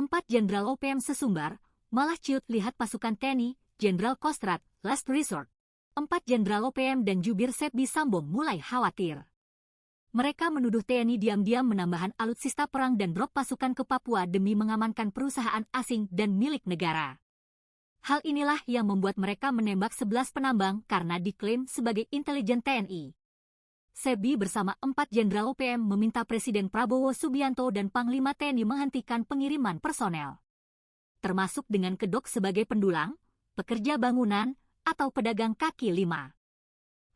4 Jenderal OPM sesumbar, malah ciut lihat pasukan TNI, Jenderal Kostrad, last resort. 4 Jenderal OPM dan jubir Setbi Sambo mulai khawatir. Mereka menuduh TNI diam-diam menambahkan alutsista perang dan drop pasukan ke Papua demi mengamankan perusahaan asing dan milik negara. Hal inilah yang membuat mereka menembak 11 penambang karena diklaim sebagai intelijen TNI. Setbi bersama 4 Jenderal OPM meminta Presiden Prabowo Subianto dan Panglima TNI menghentikan pengiriman personel, termasuk dengan kedok sebagai pendulang, pekerja bangunan, atau pedagang kaki lima.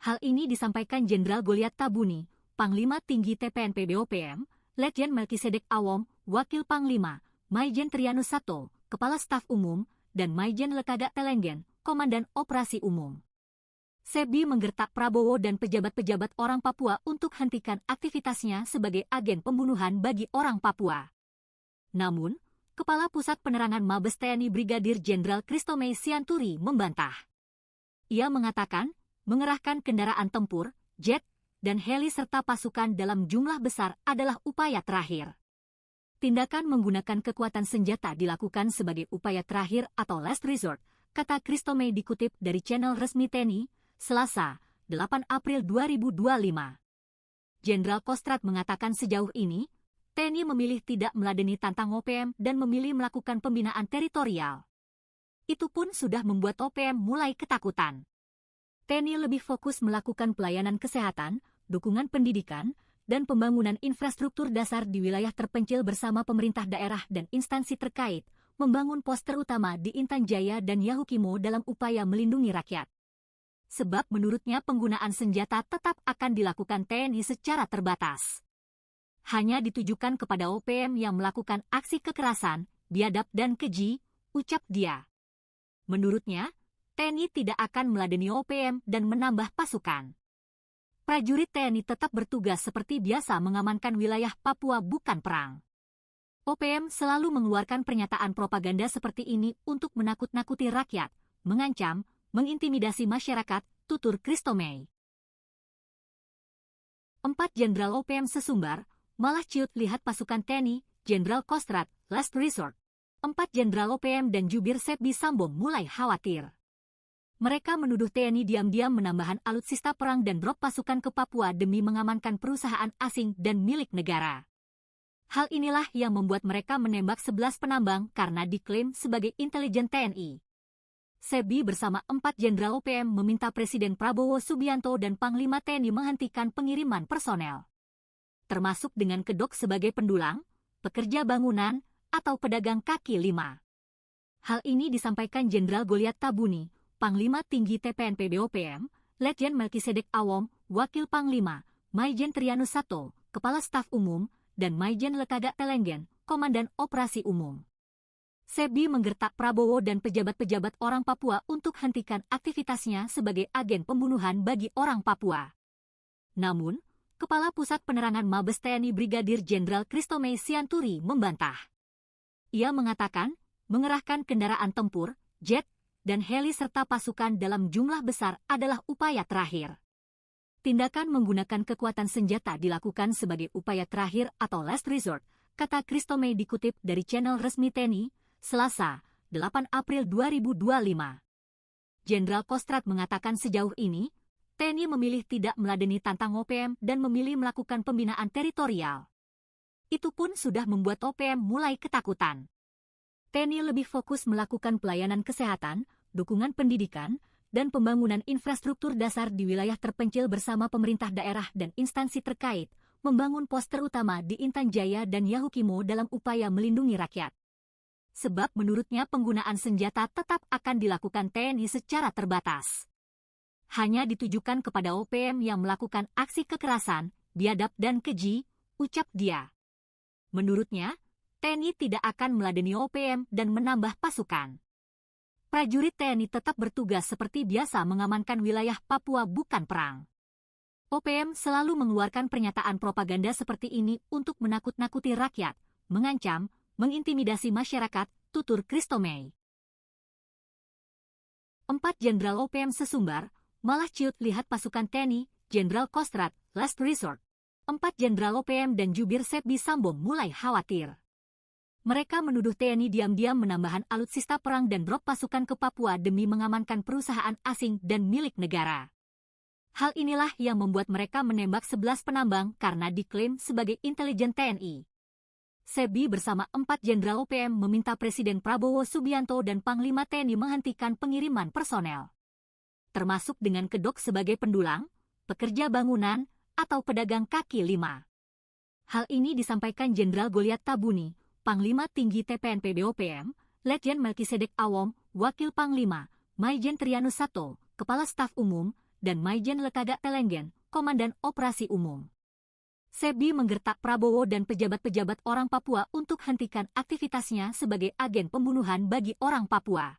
Hal ini disampaikan Jenderal Goliat Tabuni, Panglima Tinggi TPNP BOPM, Letjen Melkisedek Awom, Wakil Panglima, Maijen Trianus Sato, Kepala Staf Umum, dan Maijen Lekaga Telenggen, Komandan Operasi Umum. Setbi menggertak Prabowo dan pejabat-pejabat orang Papua untuk hentikan aktivitasnya sebagai agen pembunuhan bagi orang Papua. Namun, Kepala Pusat Penerangan Mabes TNI Brigadir Jenderal Christomey Sianturi membantah. Ia mengatakan, mengerahkan kendaraan tempur, jet, dan heli serta pasukan dalam jumlah besar adalah upaya terakhir. Tindakan menggunakan kekuatan senjata dilakukan sebagai upaya terakhir atau last resort, kata Christomey dikutip dari channel resmi TNI, Selasa, 8 April 2025. Jenderal Kostrad mengatakan sejauh ini, TNI memilih tidak meladeni tantang OPM dan memilih melakukan pembinaan teritorial. Itu pun sudah membuat OPM mulai ketakutan. TNI lebih fokus melakukan pelayanan kesehatan, dukungan pendidikan, dan pembangunan infrastruktur dasar di wilayah terpencil bersama pemerintah daerah dan instansi terkait, membangun pos terutama di Intan Jaya dan Yahukimo dalam upaya melindungi rakyat. Sebab menurutnya penggunaan senjata tetap akan dilakukan TNI secara terbatas. Hanya ditujukan kepada OPM yang melakukan aksi kekerasan, biadab dan keji, ucap dia. Menurutnya, TNI tidak akan meladeni OPM dan menambah pasukan. Prajurit TNI tetap bertugas seperti biasa mengamankan wilayah Papua bukan perang. OPM selalu mengeluarkan pernyataan propaganda seperti ini untuk menakut-nakuti rakyat, mengancam, mengintimidasi masyarakat, tutur Christomey. 4 Jenderal OPM sesumbar, malah ciut lihat pasukan TNI, Jenderal Kostrad, last resort. 4 Jenderal OPM dan jubir Setbi Sambo mulai khawatir. Mereka menuduh TNI diam-diam menambahkan alutsista perang dan drop pasukan ke Papua demi mengamankan perusahaan asing dan milik negara. Hal inilah yang membuat mereka menembak 11 penambang karena diklaim sebagai intelijen TNI. Setbi bersama 4 Jenderal OPM meminta Presiden Prabowo Subianto dan Panglima TNI menghentikan pengiriman personel, termasuk dengan kedok sebagai pendulang, pekerja bangunan, atau pedagang kaki lima. Hal ini disampaikan Jenderal Goliat Tabuni, Panglima Tinggi TPNP BOPM, Letjen Melkisedek Awom, Wakil Panglima, Maijen Trianus Sato, Kepala Staf Umum, dan Maijen Lekaga Telenggen, Komandan Operasi Umum. Setbi menggertak Prabowo dan pejabat-pejabat orang Papua untuk hentikan aktivitasnya sebagai agen pembunuhan bagi orang Papua. Namun, Kepala Pusat Penerangan Mabes TNI Brigadir Jenderal Christomey Sianturi membantah. Ia mengatakan, mengerahkan kendaraan tempur, jet, dan heli serta pasukan dalam jumlah besar adalah upaya terakhir. Tindakan menggunakan kekuatan senjata dilakukan sebagai upaya terakhir atau last resort, kata Christomey dikutip dari channel resmi TNI, Selasa, 8 April 2025. Jenderal Kostrad mengatakan sejauh ini, TNI memilih tidak meladeni tantang OPM dan memilih melakukan pembinaan teritorial. Itu pun sudah membuat OPM mulai ketakutan. TNI lebih fokus melakukan pelayanan kesehatan, dukungan pendidikan, dan pembangunan infrastruktur dasar di wilayah terpencil bersama pemerintah daerah dan instansi terkait, membangun pos terutama di Intan Jaya dan Yahukimo dalam upaya melindungi rakyat. Sebab menurutnya penggunaan senjata tetap akan dilakukan TNI secara terbatas. Hanya ditujukan kepada OPM yang melakukan aksi kekerasan, biadab dan keji, ucap dia. Menurutnya, TNI tidak akan meladeni OPM dan menambah pasukan. Prajurit TNI tetap bertugas seperti biasa mengamankan wilayah Papua bukan perang. OPM selalu mengeluarkan pernyataan propaganda seperti ini untuk menakut-nakuti rakyat, mengancam, mengintimidasi masyarakat, tutur Christomey. 4 Jenderal OPM sesumbar, malah ciut lihat pasukan TNI, Jenderal Kostrad, last resort. 4 Jenderal OPM dan jubir Setbi Sambo mulai khawatir. Mereka menuduh TNI diam-diam menambahkan alutsista perang dan drop pasukan ke Papua demi mengamankan perusahaan asing dan milik negara. Hal inilah yang membuat mereka menembak 11 penambang karena diklaim sebagai intelijen TNI. SEBI bersama 4 Jenderal OPM meminta Presiden Prabowo Subianto dan Panglima TNI menghentikan pengiriman personel, termasuk dengan kedok sebagai pendulang, pekerja bangunan, atau pedagang kaki lima. Hal ini disampaikan Jenderal Goliat Tabuni, Panglima Tinggi TPNP BOPM, Letjen Melkisedek Awom, Wakil Panglima, Maijen Trianus Sato, Kepala Staf Umum, dan Maijen Lekagak Telenggen, Komandan Operasi Umum. SEBI menggertak Prabowo dan pejabat-pejabat orang Papua untuk hentikan aktivitasnya sebagai agen pembunuhan bagi orang Papua.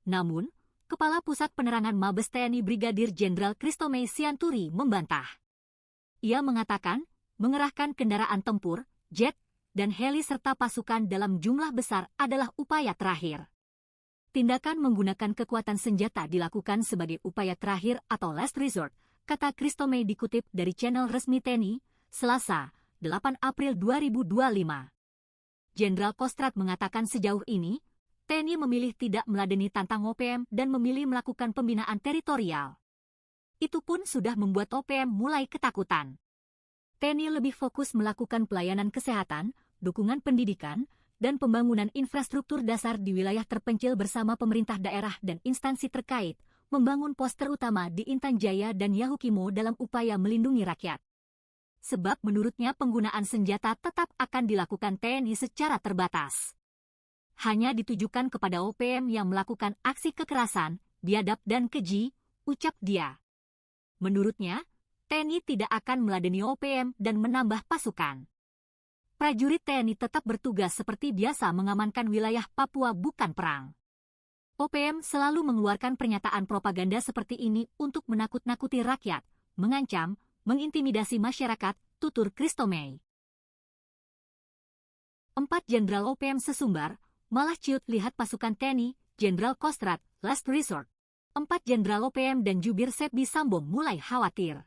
Namun, Kepala Pusat Penerangan Mabes TNI Brigadir Jenderal Christomey Sianturi membantah. Ia mengatakan, mengerahkan kendaraan tempur, jet, dan heli serta pasukan dalam jumlah besar adalah upaya terakhir. Tindakan menggunakan kekuatan senjata dilakukan sebagai upaya terakhir atau last resort, kata Christomey dikutip dari channel resmi TNI, Selasa, 8 April 2025. Jenderal Kostrad mengatakan sejauh ini, TNI memilih tidak meladeni tantang OPM dan memilih melakukan pembinaan teritorial. Itu pun sudah membuat OPM mulai ketakutan. TNI lebih fokus melakukan pelayanan kesehatan, dukungan pendidikan, dan pembangunan infrastruktur dasar di wilayah terpencil bersama pemerintah daerah dan instansi terkait, membangun pos terutama di Intan Jaya dan Yahukimo dalam upaya melindungi rakyat. Sebab menurutnya penggunaan senjata tetap akan dilakukan TNI secara terbatas. Hanya ditujukan kepada OPM yang melakukan aksi kekerasan, biadab dan keji, ucap dia. Menurutnya, TNI tidak akan meladeni OPM dan menambah pasukan. Prajurit TNI tetap bertugas seperti biasa mengamankan wilayah Papua bukan perang. OPM selalu mengeluarkan pernyataan propaganda seperti ini untuk menakut-nakuti rakyat, mengancam, mengintimidasi masyarakat, tutur Christomey. 4 Jenderal OPM sesumbar, malah ciut lihat pasukan TNI, Jenderal Kostrad, last resort. 4 Jenderal OPM dan jubir SEBI Sambo mulai khawatir.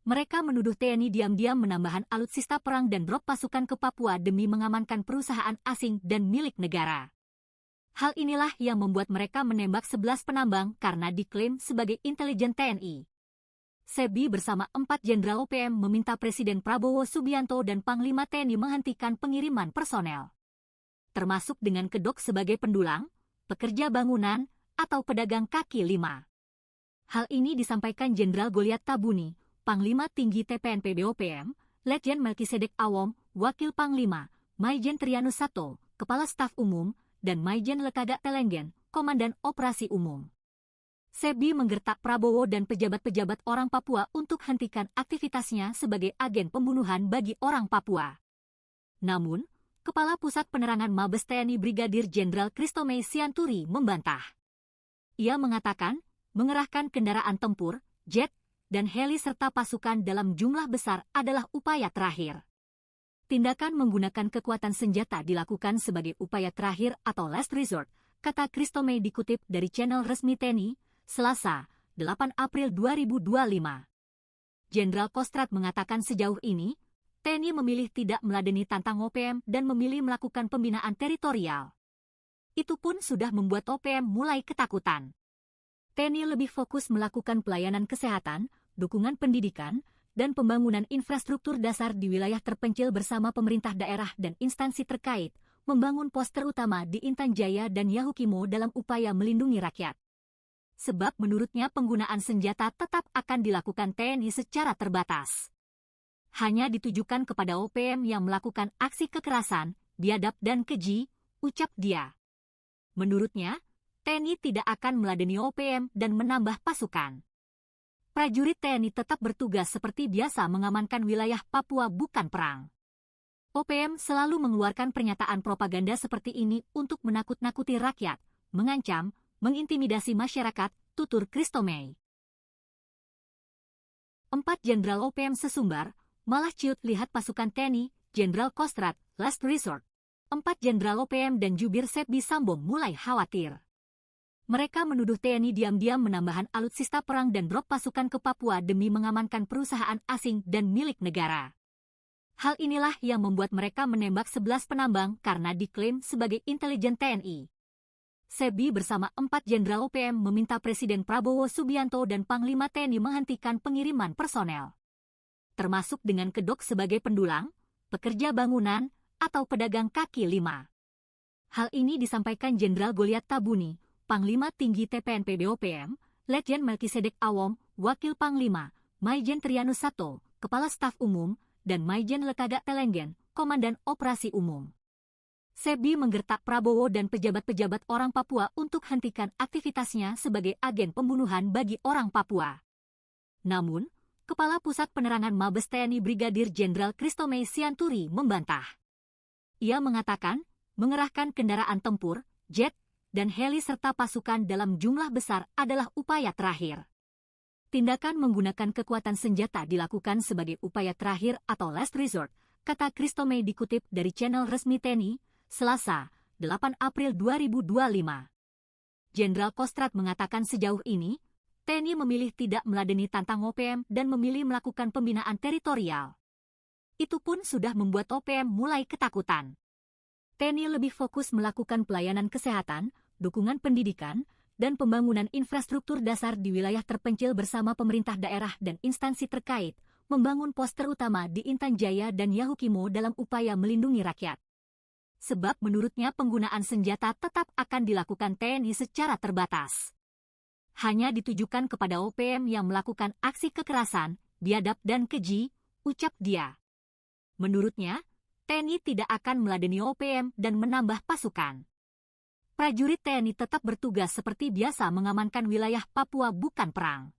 Mereka menuduh TNI diam-diam menambahkan alutsista perang dan drop pasukan ke Papua demi mengamankan perusahaan asing dan milik negara. Hal inilah yang membuat mereka menembak 11 penambang karena diklaim sebagai intelijen TNI. SEBI bersama 4 Jenderal OPM meminta Presiden Prabowo Subianto dan Panglima TNI menghentikan pengiriman personel, termasuk dengan kedok sebagai pendulang, pekerja bangunan, atau pedagang kaki lima. Hal ini disampaikan Jenderal Goliat Tabuni, Panglima Tinggi TPNP BOPM, Letjen Melkisedek Awom, Wakil Panglima, Maijen Trianus Sato, Kepala Staf Umum, dan Maijen Lekagak Telenggen, Komandan Operasi Umum. SEBI menggertak Prabowo dan pejabat-pejabat orang Papua untuk hentikan aktivitasnya sebagai agen pembunuhan bagi orang Papua. Namun, Kepala Pusat Penerangan Mabes TNI Brigadir Jenderal Christomey Sianturi membantah. Ia mengatakan, mengerahkan kendaraan tempur, jet, dan heli serta pasukan dalam jumlah besar adalah upaya terakhir. Tindakan menggunakan kekuatan senjata dilakukan sebagai upaya terakhir atau last resort, kata Christomey dikutip dari channel resmi TNI, Selasa, 8 April 2025. Jenderal Kostrad mengatakan sejauh ini, TNI memilih tidak meladeni tantang OPM dan memilih melakukan pembinaan teritorial. Itu pun sudah membuat OPM mulai ketakutan. TNI lebih fokus melakukan pelayanan kesehatan, dukungan pendidikan, dan pembangunan infrastruktur dasar di wilayah terpencil bersama pemerintah daerah dan instansi terkait, membangun pos terutama di Intan Jaya dan Yahukimo dalam upaya melindungi rakyat. Sebab menurutnya penggunaan senjata tetap akan dilakukan TNI secara terbatas. Hanya ditujukan kepada OPM yang melakukan aksi kekerasan, biadab dan keji, ucap dia. Menurutnya, TNI tidak akan meladeni OPM dan menambah pasukan. Prajurit TNI tetap bertugas seperti biasa mengamankan wilayah Papua bukan perang. OPM selalu mengeluarkan pernyataan propaganda seperti ini untuk menakut-nakuti rakyat, mengancam, mengintimidasi masyarakat, tutur Christomey. 4 Jenderal OPM sesumbar, malah ciut lihat pasukan TNI, Jenderal Kostrad, last resort. 4 Jenderal OPM dan jubir SEBI Sambo mulai khawatir. Mereka menuduh TNI diam-diam menambahkan alutsista perang dan drop pasukan ke Papua demi mengamankan perusahaan asing dan milik negara. Hal inilah yang membuat mereka menembak 11 penambang karena diklaim sebagai intelijen TNI. SEBI bersama 4 Jenderal OPM meminta Presiden Prabowo Subianto dan Panglima TNI menghentikan pengiriman personel, termasuk dengan kedok sebagai pendulang, pekerja bangunan, atau pedagang kaki lima. Hal ini disampaikan Jenderal Goliat Tabuni, Panglima Tinggi TPNP BOPM, Letjen Melkisedek Awom, Wakil Panglima, Maijen Trianus Sato, Kepala Staf Umum, dan Maijen Lekaga Telenggen, Komandan Operasi Umum. SEBI menggertak Prabowo dan pejabat-pejabat orang Papua untuk hentikan aktivitasnya sebagai agen pembunuhan bagi orang Papua. Namun, Kepala Pusat Penerangan Mabes TNI Brigadir Jenderal Christomey Sianturi membantah. Ia mengatakan, mengerahkan kendaraan tempur, jet, dan heli serta pasukan dalam jumlah besar adalah upaya terakhir. Tindakan menggunakan kekuatan senjata dilakukan sebagai upaya terakhir atau last resort, kata Christomey dikutip dari channel resmi TNI, Selasa, 8 April 2025. Jenderal Kostrad mengatakan sejauh ini, TNI memilih tidak meladeni tantang OPM dan memilih melakukan pembinaan teritorial. Itu pun sudah membuat OPM mulai ketakutan. TNI lebih fokus melakukan pelayanan kesehatan, dukungan pendidikan, dan pembangunan infrastruktur dasar di wilayah terpencil bersama pemerintah daerah dan instansi terkait, membangun pos terutama di Intan Jaya dan Yahukimo dalam upaya melindungi rakyat. Sebab menurutnya penggunaan senjata tetap akan dilakukan TNI secara terbatas. Hanya ditujukan kepada OPM yang melakukan aksi kekerasan, biadab dan keji, ucap dia. Menurutnya, TNI tidak akan meladeni OPM dan menambah pasukan. Prajurit TNI tetap bertugas seperti biasa mengamankan wilayah Papua bukan perang.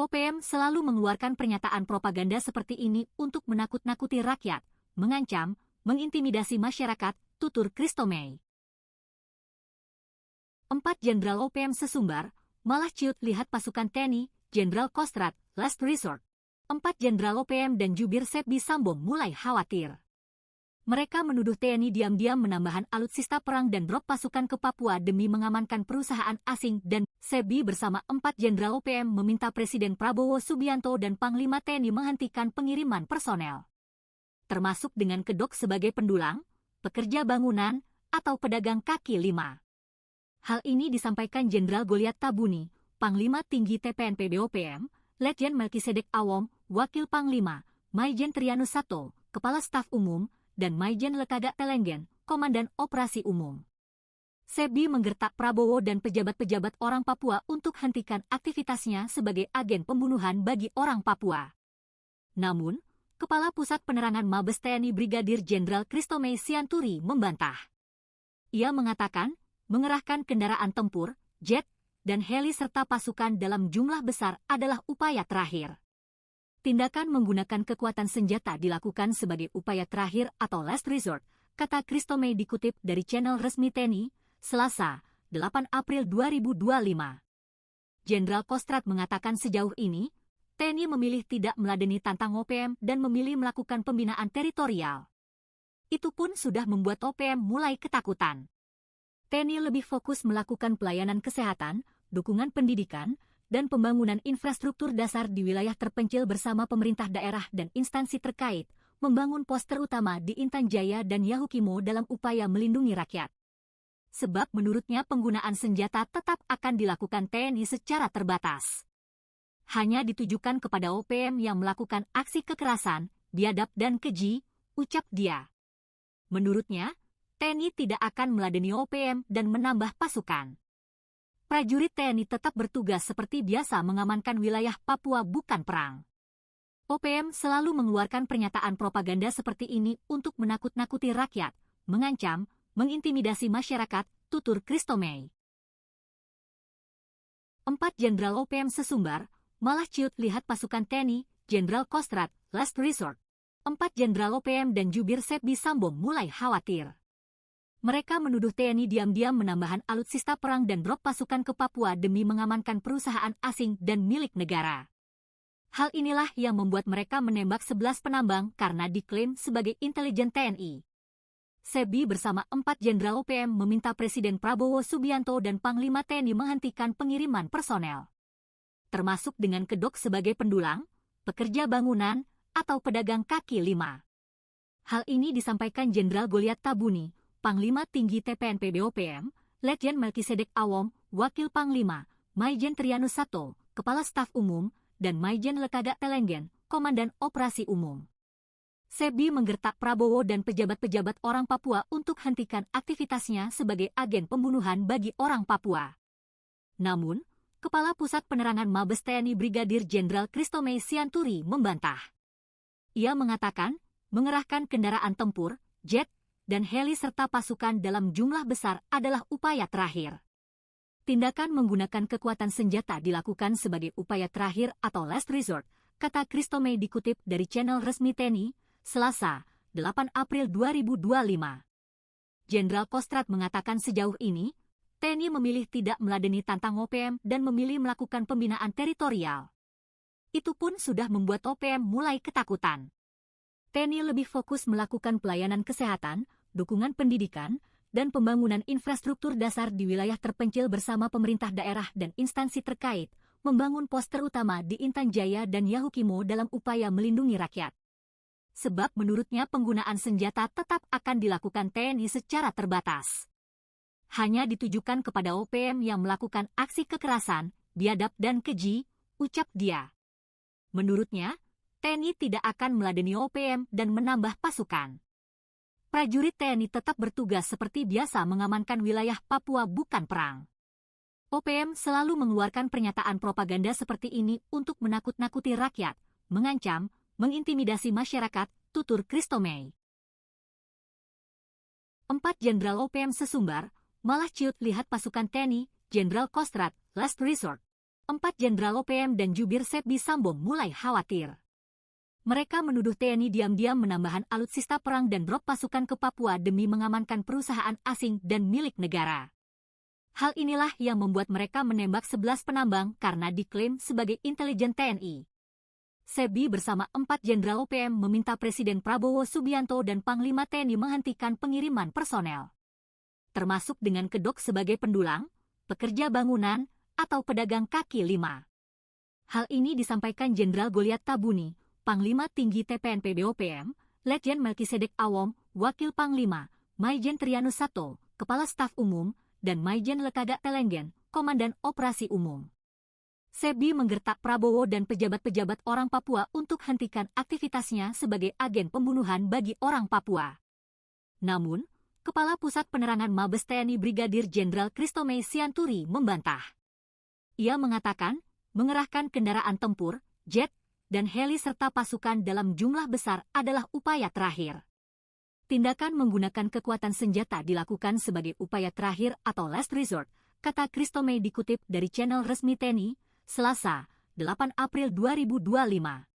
OPM selalu mengeluarkan pernyataan propaganda seperti ini untuk menakut-nakuti rakyat, mengancam, mengintimidasi masyarakat, tutur Christomey. 4 Jenderal OPM sesumbar, malah ciut lihat pasukan TNI, Jenderal Kostrad, last resort. 4 Jenderal OPM dan jubir SEBI Sambo mulai khawatir. Mereka menuduh TNI diam-diam menambahkan alutsista perang dan drop pasukan ke Papua demi mengamankan perusahaan asing dan SEBI bersama 4 Jenderal OPM meminta Presiden Prabowo Subianto dan Panglima TNI menghentikan pengiriman personel, termasuk dengan kedok sebagai pendulang, pekerja bangunan, atau pedagang kaki lima. Hal ini disampaikan Jenderal Goliat Tabuni, Panglima Tinggi TPNP BOPM, Letjen Melkisedek Awom, Wakil Panglima, Maijen Trianus Sato, Kepala Staf Umum, dan Maijen Lekaga Telenggen, Komandan Operasi Umum. SEBI menggertak Prabowo dan pejabat-pejabat orang Papua untuk hentikan aktivitasnya sebagai agen pembunuhan bagi orang Papua. Namun, Kepala Pusat Penerangan Mabes TNI Brigadir Jenderal Christomey Sianturi membantah. Ia mengatakan, mengerahkan kendaraan tempur, jet, dan heli serta pasukan dalam jumlah besar adalah upaya terakhir. Tindakan menggunakan kekuatan senjata dilakukan sebagai upaya terakhir atau last resort, kata Christomey dikutip dari channel resmi TNI, Selasa, 8 April 2025. Jenderal Kostrad mengatakan sejauh ini, TNI memilih tidak meladeni tantang OPM dan memilih melakukan pembinaan teritorial. Itu pun sudah membuat OPM mulai ketakutan. TNI lebih fokus melakukan pelayanan kesehatan, dukungan pendidikan, dan pembangunan infrastruktur dasar di wilayah terpencil bersama pemerintah daerah dan instansi terkait, membangun pos terutama di Intan Jaya dan Yahukimo dalam upaya melindungi rakyat. Sebab menurutnya penggunaan senjata tetap akan dilakukan TNI secara terbatas. Hanya ditujukan kepada OPM yang melakukan aksi kekerasan, biadab dan keji, ucap dia. Menurutnya, TNI tidak akan meladeni OPM dan menambah pasukan. Prajurit TNI tetap bertugas seperti biasa mengamankan wilayah Papua bukan perang. OPM selalu mengeluarkan pernyataan propaganda seperti ini untuk menakut-nakuti rakyat, mengancam, mengintimidasi masyarakat, tutur Christomey. 4 Jenderal OPM sesumbar, malah ciut lihat pasukan TNI, Jenderal Kostrad, last resort. 4 Jenderal OPM dan jubir SEBI Sambo mulai khawatir. Mereka menuduh TNI diam-diam menambahkan alutsista perang dan drop pasukan ke Papua demi mengamankan perusahaan asing dan milik negara. Hal inilah yang membuat mereka menembak 11 penambang karena diklaim sebagai intelijen TNI. SEBI bersama 4 Jenderal OPM meminta Presiden Prabowo Subianto dan Panglima TNI menghentikan pengiriman personel, termasuk dengan kedok sebagai pendulang, pekerja bangunan, atau pedagang kaki lima. Hal ini disampaikan Jenderal Goliat Tabuni, Panglima Tinggi TPNP BOPM, Letjen Melkisedek Awom, Wakil Panglima, Maijen Trianus Sato, Kepala Staf Umum, dan Maijen Lekada Telenggen, Komandan Operasi Umum. Sebi menggertak Prabowo dan pejabat-pejabat orang Papua untuk hentikan aktivitasnya sebagai agen pembunuhan bagi orang Papua. Namun, Kepala Pusat Penerangan Mabes TNI Brigadir Jenderal Christomey Sianturi membantah. Ia mengatakan, mengerahkan kendaraan tempur, jet, dan heli serta pasukan dalam jumlah besar adalah upaya terakhir. Tindakan menggunakan kekuatan senjata dilakukan sebagai upaya terakhir atau last resort, kata Christomey dikutip dari channel resmi TNI, Selasa, 8 April 2025. Jenderal Kostrad mengatakan sejauh ini, TNI memilih tidak meladeni tantang OPM dan memilih melakukan pembinaan teritorial. Itu pun sudah membuat OPM mulai ketakutan. TNI lebih fokus melakukan pelayanan kesehatan, dukungan pendidikan, dan pembangunan infrastruktur dasar di wilayah terpencil bersama pemerintah daerah dan instansi terkait, membangun pos terutama di Intan Jaya dan Yahukimo dalam upaya melindungi rakyat. Sebab menurutnya penggunaan senjata tetap akan dilakukan TNI secara terbatas. Hanya ditujukan kepada OPM yang melakukan aksi kekerasan, biadab dan keji, ucap dia. Menurutnya, TNI tidak akan meladeni OPM dan menambah pasukan. Prajurit TNI tetap bertugas seperti biasa mengamankan wilayah Papua bukan perang. OPM selalu mengeluarkan pernyataan propaganda seperti ini untuk menakut-nakuti rakyat, mengancam, mengintimidasi masyarakat, tutur Christomey. 4 Jenderal OPM sesumbar, malah ciut lihat pasukan TNI, Jenderal Kostrad, last resort. 4 Jenderal OPM dan jubir Sebi Sambo mulai khawatir. Mereka menuduh TNI diam-diam menambahkan alutsista perang dan drop pasukan ke Papua demi mengamankan perusahaan asing dan milik negara. Hal inilah yang membuat mereka menembak 11 penambang karena diklaim sebagai intelijen TNI. Sebi bersama 4 Jenderal OPM meminta Presiden Prabowo Subianto dan Panglima TNI menghentikan pengiriman personel, termasuk dengan kedok sebagai pendulang, pekerja bangunan, atau pedagang kaki lima. Hal ini disampaikan Jenderal Goliat Tabuni, Panglima Tinggi TPNP BOPM, Letjen Melkisedek Awom, Wakil Panglima, Maijen Trianus Sato, Kepala Staf Umum, dan Maijen Lekada Telenggen, Komandan Operasi Umum. Sebi menggertak Prabowo dan pejabat-pejabat orang Papua untuk hentikan aktivitasnya sebagai agen pembunuhan bagi orang Papua. Namun, Kepala Pusat Penerangan Mabes TNI Brigadir Jenderal Christomey Sianturi membantah. Ia mengatakan, mengerahkan kendaraan tempur, jet, dan heli serta pasukan dalam jumlah besar adalah upaya terakhir. Tindakan menggunakan kekuatan senjata dilakukan sebagai upaya terakhir atau last resort, kata Christomey dikutip dari channel resmi TNI, Selasa, 8 April 2025.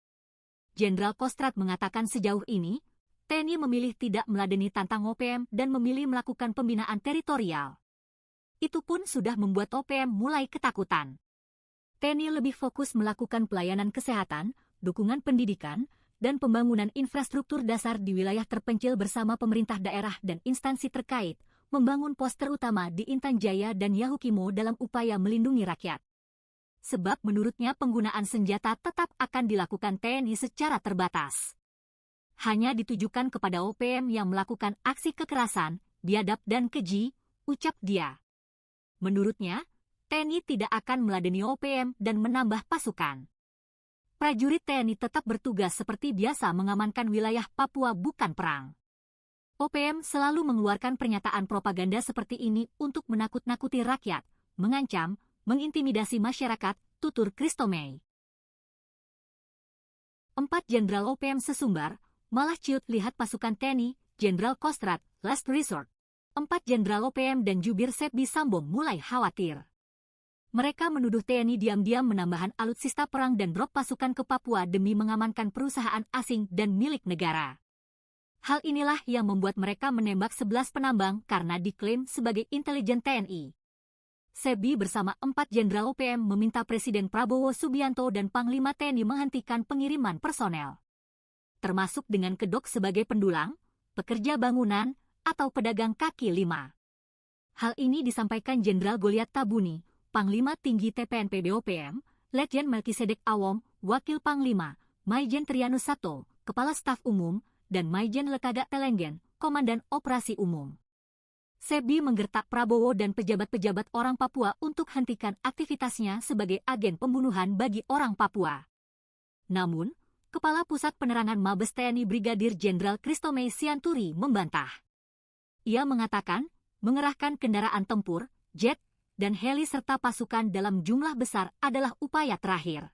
Jenderal Kostrad mengatakan sejauh ini, TNI memilih tidak meladeni tantang OPM dan memilih melakukan pembinaan teritorial. Itu pun sudah membuat OPM mulai ketakutan. TNI lebih fokus melakukan pelayanan kesehatan, dukungan pendidikan, dan pembangunan infrastruktur dasar di wilayah terpencil bersama pemerintah daerah dan instansi terkait, membangun pos terutama di Intan Jaya dan Yahukimo dalam upaya melindungi rakyat. Sebab menurutnya penggunaan senjata tetap akan dilakukan TNI secara terbatas. Hanya ditujukan kepada OPM yang melakukan aksi kekerasan, biadab dan keji, ucap dia. Menurutnya, TNI tidak akan meladeni OPM dan menambah pasukan. Prajurit TNI tetap bertugas seperti biasa mengamankan wilayah Papua bukan perang. OPM selalu mengeluarkan pernyataan propaganda seperti ini untuk menakut-nakuti rakyat, mengancam, mengintimidasi masyarakat, tutur Christomey. 4 Jenderal OPM sesumbar, malah ciut lihat pasukan TNI, Jenderal Kostrad, last resort. 4 Jenderal OPM dan jubir Sebi Sambo mulai khawatir. Mereka menuduh TNI diam-diam menambahkan alutsista perang dan drop pasukan ke Papua demi mengamankan perusahaan asing dan milik negara. Hal inilah yang membuat mereka menembak 11 penambang karena diklaim sebagai intelijen TNI. Sebi bersama 4 Jenderal OPM meminta Presiden Prabowo Subianto dan Panglima TNI menghentikan pengiriman personel, termasuk dengan kedok sebagai pendulang, pekerja bangunan, atau pedagang kaki lima. Hal ini disampaikan Jenderal Goliat Tabuni, Panglima Tinggi TPNP BOPM, Letjen Melkisedek Awom, Wakil Panglima, Maijen Trianus Sato, Kepala Staf Umum, dan Maijen Lekaga Telenggen, Komandan Operasi Umum. Sebi menggertak Prabowo dan pejabat-pejabat orang Papua untuk hentikan aktivitasnya sebagai agen pembunuhan bagi orang Papua. Namun, Kepala Pusat Penerangan Mabes TNI Brigadir Jenderal Christomey Sianturi membantah. Ia mengatakan, mengerahkan kendaraan tempur, jet, dan heli serta pasukan dalam jumlah besar adalah upaya terakhir.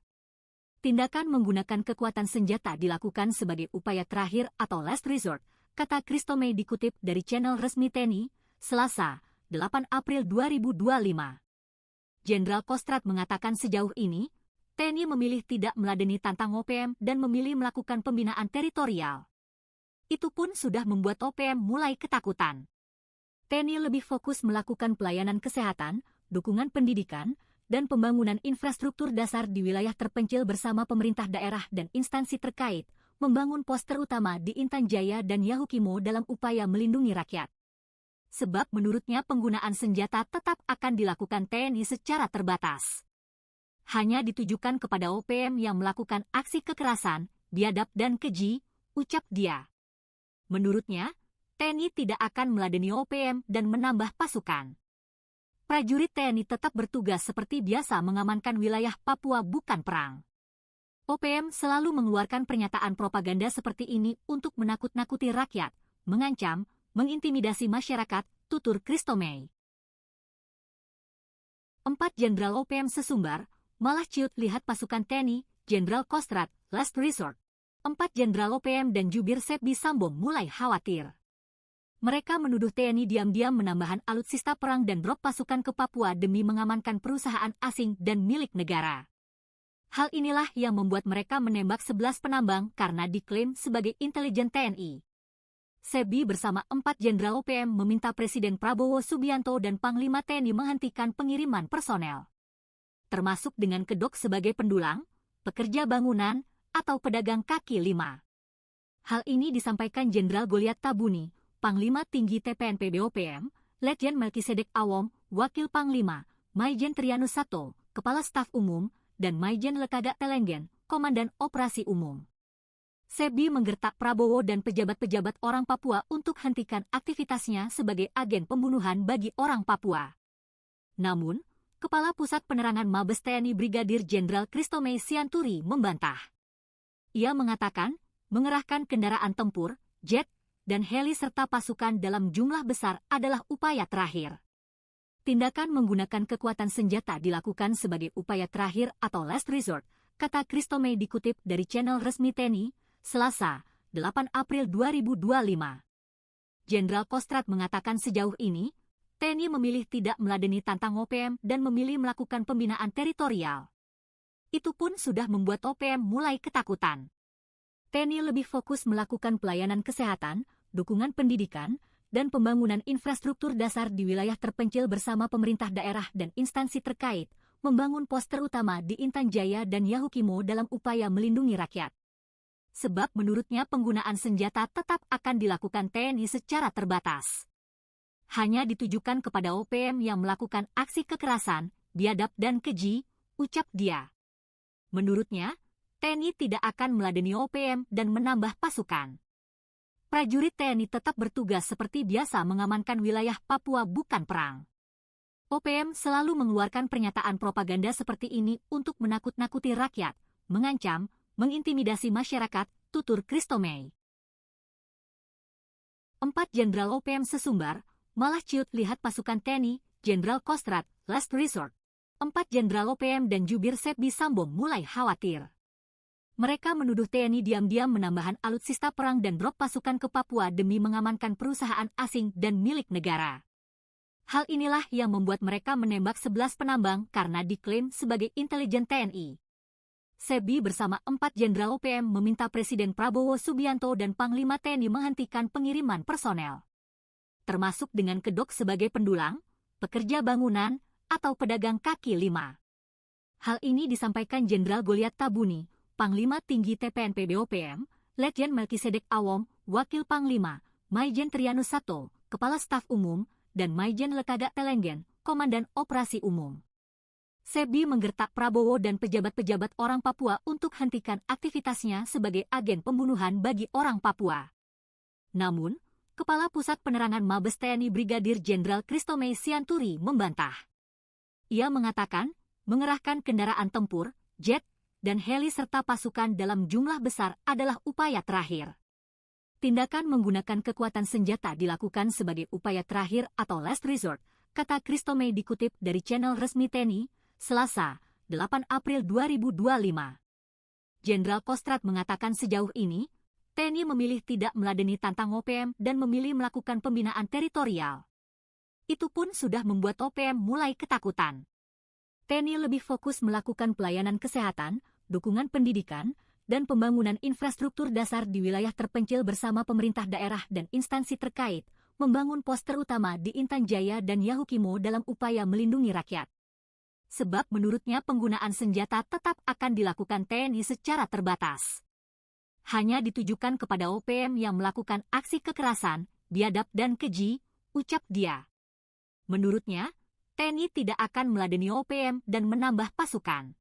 Tindakan menggunakan kekuatan senjata dilakukan sebagai upaya terakhir atau last resort, kata Christomey dikutip dari channel resmi TNI, Selasa, 8 April 2025. Jenderal Kostrad mengatakan sejauh ini, TNI memilih tidak meladeni tantang OPM dan memilih melakukan pembinaan teritorial. Itu pun sudah membuat OPM mulai ketakutan. TNI lebih fokus melakukan pelayanan kesehatan, dukungan pendidikan, dan pembangunan infrastruktur dasar di wilayah terpencil bersama pemerintah daerah dan instansi terkait, membangun pos terutama di Intan Jaya dan Yahukimo dalam upaya melindungi rakyat. Sebab menurutnya penggunaan senjata tetap akan dilakukan TNI secara terbatas. Hanya ditujukan kepada OPM yang melakukan aksi kekerasan, biadab dan keji, ucap dia. Menurutnya, TNI tidak akan meladeni OPM dan menambah pasukan. Prajurit TNI tetap bertugas seperti biasa mengamankan wilayah Papua bukan perang. OPM selalu mengeluarkan pernyataan propaganda seperti ini untuk menakut-nakuti rakyat, mengancam, mengintimidasi masyarakat, tutur Christomey. 4 Jenderal OPM sesumbar, malah ciut lihat pasukan TNI, Jenderal Kostrad, last resort. 4 Jenderal OPM dan jubir Sebi Sambo mulai khawatir. Mereka menuduh TNI diam-diam menambahkan alutsista perang dan drop pasukan ke Papua demi mengamankan perusahaan asing dan milik negara. Hal inilah yang membuat mereka menembak 11 penambang karena diklaim sebagai intelijen TNI. Sebi bersama 4 Jenderal OPM meminta Presiden Prabowo Subianto dan Panglima TNI menghentikan pengiriman personel, termasuk dengan kedok sebagai pendulang, pekerja bangunan, atau pedagang kaki lima. Hal ini disampaikan Jenderal Goliat Tabuni, Panglima Tinggi TPNP BOPM, Letjen Melkisedek Awom, Wakil Panglima, Maijen Trianus Sato, Kepala Staf Umum, dan Maijen Lekaga Telenggen, Komandan Operasi Umum. Sebi menggertak Prabowo dan pejabat-pejabat orang Papua untuk hentikan aktivitasnya sebagai agen pembunuhan bagi orang Papua. Namun, Kepala Pusat Penerangan Mabes TNI Brigadir Jenderal Christomey Sianturi membantah. Ia mengatakan, mengerahkan kendaraan tempur, jet, dan heli serta pasukan dalam jumlah besar adalah upaya terakhir. Tindakan menggunakan kekuatan senjata dilakukan sebagai upaya terakhir atau last resort, kata Christomey dikutip dari channel resmi TNI, Selasa, 8 April 2025. Jenderal Kostrad mengatakan sejauh ini, TNI memilih tidak meladeni tantang OPM dan memilih melakukan pembinaan teritorial. Itu pun sudah membuat OPM mulai ketakutan. TNI lebih fokus melakukan pelayanan kesehatan, dukungan pendidikan, dan pembangunan infrastruktur dasar di wilayah terpencil bersama pemerintah daerah dan instansi terkait, membangun pos terutama di Intan Jaya dan Yahukimo dalam upaya melindungi rakyat. Sebab menurutnya penggunaan senjata tetap akan dilakukan TNI secara terbatas. Hanya ditujukan kepada OPM yang melakukan aksi kekerasan, biadab dan keji, ucap dia. Menurutnya, TNI tidak akan meladeni OPM dan menambah pasukan. Prajurit TNI tetap bertugas seperti biasa mengamankan wilayah Papua bukan perang. OPM selalu mengeluarkan pernyataan propaganda seperti ini untuk menakut-nakuti rakyat, mengancam, mengintimidasi masyarakat, tutur Christomey. 4 Jenderal OPM sesumbar, malah ciut lihat pasukan TNI, Jenderal Kostrad, last resort. 4 Jenderal OPM dan jubir Sebi Sambo mulai khawatir. Mereka menuduh TNI diam-diam menambahkan alutsista perang dan drop pasukan ke Papua demi mengamankan perusahaan asing dan milik negara. Hal inilah yang membuat mereka menembak 11 penambang karena diklaim sebagai intelijen TNI. Sebi bersama 4 Jenderal OPM meminta Presiden Prabowo Subianto dan Panglima TNI menghentikan pengiriman personel, termasuk dengan kedok sebagai pendulang, pekerja bangunan, atau pedagang kaki lima. Hal ini disampaikan Jenderal Goliat Tabuni, Panglima Tinggi TPNP BOPM, Letjen Melkisedek Awom, Wakil Panglima, Maijen Trianus Sato, Kepala Staf Umum, dan Maijen Lekaga Telenggen, Komandan Operasi Umum. Sebi menggertak Prabowo dan pejabat-pejabat orang Papua untuk hentikan aktivitasnya sebagai agen pembunuhan bagi orang Papua. Namun, Kepala Pusat Penerangan Mabes TNI Brigadir Jenderal Christomay Sianturi membantah. Ia mengatakan, mengerahkan kendaraan tempur, jet, dan heli serta pasukan dalam jumlah besar adalah upaya terakhir. Tindakan menggunakan kekuatan senjata dilakukan sebagai upaya terakhir atau last resort, kata Christomay dikutip dari channel resmi TNI, Selasa, 8 April 2025. Jenderal Kostrad mengatakan sejauh ini, TNI memilih tidak meladeni tantang OPM dan memilih melakukan pembinaan teritorial. Itu pun sudah membuat OPM mulai ketakutan. TNI lebih fokus melakukan pelayanan kesehatan, dukungan pendidikan, dan pembangunan infrastruktur dasar di wilayah terpencil bersama pemerintah daerah dan instansi terkait, membangun pos terutama di Intan Jaya dan Yahukimo dalam upaya melindungi rakyat. Sebab menurutnya penggunaan senjata tetap akan dilakukan TNI secara terbatas. Hanya ditujukan kepada OPM yang melakukan aksi kekerasan, biadab dan keji, ucap dia. Menurutnya, TNI tidak akan meladeni OPM dan menambah pasukan.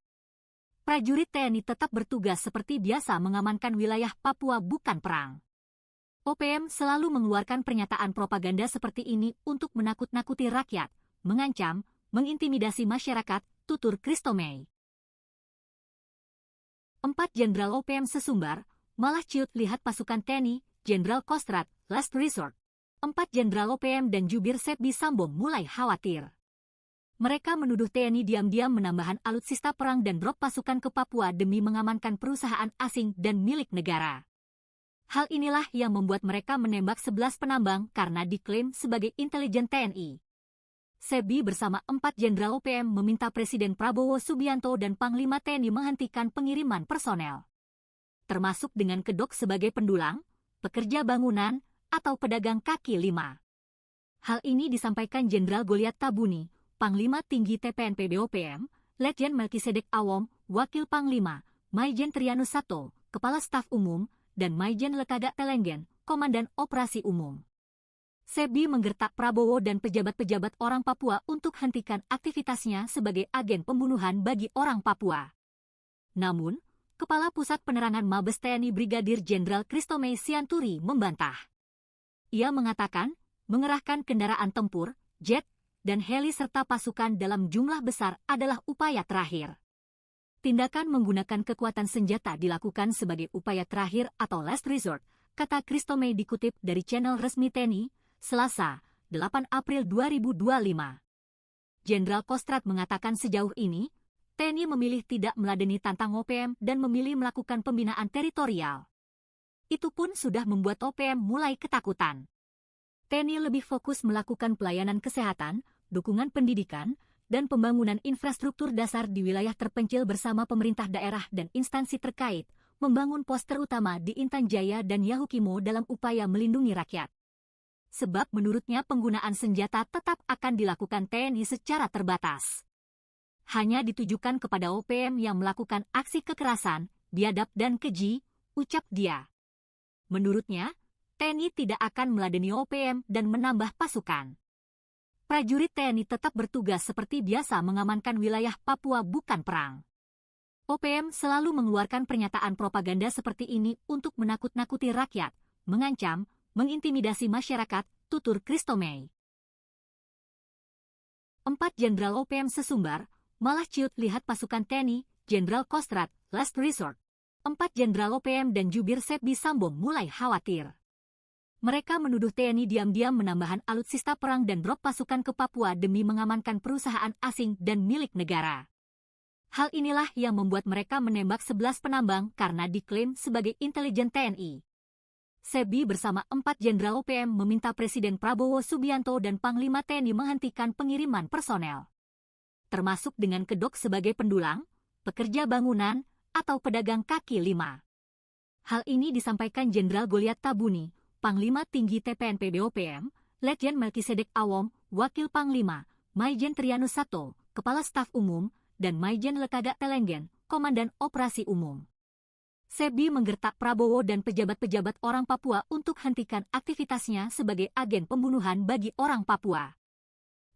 Prajurit TNI tetap bertugas seperti biasa mengamankan wilayah Papua bukan perang. OPM selalu mengeluarkan pernyataan propaganda seperti ini untuk menakut-nakuti rakyat, mengancam, mengintimidasi masyarakat, tutur Christomay. 4 Jenderal OPM sesumbar, malah ciut lihat pasukan TNI, Jenderal Kostrad, last resort. 4 Jenderal OPM dan jubir Sepdi Sambo mulai khawatir. Mereka menuduh TNI diam-diam menambahkan alutsista perang dan drop pasukan ke Papua demi mengamankan perusahaan asing dan milik negara. Hal inilah yang membuat mereka menembak 11 penambang karena diklaim sebagai intelijen TNI. Sepdi bersama 4 Jenderal OPM meminta Presiden Prabowo Subianto dan Panglima TNI menghentikan pengiriman personel, termasuk dengan kedok sebagai pendulang, pekerja bangunan, atau pedagang kaki lima. Hal ini disampaikan Jenderal Goliat Tabuni, Panglima Tinggi TPNP BOPM, Letjen Melkisedek Awom, Wakil Panglima, Maijen Trianus Sato, Kepala Staf Umum, dan Maijen Lekaga Telenggen, Komandan Operasi Umum. Sepdi menggertak Prabowo dan pejabat-pejabat orang Papua untuk hentikan aktivitasnya sebagai agen pembunuhan bagi orang Papua. Namun, Kepala Pusat Penerangan Mabes TNI Brigadir Jenderal Christomay Sianturi membantah. Ia mengatakan, mengerahkan kendaraan tempur, jet, dan heli serta pasukan dalam jumlah besar adalah upaya terakhir. Tindakan menggunakan kekuatan senjata dilakukan sebagai upaya terakhir atau last resort, kata Christomay dikutip dari channel resmi TNI, Selasa, 8 April 2025. Jenderal Kostrad mengatakan sejauh ini, TNI memilih tidak meladeni tantang OPM dan memilih melakukan pembinaan teritorial. Itu pun sudah membuat OPM mulai ketakutan. TNI lebih fokus melakukan pelayanan kesehatan, dukungan pendidikan, dan pembangunan infrastruktur dasar di wilayah terpencil bersama pemerintah daerah dan instansi terkait, membangun pos terutama di Intan Jaya dan Yahukimo dalam upaya melindungi rakyat. Sebab menurutnya penggunaan senjata tetap akan dilakukan TNI secara terbatas. Hanya ditujukan kepada OPM yang melakukan aksi kekerasan, biadab dan keji, ucap dia. Menurutnya, TNI tidak akan meladeni OPM dan menambah pasukan. Prajurit TNI tetap bertugas seperti biasa mengamankan wilayah Papua bukan perang. OPM selalu mengeluarkan pernyataan propaganda seperti ini untuk menakut-nakuti rakyat, mengancam, mengintimidasi masyarakat, tutur Christomay. 4 Jenderal OPM sesumbar, malah ciut lihat pasukan TNI, Jenderal Kostrad, last resort. 4 Jenderal OPM dan jubir Sepdi Sambo mulai khawatir. Mereka menuduh TNI diam-diam menambahkan alutsista perang dan drop pasukan ke Papua demi mengamankan perusahaan asing dan milik negara. Hal inilah yang membuat mereka menembak 11 penambang karena diklaim sebagai intelijen TNI. Sepdi bersama 4 Jenderal OPM meminta Presiden Prabowo Subianto dan Panglima TNI menghentikan pengiriman personel, termasuk dengan kedok sebagai pendulang, pekerja bangunan, atau pedagang kaki lima. Hal ini disampaikan Jenderal Goliat Tabuni, Panglima Tinggi TPNP BOPM, Letjen Melkisedek Awom, Wakil Panglima, Maijen Trianus Sato, Kepala Staf Umum, dan Maijen Lekaga Telenggen, Komandan Operasi Umum. Sepdi menggertak Prabowo dan pejabat-pejabat orang Papua untuk hentikan aktivitasnya sebagai agen pembunuhan bagi orang Papua.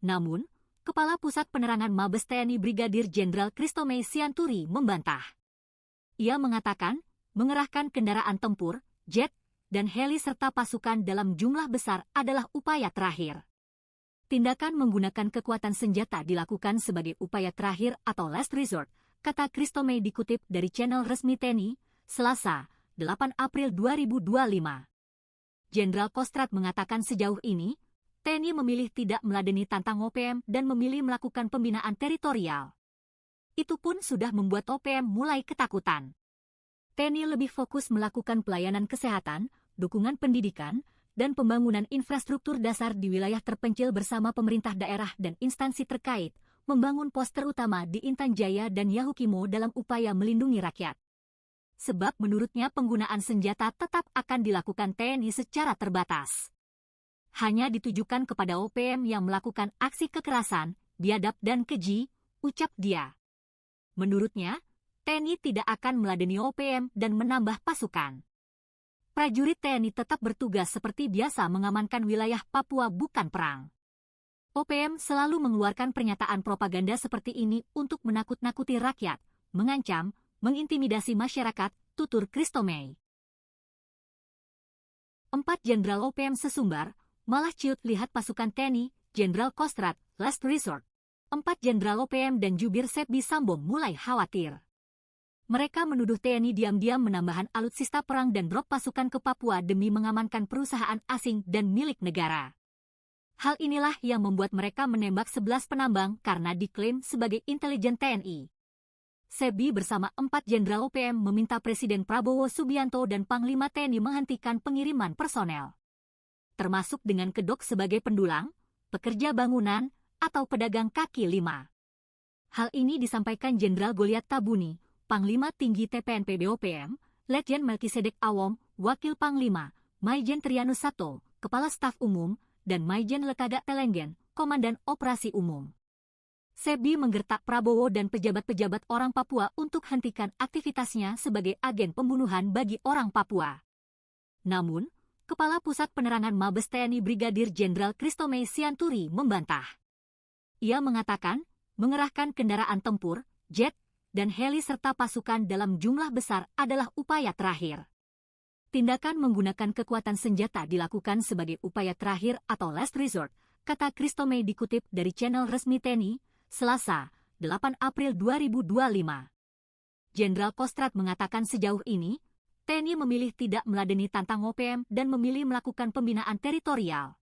Namun, Kepala Pusat Penerangan Mabes TNI Brigadir Jenderal Christomay Sianturi membantah. Ia mengatakan, mengerahkan kendaraan tempur, jet, dan heli serta pasukan dalam jumlah besar adalah upaya terakhir. Tindakan menggunakan kekuatan senjata dilakukan sebagai upaya terakhir atau last resort, kata Christomey dikutip dari channel resmi TNI, Selasa, 8 April 2025. Jenderal Kostrad mengatakan sejauh ini, TNI memilih tidak meladeni tantang OPM dan memilih melakukan pembinaan teritorial. Itu pun sudah membuat OPM mulai ketakutan. TNI lebih fokus melakukan pelayanan kesehatan, dukungan pendidikan, dan pembangunan infrastruktur dasar di wilayah terpencil bersama pemerintah daerah dan instansi terkait, membangun pos terutama di Intan Jaya dan Yahukimo dalam upaya melindungi rakyat. Sebab menurutnya penggunaan senjata tetap akan dilakukan TNI secara terbatas. Hanya ditujukan kepada OPM yang melakukan aksi kekerasan, biadab dan keji, ucap dia. Menurutnya, TNI tidak akan meladeni OPM dan menambah pasukan. Prajurit TNI tetap bertugas seperti biasa mengamankan wilayah Papua bukan perang. OPM selalu mengeluarkan pernyataan propaganda seperti ini untuk menakut-nakuti rakyat, mengancam, mengintimidasi masyarakat, tutur Christomey. 4 Jenderal OPM sesumbar, malah ciut lihat pasukan TNI, Jenderal Kostrad, last resort. 4 Jenderal OPM dan jubir Sebbi Sambo mulai khawatir. Mereka menuduh TNI diam-diam menambahkan alutsista perang dan drop pasukan ke Papua demi mengamankan perusahaan asing dan milik negara. Hal inilah yang membuat mereka menembak 11 penambang karena diklaim sebagai intelijen TNI. Sebbi bersama 4 Jenderal OPM meminta Presiden Prabowo Subianto dan Panglima TNI menghentikan pengiriman personel. Termasuk dengan kedok sebagai pendulang, pekerja bangunan, atau pedagang kaki lima. Hal ini disampaikan Jenderal Goliat Tabuni, Panglima Tinggi TPNP BOPM, Letjen Melkisedek Awom, Wakil Panglima, Maijen Trianus Sato, Kepala Staf Umum, dan Maijen Lekaga Telenggen, Komandan Operasi Umum. Sebbi menggertak Prabowo dan pejabat-pejabat orang Papua untuk hentikan aktivitasnya sebagai agen pembunuhan bagi orang Papua. Namun, Kepala Pusat Penerangan Mabes TNI Brigadir Jenderal Christomey Sianturi membantah. Ia mengatakan, mengerahkan kendaraan tempur, jet, dan heli serta pasukan dalam jumlah besar adalah upaya terakhir. Tindakan menggunakan kekuatan senjata dilakukan sebagai upaya terakhir atau last resort, kata Christomey dikutip dari channel resmi TNI, Selasa, 8 April 2025. Jenderal Kostrad mengatakan sejauh ini, TNI memilih tidak meladeni tantang OPM dan memilih melakukan pembinaan teritorial.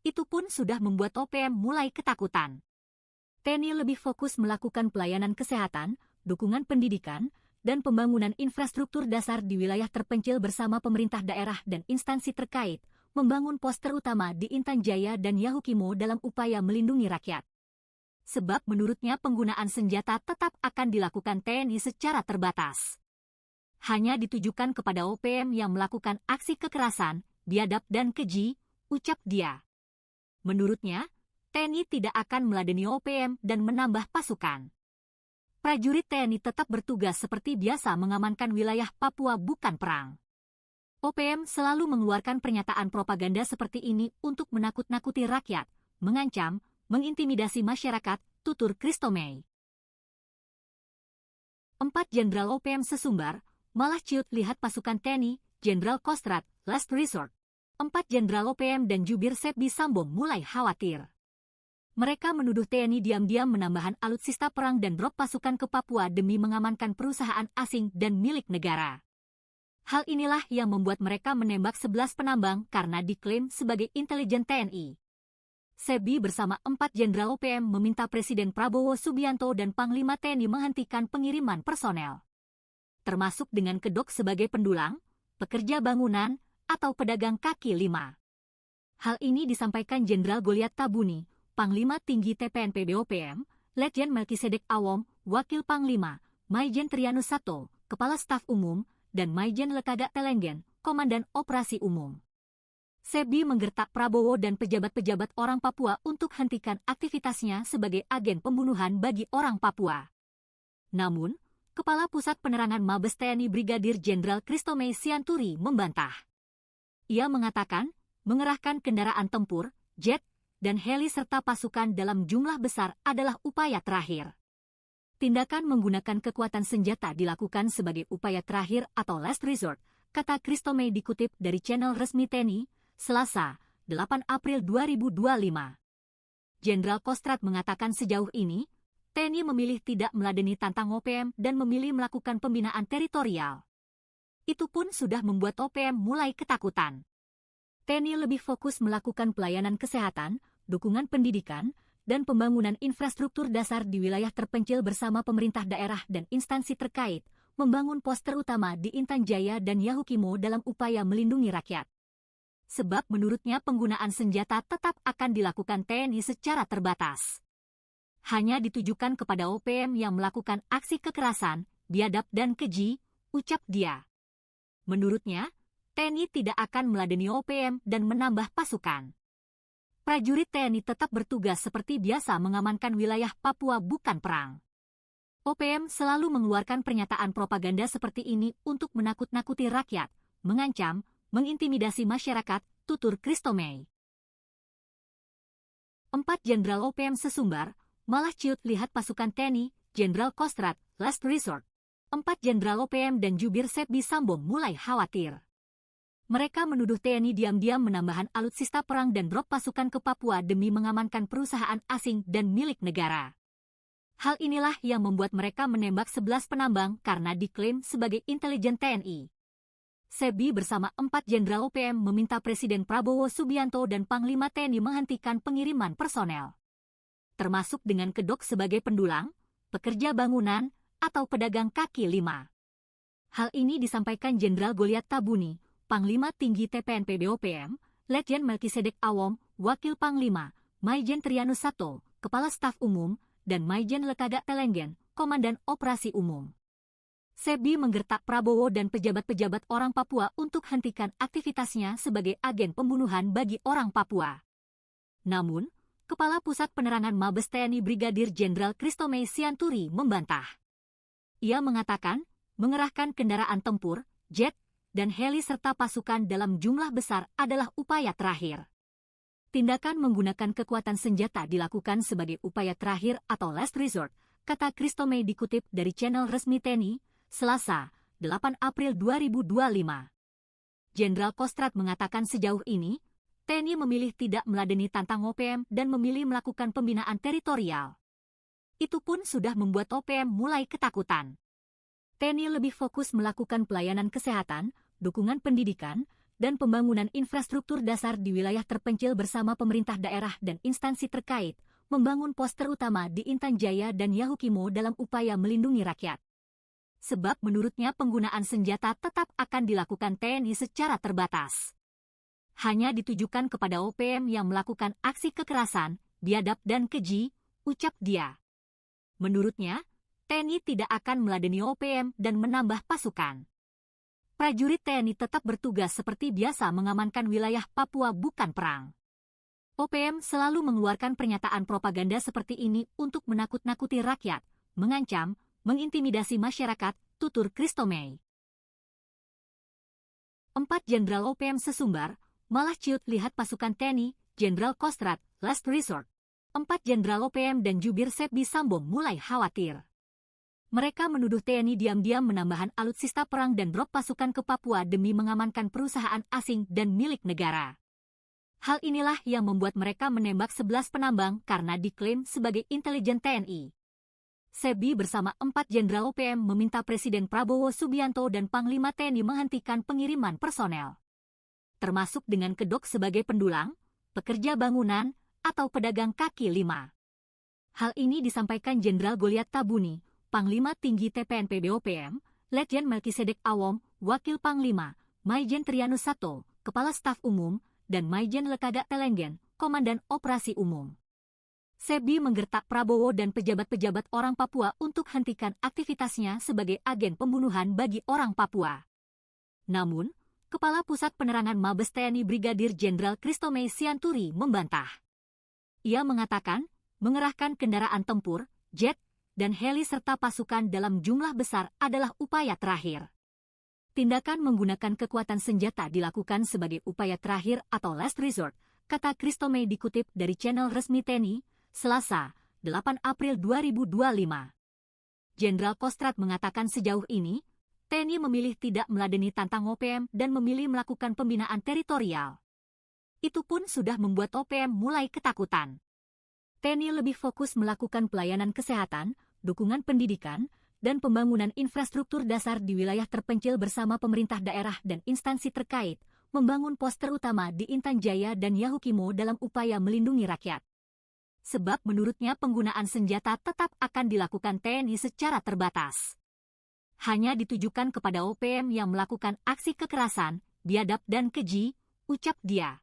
Itu pun sudah membuat OPM mulai ketakutan. TNI lebih fokus melakukan pelayanan kesehatan, dukungan pendidikan, dan pembangunan infrastruktur dasar di wilayah terpencil bersama pemerintah daerah dan instansi terkait, membangun pos terutama di Intan Jaya dan Yahukimo dalam upaya melindungi rakyat. Sebab menurutnya penggunaan senjata tetap akan dilakukan TNI secara terbatas. Hanya ditujukan kepada OPM yang melakukan aksi kekerasan, biadab dan keji, ucap dia. Menurutnya, TNI tidak akan meladeni OPM dan menambah pasukan. Prajurit TNI tetap bertugas seperti biasa mengamankan wilayah Papua bukan perang. OPM selalu mengeluarkan pernyataan propaganda seperti ini untuk menakut-nakuti rakyat, mengancam, mengintimidasi masyarakat, tutur Christomey. 4 Jenderal OPM sesumbar, malah ciut lihat pasukan TNI, Jenderal Kostrad, last resort. 4 Jenderal OPM dan jubir Sebbi Sambo mulai khawatir. Mereka menuduh TNI diam-diam menambahkan alutsista perang dan drop pasukan ke Papua demi mengamankan perusahaan asing dan milik negara. Hal inilah yang membuat mereka menembak 11 penambang karena diklaim sebagai intelijen TNI. Sebbi bersama 4 Jenderal OPM meminta Presiden Prabowo Subianto dan Panglima TNI menghentikan pengiriman personel. Termasuk dengan kedok sebagai pendulang, pekerja bangunan, atau pedagang kaki lima. Hal ini disampaikan Jenderal Goliat Tabuni, Panglima Tinggi TPNP BOPM, Letjen Melkisedek Awom, Wakil Panglima, Maijen Trianus Sato, Kepala Staf Umum, dan Maijen Lekaga Telenggen, Komandan Operasi Umum. Sebbi menggertak Prabowo dan pejabat-pejabat orang Papua untuk hentikan aktivitasnya sebagai agen pembunuhan bagi orang Papua. Namun, Kepala Pusat Penerangan Mabes TNI Brigadir Jenderal Christomey Sianturi membantah. Ia mengatakan, mengerahkan kendaraan tempur, jet, dan heli serta pasukan dalam jumlah besar adalah upaya terakhir. Tindakan menggunakan kekuatan senjata dilakukan sebagai upaya terakhir atau last resort, kata Christomey dikutip dari channel resmi TNI, Selasa, 8 April 2025. Jenderal Kostrad mengatakan sejauh ini, TNI memilih tidak meladeni tantang OPM dan memilih melakukan pembinaan teritorial. Itu pun sudah membuat OPM mulai ketakutan. TNI lebih fokus melakukan pelayanan kesehatan, dukungan pendidikan, dan pembangunan infrastruktur dasar di wilayah terpencil bersama pemerintah daerah dan instansi terkait, membangun pos terutama di Intan Jaya dan Yahukimo dalam upaya melindungi rakyat. Sebab menurutnya penggunaan senjata tetap akan dilakukan TNI secara terbatas. Hanya ditujukan kepada OPM yang melakukan aksi kekerasan, biadab dan keji, ucap dia. Menurutnya, TNI tidak akan meladeni OPM dan menambah pasukan. Prajurit TNI tetap bertugas seperti biasa mengamankan wilayah Papua bukan perang. OPM selalu mengeluarkan pernyataan propaganda seperti ini untuk menakut-nakuti rakyat, mengancam, mengintimidasi masyarakat, tutur Christomey. 4 Jenderal OPM sesumbar, malah ciut lihat pasukan TNI, Jenderal Kostrad, last resort. 4 Jenderal OPM dan jubir Sepbi Sambong mulai khawatir. Mereka menuduh TNI diam-diam menambahkan alutsista perang dan drop pasukan ke Papua demi mengamankan perusahaan asing dan milik negara. Hal inilah yang membuat mereka menembak 11 penambang karena diklaim sebagai intelijen TNI. Sepbi bersama 4 Jenderal OPM meminta Presiden Prabowo Subianto dan Panglima TNI menghentikan pengiriman personel, termasuk dengan kedok sebagai pendulang, pekerja bangunan, atau pedagang kaki lima. Hal ini disampaikan Jenderal Goliat Tabuni, Panglima Tinggi TPNP BOPM, Letjen Melkisedek Awom, Wakil Panglima, Maijen Trianus Sato, Kepala Staf Umum, dan Maijen Lekaga Telenggen, Komandan Operasi Umum. Sepbi menggertak Prabowo dan pejabat-pejabat orang Papua untuk hentikan aktivitasnya sebagai agen pembunuhan bagi orang Papua. Namun, Kepala Pusat Penerangan Mabes TNI Brigadir Jenderal Christomey Sianturi membantah. Ia mengatakan, mengerahkan kendaraan tempur, jet, dan heli serta pasukan dalam jumlah besar adalah upaya terakhir. Tindakan menggunakan kekuatan senjata dilakukan sebagai upaya terakhir atau last resort, kata Christomey dikutip dari channel resmi TNI, Selasa, 8 April 2025. Jenderal Kostrad mengatakan sejauh ini, TNI memilih tidak meladeni tantang OPM dan memilih melakukan pembinaan teritorial. Itu pun sudah membuat OPM mulai ketakutan. TNI lebih fokus melakukan pelayanan kesehatan, dukungan pendidikan, dan pembangunan infrastruktur dasar di wilayah terpencil bersama pemerintah daerah dan instansi terkait, membangun pos terutama di Intan Jaya dan Yahukimo dalam upaya melindungi rakyat. Sebab menurutnya penggunaan senjata tetap akan dilakukan TNI secara terbatas. Hanya ditujukan kepada OPM yang melakukan aksi kekerasan, biadab dan keji, ucap dia. Menurutnya, TNI tidak akan meladeni OPM dan menambah pasukan. Prajurit TNI tetap bertugas seperti biasa mengamankan wilayah Papua bukan perang. OPM selalu mengeluarkan pernyataan propaganda seperti ini untuk menakut-nakuti rakyat, mengancam, mengintimidasi masyarakat, tutur Christomey. 4 Jenderal OPM sesumbar, malah ciut lihat pasukan TNI, Jenderal Kostrad, last resort. 4 Jenderal OPM dan jubir Sepbi Sambong mulai khawatir. Mereka menuduh TNI diam-diam menambahkan alutsista perang dan drop pasukan ke Papua demi mengamankan perusahaan asing dan milik negara. Hal inilah yang membuat mereka menembak 11 penambang karena diklaim sebagai intelijen TNI. Sepbi bersama 4 Jenderal OPM meminta Presiden Prabowo Subianto dan Panglima TNI menghentikan pengiriman personel, termasuk dengan kedok sebagai pendulang, pekerja bangunan, atau pedagang kaki lima. Hal ini disampaikan Jenderal Goliat Tabuni, Panglima Tinggi TPNP BOPM, Letjen Melkisedek Awom, Wakil Panglima, Maijen Trianus Sato, Kepala Staf Umum, dan Maijen Lekaga Telenggen, Komandan Operasi Umum. Sepbi menggertak Prabowo dan pejabat-pejabat orang Papua untuk hentikan aktivitasnya sebagai agen pembunuhan bagi orang Papua. Namun, Kepala Pusat Penerangan Mabes TNI Brigadir Jenderal Christomey Sianturi membantah. Ia mengatakan, mengerahkan kendaraan tempur, jet, dan heli serta pasukan dalam jumlah besar adalah upaya terakhir. Tindakan menggunakan kekuatan senjata dilakukan sebagai upaya terakhir atau last resort, kata Christomey dikutip dari channel resmi TNI, Selasa, 8 April 2025. Jenderal Kostrad mengatakan sejauh ini, TNI memilih tidak meladeni tantang OPM dan memilih melakukan pembinaan teritorial. Itu pun sudah membuat OPM mulai ketakutan. TNI lebih fokus melakukan pelayanan kesehatan, dukungan pendidikan, dan pembangunan infrastruktur dasar di wilayah terpencil bersama pemerintah daerah dan instansi terkait, membangun pos terutama di Intan Jaya dan Yahukimo dalam upaya melindungi rakyat. Sebab menurutnya penggunaan senjata tetap akan dilakukan TNI secara terbatas. Hanya ditujukan kepada OPM yang melakukan aksi kekerasan, biadab dan keji, ucap dia.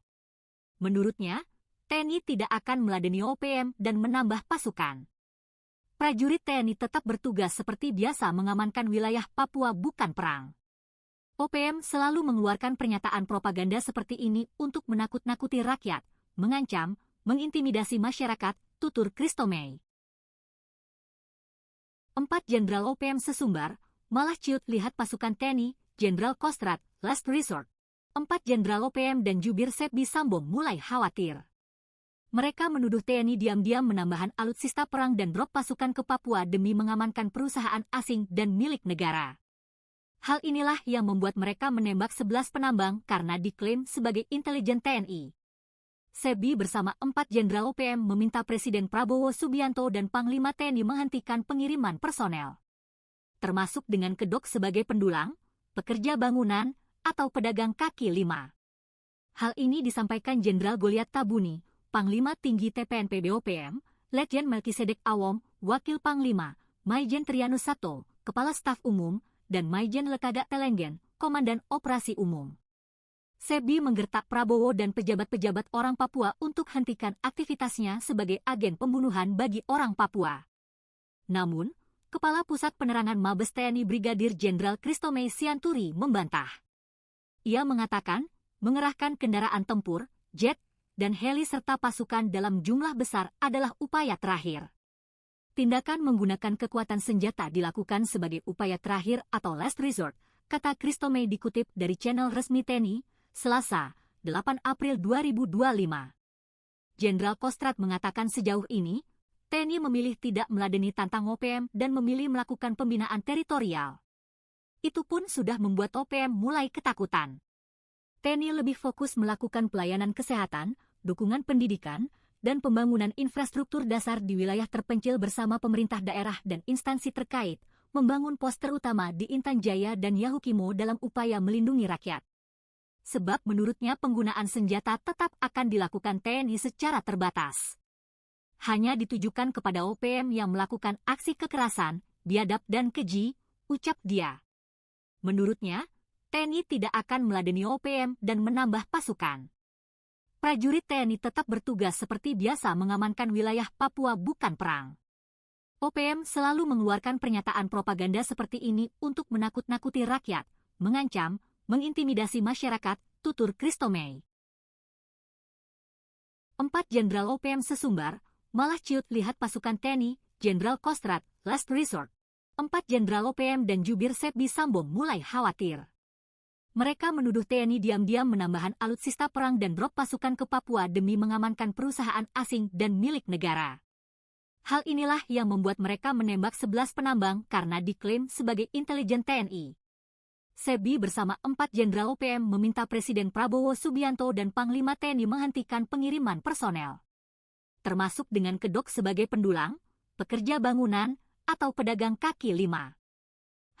Menurutnya, TNI tidak akan meladeni OPM dan menambah pasukan. Prajurit TNI tetap bertugas seperti biasa mengamankan wilayah Papua bukan perang. OPM selalu mengeluarkan pernyataan propaganda seperti ini untuk menakut-nakuti rakyat, mengancam, mengintimidasi masyarakat, tutur Christomey. 4 Jenderal OPM sesumbar, malah ciut lihat pasukan TNI, Jenderal Kostrad, last resort. 4 Jenderal OPM dan jubir Sepbi Sambo mulai khawatir. Mereka menuduh TNI diam-diam menambahkan alutsista perang dan drop pasukan ke Papua demi mengamankan perusahaan asing dan milik negara. Hal inilah yang membuat mereka menembak 11 penambang karena diklaim sebagai intelijen TNI. Sepbi bersama 4 Jenderal OPM meminta Presiden Prabowo Subianto dan Panglima TNI menghentikan pengiriman personel, termasuk dengan kedok sebagai pendulang, pekerja bangunan, atau pedagang kaki lima. Hal ini disampaikan Jenderal Goliat Tabuni, Panglima Tinggi TPNP BOPM, Letjen Melkisedek Awom, Wakil Panglima, Maijen Trianus Sato, Kepala Staf Umum, dan Maijen Lekaga Telenggen, Komandan Operasi Umum. Sepbi menggertak Prabowo dan pejabat-pejabat orang Papua untuk hentikan aktivitasnya sebagai agen pembunuhan bagi orang Papua. Namun, Kepala Pusat Penerangan Mabes TNI Brigadir Jenderal Christomey Sianturi membantah. Ia mengatakan, mengerahkan kendaraan tempur, jet, dan heli serta pasukan dalam jumlah besar adalah upaya terakhir. Tindakan menggunakan kekuatan senjata dilakukan sebagai upaya terakhir atau last resort, kata Christomey dikutip dari channel resmi TNI, Selasa, 8 April 2025. Jenderal Kostrad mengatakan sejauh ini, TNI memilih tidak meladeni tantang OPM dan memilih melakukan pembinaan teritorial. Itu pun sudah membuat OPM mulai ketakutan. TNI lebih fokus melakukan pelayanan kesehatan, dukungan pendidikan, dan pembangunan infrastruktur dasar di wilayah terpencil bersama pemerintah daerah dan instansi terkait, membangun pos terutama di Intan Jaya dan Yahukimo dalam upaya melindungi rakyat. Sebab menurutnya penggunaan senjata tetap akan dilakukan TNI secara terbatas. Hanya ditujukan kepada OPM yang melakukan aksi kekerasan, biadab dan keji, ucap dia. Menurutnya, TNI tidak akan meladeni OPM dan menambah pasukan. Prajurit TNI tetap bertugas seperti biasa mengamankan wilayah Papua bukan perang. OPM selalu mengeluarkan pernyataan propaganda seperti ini untuk menakut-nakuti rakyat, mengancam, mengintimidasi masyarakat, tutur Christomey. 4 Jenderal OPM sesumbar, malah ciut lihat pasukan TNI, Jenderal Kostrad, last resort. 4 Jenderal OPM dan jubir Sepbi Sambo mulai khawatir. Mereka menuduh TNI diam-diam menambahkan alutsista perang dan drop pasukan ke Papua demi mengamankan perusahaan asing dan milik negara. Hal inilah yang membuat mereka menembak 11 penambang karena diklaim sebagai intelijen TNI. Sepbi bersama 4 Jenderal OPM meminta Presiden Prabowo Subianto dan Panglima TNI menghentikan pengiriman personel, termasuk dengan kedok sebagai pendulang, pekerja bangunan, atau pedagang kaki lima.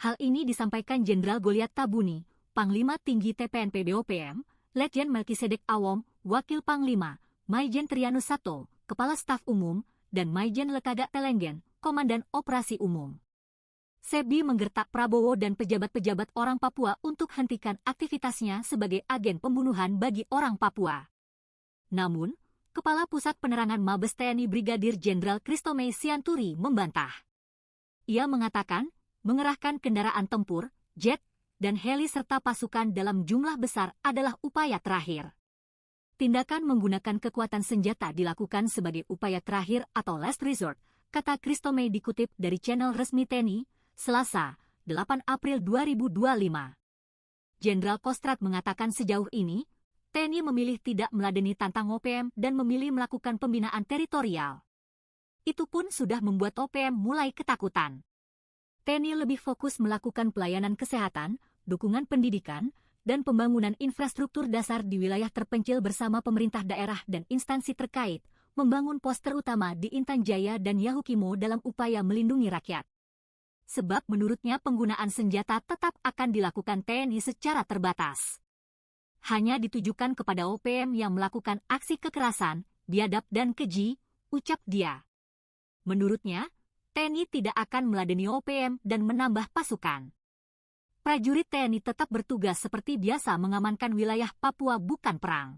Hal ini disampaikan Jenderal Goliat Tabuni, Panglima Tinggi TPNP BOPM, Letjen Melkisedek Awom, Wakil Panglima, Maijen Trianus Sato, Kepala Staf Umum, dan Maijen Lekaga Telenggen, Komandan Operasi Umum. Sepbi menggertak Prabowo dan pejabat-pejabat orang Papua untuk hentikan aktivitasnya sebagai agen pembunuhan bagi orang Papua. Namun, Kepala Pusat Penerangan Mabes TNI Brigadir Jenderal Christomey Sianturi membantah. Ia mengatakan, mengerahkan kendaraan tempur, jet, dan heli serta pasukan dalam jumlah besar adalah upaya terakhir. Tindakan menggunakan kekuatan senjata dilakukan sebagai upaya terakhir atau last resort, kata Christomey dikutip dari channel resmi TNI, Selasa, 8 April 2025. Jenderal Kostrad mengatakan sejauh ini, TNI memilih tidak meladeni tantang OPM dan memilih melakukan pembinaan teritorial. Itu pun sudah membuat OPM mulai ketakutan. TNI lebih fokus melakukan pelayanan kesehatan, dukungan pendidikan, dan pembangunan infrastruktur dasar di wilayah terpencil bersama pemerintah daerah dan instansi terkait, membangun pos terutama di Intan Jaya dan Yahukimo dalam upaya melindungi rakyat. Sebab menurutnya penggunaan senjata tetap akan dilakukan TNI secara terbatas. Hanya ditujukan kepada OPM yang melakukan aksi kekerasan, biadab dan keji, ucap dia. Menurutnya, TNI tidak akan meladeni OPM dan menambah pasukan. Prajurit TNI tetap bertugas seperti biasa mengamankan wilayah Papua bukan perang.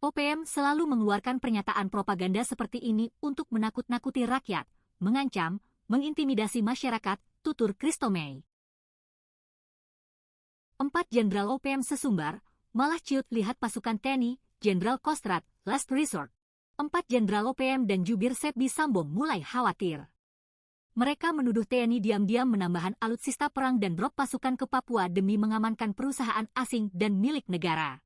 OPM selalu mengeluarkan pernyataan propaganda seperti ini untuk menakut-nakuti rakyat, mengancam, mengintimidasi masyarakat, tutur Christomey. 4 Jenderal OPM sesumbar, malah ciut lihat pasukan TNI, Jenderal Kostrad, last resort. 4 Jenderal OPM dan jubir Sepbi Sambong mulai khawatir. Mereka menuduh TNI diam-diam menambahkan alutsista perang dan drop pasukan ke Papua demi mengamankan perusahaan asing dan milik negara.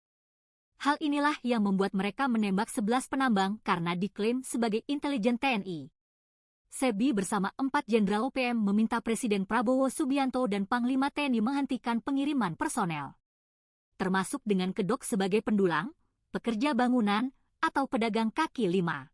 Hal inilah yang membuat mereka menembak 11 penambang karena diklaim sebagai intelijen TNI. Sepbi bersama 4 Jenderal OPM meminta Presiden Prabowo Subianto dan Panglima TNI menghentikan pengiriman personel, termasuk dengan kedok sebagai pendulang, pekerja bangunan, atau pedagang kaki lima.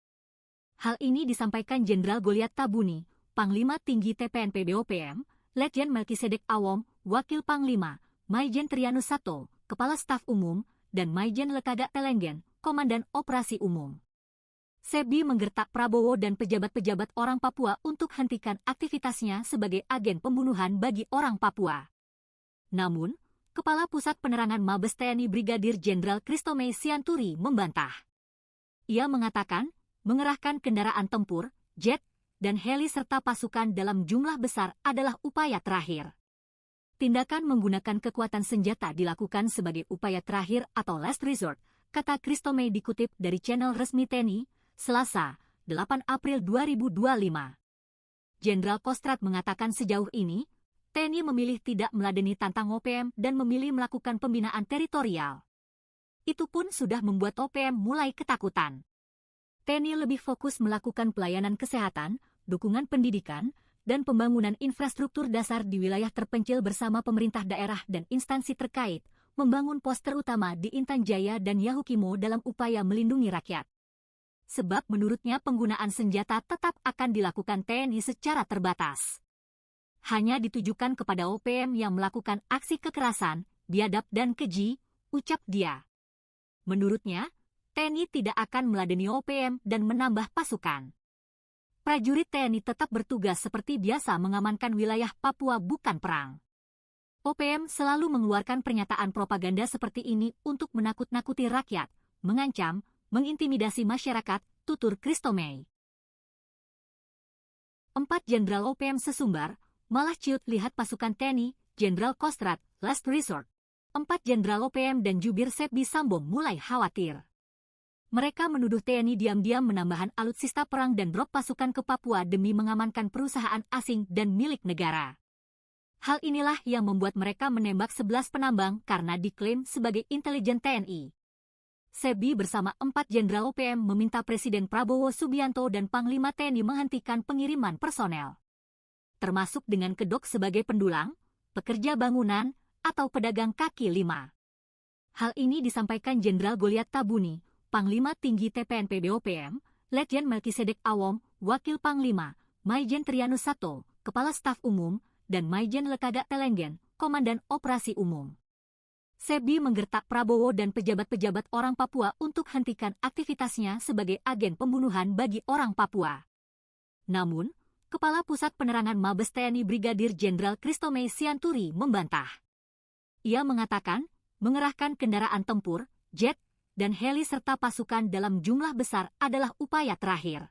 Hal ini disampaikan Jenderal Goliat Tabuni, Panglima Tinggi TPNP BOPM, Letjen Melkisedek Awom, Wakil Panglima, Maijen Trianus Sato, Kepala Staf Umum, dan Maijen Lekaga Telenggen, Komandan Operasi Umum. Sepbi menggertak Prabowo dan pejabat-pejabat orang Papua untuk hentikan aktivitasnya sebagai agen pembunuhan bagi orang Papua. Namun, Kepala Pusat Penerangan Mabes TNI Brigadir Jenderal Christomey Sianturi membantah. Ia mengatakan, mengerahkan kendaraan tempur, jet, dan heli serta pasukan dalam jumlah besar adalah upaya terakhir. Tindakan menggunakan kekuatan senjata dilakukan sebagai upaya terakhir atau last resort, kata Christomey dikutip dari channel resmi TNI, Selasa, 8 April 2025. Jenderal Kostrad mengatakan sejauh ini, TNI memilih tidak meladeni tantang OPM dan memilih melakukan pembinaan teritorial. Itu pun sudah membuat OPM mulai ketakutan. TNI lebih fokus melakukan pelayanan kesehatan, dukungan pendidikan, dan pembangunan infrastruktur dasar di wilayah terpencil bersama pemerintah daerah dan instansi terkait, membangun pos terutama di Intan Jaya dan Yahukimo dalam upaya melindungi rakyat. Sebab menurutnya penggunaan senjata tetap akan dilakukan TNI secara terbatas. Hanya ditujukan kepada OPM yang melakukan aksi kekerasan, biadab dan keji, ucap dia. Menurutnya, TNI tidak akan meladeni OPM dan menambah pasukan. Prajurit TNI tetap bertugas seperti biasa mengamankan wilayah Papua bukan perang. OPM selalu mengeluarkan pernyataan propaganda seperti ini untuk menakut-nakuti rakyat, mengancam, mengintimidasi masyarakat, tutur Christomey. 4 Jenderal OPM sesumbar, malah ciut lihat pasukan TNI, Jenderal Kostrad, last resort. 4 Jenderal OPM dan jubir Sepbi Sambong mulai khawatir. Mereka menuduh TNI diam-diam menambahkan alutsista perang dan drop pasukan ke Papua demi mengamankan perusahaan asing dan milik negara. Hal inilah yang membuat mereka menembak 11 penambang karena diklaim sebagai intelijen TNI. Sepbi bersama 4 Jenderal OPM meminta Presiden Prabowo Subianto dan Panglima TNI menghentikan pengiriman personel, termasuk dengan kedok sebagai pendulang, pekerja bangunan, atau pedagang kaki lima. Hal ini disampaikan Jenderal Goliat Tabuni, Panglima Tinggi TPNP BOPM, Letjen Melkisedek Awom, Wakil Panglima, Maijen Trianus Sato, Kepala Staf Umum, dan Maijen Lekaga Telenggen, Komandan Operasi Umum. Sepbi menggertak Prabowo dan pejabat-pejabat orang Papua untuk hentikan aktivitasnya sebagai agen pembunuhan bagi orang Papua. Namun, Kepala Pusat Penerangan Mabes TNI Brigadir Jenderal Christomey Sianturi membantah. Ia mengatakan, mengerahkan kendaraan tempur, jet, dan heli serta pasukan dalam jumlah besar adalah upaya terakhir.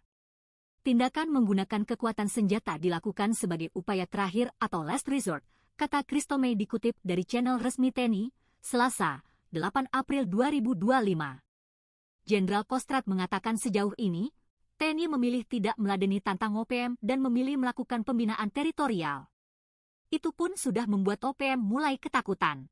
Tindakan menggunakan kekuatan senjata dilakukan sebagai upaya terakhir atau last resort, kata Christomey dikutip dari channel resmi TNI, Selasa, 8 April 2025. Jenderal Kostrad mengatakan sejauh ini, TNI memilih tidak meladeni tantang OPM dan memilih melakukan pembinaan teritorial. Itu pun sudah membuat OPM mulai ketakutan.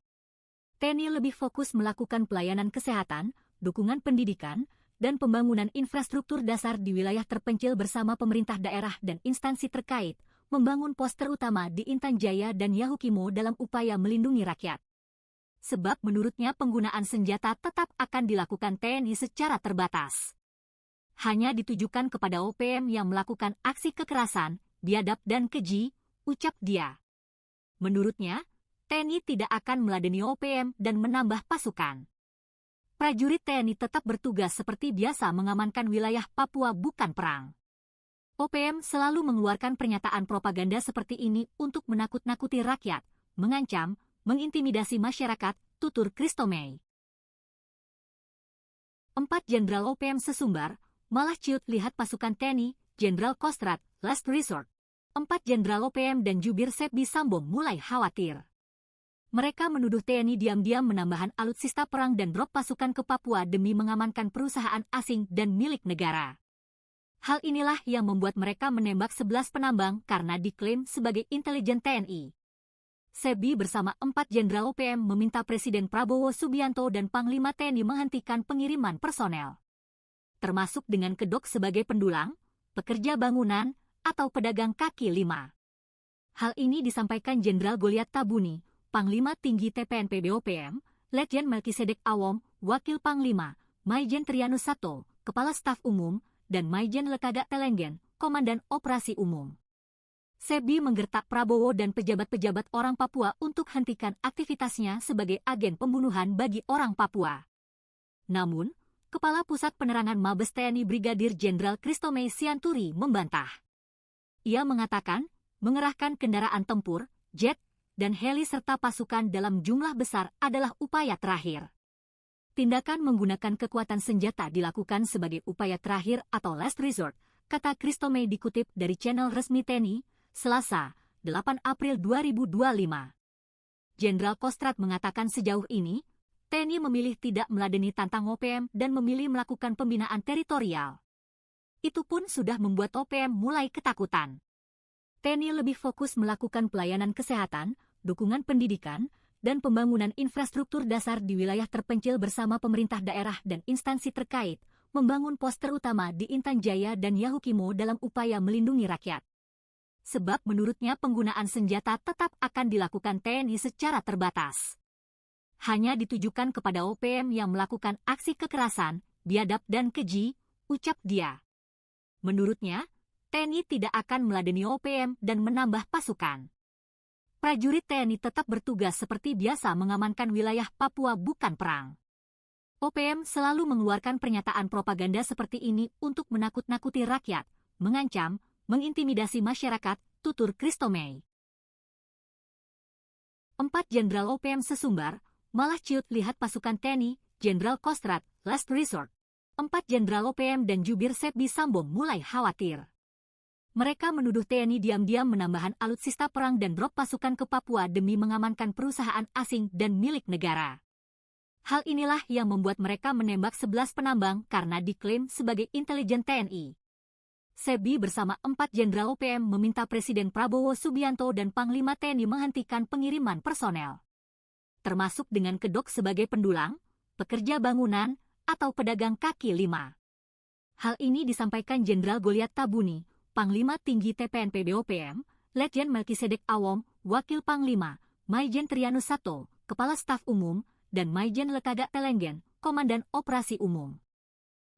TNI lebih fokus melakukan pelayanan kesehatan, dukungan pendidikan, dan pembangunan infrastruktur dasar di wilayah terpencil bersama pemerintah daerah dan instansi terkait, membangun pos terutama di Intan Jaya dan Yahukimo dalam upaya melindungi rakyat. Sebab menurutnya penggunaan senjata tetap akan dilakukan TNI secara terbatas. Hanya ditujukan kepada OPM yang melakukan aksi kekerasan, biadab dan keji, ucap dia. Menurutnya, TNI tidak akan meladeni OPM dan menambah pasukan. Prajurit TNI tetap bertugas seperti biasa mengamankan wilayah Papua, bukan perang. OPM selalu mengeluarkan pernyataan propaganda seperti ini untuk menakut-nakuti rakyat, mengancam, mengintimidasi masyarakat, tutur Christomey. 4 Jenderal OPM sesumbar, malah ciut lihat pasukan TNI, Jenderal Kostrad, last resort. 4 Jenderal OPM dan jubir Sepbi Sambo mulai khawatir. Mereka menuduh TNI diam-diam menambahkan alutsista perang dan drop pasukan ke Papua demi mengamankan perusahaan asing dan milik negara. Hal inilah yang membuat mereka menembak 11 penambang karena diklaim sebagai intelijen TNI. Sepbi bersama 4 Jenderal OPM meminta Presiden Prabowo Subianto dan Panglima TNI menghentikan pengiriman personel, termasuk dengan kedok sebagai pendulang, pekerja bangunan, atau pedagang kaki lima. Hal ini disampaikan Jenderal Goliat Tabuni, Panglima Tinggi TPNP BOPM, Letjen Melkisedek Awom, Wakil Panglima, Maijen Trianus Sato, Kepala Staf Umum, dan Maijen Lekaga Telenggen, Komandan Operasi Umum. Sepbi menggertak Prabowo dan pejabat-pejabat orang Papua untuk hentikan aktivitasnya sebagai agen pembunuhan bagi orang Papua. Namun, Kepala Pusat Penerangan Mabes TNI Brigadir Jenderal Christomey Sianturi membantah. Ia mengatakan, mengerahkan kendaraan tempur, jet, dan heli serta pasukan dalam jumlah besar adalah upaya terakhir. Tindakan menggunakan kekuatan senjata dilakukan sebagai upaya terakhir atau last resort, kata Christomey dikutip dari channel resmi TNI, Selasa, 8 April 2025. Jenderal Kostrad mengatakan sejauh ini, TNI memilih tidak meladeni tantang OPM dan memilih melakukan pembinaan teritorial. Itu pun sudah membuat OPM mulai ketakutan. TNI lebih fokus melakukan pelayanan kesehatan, dukungan pendidikan, dan pembangunan infrastruktur dasar di wilayah terpencil bersama pemerintah daerah dan instansi terkait, membangun pos terutama di Intan Jaya dan Yahukimo dalam upaya melindungi rakyat. Sebab menurutnya penggunaan senjata tetap akan dilakukan TNI secara terbatas. Hanya ditujukan kepada OPM yang melakukan aksi kekerasan, biadab dan keji, ucap dia. Menurutnya, TNI tidak akan meladeni OPM dan menambah pasukan. Prajurit TNI tetap bertugas seperti biasa mengamankan wilayah Papua, bukan perang. OPM selalu mengeluarkan pernyataan propaganda seperti ini untuk menakut-nakuti rakyat, mengancam, mengintimidasi masyarakat, tutur Christomey. 4 Jenderal OPM sesumbar, malah ciut lihat pasukan TNI, Jenderal Kostrad, last resort. 4 Jenderal OPM dan jubir Sepbi Sambo mulai khawatir. Mereka menuduh TNI diam-diam menambahkan alutsista perang dan drop pasukan ke Papua demi mengamankan perusahaan asing dan milik negara. Hal inilah yang membuat mereka menembak 11 penambang karena diklaim sebagai intelijen TNI. Sepbi bersama 4 Jenderal OPM meminta Presiden Prabowo Subianto dan Panglima TNI menghentikan pengiriman personel, termasuk dengan kedok sebagai pendulang, pekerja bangunan, atau pedagang kaki lima. Hal ini disampaikan Jenderal Goliat Tabuni, Panglima Tinggi TPNP BOPM, Letjen Melkisedek Awom, Wakil Panglima, Maijen Trianus Sato, Kepala Staf Umum, dan Maijen Lekaga Telenggen, Komandan Operasi Umum.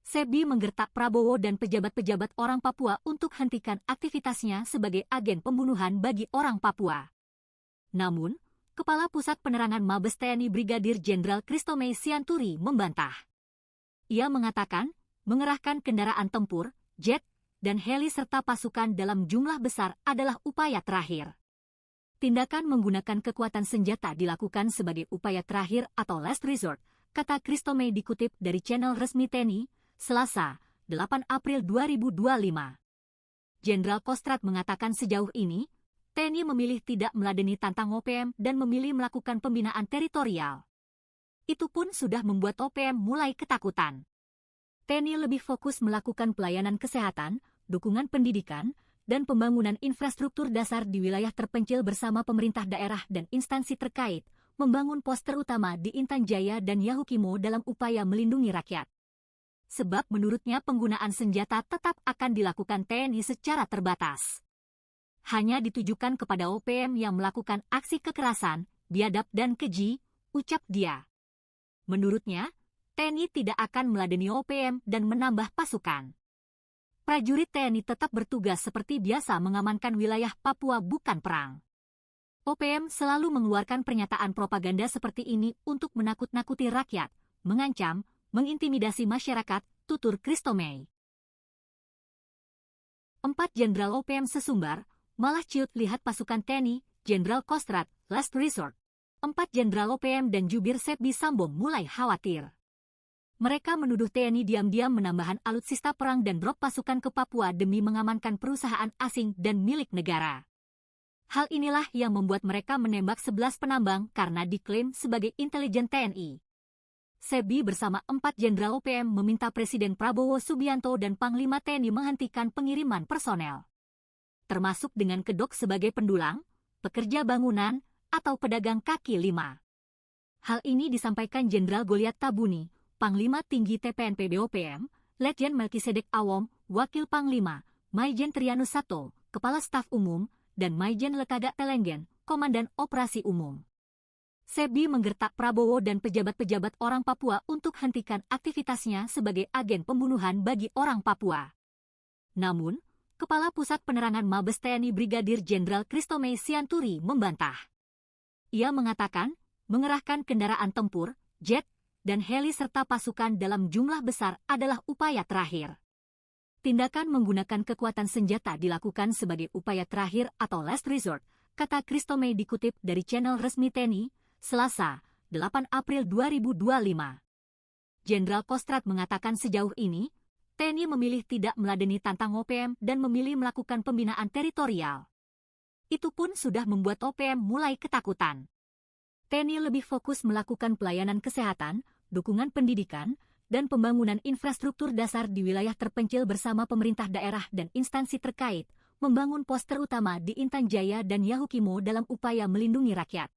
Sepbi menggertak Prabowo dan pejabat-pejabat orang Papua untuk hentikan aktivitasnya sebagai agen pembunuhan bagi orang Papua. Namun, Kepala Pusat Penerangan Mabes TNI Brigadir Jenderal Christomey Sianturi membantah. Ia mengatakan, mengerahkan kendaraan tempur, jet, dan heli serta pasukan dalam jumlah besar adalah upaya terakhir. Tindakan menggunakan kekuatan senjata dilakukan sebagai upaya terakhir atau last resort, kata Christomey dikutip dari channel resmi TNI, Selasa, 8 April 2025. Jenderal Kostrad mengatakan sejauh ini, TNI memilih tidak meladeni tantang OPM dan memilih melakukan pembinaan teritorial. Itu pun sudah membuat OPM mulai ketakutan. TNI lebih fokus melakukan pelayanan kesehatan, dukungan pendidikan, dan pembangunan infrastruktur dasar di wilayah terpencil bersama pemerintah daerah dan instansi terkait, membangun pos terutama di Intan Jaya dan Yahukimo dalam upaya melindungi rakyat. Sebab menurutnya penggunaan senjata tetap akan dilakukan TNI secara terbatas. hanya ditujukan kepada OPM yang melakukan aksi kekerasan, biadab dan keji, ucap dia. Menurutnya, TNI tidak akan meladeni OPM dan menambah pasukan. Prajurit TNI tetap bertugas seperti biasa mengamankan wilayah Papua, bukan perang. OPM selalu mengeluarkan pernyataan propaganda seperti ini untuk menakut-nakuti rakyat, mengancam, mengintimidasi masyarakat, tutur Christomey. 4 Jenderal OPM sesumbar, malah ciut lihat pasukan TNI, Jenderal Kostrad, last resort. 4 Jenderal OPM dan jubir Sepbi Sambo mulai khawatir. Mereka menuduh TNI diam-diam menambahkan alutsista perang dan drop pasukan ke Papua demi mengamankan perusahaan asing dan milik negara. Hal inilah yang membuat mereka menembak 11 penambang karena diklaim sebagai intelijen TNI. Sepbi bersama 4 Jenderal OPM meminta Presiden Prabowo Subianto dan Panglima TNI menghentikan pengiriman personel, termasuk dengan kedok sebagai pendulang, pekerja bangunan, atau pedagang kaki lima. Hal ini disampaikan Jenderal Goliat Tabuni, Panglima Tinggi TPNP BOPM, Letjen Melkisedek Awom, Wakil Panglima, Maijen Trianus Sato, Kepala Staf Umum, dan Maijen Lekaga Telenggen, Komandan Operasi Umum. Sepbi menggertak Prabowo dan pejabat-pejabat orang Papua untuk hentikan aktivitasnya sebagai agen pembunuhan bagi orang Papua. Namun, Kepala Pusat Penerangan Mabes TNI Brigadir Jenderal Christomey Sianturi membantah. Ia mengatakan, mengerahkan kendaraan tempur, jet, dan heli serta pasukan dalam jumlah besar adalah upaya terakhir. Tindakan menggunakan kekuatan senjata dilakukan sebagai upaya terakhir atau last resort, kata Christomey dikutip dari channel resmi TNI, Selasa, 8 April 2025. Jenderal Kostrad mengatakan sejauh ini, TNI memilih tidak meladeni tantang OPM dan memilih melakukan pembinaan teritorial. Itu pun sudah membuat OPM mulai ketakutan. TNI lebih fokus melakukan pelayanan kesehatan, dukungan pendidikan, dan pembangunan infrastruktur dasar di wilayah terpencil bersama pemerintah daerah dan instansi terkait, membangun pos terutama di Intan Jaya dan Yahukimo dalam upaya melindungi rakyat.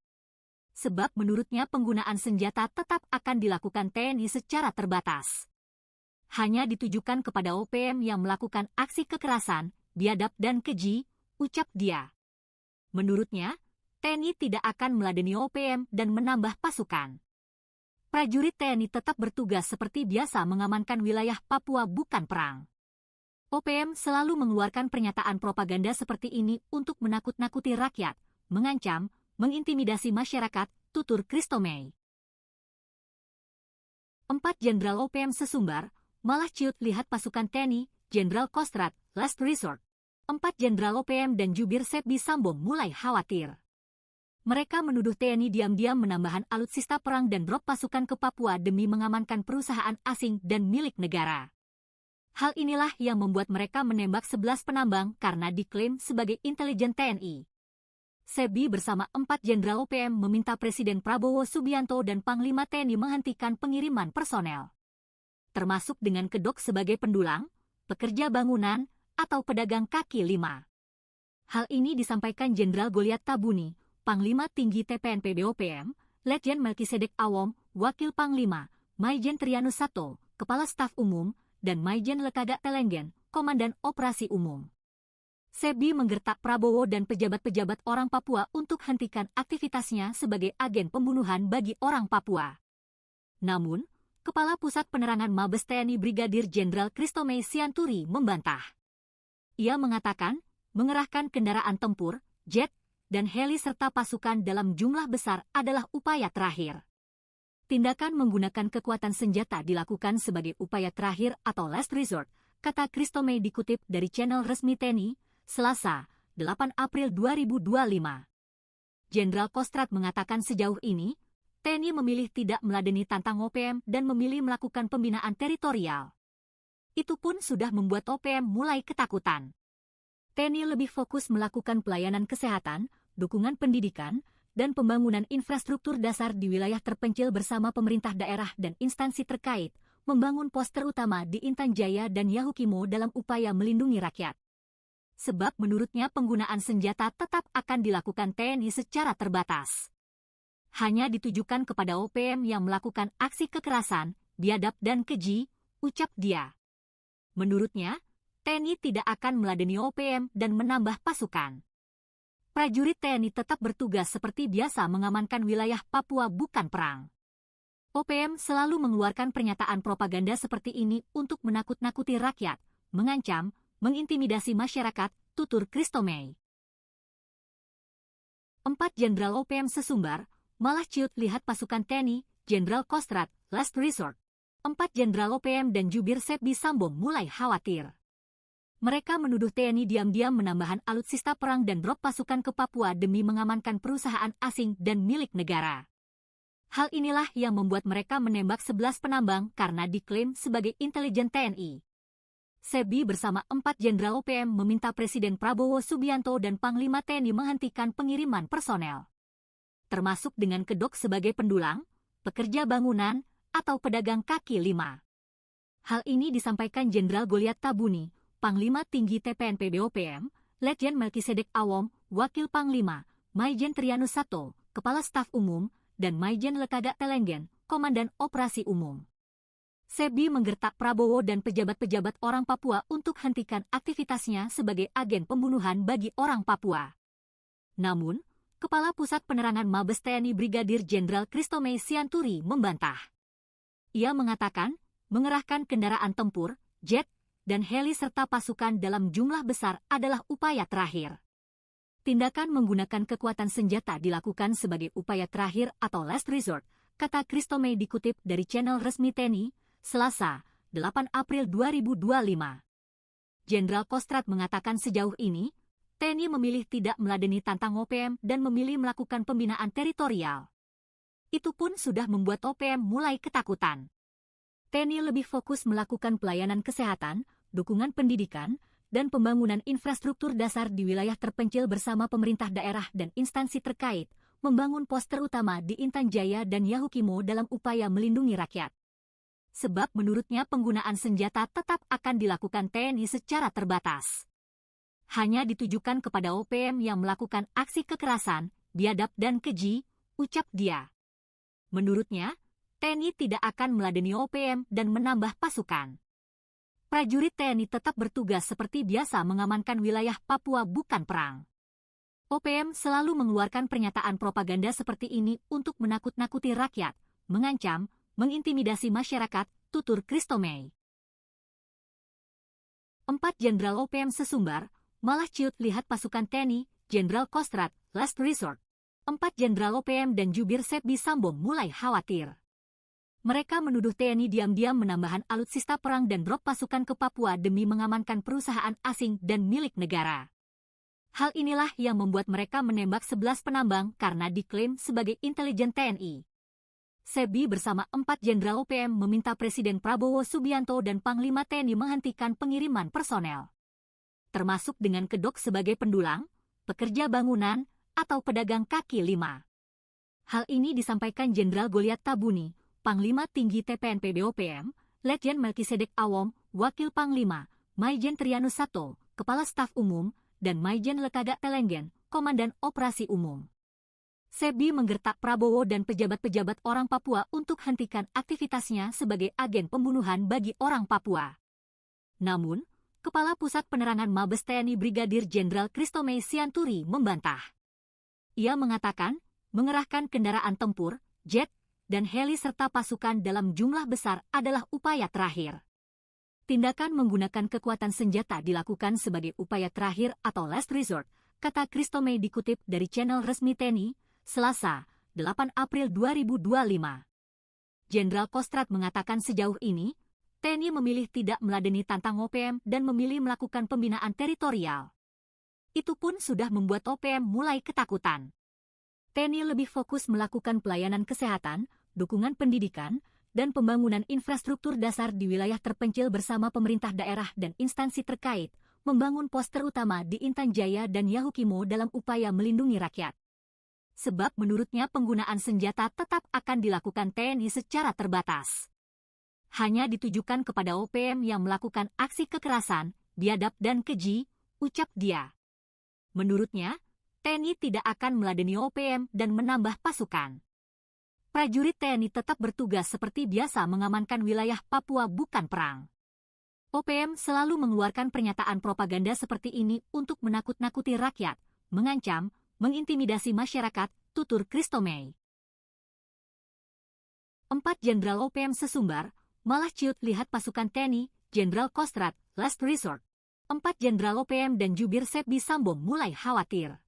Sebab menurutnya penggunaan senjata tetap akan dilakukan TNI secara terbatas. Hanya ditujukan kepada OPM yang melakukan aksi kekerasan, biadab dan keji, ucap dia. Menurutnya, TNI tidak akan meladeni OPM dan menambah pasukan. Prajurit TNI tetap bertugas seperti biasa mengamankan wilayah Papua, bukan perang. OPM selalu mengeluarkan pernyataan propaganda seperti ini untuk menakut-nakuti rakyat, mengancam, mengintimidasi masyarakat, tutur Christomey. 4 Jenderal OPM sesumbar, malah ciut lihat pasukan TNI, Jenderal Kostrad, last resort. 4 Jenderal OPM dan jubir Sepbi Sambo mulai khawatir. Mereka menuduh TNI diam-diam menambahkan alutsista perang dan drop pasukan ke Papua demi mengamankan perusahaan asing dan milik negara. Hal inilah yang membuat mereka menembak 11 penambang karena diklaim sebagai intelijen TNI. Sepbi bersama 4 Jenderal OPM meminta Presiden Prabowo Subianto dan Panglima TNI menghentikan pengiriman personel, termasuk dengan kedok sebagai pendulang, pekerja bangunan, atau pedagang kaki lima. Hal ini disampaikan Jenderal Goliat Tabuni, Panglima Tinggi TPNP BOPM, Letjen Melkisedek Awom, Wakil Panglima, Maijen Trianus Sato, Kepala Staf Umum, dan Maijen Lekaga Telenggen, Komandan Operasi Umum. Sepbi menggertak Prabowo dan pejabat-pejabat orang Papua untuk hentikan aktivitasnya sebagai agen pembunuhan bagi orang Papua. Namun, Kepala Pusat Penerangan Mabes TNI Brigadir Jenderal Christomey Sianturi membantah. Ia mengatakan, mengerahkan kendaraan tempur, jet, dan heli serta pasukan dalam jumlah besar adalah upaya terakhir. Tindakan menggunakan kekuatan senjata dilakukan sebagai upaya terakhir atau last resort, kata Christomey dikutip dari channel resmi TNI, Selasa, 8 April 2025. Jenderal Kostrad mengatakan sejauh ini, TNI memilih tidak meladeni tantang OPM dan memilih melakukan pembinaan teritorial. Itu pun sudah membuat OPM mulai ketakutan. TNI lebih fokus melakukan pelayanan kesehatan, dukungan pendidikan, dan pembangunan infrastruktur dasar di wilayah terpencil bersama pemerintah daerah dan instansi terkait, membangun pos terutama di Intan Jaya dan Yahukimo dalam upaya melindungi rakyat. Sebab menurutnya penggunaan senjata tetap akan dilakukan TNI secara terbatas. Hanya ditujukan kepada OPM yang melakukan aksi kekerasan, biadab dan keji, ucap dia. Menurutnya, TNI tidak akan meladeni OPM dan menambah pasukan. Prajurit TNI tetap bertugas seperti biasa mengamankan wilayah Papua bukan perang. OPM selalu mengeluarkan pernyataan propaganda seperti ini untuk menakut-nakuti rakyat, mengancam, mengintimidasi masyarakat, tutur Christomey. 4 Jenderal OPM sesumbar, malah ciut lihat pasukan TNI, Jenderal Kostrad, last resort. 4 Jenderal OPM dan jubir Sepbi Sambo mulai khawatir. Mereka menuduh TNI diam-diam menambahkan alutsista perang dan drop pasukan ke Papua demi mengamankan perusahaan asing dan milik negara. Hal inilah yang membuat mereka menembak 11 penambang karena diklaim sebagai intelijen TNI. Sepbi bersama 4 Jenderal OPM meminta Presiden Prabowo Subianto dan Panglima TNI menghentikan pengiriman personel, termasuk dengan kedok sebagai pendulang, pekerja bangunan, atau pedagang kaki lima. Hal ini disampaikan Jenderal Goliat Tabuni, Panglima Tinggi TPNP BOPM, Letjen Melkisedek Awom, Wakil Panglima, Maijen Trianus Sato, Kepala Staf Umum, dan Maijen Lekaga Telenggen, Komandan Operasi Umum. Sepbi menggertak Prabowo dan pejabat-pejabat orang Papua untuk hentikan aktivitasnya sebagai agen pembunuhan bagi orang Papua. Namun, Kepala Pusat Penerangan Mabes TNI Brigadir Jenderal Christomey Sianturi membantah. Ia mengatakan, mengerahkan kendaraan tempur, jet, dan heli serta pasukan dalam jumlah besar adalah upaya terakhir. Tindakan menggunakan kekuatan senjata dilakukan sebagai upaya terakhir atau last resort, kata Christomey dikutip dari channel resmi TNI, Selasa, 8 April 2025. Jenderal Kostrad mengatakan sejauh ini, TNI memilih tidak meladeni tantang OPM dan memilih melakukan pembinaan teritorial. Itu pun sudah membuat OPM mulai ketakutan. TNI lebih fokus melakukan pelayanan kesehatan, dukungan pendidikan, dan pembangunan infrastruktur dasar di wilayah terpencil bersama pemerintah daerah dan instansi terkait, membangun pos terutama di Intan Jaya dan Yahukimo dalam upaya melindungi rakyat. Sebab menurutnya penggunaan senjata tetap akan dilakukan TNI secara terbatas. Hanya ditujukan kepada OPM yang melakukan aksi kekerasan, biadab dan keji, ucap dia. Menurutnya, TNI tidak akan meladeni OPM dan menambah pasukan. Prajurit TNI tetap bertugas seperti biasa mengamankan wilayah Papua bukan perang. OPM selalu mengeluarkan pernyataan propaganda seperti ini untuk menakut-nakuti rakyat, mengancam, mengintimidasi masyarakat, tutur Christomey. 4 Jenderal OPM sesumbar, malah ciut lihat pasukan TNI, Jenderal Kostrad, last resort. 4 Jenderal OPM dan jubir Sepbi Sambo mulai khawatir. Mereka menuduh TNI diam-diam menambahkan alutsista perang dan drop pasukan ke Papua demi mengamankan perusahaan asing dan milik negara. Hal inilah yang membuat mereka menembak 11 penambang karena diklaim sebagai intelijen TNI. Sepbi bersama 4 Jenderal OPM meminta Presiden Prabowo Subianto dan Panglima TNI menghentikan pengiriman personel, termasuk dengan kedok sebagai pendulang, pekerja bangunan, atau pedagang kaki lima. Hal ini disampaikan Jenderal Goliat Tabuni, Panglima Tinggi TPNP BOPM, Letjen Melkisedek Awom, Wakil Panglima, Maijen Trianus Sato, Kepala Staf Umum, dan Maijen Lekaga Telenggen, Komandan Operasi Umum. Sepbi menggertak Prabowo dan pejabat-pejabat orang Papua untuk hentikan aktivitasnya sebagai agen pembunuhan bagi orang Papua. Namun, Kepala Pusat Penerangan Mabes TNI Brigadir Jenderal Christomey Sianturi membantah. Ia mengatakan, mengerahkan kendaraan tempur, jet, dan heli serta pasukan dalam jumlah besar adalah upaya terakhir. Tindakan menggunakan kekuatan senjata dilakukan sebagai upaya terakhir atau last resort, kata Christomey dikutip dari channel resmi TNI, Selasa, 8 April 2025. Jenderal Kostrad mengatakan sejauh ini, TNI memilih tidak meladeni tantang OPM dan memilih melakukan pembinaan teritorial. Itu pun sudah membuat OPM mulai ketakutan. TNI lebih fokus melakukan pelayanan kesehatan, dukungan pendidikan, dan pembangunan infrastruktur dasar di wilayah terpencil bersama pemerintah daerah dan instansi terkait, membangun pos terutama di Intan Jaya dan Yahukimo dalam upaya melindungi rakyat. Sebab menurutnya penggunaan senjata tetap akan dilakukan TNI secara terbatas. Hanya ditujukan kepada OPM yang melakukan aksi kekerasan, biadab dan keji, ucap dia. Menurutnya, TNI tidak akan meladeni OPM dan menambah pasukan. Prajurit TNI tetap bertugas seperti biasa mengamankan wilayah Papua bukan perang. OPM selalu mengeluarkan pernyataan propaganda seperti ini untuk menakut-nakuti rakyat, mengancam, mengintimidasi masyarakat, tutur Christomey. 4 Jenderal OPM sesumbar, malah ciut lihat pasukan TNI, Jenderal Kostrad, last resort. 4 Jenderal OPM dan jubir Sepbi Sambo mulai khawatir.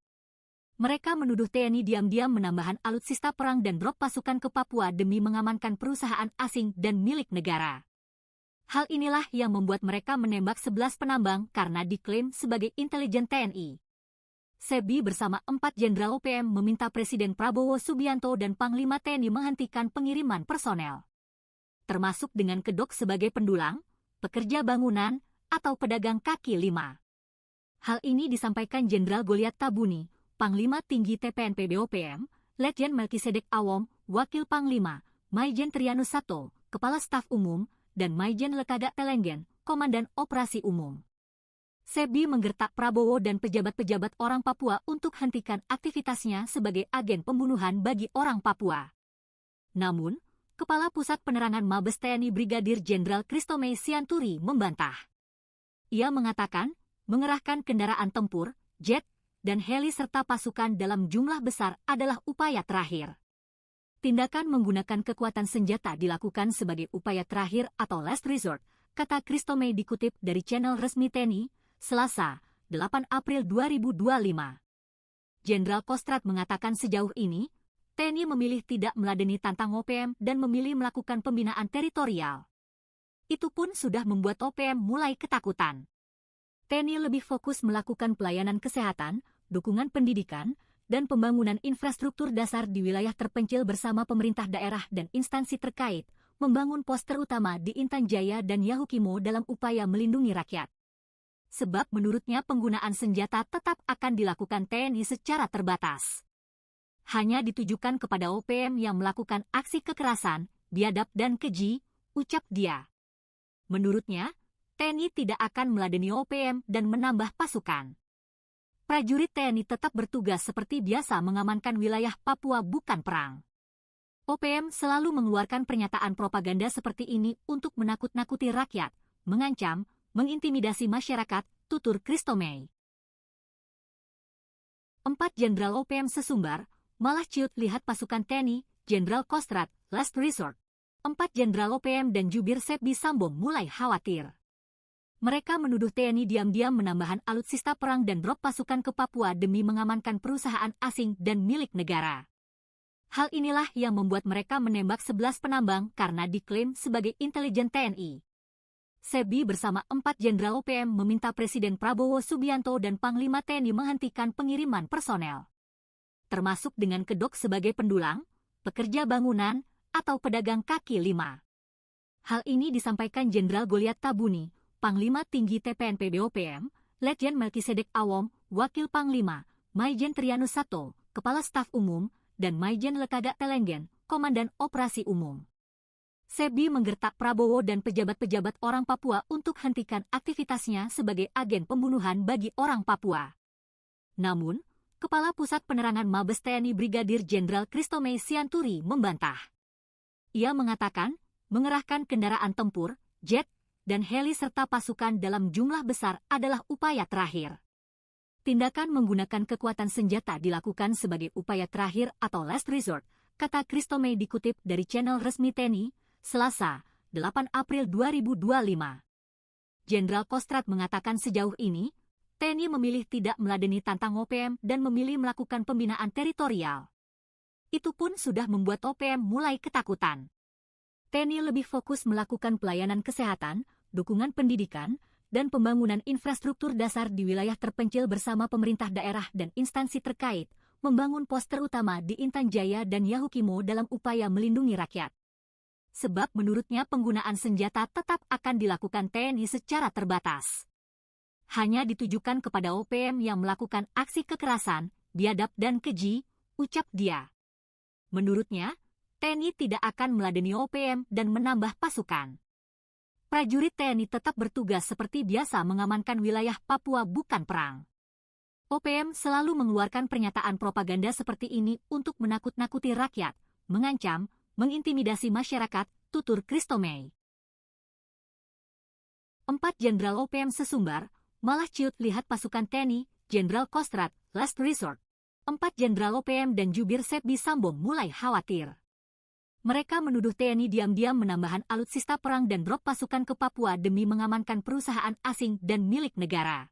Mereka menuduh TNI diam-diam menambahkan alutsista perang dan drop pasukan ke Papua demi mengamankan perusahaan asing dan milik negara. Hal inilah yang membuat mereka menembak 11 penambang karena diklaim sebagai intelijen TNI. Sepbi bersama 4 Jenderal OPM meminta Presiden Prabowo Subianto dan Panglima TNI menghentikan pengiriman personel, termasuk dengan kedok sebagai pendulang, pekerja bangunan, atau pedagang kaki lima. Hal ini disampaikan Jenderal Goliat Tabuni, Panglima Tinggi TPNP BOPM, Letjen Melkisedek Awom, Wakil Panglima, Maijen Trianus Sato, Kepala Staf Umum, dan Maijen Lekaga Telenggen, Komandan Operasi Umum. Sepbi menggertak Prabowo dan pejabat-pejabat orang Papua untuk hentikan aktivitasnya sebagai agen pembunuhan bagi orang Papua. Namun, Kepala Pusat Penerangan Mabes TNI Brigadir Jenderal Christomey Sianturi membantah. Ia mengatakan, mengerahkan kendaraan tempur, jet, dan heli serta pasukan dalam jumlah besar adalah upaya terakhir. Tindakan menggunakan kekuatan senjata dilakukan sebagai upaya terakhir atau last resort, kata Christomey dikutip dari channel resmi TNI, Selasa, 8 April 2025. Jenderal Kostrad mengatakan sejauh ini, TNI memilih tidak meladeni tantang OPM dan memilih melakukan pembinaan teritorial. Itu pun sudah membuat OPM mulai ketakutan. TNI lebih fokus melakukan pelayanan kesehatan, dukungan pendidikan, dan pembangunan infrastruktur dasar di wilayah terpencil bersama pemerintah daerah dan instansi terkait, membangun pos terutama di Intan Jaya dan Yahukimo dalam upaya melindungi rakyat. Sebab menurutnya penggunaan senjata tetap akan dilakukan TNI secara terbatas. Hanya ditujukan kepada OPM yang melakukan aksi kekerasan, biadab dan keji, ucap dia. Menurutnya, TNI tidak akan meladeni OPM dan menambah pasukan. Prajurit TNI tetap bertugas seperti biasa mengamankan wilayah Papua bukan perang. OPM selalu mengeluarkan pernyataan propaganda seperti ini untuk menakut-nakuti rakyat, mengancam, mengintimidasi masyarakat, tutur Christomey. 4 Jenderal OPM sesumbar, malah ciut lihat pasukan TNI, Jenderal Kostrad, last resort. 4 Jenderal OPM dan jubir Sepbi Sambo mulai khawatir. Mereka menuduh TNI diam-diam menambahkan alutsista perang dan drop pasukan ke Papua demi mengamankan perusahaan asing dan milik negara. Hal inilah yang membuat mereka menembak 11 penambang karena diklaim sebagai intelijen TNI. Sepbi bersama 4 Jenderal OPM meminta Presiden Prabowo Subianto dan Panglima TNI menghentikan pengiriman personel, termasuk dengan kedok sebagai pendulang, pekerja bangunan, atau pedagang kaki lima. Hal ini disampaikan Jenderal Goliat Tabuni, Panglima Tinggi TPNP BOPM, Letjen Melkisedek Awom, Wakil Panglima, Maijen Trianus Sato, Kepala Staf Umum, dan Maijen Lekaga Telenggen, Komandan Operasi Umum. Sepbi menggertak Prabowo dan pejabat-pejabat orang Papua untuk hentikan aktivitasnya sebagai agen pembunuhan bagi orang Papua. Namun, Kepala Pusat Penerangan Mabes TNI Brigadir Jenderal Christomey Sianturi membantah. Ia mengatakan, mengerahkan kendaraan tempur, jet, dan heli serta pasukan dalam jumlah besar adalah upaya terakhir. Tindakan menggunakan kekuatan senjata dilakukan sebagai upaya terakhir atau last resort, kata Christomey dikutip dari channel resmi TNI, Selasa, 8 April 2025. Jenderal Kostrad mengatakan sejauh ini, TNI memilih tidak meladeni tantang OPM dan memilih melakukan pembinaan teritorial. Itu pun sudah membuat OPM mulai ketakutan. TNI lebih fokus melakukan pelayanan kesehatan, dukungan pendidikan, dan pembangunan infrastruktur dasar di wilayah terpencil bersama pemerintah daerah dan instansi terkait, membangun pos terutama di Intan Jaya dan Yahukimo dalam upaya melindungi rakyat. Sebab menurutnya penggunaan senjata tetap akan dilakukan TNI secara terbatas. Hanya ditujukan kepada OPM yang melakukan aksi kekerasan, biadab dan keji, ucap dia. Menurutnya, TNI tidak akan meladeni OPM dan menambah pasukan. Prajurit TNI tetap bertugas seperti biasa mengamankan wilayah Papua bukan perang. OPM selalu mengeluarkan pernyataan propaganda seperti ini untuk menakut-nakuti rakyat, mengancam, mengintimidasi masyarakat, tutur Christomey. 4 Jenderal OPM sesumbar, malah ciut lihat pasukan TNI, Jenderal Kostrad, last resort. Empat Jenderal OPM dan jubir Sepbi Sambo mulai khawatir. Mereka menuduh TNI diam-diam menambahkan alutsista perang dan drop pasukan ke Papua demi mengamankan perusahaan asing dan milik negara.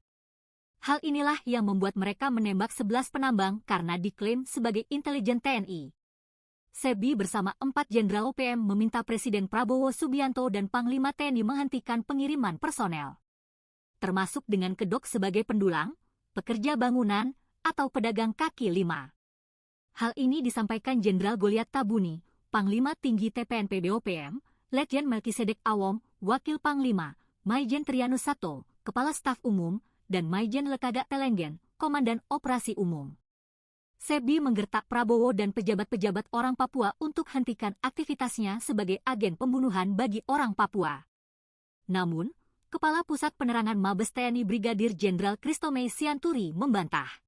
Hal inilah yang membuat mereka menembak 11 penambang karena diklaim sebagai intelijen TNI. Sepbi bersama 4 Jenderal OPM meminta Presiden Prabowo Subianto dan Panglima TNI menghentikan pengiriman personel, termasuk dengan kedok sebagai pendulang, pekerja bangunan, atau pedagang kaki lima. Hal ini disampaikan Jenderal Goliat Tabuni, Panglima Tinggi TPNP BOPM, Letjen Melkisedek Awom, Wakil Panglima, Maijen Trianus Sato, Kepala Staf Umum, dan Maijen Lekaga Telenggen, Komandan Operasi Umum. Sepbi menggertak Prabowo dan pejabat-pejabat orang Papua untuk hentikan aktivitasnya sebagai agen pembunuhan bagi orang Papua. Namun, Kepala Pusat Penerangan Mabes TNI Brigadir Jenderal Christomey Sianturi membantah.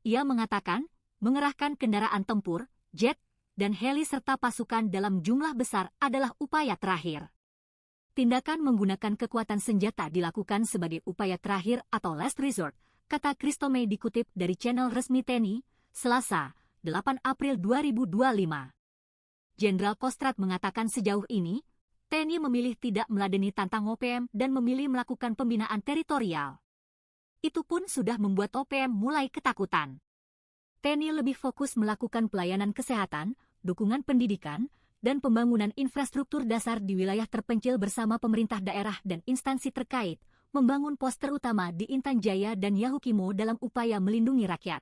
Ia mengatakan, mengerahkan kendaraan tempur, jet, dan heli serta pasukan dalam jumlah besar adalah upaya terakhir. Tindakan menggunakan kekuatan senjata dilakukan sebagai upaya terakhir atau last resort, kata Christomey dikutip dari channel resmi TNI, Selasa, 8 April 2025. Jenderal Kostrad mengatakan sejauh ini, TNI memilih tidak meladeni tantang OPM dan memilih melakukan pembinaan teritorial. Itu pun sudah membuat OPM mulai ketakutan. TNI lebih fokus melakukan pelayanan kesehatan, dukungan pendidikan, dan pembangunan infrastruktur dasar di wilayah terpencil bersama pemerintah daerah dan instansi terkait, membangun pos terutama di Intan Jaya dan Yahukimo dalam upaya melindungi rakyat.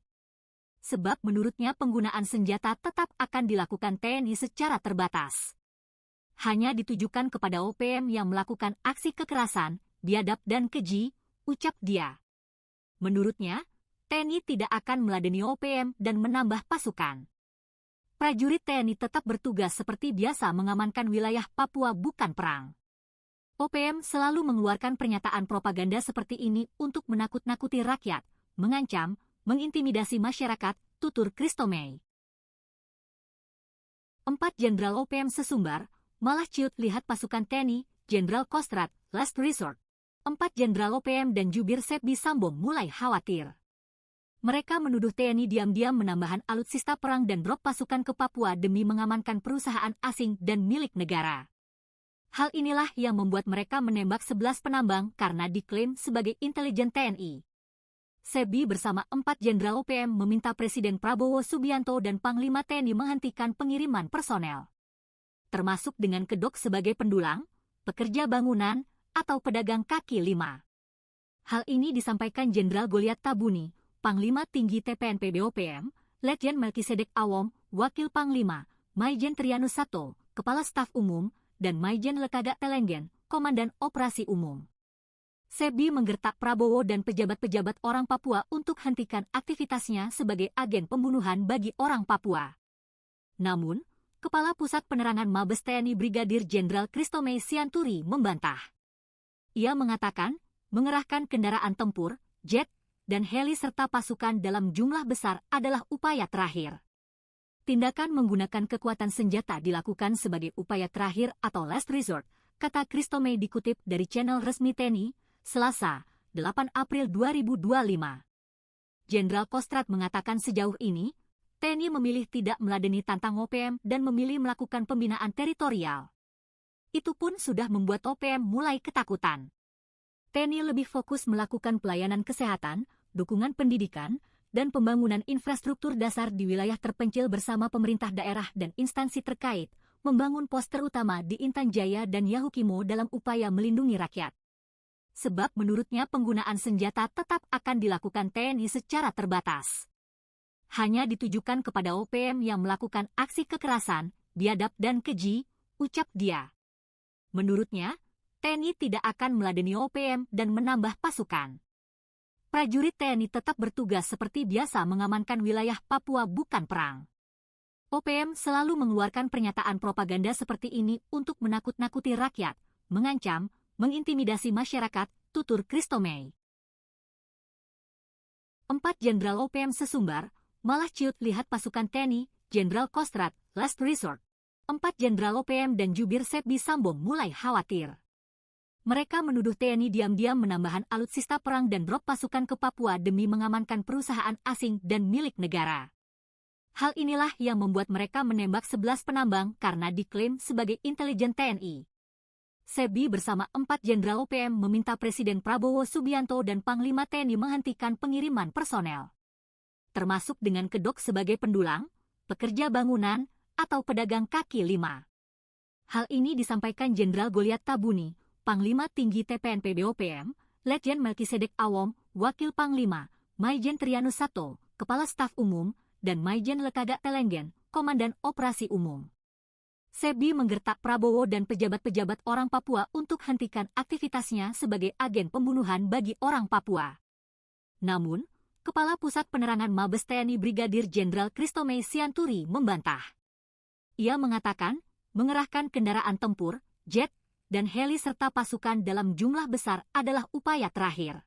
Sebab menurutnya penggunaan senjata tetap akan dilakukan TNI secara terbatas. Hanya ditujukan kepada OPM yang melakukan aksi kekerasan, biadab dan keji, ucap dia. Menurutnya, TNI tidak akan meladeni OPM dan menambah pasukan. Prajurit TNI tetap bertugas seperti biasa mengamankan wilayah Papua bukan perang. OPM selalu mengeluarkan pernyataan propaganda seperti ini untuk menakut-nakuti rakyat, mengancam, mengintimidasi masyarakat, tutur Christomey. 4 Jenderal OPM sesumbar, malah ciut lihat pasukan TNI, Jenderal Kostrad, last resort. 4 Jenderal OPM dan jubir Sepbi Sambo mulai khawatir. Mereka menuduh TNI diam-diam menambahkan alutsista perang dan drop pasukan ke Papua demi mengamankan perusahaan asing dan milik negara. Hal inilah yang membuat mereka menembak 11 penambang karena diklaim sebagai intelijen TNI. Sepbi bersama 4 Jenderal OPM meminta Presiden Prabowo Subianto dan Panglima TNI menghentikan pengiriman personel, termasuk dengan kedok sebagai pendulang, pekerja bangunan, atau pedagang kaki lima. Hal ini disampaikan Jenderal Goliat Tabuni, Panglima Tinggi TPNP BOPM, Letjen Melkisedek Awom, Wakil Panglima, Maijen Trianus Sato, Kepala Staf Umum, dan Maijen Lekaga Telenggen, Komandan Operasi Umum. Sepbi menggertak Prabowo dan pejabat-pejabat orang Papua untuk hentikan aktivitasnya sebagai agen pembunuhan bagi orang Papua. Namun, Kepala Pusat Penerangan Mabes TNI Brigadir Jenderal Christomey Sianturi membantah. Ia mengatakan, mengerahkan kendaraan tempur, jet, dan heli serta pasukan dalam jumlah besar adalah upaya terakhir. Tindakan menggunakan kekuatan senjata dilakukan sebagai upaya terakhir atau last resort, kata Christomey dikutip dari channel resmi TNI, Selasa, 8 April 2025. Jenderal Kostrad mengatakan sejauh ini, TNI memilih tidak meladeni tantang OPM dan memilih melakukan pembinaan teritorial. Itu pun sudah membuat OPM mulai ketakutan. TNI lebih fokus melakukan pelayanan kesehatan, dukungan pendidikan, dan pembangunan infrastruktur dasar di wilayah terpencil bersama pemerintah daerah dan instansi terkait, membangun pos terutama di Intan Jaya dan Yahukimo dalam upaya melindungi rakyat. Sebab menurutnya penggunaan senjata tetap akan dilakukan TNI secara terbatas. Hanya ditujukan kepada OPM yang melakukan aksi kekerasan, biadab dan keji, ucap dia. Menurutnya, TNI tidak akan meladeni OPM dan menambah pasukan. Prajurit TNI tetap bertugas seperti biasa mengamankan wilayah Papua bukan perang. OPM selalu mengeluarkan pernyataan propaganda seperti ini untuk menakut-nakuti rakyat, mengancam, mengintimidasi masyarakat, tutur Christomey. 4 Jenderal OPM sesumbar, malah ciut lihat pasukan TNI, Jenderal Kostrad, last resort. 4 Jenderal OPM dan jubir Sepbi Sambo mulai khawatir. Mereka menuduh TNI diam-diam menambahkan alutsista perang dan drop pasukan ke Papua demi mengamankan perusahaan asing dan milik negara. Hal inilah yang membuat mereka menembak 11 penambang karena diklaim sebagai intelijen TNI. SEBI bersama 4 jenderal OPM meminta Presiden Prabowo Subianto dan Panglima TNI menghentikan pengiriman personel, termasuk dengan kedok sebagai pendulang, pekerja bangunan, atau pedagang kaki lima. Hal ini disampaikan Jenderal Goliat Tabuni, Panglima Tinggi TPNP BOPM, Letjen Melkisedek Awom, Wakil Panglima, Maijen Trianus Sato, Kepala Staf Umum, dan Maijen Lekaga Telenggen, Komandan Operasi Umum. SEBI menggertak Prabowo dan pejabat-pejabat orang Papua untuk hentikan aktivitasnya sebagai agen pembunuhan bagi orang Papua. Namun, Kepala Pusat Penerangan Mabes TNI Brigadir Jenderal Christomey Sianturi membantah. Ia mengatakan, mengerahkan kendaraan tempur, jet, dan heli serta pasukan dalam jumlah besar adalah upaya terakhir.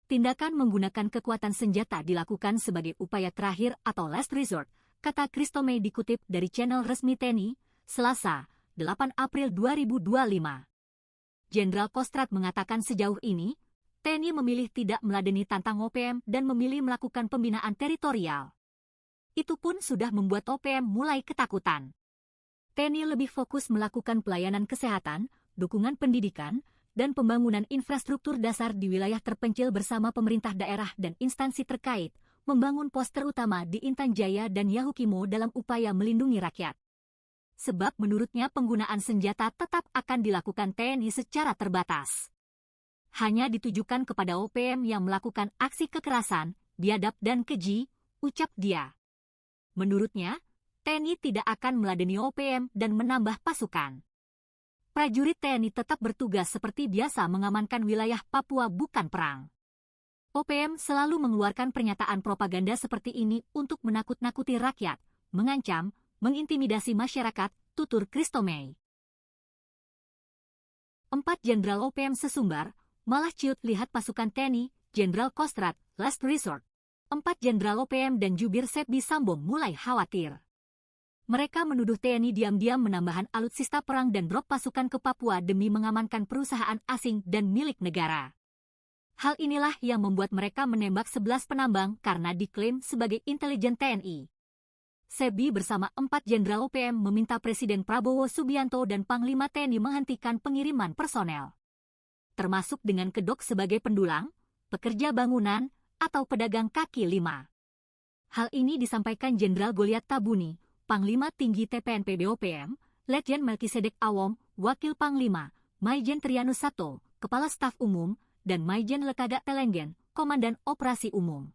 Tindakan menggunakan kekuatan senjata dilakukan sebagai upaya terakhir atau last resort, kata Christomey dikutip dari channel resmi TNI, Selasa, 8 April 2025. Jenderal Kostrad mengatakan sejauh ini, TNI memilih tidak meladeni tantang OPM dan memilih melakukan pembinaan teritorial. Itu pun sudah membuat OPM mulai ketakutan. TNI lebih fokus melakukan pelayanan kesehatan, dukungan pendidikan, dan pembangunan infrastruktur dasar di wilayah terpencil bersama pemerintah daerah dan instansi terkait, membangun pos terutama di Intan Jaya dan Yahukimo dalam upaya melindungi rakyat. Sebab menurutnya penggunaan senjata tetap akan dilakukan TNI secara terbatas. Hanya ditujukan kepada OPM yang melakukan aksi kekerasan, biadab dan keji, ucap dia. Menurutnya, TNI tidak akan meladeni OPM dan menambah pasukan. Prajurit TNI tetap bertugas seperti biasa mengamankan wilayah Papua bukan perang. OPM selalu mengeluarkan pernyataan propaganda seperti ini untuk menakut-nakuti rakyat, mengancam, mengintimidasi masyarakat, tutur Christomey. 4 jenderal OPM sesumbar, malah ciut lihat pasukan TNI, Jenderal Kostrad, last resort. 4 jenderal OPM dan jubir SEBI Sambo mulai khawatir. Mereka menuduh TNI diam-diam menambahkan alutsista perang dan drop pasukan ke Papua demi mengamankan perusahaan asing dan milik negara. Hal inilah yang membuat mereka menembak 11 penambang karena diklaim sebagai intelijen TNI. SEBI bersama 4 jenderal OPM meminta Presiden Prabowo Subianto dan Panglima TNI menghentikan pengiriman personel, termasuk dengan kedok sebagai pendulang, pekerja bangunan, atau pedagang kaki lima. Hal ini disampaikan Jenderal Goliat Tabuni, Panglima Tinggi TPNP BOPM, Letjen Melkisedek Awom, Wakil Panglima, Maijen Trianus Sato, Kepala Staf Umum, dan Maijen Lekaga Telenggen, Komandan Operasi Umum.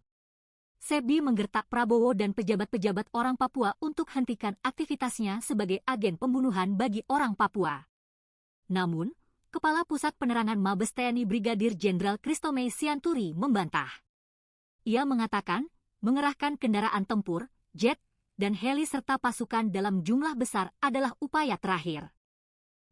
SEBI menggertak Prabowo dan pejabat-pejabat orang Papua untuk hentikan aktivitasnya sebagai agen pembunuhan bagi orang Papua. Namun, Kepala Pusat Penerangan Mabes TNI Brigadir Jenderal Christomey Sianturi membantah. Ia mengatakan, mengerahkan kendaraan tempur, jet, dan heli serta pasukan dalam jumlah besar adalah upaya terakhir.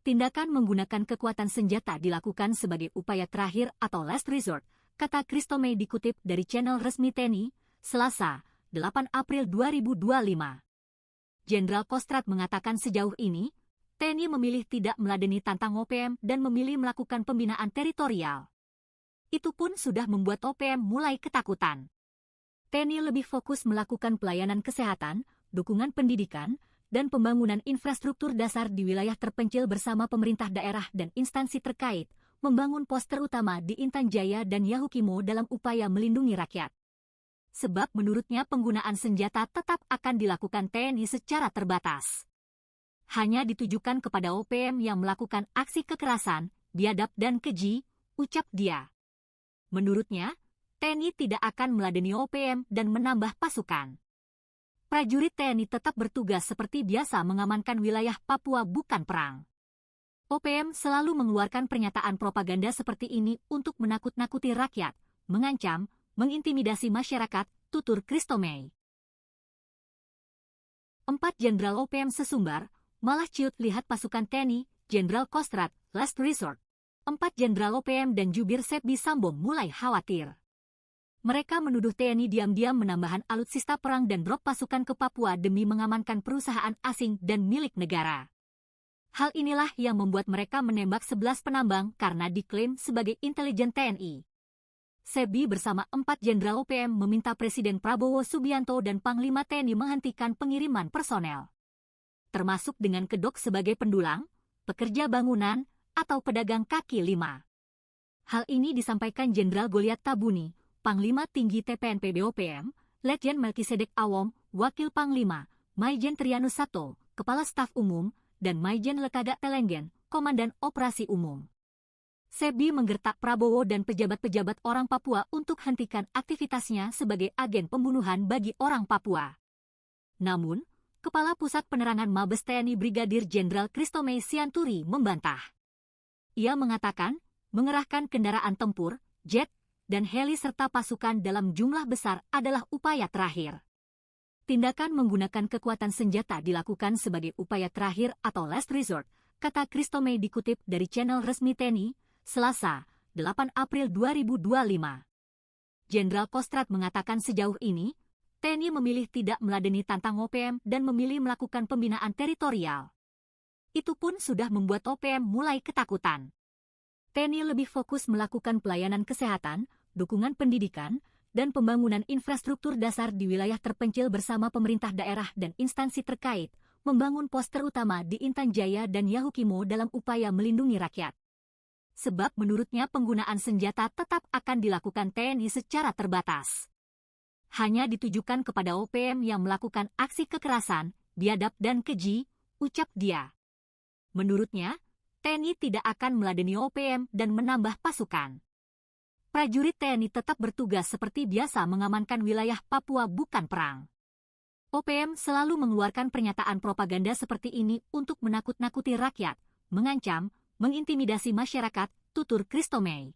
Tindakan menggunakan kekuatan senjata dilakukan sebagai upaya terakhir atau last resort, kata Christomey dikutip dari channel resmi TNI, Selasa, 8 April 2025. Jenderal Kostrad mengatakan sejauh ini, TNI memilih tidak meladeni tantang OPM dan memilih melakukan pembinaan teritorial. Itu pun sudah membuat OPM mulai ketakutan. TNI lebih fokus melakukan pelayanan kesehatan, dukungan pendidikan, dan pembangunan infrastruktur dasar di wilayah terpencil bersama pemerintah daerah dan instansi terkait, membangun pos terutama di Intan Jaya dan Yahukimo dalam upaya melindungi rakyat. Sebab menurutnya penggunaan senjata tetap akan dilakukan TNI secara terbatas. Hanya ditujukan kepada OPM yang melakukan aksi kekerasan, biadab dan keji, ucap dia. Menurutnya, TNI tidak akan meladeni OPM dan menambah pasukan. Prajurit TNI tetap bertugas seperti biasa mengamankan wilayah Papua bukan perang. OPM selalu mengeluarkan pernyataan propaganda seperti ini untuk menakut-nakuti rakyat, mengancam, mengintimidasi masyarakat, tutur Christomey. 4 jenderal OPM sesumbar, malah ciut lihat pasukan TNI, Jenderal Kostrad, last resort. 4 jenderal OPM dan jubir SEBI Sambo mulai khawatir. Mereka menuduh TNI diam-diam menambahkan alutsista perang dan drop pasukan ke Papua demi mengamankan perusahaan asing dan milik negara. Hal inilah yang membuat mereka menembak 11 penambang karena diklaim sebagai intelijen TNI. SEBI bersama 4 Jenderal OPM meminta Presiden Prabowo Subianto dan Panglima TNI menghentikan pengiriman personel, termasuk dengan kedok sebagai pendulang, pekerja bangunan, atau pedagang kaki lima. Hal ini disampaikan Jenderal Goliat Tabuni, Panglima Tinggi TPNP BOPM, Letjen Melkisedek Awom, Wakil Panglima, Maijen Trianus Sato, Kepala Staf Umum, dan Maijen Lekaga Telenggen, Komandan Operasi Umum. SEBI menggertak Prabowo dan pejabat-pejabat orang Papua untuk hentikan aktivitasnya sebagai agen pembunuhan bagi orang Papua. Namun, Kepala Pusat Penerangan Mabes TNI Brigadir Jenderal Christomey Sianturi membantah. Ia mengatakan, mengerahkan kendaraan tempur, jet, dan heli serta pasukan dalam jumlah besar adalah upaya terakhir. Tindakan menggunakan kekuatan senjata dilakukan sebagai upaya terakhir atau last resort, kata Christomey dikutip dari channel resmi TNI, Selasa, 8 April 2025. Jenderal Kostrad mengatakan sejauh ini, TNI memilih tidak meladeni tantang OPM dan memilih melakukan pembinaan teritorial. Itu pun sudah membuat OPM mulai ketakutan. TNI lebih fokus melakukan pelayanan kesehatan, dukungan pendidikan, dan pembangunan infrastruktur dasar di wilayah terpencil bersama pemerintah daerah dan instansi terkait, membangun pos terutama di Intan Jaya dan Yahukimo dalam upaya melindungi rakyat. Sebab menurutnya penggunaan senjata tetap akan dilakukan TNI secara terbatas. Hanya ditujukan kepada OPM yang melakukan aksi kekerasan, biadab dan keji, ucap dia. Menurutnya, TNI tidak akan meladeni OPM dan menambah pasukan. Prajurit TNI tetap bertugas seperti biasa mengamankan wilayah Papua bukan perang. OPM selalu mengeluarkan pernyataan propaganda seperti ini untuk menakut-nakuti rakyat, mengancam, mengintimidasi masyarakat, tutur Christomey.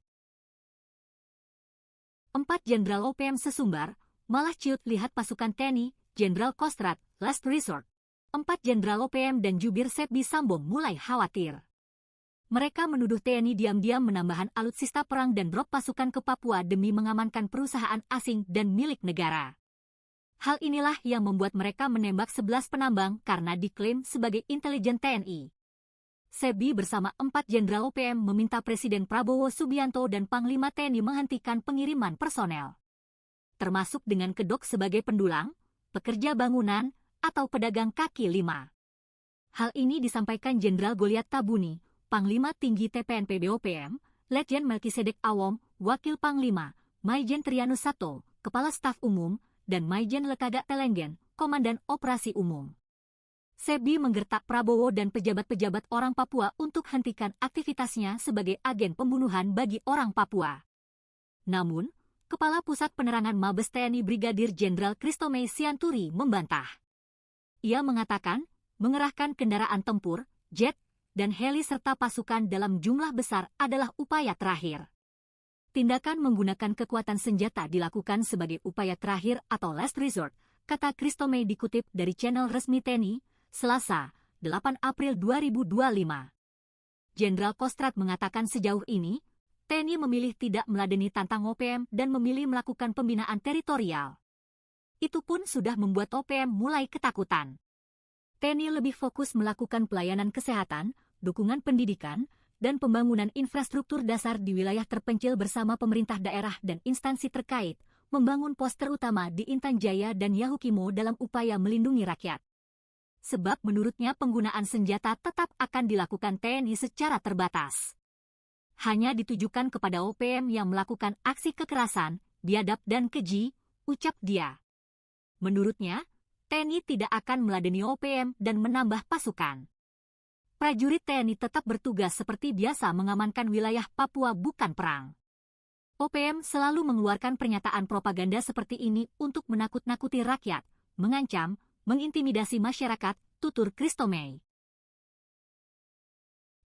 4 Jenderal OPM sesumbar, malah ciut lihat pasukan TNI, Jenderal Kostrad, last resort. 4 Jenderal OPM dan jubir SEBI Sambo mulai khawatir. Mereka menuduh TNI diam-diam menambahkan alutsista perang dan drop pasukan ke Papua demi mengamankan perusahaan asing dan milik negara. Hal inilah yang membuat mereka menembak 11 penambang karena diklaim sebagai intelijen TNI. SEBI bersama 4 Jenderal OPM meminta Presiden Prabowo Subianto dan Panglima TNI menghentikan pengiriman personel, termasuk dengan kedok sebagai pendulang, pekerja bangunan, atau pedagang kaki lima. Hal ini disampaikan Jenderal Goliat Tabuni, Panglima Tinggi TPNP BOPM, Letjen Melkisedek Awom, Wakil Panglima, Maijen Trianus Sato, Kepala Staf Umum, dan Maijen Lekaga Telenggen, Komandan Operasi Umum. SEBI menggertak Prabowo dan pejabat-pejabat orang Papua untuk hentikan aktivitasnya sebagai agen pembunuhan bagi orang Papua. Namun, Kepala Pusat Penerangan Mabes TNI Brigadir Jenderal Christomey Sianturi membantah. Ia mengatakan, mengerahkan kendaraan tempur, jet, dan heli serta pasukan dalam jumlah besar adalah upaya terakhir. Tindakan menggunakan kekuatan senjata dilakukan sebagai upaya terakhir atau last resort, kata Christomey dikutip dari channel resmi TNI, Selasa, 8 April 2025. Jenderal Kostrad mengatakan sejauh ini, TNI memilih tidak meladeni tantang OPM dan memilih melakukan pembinaan teritorial. Itu pun sudah membuat OPM mulai ketakutan. TNI lebih fokus melakukan pelayanan kesehatan, dukungan pendidikan, dan pembangunan infrastruktur dasar di wilayah terpencil bersama pemerintah daerah dan instansi terkait, membangun pos terutama di Intan Jaya dan Yahukimo dalam upaya melindungi rakyat. Sebab menurutnya penggunaan senjata tetap akan dilakukan TNI secara terbatas. Hanya ditujukan kepada OPM yang melakukan aksi kekerasan, biadab dan keji, ucap dia. Menurutnya, TNI tidak akan meladeni OPM dan menambah pasukan. Prajurit TNI tetap bertugas seperti biasa mengamankan wilayah Papua bukan perang. OPM selalu mengeluarkan pernyataan propaganda seperti ini untuk menakut-nakuti rakyat, mengancam, mengintimidasi masyarakat, tutur Christomey.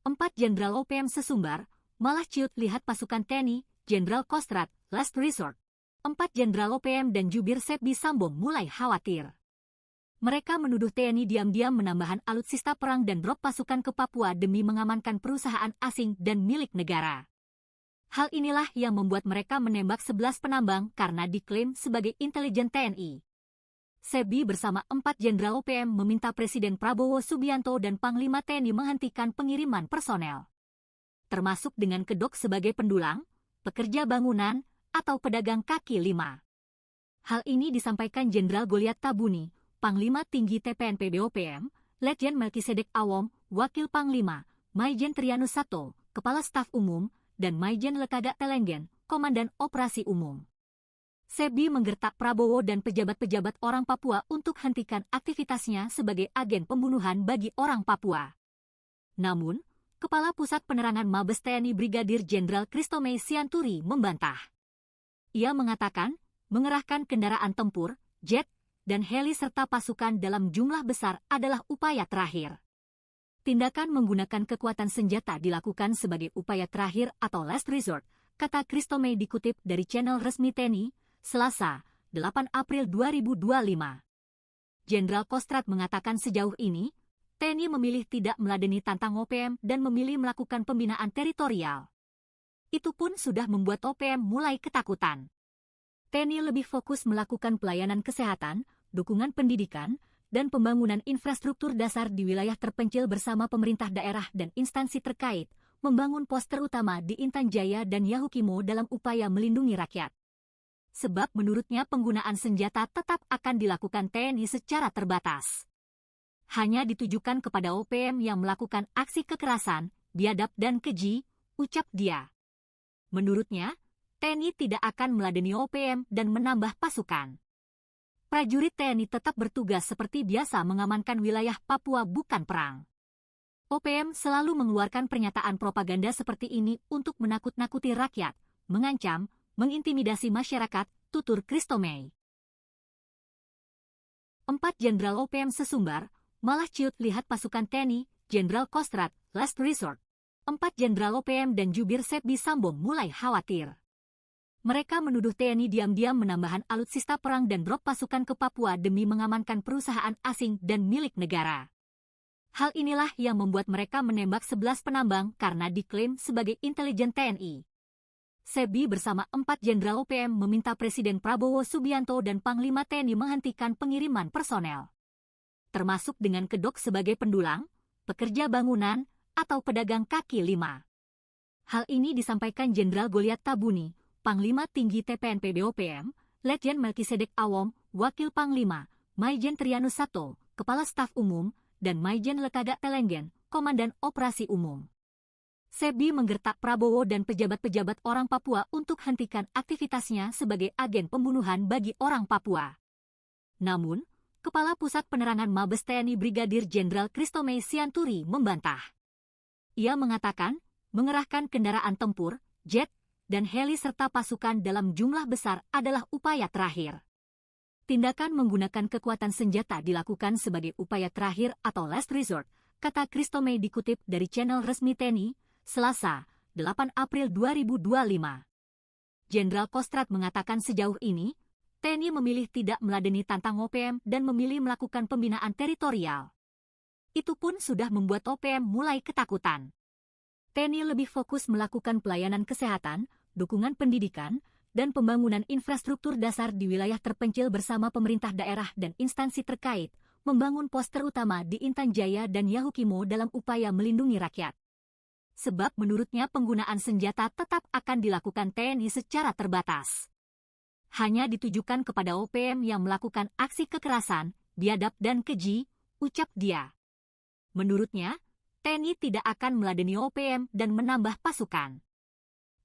4 Jenderal OPM sesumbar, malah ciut lihat pasukan TNI, Jenderal Kostrad, last resort. 4 Jenderal OPM dan jubir SEBI Sambo mulai khawatir. Mereka menuduh TNI diam-diam menambahkan alutsista perang dan drop pasukan ke Papua demi mengamankan perusahaan asing dan milik negara. Hal inilah yang membuat mereka menembak 11 penambang karena diklaim sebagai intelijen TNI. Sebi bersama 4 Jenderal OPM meminta Presiden Prabowo Subianto dan Panglima TNI menghentikan pengiriman personel, termasuk dengan kedok sebagai pendulang, pekerja bangunan, atau pedagang kaki lima. Hal ini disampaikan Jenderal Goliat Tabuni, Panglima Tinggi TPNP BOPM, Letjen Melkisedek Awom, Wakil Panglima, Maijen Trianus Sato, Kepala Staf Umum, dan Maijen Lekaga Telenggen, Komandan Operasi Umum. Sebi menggertak Prabowo dan pejabat-pejabat orang Papua untuk hentikan aktivitasnya sebagai agen pembunuhan bagi orang Papua. Namun, Kepala Pusat Penerangan Mabes TNI Brigadir Jenderal Christomey Sianturi membantah. Ia mengatakan, mengerahkan kendaraan tempur, jet, dan heli serta pasukan dalam jumlah besar adalah upaya terakhir. Tindakan menggunakan kekuatan senjata dilakukan sebagai upaya terakhir atau last resort, kata Christomey dikutip dari channel resmi TNI, Selasa, 8 April 2025. Jenderal Kostrad mengatakan sejauh ini, TNI memilih tidak meladeni tantang OPM dan memilih melakukan pembinaan teritorial. Itu pun sudah membuat OPM mulai ketakutan. TNI lebih fokus melakukan pelayanan kesehatan, dukungan pendidikan, dan pembangunan infrastruktur dasar di wilayah terpencil bersama pemerintah daerah dan instansi terkait, membangun pos terutama di Intan Jaya dan Yahukimo dalam upaya melindungi rakyat. Sebab menurutnya penggunaan senjata tetap akan dilakukan TNI secara terbatas. Hanya ditujukan kepada OPM yang melakukan aksi kekerasan, biadab dan keji, ucap dia. Menurutnya, TNI tidak akan meladeni OPM dan menambah pasukan. Prajurit TNI tetap bertugas seperti biasa mengamankan wilayah Papua bukan perang. OPM selalu mengeluarkan pernyataan propaganda seperti ini untuk menakut-nakuti rakyat, mengancam, mengintimidasi masyarakat, tutur Christomey. 4 Jenderal OPM sesumbar, malah ciut lihat pasukan TNI, Jenderal Kostrad, last resort. 4 Jenderal OPM dan jubir Sebi Sambong mulai khawatir. Mereka menuduh TNI diam-diam menambahkan alutsista perang dan drop pasukan ke Papua demi mengamankan perusahaan asing dan milik negara. Hal inilah yang membuat mereka menembak 11 penambang karena diklaim sebagai intelijen TNI. Sebi bersama 4 Jenderal OPM meminta Presiden Prabowo Subianto dan Panglima TNI menghentikan pengiriman personel, termasuk dengan kedok sebagai pendulang, pekerja bangunan, atau pedagang kaki lima. Hal ini disampaikan Jenderal Goliat Tabuni, Panglima Tinggi TPNP BOPM, Letjen Melkisedek Awom, Wakil Panglima, Maijen Trianus Sato, Kepala Staf Umum, dan Maijen Lekaga Telenggen, Komandan Operasi Umum. Sebi menggertak Prabowo dan pejabat-pejabat orang Papua untuk hentikan aktivitasnya sebagai agen pembunuhan bagi orang Papua. Namun, Kepala Pusat Penerangan Mabes TNI Brigadir Jenderal Christomey Sianturi membantah. Ia mengatakan, mengerahkan kendaraan tempur, jet, dan heli serta pasukan dalam jumlah besar adalah upaya terakhir. Tindakan menggunakan kekuatan senjata dilakukan sebagai upaya terakhir atau last resort, kata Christomey dikutip dari channel resmi TNI, Selasa, 8 April 2025. Jenderal Kostrad mengatakan sejauh ini, TNI memilih tidak meladeni tantang OPM dan memilih melakukan pembinaan teritorial. Itu pun sudah membuat OPM mulai ketakutan. TNI lebih fokus melakukan pelayanan kesehatan, dukungan pendidikan, dan pembangunan infrastruktur dasar di wilayah terpencil bersama pemerintah daerah dan instansi terkait, membangun pos terutama di Intan Jaya dan Yahukimo dalam upaya melindungi rakyat. Sebab menurutnya penggunaan senjata tetap akan dilakukan TNI secara terbatas. Hanya ditujukan kepada OPM yang melakukan aksi kekerasan, biadab dan keji, ucap dia. Menurutnya, TNI tidak akan meladeni OPM dan menambah pasukan.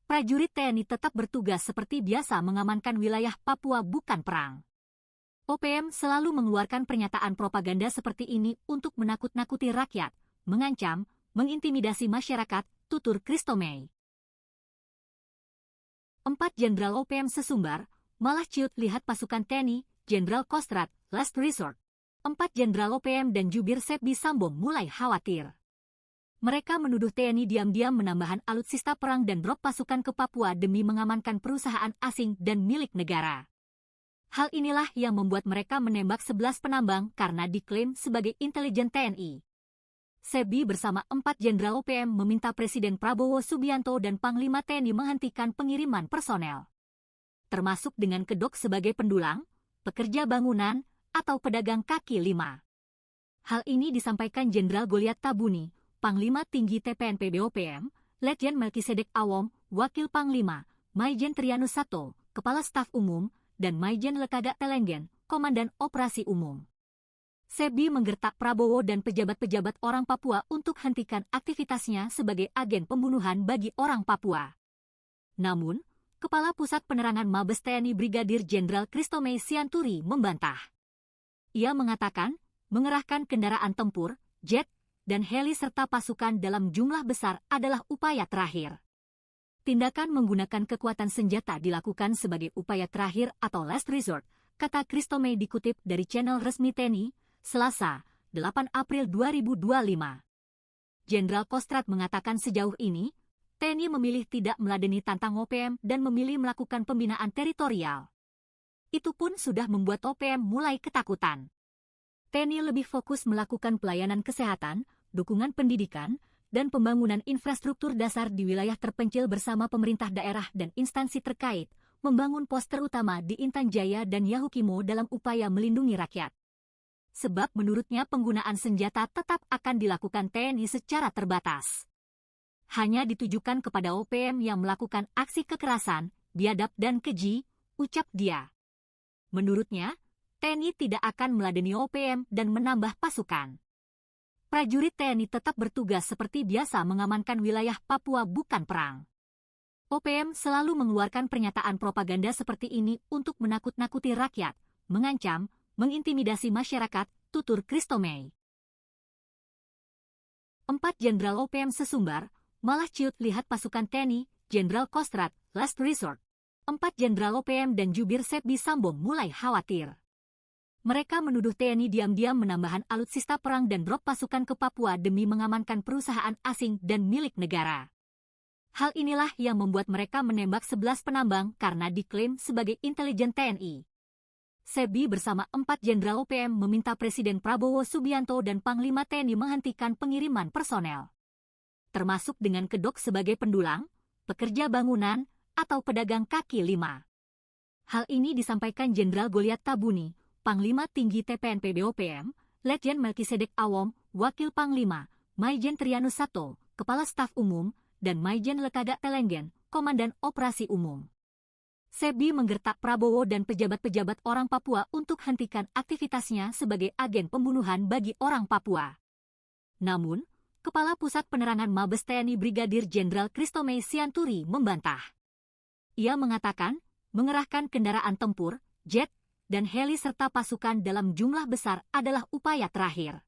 Prajurit TNI tetap bertugas seperti biasa mengamankan wilayah Papua bukan perang. OPM selalu mengeluarkan pernyataan propaganda seperti ini untuk menakut-nakuti rakyat, mengancam, mengintimidasi masyarakat, tutur Christomey. 4 Jenderal OPM sesumbar, malah ciut lihat pasukan TNI, Jenderal Kostrad, last resort. 4 Jenderal OPM dan jubir Sebi Sambong mulai khawatir. Mereka menuduh TNI diam-diam menambahkan alutsista perang dan drop pasukan ke Papua demi mengamankan perusahaan asing dan milik negara. Hal inilah yang membuat mereka menembak 11 penambang karena diklaim sebagai intelijen TNI. Sebi bersama 4 Jenderal OPM meminta Presiden Prabowo Subianto dan Panglima TNI menghentikan pengiriman personel, termasuk dengan kedok sebagai pendulang, pekerja bangunan, atau pedagang kaki lima. Hal ini disampaikan Jenderal Goliat Tabuni, Panglima Tinggi TPNP BOPM, Letjen Melkisedek Awom, Wakil Panglima, Maijen Trianus Sato, Kepala Staf Umum, dan Maijen Lekaga Telenggen, Komandan Operasi Umum. Sebi menggertak Prabowo dan pejabat-pejabat orang Papua untuk hentikan aktivitasnya sebagai agen pembunuhan bagi orang Papua. Namun, Kepala Pusat Penerangan Mabes TNI Brigadir Jenderal Christomey Sianturi membantah. Ia mengatakan, mengerahkan kendaraan tempur, jet, dan heli serta pasukan dalam jumlah besar adalah upaya terakhir. Tindakan menggunakan kekuatan senjata dilakukan sebagai upaya terakhir atau last resort, kata Christomey dikutip dari channel resmi TNI, Selasa, 8 April 2025. Jenderal Kostrad mengatakan sejauh ini, TNI memilih tidak meladeni tantang OPM dan memilih melakukan pembinaan teritorial. Itu pun sudah membuat OPM mulai ketakutan. TNI lebih fokus melakukan pelayanan kesehatan, dukungan pendidikan, dan pembangunan infrastruktur dasar di wilayah terpencil bersama pemerintah daerah dan instansi terkait, membangun pos terutama di Intan Jaya dan Yahukimo dalam upaya melindungi rakyat. Sebab menurutnya penggunaan senjata tetap akan dilakukan TNI secara terbatas. Hanya ditujukan kepada OPM yang melakukan aksi kekerasan, biadab dan keji, ucap dia. Menurutnya, TNI tidak akan meladeni OPM dan menambah pasukan. Prajurit TNI tetap bertugas seperti biasa mengamankan wilayah Papua bukan perang. OPM selalu mengeluarkan pernyataan propaganda seperti ini untuk menakut-nakuti rakyat, mengancam, mengintimidasi masyarakat, tutur Christomey. 4 Jenderal OPM sesumbar, malah ciut lihat pasukan TNI, Jenderal Kostrad, last resort. 4 Jenderal OPM dan jubir Sebi Sambo mulai khawatir. Mereka menuduh TNI diam-diam menambahkan alutsista perang dan drop pasukan ke Papua demi mengamankan perusahaan asing dan milik negara. Hal inilah yang membuat mereka menembak 11 penambang karena diklaim sebagai intelijen TNI. Sebi bersama 4 Jenderal OPM meminta Presiden Prabowo Subianto dan Panglima TNI menghentikan pengiriman personel, termasuk dengan kedok sebagai pendulang, pekerja bangunan, atau pedagang kaki lima. Hal ini disampaikan Jenderal Goliat Tabuni, Panglima Tinggi TPNP BOPM, Letjen Melkisedek Awom, Wakil Panglima, Maijen Trianus Sato, Kepala Staf Umum, dan Maijen Lekaga Telenggen, Komandan Operasi Umum. Sebi menggertak Prabowo dan pejabat-pejabat orang Papua untuk hentikan aktivitasnya sebagai agen pembunuhan bagi orang Papua. Namun, Kepala Pusat Penerangan Mabes TNI Brigadir Jenderal Christomey Sianturi membantah. Ia mengatakan, mengerahkan kendaraan tempur, jet, dan heli serta pasukan dalam jumlah besar adalah upaya terakhir.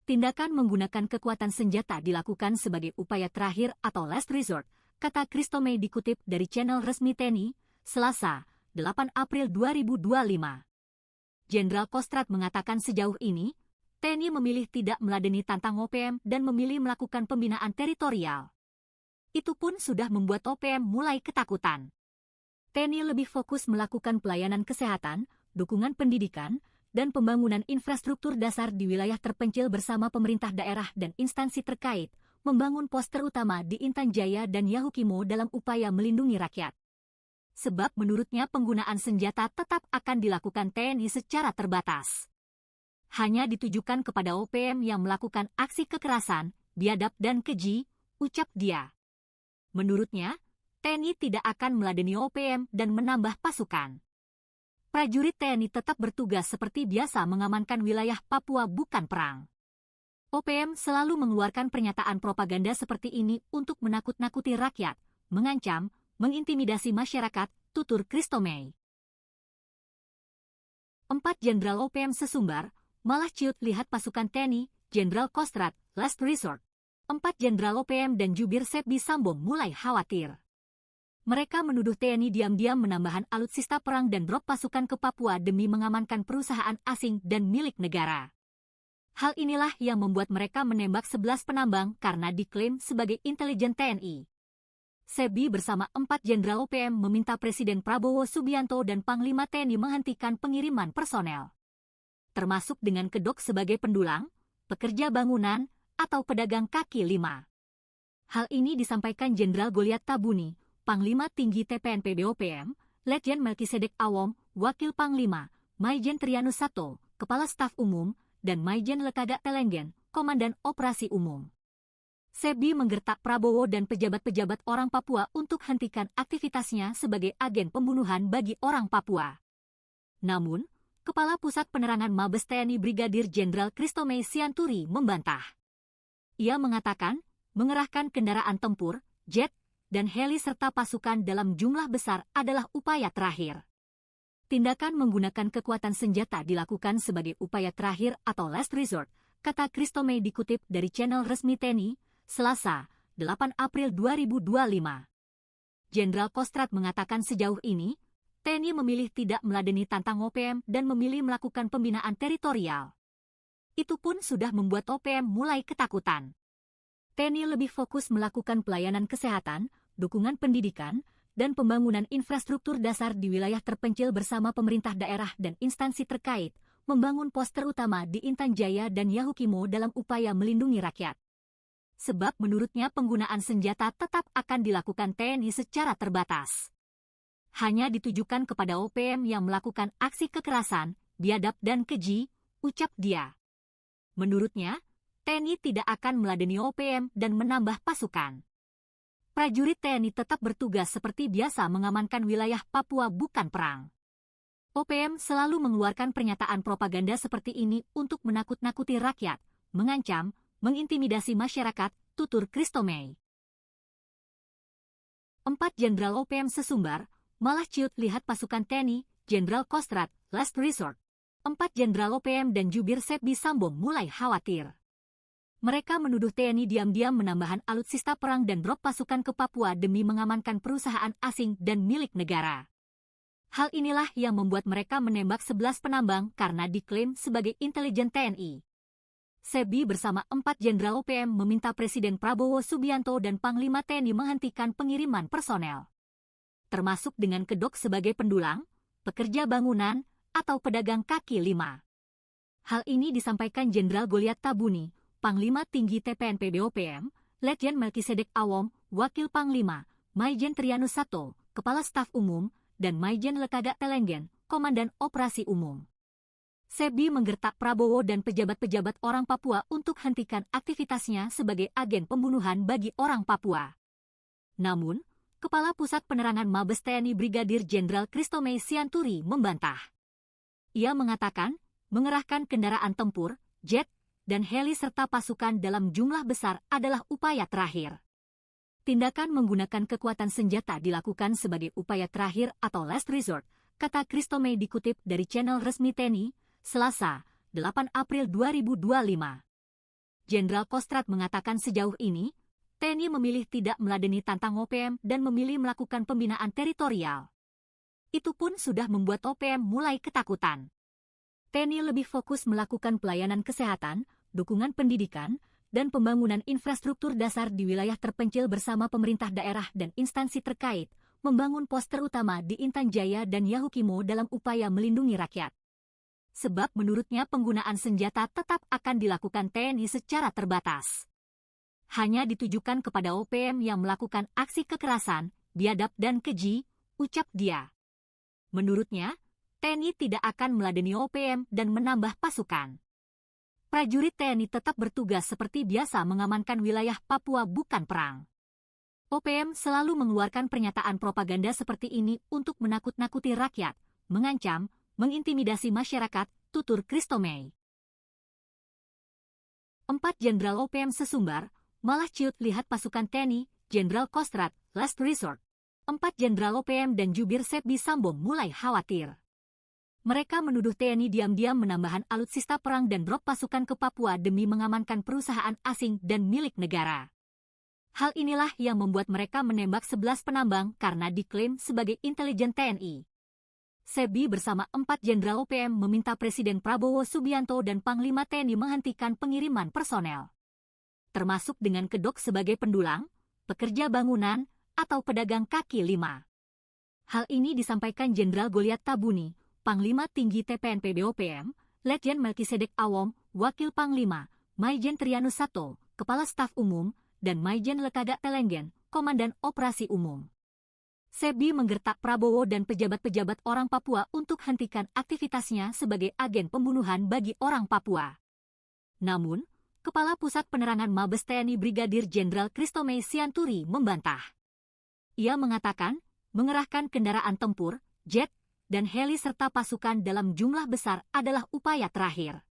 Tindakan menggunakan kekuatan senjata dilakukan sebagai upaya terakhir atau last resort, kata Christomey dikutip dari channel resmi TNI, Selasa, 8 April 2025. Jenderal Kostrad mengatakan sejauh ini, TNI memilih tidak meladeni tantang OPM dan memilih melakukan pembinaan teritorial. Itu pun sudah membuat OPM mulai ketakutan. TNI lebih fokus melakukan pelayanan kesehatan, dukungan pendidikan, dan pembangunan infrastruktur dasar di wilayah terpencil bersama pemerintah daerah dan instansi terkait, membangun pos terutama di Intan Jaya dan Yahukimo dalam upaya melindungi rakyat. Sebab menurutnya penggunaan senjata tetap akan dilakukan TNI secara terbatas. Hanya ditujukan kepada OPM yang melakukan aksi kekerasan, biadab dan keji, ucap dia. Menurutnya, TNI tidak akan meladeni OPM dan menambah pasukan. Prajurit TNI tetap bertugas seperti biasa mengamankan wilayah Papua bukan perang. OPM selalu mengeluarkan pernyataan propaganda seperti ini untuk menakut-nakuti rakyat, mengancam, mengintimidasi masyarakat, tutur Christomey. 4 Jenderal OPM sesumbar, malah ciut lihat pasukan TNI, Jenderal Kostrad, last resort. 4 Jenderal OPM dan jubir Sebi Sambo mulai khawatir. Mereka menuduh TNI diam-diam menambahkan alutsista perang dan drop pasukan ke Papua demi mengamankan perusahaan asing dan milik negara. Hal inilah yang membuat mereka menembak 11 penambang karena diklaim sebagai intelijen TNI. Sebi bersama 4 Jenderal OPM meminta Presiden Prabowo Subianto dan Panglima TNI menghentikan pengiriman personel, termasuk dengan kedok sebagai pendulang, pekerja bangunan, atau pedagang kaki lima. Hal ini disampaikan Jenderal Goliat Tabuni, Panglima Tinggi TPNP BOPM, Letjen Melkisedek Awom, Wakil Panglima, Maijen Trianus Sato, Kepala Staf Umum, dan Maijen Lekagak Telenggen, Komandan Operasi Umum. Sebi menggertak Prabowo dan pejabat-pejabat orang Papua untuk hentikan aktivitasnya sebagai agen pembunuhan bagi orang Papua. Namun, Kepala Pusat Penerangan Mabes TNI Brigadir Jenderal Christomey Sianturi membantah. Ia mengatakan, mengerahkan kendaraan tempur, jet, dan heli serta pasukan dalam jumlah besar adalah upaya terakhir. Tindakan menggunakan kekuatan senjata dilakukan sebagai upaya terakhir atau last resort, kata Christomey dikutip dari channel resmi TNI, Selasa, 8 April 2025. Jenderal Kostrad mengatakan sejauh ini, TNI memilih tidak meladeni tantang OPM dan memilih melakukan pembinaan teritorial. Itu pun sudah membuat OPM mulai ketakutan. TNI lebih fokus melakukan pelayanan kesehatan, dukungan pendidikan, dan pembangunan infrastruktur dasar di wilayah terpencil bersama pemerintah daerah dan instansi terkait, membangun pos terutama di Intan Jaya dan Yahukimo dalam upaya melindungi rakyat. Sebab menurutnya penggunaan senjata tetap akan dilakukan TNI secara terbatas. Hanya ditujukan kepada OPM yang melakukan aksi kekerasan, biadab dan keji, ucap dia. Menurutnya, TNI tidak akan meladeni OPM dan menambah pasukan. Prajurit TNI tetap bertugas seperti biasa mengamankan wilayah Papua bukan perang. OPM selalu mengeluarkan pernyataan propaganda seperti ini untuk menakut-nakuti rakyat, mengancam, mengintimidasi masyarakat, tutur Christomey. 4 Jenderal OPM sesumbar, malah ciut lihat pasukan TNI, Jenderal Kostrad, last resort. 4 Jenderal OPM dan jubir Sebi Sambong mulai khawatir. Mereka menuduh TNI diam-diam menambahkan alutsista perang dan drop pasukan ke Papua demi mengamankan perusahaan asing dan milik negara. Hal inilah yang membuat mereka menembak 11 penambang karena diklaim sebagai intelijen TNI. Sebi bersama 4 Jenderal OPM meminta Presiden Prabowo Subianto dan Panglima TNI menghentikan pengiriman personel, termasuk dengan kedok sebagai pendulang, pekerja bangunan, atau pedagang kaki lima. Hal ini disampaikan Jenderal Goliat Tabuni, Panglima Tinggi TPNPB OPM, Letjen Melkisedek Awom, Wakil Panglima, Maijen Trianus Sato, Kepala Staf Umum, dan Maijen Lekagak Telenggen, Komandan Operasi Umum. Sebi menggertak Prabowo dan pejabat-pejabat orang Papua untuk hentikan aktivitasnya sebagai agen pembunuhan bagi orang Papua. Namun, Kepala Pusat Penerangan Mabes TNI Brigadir Jenderal Christomey Sianturi membantah. Ia mengatakan, mengerahkan kendaraan tempur, jet, dan heli serta pasukan dalam jumlah besar adalah upaya terakhir. Tindakan menggunakan kekuatan senjata dilakukan sebagai upaya terakhir atau last resort, kata Christomey dikutip dari channel resmi TNI, Selasa, 8 April 2025. Jenderal Kostrad mengatakan sejauh ini, TNI memilih tidak meladeni tantang OPM dan memilih melakukan pembinaan teritorial. Itu pun sudah membuat OPM mulai ketakutan. TNI lebih fokus melakukan pelayanan kesehatan, dukungan pendidikan, dan pembangunan infrastruktur dasar di wilayah terpencil bersama pemerintah daerah dan instansi terkait, membangun pos terutama di Intan Jaya dan Yahukimo dalam upaya melindungi rakyat. Sebab menurutnya penggunaan senjata tetap akan dilakukan TNI secara terbatas. Hanya ditujukan kepada OPM yang melakukan aksi kekerasan, biadab dan keji, ucap dia. Menurutnya, TNI tidak akan meladeni OPM dan menambah pasukan. Prajurit TNI tetap bertugas seperti biasa mengamankan wilayah Papua bukan perang. OPM selalu mengeluarkan pernyataan propaganda seperti ini untuk menakut-nakuti rakyat, mengancam, mengintimidasi masyarakat, tutur Christomey. 4 Jenderal OPM sesumbar, malah ciut lihat pasukan TNI, Jenderal Kostrad, last resort. 4 Jenderal OPM dan jubir Sebi Sambong mulai khawatir. Mereka menuduh TNI diam-diam menambahkan alutsista perang dan drop pasukan ke Papua demi mengamankan perusahaan asing dan milik negara. Hal inilah yang membuat mereka menembak 11 penambang karena diklaim sebagai intelijen TNI. Sebi bersama 4 Jenderal OPM meminta Presiden Prabowo Subianto dan Panglima TNI menghentikan pengiriman personel, termasuk dengan kedok sebagai pendulang, pekerja bangunan, atau pedagang kaki lima. Hal ini disampaikan Jenderal Goliat Tabuni, Panglima Tinggi TPNPB OPM, Letjen Melkisedek Awom, Wakil Panglima, Maijen Trianus Sato, Kepala Staf Umum, dan Maijen Lekagak Telenggen, Komandan Operasi Umum. Sebi menggertak Prabowo dan pejabat-pejabat orang Papua untuk hentikan aktivitasnya sebagai agen pembunuhan bagi orang Papua. Namun, Kepala Pusat Penerangan Mabes TNI Brigadir Jenderal Christomey Sianturi membantah. Ia mengatakan, mengerahkan kendaraan tempur, jet, dan heli serta pasukan dalam jumlah besar adalah upaya terakhir.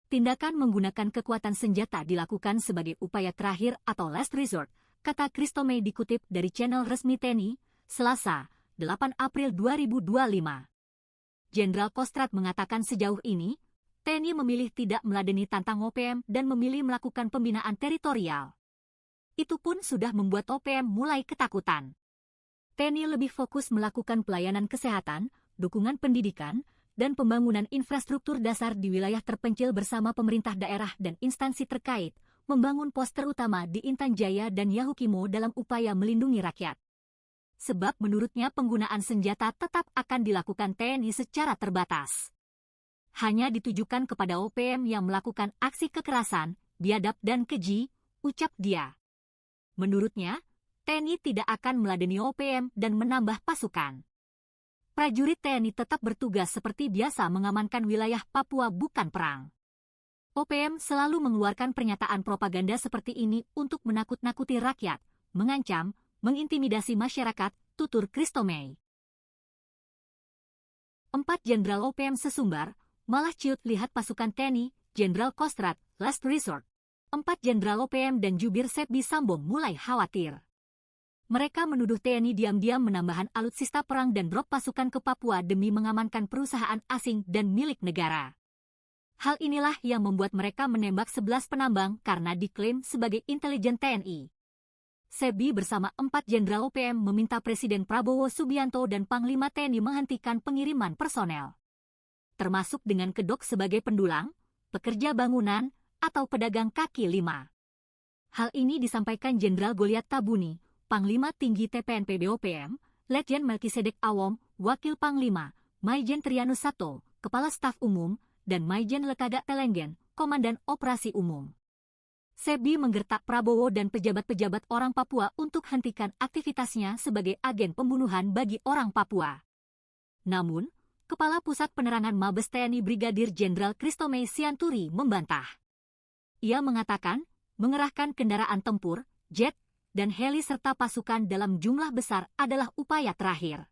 Tindakan menggunakan kekuatan senjata dilakukan sebagai upaya terakhir atau last resort, kata Christomey dikutip dari channel resmi TNI, Selasa, 8 April 2025. Jenderal Kostrad mengatakan sejauh ini, TNI memilih tidak meladeni tantang OPM dan memilih melakukan pembinaan teritorial. Itu pun sudah membuat OPM mulai ketakutan. TNI lebih fokus melakukan pelayanan kesehatan, dukungan pendidikan, dan pembangunan infrastruktur dasar di wilayah terpencil bersama pemerintah daerah dan instansi terkait, membangun pos terutama di Intan Jaya dan Yahukimo dalam upaya melindungi rakyat. Sebab menurutnya penggunaan senjata tetap akan dilakukan TNI secara terbatas. Hanya ditujukan kepada OPM yang melakukan aksi kekerasan, biadab dan keji, ucap dia. Menurutnya, TNI tidak akan meladeni OPM dan menambah pasukan. Prajurit TNI tetap bertugas seperti biasa mengamankan wilayah Papua bukan perang. OPM selalu mengeluarkan pernyataan propaganda seperti ini untuk menakut-nakuti rakyat, mengancam, mengintimidasi masyarakat, tutur Christomey. 4 Jenderal OPM sesumbar, malah ciut lihat pasukan TNI, Jenderal Kostrad, last resort. 4 Jenderal OPM dan jubir Sebi Sambong mulai khawatir. Mereka menuduh TNI diam-diam menambahkan alutsista perang dan drop pasukan ke Papua demi mengamankan perusahaan asing dan milik negara. Hal inilah yang membuat mereka menembak 11 penambang karena diklaim sebagai intelijen TNI. Sebi bersama 4 Jenderal OPM meminta Presiden Prabowo Subianto dan Panglima TNI menghentikan pengiriman personel. Termasuk dengan kedok sebagai pendulang, pekerja bangunan, atau pedagang kaki lima. Hal ini disampaikan Jenderal Goliat Tabuni, Panglima Tinggi TPNP BOPM, Letjen Melkisedek Awom, Wakil Panglima, Maijen Trianus Sato, Kepala Staf Umum, dan Maijen Lekaga Telenggen, Komandan Operasi Umum. Sebi menggertak Prabowo dan pejabat-pejabat orang Papua untuk hentikan aktivitasnya sebagai agen pembunuhan bagi orang Papua. Namun, Kepala Pusat Penerangan Mabes TNI Brigadir Jenderal Christomey Sianturi membantah. Ia mengatakan, mengerahkan kendaraan tempur, jet, dan heli serta pasukan dalam jumlah besar adalah upaya terakhir.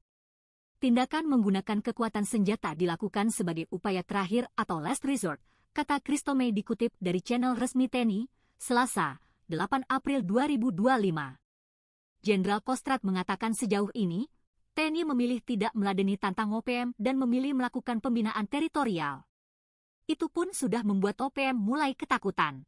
Tindakan menggunakan kekuatan senjata dilakukan sebagai upaya terakhir atau last resort, kata Christomey dikutip dari channel resmi TNI, Selasa, 8 April 2025. Jenderal Kostrad mengatakan sejauh ini, TNI memilih tidak meladeni tantang OPM dan memilih melakukan pembinaan teritorial. Itu pun sudah membuat OPM mulai ketakutan.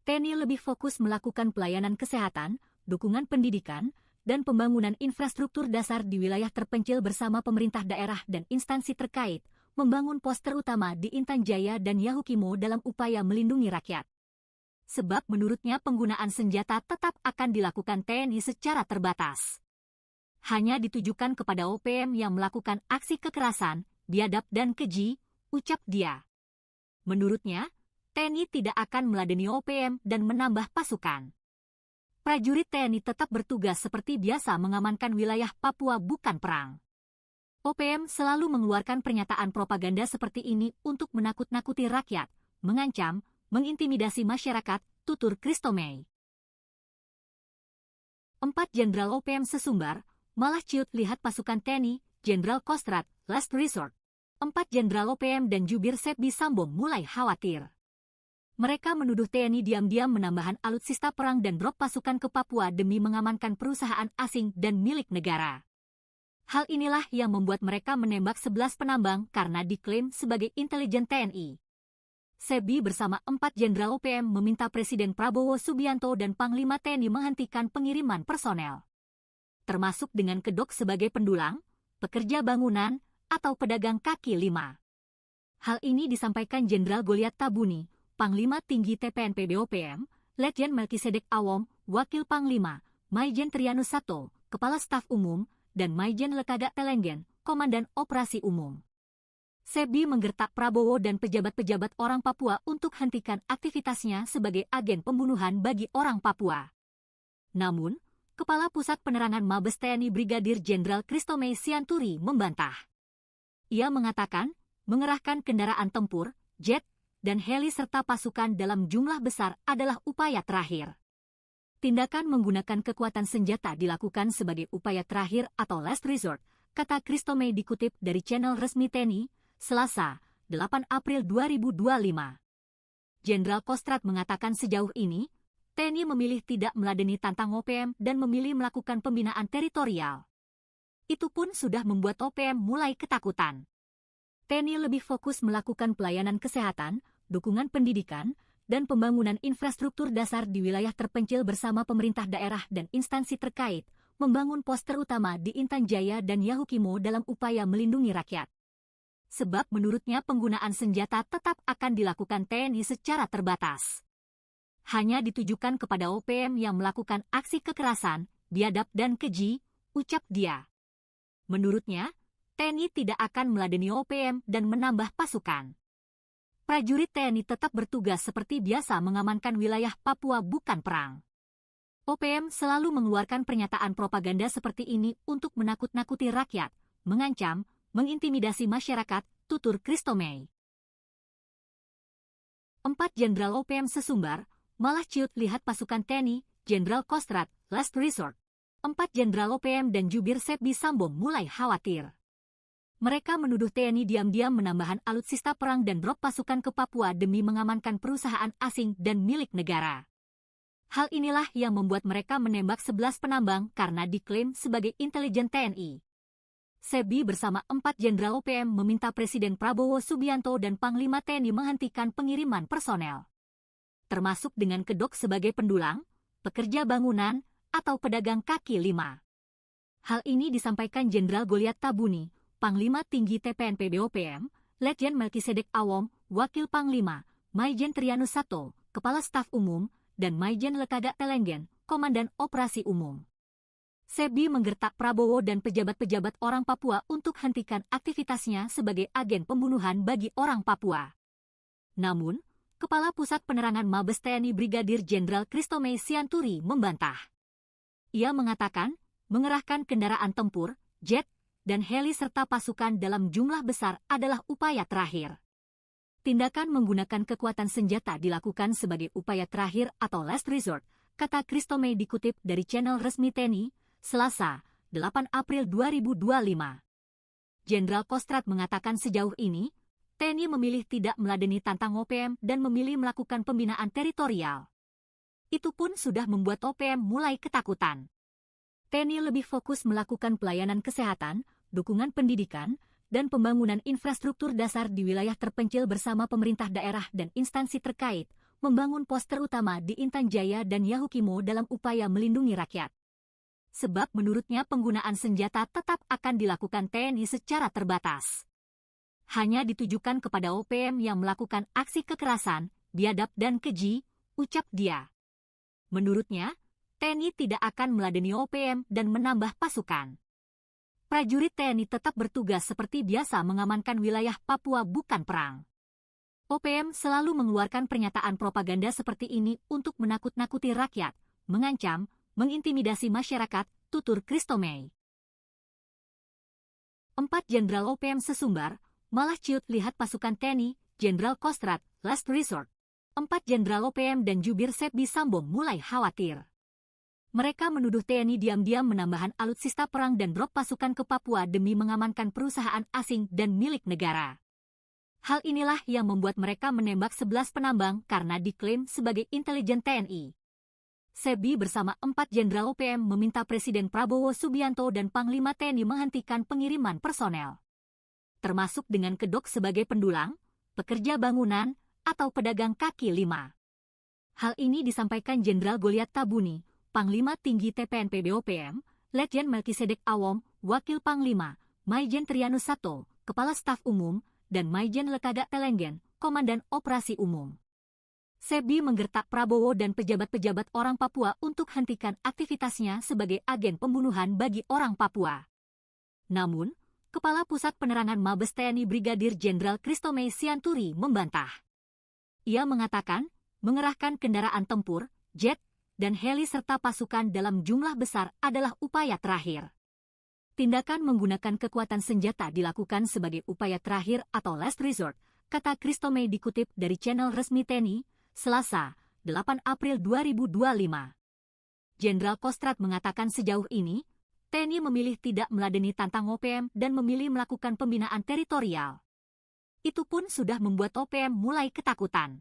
TNI lebih fokus melakukan pelayanan kesehatan, dukungan pendidikan, dan pembangunan infrastruktur dasar di wilayah terpencil bersama pemerintah daerah dan instansi terkait, membangun pos terutama di Intan Jaya dan Yahukimo dalam upaya melindungi rakyat. Sebab menurutnya penggunaan senjata tetap akan dilakukan TNI secara terbatas. Hanya ditujukan kepada OPM yang melakukan aksi kekerasan, biadab dan keji, ucap dia. Menurutnya, TNI tidak akan meladeni OPM dan menambah pasukan. Prajurit TNI tetap bertugas seperti biasa mengamankan wilayah Papua bukan perang. OPM selalu mengeluarkan pernyataan propaganda seperti ini untuk menakut-nakuti rakyat, mengancam, mengintimidasi masyarakat, tutur Christomey. 4 Jenderal OPM sesumbar, malah ciut lihat pasukan TNI, Jenderal Kostrad, last resort. 4 Jenderal OPM dan jubir Sebi Sambong mulai khawatir. Mereka menuduh TNI diam-diam menambahkan alutsista perang dan drop pasukan ke Papua demi mengamankan perusahaan asing dan milik negara. Hal inilah yang membuat mereka menembak 11 penambang karena diklaim sebagai intelijen TNI. Sebi bersama 4 Jenderal OPM meminta Presiden Prabowo Subianto dan Panglima TNI menghentikan pengiriman personel. Termasuk dengan kedok sebagai pendulang, pekerja bangunan, atau pedagang kaki lima. Hal ini disampaikan Jenderal Goliat Tabuni, Panglima Tinggi TPNP BOPM, Letjen Melkisedek Awom, Wakil Panglima, Maijen Trianus Sato, Kepala Staf Umum, dan Maijen Lekaga Telenggen, Komandan Operasi Umum. Sebi menggertak Prabowo dan pejabat-pejabat orang Papua untuk hentikan aktivitasnya sebagai agen pembunuhan bagi orang Papua. Namun, Kepala Pusat Penerangan Mabes TNI Brigadir Jenderal Christomay Sianturi membantah. Ia mengatakan, mengerahkan kendaraan tempur, jet, dan heli serta pasukan dalam jumlah besar adalah upaya terakhir. Tindakan menggunakan kekuatan senjata dilakukan sebagai upaya terakhir atau last resort, kata Christomay dikutip dari channel resmi TNI, Selasa, 8 April 2025. Jenderal Kostrad mengatakan sejauh ini, TNI memilih tidak meladeni tantang OPM dan memilih melakukan pembinaan teritorial. Itu pun sudah membuat OPM mulai ketakutan. TNI lebih fokus melakukan pelayanan kesehatan, dukungan pendidikan, dan pembangunan infrastruktur dasar di wilayah terpencil bersama pemerintah daerah dan instansi terkait, membangun pos terutama di Intan Jaya dan Yahukimo dalam upaya melindungi rakyat. Sebab menurutnya penggunaan senjata tetap akan dilakukan TNI secara terbatas. Hanya ditujukan kepada OPM yang melakukan aksi kekerasan, biadab dan keji, ucap dia. Menurutnya, TNI tidak akan meladeni OPM dan menambah pasukan. Prajurit TNI tetap bertugas seperti biasa mengamankan wilayah Papua bukan perang. OPM selalu mengeluarkan pernyataan propaganda seperti ini untuk menakut-nakuti rakyat, mengancam, mengintimidasi masyarakat, tutur Christomay. 4 Jenderal OPM sesumbar, malah ciut lihat pasukan TNI, Jenderal Kostrad, last resort. 4 Jenderal OPM dan jubir Sepdi Sambo mulai khawatir. Mereka menuduh TNI diam-diam menambahkan alutsista perang dan drop pasukan ke Papua demi mengamankan perusahaan asing dan milik negara. Hal inilah yang membuat mereka menembak 11 penambang karena diklaim sebagai intelijen TNI. Sepdi bersama 4 Jenderal OPM meminta Presiden Prabowo Subianto dan Panglima TNI menghentikan pengiriman personel, termasuk dengan kedok sebagai pendulang, pekerja bangunan, atau pedagang kaki lima. Hal ini disampaikan Jenderal Goliat Tabuni, Panglima Tinggi TPNP BOPM, Letjen Melkisedek Awom, Wakil Panglima, Maijen Trianus Sato, Kepala Staf Umum, dan Maijen Lekaga Telenggen, Komandan Operasi Umum. Sepdi menggertak Prabowo dan pejabat-pejabat orang Papua untuk hentikan aktivitasnya sebagai agen pembunuhan bagi orang Papua. Namun, Kepala Pusat Penerangan Mabes TNI Brigadir Jenderal Christomay Sianturi membantah. Ia mengatakan, mengerahkan kendaraan tempur, jet, dan heli serta pasukan dalam jumlah besar adalah upaya terakhir. Tindakan menggunakan kekuatan senjata dilakukan sebagai upaya terakhir atau last resort, kata Christomay dikutip dari channel resmi TNI, Selasa, 8 April 2025. Jenderal Kostrad mengatakan sejauh ini, TNI memilih tidak meladeni tantang OPM dan memilih melakukan pembinaan teritorial. Itu pun sudah membuat OPM mulai ketakutan. TNI lebih fokus melakukan pelayanan kesehatan, dukungan pendidikan, dan pembangunan infrastruktur dasar di wilayah terpencil bersama pemerintah daerah dan instansi terkait, membangun pos terutama di Intan Jaya dan Yahukimo dalam upaya melindungi rakyat. Sebab menurutnya penggunaan senjata tetap akan dilakukan TNI secara terbatas. Hanya ditujukan kepada OPM yang melakukan aksi kekerasan, biadab dan keji, ucap dia. Menurutnya, TNI tidak akan meladeni OPM dan menambah pasukan. Prajurit TNI tetap bertugas seperti biasa mengamankan wilayah Papua bukan perang. OPM selalu mengeluarkan pernyataan propaganda seperti ini untuk menakut-nakuti rakyat, mengancam, mengintimidasi masyarakat, tutur Christomay. 4 Jenderal OPM sesumbar, malah ciut lihat pasukan TNI, Jenderal Kostrad, last resort. 4 Jenderal OPM dan jubir Sepdi Sambo mulai khawatir. Mereka menuduh TNI diam-diam menambahkan alutsista perang dan drop pasukan ke Papua demi mengamankan perusahaan asing dan milik negara. Hal inilah yang membuat mereka menembak 11 penambang karena diklaim sebagai intelijen TNI. Sepdi bersama 4 Jenderal OPM meminta Presiden Prabowo Subianto dan Panglima TNI menghentikan pengiriman personel, termasuk dengan kedok sebagai pendulang, pekerja bangunan, atau pedagang kaki lima. Hal ini disampaikan Jenderal Goliat Tabuni, Panglima Tinggi TPNP BOPM, Letjen Melkisedek Awom, Wakil Panglima, Maijen Trianus Sato, Kepala Staf Umum, dan Maijen Lekaga Telenggen, Komandan Operasi Umum. Sepdi menggertak Prabowo dan pejabat-pejabat orang Papua untuk hentikan aktivitasnya sebagai agen pembunuhan bagi orang Papua. Namun, Kepala Pusat Penerangan Mabes TNI Brigadir Jenderal Christomay Sianturi membantah. Ia mengatakan, mengerahkan kendaraan tempur, jet, dan heli serta pasukan dalam jumlah besar adalah upaya terakhir. Tindakan menggunakan kekuatan senjata dilakukan sebagai upaya terakhir atau last resort, kata Christomey dikutip dari channel resmi TNI, Selasa, 8 April 2025. Jenderal Kostrad mengatakan sejauh ini, TNI memilih tidak meladeni tantang OPM dan memilih melakukan pembinaan teritorial. Itu pun sudah membuat OPM mulai ketakutan.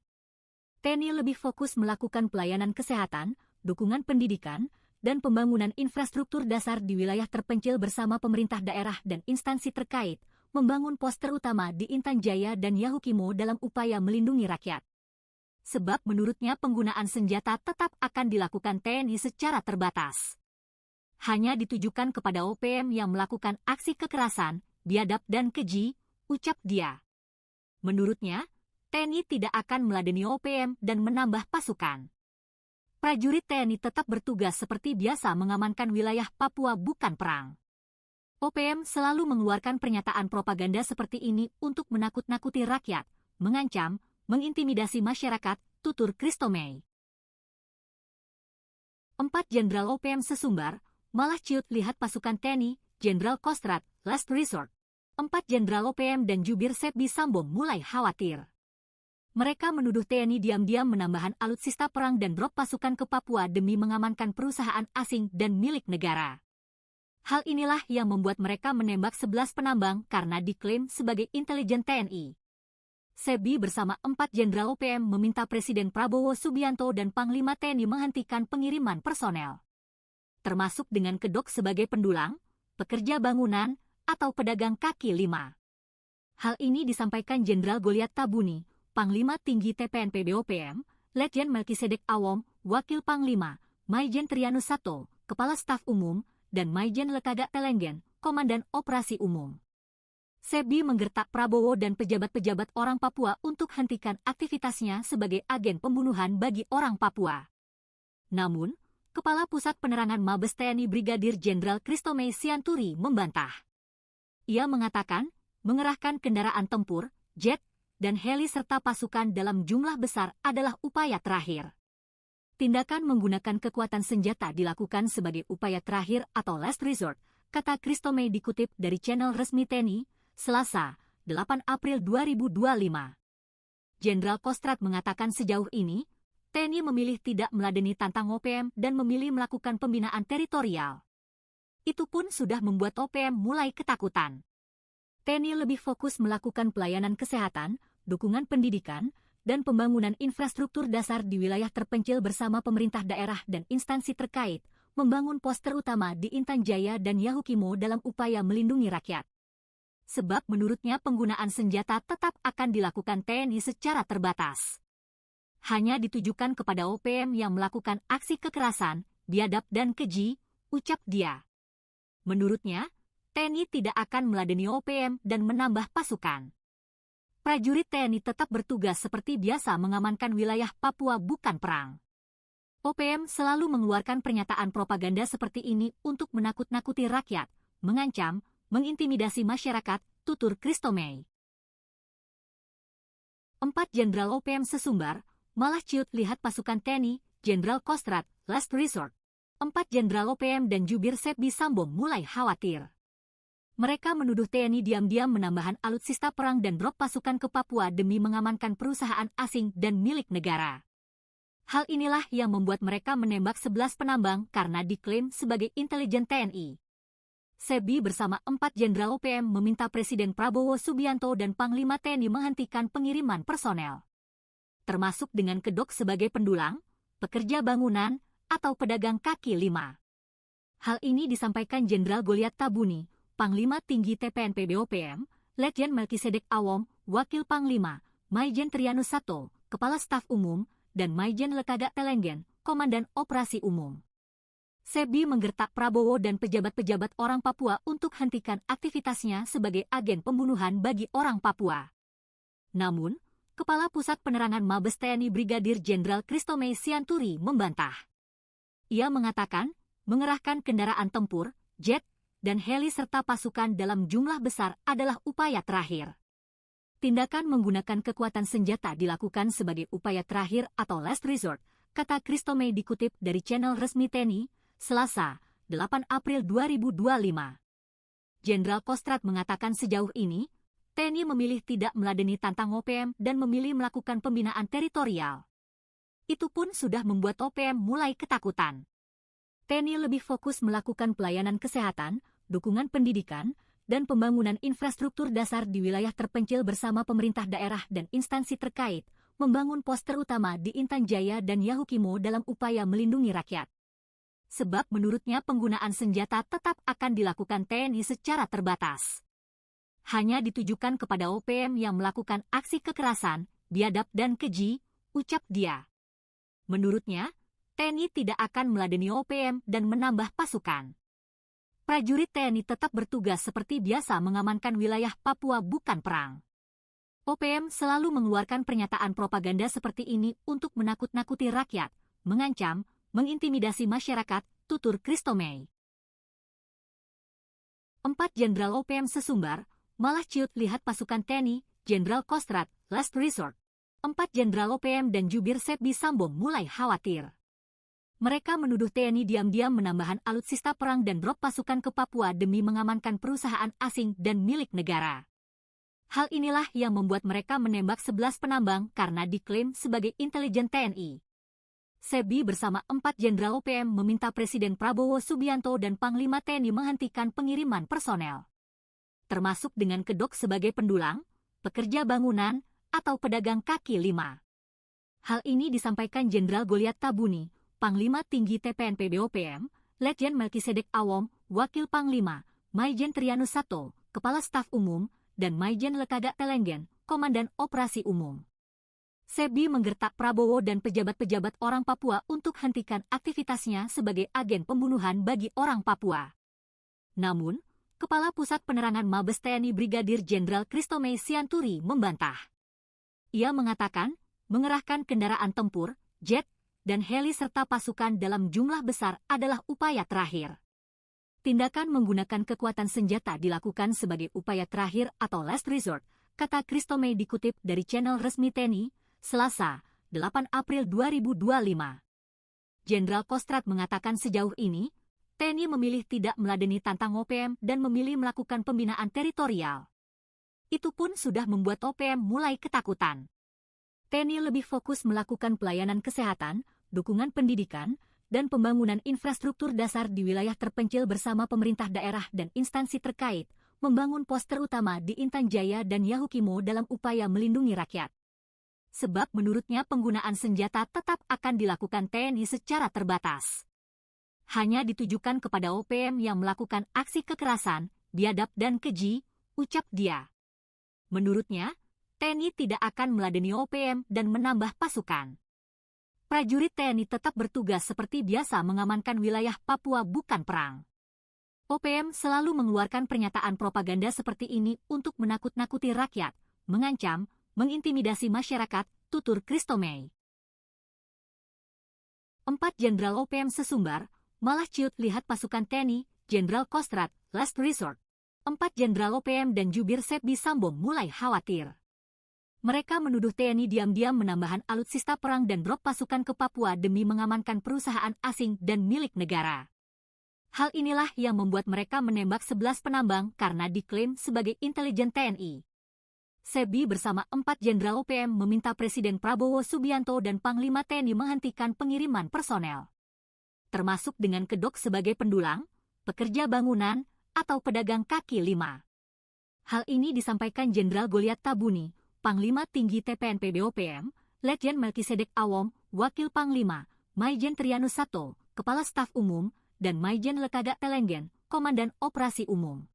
TNI lebih fokus melakukan pelayanan kesehatan, dukungan pendidikan, dan pembangunan infrastruktur dasar di wilayah terpencil bersama pemerintah daerah dan instansi terkait, membangun pos terutama di Intan Jaya dan Yahukimo dalam upaya melindungi rakyat. Sebab menurutnya penggunaan senjata tetap akan dilakukan TNI secara terbatas. Hanya ditujukan kepada OPM yang melakukan aksi kekerasan, biadab dan keji, ucap dia. Menurutnya, TNI tidak akan meladeni OPM dan menambah pasukan. Prajurit TNI tetap bertugas seperti biasa mengamankan wilayah Papua bukan perang. OPM selalu mengeluarkan pernyataan propaganda seperti ini untuk menakut-nakuti rakyat, mengancam, mengintimidasi masyarakat, tutur Christomey. 4 Jenderal OPM sesumbar, malah ciut lihat pasukan TNI, Jenderal Kostrad, last resort. 4 Jenderal OPM dan jubir Sebbi Sambo mulai khawatir. Mereka menuduh TNI diam-diam menambahkan alutsista perang dan drop pasukan ke Papua demi mengamankan perusahaan asing dan milik negara. Hal inilah yang membuat mereka menembak 11 penambang karena diklaim sebagai intelijen TNI. Sebbi bersama 4 Jenderal OPM meminta Presiden Prabowo Subianto dan Panglima TNI menghentikan pengiriman personel, termasuk dengan kedok sebagai pendulang, pekerja bangunan, atau pedagang kaki lima. Hal ini disampaikan Jenderal Goliat Tabuni, Panglima Tinggi TPNP BOPM, Letjen Melkisedek Awom, Wakil Panglima, Maijen Trianus Sato, Kepala Staf Umum, dan Maijen Lekaga Telenggen, Komandan Operasi Umum. Sebbi menggertak Prabowo dan pejabat-pejabat orang Papua untuk hentikan aktivitasnya sebagai agen pembunuhan bagi orang Papua. Namun, Kepala Pusat Penerangan Mabes TNI Brigadir Jenderal Christomey Sianturi membantah. Ia mengatakan, mengerahkan kendaraan tempur, jet, dan heli serta pasukan dalam jumlah besar adalah upaya terakhir. Tindakan menggunakan kekuatan senjata dilakukan sebagai upaya terakhir atau last resort, kata Christomey dikutip dari channel resmi TNI, Selasa, 8 April 2025. Jenderal Kostrad mengatakan sejauh ini, TNI memilih tidak meladeni tantang OPM dan memilih melakukan pembinaan teritorial. Itu pun sudah membuat OPM mulai ketakutan. TNI lebih fokus melakukan pelayanan kesehatan, dukungan pendidikan, dan pembangunan infrastruktur dasar di wilayah terpencil bersama pemerintah daerah dan instansi terkait, membangun pos terutama di Intan Jaya dan Yahukimo dalam upaya melindungi rakyat. Sebab menurutnya penggunaan senjata tetap akan dilakukan TNI secara terbatas. Hanya ditujukan kepada OPM yang melakukan aksi kekerasan, biadab dan keji, ucap dia. Menurutnya, TNI tidak akan meladeni OPM dan menambah pasukan. Prajurit TNI tetap bertugas seperti biasa mengamankan wilayah Papua bukan perang. OPM selalu mengeluarkan pernyataan propaganda seperti ini untuk menakut-nakuti rakyat, mengancam, mengintimidasi masyarakat, tutur Christomey. 4 Jenderal OPM sesumbar, malah ciut lihat pasukan TNI, Jenderal Kostrad, last resort. 4 Jenderal OPM dan jubir Sebbi Sambo mulai khawatir. Mereka menuduh TNI diam-diam menambahkan alutsista perang dan drop pasukan ke Papua demi mengamankan perusahaan asing dan milik negara. Hal inilah yang membuat mereka menembak 11 penambang karena diklaim sebagai intelijen TNI. Sebbi bersama 4 Jenderal OPM meminta Presiden Prabowo Subianto dan Panglima TNI menghentikan pengiriman personel, termasuk dengan kedok sebagai pendulang, pekerja bangunan, atau pedagang kaki lima. Hal ini disampaikan Jenderal Goliat Tabuni, Panglima Tinggi TPNP BOPM, Letjen Melkisedek Awom, Wakil Panglima, Maijen Trianus Sato, Kepala Staf Umum, dan Maijen Lekaga Telenggen, Komandan Operasi Umum. Sebbi menggertak Prabowo dan pejabat-pejabat orang Papua untuk hentikan aktivitasnya sebagai agen pembunuhan bagi orang Papua. Namun, Kepala Pusat Penerangan Mabes TNI Brigadir Jenderal Christomey Sianturi membantah. Ia mengatakan, mengerahkan kendaraan tempur, jet, dan heli serta pasukan dalam jumlah besar adalah upaya terakhir. Tindakan menggunakan kekuatan senjata dilakukan sebagai upaya terakhir atau last resort, kata Christomey dikutip dari channel resmi TNI, Selasa, 8 April 2025. Jenderal Kostrad mengatakan sejauh ini, TNI memilih tidak meladeni tantang OPM dan memilih melakukan pembinaan teritorial. Itu pun sudah membuat OPM mulai ketakutan. TNI lebih fokus melakukan pelayanan kesehatan, dukungan pendidikan, dan pembangunan infrastruktur dasar di wilayah terpencil bersama pemerintah daerah dan instansi terkait, membangun pos terutama di Intan Jaya dan Yahukimo dalam upaya melindungi rakyat. Sebab menurutnya penggunaan senjata tetap akan dilakukan TNI secara terbatas. Hanya ditujukan kepada OPM yang melakukan aksi kekerasan, biadab dan keji, ucap dia. Menurutnya, TNI tidak akan meladeni OPM dan menambah pasukan. Prajurit TNI tetap bertugas seperti biasa mengamankan wilayah Papua bukan perang. OPM selalu mengeluarkan pernyataan propaganda seperti ini untuk menakut-nakuti rakyat, mengancam, mengintimidasi masyarakat, tutur Christomey. 4 Jenderal OPM sesumbar, malah ciut lihat pasukan TNI, Jenderal Kostrad, last resort. 4 Jenderal OPM dan jubir Sepbi Sambong mulai khawatir. Mereka menuduh TNI diam-diam menambahkan alutsista perang dan drop pasukan ke Papua demi mengamankan perusahaan asing dan milik negara. Hal inilah yang membuat mereka menembak 11 penambang karena diklaim sebagai intelijen TNI. Sepbi bersama 4 Jenderal OPM meminta Presiden Prabowo Subianto dan Panglima TNI menghentikan pengiriman personel, termasuk dengan kedok sebagai pendulang, pekerja bangunan, atau pedagang kaki lima. Hal ini disampaikan Jenderal Goliat Tabuni, Panglima Tinggi TPNP BOPM, Letjen Melkisedek Awom, Wakil Panglima, Maijen Trianus Sato, Kepala Staf Umum, dan Maijen Lekagak Telenggen, Komandan Operasi Umum. Sepbi menggertak Prabowo dan pejabat-pejabat orang Papua untuk hentikan aktivitasnya sebagai agen pembunuhan bagi orang Papua. Namun, Kepala Pusat Penerangan Mabes TNI Brigadir Jenderal Christomey Sianturi membantah. Ia mengatakan, mengerahkan kendaraan tempur, jet, dan heli serta pasukan dalam jumlah besar adalah upaya terakhir. Tindakan menggunakan kekuatan senjata dilakukan sebagai upaya terakhir atau last resort, kata Christomey dikutip dari channel resmi TNI, Selasa, 8 April 2025. Jenderal Kostrad mengatakan sejauh ini, TNI memilih tidak meladeni tantang OPM dan memilih melakukan pembinaan teritorial. Itu pun sudah membuat OPM mulai ketakutan. TNI lebih fokus melakukan pelayanan kesehatan, dukungan pendidikan, dan pembangunan infrastruktur dasar di wilayah terpencil bersama pemerintah daerah dan instansi terkait, membangun pos terutama di Intan Jaya dan Yahukimo dalam upaya melindungi rakyat. Sebab menurutnya penggunaan senjata tetap akan dilakukan TNI secara terbatas. Hanya ditujukan kepada OPM yang melakukan aksi kekerasan, biadab dan keji, ucap dia. Menurutnya, TNI tidak akan meladeni OPM dan menambah pasukan. Prajurit TNI tetap bertugas seperti biasa mengamankan wilayah Papua bukan perang. OPM selalu mengeluarkan pernyataan propaganda seperti ini untuk menakut-nakuti rakyat, mengancam, mengintimidasi masyarakat, tutur Christomey. 4 Jenderal OPM sesumbar, malah ciut lihat pasukan TNI, Jenderal Kostrad, last resort. 4 Jenderal OPM dan jubir Sepbi Sambong mulai khawatir. Mereka menuduh TNI diam-diam menambahkan alutsista perang dan drop pasukan ke Papua demi mengamankan perusahaan asing dan milik negara. Hal inilah yang membuat mereka menembak 11 penambang karena diklaim sebagai intelijen TNI. Sepbi bersama 4 Jenderal OPM meminta Presiden Prabowo Subianto dan Panglima TNI menghentikan pengiriman personel, termasuk dengan kedok sebagai pendulang, pekerja bangunan, atau pedagang kaki lima. Hal ini disampaikan Jenderal Goliat Tabuni, Panglima Tinggi TPNP BOPM, Letjen Melkisedek Awom, Wakil Panglima, Maijen Trianus Sato, Kepala Staf Umum, dan Maijen Lekagak Telenggen, Komandan Operasi Umum.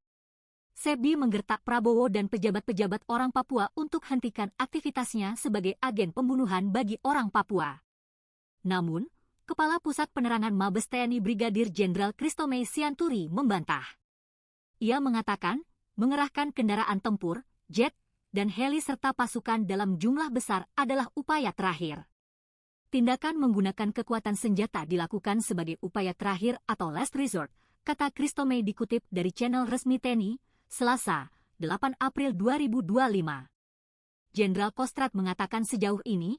Sepbi menggertak Prabowo dan pejabat-pejabat orang Papua untuk hentikan aktivitasnya sebagai agen pembunuhan bagi orang Papua. Namun, Kepala Pusat Penerangan Mabes TNI Brigadir Jenderal Christomey Sianturi membantah. Ia mengatakan, mengerahkan kendaraan tempur, jet, dan heli serta pasukan dalam jumlah besar adalah upaya terakhir. Tindakan menggunakan kekuatan senjata dilakukan sebagai upaya terakhir atau last resort, kata Christomey dikutip dari channel resmi TNI, Selasa, 8 April 2025. Jenderal Kostrad mengatakan sejauh ini,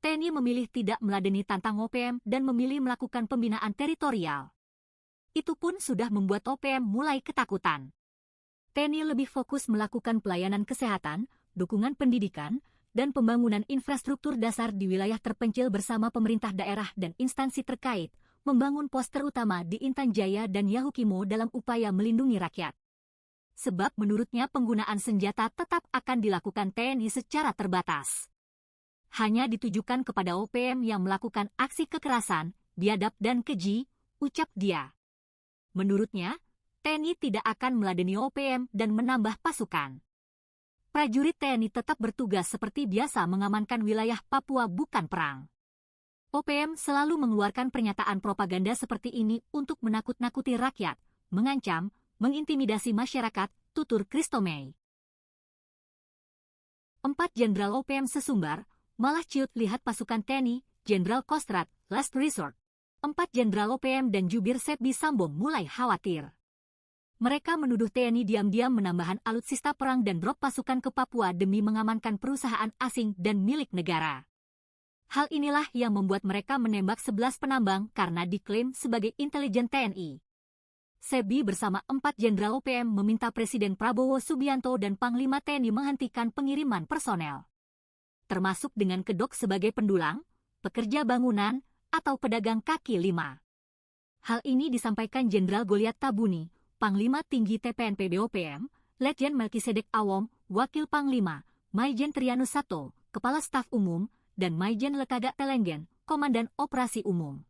TNI memilih tidak meladeni tantang OPM dan memilih melakukan pembinaan teritorial. Itu pun sudah membuat OPM mulai ketakutan. TNI lebih fokus melakukan pelayanan kesehatan, dukungan pendidikan, dan pembangunan infrastruktur dasar di wilayah terpencil bersama pemerintah daerah dan instansi terkait, membangun pos terutama di Intan Jaya dan Yahukimo dalam upaya melindungi rakyat. Sebab menurutnya penggunaan senjata tetap akan dilakukan TNI secara terbatas. Hanya ditujukan kepada OPM yang melakukan aksi kekerasan, biadab dan keji, ucap dia. Menurutnya, TNI tidak akan meladeni OPM dan menambah pasukan. Prajurit TNI tetap bertugas seperti biasa mengamankan wilayah Papua bukan perang. OPM selalu mengeluarkan pernyataan propaganda seperti ini untuk menakut-nakuti rakyat, mengancam, mengintimidasi masyarakat, tutur Christomey. 4 Jenderal OPM sesumbar, malah ciut lihat pasukan TNI, Jenderal Kostrad, last resort. 4 Jenderal OPM dan jubir Sepbi Sambong mulai khawatir. Mereka menuduh TNI diam-diam menambahkan alutsista perang dan drop pasukan ke Papua demi mengamankan perusahaan asing dan milik negara. Hal inilah yang membuat mereka menembak 11 penambang karena diklaim sebagai intelijen TNI. Sepbi bersama 4 Jenderal OPM meminta Presiden Prabowo Subianto dan Panglima TNI menghentikan pengiriman personel, termasuk dengan kedok sebagai pendulang, pekerja bangunan, atau pedagang kaki lima. Hal ini disampaikan Jenderal Goliat Tabuni, Panglima Tinggi TPNP BOPM, Letjen Melkisedek Awom, Wakil Panglima, Maijen Trianus Sato, Kepala Staf Umum, dan Maijen Lekaga Telenggen, Komandan Operasi Umum.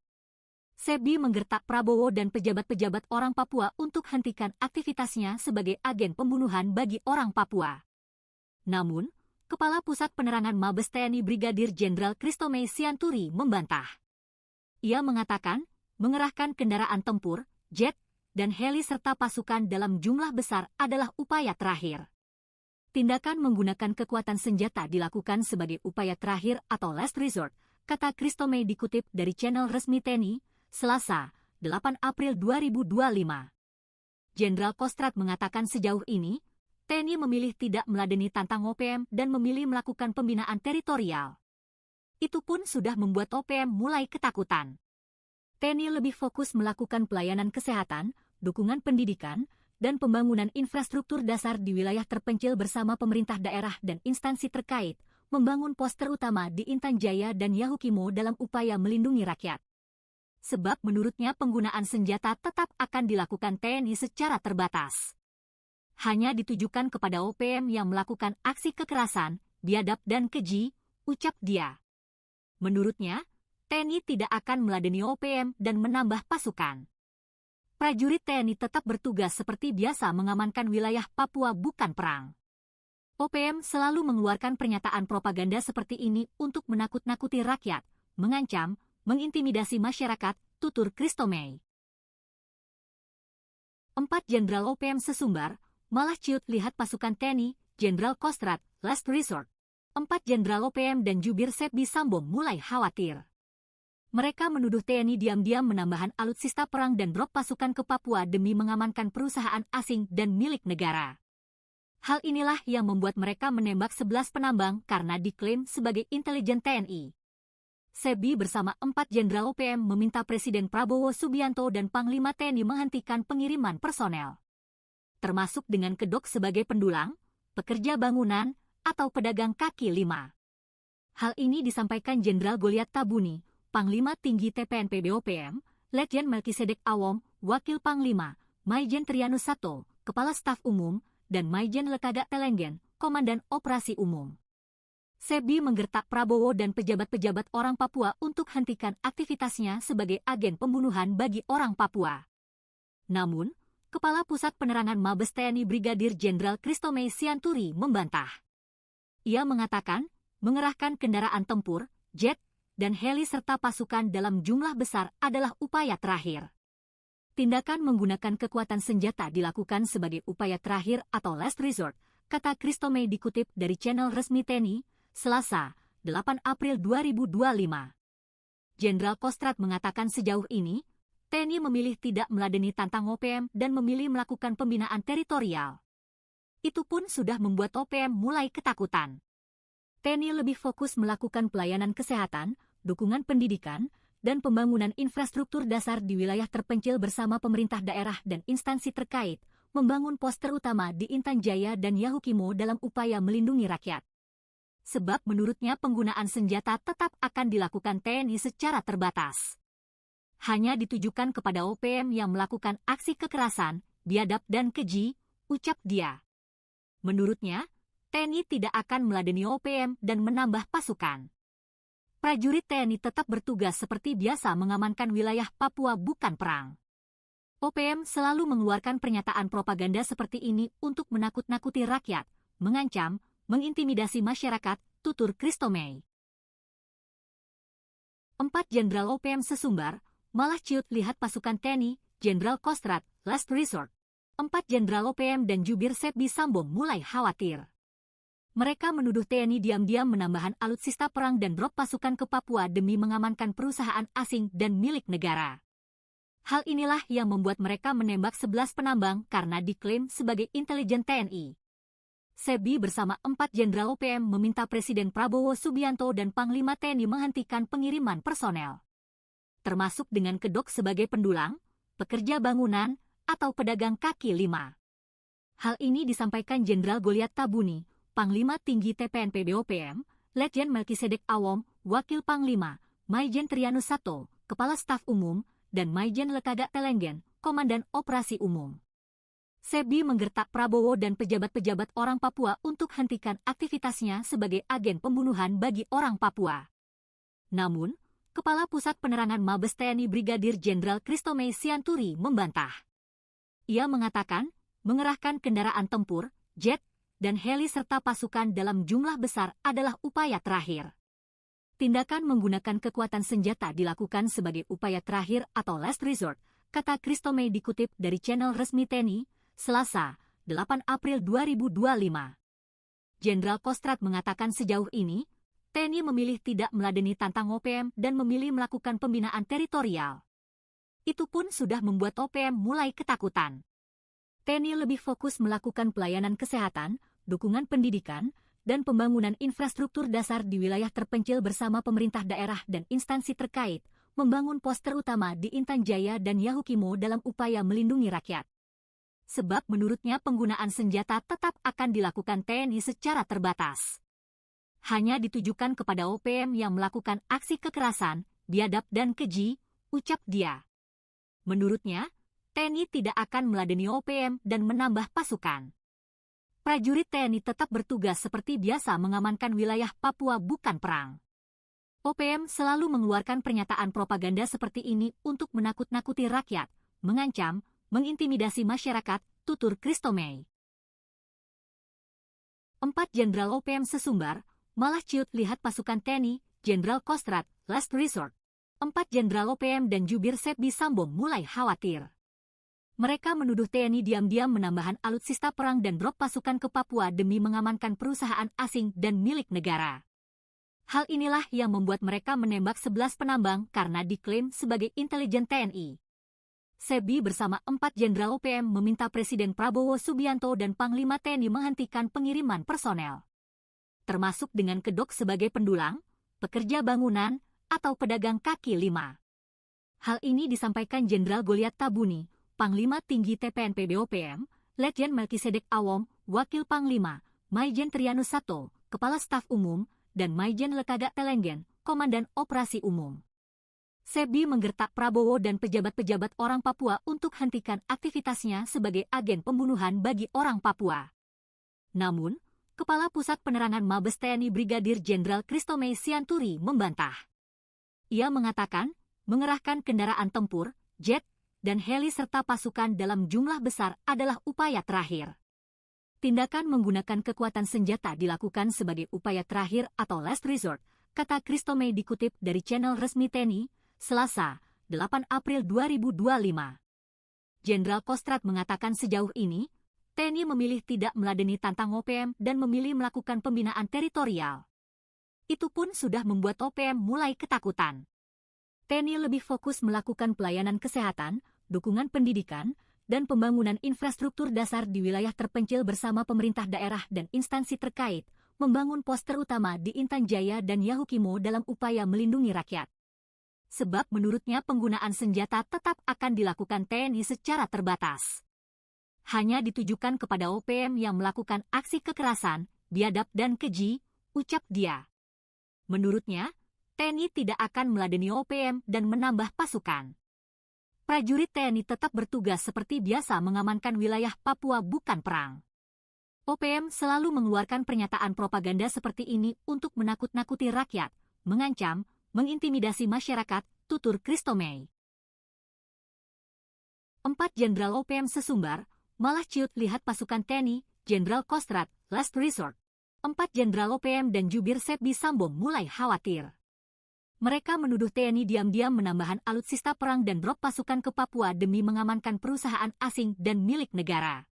Sepbi menggertak Prabowo dan pejabat-pejabat orang Papua untuk hentikan aktivitasnya sebagai agen pembunuhan bagi orang Papua. Namun, Kepala Pusat Penerangan Mabes TNI Brigadir Jenderal Christomey Sianturi membantah. Ia mengatakan, mengerahkan kendaraan tempur, jet, dan heli serta pasukan dalam jumlah besar adalah upaya terakhir. Tindakan menggunakan kekuatan senjata dilakukan sebagai upaya terakhir atau last resort, kata Christomey dikutip dari channel resmi TNI, Selasa, 8 April 2025. Jenderal Kostrad mengatakan sejauh ini, TNI memilih tidak meladeni tantang OPM dan memilih melakukan pembinaan teritorial. Itu pun sudah membuat OPM mulai ketakutan. TNI lebih fokus melakukan pelayanan kesehatan, dukungan pendidikan, dan pembangunan infrastruktur dasar di wilayah terpencil bersama pemerintah daerah dan instansi terkait, membangun pos terutama di Intan Jaya dan Yahukimo dalam upaya melindungi rakyat. Sebab menurutnya penggunaan senjata tetap akan dilakukan TNI secara terbatas. Hanya ditujukan kepada OPM yang melakukan aksi kekerasan, biadab dan keji, ucap dia. Menurutnya, TNI tidak akan meladeni OPM dan menambah pasukan. Prajurit TNI tetap bertugas seperti biasa mengamankan wilayah Papua bukan perang. OPM selalu mengeluarkan pernyataan propaganda seperti ini untuk menakut-nakuti rakyat, mengancam, mengintimidasi masyarakat, tutur Christomey. 4 Jenderal OPM sesumbar, malah ciut lihat pasukan TNI, Jenderal Kostrad, last resort. 4 Jenderal OPM dan jubir Sepbi Sambong mulai khawatir. Mereka menuduh TNI diam-diam menambahkan alutsista perang dan drop pasukan ke Papua demi mengamankan perusahaan asing dan milik negara. Hal inilah yang membuat mereka menembak 11 penambang karena diklaim sebagai intelijen TNI. Sepbi bersama 4 Jenderal OPM meminta Presiden Prabowo Subianto dan Panglima TNI menghentikan pengiriman personel, termasuk dengan kedok sebagai pendulang, pekerja bangunan, atau pedagang kaki lima. Hal ini disampaikan Jenderal Goliat Tabuni, Panglima Tinggi TPNP BOPM, Letjen Melkisedek Awom, Wakil Panglima, Maijen Trianus Sato, Kepala Staf Umum, dan Maijen Lekaga Telenggen, Komandan Operasi Umum. Sepbi menggertak Prabowo dan pejabat-pejabat orang Papua untuk hentikan aktivitasnya sebagai agen pembunuhan bagi orang Papua. Namun, Kepala Pusat Penerangan Mabes TNI Brigadir Jenderal Christomey Sianturi membantah. Ia mengatakan, mengerahkan kendaraan tempur, jet, dan heli serta pasukan dalam jumlah besar adalah upaya terakhir. Tindakan menggunakan kekuatan senjata dilakukan sebagai upaya terakhir atau last resort, kata Christomey dikutip dari channel resmi TNI, Selasa, 8 April 2025. Jenderal Kostrad mengatakan sejauh ini, TNI memilih tidak meladeni tantang OPM dan memilih melakukan pembinaan teritorial. Itu pun sudah membuat OPM mulai ketakutan. TNI lebih fokus melakukan pelayanan kesehatan, dukungan pendidikan, dan pembangunan infrastruktur dasar di wilayah terpencil bersama pemerintah daerah dan instansi terkait, membangun pos terutama di Intan Jaya dan Yahukimo dalam upaya melindungi rakyat. Sebab menurutnya penggunaan senjata tetap akan dilakukan TNI secara terbatas. Hanya ditujukan kepada OPM yang melakukan aksi kekerasan, biadab dan keji, ucap dia. Menurutnya, TNI tidak akan meladeni OPM dan menambah pasukan. Prajurit TNI tetap bertugas seperti biasa mengamankan wilayah Papua bukan perang. OPM selalu mengeluarkan pernyataan propaganda seperti ini untuk menakut-nakuti rakyat, mengancam, mengintimidasi masyarakat, tutur Christomey. 4 Jenderal OPM sesumbar, malah ciut lihat pasukan TNI, Jenderal Kostrad, last resort. 4 Jenderal OPM dan jubir Sepbi Sambong mulai khawatir. Mereka menuduh TNI diam-diam menambahkan alutsista perang dan drop pasukan ke Papua demi mengamankan perusahaan asing dan milik negara. Hal inilah yang membuat mereka menembak 11 penambang karena diklaim sebagai intelijen TNI. Sepbi bersama 4 Jenderal OPM meminta Presiden Prabowo Subianto dan Panglima TNI menghentikan pengiriman personel. Termasuk dengan kedok sebagai pendulang, pekerja bangunan, atau pedagang kaki lima. Hal ini disampaikan Jenderal Goliat Tabuni, Panglima Tinggi TPNP BOPM, Letjen Melkisedek Awom, Wakil Panglima, Maijen Trianus Sato, Kepala Staf Umum, dan Maijen Lekaga Telenggen, Komandan Operasi Umum. Sepbi menggertak Prabowo dan pejabat-pejabat orang Papua untuk hentikan aktivitasnya sebagai agen pembunuhan bagi orang Papua. Namun, Kepala Pusat Penerangan Mabes TNI Brigadir Jenderal Christomey Sianturi membantah. Ia mengatakan, mengerahkan kendaraan tempur, jet, dan heli serta pasukan dalam jumlah besar adalah upaya terakhir. Tindakan menggunakan kekuatan senjata dilakukan sebagai upaya terakhir atau last resort, kata Christomey dikutip dari channel resmi TNI, Selasa, 8 April 2025. Jenderal Kostrad mengatakan sejauh ini, TNI memilih tidak meladeni tantang OPM dan memilih melakukan pembinaan teritorial. Itu pun sudah membuat OPM mulai ketakutan. TNI lebih fokus melakukan pelayanan kesehatan, dukungan pendidikan, dan pembangunan infrastruktur dasar di wilayah terpencil bersama pemerintah daerah dan instansi terkait, membangun pos terutama di Intan Jaya dan Yahukimo dalam upaya melindungi rakyat. Sebab menurutnya penggunaan senjata tetap akan dilakukan TNI secara terbatas. Hanya ditujukan kepada OPM yang melakukan aksi kekerasan, biadab dan keji, ucap dia. Menurutnya, TNI tidak akan meladeni OPM dan menambah pasukan. Prajurit TNI tetap bertugas seperti biasa mengamankan wilayah Papua bukan perang. OPM selalu mengeluarkan pernyataan propaganda seperti ini untuk menakut-nakuti rakyat, mengancam, mengintimidasi masyarakat, tutur Christomey. 4 Jenderal OPM sesumbar, malah ciut lihat pasukan TNI, Jenderal Kostrad, last resort. 4 Jenderal OPM dan jubir Sepbi Sambong mulai khawatir. Mereka menuduh TNI diam-diam menambahkan alutsista perang dan drop pasukan ke Papua demi mengamankan perusahaan asing dan milik negara. Hal inilah yang membuat mereka menembak 11 penambang karena diklaim sebagai intelijen TNI. Sepbi bersama 4 Jenderal OPM meminta Presiden Prabowo Subianto dan Panglima TNI menghentikan pengiriman personel. Termasuk dengan kedok sebagai pendulang, pekerja bangunan, atau pedagang kaki lima. Hal ini disampaikan Jenderal Goliat Tabuni, Panglima Tinggi TPNP BOPM, Letjen Melkisedek Awom, Wakil Panglima, Maijen Trianus Sato, Kepala Staf Umum, dan Maijen Lekaga Telenggen, Komandan Operasi Umum. Sepbi menggertak Prabowo dan pejabat-pejabat orang Papua untuk hentikan aktivitasnya sebagai agen pembunuhan bagi orang Papua. Namun, Kepala Pusat Penerangan Mabes TNI Brigadir Jenderal Christomey Sianturi membantah. Ia mengatakan, mengerahkan kendaraan tempur, jet, dan heli serta pasukan dalam jumlah besar adalah upaya terakhir. Tindakan menggunakan kekuatan senjata dilakukan sebagai upaya terakhir atau last resort, kata Christomey dikutip dari channel resmi TNI, Selasa, 8 April 2025. Jenderal Kostrad mengatakan sejauh ini, TNI memilih tidak meladeni tantang OPM dan memilih melakukan pembinaan teritorial. Itu pun sudah membuat OPM mulai ketakutan. TNI lebih fokus melakukan pelayanan kesehatan, dukungan pendidikan, dan pembangunan infrastruktur dasar di wilayah terpencil bersama pemerintah daerah dan instansi terkait, membangun pos terutama di Intan Jaya dan Yahukimo dalam upaya melindungi rakyat. Sebab menurutnya penggunaan senjata tetap akan dilakukan TNI secara terbatas. Hanya ditujukan kepada OPM yang melakukan aksi kekerasan, biadab dan keji, ucap dia. Menurutnya, TNI tidak akan meladeni OPM dan menambah pasukan. Prajurit TNI tetap bertugas seperti biasa mengamankan wilayah Papua, bukan perang. OPM selalu mengeluarkan pernyataan propaganda seperti ini untuk menakut-nakuti rakyat, mengancam, mengintimidasi masyarakat, tutur Christomey. 4 Jenderal OPM sesumbar, malah ciut lihat pasukan TNI, Jenderal Kostrad, last resort. 4 Jenderal OPM dan jubir Sepbi Sambong mulai khawatir. Mereka menuduh TNI diam-diam menambahkan alutsista perang dan drop pasukan ke Papua demi mengamankan perusahaan asing dan milik negara.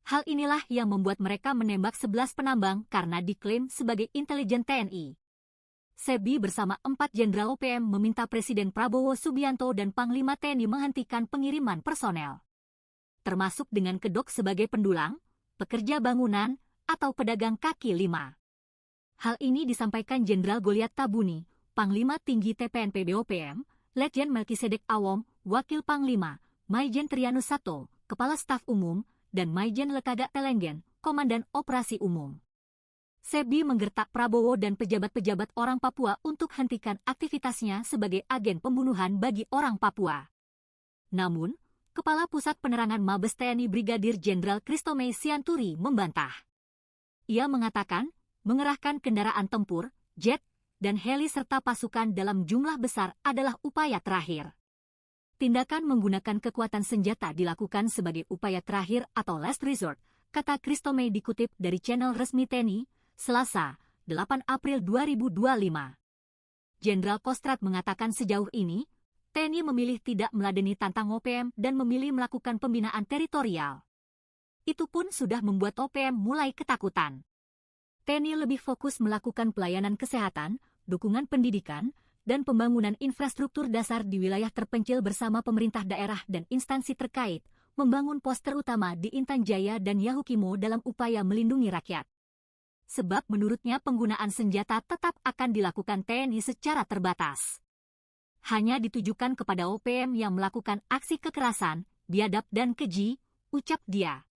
Hal inilah yang membuat mereka menembak 11 penambang karena diklaim sebagai intelijen TNI. Sepbi bersama 4 Jenderal OPM meminta Presiden Prabowo Subianto dan Panglima TNI menghentikan pengiriman personel, termasuk dengan kedok sebagai pendulang, pekerja bangunan, atau pedagang kaki lima. Hal ini disampaikan Jenderal Goliat Tabuni, Panglima Tinggi TPNP BOPM, Letjen Melkisedek Awom, Wakil Panglima, Maijen Trianus Sato, Kepala Staf Umum, dan Maijen Lekaga Telenggen, Komandan Operasi Umum. Sepbi menggertak Prabowo dan pejabat-pejabat orang Papua untuk hentikan aktivitasnya sebagai agen pembunuhan bagi orang Papua. Namun, Kepala Pusat Penerangan Mabes TNI Brigadir Jenderal Christomey Sianturi membantah. Ia mengatakan, mengerahkan kendaraan tempur, jet, dan heli serta pasukan dalam jumlah besar adalah upaya terakhir. Tindakan menggunakan kekuatan senjata dilakukan sebagai upaya terakhir atau last resort, kata Christomey dikutip dari channel resmi TNI, Selasa, 8 April 2025. Jenderal Kostrad mengatakan sejauh ini, TNI memilih tidak meladeni tantang OPM dan memilih melakukan pembinaan teritorial. Itu pun sudah membuat OPM mulai ketakutan. TNI lebih fokus melakukan pelayanan kesehatan, dukungan pendidikan, dan pembangunan infrastruktur dasar di wilayah terpencil bersama pemerintah daerah dan instansi terkait, membangun pos terutama di Intan Jaya dan Yahukimo dalam upaya melindungi rakyat. Sebab menurutnya penggunaan senjata tetap akan dilakukan TNI secara terbatas. Hanya ditujukan kepada OPM yang melakukan aksi kekerasan, biadab dan keji, ucap dia.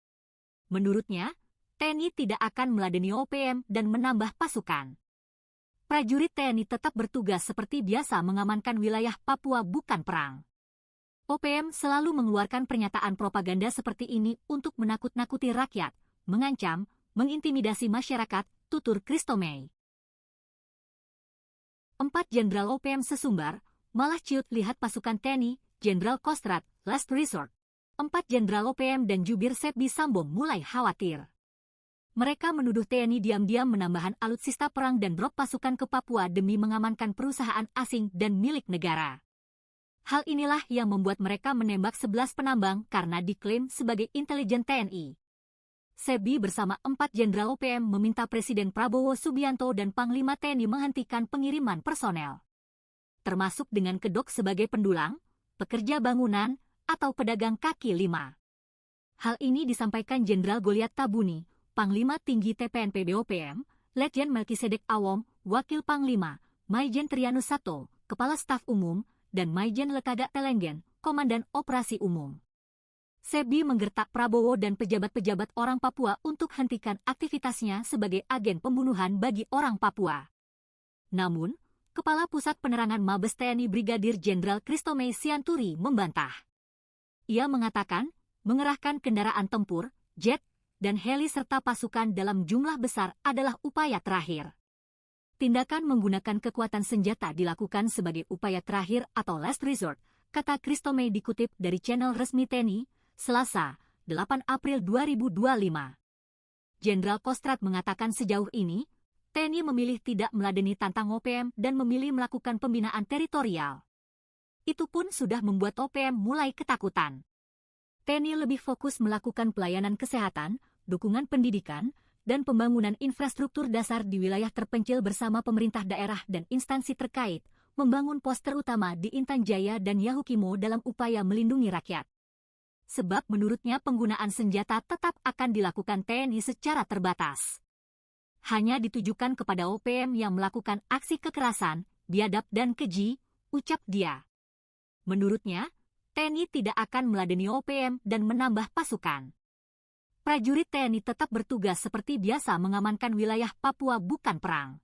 Menurutnya, TNI tidak akan meladeni OPM dan menambah pasukan. Prajurit TNI tetap bertugas seperti biasa mengamankan wilayah Papua, bukan perang. OPM selalu mengeluarkan pernyataan propaganda seperti ini untuk menakut-nakuti rakyat, mengancam, mengintimidasi masyarakat, tutur Christomey. 4 Jenderal OPM sesumbar, malah ciut lihat pasukan TNI, Jenderal Kostrad, last resort. 4 Jenderal OPM dan jubir Sepbi Sambong mulai khawatir. Mereka menuduh TNI diam-diam menambahkan alutsista perang dan drop pasukan ke Papua demi mengamankan perusahaan asing dan milik negara. Hal inilah yang membuat mereka menembak 11 penambang karena diklaim sebagai intelijen TNI. Sepbi bersama 4 Jenderal OPM meminta Presiden Prabowo Subianto dan Panglima TNI menghentikan pengiriman personel, termasuk dengan kedok sebagai pendulang, pekerja bangunan, atau pedagang kaki lima. Hal ini disampaikan Jenderal Goliat Tabuni, Panglima Tinggi TPNP BOPM, Letjen Melkisedek Awom, Wakil Panglima, Maijen Trianus Sato, Kepala Staf Umum, dan Maijen Lekaga Telenggen, Komandan Operasi Umum. Sepbi menggertak Prabowo dan pejabat-pejabat orang Papua untuk hentikan aktivitasnya sebagai agen pembunuhan bagi orang Papua. Namun, Kepala Pusat Penerangan Mabes TNI Brigadir Jenderal Christomey Sianturi membantah. Ia mengatakan, mengerahkan kendaraan tempur, jet, dan heli serta pasukan dalam jumlah besar adalah upaya terakhir. Tindakan menggunakan kekuatan senjata dilakukan sebagai upaya terakhir atau last resort, kata Christomey dikutip dari channel resmi TNI, Selasa, 8 April 2025. Jenderal Kostrad mengatakan sejauh ini, TNI memilih tidak meladeni tantang OPM dan memilih melakukan pembinaan teritorial. Itu pun sudah membuat OPM mulai ketakutan. TNI lebih fokus melakukan pelayanan kesehatan, dukungan pendidikan, dan pembangunan infrastruktur dasar di wilayah terpencil bersama pemerintah daerah dan instansi terkait, membangun pos terutama di Intan Jaya dan Yahukimo dalam upaya melindungi rakyat. Sebab menurutnya penggunaan senjata tetap akan dilakukan TNI secara terbatas. hanya ditujukan kepada OPM yang melakukan aksi kekerasan, biadab dan keji, ucap dia. Menurutnya, TNI tidak akan meladeni OPM dan menambah pasukan. Prajurit TNI tetap bertugas seperti biasa mengamankan wilayah Papua, bukan perang.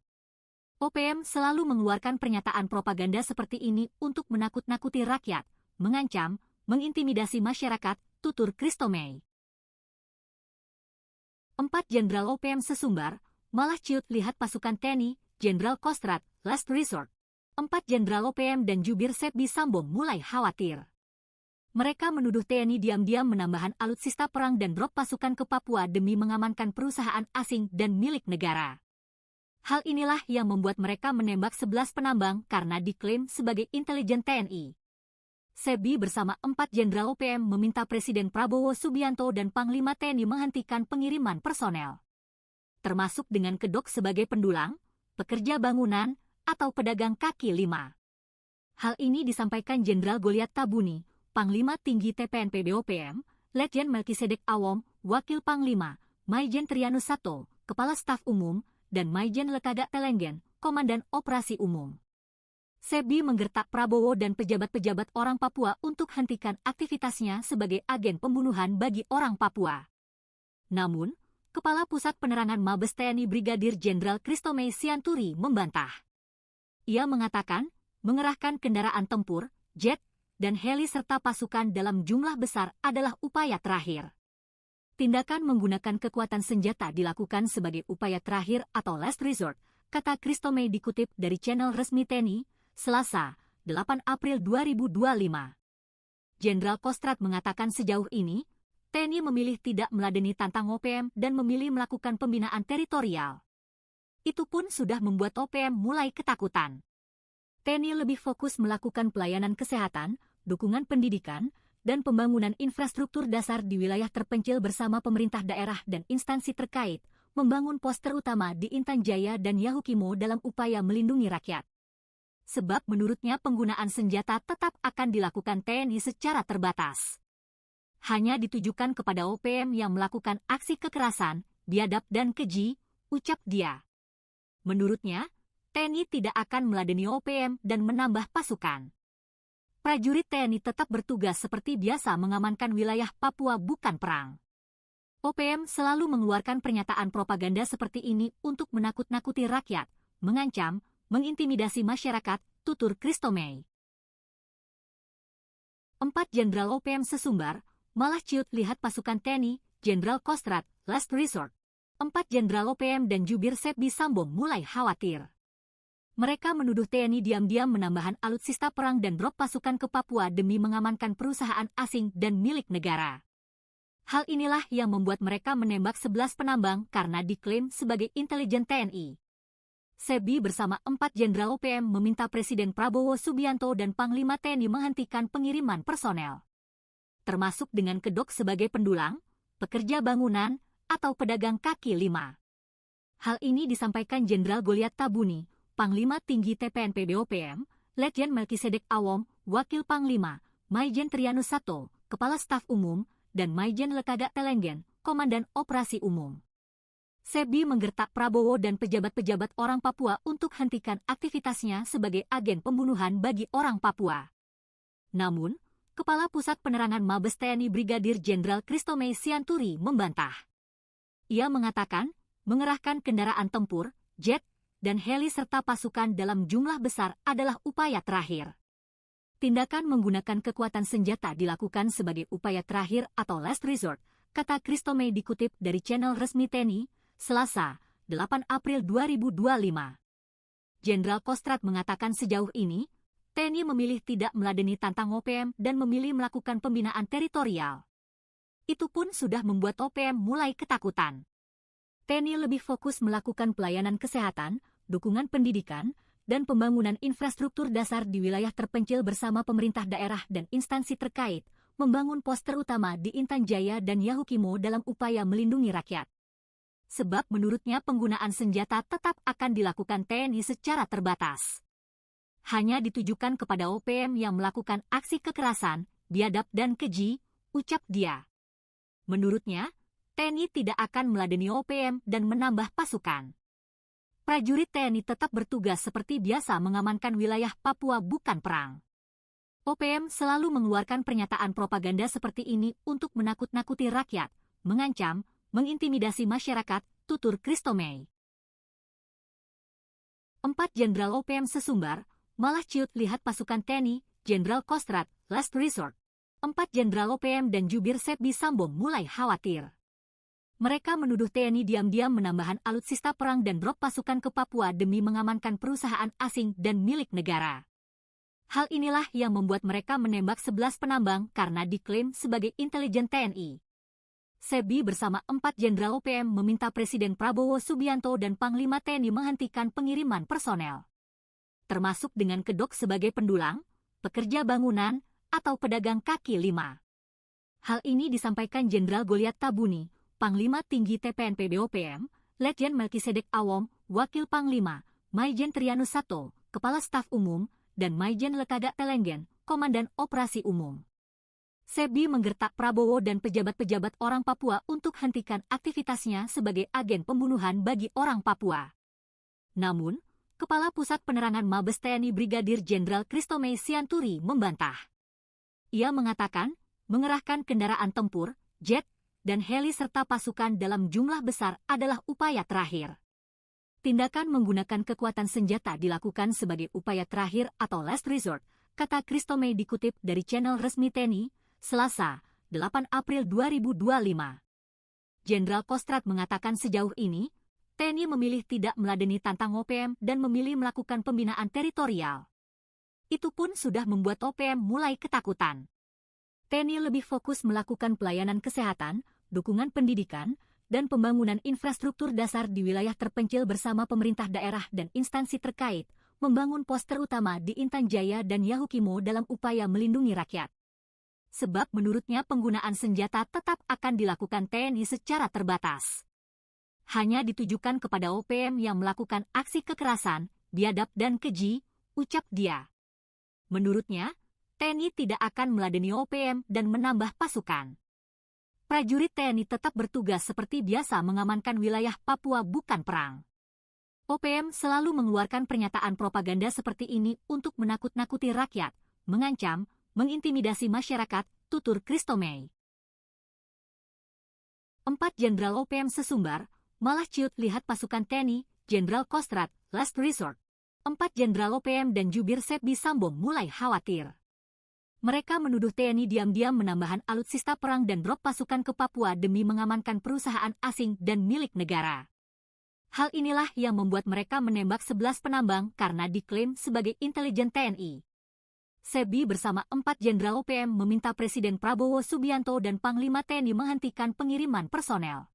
OPM selalu mengeluarkan pernyataan propaganda seperti ini untuk menakut-nakuti rakyat, mengancam, mengintimidasi masyarakat, tutur Christomey. 4 Jenderal OPM sesumbar, malah ciut lihat pasukan TNI, Jenderal Kostrad, last resort. 4 Jenderal OPM dan jubir Sepbi Sambong mulai khawatir. Mereka menuduh TNI diam-diam menambahkan alutsista perang dan drop pasukan ke Papua demi mengamankan perusahaan asing dan milik negara. Hal inilah yang membuat mereka menembak 11 penambang karena diklaim sebagai intelijen TNI. Sepbi bersama 4 Jenderal OPM meminta Presiden Prabowo Subianto dan Panglima TNI menghentikan pengiriman personel, termasuk dengan kedok sebagai pendulang, pekerja bangunan, atau pedagang kaki lima. Hal ini disampaikan Jenderal Goliat Tabuni, Panglima Tinggi TPNP BOPM, Letjen Melkisedek Awom, Wakil Panglima, Maijen Trianus Sato, Kepala Staf Umum, dan Maijen Lekaga Telenggen, Komandan Operasi Umum. Sepbi menggertak Prabowo dan pejabat-pejabat orang Papua untuk hentikan aktivitasnya sebagai agen pembunuhan bagi orang Papua. Namun, Kepala Pusat Penerangan Mabes TNI Brigadir Jenderal Christomey Sianturi membantah. Ia mengatakan, mengerahkan kendaraan tempur, jet, dan heli serta pasukan dalam jumlah besar adalah upaya terakhir. Tindakan menggunakan kekuatan senjata dilakukan sebagai upaya terakhir atau last resort, kata Christomey dikutip dari channel resmi TNI, Selasa, 8 April 2025. Jenderal Kostrad mengatakan sejauh ini, TNI memilih tidak meladeni tantang OPM dan memilih melakukan pembinaan teritorial. Itu pun sudah membuat OPM mulai ketakutan. TNI lebih fokus melakukan pelayanan kesehatan, dukungan pendidikan, dan pembangunan infrastruktur dasar di wilayah terpencil bersama pemerintah daerah dan instansi terkait, membangun pos terutama di Intan Jaya dan Yahukimo dalam upaya melindungi rakyat. Sebab menurutnya penggunaan senjata tetap akan dilakukan TNI secara terbatas. Hanya ditujukan kepada OPM yang melakukan aksi kekerasan, biadab dan keji, ucap dia. Menurutnya, TNI tidak akan meladeni OPM dan menambah pasukan. Prajurit TNI tetap bertugas seperti biasa mengamankan wilayah Papua, bukan perang. OPM selalu mengeluarkan pernyataan propaganda seperti ini untuk menakut-nakuti rakyat, mengancam, mengintimidasi masyarakat, tutur Christomey. 4 Jenderal OPM sesumbar, malah ciut lihat pasukan TNI, Jenderal Kostrad, last resort. 4 Jenderal OPM dan jubir Sepbi Sambong mulai khawatir. Mereka menuduh TNI diam-diam menambahkan alutsista perang dan drop pasukan ke Papua demi mengamankan perusahaan asing dan milik negara. Hal inilah yang membuat mereka menembak 11 penambang karena diklaim sebagai intelijen TNI. Sepbi bersama 4 Jenderal OPM meminta Presiden Prabowo Subianto dan Panglima TNI menghentikan pengiriman personel, termasuk dengan kedok sebagai pendulang, pekerja bangunan, atau pedagang kaki lima. Hal ini disampaikan Jenderal Goliat Tabuni, Panglima Tinggi TPNP BOPM, Letjen Melkisedek Awom, Wakil Panglima, Maijen Trianus Sato, Kepala Staf Umum, dan Maijen Lekaga Telenggen, Komandan Operasi Umum. Sepbi menggertak Prabowo dan pejabat-pejabat orang Papua untuk hentikan aktivitasnya sebagai agen pembunuhan bagi orang Papua. Namun, Kepala Pusat Penerangan Mabes TNI Brigadir Jenderal Christomey Sianturi membantah. Ia mengatakan, mengerahkan kendaraan tempur, jet, dan heli serta pasukan dalam jumlah besar adalah upaya terakhir. Tindakan menggunakan kekuatan senjata dilakukan sebagai upaya terakhir atau last resort, kata Christomey dikutip dari channel resmi TNI, Selasa, 8 April 2025. Jenderal Kostrad mengatakan sejauh ini, TNI memilih tidak meladeni tantang OPM dan memilih melakukan pembinaan teritorial. Itu pun sudah membuat OPM mulai ketakutan. TNI lebih fokus melakukan pelayanan kesehatan, dukungan pendidikan, dan pembangunan infrastruktur dasar di wilayah terpencil bersama pemerintah daerah dan instansi terkait, membangun pos terutama di Intan Jaya dan Yahukimo dalam upaya melindungi rakyat. Sebab menurutnya penggunaan senjata tetap akan dilakukan TNI secara terbatas. Hanya ditujukan kepada OPM yang melakukan aksi kekerasan, biadab dan keji, ucap dia. Menurutnya, TNI tidak akan meladeni OPM dan menambah pasukan. prajurit TNI tetap bertugas seperti biasa mengamankan wilayah Papua bukan perang. OPM selalu mengeluarkan pernyataan propaganda seperti ini untuk menakut-nakuti rakyat, mengancam, mengintimidasi masyarakat, tutur Christo May. 4 Jenderal OPM sesumbar, malah ciut lihat pasukan TNI, Jenderal Kostrad, last resort. 4 Jenderal OPM dan jubir Sepbi Sambo mulai khawatir. Mereka menuduh TNI diam-diam menambahkan alutsista perang dan drop pasukan ke Papua demi mengamankan perusahaan asing dan milik negara. Hal inilah yang membuat mereka menembak 11 penambang karena diklaim sebagai intelijen TNI. Sepbi bersama 4 Jenderal OPM meminta Presiden Prabowo Subianto dan Panglima TNI menghentikan pengiriman personel, termasuk dengan kedok sebagai pendulang, pekerja bangunan, atau pedagang kaki lima. Hal ini disampaikan Jenderal Goliat Tabuni, Panglima Tinggi TPNP BOPM, Letjen Melkisedek Awom, Wakil Panglima, Maijen Trianus Sato, Kepala Staf Umum, dan Maijen Lekaga Telenggen, Komandan Operasi Umum. Sepbi menggertak Prabowo dan pejabat-pejabat orang Papua untuk hentikan aktivitasnya sebagai agen pembunuhan bagi orang Papua. Namun, Kepala Pusat Penerangan Mabes TNI Brigadir Jenderal Christo May Sianturi membantah. Ia mengatakan, mengerahkan kendaraan tempur, jet, dan heli serta pasukan dalam jumlah besar adalah upaya terakhir. Tindakan menggunakan kekuatan senjata dilakukan sebagai upaya terakhir atau last resort, kata Christo May dikutip dari channel resmi TNI, Selasa, 8 April 2025. Jenderal Kostrad mengatakan sejauh ini, TNI memilih tidak meladeni tantang OPM dan memilih melakukan pembinaan teritorial. Itu pun sudah membuat OPM mulai ketakutan. TNI lebih fokus melakukan pelayanan kesehatan, dukungan pendidikan, dan pembangunan infrastruktur dasar di wilayah terpencil bersama pemerintah daerah dan instansi terkait, membangun pos terutama di Intan Jaya dan Yahukimo dalam upaya melindungi rakyat. Sebab menurutnya penggunaan senjata tetap akan dilakukan TNI secara terbatas. Hanya ditujukan kepada OPM yang melakukan aksi kekerasan, biadab dan keji, ucap dia. Menurutnya, TNI tidak akan meladeni OPM dan menambah pasukan. Prajurit TNI tetap bertugas seperti biasa mengamankan wilayah Papua bukan perang. OPM selalu mengeluarkan pernyataan propaganda seperti ini untuk menakut-nakuti rakyat, mengancam, mengintimidasi masyarakat, tutur Christo May. 4 Jenderal OPM sesumbar, malah ciut lihat pasukan TNI, Jenderal Kostrad, last resort. 4 Jenderal OPM dan jubir Sepbi Sambo mulai khawatir. Mereka menuduh TNI diam-diam menambahkan alutsista perang dan drop pasukan ke Papua demi mengamankan perusahaan asing dan milik negara. Hal inilah yang membuat mereka menembak 11 penambang karena diklaim sebagai intelijen TNI. Sepbi bersama 4 Jenderal OPM meminta Presiden Prabowo Subianto dan Panglima TNI menghentikan pengiriman personel,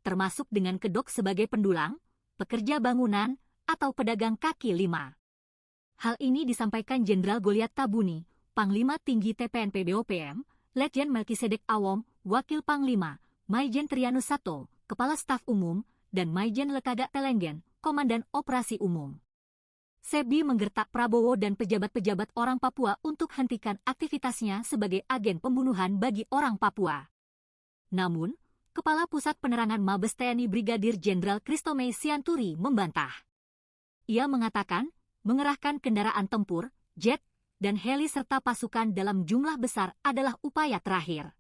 termasuk dengan kedok sebagai pendulang, pekerja bangunan, atau pedagang kaki lima. Hal ini disampaikan Jenderal Goliat Tabuni, Panglima Tinggi TPNP BOPM, Letjen Melkisedek Awom, Wakil Panglima, Maijen Trianus Sato, Kepala Staf Umum, dan Maijen Lekaga Telenggen, Komandan Operasi Umum. Sepbi menggertak Prabowo dan pejabat-pejabat orang Papua untuk hentikan aktivitasnya sebagai agen pembunuhan bagi orang Papua. Namun, Kepala Pusat Penerangan Mabes TNI Brigadir Jenderal Christo May Sianturi membantah. Ia mengatakan, mengerahkan kendaraan tempur, jet, dan heli serta pasukan dalam jumlah besar adalah upaya terakhir.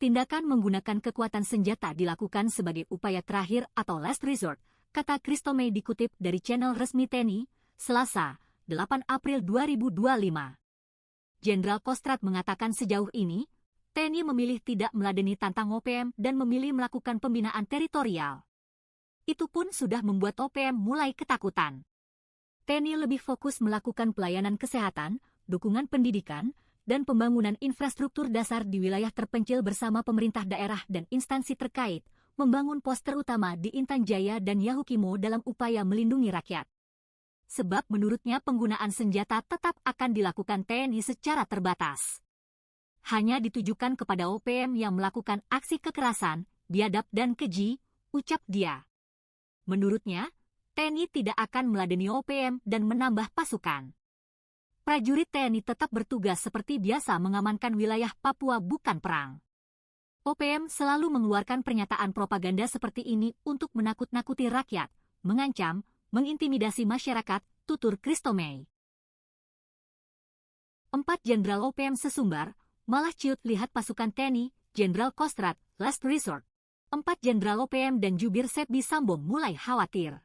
Tindakan menggunakan kekuatan senjata dilakukan sebagai upaya terakhir atau last resort, kata Christo May dikutip dari channel resmi TNI, Selasa, 8 April 2025. Jenderal Kostrad mengatakan sejauh ini, TNI memilih tidak meladeni tantang OPM dan memilih melakukan pembinaan teritorial. Itu pun sudah membuat OPM mulai ketakutan. TNI lebih fokus melakukan pelayanan kesehatan, dukungan pendidikan, dan pembangunan infrastruktur dasar di wilayah terpencil bersama pemerintah daerah dan instansi terkait, membangun pos terutama di Intan Jaya dan Yahukimo dalam upaya melindungi rakyat. Sebab menurutnya penggunaan senjata tetap akan dilakukan TNI secara terbatas. Hanya ditujukan kepada OPM yang melakukan aksi kekerasan, biadab dan keji, ucap dia. Menurutnya, TNI tidak akan meladeni OPM dan menambah pasukan. Prajurit TNI tetap bertugas seperti biasa mengamankan wilayah Papua bukan perang. OPM selalu mengeluarkan pernyataan propaganda seperti ini untuk menakut-nakuti rakyat, mengancam, mengintimidasi masyarakat, tutur Christomey. 4 Jenderal OPM sesumbar, malah ciut lihat pasukan TNI, Jenderal Kostrad, last resort. 4 Jenderal OPM dan jubir Sepbi Sambo mulai khawatir.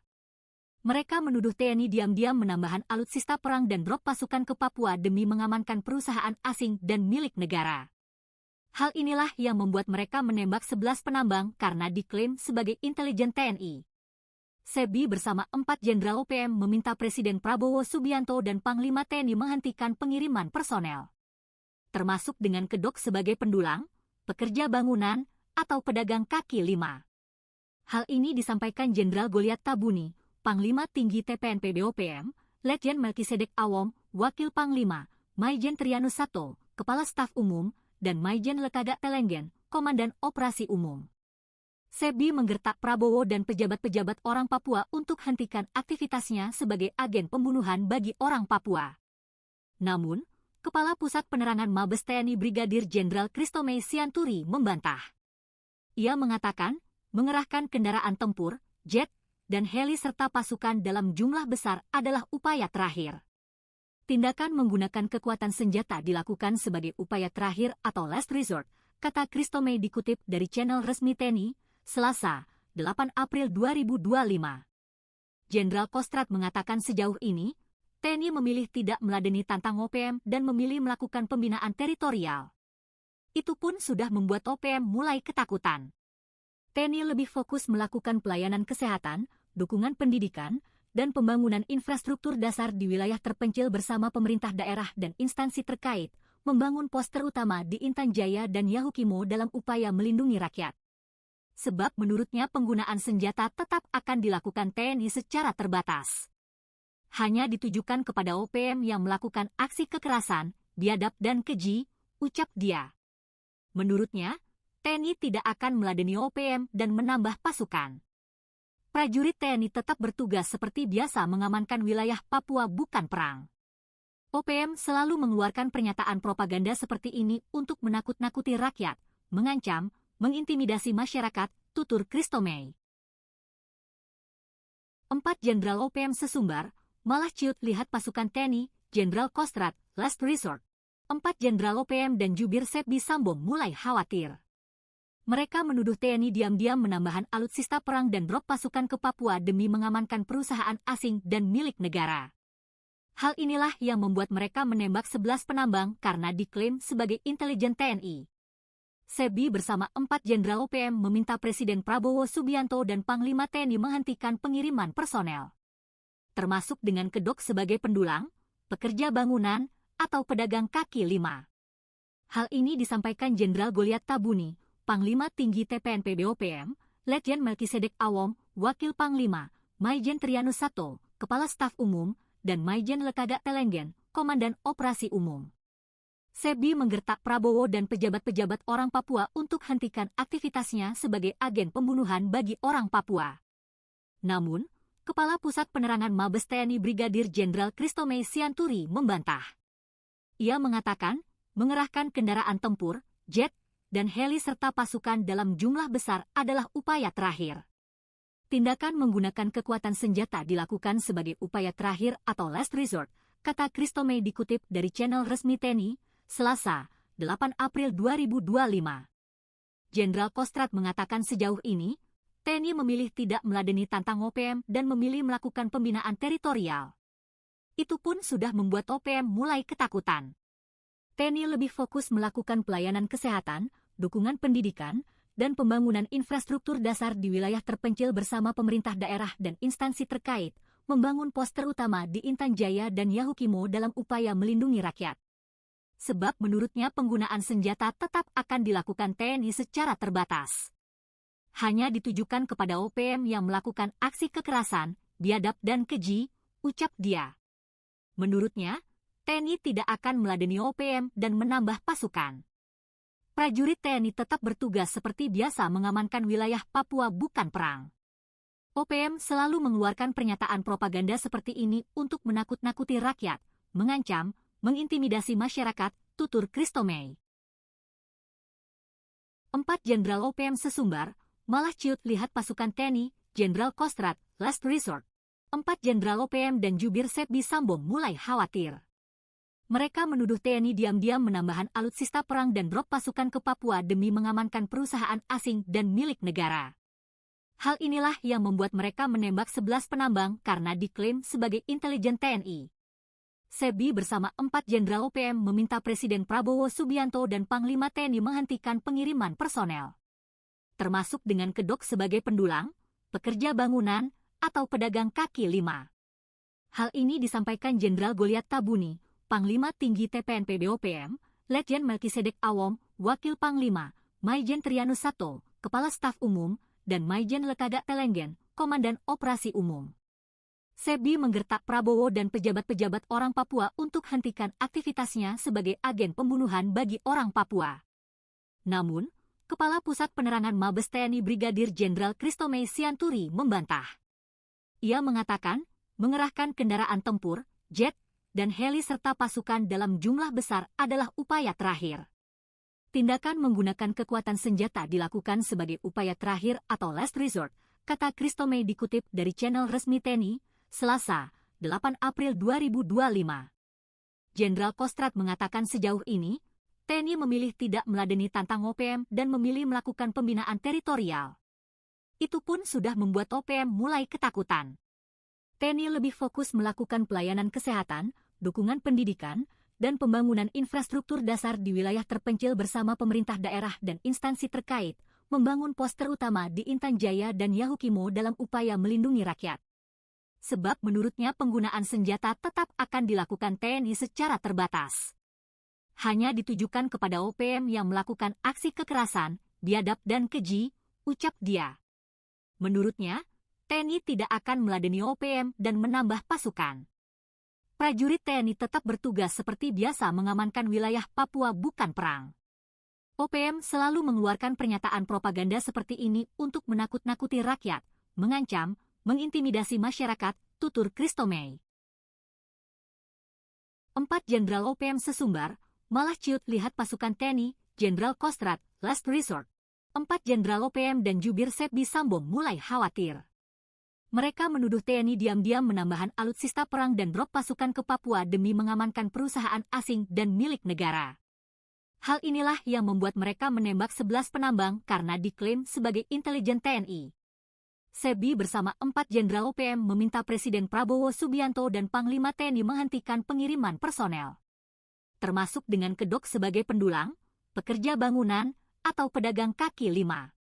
Mereka menuduh TNI diam-diam menambahkan alutsista perang dan drop pasukan ke Papua demi mengamankan perusahaan asing dan milik negara. Hal inilah yang membuat mereka menembak 11 penambang karena diklaim sebagai intelijen TNI. Sepbi bersama 4 Jenderal OPM meminta Presiden Prabowo Subianto dan Panglima TNI menghentikan pengiriman personel, termasuk dengan kedok sebagai pendulang, pekerja bangunan, atau pedagang kaki lima. Hal ini disampaikan Jenderal Goliat Tabuni, Panglima Tinggi TPNP BOPM, Letjen Melkisedek Awom, Wakil Panglima, Maijen Trianus Sato, Kepala Staf Umum, dan Maijen Lekaga Telenggen, Komandan Operasi Umum. Sepbi menggertak Prabowo dan pejabat-pejabat orang Papua untuk hentikan aktivitasnya sebagai agen pembunuhan bagi orang Papua. Namun, Kepala Pusat Penerangan Mabes TNI Brigadir Jenderal Christomey Sianturi membantah. Ia mengatakan, mengerahkan kendaraan tempur, jet, dan heli serta pasukan dalam jumlah besar adalah upaya terakhir. Tindakan menggunakan kekuatan senjata dilakukan sebagai upaya terakhir atau last resort, kata Christomey dikutip dari channel resmi TNI, Selasa, 8 April 2025. Jenderal Kostrad mengatakan sejauh ini, TNI memilih tidak meladeni tantang OPM dan memilih melakukan pembinaan teritorial. Itu pun sudah membuat OPM mulai ketakutan. TNI lebih fokus melakukan pelayanan kesehatan, dukungan pendidikan, dan pembangunan infrastruktur dasar di wilayah terpencil bersama pemerintah daerah dan instansi terkait, membangun pos terutama di Intan Jaya dan Yahukimo dalam upaya melindungi rakyat. Sebab menurutnya penggunaan senjata tetap akan dilakukan TNI secara terbatas. Hanya ditujukan kepada OPM yang melakukan aksi kekerasan, biadab dan keji, ucap dia. Menurutnya, TNI tidak akan meladeni OPM dan menambah pasukan. Prajurit TNI tetap bertugas seperti biasa mengamankan wilayah Papua bukan perang. OPM selalu mengeluarkan pernyataan propaganda seperti ini untuk menakut-nakuti rakyat, mengancam, mengintimidasi masyarakat, tutur Christomey. 4 Jenderal OPM sesumbar, malah ciut lihat pasukan TNI, Jenderal Kostrad, last resort. 4 Jenderal OPM dan jubir Sepbi Sambo mulai khawatir. Mereka menuduh TNI diam-diam menambahkan alutsista perang dan drop pasukan ke Papua demi mengamankan perusahaan asing dan milik negara. Hal inilah yang membuat mereka menembak 11 penambang karena diklaim sebagai intelijen TNI. Sepbi bersama 4 Jenderal OPM meminta Presiden Prabowo Subianto dan Panglima TNI menghentikan pengiriman personel, termasuk dengan kedok sebagai pendulang, pekerja bangunan, atau pedagang kaki lima. Hal ini disampaikan Jenderal Goliat Tabuni, Panglima Tinggi TPNP BOPM, Letjen Melkisedek Awom, Wakil Panglima, Maijen Trianus Sato, Kepala Staf Umum, dan Maijen Lekaga Telenggen, Komandan Operasi Umum. Sepbi menggertak Prabowo dan pejabat-pejabat orang Papua untuk hentikan aktivitasnya sebagai agen pembunuhan bagi orang Papua. Namun, Kepala Pusat Penerangan Mabes TNI Brigadir Jenderal Christomey Sianturi membantah. Ia mengatakan, mengerahkan kendaraan tempur, jet, dan heli serta pasukan dalam jumlah besar adalah upaya terakhir. Tindakan menggunakan kekuatan senjata dilakukan sebagai upaya terakhir atau last resort, kata Christomey dikutip dari channel resmi TNI, Selasa, 8 April 2025. Jenderal Kostrad mengatakan sejauh ini, TNI memilih tidak meladeni tantang OPM dan memilih melakukan pembinaan teritorial. Itu pun sudah membuat OPM mulai ketakutan. TNI lebih fokus melakukan pelayanan kesehatan, dukungan pendidikan, dan pembangunan infrastruktur dasar di wilayah terpencil bersama pemerintah daerah dan instansi terkait, membangun pos terutama di Intan Jaya dan Yahukimo dalam upaya melindungi rakyat. Sebab menurutnya penggunaan senjata tetap akan dilakukan TNI secara terbatas. Hanya ditujukan kepada OPM yang melakukan aksi kekerasan, biadab dan keji, ucap dia. Menurutnya, TNI tidak akan meladeni OPM dan menambah pasukan. Prajurit TNI tetap bertugas seperti biasa mengamankan wilayah Papua bukan perang. OPM selalu mengeluarkan pernyataan propaganda seperti ini untuk menakut-nakuti rakyat, mengancam, mengintimidasi masyarakat, tutur Christomey. 4 Jenderal OPM sesumbar, malah ciut lihat pasukan TNI, Jenderal Kostrad, last resort. 4 Jenderal OPM dan jubir Setbi Sambo mulai khawatir. Mereka menuduh TNI diam-diam menambahkan alutsista perang dan drop pasukan ke Papua demi mengamankan perusahaan asing dan milik negara. Hal inilah yang membuat mereka menembak 11 penambang karena diklaim sebagai intelijen TNI. Setbi bersama 4 Jenderal OPM meminta Presiden Prabowo Subianto dan Panglima TNI menghentikan pengiriman personel, termasuk dengan kedok sebagai pendulang, pekerja bangunan, atau pedagang kaki lima. Hal ini disampaikan Jenderal Goliat Tabuni, Panglima Tinggi TPNP BOPM, Letjen Melkisedek Awom, Wakil Panglima, Maijen Trianus Sato, Kepala Staf Umum, dan Maijen Lekaga Telenggen, Komandan Operasi Umum. Setbi menggertak Prabowo dan pejabat-pejabat orang Papua untuk hentikan aktivitasnya sebagai agen pembunuhan bagi orang Papua. Namun, Kepala Pusat Penerangan Mabes TNI Brigadir Jenderal Christomey Sianturi membantah. Ia mengatakan, mengerahkan kendaraan tempur, jet, dan heli serta pasukan dalam jumlah besar adalah upaya terakhir. Tindakan menggunakan kekuatan senjata dilakukan sebagai upaya terakhir atau last resort, kata Christomey dikutip dari channel resmi TNI, Selasa, 8 April 2025. Jenderal Kostrad mengatakan sejauh ini, TNI memilih tidak meladeni tantang OPM dan memilih melakukan pembinaan teritorial. Itu pun sudah membuat OPM mulai ketakutan. TNI lebih fokus melakukan pelayanan kesehatan, dukungan pendidikan, dan pembangunan infrastruktur dasar di wilayah terpencil bersama pemerintah daerah dan instansi terkait, membangun pos terutama di Intan Jaya dan Yahukimo dalam upaya melindungi rakyat. Sebab menurutnya penggunaan senjata tetap akan dilakukan TNI secara terbatas. Hanya ditujukan kepada OPM yang melakukan aksi kekerasan, biadab dan keji, ucap dia. Menurutnya, TNI tidak akan meladeni OPM dan menambah pasukan. Prajurit TNI tetap bertugas seperti biasa mengamankan wilayah Papua bukan perang. OPM selalu mengeluarkan pernyataan propaganda seperti ini untuk menakut-nakuti rakyat, mengancam, mengintimidasi masyarakat, tutur Christomey. 4 Jenderal OPM sesumbar, malah ciut lihat pasukan TNI, Jenderal Kostrad, last resort. 4 Jenderal OPM dan jubir Setbi Sambo mulai khawatir. Mereka menuduh TNI diam-diam menambahkan alutsista perang dan drop pasukan ke Papua demi mengamankan perusahaan asing dan milik negara. Hal inilah yang membuat mereka menembak 11 penambang karena diklaim sebagai intelijen TNI. Setbi bersama 4 Jenderal OPM meminta Presiden Prabowo Subianto dan Panglima TNI menghentikan pengiriman personel, termasuk dengan kedok sebagai pendulang, pekerja bangunan, atau pedagang kaki lima.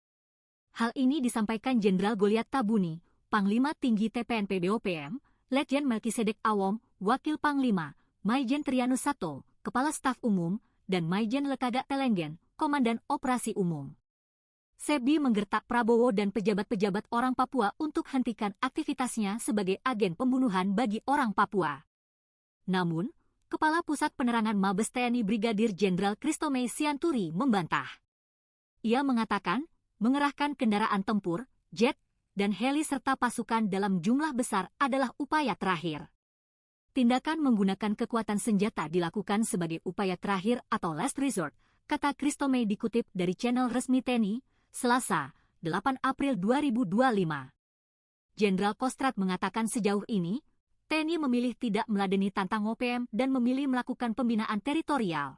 Hal ini disampaikan Jenderal Goliat Tabuni, Panglima Tinggi TPNP BOPM, Letjen Melkisedek Awom, Wakil Panglima, Maijen Trianus Sato, Kepala Staf Umum, dan Maijen Lekaga Telenggen, Komandan Operasi Umum. Setbi menggertak Prabowo dan pejabat-pejabat orang Papua untuk hentikan aktivitasnya sebagai agen pembunuhan bagi orang Papua. Namun, Kepala Pusat Penerangan Mabes TNI Brigadir Jenderal Christomey Sianturi membantah. Ia mengatakan, mengerahkan kendaraan tempur, jet, dan heli serta pasukan dalam jumlah besar adalah upaya terakhir. Tindakan menggunakan kekuatan senjata dilakukan sebagai upaya terakhir atau last resort, kata Christomey dikutip dari channel resmi TNI, Selasa, 8 April 2025. Jenderal Kostrad mengatakan sejauh ini, TNI memilih tidak meladeni tantang OPM dan memilih melakukan pembinaan teritorial.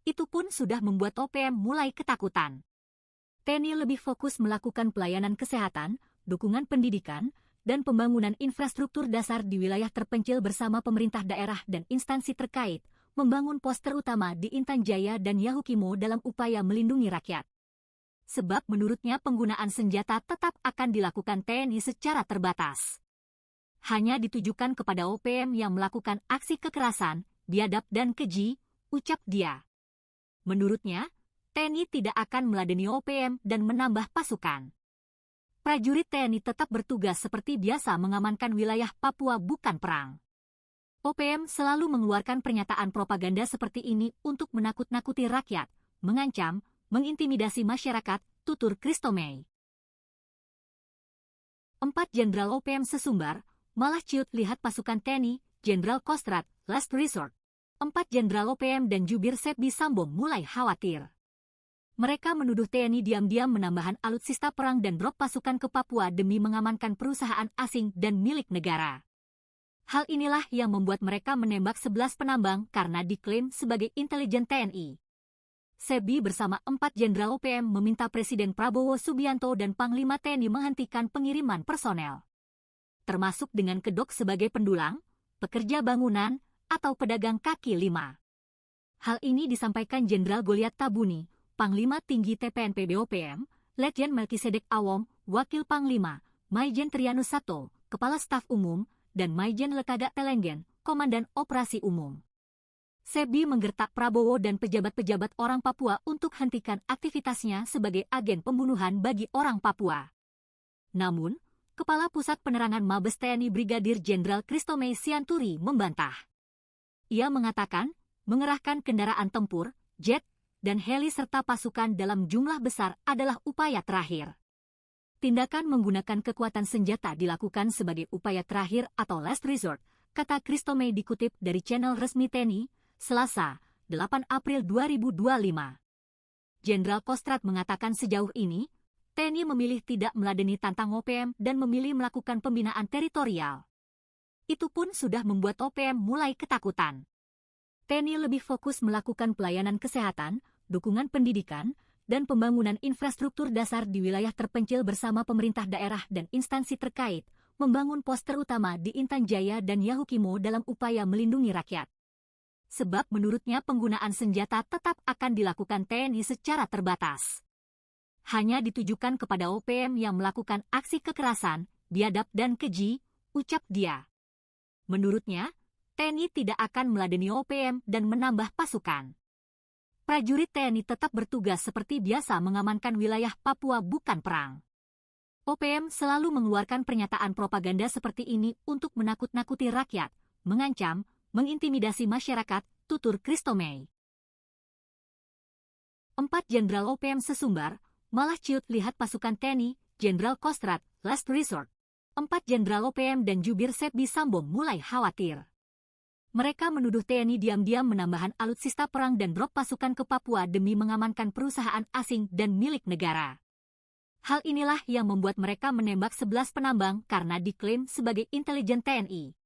Itu pun sudah membuat OPM mulai ketakutan. TNI lebih fokus melakukan pelayanan kesehatan, dukungan pendidikan, dan pembangunan infrastruktur dasar di wilayah terpencil bersama pemerintah daerah dan instansi terkait, membangun pos terutama di Intan Jaya dan Yahukimo dalam upaya melindungi rakyat. Sebab menurutnya penggunaan senjata tetap akan dilakukan TNI secara terbatas. Hanya ditujukan kepada OPM yang melakukan aksi kekerasan, biadab dan keji, ucap dia. Menurutnya, TNI tidak akan meladeni OPM dan menambah pasukan. Prajurit TNI tetap bertugas seperti biasa mengamankan wilayah Papua bukan perang. OPM selalu mengeluarkan pernyataan propaganda seperti ini untuk menakut-nakuti rakyat, mengancam, mengintimidasi masyarakat, tutur Christomey. 4 Jenderal OPM sesumbar, malah ciut lihat pasukan TNI, Jenderal Kostrad, last resort. 4 Jenderal OPM dan jubir Setbi Sambo mulai khawatir. Mereka menuduh TNI diam-diam menambahkan alutsista perang dan drop pasukan ke Papua demi mengamankan perusahaan asing dan milik negara. Hal inilah yang membuat mereka menembak 11 penambang karena diklaim sebagai intelijen TNI. SEBI bersama 4 Jenderal OPM meminta Presiden Prabowo Subianto dan Panglima TNI menghentikan pengiriman personel, termasuk dengan kedok sebagai pendulang, pekerja bangunan, atau pedagang kaki lima. Hal ini disampaikan Jenderal Goliat Tabuni, Panglima Tinggi TPNP BOPM, Letjen Melkisedek Awom, Wakil Panglima, Maijen Trianus Sato, Kepala Staf Umum, dan Maijen Lekaga Telenggen, Komandan Operasi Umum. SEBI menggertak Prabowo dan pejabat-pejabat orang Papua untuk hentikan aktivitasnya sebagai agen pembunuhan bagi orang Papua. Namun, Kepala Pusat Penerangan Mabes TNI Brigadir Jenderal Christomey Sianturi membantah. Ia mengatakan, mengerahkan kendaraan tempur, jet, dan heli serta pasukan dalam jumlah besar adalah upaya terakhir. Tindakan menggunakan kekuatan senjata dilakukan sebagai upaya terakhir atau last resort, kata Christomey dikutip dari channel resmi TNI, Selasa, 8 April 2025. Jenderal Kostrad mengatakan sejauh ini, TNI memilih tidak meladeni tantang OPM dan memilih melakukan pembinaan teritorial. Itu pun sudah membuat OPM mulai ketakutan. TNI lebih fokus melakukan pelayanan kesehatan, dukungan pendidikan, dan pembangunan infrastruktur dasar di wilayah terpencil bersama pemerintah daerah dan instansi terkait, membangun pos terutama di Intan Jaya dan Yahukimo dalam upaya melindungi rakyat. Sebab menurutnya penggunaan senjata tetap akan dilakukan TNI secara terbatas. Hanya ditujukan kepada OPM yang melakukan aksi kekerasan, biadab dan keji, ucap dia. Menurutnya, TNI tidak akan meladeni OPM dan menambah pasukan. Prajurit TNI tetap bertugas seperti biasa mengamankan wilayah Papua bukan perang. OPM selalu mengeluarkan pernyataan propaganda seperti ini untuk menakut-nakuti rakyat, mengancam, mengintimidasi masyarakat, tutur Christomey. 4 Jenderal OPM sesumbar, malah ciut lihat pasukan TNI, Jenderal Kostrad, last resort. 4 Jenderal OPM dan jubir SEBI Sambong mulai khawatir. Mereka menuduh TNI diam-diam menambahkan alutsista perang dan drop pasukan ke Papua demi mengamankan perusahaan asing dan milik negara. Hal inilah yang membuat mereka menembak 11 penambang karena diklaim sebagai intelijen TNI.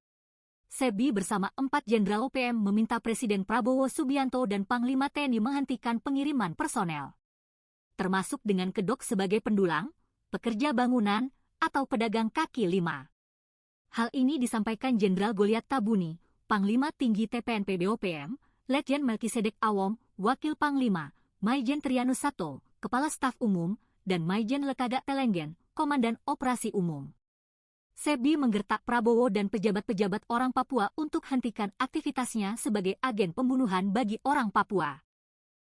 SEBI bersama 4 Jenderal OPM meminta Presiden Prabowo Subianto dan Panglima TNI menghentikan pengiriman personel, termasuk dengan kedok sebagai pendulang, pekerja bangunan, atau pedagang kaki lima. Hal ini disampaikan Jenderal Goliat Tabuni, Panglima Tinggi TPNP BOPM, Letjen Melkisedek Awom, Wakil Panglima, Maijen Trianus Sato, Kepala Staf Umum, dan Maijen Lekaga Telenggen, Komandan Operasi Umum. SEBI menggertak Prabowo dan pejabat-pejabat orang Papua untuk hentikan aktivitasnya sebagai agen pembunuhan bagi orang Papua.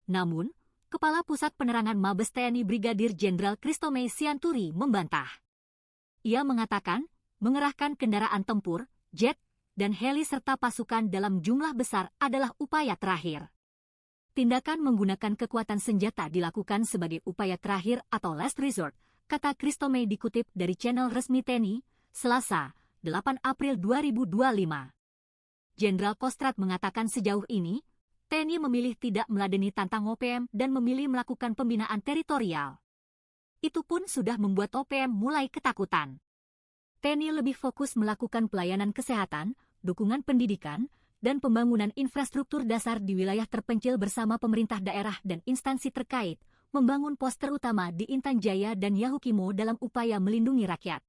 Namun, Kepala Pusat Penerangan Mabes TNI Brigadir Jenderal Christomey Sianturi membantah. Ia mengatakan, mengerahkan kendaraan tempur, jet, dan heli serta pasukan dalam jumlah besar adalah upaya terakhir. Tindakan menggunakan kekuatan senjata dilakukan sebagai upaya terakhir atau last resort, kata Christomey dikutip dari channel resmi TNI, Selasa, 8 April 2025. Jenderal Kostrad mengatakan sejauh ini, TNI memilih tidak meladeni tantang OPM dan memilih melakukan pembinaan teritorial. Itu pun sudah membuat OPM mulai ketakutan. TNI lebih fokus melakukan pelayanan kesehatan, dukungan pendidikan, dan pembangunan infrastruktur dasar di wilayah terpencil bersama pemerintah daerah dan instansi terkait, membangun pos terutama di Intan Jaya dan Yahukimo dalam upaya melindungi rakyat.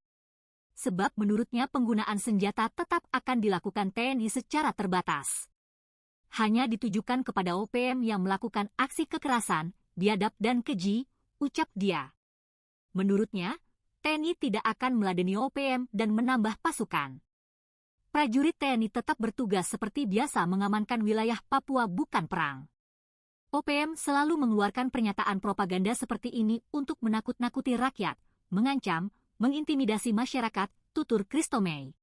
Sebab menurutnya penggunaan senjata tetap akan dilakukan TNI secara terbatas. Hanya ditujukan kepada OPM yang melakukan aksi kekerasan, biadab dan keji, ucap dia. Menurutnya, TNI tidak akan meladeni OPM dan menambah pasukan. Prajurit TNI tetap bertugas seperti biasa mengamankan wilayah Papua bukan perang. OPM selalu mengeluarkan pernyataan propaganda seperti ini untuk menakut-nakuti rakyat, mengancam, mengintimidasi masyarakat, tutur Christomey.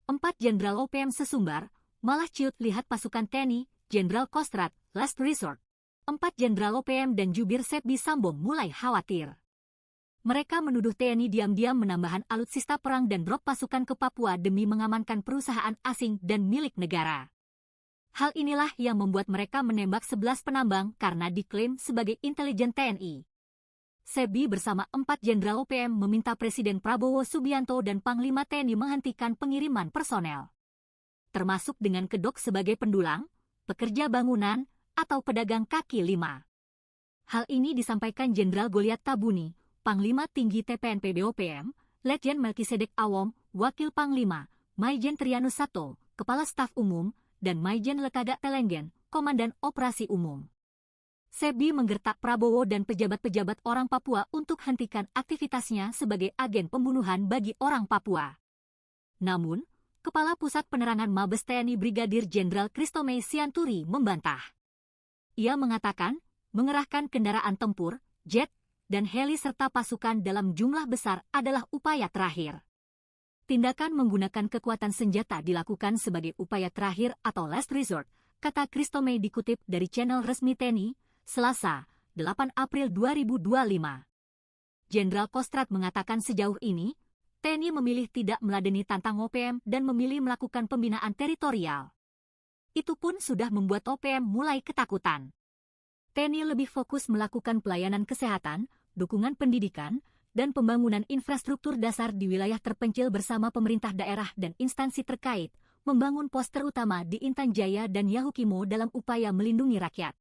4 Jenderal OPM sesumbar, malah ciut lihat pasukan TNI, Jenderal Kostrad, last resort. 4 Jenderal OPM dan jubir SEBI Sambong mulai khawatir. Mereka menuduh TNI diam-diam menambahkan alutsista perang dan drop pasukan ke Papua demi mengamankan perusahaan asing dan milik negara. Hal inilah yang membuat mereka menembak 11 penambang karena diklaim sebagai intelijen TNI. SEBI bersama 4 jenderal OPM meminta Presiden Prabowo Subianto dan Panglima TNI menghentikan pengiriman personel, termasuk dengan kedok sebagai pendulang, pekerja bangunan, atau pedagang kaki lima. Hal ini disampaikan Jenderal Goliat Tabuni, Panglima Tinggi TPNP BOPM, Letjen Melkisedek Awom, Wakil Panglima, Maijen Trianus Sato, Kepala Staf Umum, dan Maijen Lekaga Telenggen, Komandan Operasi Umum. SEBI menggertak Prabowo dan pejabat-pejabat orang Papua untuk hentikan aktivitasnya sebagai agen pembunuhan bagi orang Papua. Namun, Kepala Pusat Penerangan Mabes TNI Brigadir Jenderal Christomey Sianturi membantah. Ia mengatakan, mengerahkan kendaraan tempur, jet, dan heli serta pasukan dalam jumlah besar adalah upaya terakhir. Tindakan menggunakan kekuatan senjata dilakukan sebagai upaya terakhir atau last resort, kata Christomey dikutip dari channel resmi TNI, Selasa, 8 April 2025. Jenderal Kostrad mengatakan sejauh ini, TNI memilih tidak meladeni tantang OPM dan memilih melakukan pembinaan teritorial. Itu pun sudah membuat OPM mulai ketakutan. TNI lebih fokus melakukan pelayanan kesehatan, dukungan pendidikan, dan pembangunan infrastruktur dasar di wilayah terpencil bersama pemerintah daerah dan instansi terkait, membangun pos terutama di Intan Jaya dan Yahukimo dalam upaya melindungi rakyat.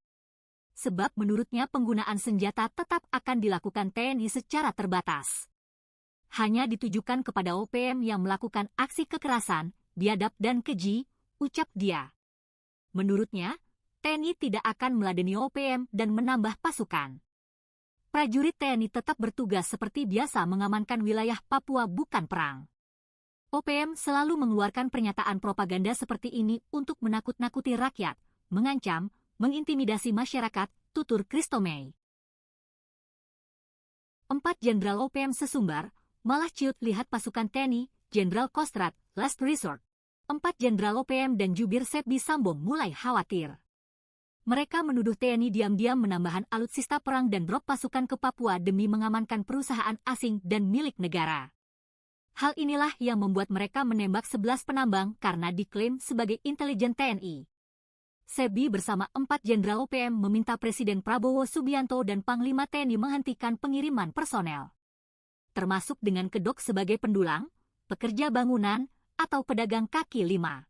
Sebab menurutnya penggunaan senjata tetap akan dilakukan TNI secara terbatas. Hanya ditujukan kepada OPM yang melakukan aksi kekerasan, biadab dan keji, ucap dia. Menurutnya, TNI tidak akan meladeni OPM dan menambah pasukan. Prajurit TNI tetap bertugas seperti biasa mengamankan wilayah Papua bukan perang. OPM selalu mengeluarkan pernyataan propaganda seperti ini untuk menakut-nakuti rakyat, mengancam, mengintimidasi masyarakat, tutur Christomey. 4 jenderal OPM sesumbar, malah ciut lihat pasukan TNI, Jenderal Kostrad, last resort. 4 jenderal OPM dan jubir SEBI Sambo mulai khawatir. Mereka menuduh TNI diam-diam menambahkan alutsista perang dan drop pasukan ke Papua demi mengamankan perusahaan asing dan milik negara. Hal inilah yang membuat mereka menembak 11 penambang karena diklaim sebagai intelijen TNI. SEBI bersama 4 jenderal OPM meminta Presiden Prabowo Subianto dan Panglima TNI menghentikan pengiriman personel, termasuk dengan kedok sebagai pendulang, pekerja bangunan, atau pedagang kaki lima.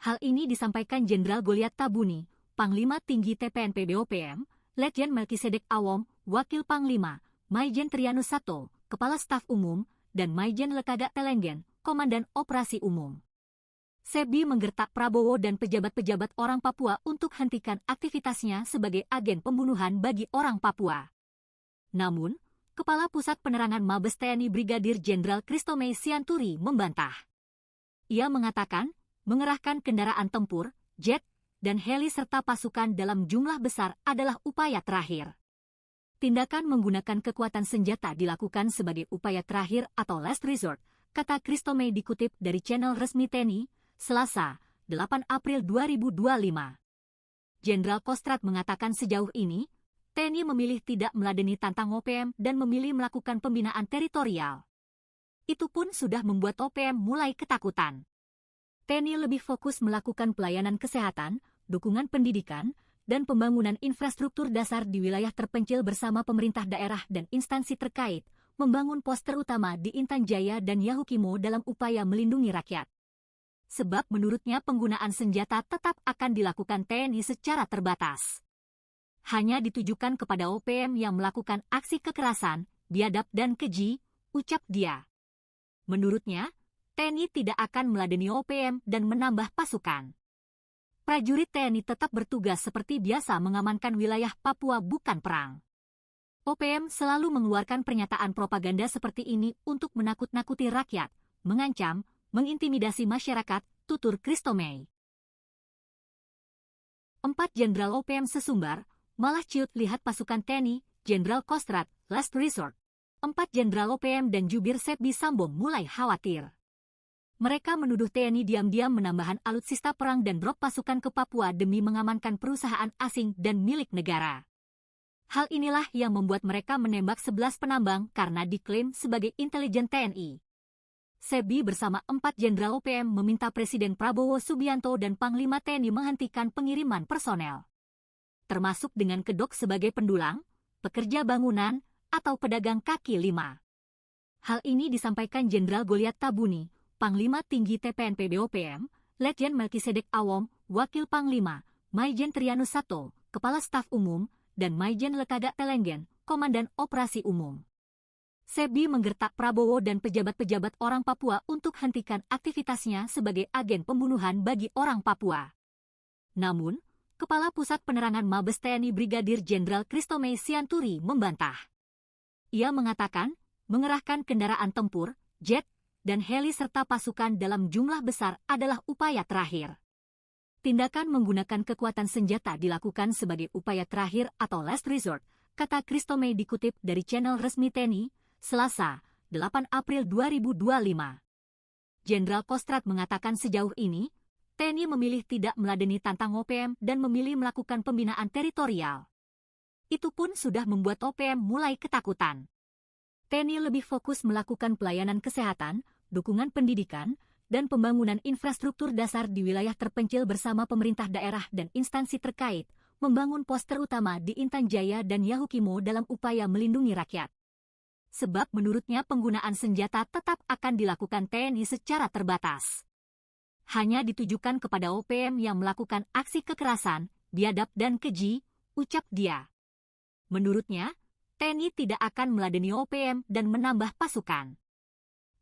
Hal ini disampaikan Jenderal Goliat Tabuni, Panglima Tinggi TPNP BOPM, Letjen Melkisedek Awom, Wakil Panglima, Maijen Trianus Sato, Kepala Staf Umum, dan Maijen Lekaga Telenggen, Komandan Operasi Umum. SEBI menggertak Prabowo dan pejabat-pejabat orang Papua untuk hentikan aktivitasnya sebagai agen pembunuhan bagi orang Papua. Namun, Kepala Pusat Penerangan Mabes TNI Brigadir Jenderal Christomey Sianturi membantah. Ia mengatakan, mengerahkan kendaraan tempur, jet, dan heli serta pasukan dalam jumlah besar adalah upaya terakhir. Tindakan menggunakan kekuatan senjata dilakukan sebagai upaya terakhir atau last resort, kata Christomey dikutip dari channel resmi TNI, Selasa, 8 April 2025. Jenderal Kostrad mengatakan sejauh ini, TNI memilih tidak meladeni tantang OPM dan memilih melakukan pembinaan teritorial. Itu pun sudah membuat OPM mulai ketakutan. TNI lebih fokus melakukan pelayanan kesehatan, dukungan pendidikan, dan pembangunan infrastruktur dasar di wilayah terpencil bersama pemerintah daerah dan instansi terkait, membangun pos terutama di Intan Jaya dan Yahukimo dalam upaya melindungi rakyat. Sebab menurutnya penggunaan senjata tetap akan dilakukan TNI secara terbatas. Hanya ditujukan kepada OPM yang melakukan aksi kekerasan, biadab dan keji, ucap dia. Menurutnya, TNI tidak akan meladeni OPM dan menambah pasukan. Prajurit TNI tetap bertugas seperti biasa mengamankan wilayah Papua bukan perang. OPM selalu mengeluarkan pernyataan propaganda seperti ini untuk menakut-nakuti rakyat, mengancam, mengintimidasi masyarakat, tutur Christomey. 4 jenderal OPM sesumbar, malah ciut lihat pasukan TNI, Jenderal Kostrad, last resort. 4 jenderal OPM dan jubir SEBI Sambo mulai khawatir. Mereka menuduh TNI diam-diam menambahkan alutsista perang dan drop pasukan ke Papua demi mengamankan perusahaan asing dan milik negara. Hal inilah yang membuat mereka menembak 11 penambang karena diklaim sebagai intelijen TNI. Sebi bersama 4 Jenderal OPM meminta Presiden Prabowo Subianto dan Panglima TNI menghentikan pengiriman personel, termasuk dengan kedok sebagai pendulang, pekerja bangunan, atau pedagang kaki lima. Hal ini disampaikan Jenderal Goliat Tabuni, Panglima Tinggi TPNP BOPM, Letjen Melkisedek Awom, Wakil Panglima, Maijen Trianus Sato, Kepala Staf Umum, dan Maijen Lekaga Telenggen, Komandan Operasi Umum. Sebi menggertak Prabowo dan pejabat-pejabat orang Papua untuk hentikan aktivitasnya sebagai agen pembunuhan bagi orang Papua. Namun, Kepala Pusat Penerangan Mabes TNI Brigadir Jenderal Christomey Sianturi membantah. Ia mengatakan, mengerahkan kendaraan tempur, jet, dan heli serta pasukan dalam jumlah besar adalah upaya terakhir. Tindakan menggunakan kekuatan senjata dilakukan sebagai upaya terakhir atau last resort, kata Christomey dikutip dari channel resmi TNI, Selasa, 8 April 2025. Jenderal Kostrad mengatakan sejauh ini, TNI memilih tidak meladeni tantang OPM dan memilih melakukan pembinaan teritorial. Itu pun sudah membuat OPM mulai ketakutan. TNI lebih fokus melakukan pelayanan kesehatan, dukungan pendidikan, dan pembangunan infrastruktur dasar di wilayah terpencil bersama pemerintah daerah dan instansi terkait, membangun pos terutama di Intan Jaya dan Yahukimo dalam upaya melindungi rakyat. Sebab menurutnya penggunaan senjata tetap akan dilakukan TNI secara terbatas. Hanya ditujukan kepada OPM yang melakukan aksi kekerasan, biadab dan keji, ucap dia. Menurutnya, TNI tidak akan meladeni OPM dan menambah pasukan.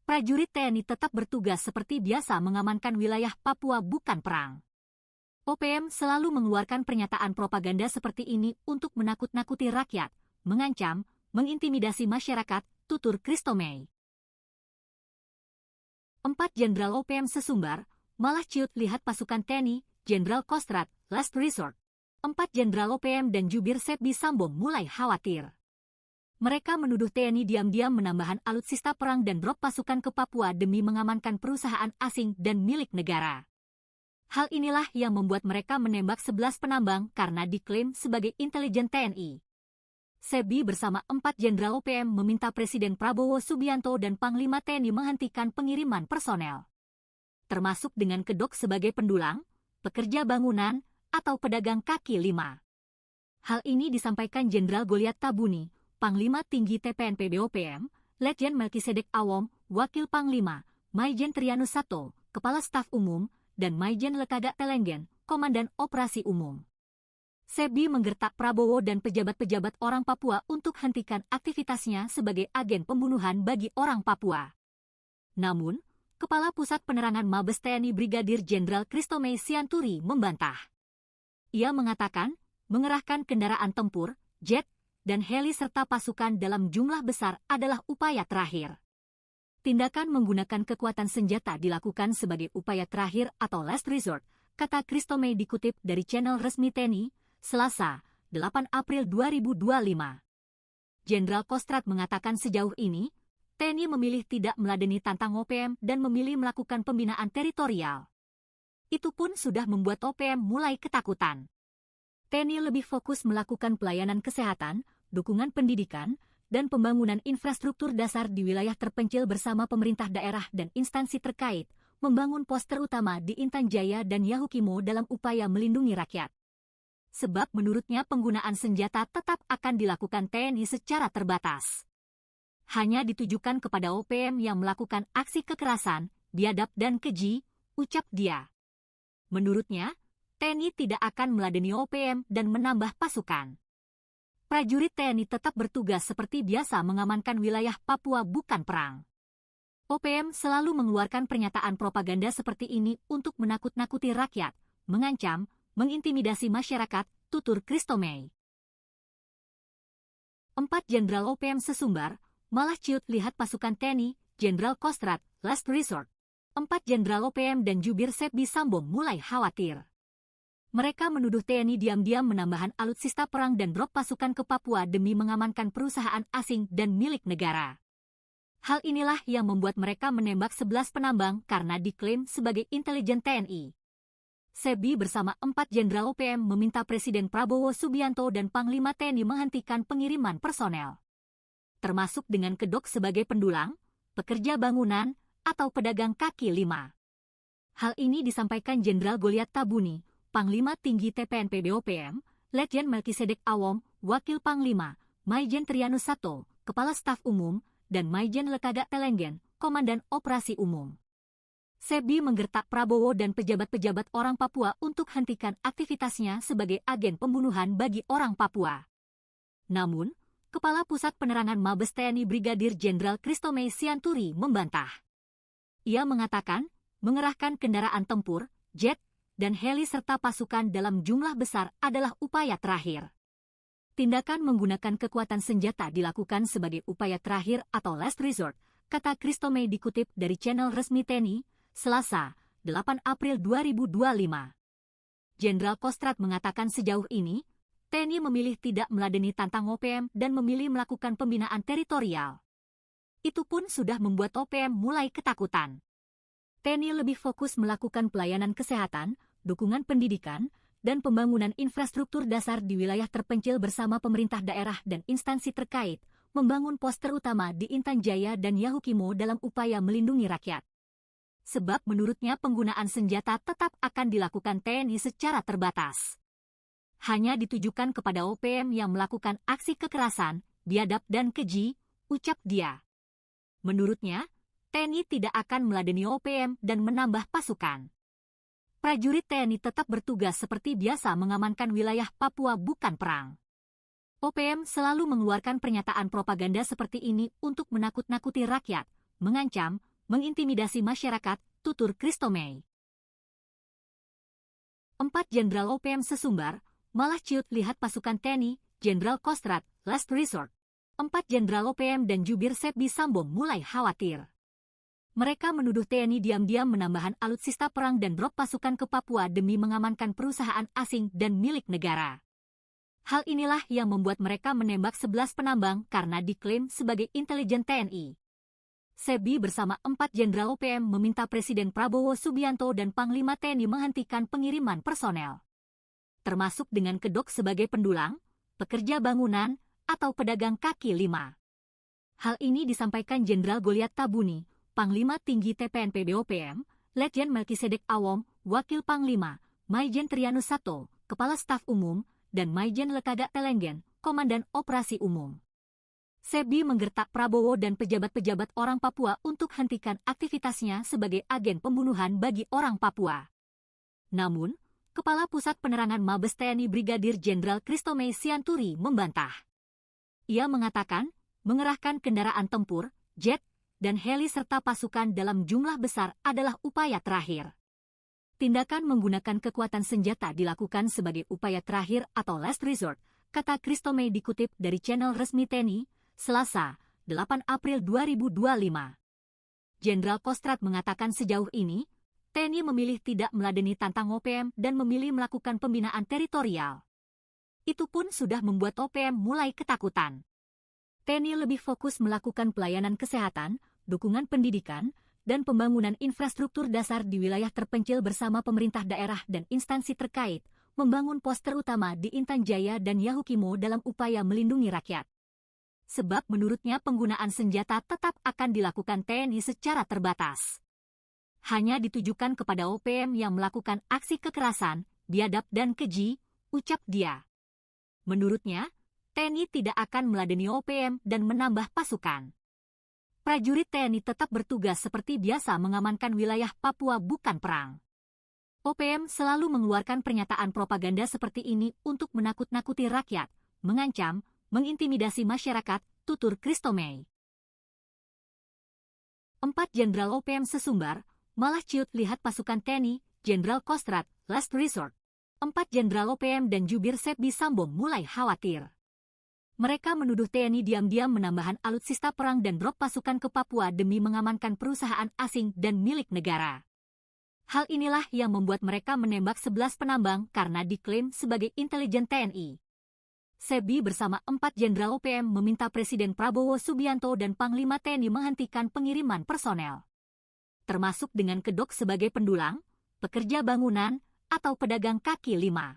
Prajurit TNI tetap bertugas seperti biasa mengamankan wilayah Papua bukan perang. OPM selalu mengeluarkan pernyataan propaganda seperti ini untuk menakut-nakuti rakyat, mengancam, mengintimidasi masyarakat, tutur Christomey. 4 Jenderal OPM sesumbar, malah ciut lihat pasukan TNI, Jenderal Kostrad, last resort. 4 Jenderal OPM dan jubir Sebi Sambo mulai khawatir. Mereka menuduh TNI diam-diam menambahkan alutsista perang dan drop pasukan ke Papua demi mengamankan perusahaan asing dan milik negara. Hal inilah yang membuat mereka menembak 11 penambang karena diklaim sebagai intelijen TNI. Sebi bersama 4 Jenderal OPM meminta Presiden Prabowo Subianto dan Panglima TNI menghentikan pengiriman personel, termasuk dengan kedok sebagai pendulang, pekerja bangunan, atau pedagang kaki lima. Hal ini disampaikan Jenderal Goliat Tabuni, Panglima Tinggi TPNP BOPM, Letjen Melkisedek Awom, Wakil Panglima, Maijen Trianus Sato, Kepala Staf Umum, dan Maijen Lekaga Telenggen, Komandan Operasi Umum. Sebi menggertak Prabowo dan pejabat-pejabat orang Papua untuk hentikan aktivitasnya sebagai agen pembunuhan bagi orang Papua. Namun, Kepala Pusat Penerangan Mabes TNI Brigadir Jenderal Christomey Sianturi membantah. Ia mengatakan, mengerahkan kendaraan tempur, jet, dan heli serta pasukan dalam jumlah besar adalah upaya terakhir. Tindakan menggunakan kekuatan senjata dilakukan sebagai upaya terakhir atau last resort, kata Christomey dikutip dari channel resmi TNI, Selasa, 8 April 2025. Jenderal Kostrad mengatakan sejauh ini, TNI memilih tidak meladeni tantang OPM dan memilih melakukan pembinaan teritorial. Itu pun sudah membuat OPM mulai ketakutan. TNI lebih fokus melakukan pelayanan kesehatan, dukungan pendidikan, dan pembangunan infrastruktur dasar di wilayah terpencil bersama pemerintah daerah dan instansi terkait, membangun pos terutama di Intan Jaya dan Yahukimo dalam upaya melindungi rakyat. Sebab menurutnya penggunaan senjata tetap akan dilakukan TNI secara terbatas. Hanya ditujukan kepada OPM yang melakukan aksi kekerasan, biadab dan keji, ucap dia. Menurutnya, TNI tidak akan meladeni OPM dan menambah pasukan. Prajurit TNI tetap bertugas seperti biasa mengamankan wilayah Papua bukan perang. OPM selalu mengeluarkan pernyataan propaganda seperti ini untuk menakut-nakuti rakyat, mengancam, mengintimidasi masyarakat, tutur Christomey. 4 Jenderal OPM sesumbar, malah ciut lihat pasukan TNI, Jenderal Kostrad, last resort. 4 Jenderal OPM dan jubir Sebi Sambo mulai khawatir. Mereka menuduh TNI diam-diam menambahkan alutsista perang dan drop pasukan ke Papua demi mengamankan perusahaan asing dan milik negara. Hal inilah yang membuat mereka menembak 11 penambang karena diklaim sebagai intelijen TNI. Sebi bersama 4 Jenderal OPM meminta Presiden Prabowo Subianto dan Panglima TNI menghentikan pengiriman personel, termasuk dengan kedok sebagai pendulang, pekerja bangunan, atau pedagang kaki lima. Hal ini disampaikan Jenderal Goliat Tabuni, Panglima Tinggi TPNP BOPM, Letjen Melkisedek Awom, Wakil Panglima, Maijen Trianus Sato, Kepala Staf Umum, dan Maijen Lekaga Telenggen, Komandan Operasi Umum. Sebi menggertak Prabowo dan pejabat-pejabat orang Papua untuk hentikan aktivitasnya sebagai agen pembunuhan bagi orang Papua. Namun, Kepala Pusat Penerangan Mabes TNI Brigadir Jenderal Christomey Sianturi membantah. Ia mengatakan, mengerahkan kendaraan tempur, jet, dan heli serta pasukan dalam jumlah besar adalah upaya terakhir. Tindakan menggunakan kekuatan senjata dilakukan sebagai upaya terakhir atau last resort, kata Christomey dikutip dari channel resmi TNI, Selasa, 8 April 2025. Jenderal Kostrad mengatakan sejauh ini, TNI memilih tidak meladeni tantang OPM dan memilih melakukan pembinaan teritorial. Itu pun sudah membuat OPM mulai ketakutan. TNI lebih fokus melakukan pelayanan kesehatan, dukungan pendidikan, dan pembangunan infrastruktur dasar di wilayah terpencil bersama pemerintah daerah dan instansi terkait, membangun pos terutama di Intan Jaya dan Yahukimo dalam upaya melindungi rakyat. Sebab menurutnya penggunaan senjata tetap akan dilakukan TNI secara terbatas. Hanya ditujukan kepada OPM yang melakukan aksi kekerasan, biadab dan keji, ucap dia. Menurutnya, TNI tidak akan meladeni OPM dan menambah pasukan. Prajurit TNI tetap bertugas seperti biasa mengamankan wilayah Papua bukan perang. OPM selalu mengeluarkan pernyataan propaganda seperti ini untuk menakut-nakuti rakyat, mengancam, mengintimidasi masyarakat, tutur Christomey. 4 Jenderal OPM sesumbar, malah ciut lihat pasukan TNI, Jenderal Kostrad, last resort. 4 Jenderal OPM dan jubir Sebi Sambo mulai khawatir. Mereka menuduh TNI diam-diam menambahkan alutsista perang dan drop pasukan ke Papua demi mengamankan perusahaan asing dan milik negara. Hal inilah yang membuat mereka menembak 11 penambang karena diklaim sebagai intelijen TNI. Sebi bersama 4 Jenderal OPM meminta Presiden Prabowo Subianto dan Panglima TNI menghentikan pengiriman personel, termasuk dengan kedok sebagai pendulang, pekerja bangunan, atau pedagang kaki lima. Hal ini disampaikan Jenderal Goliat Tabuni, Panglima Tinggi TPNP BOPM, Letjen Melkisedek Awom, Wakil Panglima, Maijen Trianus Sato, Kepala Staf Umum, dan Maijen Lekaga Telenggen, Komandan Operasi Umum. Sebi menggertak Prabowo dan pejabat-pejabat orang Papua untuk hentikan aktivitasnya sebagai agen pembunuhan bagi orang Papua. Namun, Kepala Pusat Penerangan Mabes TNI Brigadir Jenderal Christomey Sianturi membantah. Ia mengatakan, mengerahkan kendaraan tempur, jet, dan heli serta pasukan dalam jumlah besar adalah upaya terakhir. Tindakan menggunakan kekuatan senjata dilakukan sebagai upaya terakhir atau last resort, kata Christomey dikutip dari channel resmi TNI, Selasa, 8 April 2025. Jenderal Kostrad mengatakan sejauh ini, TNI memilih tidak meladeni tantang OPM dan memilih melakukan pembinaan teritorial. Itu pun sudah membuat OPM mulai ketakutan. TNI lebih fokus melakukan pelayanan kesehatan, dukungan pendidikan, dan pembangunan infrastruktur dasar di wilayah terpencil bersama pemerintah daerah dan instansi terkait, membangun pos terutama di Intan Jaya dan Yahukimo dalam upaya melindungi rakyat. Sebab menurutnya penggunaan senjata tetap akan dilakukan TNI secara terbatas. Hanya ditujukan kepada OPM yang melakukan aksi kekerasan, biadab dan keji, ucap dia. Menurutnya, TNI tidak akan meladeni OPM dan menambah pasukan. Prajurit TNI tetap bertugas seperti biasa mengamankan wilayah Papua bukan perang. OPM selalu mengeluarkan pernyataan propaganda seperti ini untuk menakut-nakuti rakyat, mengancam, mengintimidasi masyarakat, tutur Christomey. 4 Jenderal OPM sesumbar, malah ciut lihat pasukan TNI, Jenderal Kostrad, last resort. 4 Jenderal OPM dan jubir Sebi Sambo mulai khawatir. Mereka menuduh TNI diam-diam menambahkan alutsista perang dan drop pasukan ke Papua demi mengamankan perusahaan asing dan milik negara. Hal inilah yang membuat mereka menembak 11 penambang karena diklaim sebagai intelijen TNI. Sebi bersama 4 Jenderal OPM meminta Presiden Prabowo Subianto dan Panglima TNI menghentikan pengiriman personel, termasuk dengan kedok sebagai pendulang, pekerja bangunan, atau pedagang kaki lima.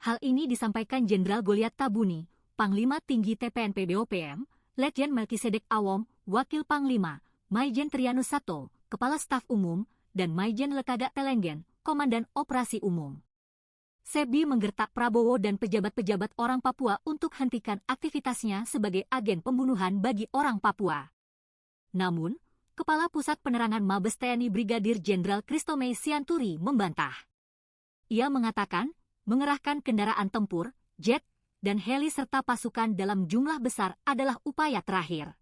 Hal ini disampaikan Jenderal Goliat Tabuni, Panglima Tinggi TPNP BOPM, Letjen Melkisedek Awom, Wakil Panglima, Maijen Trianus Sato, Kepala Staf Umum, dan Maijen Lekaga Telenggen, Komandan Operasi Umum. Sebi menggertak Prabowo dan pejabat-pejabat orang Papua untuk hentikan aktivitasnya sebagai agen pembunuhan bagi orang Papua. Namun, Kepala Pusat Penerangan Mabes TNI Brigadir Jenderal Christomey Sianturi membantah. Ia mengatakan, mengerahkan kendaraan tempur, jet, dan heli serta pasukan dalam jumlah besar adalah upaya terakhir.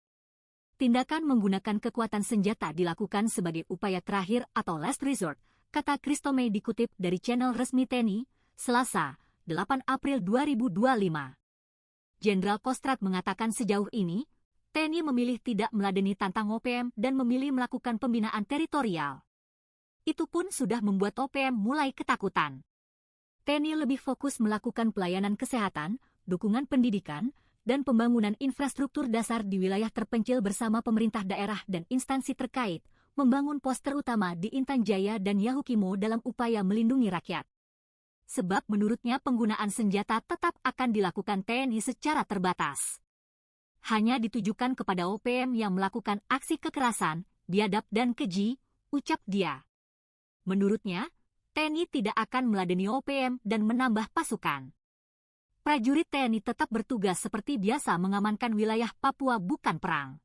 Tindakan menggunakan kekuatan senjata dilakukan sebagai upaya terakhir atau last resort, kata Christomey dikutip dari channel resmi TNI, Selasa, 8 April 2025. Jenderal Kostrad mengatakan sejauh ini, TNI memilih tidak meladeni tantang OPM dan memilih melakukan pembinaan teritorial. Itu pun sudah membuat OPM mulai ketakutan. TNI lebih fokus melakukan pelayanan kesehatan, dukungan pendidikan, dan pembangunan infrastruktur dasar di wilayah terpencil bersama pemerintah daerah dan instansi terkait, membangun pos terutama di Intan Jaya dan Yahukimo dalam upaya melindungi rakyat. Sebab menurutnya penggunaan senjata tetap akan dilakukan TNI secara terbatas. Hanya ditujukan kepada OPM yang melakukan aksi kekerasan, biadab dan keji, ucap dia. Menurutnya, TNI tidak akan meladeni OPM dan menambah pasukan. Prajurit TNI tetap bertugas seperti biasa mengamankan wilayah Papua bukan perang.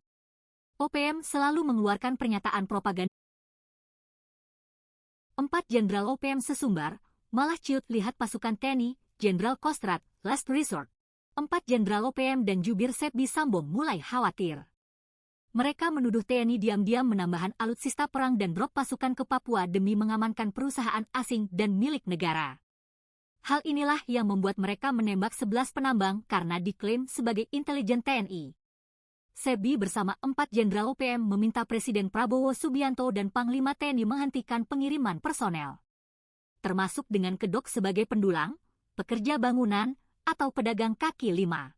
OPM selalu mengeluarkan pernyataan propaganda. 4 Jenderal OPM sesumbar, malah ciut lihat pasukan TNI, Jenderal Kostrad, last resort. 4 Jenderal OPM dan jubir Sebi Sambo mulai khawatir. Mereka menuduh TNI diam-diam menambahkan alutsista perang dan drop pasukan ke Papua demi mengamankan perusahaan asing dan milik negara. Hal inilah yang membuat mereka menembak 11 penambang karena diklaim sebagai intelijen TNI. Sebi bersama 4 Jenderal OPM meminta Presiden Prabowo Subianto dan Panglima TNI menghentikan pengiriman personel, termasuk dengan kedok sebagai pendulang, pekerja bangunan, atau pedagang kaki lima.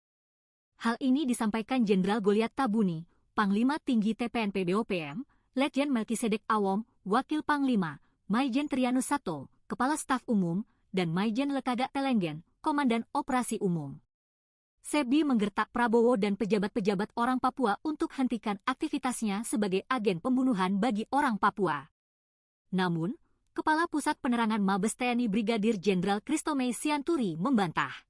Hal ini disampaikan Jenderal Goliat Tabuni, Panglima Tinggi TPNP BOPM, Letjen Melkisedek Awom, Wakil Panglima, Maijen Trianus Sato, Kepala Staf Umum, dan Maijen Lekaga Telenggen, Komandan Operasi Umum. Sebi menggertak Prabowo dan pejabat-pejabat orang Papua untuk hentikan aktivitasnya sebagai agen pembunuhan bagi orang Papua. Namun, Kepala Pusat Penerangan Mabes TNI Brigadir Jenderal Christomey Sianturi membantah.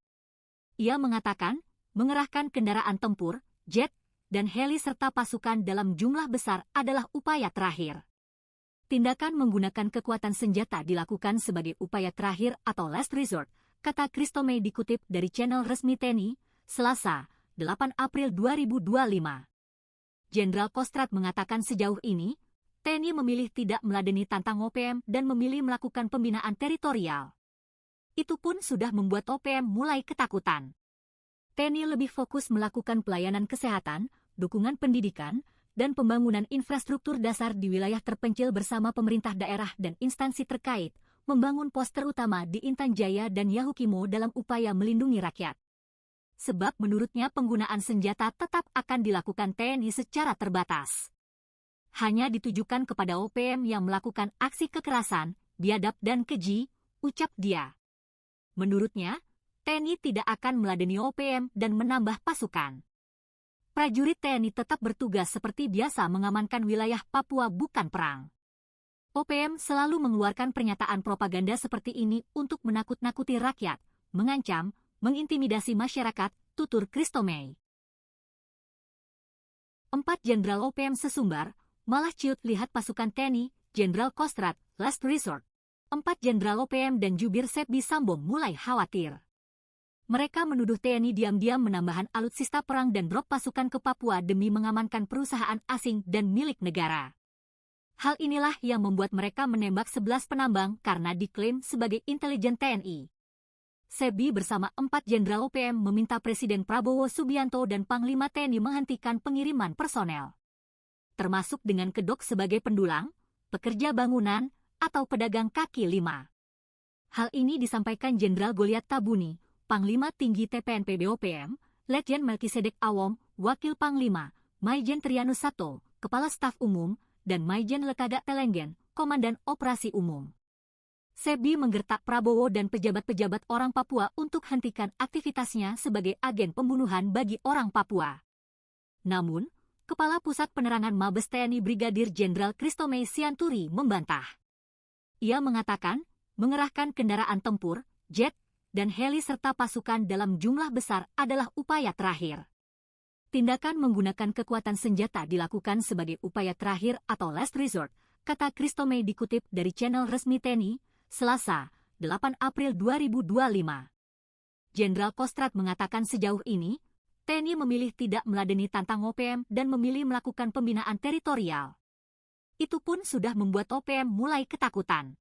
Ia mengatakan, mengerahkan kendaraan tempur, jet, dan heli serta pasukan dalam jumlah besar adalah upaya terakhir. Tindakan menggunakan kekuatan senjata dilakukan sebagai upaya terakhir atau last resort, kata Christomey dikutip dari channel resmi TNI, Selasa, 8 April 2025. Jenderal Kostrad mengatakan sejauh ini, TNI memilih tidak meladeni tantang OPM dan memilih melakukan pembinaan teritorial. Itu pun sudah membuat OPM mulai ketakutan. TNI lebih fokus melakukan pelayanan kesehatan, dukungan pendidikan, dan pembangunan infrastruktur dasar di wilayah terpencil bersama pemerintah daerah dan instansi terkait, membangun pos terutama di Intan Jaya dan Yahukimo dalam upaya melindungi rakyat. Sebab menurutnya penggunaan senjata tetap akan dilakukan TNI secara terbatas. Hanya ditujukan kepada OPM yang melakukan aksi kekerasan, biadab dan keji, ucap dia. Menurutnya, TNI tidak akan meladeni OPM dan menambah pasukan. Prajurit TNI tetap bertugas seperti biasa mengamankan wilayah Papua bukan perang. OPM selalu mengeluarkan pernyataan propaganda seperti ini untuk menakut-nakuti rakyat, mengancam, mengintimidasi masyarakat, tutur Christomey. 4 Jenderal OPM sesumbar, malah ciut lihat pasukan TNI, Jenderal Kostrad, last resort. 4 Jenderal OPM dan jubir Sebi Sambo mulai khawatir. Mereka menuduh TNI diam-diam menambahkan alutsista perang dan drop pasukan ke Papua demi mengamankan perusahaan asing dan milik negara. Hal inilah yang membuat mereka menembak 11 penambang karena diklaim sebagai intelijen TNI. Sebi bersama 4 Jenderal OPM meminta Presiden Prabowo Subianto dan Panglima TNI menghentikan pengiriman personel, termasuk dengan kedok sebagai pendulang, pekerja bangunan, atau pedagang kaki lima. Hal ini disampaikan Jenderal Goliat Tabuni, Panglima Tinggi TPNP BOPM, Letjen Melkisedek Awom, Wakil Panglima, Maijen Trianus Sato, Kepala Staf Umum, dan Maijen Lekaga Telenggen, Komandan Operasi Umum. Sebi menggertak Prabowo dan pejabat-pejabat orang Papua untuk hentikan aktivitasnya sebagai agen pembunuhan bagi orang Papua. Namun, Kepala Pusat Penerangan Mabes TNI Brigadir Jenderal Christomay Sianturi membantah. Ia mengatakan, mengerahkan kendaraan tempur, jet, dan heli serta pasukan dalam jumlah besar adalah upaya terakhir. Tindakan menggunakan kekuatan senjata dilakukan sebagai upaya terakhir atau last resort, kata Christomay dikutip dari channel resmi TNI, Selasa, 8 April 2025. Jenderal Kostrad mengatakan sejauh ini, TNI memilih tidak meladeni tantang OPM dan memilih melakukan pembinaan teritorial. Itu pun sudah membuat OPM mulai ketakutan.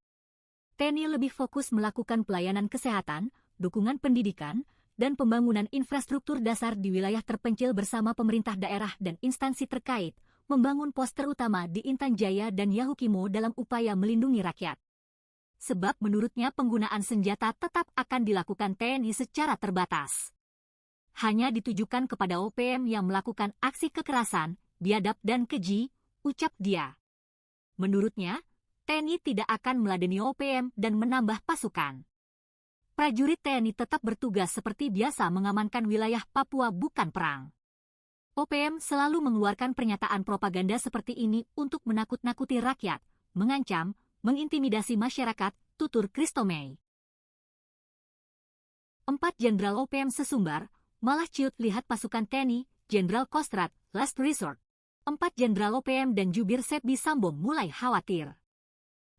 TNI lebih fokus melakukan pelayanan kesehatan, dukungan pendidikan, dan pembangunan infrastruktur dasar di wilayah terpencil bersama pemerintah daerah dan instansi terkait, membangun pos terutama di Intan Jaya dan Yahukimo dalam upaya melindungi rakyat. Sebab menurutnya penggunaan senjata tetap akan dilakukan TNI secara terbatas. Hanya ditujukan kepada OPM yang melakukan aksi kekerasan, biadab dan keji, ucap dia. Menurutnya, TNI tidak akan meladeni OPM dan menambah pasukan. Prajurit TNI tetap bertugas seperti biasa mengamankan wilayah Papua bukan perang. OPM selalu mengeluarkan pernyataan propaganda seperti ini untuk menakut-nakuti rakyat, mengancam, mengintimidasi masyarakat, tutur Christomay. 4 Jenderal OPM sesumbar, malah ciut lihat pasukan TNI, Jenderal Kostrad, last resort. 4 Jenderal OPM dan jubir Sepbi Sambom mulai khawatir.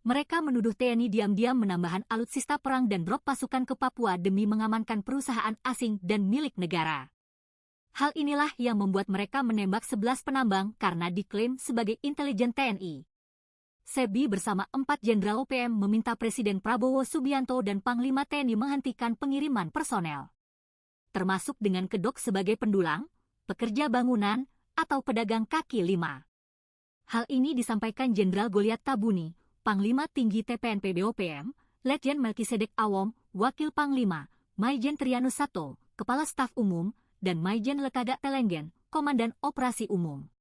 Mereka menuduh TNI diam-diam menambahkan alutsista perang dan drop pasukan ke Papua demi mengamankan perusahaan asing dan milik negara. Hal inilah yang membuat mereka menembak 11 penambang karena diklaim sebagai intelijen TNI. Sepbi bersama 4 Jenderal OPM meminta Presiden Prabowo Subianto dan Panglima TNI menghentikan pengiriman personel, termasuk dengan kedok sebagai pendulang, pekerja bangunan, atau pedagang kaki lima. Hal ini disampaikan Jenderal Goliat Tabuni, Panglima Tinggi TPNP BOPM, Letjen Melkisedek Awom, Wakil Panglima, Maijen Trianus Sato, Kepala Staf Umum, dan Maijen Lekaga Telenggen, Komandan Operasi Umum.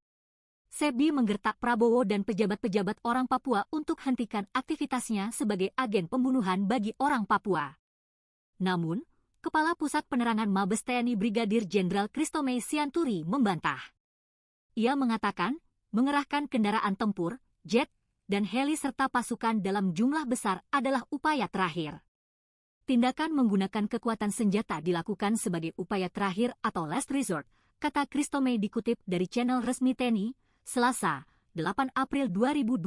Sepbi menggertak Prabowo dan pejabat-pejabat orang Papua untuk hentikan aktivitasnya sebagai agen pembunuhan bagi orang Papua. Namun, Kepala Pusat Penerangan Mabes TNI Brigadir Jenderal Christomay Sianturi membantah. Ia mengatakan, mengerahkan kendaraan tempur, jet, dan heli serta pasukan dalam jumlah besar adalah upaya terakhir. Tindakan menggunakan kekuatan senjata dilakukan sebagai upaya terakhir atau last resort, kata Christomay dikutip dari channel resmi TNI, Selasa, 8 April 2025.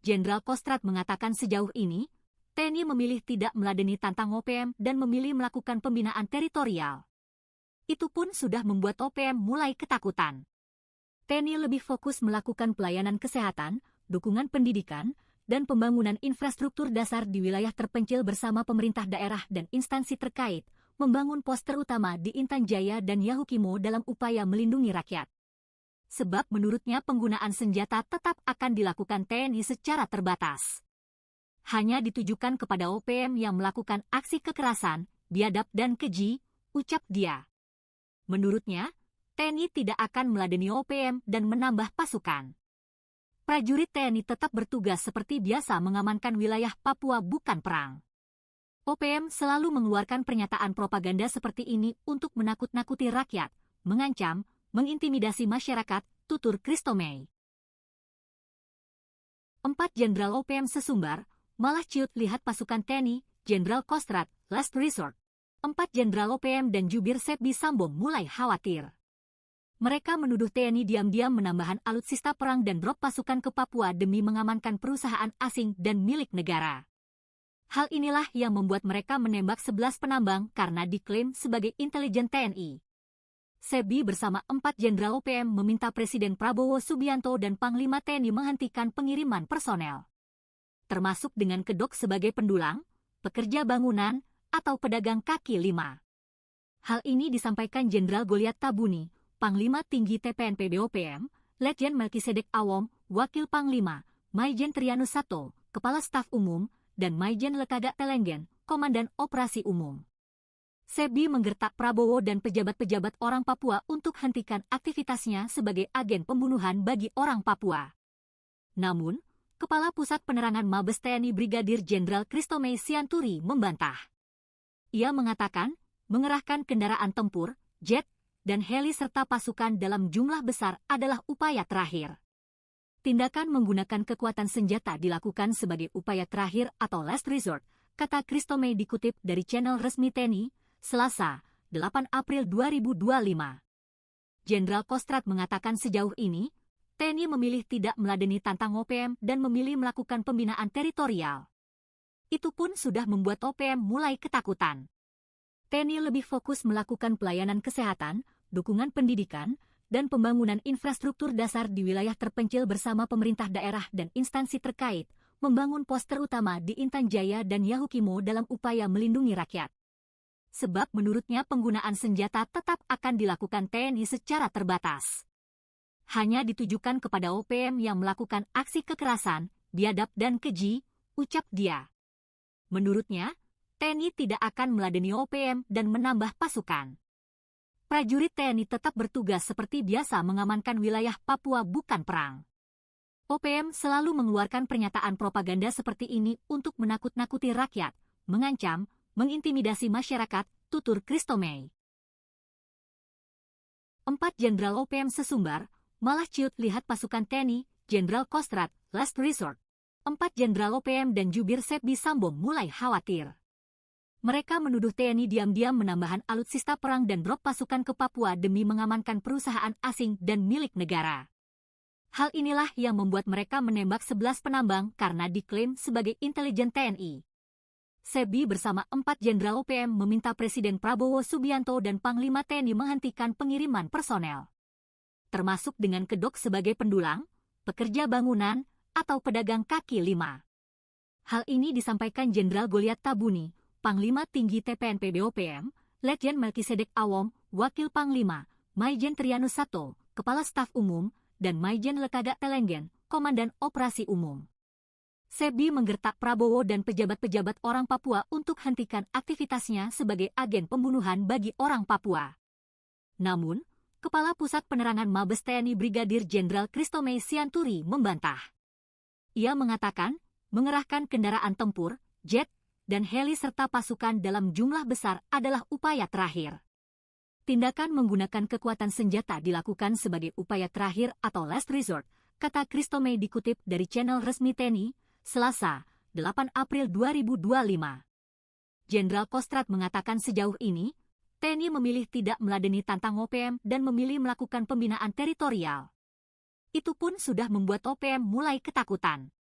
Jenderal Kostrad mengatakan sejauh ini, TNI memilih tidak meladeni tantang OPM dan memilih melakukan pembinaan teritorial. Itu pun sudah membuat OPM mulai ketakutan. TNI lebih fokus melakukan pelayanan kesehatan, dukungan pendidikan, dan pembangunan infrastruktur dasar di wilayah terpencil bersama pemerintah daerah dan instansi terkait, membangun pos terutama di Intan Jaya dan Yahukimo dalam upaya melindungi rakyat. Sebab menurutnya penggunaan senjata tetap akan dilakukan TNI secara terbatas. Hanya ditujukan kepada OPM yang melakukan aksi kekerasan, biadab dan keji, ucap dia. Menurutnya, TNI tidak akan meladeni OPM dan menambah pasukan. Prajurit TNI tetap bertugas seperti biasa mengamankan wilayah Papua bukan perang. OPM selalu mengeluarkan pernyataan propaganda seperti ini untuk menakut-nakuti rakyat, mengancam, mengintimidasi masyarakat, tutur Christomay. 4 Jenderal OPM sesumbar, malah ciut lihat pasukan TNI, Jenderal Kostrad, last resort. 4 Jenderal OPM dan jubir Sepbi Sambom mulai khawatir. Mereka menuduh TNI diam-diam menambahkan alutsista perang dan drop pasukan ke Papua demi mengamankan perusahaan asing dan milik negara. Hal inilah yang membuat mereka menembak 11 penambang karena diklaim sebagai intelijen TNI. Sepbi bersama 4 Jenderal OPM meminta Presiden Prabowo Subianto dan Panglima TNI menghentikan pengiriman personel, termasuk dengan kedok sebagai pendulang, pekerja bangunan, atau pedagang kaki lima. Hal ini disampaikan Jenderal Goliat Tabuni, Panglima Tinggi TPNP BOPM, Letjen Melkisedek Awom, Wakil Panglima, Maijen Trianus Sato, Kepala Staf Umum, dan Maijen Lekaga Telenggen, Komandan Operasi Umum. Sepbi menggertak Prabowo dan pejabat-pejabat orang Papua untuk hentikan aktivitasnya sebagai agen pembunuhan bagi orang Papua. Namun, Kepala Pusat Penerangan Mabes TNI Brigadir Jenderal Christomay Sianturi membantah. Ia mengatakan, mengerahkan kendaraan tempur, jet, dan heli serta pasukan dalam jumlah besar adalah upaya terakhir. Tindakan menggunakan kekuatan senjata dilakukan sebagai upaya terakhir atau last resort, kata Christomey dikutip dari channel resmi TNI, Selasa, 8 April 2025. Jenderal Kostrad mengatakan sejauh ini, TNI memilih tidak meladeni tantang OPM dan memilih melakukan pembinaan teritorial. Itu pun sudah membuat OPM mulai ketakutan. TNI lebih fokus melakukan pelayanan kesehatan, dukungan pendidikan, dan pembangunan infrastruktur dasar di wilayah terpencil bersama pemerintah daerah dan instansi terkait, membangun pos terutama di Intan Jaya dan Yahukimo dalam upaya melindungi rakyat. Sebab menurutnya penggunaan senjata tetap akan dilakukan TNI secara terbatas. Hanya ditujukan kepada OPM yang melakukan aksi kekerasan, biadab dan keji, ucap dia. Menurutnya, TNI tidak akan meladeni OPM dan menambah pasukan. Prajurit TNI tetap bertugas seperti biasa mengamankan wilayah Papua bukan perang. OPM selalu mengeluarkan pernyataan propaganda seperti ini untuk menakut-nakuti rakyat, mengancam, mengintimidasi masyarakat, tutur Christomey. 4 Jenderal OPM sesumbar, malah ciut lihat pasukan TNI, Jenderal Kostrad, last resort. 4 Jenderal OPM dan jubir Sepbi Sambo mulai khawatir. Mereka menuduh TNI diam-diam menambahkan alutsista perang dan drop pasukan ke Papua demi mengamankan perusahaan asing dan milik negara. Hal inilah yang membuat mereka menembak 11 penambang karena diklaim sebagai intelijen TNI. Sepbi bersama 4 Jenderal OPM meminta Presiden Prabowo Subianto dan Panglima TNI menghentikan pengiriman personel, termasuk dengan kedok sebagai pendulang, pekerja bangunan, atau pedagang kaki lima. Hal ini disampaikan Jenderal Goliat Tabuni, Panglima Tinggi TPNP BOPM, Letjen Melkisedek Awom, Wakil Panglima, Maijen Trianus Sato, Kepala Staf Umum, dan Maijen Lekaga Telenggen, Komandan Operasi Umum. Sepbi menggertak Prabowo dan pejabat-pejabat orang Papua untuk hentikan aktivitasnya sebagai agen pembunuhan bagi orang Papua. Namun, Kepala Pusat Penerangan Mabes TNI Brigadir Jenderal Christomey Sianturi membantah. Ia mengatakan, mengerahkan kendaraan tempur, jet, dan heli serta pasukan dalam jumlah besar adalah upaya terakhir. Tindakan menggunakan kekuatan senjata dilakukan sebagai upaya terakhir atau last resort, kata Christomey dikutip dari channel resmi TNI, Selasa, 8 April 2025. Jenderal Kostrad mengatakan sejauh ini, TNI memilih tidak meladeni tantang OPM dan memilih melakukan pembinaan teritorial. Itu pun sudah membuat OPM mulai ketakutan.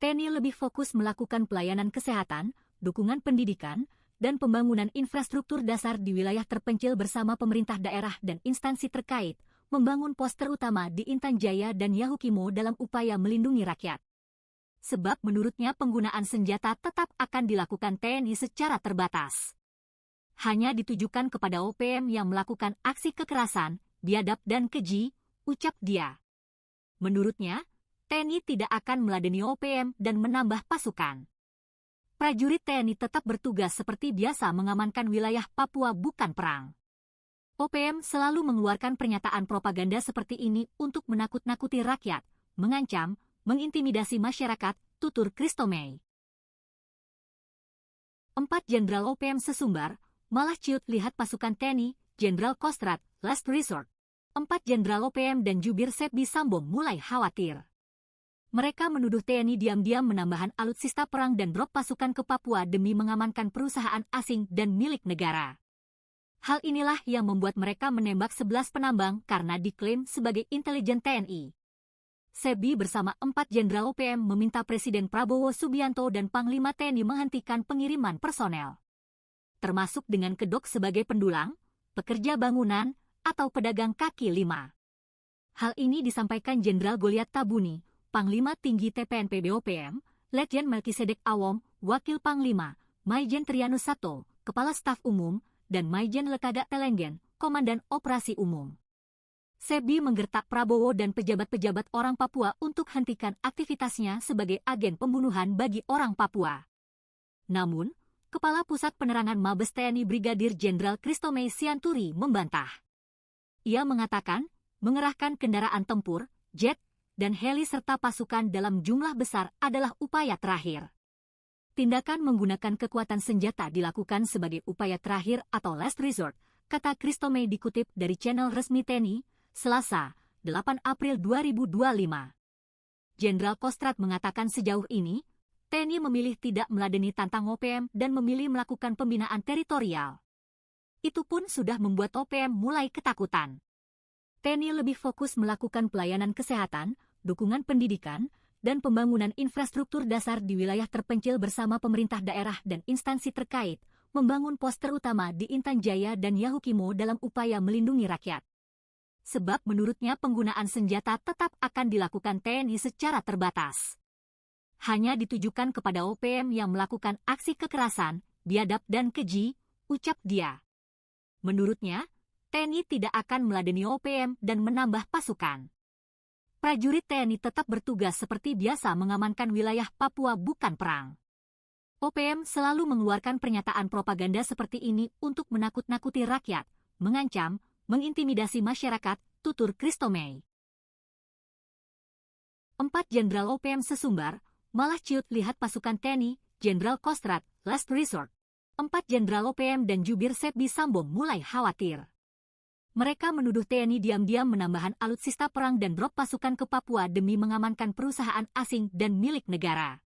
TNI lebih fokus melakukan pelayanan kesehatan, dukungan pendidikan, dan pembangunan infrastruktur dasar di wilayah terpencil bersama pemerintah daerah dan instansi terkait, membangun pos terutama di Intan Jaya dan Yahukimo dalam upaya melindungi rakyat. Sebab menurutnya penggunaan senjata tetap akan dilakukan TNI secara terbatas. Hanya ditujukan kepada OPM yang melakukan aksi kekerasan, biadab dan keji, ucap dia. Menurutnya, TNI tidak akan meladeni OPM dan menambah pasukan. Prajurit TNI tetap bertugas seperti biasa mengamankan wilayah Papua bukan perang. OPM selalu mengeluarkan pernyataan propaganda seperti ini untuk menakut-nakuti rakyat, mengancam, mengintimidasi masyarakat, tutur Christomey. 4 Jenderal OPM sesumbar, malah ciut lihat pasukan TNI, Jenderal Kostrad, last resort. 4 Jenderal OPM dan jubir Sepbi Sambo mulai khawatir. Mereka menuduh TNI diam-diam menambahkan alutsista perang dan drop pasukan ke Papua demi mengamankan perusahaan asing dan milik negara. Hal inilah yang membuat mereka menembak 11 penambang karena diklaim sebagai intelijen TNI. Sepbi bersama 4 Jenderal OPM meminta Presiden Prabowo Subianto dan Panglima TNI menghentikan pengiriman personel, termasuk dengan kedok sebagai pendulang, pekerja bangunan, atau pedagang kaki lima. Hal ini disampaikan Jenderal Goliat Tabuni, Panglima Tinggi TPNP BOPM, Letjen Melkisedek Awom, Wakil Panglima, Maijen Trianus Sato, Kepala Staf Umum, dan Maijen Lekaga Telenggen, Komandan Operasi Umum. Sepbi menggertak Prabowo dan pejabat-pejabat orang Papua untuk hentikan aktivitasnya sebagai agen pembunuhan bagi orang Papua. Namun, Kepala Pusat Penerangan Mabes TNI Brigadir Jenderal Christomey Sianturi membantah. Ia mengatakan, mengerahkan kendaraan tempur, jet, dan heli serta pasukan dalam jumlah besar adalah upaya terakhir. Tindakan menggunakan kekuatan senjata dilakukan sebagai upaya terakhir atau last resort, kata Christomey dikutip dari channel resmi TNI, Selasa, 8 April 2025. Jenderal Kostrad mengatakan sejauh ini, TNI memilih tidak meladeni tantang OPM dan memilih melakukan pembinaan teritorial. Itu pun sudah membuat OPM mulai ketakutan. TNI lebih fokus melakukan pelayanan kesehatan, dukungan pendidikan, dan pembangunan infrastruktur dasar di wilayah terpencil bersama pemerintah daerah dan instansi terkait, membangun pos terutama di Intan Jaya dan Yahukimo dalam upaya melindungi rakyat. Sebab menurutnya penggunaan senjata tetap akan dilakukan TNI secara terbatas. Hanya ditujukan kepada OPM yang melakukan aksi kekerasan, biadab dan keji, ucap dia. Menurutnya, TNI tidak akan meladeni OPM dan menambah pasukan. Prajurit TNI tetap bertugas seperti biasa mengamankan wilayah Papua bukan perang. OPM selalu mengeluarkan pernyataan propaganda seperti ini untuk menakut-nakuti rakyat, mengancam, mengintimidasi masyarakat, tutur Christomey. 4 Jenderal OPM sesumbar, malah ciut lihat pasukan TNI, Jenderal Kostrad, last resort. 4 Jenderal OPM dan jubir Sebbi Sambong mulai khawatir. Mereka menuduh TNI diam-diam menambahkan alutsista perang dan drop pasukan ke Papua demi mengamankan perusahaan asing dan milik negara.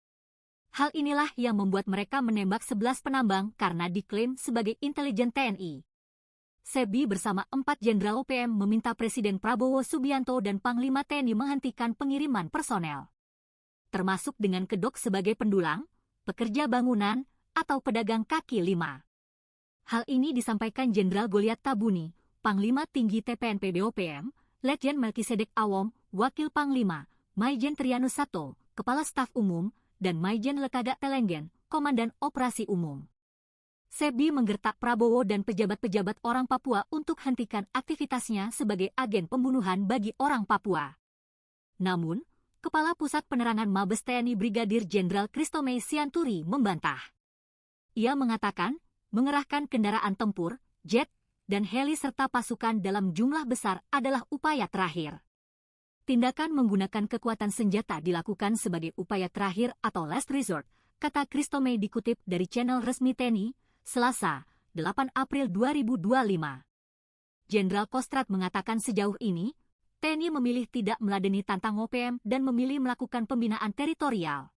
Hal inilah yang membuat mereka menembak 11 penambang karena diklaim sebagai intelijen TNI. Sebbi bersama 4 Jenderal OPM meminta Presiden Prabowo Subianto dan Panglima TNI menghentikan pengiriman personel. Termasuk dengan kedok sebagai pendulang, pekerja bangunan, atau pedagang kaki lima. Hal ini disampaikan Jenderal Goliat Tabuni, Panglima Tinggi TPNP BOPM, Letjen Melkisedek Awom, Wakil Panglima, Maijen Trianus Sato, Kepala Staf Umum, dan Maijen Lekaga Telenggen, Komandan Operasi Umum. Sebbi menggertak Prabowo dan pejabat-pejabat orang Papua untuk hentikan aktivitasnya sebagai agen pembunuhan bagi orang Papua. Namun, Kepala Pusat Penerangan Mabes TNI Brigadir Jenderal Christomey Sianturi membantah. Ia mengatakan, mengerahkan kendaraan tempur, jet, dan heli serta pasukan dalam jumlah besar adalah upaya terakhir. Tindakan menggunakan kekuatan senjata dilakukan sebagai upaya terakhir atau last resort, kata Christomey dikutip dari channel resmi TNI, Selasa, 8 April 2025. Jenderal Kostrad mengatakan sejauh ini, TNI memilih tidak meladeni tantang OPM dan memilih melakukan pembinaan teritorial.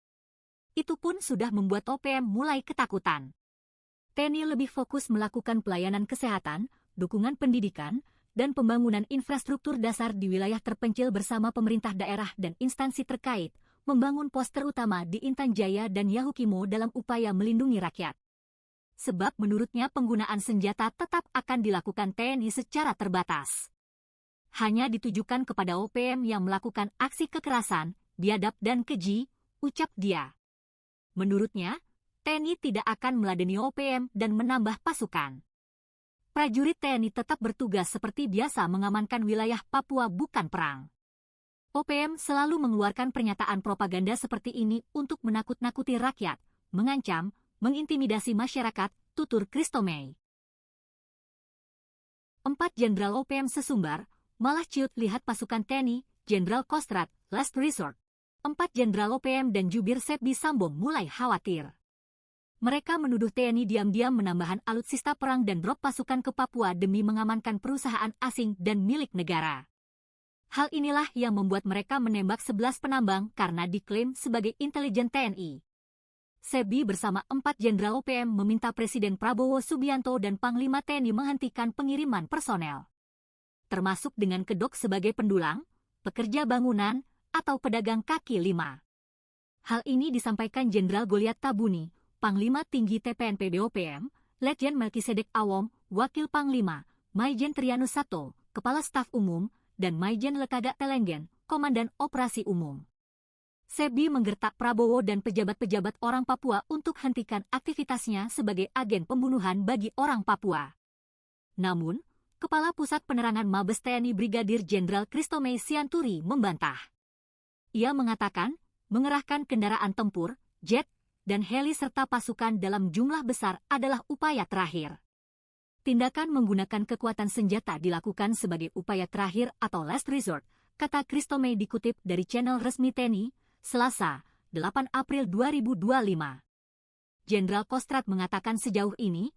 Itu pun sudah membuat OPM mulai ketakutan. TNI lebih fokus melakukan pelayanan kesehatan, dukungan pendidikan, dan pembangunan infrastruktur dasar di wilayah terpencil bersama pemerintah daerah dan instansi terkait, membangun pos terutama di Intan Jaya dan Yahukimo dalam upaya melindungi rakyat. Sebab menurutnya penggunaan senjata tetap akan dilakukan TNI secara terbatas. Hanya ditujukan kepada OPM yang melakukan aksi kekerasan, biadab dan keji, ucap dia. Menurutnya, TNI tidak akan meladeni OPM dan menambah pasukan. Prajurit TNI tetap bertugas seperti biasa mengamankan wilayah Papua bukan perang. OPM selalu mengeluarkan pernyataan propaganda seperti ini untuk menakut-nakuti rakyat, mengancam, mengintimidasi masyarakat, tutur Christomey. 4 Jenderal OPM sesumbar, malah ciut lihat pasukan TNI, Jenderal Kostrad, last resort. 4 Jenderal OPM dan jubir Sebbi Sambong mulai khawatir. Mereka menuduh TNI diam-diam menambahkan alutsista perang dan drop pasukan ke Papua demi mengamankan perusahaan asing dan milik negara. Hal inilah yang membuat mereka menembak 11 penambang karena diklaim sebagai intelijen TNI. Sebbi bersama 4 Jenderal OPM meminta Presiden Prabowo Subianto dan Panglima TNI menghentikan pengiriman personel. Termasuk dengan kedok sebagai pendulang, pekerja bangunan, atau pedagang kaki lima. Hal ini disampaikan Jenderal Goliat Tabuni, Panglima Tinggi TPNP BOPM, Letjen Melkisedek Awom, Wakil Panglima, Maijen Trianus Sato, Kepala Staf Umum, dan Maijen Lekaga Telenggen, Komandan Operasi Umum. Sebbi menggertak Prabowo dan pejabat-pejabat orang Papua untuk hentikan aktivitasnya sebagai agen pembunuhan bagi orang Papua. Namun, Kepala Pusat Penerangan Mabes TNI Brigadir Jenderal Christomey Sianturi membantah. Ia mengatakan, mengerahkan kendaraan tempur, jet, dan heli serta pasukan dalam jumlah besar adalah upaya terakhir. Tindakan menggunakan kekuatan senjata dilakukan sebagai upaya terakhir atau last resort, kata Christomey dikutip dari channel resmi TNI, Selasa, 8 April 2025. Jenderal Kostrad mengatakan sejauh ini,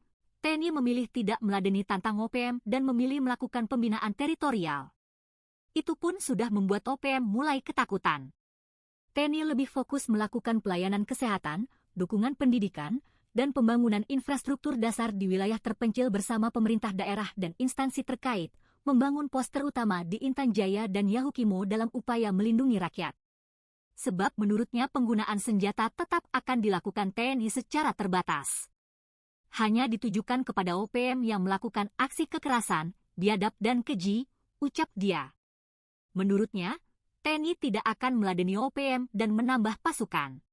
TNI memilih tidak meladeni tantang OPM dan memilih melakukan pembinaan teritorial. Itu pun sudah membuat OPM mulai ketakutan. TNI lebih fokus melakukan pelayanan kesehatan, dukungan pendidikan, dan pembangunan infrastruktur dasar di wilayah terpencil bersama pemerintah daerah dan instansi terkait, membangun pos terutama di Intan Jaya dan Yahukimo dalam upaya melindungi rakyat. Sebab menurutnya penggunaan senjata tetap akan dilakukan TNI secara terbatas. Hanya ditujukan kepada OPM yang melakukan aksi kekerasan, biadab dan keji, ucap dia. Menurutnya, TNI tidak akan meladeni OPM dan menambah pasukan.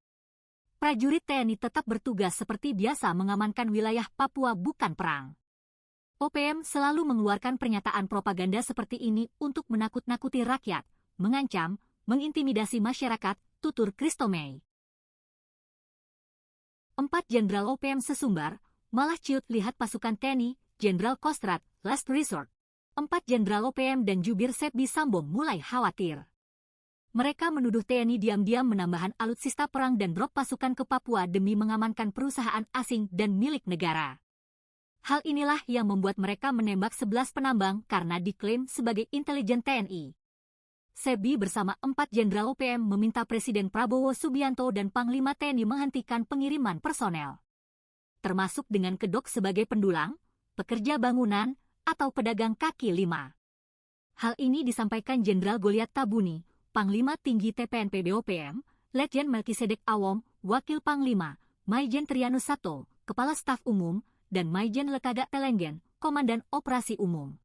Prajurit TNI tetap bertugas seperti biasa mengamankan wilayah Papua bukan perang. OPM selalu mengeluarkan pernyataan propaganda seperti ini untuk menakut-nakuti rakyat, mengancam, mengintimidasi masyarakat, tutur Christomey. 4 Jenderal OPM sesumbar, malah ciut lihat pasukan TNI, Jenderal Kostrad, last resort. 4 Jenderal OPM dan jubir Sepbi Sambo mulai khawatir. Mereka menuduh TNI diam-diam menambahkan alutsista perang dan drop pasukan ke Papua demi mengamankan perusahaan asing dan milik negara. Hal inilah yang membuat mereka menembak 11 penambang karena diklaim sebagai intelijen TNI. Sepbi bersama 4 Jenderal OPM meminta Presiden Prabowo Subianto dan Panglima TNI menghentikan pengiriman personel, termasuk dengan kedok sebagai pendulang, pekerja bangunan, atau pedagang kaki lima. Hal ini disampaikan Jenderal Goliat Tabuni, Panglima Tinggi TPNP BOPM, Letjen Melkisedek Awom, Wakil Panglima, Maijen Trianus Sato, Kepala Staf Umum, dan Maijen Lekaga Telenggen, Komandan Operasi Umum.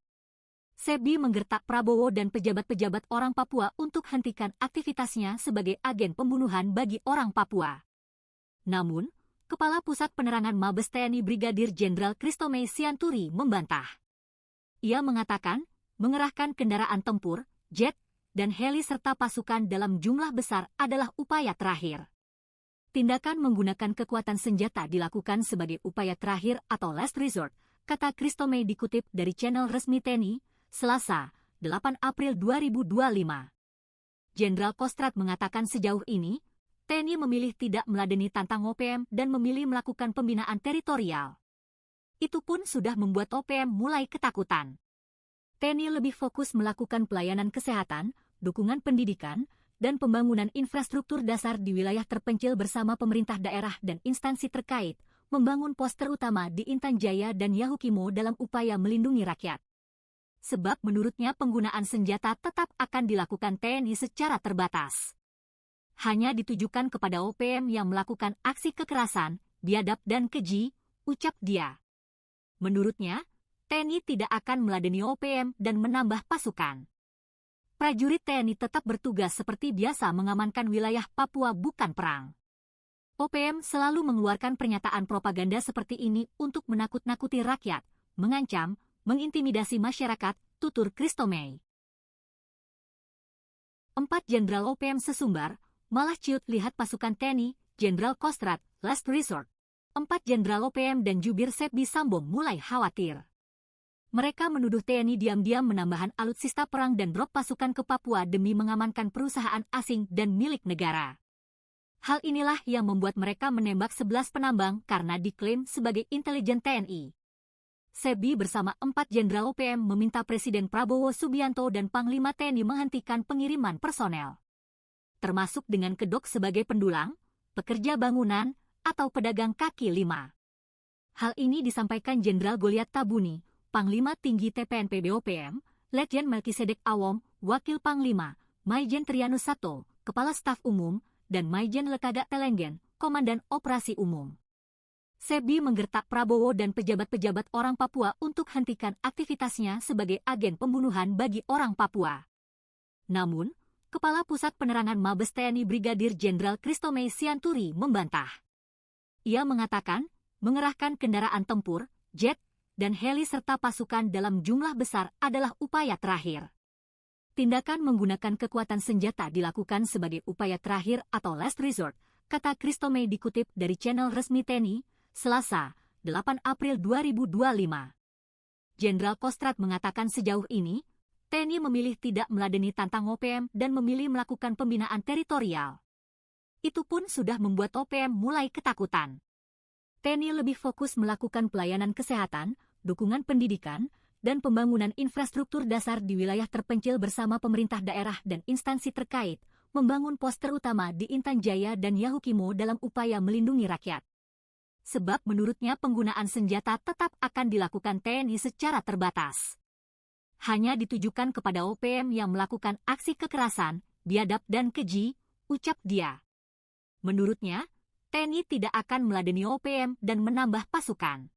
Sepbi menggertak Prabowo dan pejabat-pejabat orang Papua untuk hentikan aktivitasnya sebagai agen pembunuhan bagi orang Papua. Namun, Kepala Pusat Penerangan Mabes TNI Brigadir Jenderal Christomey Sianturi membantah. Ia mengatakan, mengerahkan kendaraan tempur, jet, dan heli serta pasukan dalam jumlah besar adalah upaya terakhir. Tindakan menggunakan kekuatan senjata dilakukan sebagai upaya terakhir atau last resort, kata Christomey dikutip dari channel resmi TNI, Selasa, 8 April 2025. Jenderal Kostrad mengatakan sejauh ini, TNI memilih tidak meladeni tantang OPM dan memilih melakukan pembinaan teritorial. Itu pun sudah membuat OPM mulai ketakutan. TNI lebih fokus melakukan pelayanan kesehatan, dukungan pendidikan, dan pembangunan infrastruktur dasar di wilayah terpencil bersama pemerintah daerah dan instansi terkait, membangun pos terutama di Intan Jaya dan Yahukimo dalam upaya melindungi rakyat. Sebab menurutnya penggunaan senjata tetap akan dilakukan TNI secara terbatas. Hanya ditujukan kepada OPM yang melakukan aksi kekerasan, biadab dan keji, ucap dia. Menurutnya, TNI tidak akan meladeni OPM dan menambah pasukan. Prajurit TNI tetap bertugas seperti biasa mengamankan wilayah Papua bukan perang. OPM selalu mengeluarkan pernyataan propaganda seperti ini untuk menakut-nakuti rakyat, mengancam, mengintimidasi masyarakat, tutur Christomey. 4 Jenderal OPM sesumbar, malah ciut lihat pasukan TNI, Jenderal Kostrad, last resort. 4 Jenderal OPM dan jubir Sepbi Sambo mulai khawatir. Mereka menuduh TNI diam-diam menambahkan alutsista perang dan drop pasukan ke Papua demi mengamankan perusahaan asing dan milik negara. Hal inilah yang membuat mereka menembak 11 penambang karena diklaim sebagai intelijen TNI. Sepbi bersama 4 Jenderal OPM meminta Presiden Prabowo Subianto dan Panglima TNI menghentikan pengiriman personel, termasuk dengan kedok sebagai pendulang, pekerja bangunan, atau pedagang kaki lima. Hal ini disampaikan Jenderal Goliat Tabuni, Panglima Tinggi TPNP BOPM, Letjen Melkisedek Awom, Wakil Panglima, Maijen Trianus Sato, Kepala Staf Umum, dan Maijen Lekaga Telenggen, Komandan Operasi Umum. Sepbi menggertak Prabowo dan pejabat-pejabat orang Papua untuk hentikan aktivitasnya sebagai agen pembunuhan bagi orang Papua. Namun, Kepala Pusat Penerangan Mabes TNI Brigadir Jenderal Christomey Sianturi membantah. Ia mengatakan, mengerahkan kendaraan tempur, jet, dan heli serta pasukan dalam jumlah besar adalah upaya terakhir. Tindakan menggunakan kekuatan senjata dilakukan sebagai upaya terakhir atau last resort, kata Christomey dikutip dari channel resmi TNI, Selasa, 8 April 2025. Jenderal Kostrad mengatakan sejauh ini, TNI memilih tidak meladeni tantang OPM dan memilih melakukan pembinaan teritorial. Itu pun sudah membuat OPM mulai ketakutan. TNI lebih fokus melakukan pelayanan kesehatan, dukungan pendidikan, dan pembangunan infrastruktur dasar di wilayah terpencil bersama pemerintah daerah dan instansi terkait, membangun pos terutama di Intan Jaya dan Yahukimo dalam upaya melindungi rakyat. Sebab menurutnya penggunaan senjata tetap akan dilakukan TNI secara terbatas. Hanya ditujukan kepada OPM yang melakukan aksi kekerasan, biadab dan keji, ucap dia. Menurutnya, TNI tidak akan meladeni OPM dan menambah pasukan.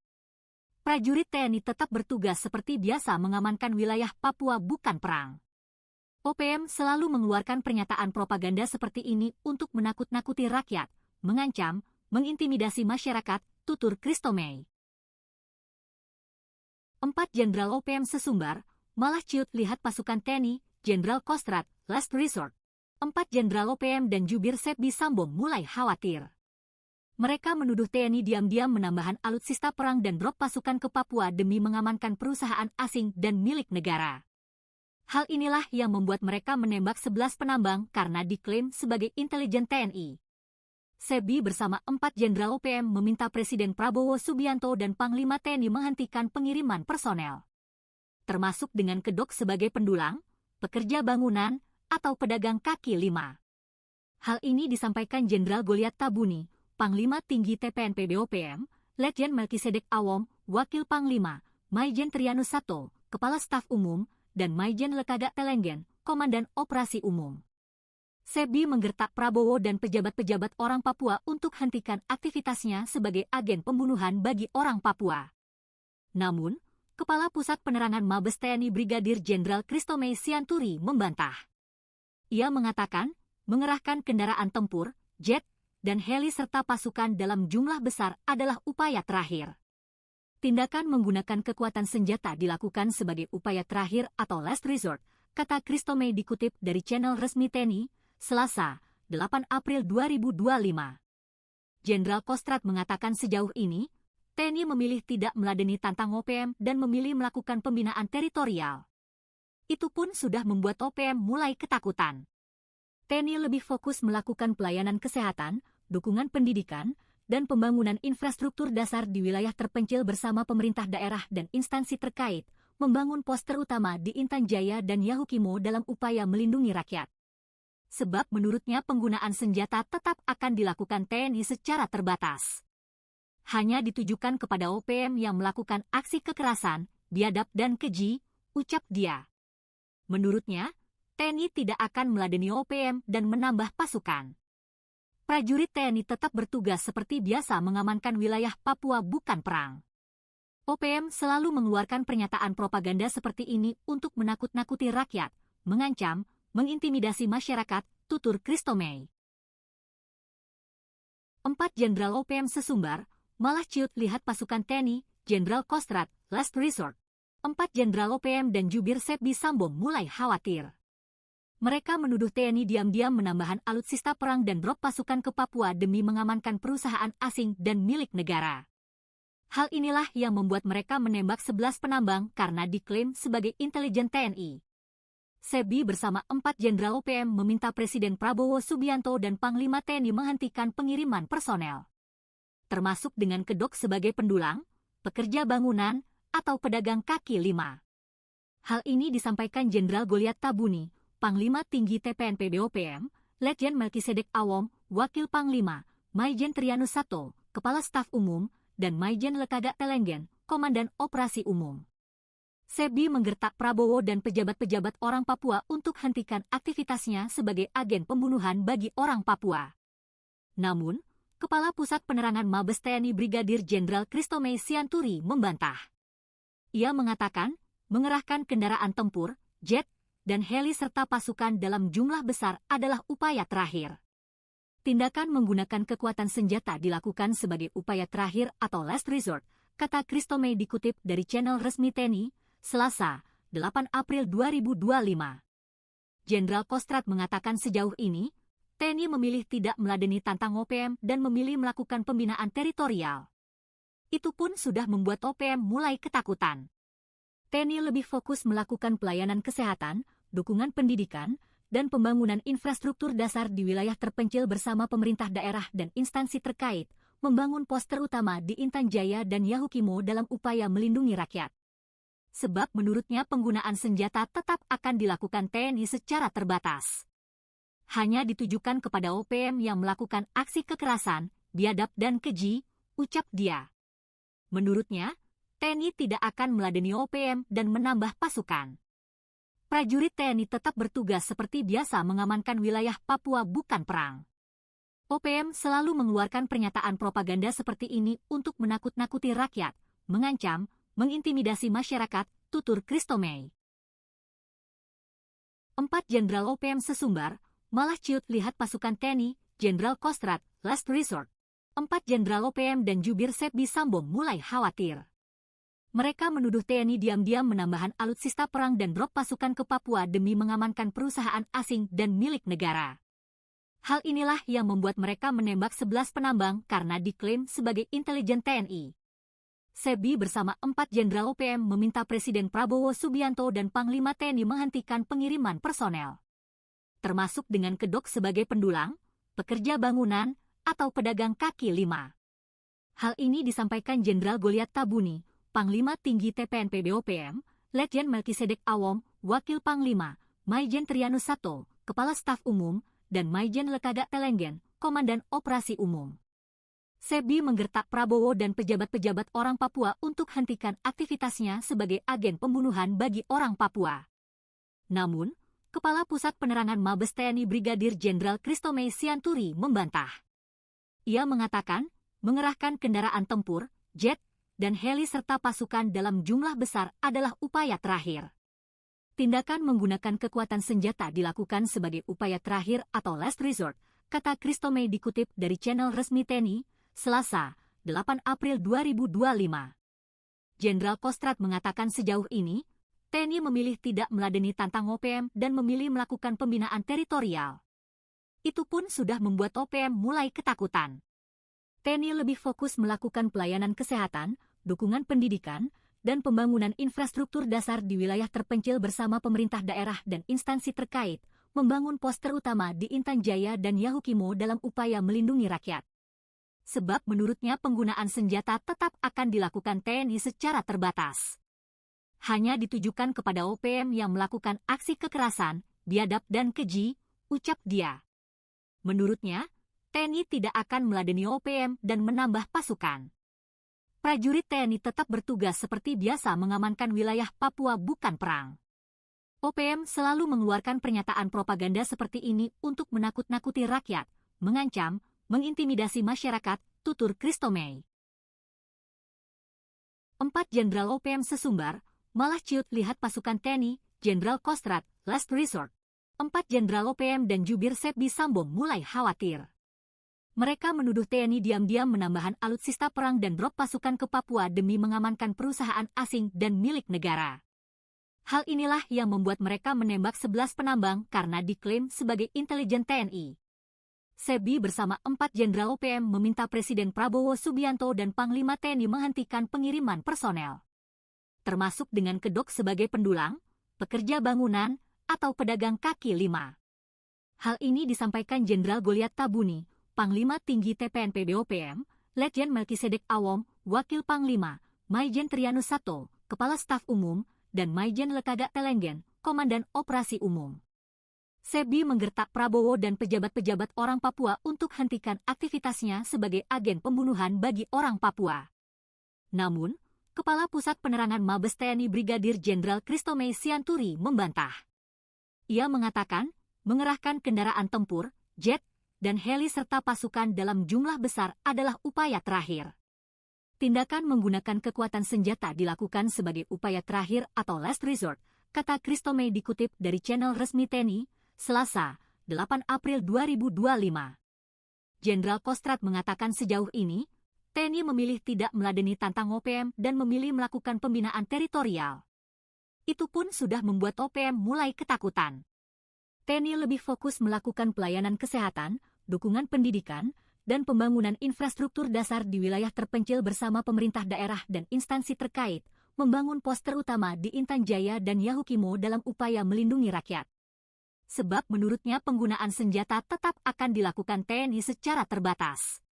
Prajurit TNI tetap bertugas seperti biasa mengamankan wilayah Papua bukan perang. OPM selalu mengeluarkan pernyataan propaganda seperti ini untuk menakut-nakuti rakyat, mengancam, mengintimidasi masyarakat, tutur Christomey. 4 Jenderal OPM sesumbar, malah ciut lihat pasukan TNI, Jenderal Kostrad, last resort. 4 Jenderal OPM dan jubir Sepbi Sambo mulai khawatir. Mereka menuduh TNI diam-diam menambahkan alutsista perang dan drop pasukan ke Papua demi mengamankan perusahaan asing dan milik negara. Hal inilah yang membuat mereka menembak 11 penambang karena diklaim sebagai intelijen TNI. Sepbi bersama 4 Jenderal OPM meminta Presiden Prabowo Subianto dan Panglima TNI menghentikan pengiriman personel, termasuk dengan kedok sebagai pendulang, pekerja bangunan, atau pedagang kaki lima. Hal ini disampaikan Jenderal Goliat Tabuni, Panglima Tinggi TPNP BOPM, Letjen Melkisedek Awom, Wakil Panglima, Maijen Trianus Sato, Kepala Staf Umum, dan Maijen Lekaga Telenggen, Komandan Operasi Umum. Sepbi menggertak Prabowo dan pejabat-pejabat orang Papua untuk hentikan aktivitasnya sebagai agen pembunuhan bagi orang Papua. Namun, Kepala Pusat Penerangan Mabes TNI Brigadir Jenderal Christomey Sianturi membantah. Ia mengatakan, mengerahkan kendaraan tempur, jet, dan heli serta pasukan dalam jumlah besar adalah upaya terakhir. Tindakan menggunakan kekuatan senjata dilakukan sebagai upaya terakhir atau last resort, kata Christomey dikutip dari channel resmi TNI, Selasa, 8 April 2025. Jenderal Kostrad mengatakan sejauh ini, TNI memilih tidak meladeni tantang OPM dan memilih melakukan pembinaan teritorial. Itu pun sudah membuat OPM mulai ketakutan. TNI lebih fokus melakukan pelayanan kesehatan, dukungan pendidikan, dan pembangunan infrastruktur dasar di wilayah terpencil bersama pemerintah daerah dan instansi terkait, membangun pos terutama di Intan Jaya dan Yahukimo dalam upaya melindungi rakyat. Sebab menurutnya penggunaan senjata tetap akan dilakukan TNI secara terbatas. Hanya ditujukan kepada OPM yang melakukan aksi kekerasan, biadab dan keji, ucap dia. Menurutnya, TNI tidak akan meladeni OPM dan menambah pasukan. Prajurit TNI tetap bertugas seperti biasa mengamankan wilayah Papua bukan perang. OPM selalu mengeluarkan pernyataan propaganda seperti ini untuk menakut-nakuti rakyat, mengancam, mengintimidasi masyarakat, tutur Christomey. 4 Jenderal OPM sesumbar, malah ciut lihat pasukan TNI, Jenderal Kostrad, last resort. 4 Jenderal OPM dan jubir Sepbi Sambo mulai khawatir. Mereka menuduh TNI diam-diam menambahkan alutsista perang dan drop pasukan ke Papua demi mengamankan perusahaan asing dan milik negara. Hal inilah yang membuat mereka menembak 11 penambang karena diklaim sebagai intelijen TNI. Sepbi bersama 4 Jenderal OPM meminta Presiden Prabowo Subianto dan Panglima TNI menghentikan pengiriman personel, termasuk dengan kedok sebagai pendulang, pekerja bangunan, atau pedagang kaki lima. Hal ini disampaikan Jenderal Goliat Tabuni, Panglima Tinggi TPNP BOPM, Letjen Melkisedek Awom, Wakil Panglima, Maijen Trianus Sato, Kepala Staf Umum, dan Maijen Lekaga Telenggen, Komandan Operasi Umum. Sepbi menggertak Prabowo dan pejabat-pejabat orang Papua untuk hentikan aktivitasnya sebagai agen pembunuhan bagi orang Papua. Namun, Kepala Pusat Penerangan Mabes TNI Brigadir Jenderal Christomey Sianturi membantah. Ia mengatakan, mengerahkan kendaraan tempur, jet, dan heli serta pasukan dalam jumlah besar adalah upaya terakhir. Tindakan menggunakan kekuatan senjata dilakukan sebagai upaya terakhir atau last resort, kata Christomey dikutip dari channel resmi TNI, Selasa, 8 April 2025. Jenderal Kostrad mengatakan sejauh ini, TNI memilih tidak meladeni tantang OPM dan memilih melakukan pembinaan teritorial. Itu pun sudah membuat OPM mulai ketakutan. TNI lebih fokus melakukan pelayanan kesehatan, dukungan pendidikan, dan pembangunan infrastruktur dasar di wilayah terpencil bersama pemerintah daerah dan instansi terkait, membangun pos terutama di Intan Jaya dan Yahukimo dalam upaya melindungi rakyat. Sebab menurutnya penggunaan senjata tetap akan dilakukan TNI secara terbatas. Hanya ditujukan kepada OPM yang melakukan aksi kekerasan, biadab dan keji, ucap dia. Menurutnya, TNI tidak akan meladeni OPM dan menambah pasukan. Prajurit TNI tetap bertugas seperti biasa mengamankan wilayah Papua bukan perang. OPM selalu mengeluarkan pernyataan propaganda seperti ini untuk menakut-nakuti rakyat, mengancam, mengintimidasi masyarakat, tutur Christomey. 4 Jenderal OPM sesumbar, malah ciut lihat pasukan TNI, Jenderal Kostrad, last resort. 4 Jenderal OPM dan jubir Sepbi Sambom mulai khawatir. Mereka menuduh TNI diam-diam menambahkan alutsista perang dan drop pasukan ke Papua demi mengamankan perusahaan asing dan milik negara. Hal inilah yang membuat mereka menembak 11 penambang karena diklaim sebagai intelijen TNI. Sepbi bersama 4 Jenderal OPM meminta Presiden Prabowo Subianto dan Panglima TNI menghentikan pengiriman personel, termasuk dengan kedok sebagai pendulang, pekerja bangunan, atau pedagang kaki lima. Hal ini disampaikan Jenderal Goliat Tabuni, Panglima Tinggi TPNP BOPM, Letjen Melkisedek Awom, Wakil Panglima, Maijen Trianus Sato, Kepala Staf Umum, dan Maijen Lekaga Telenggen, Komandan Operasi Umum. Sepbi menggertak Prabowo dan pejabat-pejabat orang Papua untuk hentikan aktivitasnya sebagai agen pembunuhan bagi orang Papua. Namun, Kepala Pusat Penerangan Mabes TNI Brigadir Jenderal Christomey Sianturi membantah. Ia mengatakan, mengerahkan kendaraan tempur, jet, dan heli serta pasukan dalam jumlah besar adalah upaya terakhir. Tindakan menggunakan kekuatan senjata dilakukan sebagai upaya terakhir atau last resort, kata Christomey dikutip dari channel resmi TNI, Selasa, 8 April 2025. Jenderal Kostrad mengatakan sejauh ini, TNI memilih tidak meladeni tantang OPM dan memilih melakukan pembinaan teritorial. Itu pun sudah membuat OPM mulai ketakutan. TNI lebih fokus melakukan pelayanan kesehatan, dukungan pendidikan, dan pembangunan infrastruktur dasar di wilayah terpencil bersama pemerintah daerah dan instansi terkait, membangun pos terutama di Intan Jaya dan Yahukimo dalam upaya melindungi rakyat. Sebab menurutnya penggunaan senjata tetap akan dilakukan TNI secara terbatas. Hanya ditujukan kepada OPM yang melakukan aksi kekerasan, biadab dan keji, ucap dia. Menurutnya, TNI tidak akan meladeni OPM dan menambah pasukan. Prajurit TNI tetap bertugas seperti biasa mengamankan wilayah Papua bukan perang. OPM selalu mengeluarkan pernyataan propaganda seperti ini untuk menakut-nakuti rakyat, mengancam, mengintimidasi masyarakat, tutur Christomey. 4 Jenderal OPM sesumbar, malah ciut lihat pasukan TNI, Jenderal Kostrad, last resort. 4 Jenderal OPM dan jubir Sepbi Sambom mulai khawatir. Mereka menuduh TNI diam-diam menambahkan alutsista perang dan drop pasukan ke Papua demi mengamankan perusahaan asing dan milik negara. Hal inilah yang membuat mereka menembak 11 penambang karena diklaim sebagai intelijen TNI. Sepbi bersama 4 Jenderal OPM meminta Presiden Prabowo Subianto dan Panglima TNI menghentikan pengiriman personel, termasuk dengan kedok sebagai pendulang, pekerja bangunan, atau pedagang kaki lima. Hal ini disampaikan Jenderal Goliat Tabuni, Panglima Tinggi TPNP BOPM, Letjen Melkisedek Awom, Wakil Panglima, Maijen Trianus Sato, Kepala Staf Umum, dan Maijen Lekaga Telenggen, Komandan Operasi Umum. Sepbi menggertak Prabowo dan pejabat-pejabat orang Papua untuk hentikan aktivitasnya sebagai agen pembunuhan bagi orang Papua. Namun, Kepala Pusat Penerangan Mabes TNI Brigadir Jenderal Christomey Sianturi membantah. Ia mengatakan, mengerahkan kendaraan tempur, jet, dan heli serta pasukan dalam jumlah besar adalah upaya terakhir. Tindakan menggunakan kekuatan senjata dilakukan sebagai upaya terakhir atau last resort, kata Christomey dikutip dari channel resmi TNI, Selasa, 8 April 2025. Jenderal Kostrad mengatakan sejauh ini, TNI memilih tidak meladeni tantang OPM dan memilih melakukan pembinaan teritorial. Itu pun sudah membuat OPM mulai ketakutan. TNI lebih fokus melakukan pelayanan kesehatan, dukungan pendidikan, dan pembangunan infrastruktur dasar di wilayah terpencil bersama pemerintah daerah dan instansi terkait, membangun pos terutama di Intan Jaya dan Yahukimo dalam upaya melindungi rakyat. Sebab menurutnya penggunaan senjata tetap akan dilakukan TNI secara terbatas.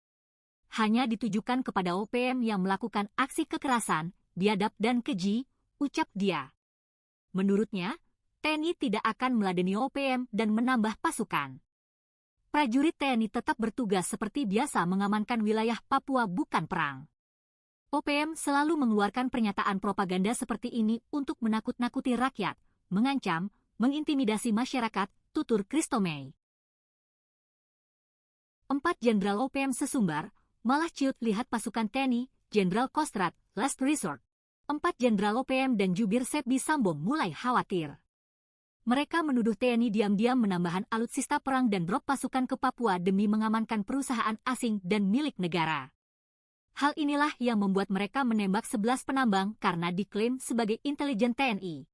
hanya ditujukan kepada OPM yang melakukan aksi kekerasan, biadab dan keji, ucap dia. Menurutnya, TNI tidak akan meladeni OPM dan menambah pasukan. Prajurit TNI tetap bertugas seperti biasa mengamankan wilayah Papua, bukan perang. OPM selalu mengeluarkan pernyataan propaganda seperti ini untuk menakut-nakuti rakyat, mengancam, mengintimidasi masyarakat, tutur Christomey. 4 Jenderal OPM sesumbar, malah ciut lihat pasukan TNI, Jenderal Kostrad, last resort. 4 Jenderal OPM dan jubir Sepbi Sambo mulai khawatir. Mereka menuduh TNI diam-diam menambahkan alutsista perang dan drop pasukan ke Papua demi mengamankan perusahaan asing dan milik negara. Hal inilah yang membuat mereka menembak 11 penambang karena diklaim sebagai intelijen TNI.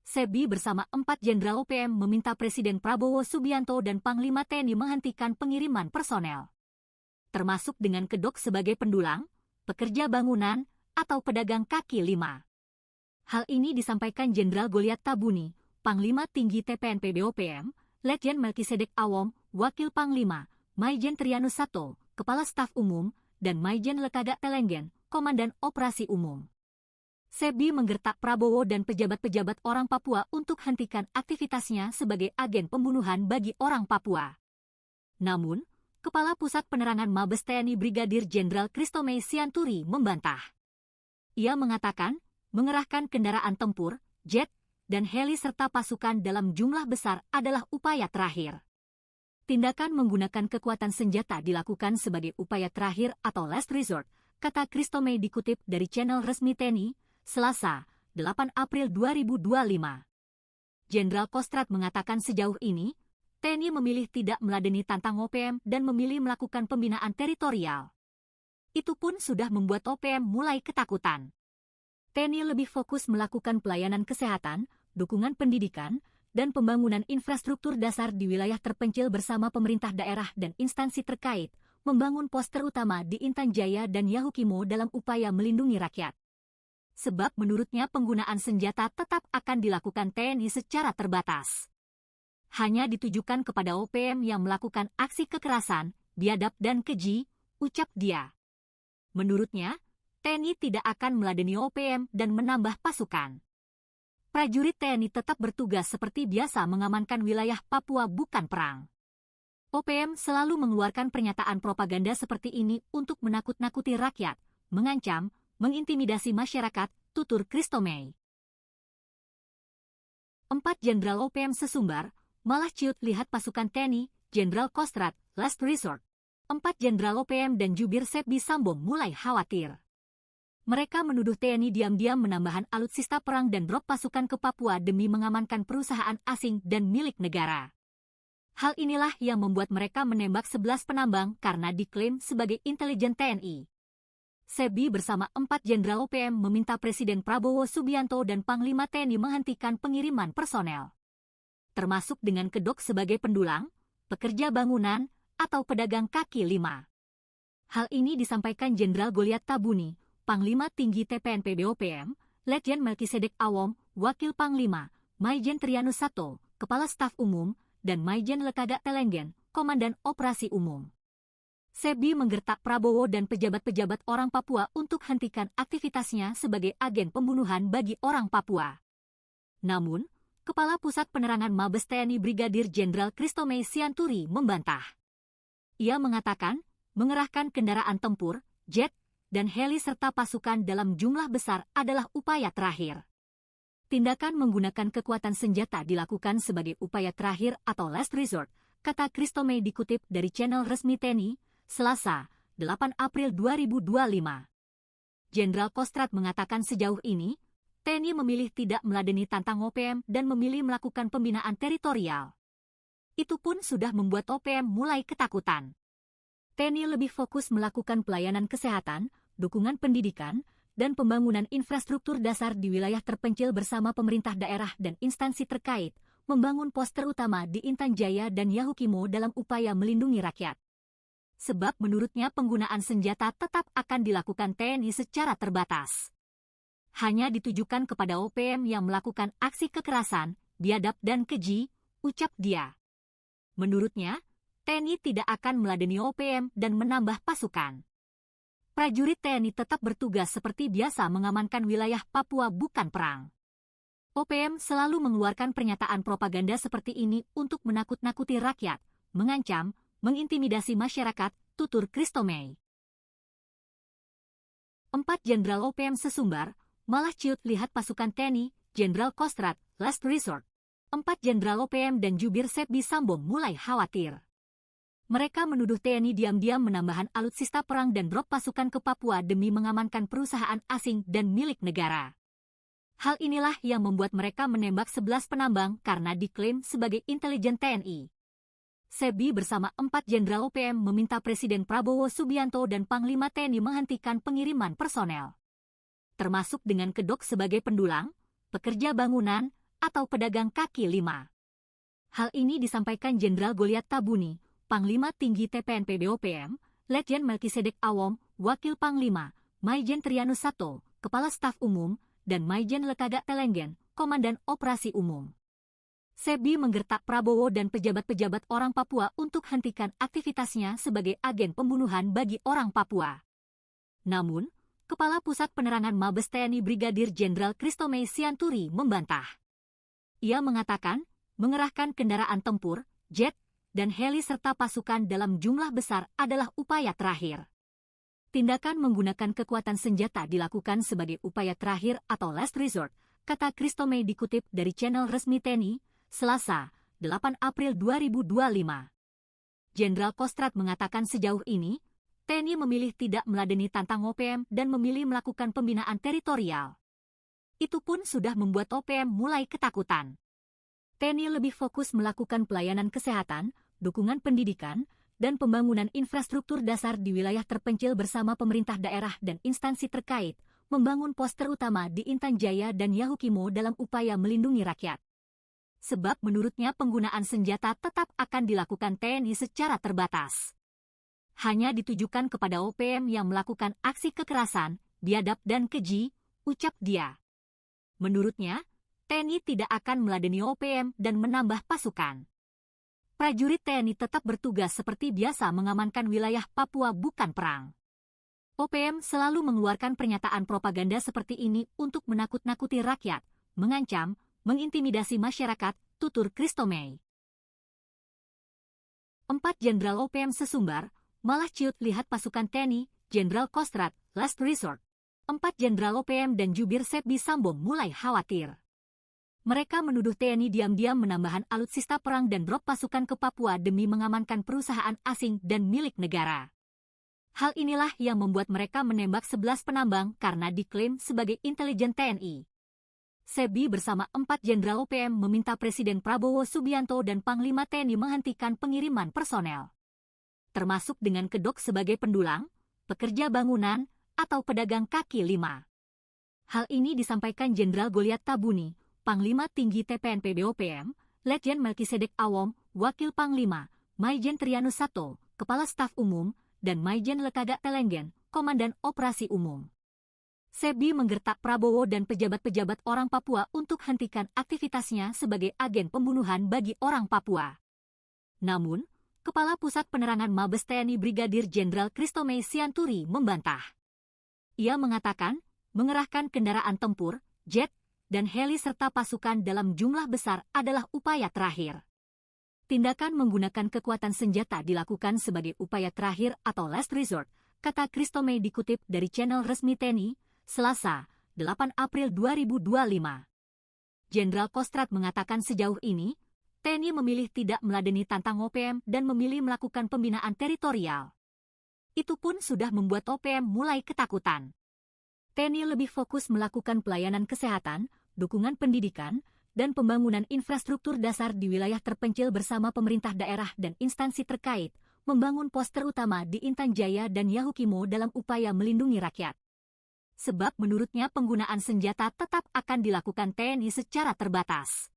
Sepbi bersama 4 Jenderal OPM meminta Presiden Prabowo Subianto dan Panglima TNI menghentikan pengiriman personel, termasuk dengan kedok sebagai pendulang, pekerja bangunan, atau pedagang kaki lima. Hal ini disampaikan Jenderal Goliat Tabuni, Panglima Tinggi TPNP BOPM, Letjen Melkisedek Awom, Wakil Panglima, Maijen Trianus Sato, Kepala Staf Umum, dan Maijen Lekaga Telenggen, Komandan Operasi Umum. Sepbi menggertak Prabowo dan pejabat-pejabat orang Papua untuk hentikan aktivitasnya sebagai agen pembunuhan bagi orang Papua. Namun, Kepala Pusat Penerangan Mabes TNI Brigadir Jenderal Christomey Sianturi membantah. Ia mengatakan, mengerahkan kendaraan tempur, jet, dan heli serta pasukan dalam jumlah besar adalah upaya terakhir. Tindakan menggunakan kekuatan senjata dilakukan sebagai upaya terakhir atau last resort, kata Christomey dikutip dari channel resmi TNI, Selasa, 8 April 2025. Jenderal Kostrad mengatakan sejauh ini, TNI memilih tidak meladeni tantang OPM dan memilih melakukan pembinaan teritorial. Itu pun sudah membuat OPM mulai ketakutan. TNI lebih fokus melakukan pelayanan kesehatan, dukungan pendidikan, dan pembangunan infrastruktur dasar di wilayah terpencil bersama pemerintah daerah dan instansi terkait, membangun pos terutama di Intan Jaya dan Yahukimo dalam upaya melindungi rakyat. Sebab menurutnya penggunaan senjata tetap akan dilakukan TNI secara terbatas. Hanya ditujukan kepada OPM yang melakukan aksi kekerasan, biadab dan keji, ucap dia. Menurutnya, TNI tidak akan meladeni OPM dan menambah pasukan. Prajurit TNI tetap bertugas seperti biasa mengamankan wilayah Papua, bukan perang. OPM selalu mengeluarkan pernyataan propaganda seperti ini untuk menakut-nakuti rakyat, mengancam, mengintimidasi masyarakat, tutur Christomey. 4 Jenderal OPM sesumbar, malah ciut lihat pasukan TNI, Jenderal Kostrad, last resort. 4 Jenderal OPM dan jubir Sepbi Sambo mulai khawatir. Mereka menuduh TNI diam-diam menambahkan alutsista perang dan drop pasukan ke Papua demi mengamankan perusahaan asing dan milik negara. Hal inilah yang membuat mereka menembak 11 penambang karena diklaim sebagai intelijen TNI. Sepbi bersama 4 Jenderal OPM meminta Presiden Prabowo Subianto dan Panglima TNI menghentikan pengiriman personel, termasuk dengan kedok sebagai pendulang, pekerja bangunan, atau pedagang kaki lima. Hal ini disampaikan Jenderal Goliat Tabuni, Panglima Tinggi TPNP BOPM, Letjen Melkisedek Awom, Wakil Panglima, Maijen Trianus Sato, Kepala Staf Umum, dan Maijen Lekaga Telenggen, Komandan Operasi Umum. Sepbi menggertak Prabowo dan pejabat-pejabat orang Papua untuk hentikan aktivitasnya sebagai agen pembunuhan bagi orang Papua. Namun, Kepala Pusat Penerangan Mabes TNI Brigadir Jenderal Christomey Sianturi membantah. Ia mengatakan, mengerahkan kendaraan tempur, jet, dan heli serta pasukan dalam jumlah besar adalah upaya terakhir. Tindakan menggunakan kekuatan senjata dilakukan sebagai upaya terakhir atau last resort, kata Christomey dikutip dari channel resmi TNI, Selasa, 8 April 2025. Jenderal Kostrad mengatakan sejauh ini, TNI memilih tidak meladeni tantang OPM dan memilih melakukan pembinaan teritorial. Itu pun sudah membuat OPM mulai ketakutan. TNI lebih fokus melakukan pelayanan kesehatan, dukungan pendidikan, dan pembangunan infrastruktur dasar di wilayah terpencil bersama pemerintah daerah dan instansi terkait, membangun pos terutama di Intan Jaya dan Yahukimo dalam upaya melindungi rakyat. Sebab menurutnya penggunaan senjata tetap akan dilakukan TNI secara terbatas. Hanya ditujukan kepada OPM yang melakukan aksi kekerasan, biadab dan keji, ucap dia. Menurutnya, TNI tidak akan meladeni OPM dan menambah pasukan. Prajurit TNI tetap bertugas seperti biasa mengamankan wilayah Papua bukan perang. OPM selalu mengeluarkan pernyataan propaganda seperti ini untuk menakut-nakuti rakyat, mengancam, mengintimidasi masyarakat, tutur Christomey. 4 Jenderal OPM sesumbar, malah ciut lihat pasukan TNI, Jenderal Kostrad, last resort. 4 Jenderal OPM dan jubir Sepbi Sambong mulai khawatir. Mereka menuduh TNI diam-diam menambahkan alutsista perang dan drop pasukan ke Papua demi mengamankan perusahaan asing dan milik negara. Hal inilah yang membuat mereka menembak 11 penambang karena diklaim sebagai intelijen TNI. Sepbi bersama 4 Jenderal OPM meminta Presiden Prabowo Subianto dan Panglima TNI menghentikan pengiriman personel, termasuk dengan kedok sebagai pendulang, pekerja bangunan, atau pedagang kaki lima. Hal ini disampaikan Jenderal Goliat Tabuni, Panglima Tinggi TPNP BOPM, Letjen Melkisedek Awom, Wakil Panglima, Maijen Trianus Sato, Kepala Staf Umum, dan Maijen Lekaga Telenggen, Komandan Operasi Umum. Sepbi menggertak Prabowo dan pejabat-pejabat orang Papua untuk hentikan aktivitasnya sebagai agen pembunuhan bagi orang Papua. Namun, Kepala Pusat Penerangan Mabes TNI Brigadir Jenderal Christomey Sianturi membantah. Ia mengatakan, mengerahkan kendaraan tempur, jet, dan heli serta pasukan dalam jumlah besar adalah upaya terakhir. Tindakan menggunakan kekuatan senjata dilakukan sebagai upaya terakhir atau last resort, kata Christomey dikutip dari channel resmi TNI, Selasa, 8 April 2025. Jenderal Kostrad mengatakan sejauh ini, TNI memilih tidak meladeni tantang OPM dan memilih melakukan pembinaan teritorial. Itu pun sudah membuat OPM mulai ketakutan. TNI lebih fokus melakukan pelayanan kesehatan, dukungan pendidikan, dan pembangunan infrastruktur dasar di wilayah terpencil bersama pemerintah daerah dan instansi terkait, membangun pos terutama di Intan Jaya dan Yahukimo dalam upaya melindungi rakyat. Sebab menurutnya penggunaan senjata tetap akan dilakukan TNI secara terbatas. Hanya ditujukan kepada OPM yang melakukan aksi kekerasan, biadab dan keji, ucap dia. Menurutnya, TNI tidak akan meladeni OPM dan menambah pasukan. Prajurit TNI tetap bertugas seperti biasa mengamankan wilayah Papua bukan perang. OPM selalu mengeluarkan pernyataan propaganda seperti ini untuk menakut-nakuti rakyat, mengancam, mengintimidasi masyarakat, tutur Christomey. 4 Jenderal OPM sesumbar, malah ciut lihat pasukan TNI, Jenderal Kostrad, last resort. 4 Jenderal OPM dan jubir Sepbi Sambong mulai khawatir. Mereka menuduh TNI diam-diam menambahkan alutsista perang dan drop pasukan ke Papua demi mengamankan perusahaan asing dan milik negara. Hal inilah yang membuat mereka menembak 11 penambang karena diklaim sebagai intelijen TNI. Sepbi bersama 4 Jenderal OPM meminta Presiden Prabowo Subianto dan Panglima TNI menghentikan pengiriman personel, termasuk dengan kedok sebagai pendulang, pekerja bangunan, atau pedagang kaki lima. Hal ini disampaikan Jenderal Goliat Tabuni, Panglima Tinggi TPNP BOPM, Letjen Melkisedek Awom, Wakil Panglima, Maijen Trianus Sato, Kepala Staf Umum, dan Maijen Lekaga Telenggen, Komandan Operasi Umum. Sepbi menggertak Prabowo dan pejabat-pejabat orang Papua untuk hentikan aktivitasnya sebagai agen pembunuhan bagi orang Papua. Namun, Kepala Pusat Penerangan Mabes TNI Brigadir Jenderal Christomey Sianturi membantah. Ia mengatakan, mengerahkan kendaraan tempur, jet, dan heli serta pasukan dalam jumlah besar adalah upaya terakhir. Tindakan menggunakan kekuatan senjata dilakukan sebagai upaya terakhir atau last resort, kata Christomey dikutip dari channel resmi TNI, Selasa, 8 April 2025. Jenderal Kostrad mengatakan sejauh ini, TNI memilih tidak meladeni tantang OPM dan memilih melakukan pembinaan teritorial. Itu pun sudah membuat OPM mulai ketakutan. TNI lebih fokus melakukan pelayanan kesehatan, dukungan pendidikan, dan pembangunan infrastruktur dasar di wilayah terpencil bersama pemerintah daerah dan instansi terkait, membangun pos terutama di Intan Jaya dan Yahukimo dalam upaya melindungi rakyat. Sebab menurutnya penggunaan senjata tetap akan dilakukan TNI secara terbatas.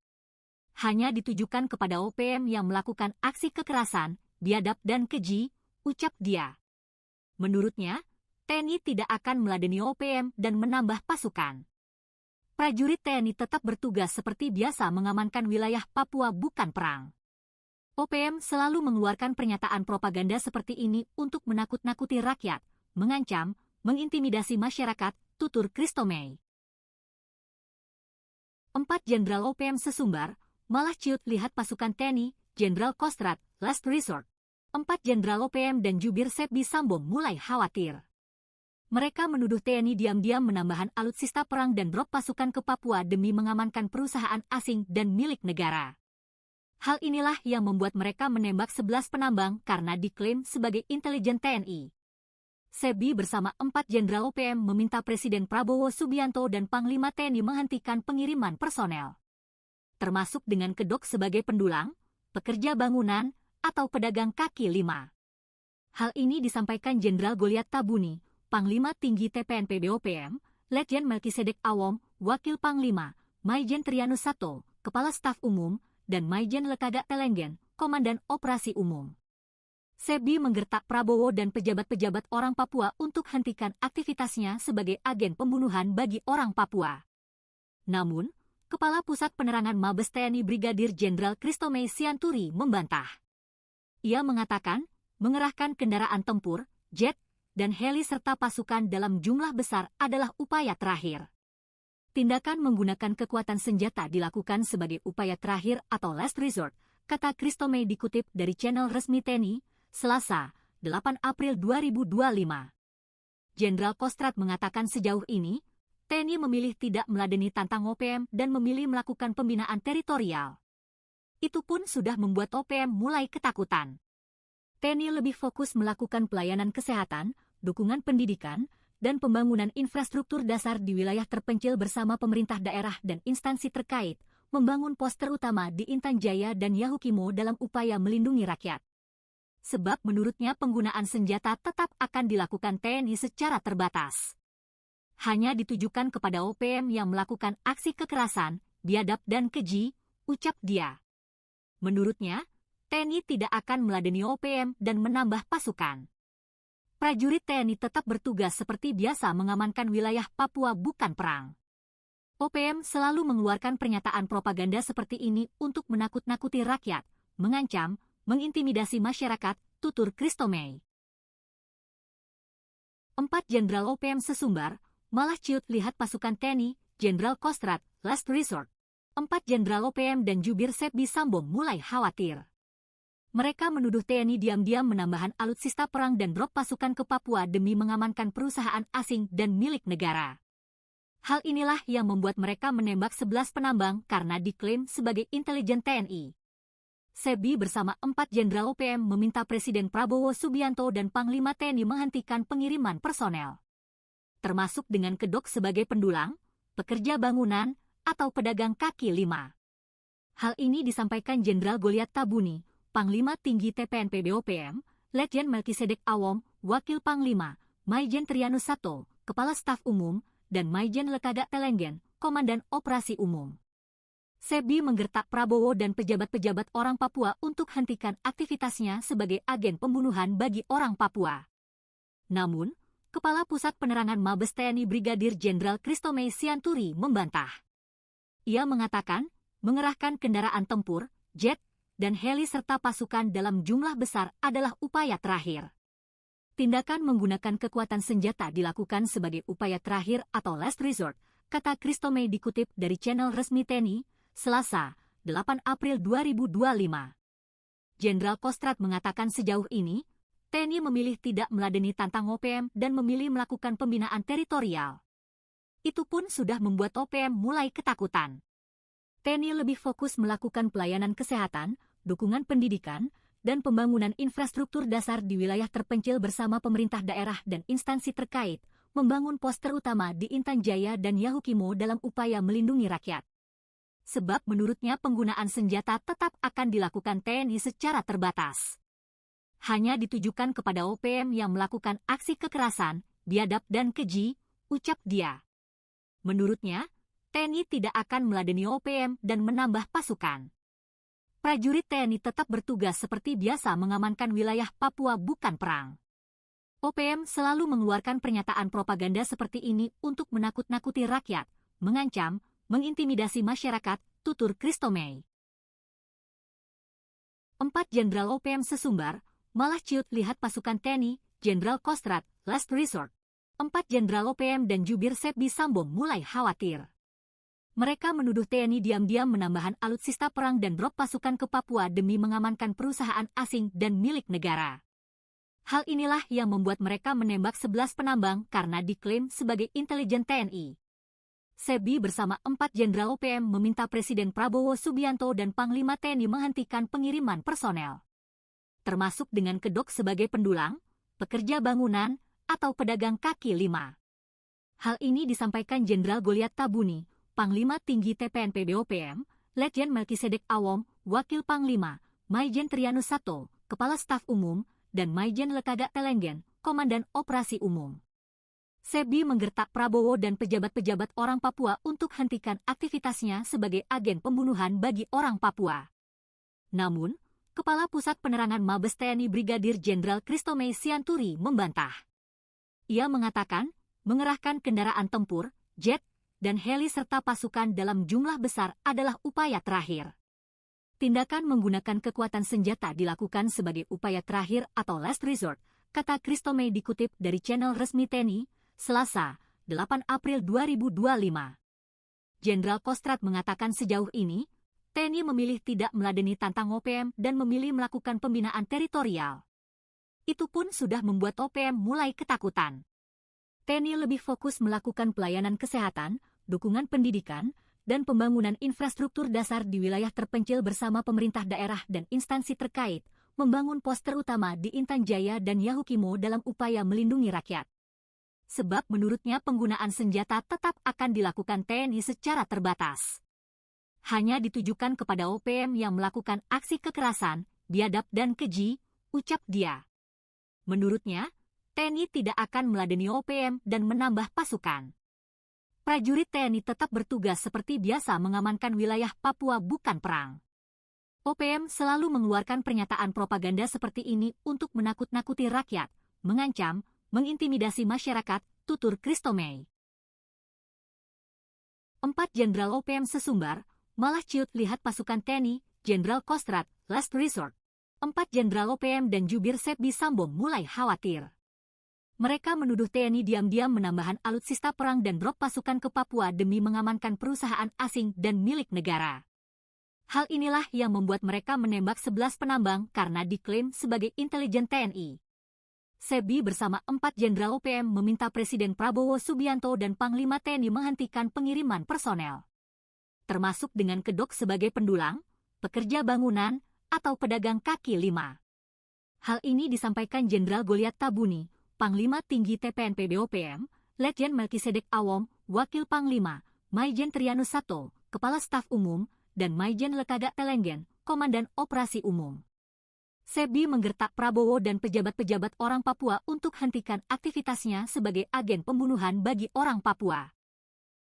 Hanya ditujukan kepada OPM yang melakukan aksi kekerasan, biadab dan keji, ucap dia. Menurutnya, TNI tidak akan meladeni OPM dan menambah pasukan. Prajurit TNI tetap bertugas seperti biasa mengamankan wilayah Papua bukan perang. OPM selalu mengeluarkan pernyataan propaganda seperti ini untuk menakut-nakuti rakyat, mengancam, mengintimidasi masyarakat, tutur Christomey. 4 Jenderal OPM sesumbar, malah ciut lihat pasukan TNI, Jenderal Kostrad, last resort. 4 Jenderal OPM dan jubir Sepbi Sambo mulai khawatir. Mereka menuduh TNI diam-diam menambahkan alutsista perang dan drop pasukan ke Papua demi mengamankan perusahaan asing dan milik negara. Hal inilah yang membuat mereka menembak 11 penambang karena diklaim sebagai intelijen TNI. Sepbi bersama 4 Jenderal OPM meminta Presiden Prabowo Subianto dan Panglima TNI menghentikan pengiriman personel, termasuk dengan kedok sebagai pendulang, pekerja bangunan, atau pedagang kaki lima. Hal ini disampaikan Jenderal Goliat Tabuni, Panglima Tinggi TPNP BOPM, Letjen Melkisedek Awom, Wakil Panglima, Maijen Trianus Sato, Kepala Staf Umum, dan Maijen Lekaga Telenggen, Komandan Operasi Umum. Sepbi menggertak Prabowo dan pejabat-pejabat orang Papua untuk hentikan aktivitasnya sebagai agen pembunuhan bagi orang Papua. Namun, Kepala Pusat Penerangan Mabes TNI Brigadir Jenderal Christomey Sianturi membantah. Ia mengatakan, mengerahkan kendaraan tempur, jet, dan heli serta pasukan dalam jumlah besar adalah upaya terakhir. Tindakan menggunakan kekuatan senjata dilakukan sebagai upaya terakhir atau last resort, kata Christomey dikutip dari channel resmi TNI, Selasa, 8 April 2025. Jenderal Kostrad mengatakan sejauh ini, TNI memilih tidak meladeni tantang OPM dan memilih melakukan pembinaan teritorial. Itu pun sudah membuat OPM mulai ketakutan. TNI lebih fokus melakukan pelayanan kesehatan, dukungan pendidikan, dan pembangunan infrastruktur dasar di wilayah terpencil bersama pemerintah daerah dan instansi terkait, membangun pos terutama di Intan Jaya dan Yahukimo dalam upaya melindungi rakyat. Sebab menurutnya penggunaan senjata tetap akan dilakukan TNI secara terbatas. Hanya ditujukan kepada OPM yang melakukan aksi kekerasan, biadab dan keji, ucap dia. Menurutnya, TNI tidak akan meladeni OPM dan menambah pasukan. Prajurit TNI tetap bertugas seperti biasa mengamankan wilayah Papua bukan perang. OPM selalu mengeluarkan pernyataan propaganda seperti ini untuk menakut-nakuti rakyat, mengancam, mengintimidasi masyarakat, tutur Christomey. 4 Jenderal OPM sesumbar, malah ciut lihat pasukan TNI, Jenderal Kostrad, last resort. 4 Jenderal OPM dan jubir Sepbi Sambo mulai khawatir. Mereka menuduh TNI diam-diam menambahkan alutsista perang dan drop pasukan ke Papua demi mengamankan perusahaan asing dan milik negara. Hal inilah yang membuat mereka menembak 11 penambang karena diklaim sebagai intelijen TNI. Sepbi bersama 4 Jenderal OPM meminta Presiden Prabowo Subianto dan Panglima TNI menghentikan pengiriman personel, termasuk dengan kedok sebagai pendulang, pekerja bangunan, atau pedagang kaki lima. Hal ini disampaikan Jenderal Goliat Tabuni, Panglima Tinggi TPNP BOPM, Letjen Melkisedek Awom, Wakil Panglima, Maijen Trianus Sato, Kepala Staf Umum, dan Maijen Lekaga Telenggen, Komandan Operasi Umum. Sepbi menggertak Prabowo dan pejabat-pejabat orang Papua untuk hentikan aktivitasnya sebagai agen pembunuhan bagi orang Papua. Namun, Kepala Pusat Penerangan Mabes TNI Brigadir Jenderal Christomey Sianturi membantah. Ia mengatakan, mengerahkan kendaraan tempur, jet, dan heli serta pasukan dalam jumlah besar adalah upaya terakhir. Tindakan menggunakan kekuatan senjata dilakukan sebagai upaya terakhir atau last resort, kata Christomey dikutip dari channel resmi TNI, Selasa, 8 April 2025. Jenderal Kostrad mengatakan sejauh ini, TNI memilih tidak meladeni tantang OPM dan memilih melakukan pembinaan teritorial. Itu pun sudah membuat OPM mulai ketakutan. TNI lebih fokus melakukan pelayanan kesehatan, dukungan pendidikan, dan pembangunan infrastruktur dasar di wilayah terpencil bersama pemerintah daerah dan instansi terkait, membangun pos terutama di Intan Jaya dan Yahukimo dalam upaya melindungi rakyat. Sebab menurutnya penggunaan senjata tetap akan dilakukan TNI secara terbatas. Hanya ditujukan kepada OPM yang melakukan aksi kekerasan, biadab dan keji, ucap dia. Menurutnya, TNI tidak akan meladeni OPM dan menambah pasukan. Prajurit TNI tetap bertugas seperti biasa mengamankan wilayah Papua bukan perang. OPM selalu mengeluarkan pernyataan propaganda seperti ini untuk menakut-nakuti rakyat, mengancam, mengintimidasi masyarakat, tutur Christomey. 4 Jenderal OPM sesumbar, malah ciut lihat pasukan TNI, Jenderal Kostrad, last resort. 4 Jenderal OPM dan jubir Sepbi Sambo mulai khawatir. Mereka menuduh TNI diam-diam menambahkan alutsista perang dan drop pasukan ke Papua demi mengamankan perusahaan asing dan milik negara. Hal inilah yang membuat mereka menembak 11 penambang karena diklaim sebagai intelijen TNI. Sepbi bersama 4 Jenderal OPM meminta Presiden Prabowo Subianto dan Panglima TNI menghentikan pengiriman personel, termasuk dengan kedok sebagai pendulang, pekerja bangunan, atau pedagang kaki lima. Hal ini disampaikan Jenderal Goliat Tabuni, Panglima Tinggi TPNP BOPM, Letjen Melkisedek Awom, Wakil Panglima, Maijen Trianus Sato, Kepala Staf Umum, dan Maijen Lekagak Telenggen, Komandan Operasi Umum. Sepbi menggertak Prabowo dan pejabat-pejabat orang Papua untuk hentikan aktivitasnya sebagai agen pembunuhan bagi orang Papua. Namun, Kepala Pusat Penerangan Mabes TNI Brigadir Jenderal Christomey Sianturi membantah. Ia mengatakan, mengerahkan kendaraan tempur, jet, dan heli serta pasukan dalam jumlah besar adalah upaya terakhir. Tindakan menggunakan kekuatan senjata dilakukan sebagai upaya terakhir atau last resort, kata Christomey dikutip dari channel resmi TNI, Selasa, 8 April 2025. Jenderal Kostrad mengatakan sejauh ini, TNI memilih tidak meladeni tantang OPM dan memilih melakukan pembinaan teritorial. Itu pun sudah membuat OPM mulai ketakutan. TNI lebih fokus melakukan pelayanan kesehatan, dukungan pendidikan, dan pembangunan infrastruktur dasar di wilayah terpencil bersama pemerintah daerah dan instansi terkait, membangun pos terutama di Intan Jaya dan Yahukimo dalam upaya melindungi rakyat. Sebab menurutnya penggunaan senjata tetap akan dilakukan TNI secara terbatas. Hanya ditujukan kepada OPM yang melakukan aksi kekerasan, biadab dan keji, ucap dia. Menurutnya, TNI tidak akan meladeni OPM dan menambah pasukan. Prajurit TNI tetap bertugas seperti biasa mengamankan wilayah Papua bukan perang. OPM selalu mengeluarkan pernyataan propaganda seperti ini untuk menakut-nakuti rakyat, mengancam, mengintimidasi masyarakat, tutur Christomey. 4 Jenderal OPM sesumbar, malah ciut lihat pasukan TNI, Jenderal Kostrad, last resort. 4 Jenderal OPM dan jubir Sepbi Sambo mulai khawatir. Mereka menuduh TNI diam-diam menambahkan alutsista perang dan drop pasukan ke Papua demi mengamankan perusahaan asing dan milik negara. Hal inilah yang membuat mereka menembak 11 penambang karena diklaim sebagai intelijen TNI. Sepbi bersama 4 Jenderal OPM meminta Presiden Prabowo Subianto dan Panglima TNI menghentikan pengiriman personel, termasuk dengan kedok sebagai pendulang, pekerja bangunan, atau pedagang kaki lima. Hal ini disampaikan Jenderal Goliat Tabuni, Panglima Tinggi TPNP BOPM, Letjen Melkisedek Awom, Wakil Panglima, Maijen Trianus Sato, Kepala Staf Umum, dan Maijen Lekagak Telenggen, Komandan Operasi Umum. Sepbi menggertak Prabowo dan pejabat-pejabat orang Papua untuk hentikan aktivitasnya sebagai agen pembunuhan bagi orang Papua.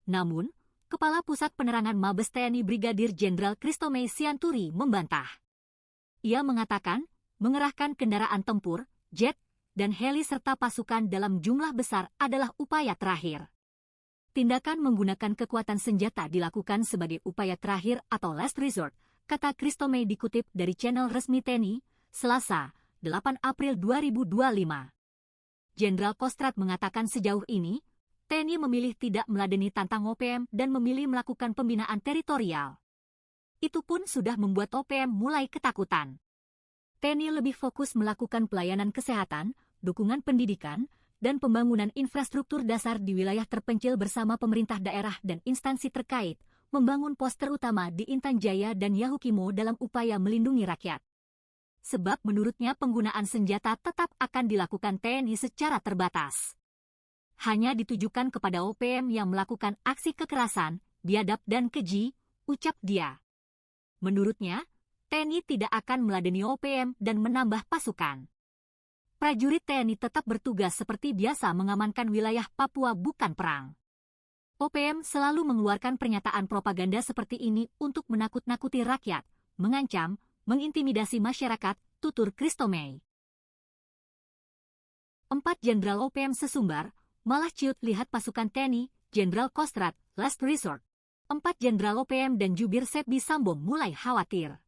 Namun, Kepala Pusat Penerangan Mabes TNI Brigadir Jenderal Christomey Sianturi membantah. Ia mengatakan, mengerahkan kendaraan tempur, jet, dan heli serta pasukan dalam jumlah besar adalah upaya terakhir. Tindakan menggunakan kekuatan senjata dilakukan sebagai upaya terakhir atau last resort, kata Christomey dikutip dari channel resmi TNI, Selasa, 8 April 2025. Jenderal Kostrad mengatakan sejauh ini, TNI memilih tidak meladeni tantang OPM dan memilih melakukan pembinaan teritorial. Itu pun sudah membuat OPM mulai ketakutan. TNI lebih fokus melakukan pelayanan kesehatan, dukungan pendidikan, dan pembangunan infrastruktur dasar di wilayah terpencil bersama pemerintah daerah dan instansi terkait, membangun pos terutama di Intan Jaya dan Yahukimo dalam upaya melindungi rakyat. Sebab menurutnya penggunaan senjata tetap akan dilakukan TNI secara terbatas. Hanya ditujukan kepada OPM yang melakukan aksi kekerasan, biadab dan keji, ucap dia. Menurutnya, TNI tidak akan meladeni OPM dan menambah pasukan. Prajurit TNI tetap bertugas seperti biasa mengamankan wilayah Papua bukan perang. OPM selalu mengeluarkan pernyataan propaganda seperti ini untuk menakut-nakuti rakyat, mengancam, mengintimidasi masyarakat, tutur Christomey. 4 Jenderal OPM sesumbar, malah ciut lihat pasukan TNI, Jenderal Kostrad, last resort. 4 Jenderal OPM dan jubir Sepbi Sambo mulai khawatir.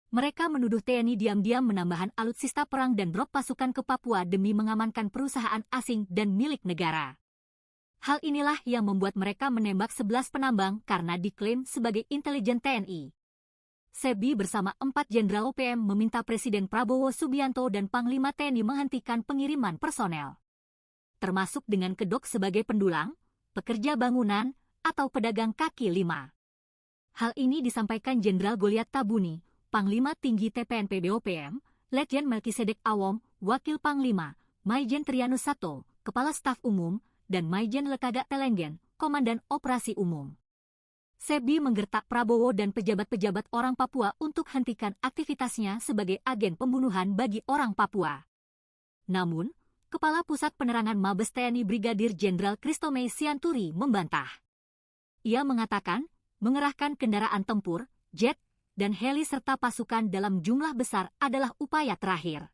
Mereka menuduh TNI diam-diam menambahkan alutsista perang dan drop pasukan ke Papua demi mengamankan perusahaan asing dan milik negara. Hal inilah yang membuat mereka menembak 11 penambang karena diklaim sebagai intelijen TNI. SEBI bersama 4 Jenderal OPM meminta Presiden Prabowo Subianto dan Panglima TNI menghentikan pengiriman personel, termasuk dengan kedok sebagai pendulang, pekerja bangunan, atau pedagang kaki lima. Hal ini disampaikan Jenderal Goliat Tabuni, Panglima Tinggi TPNP BOPM, Letjen Melkisedek Awom, Wakil Panglima, Maijen Trianus Sato, Kepala Staf Umum, dan Maijen Lekagak Telenggen, Komandan Operasi Umum. SEBI menggertak Prabowo dan pejabat-pejabat orang Papua untuk hentikan aktivitasnya sebagai agen pembunuhan bagi orang Papua. Namun, Kepala Pusat Penerangan Mabes TNI Brigadir Jenderal Christomey Sianturi membantah. Ia mengatakan, mengerahkan kendaraan tempur, jet, dan heli serta pasukan dalam jumlah besar adalah upaya terakhir.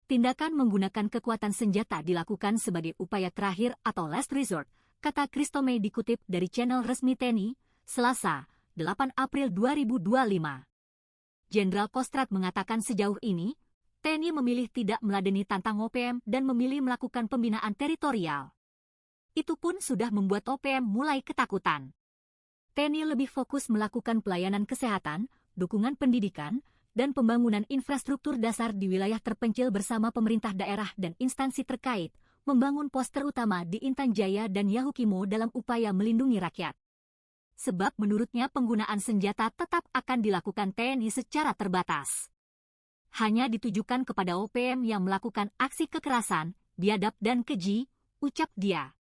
Tindakan menggunakan kekuatan senjata dilakukan sebagai upaya terakhir atau last resort, kata Christomey dikutip dari channel resmi TNI, Selasa, 8 April 2025. Jenderal Kostrad mengatakan sejauh ini, TNI memilih tidak meladeni tantang OPM dan memilih melakukan pembinaan teritorial. Itu pun sudah membuat OPM mulai ketakutan. TNI lebih fokus melakukan pelayanan kesehatan, dukungan pendidikan, dan pembangunan infrastruktur dasar di wilayah terpencil bersama pemerintah daerah dan instansi terkait, membangun pos terutama di Intan Jaya dan Yahukimo dalam upaya melindungi rakyat. Sebab menurutnya penggunaan senjata tetap akan dilakukan TNI secara terbatas. Hanya ditujukan kepada OPM yang melakukan aksi kekerasan, biadab dan keji, ucap dia.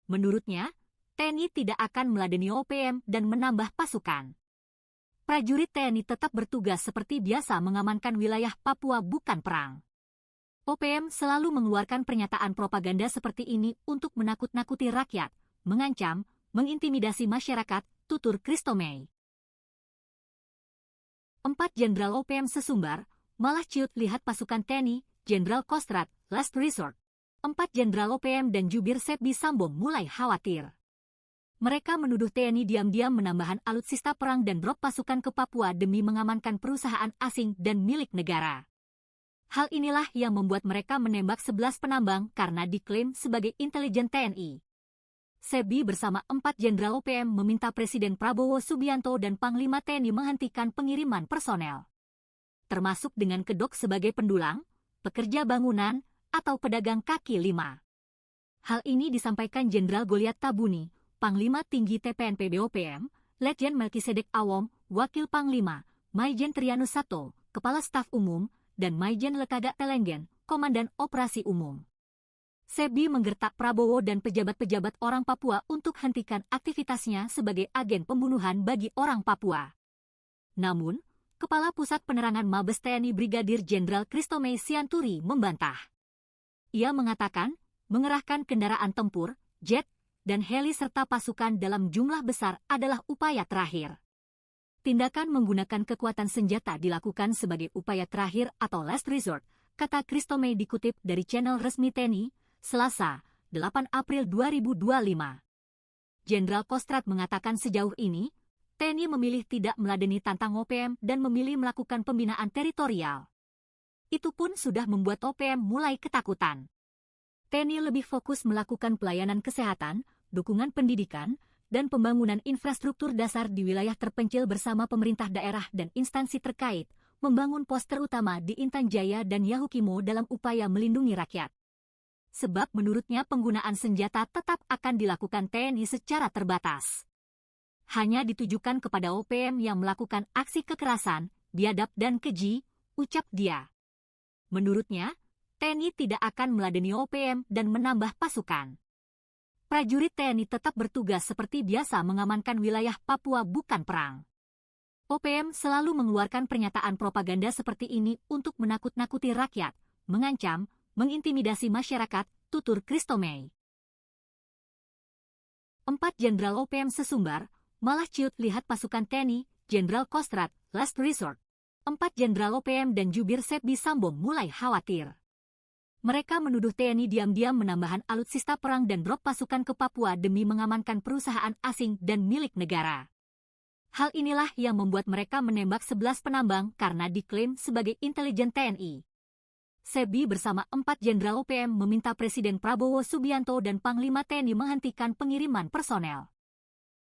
Menurutnya, TNI tidak akan meladeni OPM dan menambah pasukan. Prajurit TNI tetap bertugas seperti biasa mengamankan wilayah Papua bukan perang. OPM selalu mengeluarkan pernyataan propaganda seperti ini untuk menakut-nakuti rakyat, mengancam, mengintimidasi masyarakat, tutur Christomey. 4 Jenderal OPM sesumbar, malah ciut lihat pasukan TNI, Jenderal Kostrad, last resort. 4 Jenderal OPM dan jubir SEBI Sambo mulai khawatir. Mereka menuduh TNI diam-diam menambahkan alutsista perang dan drop pasukan ke Papua demi mengamankan perusahaan asing dan milik negara. Hal inilah yang membuat mereka menembak 11 penambang karena diklaim sebagai intelijen TNI. SEBI bersama 4 Jenderal OPM meminta Presiden Prabowo Subianto dan Panglima TNI menghentikan pengiriman personel, termasuk dengan kedok sebagai pendulang, pekerja bangunan, atau pedagang kaki lima. Hal ini disampaikan Jenderal Goliat Tabuni, Panglima Tinggi TPNP BOPM, Letjen Melkisedek Awom, Wakil Panglima, Maijen Trianus Sato, Kepala Staf Umum, dan Maijen Lekagak Telenggen, Komandan Operasi Umum. SEBI menggertak Prabowo dan pejabat-pejabat orang Papua untuk hentikan aktivitasnya sebagai agen pembunuhan bagi orang Papua. Namun, Kepala Pusat Penerangan Mabes TNI Brigadir Jenderal Christomey Sianturi membantah. Ia mengatakan, mengerahkan kendaraan tempur, jet, dan heli serta pasukan dalam jumlah besar adalah upaya terakhir. Tindakan menggunakan kekuatan senjata dilakukan sebagai upaya terakhir atau last resort, kata Christomey dikutip dari channel resmi TNI, Selasa, 8 April 2025. Jenderal Kostrad mengatakan sejauh ini, TNI memilih tidak meladeni tantang OPM dan memilih melakukan pembinaan teritorial. Itu pun sudah membuat OPM mulai ketakutan. TNI lebih fokus melakukan pelayanan kesehatan, dukungan pendidikan, dan pembangunan infrastruktur dasar di wilayah terpencil bersama pemerintah daerah dan instansi terkait, membangun pos terutama di Intan Jaya dan Yahukimo dalam upaya melindungi rakyat. Sebab menurutnya penggunaan senjata tetap akan dilakukan TNI secara terbatas. Hanya ditujukan kepada OPM yang melakukan aksi kekerasan, biadab dan keji, ucap dia. Menurutnya, TNI tidak akan meladeni OPM dan menambah pasukan. Prajurit TNI tetap bertugas seperti biasa mengamankan wilayah Papua bukan perang. OPM selalu mengeluarkan pernyataan propaganda seperti ini untuk menakut-nakuti rakyat, mengancam, mengintimidasi masyarakat, tutur Christomey. 4 Jenderal OPM sesumbar, malah ciut lihat pasukan TNI, Jenderal Kostrad, last resort. 4 Jenderal OPM dan jubir SEBI Sambo mulai khawatir. Mereka menuduh TNI diam-diam menambahkan alutsista perang dan drop pasukan ke Papua demi mengamankan perusahaan asing dan milik negara. Hal inilah yang membuat mereka menembak 11 penambang karena diklaim sebagai intelijen TNI. SEBI bersama 4 Jenderal OPM meminta Presiden Prabowo Subianto dan Panglima TNI menghentikan pengiriman personel,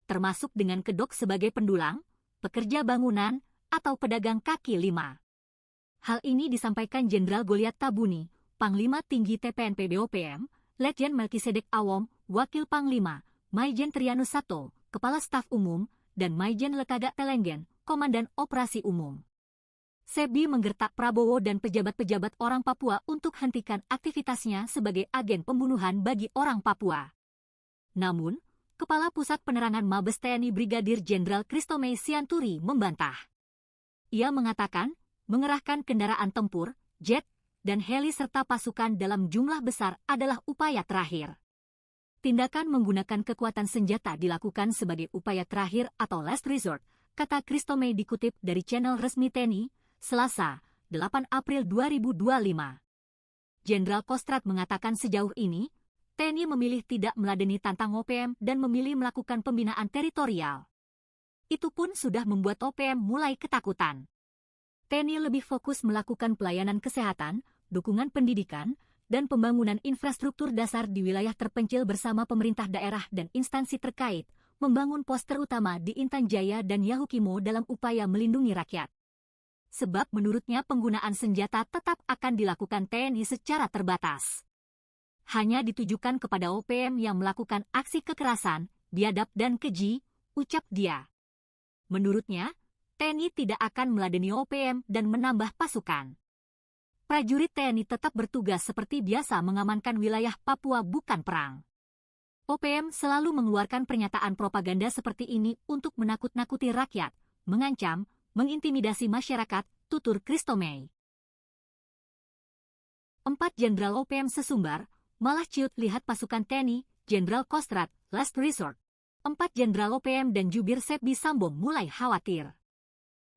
termasuk dengan kedok sebagai pendulang, pekerja bangunan, atau pedagang kaki lima. Hal ini disampaikan Jenderal Goliat Tabuni, Panglima Tinggi TPNP BOPM, Letjen Melkisedek Awom, Wakil Panglima, Maijen Trianus Sato, Kepala Staf Umum, dan Maijen Lekaga Telenggen, Komandan Operasi Umum. SEBI menggertak Prabowo dan pejabat-pejabat orang Papua untuk hentikan aktivitasnya sebagai agen pembunuhan bagi orang Papua. Namun, Kepala Pusat Penerangan Mabes TNI Brigadir Jenderal Christomey Sianturi membantah. Ia mengatakan, mengerahkan kendaraan tempur, jet, dan heli serta pasukan dalam jumlah besar adalah upaya terakhir. Tindakan menggunakan kekuatan senjata dilakukan sebagai upaya terakhir atau last resort, kata Christomey dikutip dari channel resmi TNI, Selasa, 8 April 2025. Jenderal Kostrad mengatakan sejauh ini, TNI memilih tidak meladeni tantang OPM dan memilih melakukan pembinaan teritorial. Itu pun sudah membuat OPM mulai ketakutan. TNI lebih fokus melakukan pelayanan kesehatan, dukungan pendidikan, dan pembangunan infrastruktur dasar di wilayah terpencil bersama pemerintah daerah dan instansi terkait, membangun pos terutama di Intan Jaya dan Yahukimo dalam upaya melindungi rakyat. Sebab menurutnya penggunaan senjata tetap akan dilakukan TNI secara terbatas. Hanya ditujukan kepada OPM yang melakukan aksi kekerasan, biadab dan keji, ucap dia. Menurutnya, TNI tidak akan meladeni OPM dan menambah pasukan. Prajurit TNI tetap bertugas seperti biasa mengamankan wilayah Papua bukan perang. OPM selalu mengeluarkan pernyataan propaganda seperti ini untuk menakut-nakuti rakyat, mengancam, mengintimidasi masyarakat, tutur Christomey. 4 Jenderal OPM sesumbar, malah ciut lihat pasukan TNI, Jenderal Kostrad, last resort. 4 Jenderal OPM dan jubir SEBI Sambo mulai khawatir.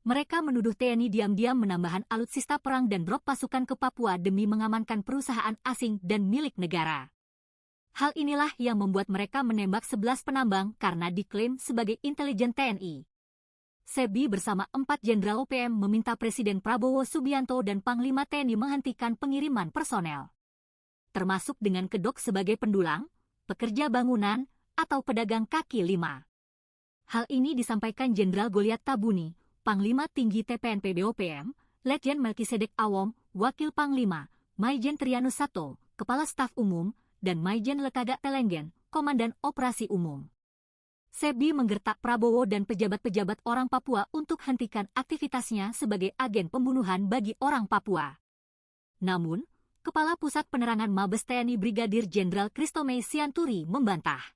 Mereka menuduh TNI diam-diam menambahkan alutsista perang dan drop pasukan ke Papua demi mengamankan perusahaan asing dan milik negara. Hal inilah yang membuat mereka menembak 11 penambang karena diklaim sebagai intelijen TNI. SEBI bersama 4 Jenderal OPM meminta Presiden Prabowo Subianto dan Panglima TNI menghentikan pengiriman personel, termasuk dengan kedok sebagai pendulang, pekerja bangunan, atau pedagang kaki lima. Hal ini disampaikan Jenderal Goliat Tabuni, Panglima Tinggi TPNP BOPM, Letjen Melkisedek Awom, Wakil Panglima, Maijen Trianus Sato, Kepala Staf Umum, dan Maijen Lekaga Telenggen, Komandan Operasi Umum. SEBI menggertak Prabowo dan pejabat-pejabat orang Papua untuk hentikan aktivitasnya sebagai agen pembunuhan bagi orang Papua. Namun, Kepala Pusat Penerangan Mabes TNI Brigadir Jenderal Christomey Sianturi membantah.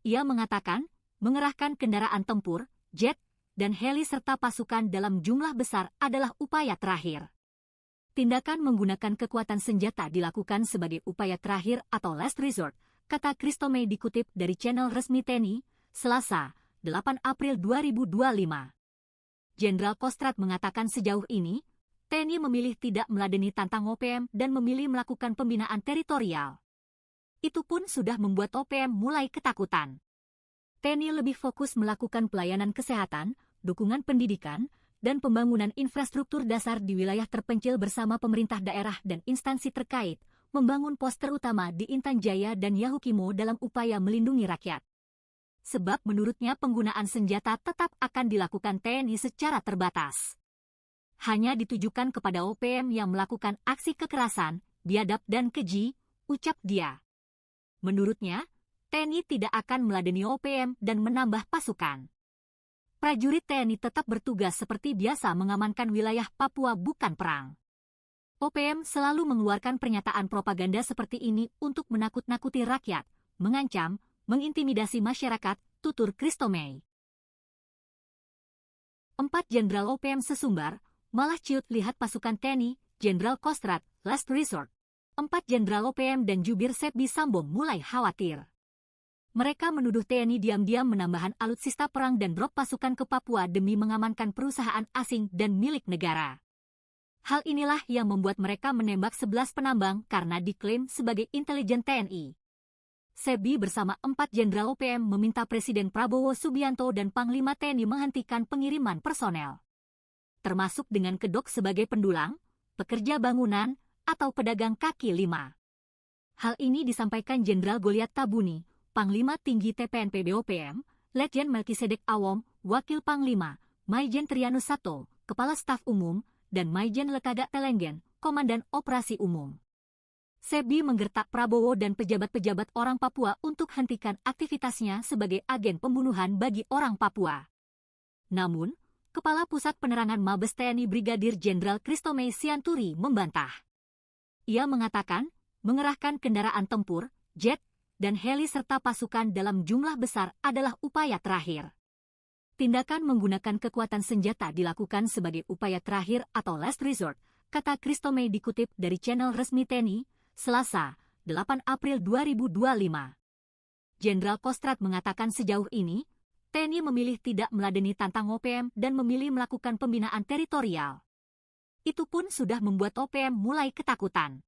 Ia mengatakan, mengerahkan kendaraan tempur, jet, dan heli serta pasukan dalam jumlah besar adalah upaya terakhir. Tindakan menggunakan kekuatan senjata dilakukan sebagai upaya terakhir atau last resort, kata Christomey dikutip dari channel resmi TNI, Selasa, 8 April 2025. Jenderal Kostrad mengatakan sejauh ini, TNI memilih tidak meladeni tantang OPM dan memilih melakukan pembinaan teritorial. Itu pun sudah membuat OPM mulai ketakutan. TNI lebih fokus melakukan pelayanan kesehatan, dukungan pendidikan, dan pembangunan infrastruktur dasar di wilayah terpencil bersama pemerintah daerah dan instansi terkait, membangun pos terutama di Intan Jaya dan Yahukimo dalam upaya melindungi rakyat. Sebab menurutnya penggunaan senjata tetap akan dilakukan TNI secara terbatas. Hanya ditujukan kepada OPM yang melakukan aksi kekerasan, biadab dan keji, ucap dia. Menurutnya, TNI tidak akan meladeni OPM dan menambah pasukan. Prajurit TNI tetap bertugas seperti biasa mengamankan wilayah Papua bukan perang. OPM selalu mengeluarkan pernyataan propaganda seperti ini untuk menakut-nakuti rakyat, mengancam, mengintimidasi masyarakat, tutur Christomey. 4 Jenderal OPM sesumbar, malah ciut lihat pasukan TNI, Jenderal Kostrad, last resort. 4 Jenderal OPM dan jubir SEBI Sambo mulai khawatir. Mereka menuduh TNI diam-diam menambahkan alutsista perang dan drop pasukan ke Papua demi mengamankan perusahaan asing dan milik negara. Hal inilah yang membuat mereka menembak 11 penambang karena diklaim sebagai intelijen TNI. Sebi bersama 4 Jenderal OPM meminta Presiden Prabowo Subianto dan Panglima TNI menghentikan pengiriman personel, termasuk dengan kedok sebagai pendulang, pekerja bangunan, atau pedagang kaki lima. Hal ini disampaikan Jenderal Goliat Tabuni, Panglima Tinggi TPNP BOPM, Letjen Melkisedek Awom, Wakil Panglima, Maijen Trianus Sato, Kepala Staf Umum, dan Maijen Lekagak Telenggen, Komandan Operasi Umum. Sebi menggertak Prabowo dan pejabat-pejabat orang Papua untuk hentikan aktivitasnya sebagai agen pembunuhan bagi orang Papua. Namun, Kepala Pusat Penerangan Mabes TNI Brigadir Jenderal Christomey Sianturi membantah. Ia mengatakan, mengerahkan kendaraan tempur, jet, dan heli serta pasukan dalam jumlah besar adalah upaya terakhir. Tindakan menggunakan kekuatan senjata dilakukan sebagai upaya terakhir atau last resort, kata Christomey dikutip dari channel resmi TNI, Selasa, 8 April 2025. Jenderal Kostrad mengatakan sejauh ini, TNI memilih tidak meladeni tantang OPM dan memilih melakukan pembinaan teritorial. Itu pun sudah membuat OPM mulai ketakutan.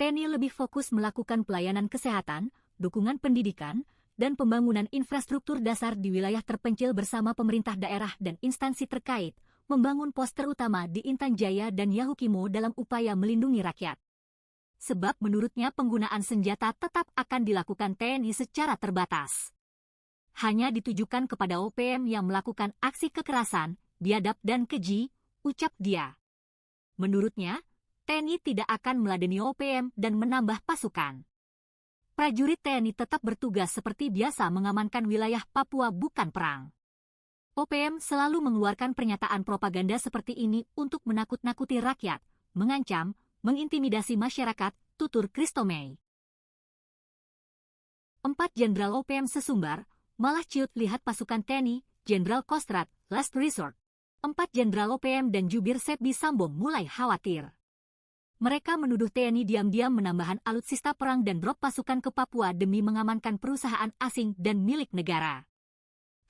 TNI lebih fokus melakukan pelayanan kesehatan, dukungan pendidikan, dan pembangunan infrastruktur dasar di wilayah terpencil bersama pemerintah daerah dan instansi terkait, membangun pos terutama di Intan Jaya dan Yahukimo dalam upaya melindungi rakyat. Sebab menurutnya penggunaan senjata tetap akan dilakukan TNI secara terbatas. Hanya ditujukan kepada OPM yang melakukan aksi kekerasan, biadab dan keji, ucap dia. Menurutnya, TNI tidak akan meladeni OPM dan menambah pasukan. Prajurit TNI tetap bertugas seperti biasa mengamankan wilayah Papua bukan perang. OPM selalu mengeluarkan pernyataan propaganda seperti ini untuk menakut-nakuti rakyat, mengancam, mengintimidasi masyarakat, tutur Christomey. 4 Jenderal OPM sesumbar, malah ciut lihat pasukan TNI, Jenderal Kostrad, last resort. 4 Jenderal OPM dan jubir Sebi Sambo mulai khawatir. Mereka menuduh TNI diam-diam menambahkan alutsista perang dan drop pasukan ke Papua demi mengamankan perusahaan asing dan milik negara.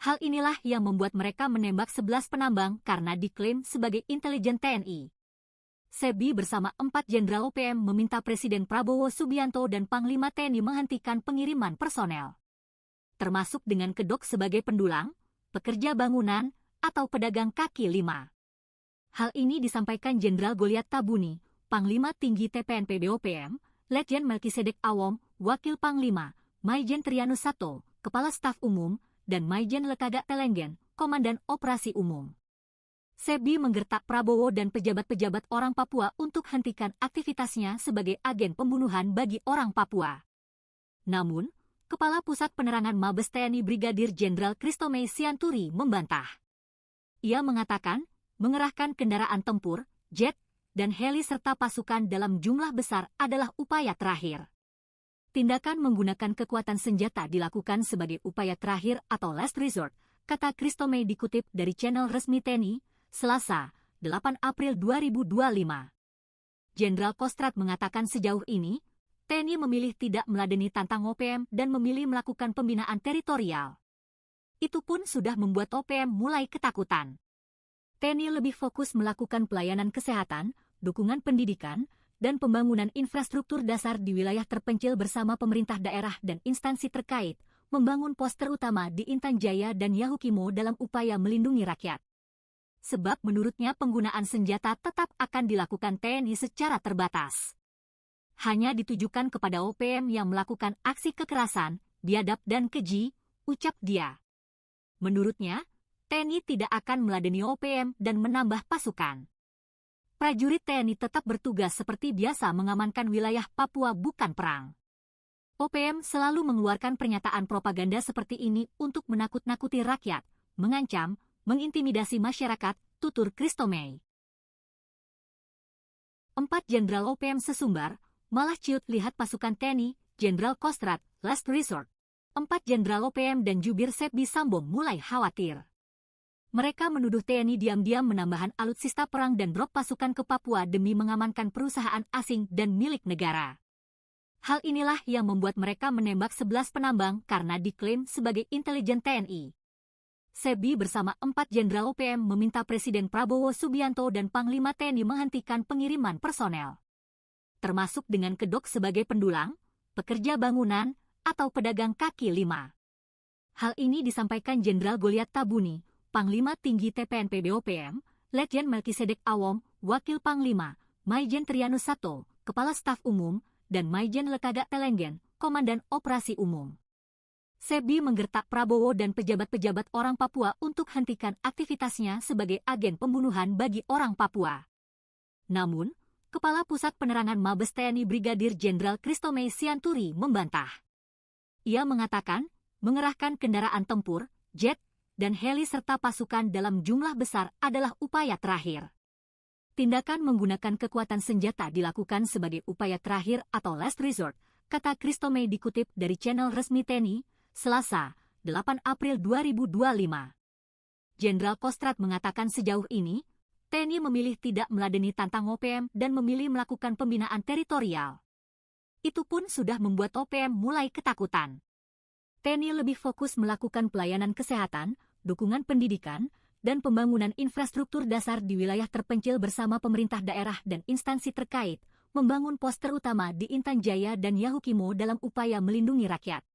Hal inilah yang membuat mereka menembak 11 penambang karena diklaim sebagai intelijen TNI. Sebi bersama 4 Jenderal OPM meminta Presiden Prabowo Subianto dan Panglima TNI menghentikan pengiriman personel, termasuk dengan kedok sebagai pendulang, pekerja bangunan, atau pedagang kaki lima. Hal ini disampaikan Jenderal Goliat Tabuni, Panglima Tinggi TPNP BOPM, Letjen Melkisedek Awom, Wakil Panglima, Maijen Trianus Sato, Kepala Staf Umum, dan Maijen Lekagak Telenggen, Komandan Operasi Umum. Sebi menggertak Prabowo dan pejabat-pejabat orang Papua untuk hentikan aktivitasnya sebagai agen pembunuhan bagi orang Papua. Namun, Kepala Pusat Penerangan Mabes TNI Brigadir Jenderal Christomey Sianturi membantah. Ia mengatakan, mengerahkan kendaraan tempur, jet, dan heli serta pasukan dalam jumlah besar adalah upaya terakhir. Tindakan menggunakan kekuatan senjata dilakukan sebagai upaya terakhir atau last resort, kata Christomey dikutip dari channel resmi TNI, Selasa, 8 April 2025. Jenderal Kostrad mengatakan sejauh ini, TNI memilih tidak meladeni tantang OPM dan memilih melakukan pembinaan teritorial. Itu pun sudah membuat OPM mulai ketakutan. TNI lebih fokus melakukan pelayanan kesehatan, dukungan pendidikan, dan pembangunan infrastruktur dasar di wilayah terpencil bersama pemerintah daerah dan instansi terkait, membangun pos terutama di Intan Jaya dan Yahukimo dalam upaya melindungi rakyat. Sebab menurutnya penggunaan senjata tetap akan dilakukan TNI secara terbatas. Hanya ditujukan kepada OPM yang melakukan aksi kekerasan, biadab dan keji, ucap dia. Menurutnya, TNI tidak akan meladeni OPM dan menambah pasukan. Prajurit TNI tetap bertugas seperti biasa mengamankan wilayah Papua bukan perang. OPM selalu mengeluarkan pernyataan propaganda seperti ini untuk menakut-nakuti rakyat, mengancam, mengintimidasi masyarakat, tutur Christomey. 4 Jenderal OPM sesumbar, malah ciut lihat pasukan TNI, Jenderal Kostrad, last resort. 4 Jenderal OPM dan jubir Sebi Sambo mulai khawatir. Mereka menuduh TNI diam-diam menambahkan alutsista perang dan drop pasukan ke Papua demi mengamankan perusahaan asing dan milik negara. Hal inilah yang membuat mereka menembak 11 penambang karena diklaim sebagai intelijen TNI. Sebi bersama 4 Jenderal OPM meminta Presiden Prabowo Subianto dan Panglima TNI menghentikan pengiriman personel, termasuk dengan kedok sebagai pendulang, pekerja bangunan, atau pedagang kaki lima. Hal ini disampaikan Jenderal Goliat Tabuni, Panglima Tinggi TPNP BOPM, Letjen Melkisedek Awom, Wakil Panglima, Maijen Trianus Sato, Kepala Staf Umum, dan Maijen Lekaga Telenggen, Komandan Operasi Umum. Sebi menggertak Prabowo dan pejabat-pejabat orang Papua untuk hentikan aktivitasnya sebagai agen pembunuhan bagi orang Papua. Namun, Kepala Pusat Penerangan Mabes TNI Brigadir Jenderal Christomey Sianturi membantah. Ia mengatakan, mengerahkan kendaraan tempur, jet, dan heli serta pasukan dalam jumlah besar adalah upaya terakhir. Tindakan menggunakan kekuatan senjata dilakukan sebagai upaya terakhir atau last resort, kata Christomey dikutip dari channel resmi TNI, Selasa, 8 April 2025. Jenderal Kostrad mengatakan sejauh ini, TNI memilih tidak meladeni tantang OPM dan memilih melakukan pembinaan teritorial. Itu pun sudah membuat OPM mulai ketakutan. TNI lebih fokus melakukan pelayanan kesehatan, dukungan pendidikan, dan pembangunan infrastruktur dasar di wilayah terpencil bersama pemerintah daerah dan instansi terkait, membangun pos terutama di Intan Jaya dan Yahukimo dalam upaya melindungi rakyat.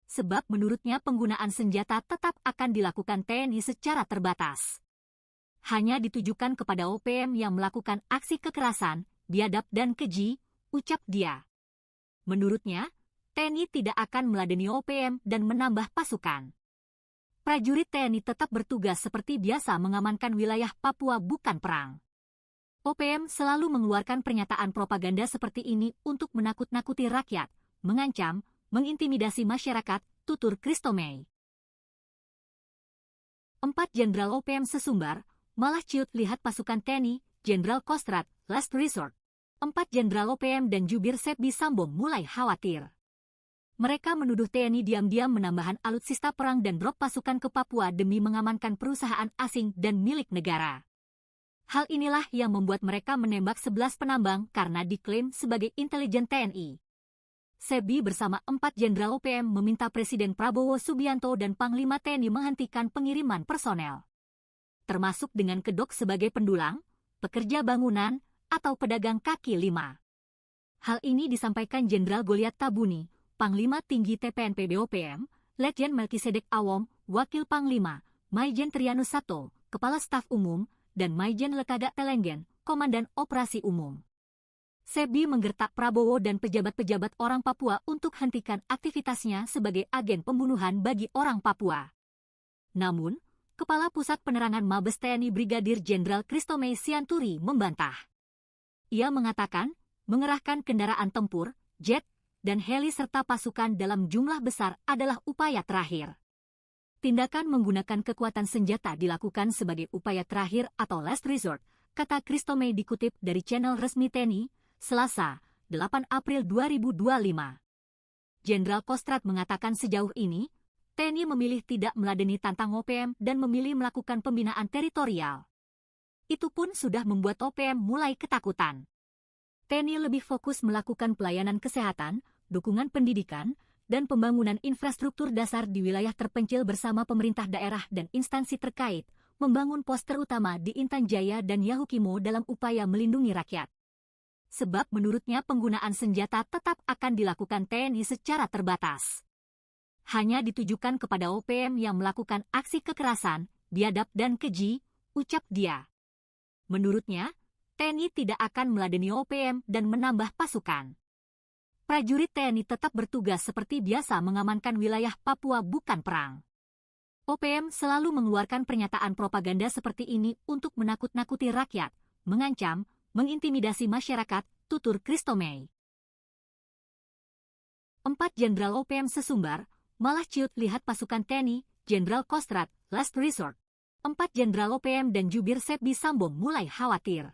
Sebab menurutnya penggunaan senjata tetap akan dilakukan TNI secara terbatas. Hanya ditujukan kepada OPM yang melakukan aksi kekerasan, biadab dan keji, ucap dia. Menurutnya, TNI tidak akan meladeni OPM dan menambah pasukan. Prajurit TNI tetap bertugas seperti biasa mengamankan wilayah Papua bukan perang. OPM selalu mengeluarkan pernyataan propaganda seperti ini untuk menakut-nakuti rakyat, mengancam, mengintimidasi masyarakat, tutur Christomey. 4 Jenderal OPM sesumbar, malah ciut lihat pasukan TNI, Jenderal Kostrad, last resort. 4 Jenderal OPM dan jubir Sebi Sambo mulai khawatir. Mereka menuduh TNI diam-diam menambahkan alutsista perang dan drop pasukan ke Papua demi mengamankan perusahaan asing dan milik negara. Hal inilah yang membuat mereka menembak 11 penambang karena diklaim sebagai intelijen TNI. Sebi bersama 4 Jenderal OPM meminta Presiden Prabowo Subianto dan Panglima TNI menghentikan pengiriman personel, termasuk dengan kedok sebagai pendulang, pekerja bangunan, atau pedagang kaki lima. Hal ini disampaikan Jenderal Goliat Tabuni, Panglima Tinggi TPNP BOPM, Letjen Melkisedek Awom, Wakil Panglima, Maijen Trianus Sato, Kepala Staf Umum, dan Maijen Lekaga Telenggen, Komandan Operasi Umum. Sebi menggertak Prabowo dan pejabat-pejabat orang Papua untuk hentikan aktivitasnya sebagai agen pembunuhan bagi orang Papua. Namun, Kepala Pusat Penerangan Mabes TNI Brigadir Jenderal Christomey Sianturi membantah. Ia mengatakan, mengerahkan kendaraan tempur, jet, dan heli serta pasukan dalam jumlah besar adalah upaya terakhir. Tindakan menggunakan kekuatan senjata dilakukan sebagai upaya terakhir atau last resort, kata Christomey dikutip dari channel resmi TNI, Selasa, 8 April 2025. Jenderal Kostrad mengatakan sejauh ini, TNI memilih tidak meladeni tantang OPM dan memilih melakukan pembinaan teritorial. Itu pun sudah membuat OPM mulai ketakutan. TNI lebih fokus melakukan pelayanan kesehatan, dukungan pendidikan, dan pembangunan infrastruktur dasar di wilayah terpencil bersama pemerintah daerah dan instansi terkait, membangun pos terutama di Intan Jaya dan Yahukimo dalam upaya melindungi rakyat. Sebab menurutnya penggunaan senjata tetap akan dilakukan TNI secara terbatas. Hanya ditujukan kepada OPM yang melakukan aksi kekerasan, biadab dan keji, ucap dia. Menurutnya, TNI tidak akan meladeni OPM dan menambah pasukan. Prajurit TNI tetap bertugas seperti biasa mengamankan wilayah Papua bukan perang. OPM selalu mengeluarkan pernyataan propaganda seperti ini untuk menakut-nakuti rakyat, mengancam, mengintimidasi masyarakat, tutur Christomey. 4 Jenderal OPM sesumbar, malah ciut lihat pasukan TNI, Jenderal Kostrad, last resort. 4 Jenderal OPM dan jubir Sebi Sambo mulai khawatir.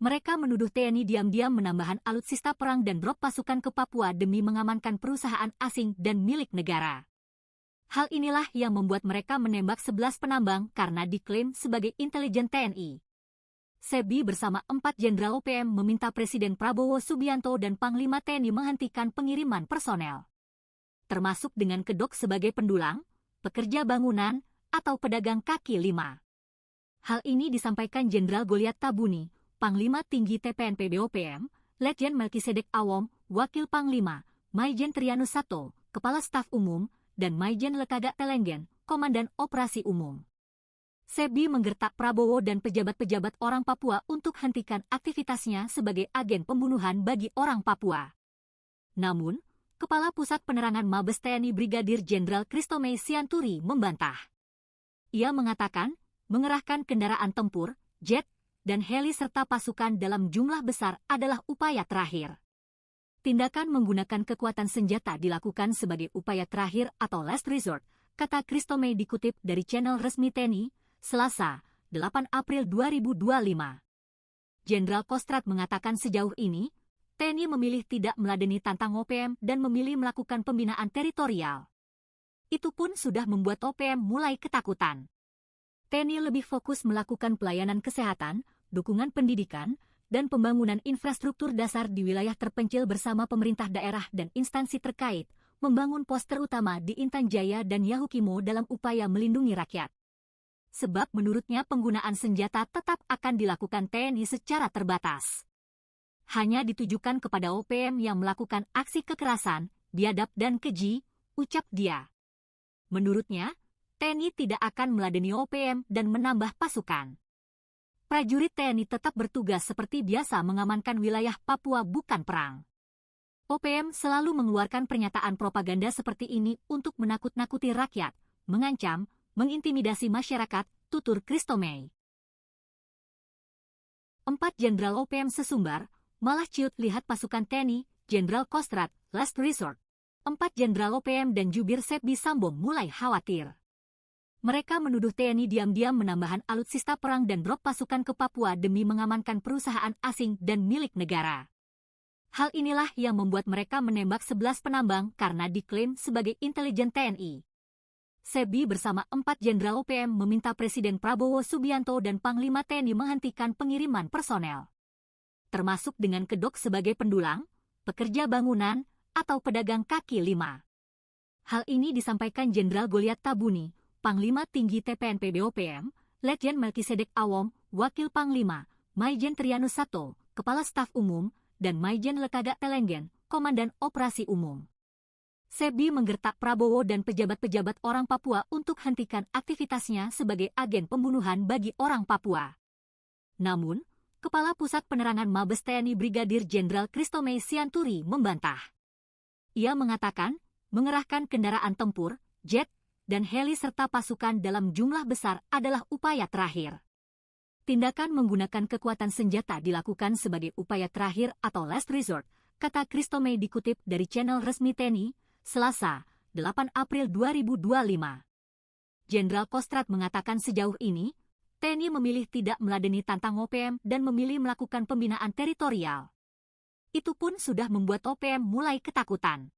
Mereka menuduh TNI diam-diam menambahkan alutsista perang dan drop pasukan ke Papua demi mengamankan perusahaan asing dan milik negara. Hal inilah yang membuat mereka menembak 11 penambang karena diklaim sebagai intelijen TNI. Sebi bersama 4 Jenderal OPM meminta Presiden Prabowo Subianto dan Panglima TNI menghentikan pengiriman personel, termasuk dengan kedok sebagai pendulang, pekerja bangunan, atau pedagang kaki lima. Hal ini disampaikan Jenderal Goliat Tabuni, Panglima Tinggi TPNP BOPM, Letjen Melkisedek Awom, Wakil Panglima, Maijen Trianus Sato, Kepala Staf Umum, dan Maijen Lekagak Telenggen, Komandan Operasi Umum. Sebi menggertak Prabowo dan pejabat-pejabat orang Papua untuk hentikan aktivitasnya sebagai agen pembunuhan bagi orang Papua. Namun, Kepala Pusat Penerangan Mabes TNI Brigadir Jenderal Christomey Sianturi membantah. Ia mengatakan, mengerahkan kendaraan tempur, jet, dan heli serta pasukan dalam jumlah besar adalah upaya terakhir. Tindakan menggunakan kekuatan senjata dilakukan sebagai upaya terakhir atau last resort, kata Christomey dikutip dari channel resmi TNI, Selasa, 8 April 2025. Jenderal Kostrad mengatakan sejauh ini, TNI memilih tidak meladeni tantang OPM dan memilih melakukan pembinaan teritorial. Itu pun sudah membuat OPM mulai ketakutan. TNI lebih fokus melakukan pelayanan kesehatan, dukungan pendidikan, dan pembangunan infrastruktur dasar di wilayah terpencil bersama pemerintah daerah dan instansi terkait, membangun pos terutama di Intan Jaya dan Yahukimo dalam upaya melindungi rakyat. Sebab menurutnya penggunaan senjata tetap akan dilakukan TNI secara terbatas. Hanya ditujukan kepada OPM yang melakukan aksi kekerasan, biadab dan keji, ucap dia. Menurutnya, TNI tidak akan meladeni OPM dan menambah pasukan. Prajurit TNI tetap bertugas seperti biasa mengamankan wilayah Papua bukan perang. OPM selalu mengeluarkan pernyataan propaganda seperti ini untuk menakut-nakuti rakyat, mengancam, mengintimidasi masyarakat, tutur Christomey. 4 Jenderal OPM sesumbar, malah ciut lihat pasukan TNI, Jenderal Kostrad, last resort. 4 Jenderal OPM dan jubir Sebi Sambo mulai khawatir. Mereka menuduh TNI diam-diam menambahkan alutsista perang dan drop pasukan ke Papua demi mengamankan perusahaan asing dan milik negara. Hal inilah yang membuat mereka menembak 11 penambang karena diklaim sebagai intelijen TNI. Sebi bersama 4 Jenderal OPM meminta Presiden Prabowo Subianto dan Panglima TNI menghentikan pengiriman personel, termasuk dengan kedok sebagai pendulang, pekerja bangunan, atau pedagang kaki lima. Hal ini disampaikan Jenderal Goliat Tabuni, Panglima Tinggi TPNP BOPM, Letjen Melkisedek Awom, Wakil Panglima, Maijen Trianus Sato, Kepala Staf Umum, dan Maijen Lekagak Telenggen, Komandan Operasi Umum. Sebi menggertak Prabowo dan pejabat-pejabat orang Papua untuk hentikan aktivitasnya sebagai agen pembunuhan bagi orang Papua. Namun, Kepala Pusat Penerangan Mabes TNI Brigadir Jenderal Christomey Sianturi membantah. Ia mengatakan, mengerahkan kendaraan tempur, jet, dan heli serta pasukan dalam jumlah besar adalah upaya terakhir. Tindakan menggunakan kekuatan senjata dilakukan sebagai upaya terakhir atau last resort, kata Christomey dikutip dari channel resmi TNI, Selasa, 8 April 2025. Jenderal Kostrad mengatakan sejauh ini, TNI memilih tidak meladeni tantang OPM dan memilih melakukan pembinaan teritorial. Itu pun sudah membuat OPM mulai ketakutan.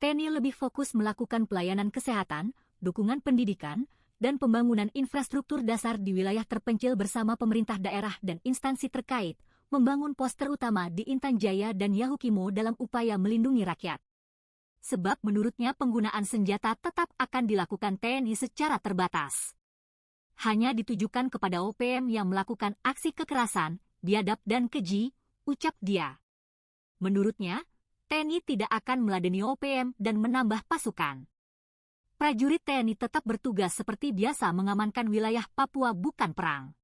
TNI lebih fokus melakukan pelayanan kesehatan, dukungan pendidikan, dan pembangunan infrastruktur dasar di wilayah terpencil bersama pemerintah daerah dan instansi terkait, membangun pos terutama di Intan Jaya dan Yahukimo dalam upaya melindungi rakyat. Sebab menurutnya penggunaan senjata tetap akan dilakukan TNI secara terbatas. Hanya ditujukan kepada OPM yang melakukan aksi kekerasan, biadab dan keji, ucap dia. Menurutnya, TNI tidak akan meladeni OPM dan menambah pasukan. Prajurit TNI tetap bertugas seperti biasa mengamankan wilayah Papua bukan perang.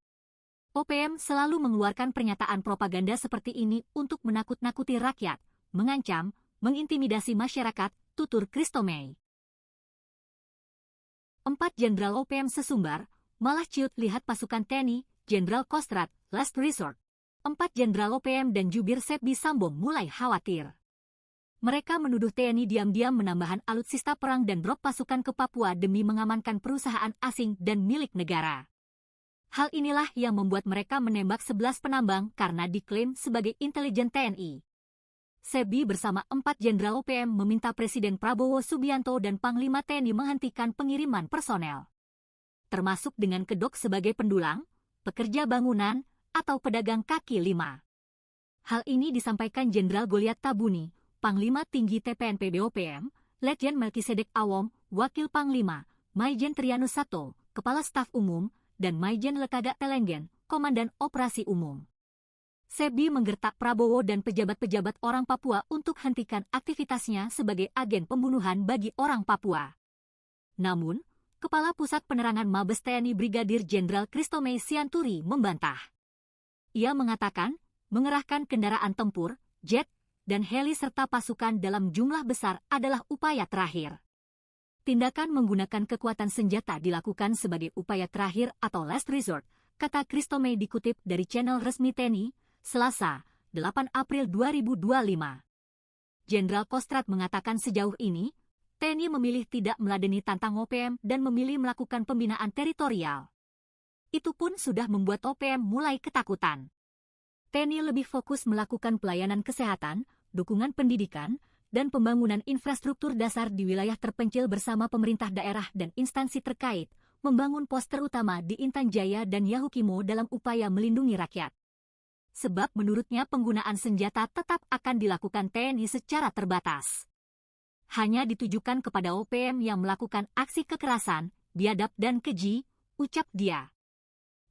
OPM selalu mengeluarkan pernyataan propaganda seperti ini untuk menakut-nakuti rakyat, mengancam, mengintimidasi masyarakat, tutur Christomey. 4 Jenderal OPM sesumbar, malah ciut lihat pasukan TNI, Jenderal Kostrad, last resort. 4 Jenderal OPM dan jubir Sebi Sambo mulai khawatir. Mereka menuduh TNI diam-diam menambahkan alutsista perang dan drop pasukan ke Papua demi mengamankan perusahaan asing dan milik negara. Hal inilah yang membuat mereka menembak 11 penambang karena diklaim sebagai intelijen TNI. Sebi bersama 4 Jenderal OPM meminta Presiden Prabowo Subianto dan Panglima TNI menghentikan pengiriman personel, termasuk dengan kedok sebagai pendulang, pekerja bangunan, atau pedagang kaki lima. Hal ini disampaikan Jenderal Goliat Tabuni, Panglima Tinggi TPNP BOPM, Letjen Melkisedek Awom, Wakil Panglima, Maijen Trianus Sato, Kepala Staf Umum, dan Maijen Lekagak Telenggen, Komandan Operasi Umum. Sebi menggertak Prabowo dan pejabat-pejabat orang Papua untuk hentikan aktivitasnya sebagai agen pembunuhan bagi orang Papua. Namun, Kepala Pusat Penerangan Mabes TNI Brigadir Jenderal Christomey Sianturi membantah. Ia mengatakan, mengerahkan kendaraan tempur, jet, dan heli serta pasukan dalam jumlah besar adalah upaya terakhir. Tindakan menggunakan kekuatan senjata dilakukan sebagai upaya terakhir atau last resort, kata Christomey dikutip dari channel resmi TNI, Selasa, 8 April 2025. Jenderal Kostrad mengatakan sejauh ini, TNI memilih tidak meladeni tantang OPM dan memilih melakukan pembinaan teritorial. Itu pun sudah membuat OPM mulai ketakutan. TNI lebih fokus melakukan pelayanan kesehatan, dukungan pendidikan, dan pembangunan infrastruktur dasar di wilayah terpencil bersama pemerintah daerah dan instansi terkait, membangun pos terutama di Intan Jaya dan Yahukimo dalam upaya melindungi rakyat. Sebab menurutnya penggunaan senjata tetap akan dilakukan TNI secara terbatas. Hanya ditujukan kepada OPM yang melakukan aksi kekerasan, biadab dan keji, ucap dia.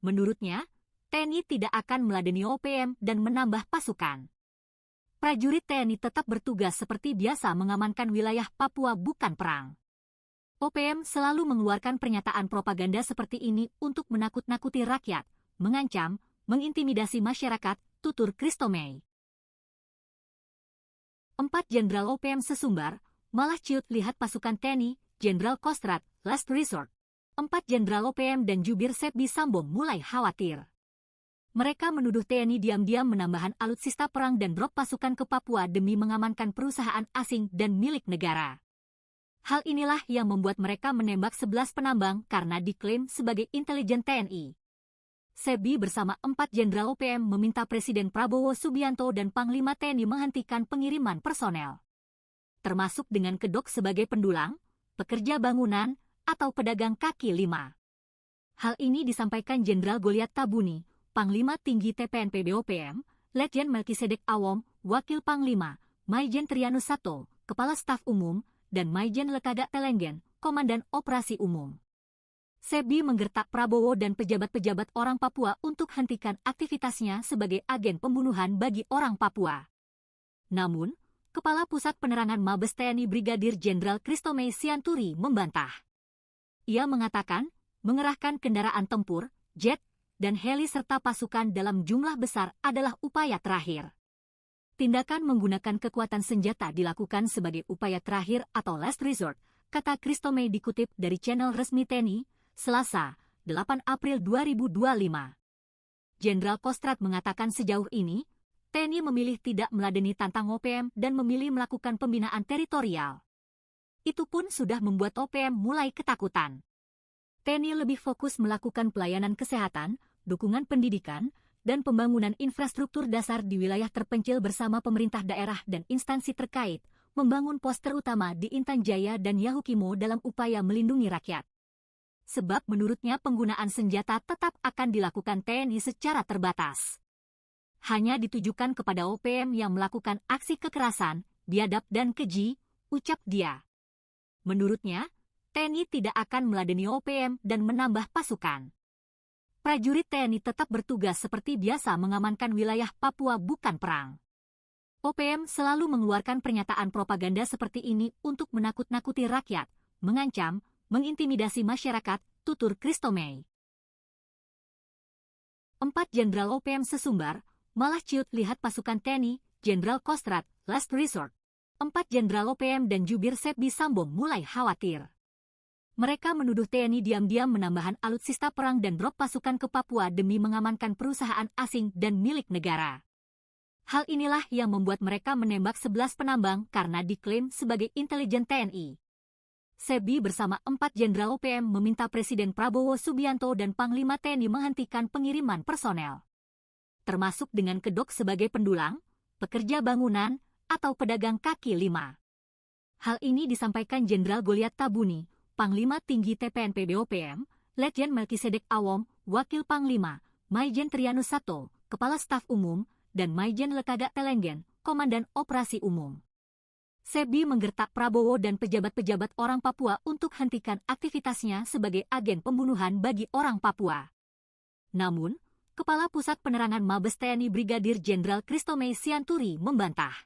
Menurutnya, TNI tidak akan meladeni OPM dan menambah pasukan. Prajurit TNI tetap bertugas seperti biasa mengamankan wilayah Papua bukan perang. OPM selalu mengeluarkan pernyataan propaganda seperti ini untuk menakut-nakuti rakyat, mengancam, mengintimidasi masyarakat, tutur Christomey. 4 Jenderal OPM sesumbar, malah ciut lihat pasukan TNI, Jenderal Kostrad, last resort. 4 Jenderal OPM dan jubir Sebi Sambo mulai khawatir. Mereka menuduh TNI diam-diam menambahkan alutsista perang dan drop pasukan ke Papua demi mengamankan perusahaan asing dan milik negara. Hal inilah yang membuat mereka menembak 11 penambang karena diklaim sebagai intelijen TNI. Sebi bersama 4 Jenderal OPM meminta Presiden Prabowo Subianto dan Panglima TNI menghentikan pengiriman personel, termasuk dengan kedok sebagai pendulang, pekerja bangunan, atau pedagang kaki lima. Hal ini disampaikan Jenderal Goliat Tabuni, Panglima Tinggi TPNP BOPM, Letjen Melkisedek Awom, Wakil Panglima, Maijen Trianus Sato, Kepala Staf Umum, dan Maijen Lekaga Telenggen, Komandan Operasi Umum. Sebi menggertak Prabowo dan pejabat-pejabat orang Papua untuk hentikan aktivitasnya sebagai agen pembunuhan bagi orang Papua. Namun, Kepala Pusat Penerangan Mabes TNI Brigadir Jenderal Christomey Sianturi membantah. Ia mengatakan, mengerahkan kendaraan tempur, jet, dan heli serta pasukan dalam jumlah besar adalah upaya terakhir. Tindakan menggunakan kekuatan senjata dilakukan sebagai upaya terakhir atau last resort, kata Christomey dikutip dari channel resmi TNI, Selasa, 8 April 2025. Jenderal Kostrad mengatakan sejauh ini, TNI memilih tidak meladeni tantang OPM dan memilih melakukan pembinaan teritorial. Itu pun sudah membuat OPM mulai ketakutan. TNI lebih fokus melakukan pelayanan kesehatan, dukungan pendidikan, dan pembangunan infrastruktur dasar di wilayah terpencil bersama pemerintah daerah dan instansi terkait, membangun pos terutama di Intan Jaya dan Yahukimo dalam upaya melindungi rakyat. Sebab menurutnya penggunaan senjata tetap akan dilakukan TNI secara terbatas. Hanya ditujukan kepada OPM yang melakukan aksi kekerasan, biadab dan keji, ucap dia. Menurutnya, TNI tidak akan meladeni OPM dan menambah pasukan. Prajurit TNI tetap bertugas seperti biasa mengamankan wilayah Papua bukan perang. OPM selalu mengeluarkan pernyataan propaganda seperti ini untuk menakut-nakuti rakyat, mengancam, mengintimidasi masyarakat, tutur Christomey. 4 Jenderal OPM sesumbar, malah ciut lihat pasukan TNI, Jenderal Kostrad, last resort. 4 Jenderal OPM dan jubir Sebi Sambo mulai khawatir. Mereka menuduh TNI diam-diam menambahkan alutsista perang dan drop pasukan ke Papua demi mengamankan perusahaan asing dan milik negara. Hal inilah yang membuat mereka menembak 11 penambang karena diklaim sebagai intelijen TNI. Sebi bersama 4 Jenderal OPM meminta Presiden Prabowo Subianto dan Panglima TNI menghentikan pengiriman personel, termasuk dengan kedok sebagai pendulang, pekerja bangunan, atau pedagang kaki lima. Hal ini disampaikan Jenderal Goliat Tabuni, Panglima Tinggi TPNP BOPM, Letjen Melkisedek Awom, Wakil Panglima, Maijen Trianus Sato, Kepala Staf Umum, dan Maijen Lekaga Telenggen, Komandan Operasi Umum. Sebi menggertak Prabowo dan pejabat-pejabat orang Papua untuk hentikan aktivitasnya sebagai agen pembunuhan bagi orang Papua. Namun, Kepala Pusat Penerangan Mabes TNI Brigadir Jenderal Christomay Sianturi membantah.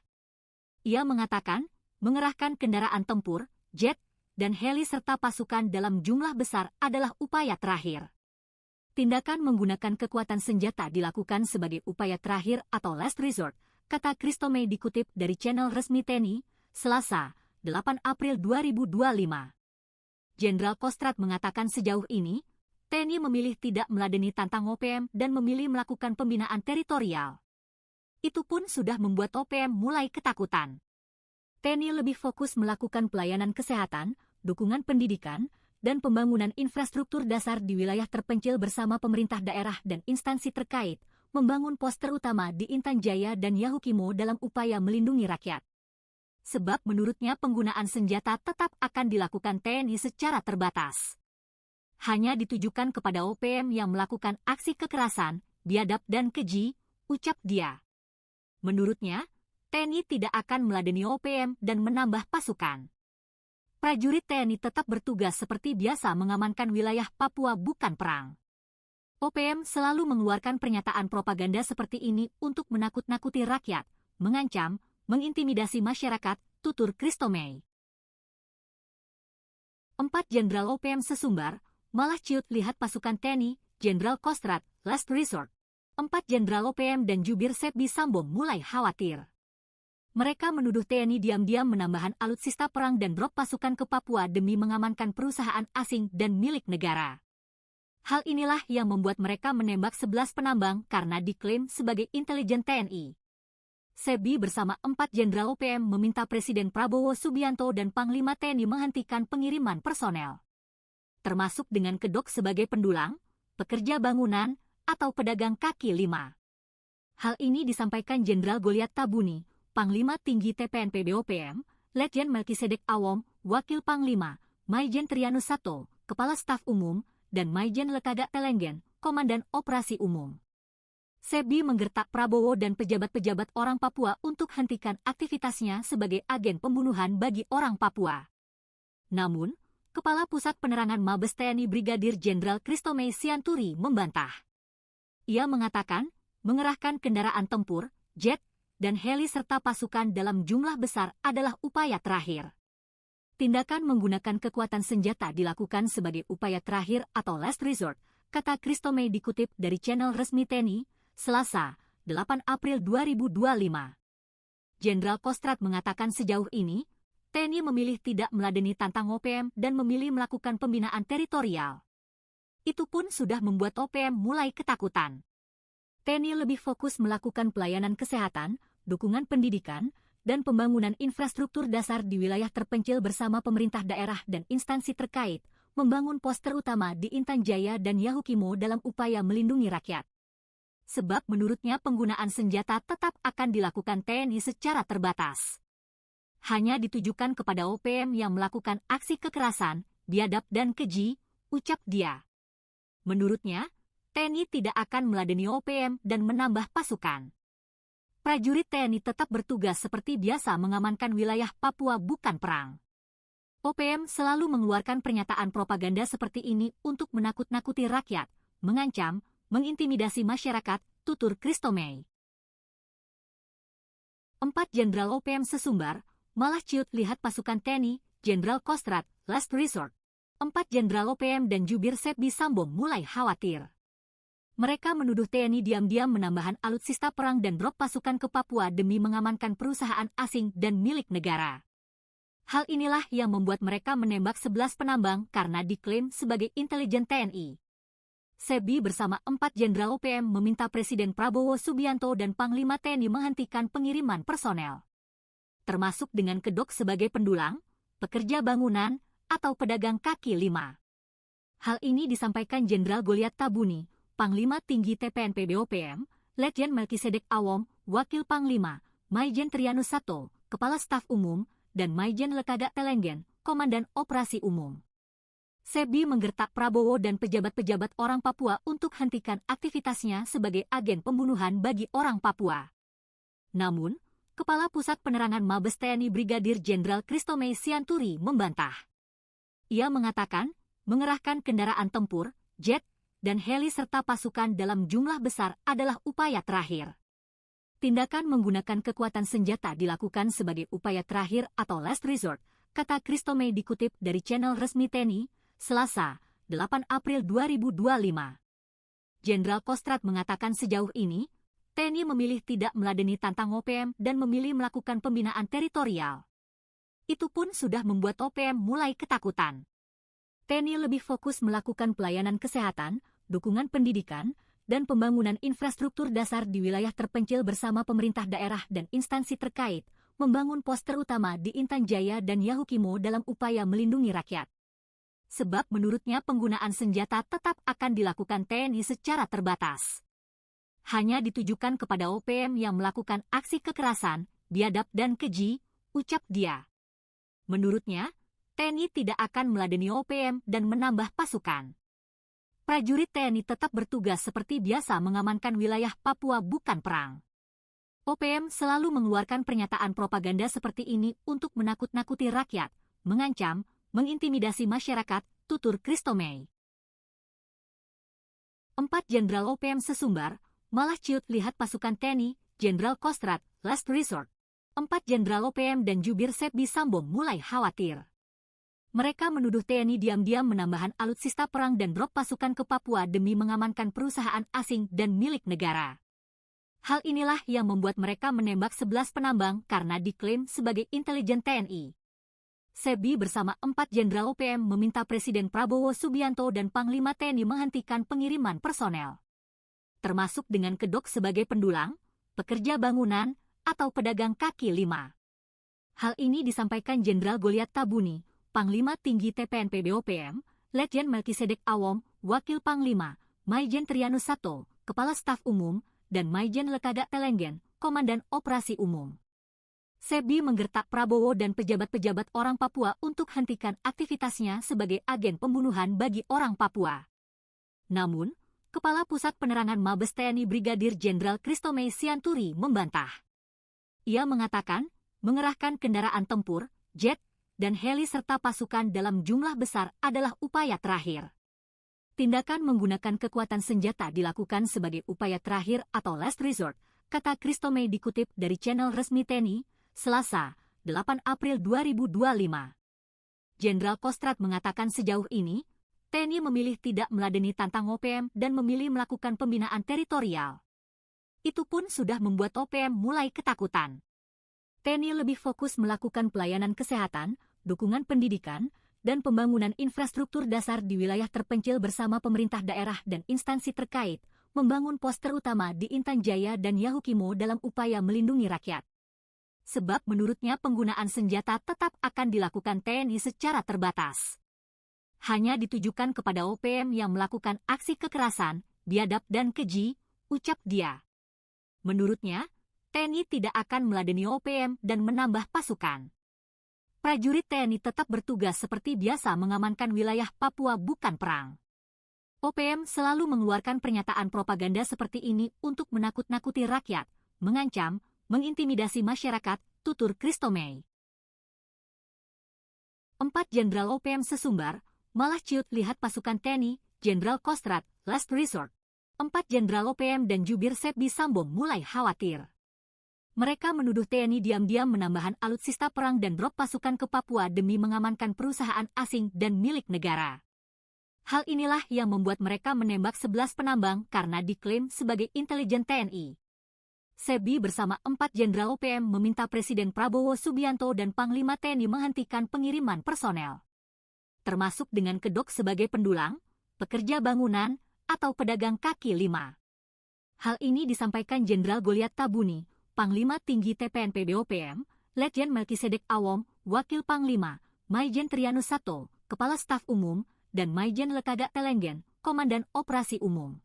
Ia mengatakan, mengerahkan kendaraan tempur, jet, dan heli serta pasukan dalam jumlah besar adalah upaya terakhir. Tindakan menggunakan kekuatan senjata dilakukan sebagai upaya terakhir atau last resort, kata Christomay dikutip dari channel resmi TNI, Selasa, 8 April 2025. Jenderal Kostrad mengatakan sejauh ini, TNI memilih tidak meladeni tantang OPM dan memilih melakukan pembinaan teritorial. Itu pun sudah membuat OPM mulai ketakutan. TNI lebih fokus melakukan pelayanan kesehatan, dukungan pendidikan, dan pembangunan infrastruktur dasar di wilayah terpencil bersama pemerintah daerah dan instansi terkait, membangun pos terutama di Intan Jaya dan Yahukimo dalam upaya melindungi rakyat. Sebab menurutnya penggunaan senjata tetap akan dilakukan TNI secara terbatas. Hanya ditujukan kepada OPM yang melakukan aksi kekerasan, biadab dan keji, ucap dia. Menurutnya, TNI tidak akan meladeni OPM dan menambah pasukan. Prajurit TNI tetap bertugas seperti biasa mengamankan wilayah Papua bukan perang. OPM selalu mengeluarkan pernyataan propaganda seperti ini untuk menakut-nakuti rakyat, mengancam, mengintimidasi masyarakat, tutur Christomay. 4 Jenderal OPM sesumbar, malah ciut lihat pasukan TNI, Jenderal Kostrad, last resort. 4 Jenderal OPM dan jubir Sepdi Sambo mulai khawatir. Mereka menuduh TNI diam-diam menambahkan alutsista perang dan drop pasukan ke Papua demi mengamankan perusahaan asing dan milik negara. Hal inilah yang membuat mereka menembak 11 penambang karena diklaim sebagai intelijen TNI. Sepdi bersama 4 Jenderal OPM meminta Presiden Prabowo Subianto dan Panglima TNI menghentikan pengiriman personel, termasuk dengan kedok sebagai pendulang, pekerja bangunan, atau pedagang kaki lima. Hal ini disampaikan Jenderal Goliat Tabuni, Panglima Tinggi TPNP BOPM, Letjen Melkisedek Awom, Wakil Panglima, Maijen Trianus Sato, Kepala Staf Umum, dan Maijen Lekaga Telenggen, Komandan Operasi Umum. Sepdi menggertak Prabowo dan pejabat-pejabat orang Papua untuk hentikan aktivitasnya sebagai agen pembunuhan bagi orang Papua. Namun, Kepala Pusat Penerangan Mabes TNI Brigadir Jenderal Christomay Sianturi membantah. Ia mengatakan, mengerahkan kendaraan tempur, jet, dan heli serta pasukan dalam jumlah besar adalah upaya terakhir. Tindakan menggunakan kekuatan senjata dilakukan sebagai upaya terakhir atau last resort, kata Christomay dikutip dari channel resmi TNI, Selasa, 8 April 2025. Jenderal Kostrad mengatakan sejauh ini, TNI memilih tidak meladeni tantang OPM dan memilih melakukan pembinaan teritorial. Itu pun sudah membuat OPM mulai ketakutan. TNI lebih fokus melakukan pelayanan kesehatan, dukungan pendidikan, dan pembangunan infrastruktur dasar di wilayah terpencil bersama pemerintah daerah dan instansi terkait, membangun pos terutama di Intan Jaya dan Yahukimo dalam upaya melindungi rakyat. Sebab menurutnya penggunaan senjata tetap akan dilakukan TNI secara terbatas. Hanya ditujukan kepada OPM yang melakukan aksi kekerasan, biadab dan keji, ucap dia. Menurutnya, TNI tidak akan meladeni OPM dan menambah pasukan. Prajurit TNI tetap bertugas seperti biasa mengamankan wilayah Papua bukan perang. OPM selalu mengeluarkan pernyataan propaganda seperti ini untuk menakut-nakuti rakyat, mengancam, mengintimidasi masyarakat, tutur Christomay. 4 Jenderal OPM sesumbar, malah ciut lihat pasukan TNI, Jenderal Kostrad, last resort. 4 Jenderal OPM dan jubir Sepdi Sambo mulai khawatir. Mereka menuduh TNI diam-diam menambahkan alutsista perang dan drop pasukan ke Papua demi mengamankan perusahaan asing dan milik negara. Hal inilah yang membuat mereka menembak 11 penambang karena diklaim sebagai intelijen TNI. Sepdi bersama 4 Jenderal OPM meminta Presiden Prabowo Subianto dan Panglima TNI menghentikan pengiriman personel, termasuk dengan kedok sebagai pendulang, pekerja bangunan, atau pedagang kaki lima. Hal ini disampaikan Jenderal Goliat Tabuni, Panglima Tinggi TPNP BOPM, Letjen Melkisedek Awom, Wakil Panglima, Maijen Trianus Sato, Kepala Staf Umum, dan Maijen Lekaga Telenggen, Komandan Operasi Umum. Sepdi menggertak Prabowo dan pejabat-pejabat orang Papua untuk hentikan aktivitasnya sebagai agen pembunuhan bagi orang Papua. Namun, Kepala Pusat Penerangan Mabes TNI Brigadir Jenderal Christomay Sianturi membantah. Ia mengatakan, mengerahkan kendaraan tempur, jet, dan heli serta pasukan dalam jumlah besar adalah upaya terakhir. Tindakan menggunakan kekuatan senjata dilakukan sebagai upaya terakhir atau last resort, kata Christomey dikutip dari channel resmi TNI, Selasa, 8 April 2025. Jenderal Kostrad mengatakan sejauh ini, TNI memilih tidak meladeni tantang OPM dan memilih melakukan pembinaan teritorial. Itu pun sudah membuat OPM mulai ketakutan. TNI lebih fokus melakukan pelayanan kesehatan, dukungan pendidikan, dan pembangunan infrastruktur dasar di wilayah terpencil bersama pemerintah daerah dan instansi terkait, membangun pos terutama di Intan Jaya dan Yahukimo dalam upaya melindungi rakyat. Sebab menurutnya penggunaan senjata tetap akan dilakukan TNI secara terbatas. Hanya ditujukan kepada OPM yang melakukan aksi kekerasan, biadab dan keji, ucap dia. Menurutnya, TNI tidak akan meladeni OPM dan menambah pasukan. Prajurit TNI tetap bertugas seperti biasa mengamankan wilayah Papua bukan perang. OPM selalu mengeluarkan pernyataan propaganda seperti ini untuk menakut-nakuti rakyat, mengancam, mengintimidasi masyarakat, tutur Christomey. 4 Jenderal OPM sesumbar, malah ciut lihat pasukan TNI, Jenderal Kostrad, last resort. 4 Jenderal OPM dan jubir Sepbi Sambom mulai khawatir. Mereka menuduh TNI diam-diam menambahkan alutsista perang dan drop pasukan ke Papua demi mengamankan perusahaan asing dan milik negara. Hal inilah yang membuat mereka menembak 11 penambang karena diklaim sebagai intelijen TNI. Sepbi bersama 4 Jenderal OPM meminta Presiden Prabowo Subianto dan Panglima TNI menghentikan pengiriman personel. Termasuk dengan kedok sebagai pendulang, pekerja bangunan, atau pedagang kaki lima. Hal ini disampaikan Jenderal Goliat Tabuni, Panglima Tinggi TPNP BOPM, Letjen Melkisedek Awom, Wakil Panglima, Maijen Trianus Sato, Kepala Staf Umum, dan Maijen Lekaga Telenggen, Komandan Operasi Umum. Sepbi menggertak Prabowo dan pejabat-pejabat orang Papua untuk hentikan aktivitasnya sebagai agen pembunuhan bagi orang Papua. Namun, Kepala Pusat Penerangan Mabes TNI Brigadir Jenderal Christomey Sianturi membantah. Ia mengatakan, mengerahkan kendaraan tempur, jet, dan heli serta pasukan dalam jumlah besar adalah upaya terakhir. Tindakan menggunakan kekuatan senjata dilakukan sebagai upaya terakhir atau last resort, kata Christomey dikutip dari channel resmi TNI, Selasa, 8 April 2025. Jenderal Kostrad mengatakan sejauh ini, TNI memilih tidak meladeni tantang OPM dan memilih melakukan pembinaan teritorial. Itu pun sudah membuat OPM mulai ketakutan. TNI lebih fokus melakukan pelayanan kesehatan, dukungan pendidikan, dan pembangunan infrastruktur dasar di wilayah terpencil bersama pemerintah daerah dan instansi terkait, membangun pos terutama di Intan Jaya dan Yahukimo dalam upaya melindungi rakyat. Sebab menurutnya penggunaan senjata tetap akan dilakukan TNI secara terbatas. Hanya ditujukan kepada OPM yang melakukan aksi kekerasan, biadab dan keji, ucap dia. Menurutnya, TNI tidak akan meladeni OPM dan menambah pasukan. Prajurit TNI tetap bertugas seperti biasa mengamankan wilayah Papua bukan perang. OPM selalu mengeluarkan pernyataan propaganda seperti ini untuk menakut-nakuti rakyat, mengancam, mengintimidasi masyarakat, tutur Christomey. 4 Jenderal OPM sesumbar, malah ciut lihat pasukan TNI, Jenderal Kostrad, last resort. 4 Jenderal OPM dan jubir Sepbi Sambom mulai khawatir. Mereka menuduh TNI diam-diam menambahkan alutsista perang dan drop pasukan ke Papua demi mengamankan perusahaan asing dan milik negara. Hal inilah yang membuat mereka menembak 11 penambang karena diklaim sebagai intelijen TNI. Sepbi bersama 4 Jenderal OPM meminta Presiden Prabowo Subianto dan Panglima TNI menghentikan pengiriman personel. Termasuk dengan kedok sebagai pendulang, pekerja bangunan, atau pedagang kaki lima. Hal ini disampaikan Jenderal Goliat Tabuni, Panglima Tinggi TPNP BOPM, Letjen Melkisedek Awom, Wakil Panglima, Maijen Trianus Sato, Kepala Staf Umum, dan Maijen Lekaga Telenggen, Komandan Operasi Umum.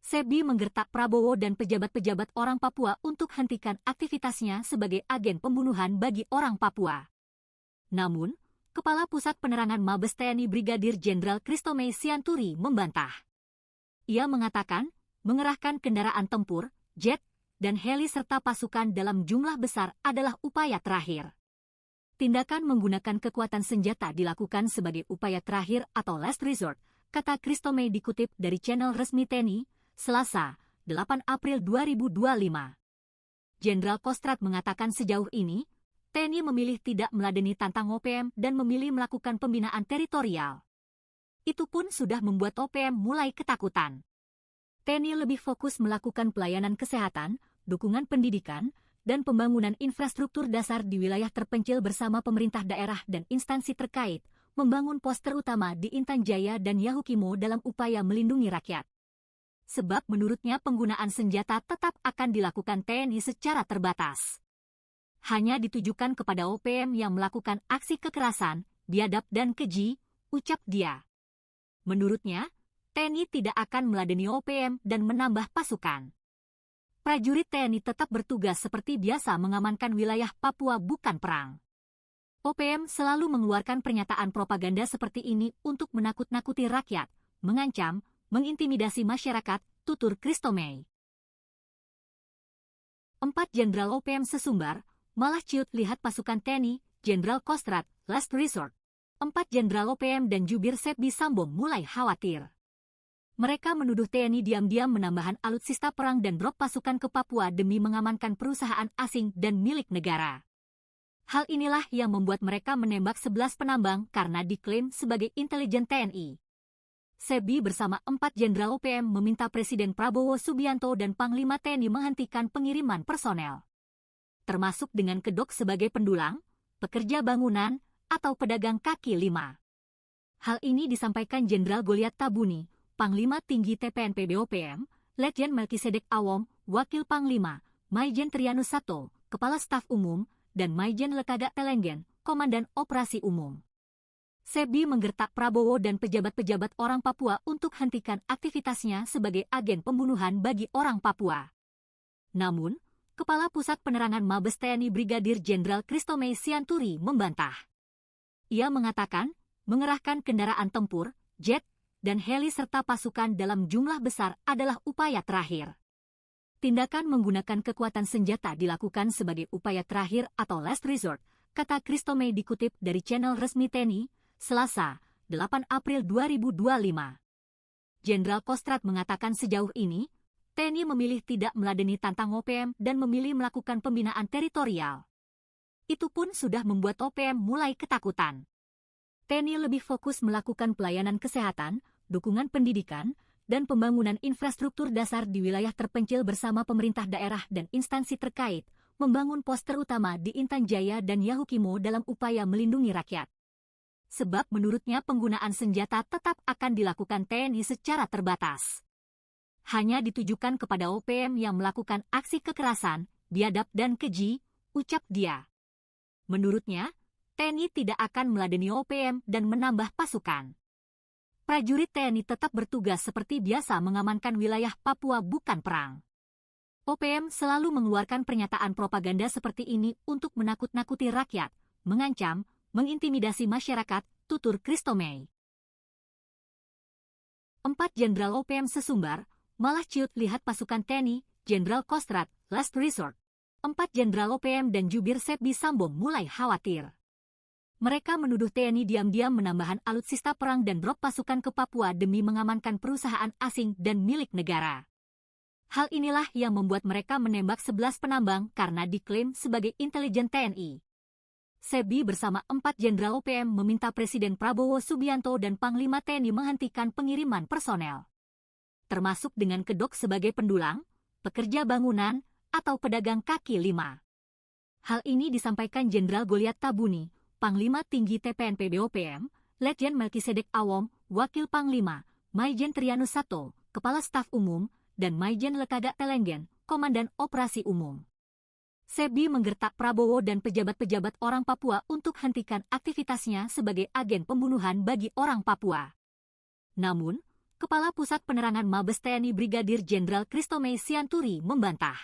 Sepbi menggertak Prabowo dan pejabat-pejabat orang Papua untuk hentikan aktivitasnya sebagai agen pembunuhan bagi orang Papua. Namun, Kepala Pusat Penerangan Mabes TNI Brigadir Jenderal Christomey Sianturi membantah. Ia mengatakan, mengerahkan kendaraan tempur, jet, dan heli serta pasukan dalam jumlah besar adalah upaya terakhir. Tindakan menggunakan kekuatan senjata dilakukan sebagai upaya terakhir atau last resort, kata Christomey dikutip dari channel resmi TNI, Selasa, 8 April 2025. Jenderal Kostrad mengatakan sejauh ini, TNI memilih tidak meladeni tantang OPM dan memilih melakukan pembinaan teritorial. Itu pun sudah membuat OPM mulai ketakutan. TNI lebih fokus melakukan pelayanan kesehatan, dukungan pendidikan, dan pembangunan infrastruktur dasar di wilayah terpencil bersama pemerintah daerah dan instansi terkait, membangun pos terutama di Intan Jaya dan Yahukimo dalam upaya melindungi rakyat. Sebab menurutnya penggunaan senjata tetap akan dilakukan TNI secara terbatas. Hanya ditujukan kepada OPM yang melakukan aksi kekerasan, biadab dan keji, ucap dia. Menurutnya, TNI tidak akan meladeni OPM dan menambah pasukan. Prajurit TNI tetap bertugas seperti biasa mengamankan wilayah Papua bukan perang. OPM selalu mengeluarkan pernyataan propaganda seperti ini untuk menakut-nakuti rakyat, mengancam, mengintimidasi masyarakat, tutur Christomey. 4 Jenderal OPM sesumbar, malah ciut lihat pasukan TNI, Jenderal Kostrad, last resort. 4 Jenderal OPM dan jubir Sepbi Sambo mulai khawatir. Mereka menuduh TNI diam-diam menambahkan alutsista perang dan drop pasukan ke Papua demi mengamankan perusahaan asing dan milik negara. Hal inilah yang membuat mereka menembak 11 penambang karena diklaim sebagai intelijen TNI. Sepbi bersama 4 Jenderal OPM meminta Presiden Prabowo Subianto dan Panglima TNI menghentikan pengiriman personel, termasuk dengan kedok sebagai pendulang, pekerja bangunan, atau pedagang kaki lima. Hal ini disampaikan Jenderal Goliat Tabuni, Panglima Tinggi TPNP BOPM, Letjen Melkisedek Awom, Wakil Panglima, Maijen Trianus Sato, Kepala Staf Umum, dan Maijen Lekaga Telenggen, Komandan Operasi Umum. Sepbi menggertak Prabowo dan pejabat-pejabat orang Papua untuk hentikan aktivitasnya sebagai agen pembunuhan bagi orang Papua. Namun, Kepala Pusat Penerangan Mabes TNI Brigadir Jenderal Christomey Sianturi membantah. Ia mengatakan, mengerahkan kendaraan tempur, jet, dan heli serta pasukan dalam jumlah besar adalah upaya terakhir. Tindakan menggunakan kekuatan senjata dilakukan sebagai upaya terakhir atau last resort, kata Christomey dikutip dari channel resmi TNI, Selasa, 8 April 2025. Jenderal Kostrad mengatakan sejauh ini, TNI memilih tidak meladeni tantang OPM dan memilih melakukan pembinaan teritorial. Itu pun sudah membuat OPM mulai ketakutan. TNI lebih fokus melakukan pelayanan kesehatan, dukungan pendidikan, dan pembangunan infrastruktur dasar di wilayah terpencil bersama pemerintah daerah dan instansi terkait, membangun pos terutama di Intan Jaya dan Yahukimo dalam upaya melindungi rakyat. Sebab menurutnya penggunaan senjata tetap akan dilakukan TNI secara terbatas. Hanya ditujukan kepada OPM yang melakukan aksi kekerasan, biadab dan keji, ucap dia. Menurutnya, TNI tidak akan meladeni OPM dan menambah pasukan. Prajurit TNI tetap bertugas seperti biasa mengamankan wilayah Papua bukan perang. OPM selalu mengeluarkan pernyataan propaganda seperti ini untuk menakut-nakuti rakyat, mengancam, mengintimidasi masyarakat, tutur Christomey. 4 Jenderal OPM sesumbar, malah ciut lihat pasukan TNI, Jenderal Kostrad, last resort. 4 Jenderal OPM dan jubir Sepbi Sambo mulai khawatir. Mereka menuduh TNI diam-diam menambahkan alutsista perang dan drop pasukan ke Papua demi mengamankan perusahaan asing dan milik negara. Hal inilah yang membuat mereka menembak 11 penambang karena diklaim sebagai intelijen TNI. Sepbi bersama 4 Jenderal OPM meminta Presiden Prabowo Subianto dan Panglima TNI menghentikan pengiriman personel, termasuk dengan kedok sebagai pendulang, pekerja bangunan, atau pedagang kaki lima. Hal ini disampaikan Jenderal Goliat Tabuni, Panglima Tinggi TPNP BOPM, Letjen Melkisedek Awom, Wakil Panglima, Maijen Trianus Sato, Kepala Staf Umum, dan Maijen Lekaga Telenggen, Komandan Operasi Umum. Sepbi menggertak Prabowo dan pejabat-pejabat orang Papua untuk hentikan aktivitasnya sebagai agen pembunuhan bagi orang Papua. Namun, Kepala Pusat Penerangan Mabes TNI Brigadir Jenderal Christomey Sianturi membantah.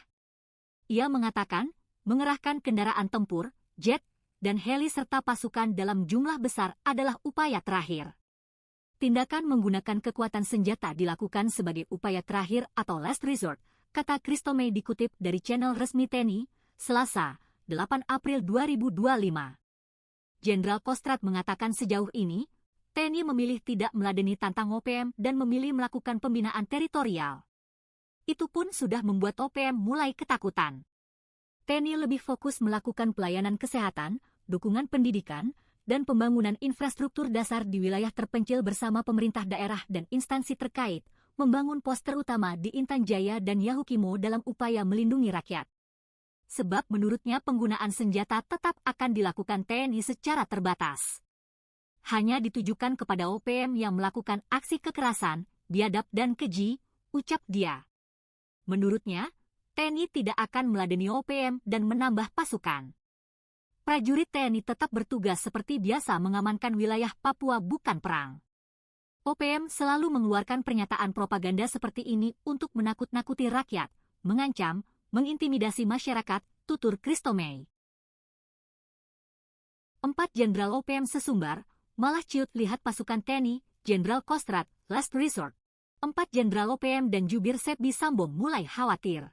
Ia mengatakan, mengerahkan kendaraan tempur, jet, dan heli serta pasukan dalam jumlah besar adalah upaya terakhir. Tindakan menggunakan kekuatan senjata dilakukan sebagai upaya terakhir atau last resort, kata Christomey dikutip dari channel resmi TNI, Selasa, 8 April 2025. Jenderal Kostrad mengatakan sejauh ini, TNI memilih tidak meladeni tantang OPM dan memilih melakukan pembinaan teritorial. Itu pun sudah membuat OPM mulai ketakutan. TNI lebih fokus melakukan pelayanan kesehatan, dukungan pendidikan, dan pembangunan infrastruktur dasar di wilayah terpencil bersama pemerintah daerah dan instansi terkait, membangun pos terutama di Intan Jaya dan Yahukimo dalam upaya melindungi rakyat. Sebab menurutnya penggunaan senjata tetap akan dilakukan TNI secara terbatas. Hanya ditujukan kepada OPM yang melakukan aksi kekerasan, biadab dan keji, ucap dia. Menurutnya, TNI tidak akan meladeni OPM dan menambah pasukan. Prajurit TNI tetap bertugas seperti biasa mengamankan wilayah Papua bukan perang. OPM selalu mengeluarkan pernyataan propaganda seperti ini untuk menakut-nakuti rakyat, mengancam, mengintimidasi masyarakat, tutur Christomey. 4 Jenderal OPM sesumbar, malah ciut lihat pasukan TNI, Jenderal Kostrad, last resort. 4 Jenderal OPM dan jubir Sepbi Sambong mulai khawatir.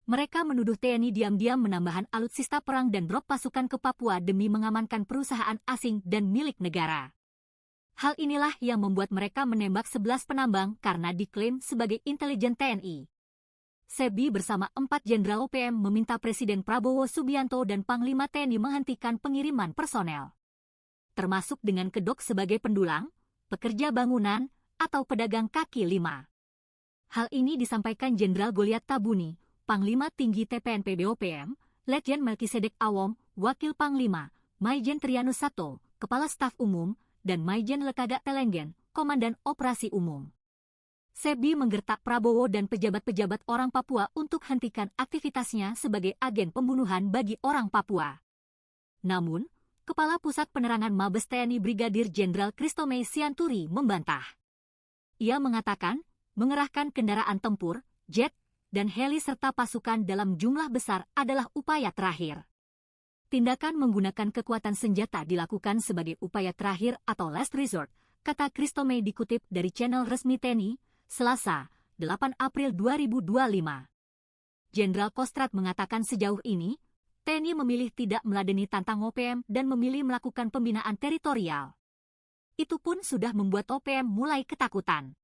Mereka menuduh TNI diam-diam menambahkan alutsista perang dan drop pasukan ke Papua demi mengamankan perusahaan asing dan milik negara. Hal inilah yang membuat mereka menembak 11 penambang karena diklaim sebagai intelijen TNI. Sepbi bersama 4 Jenderal OPM meminta Presiden Prabowo Subianto dan Panglima TNI menghentikan pengiriman personel, termasuk dengan kedok sebagai pendulang, pekerja bangunan, atau pedagang kaki lima. Hal ini disampaikan Jenderal Goliat Tabuni, Panglima Tinggi TPNP BOPM, Letjen Melkisedek Awom, Wakil Panglima, Maijen Trianus Sato, Kepala Staf Umum, dan Maijen Lekaga Telenggen, Komandan Operasi Umum. Sepbi menggertak Prabowo dan pejabat-pejabat orang Papua untuk hentikan aktivitasnya sebagai agen pembunuhan bagi orang Papua. Namun, Kepala Pusat Penerangan Mabes TNI Brigadir Jenderal Christomey Sianturi membantah. Ia mengatakan, mengerahkan kendaraan tempur, jet, dan heli serta pasukan dalam jumlah besar adalah upaya terakhir. Tindakan menggunakan kekuatan senjata dilakukan sebagai upaya terakhir atau last resort, kata Christomey dikutip dari channel resmi TNI, Selasa, 8 April 2025. Jenderal Kostrad mengatakan sejauh ini, TNI memilih tidak meladeni tantang OPM dan memilih melakukan pembinaan teritorial. Itu pun sudah membuat OPM mulai ketakutan.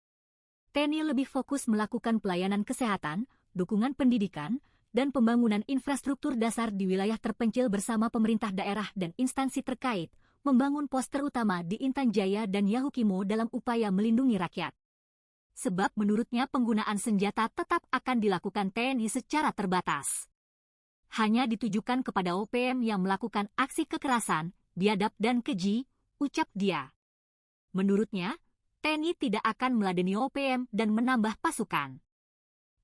TNI lebih fokus melakukan pelayanan kesehatan, dukungan pendidikan, dan pembangunan infrastruktur dasar di wilayah terpencil bersama pemerintah daerah dan instansi terkait, membangun pos terutama di Intan Jaya dan Yahukimo dalam upaya melindungi rakyat. Sebab menurutnya penggunaan senjata tetap akan dilakukan TNI secara terbatas. Hanya ditujukan kepada OPM yang melakukan aksi kekerasan, biadab dan keji, ucap dia. Menurutnya, TNI tidak akan meladeni OPM dan menambah pasukan.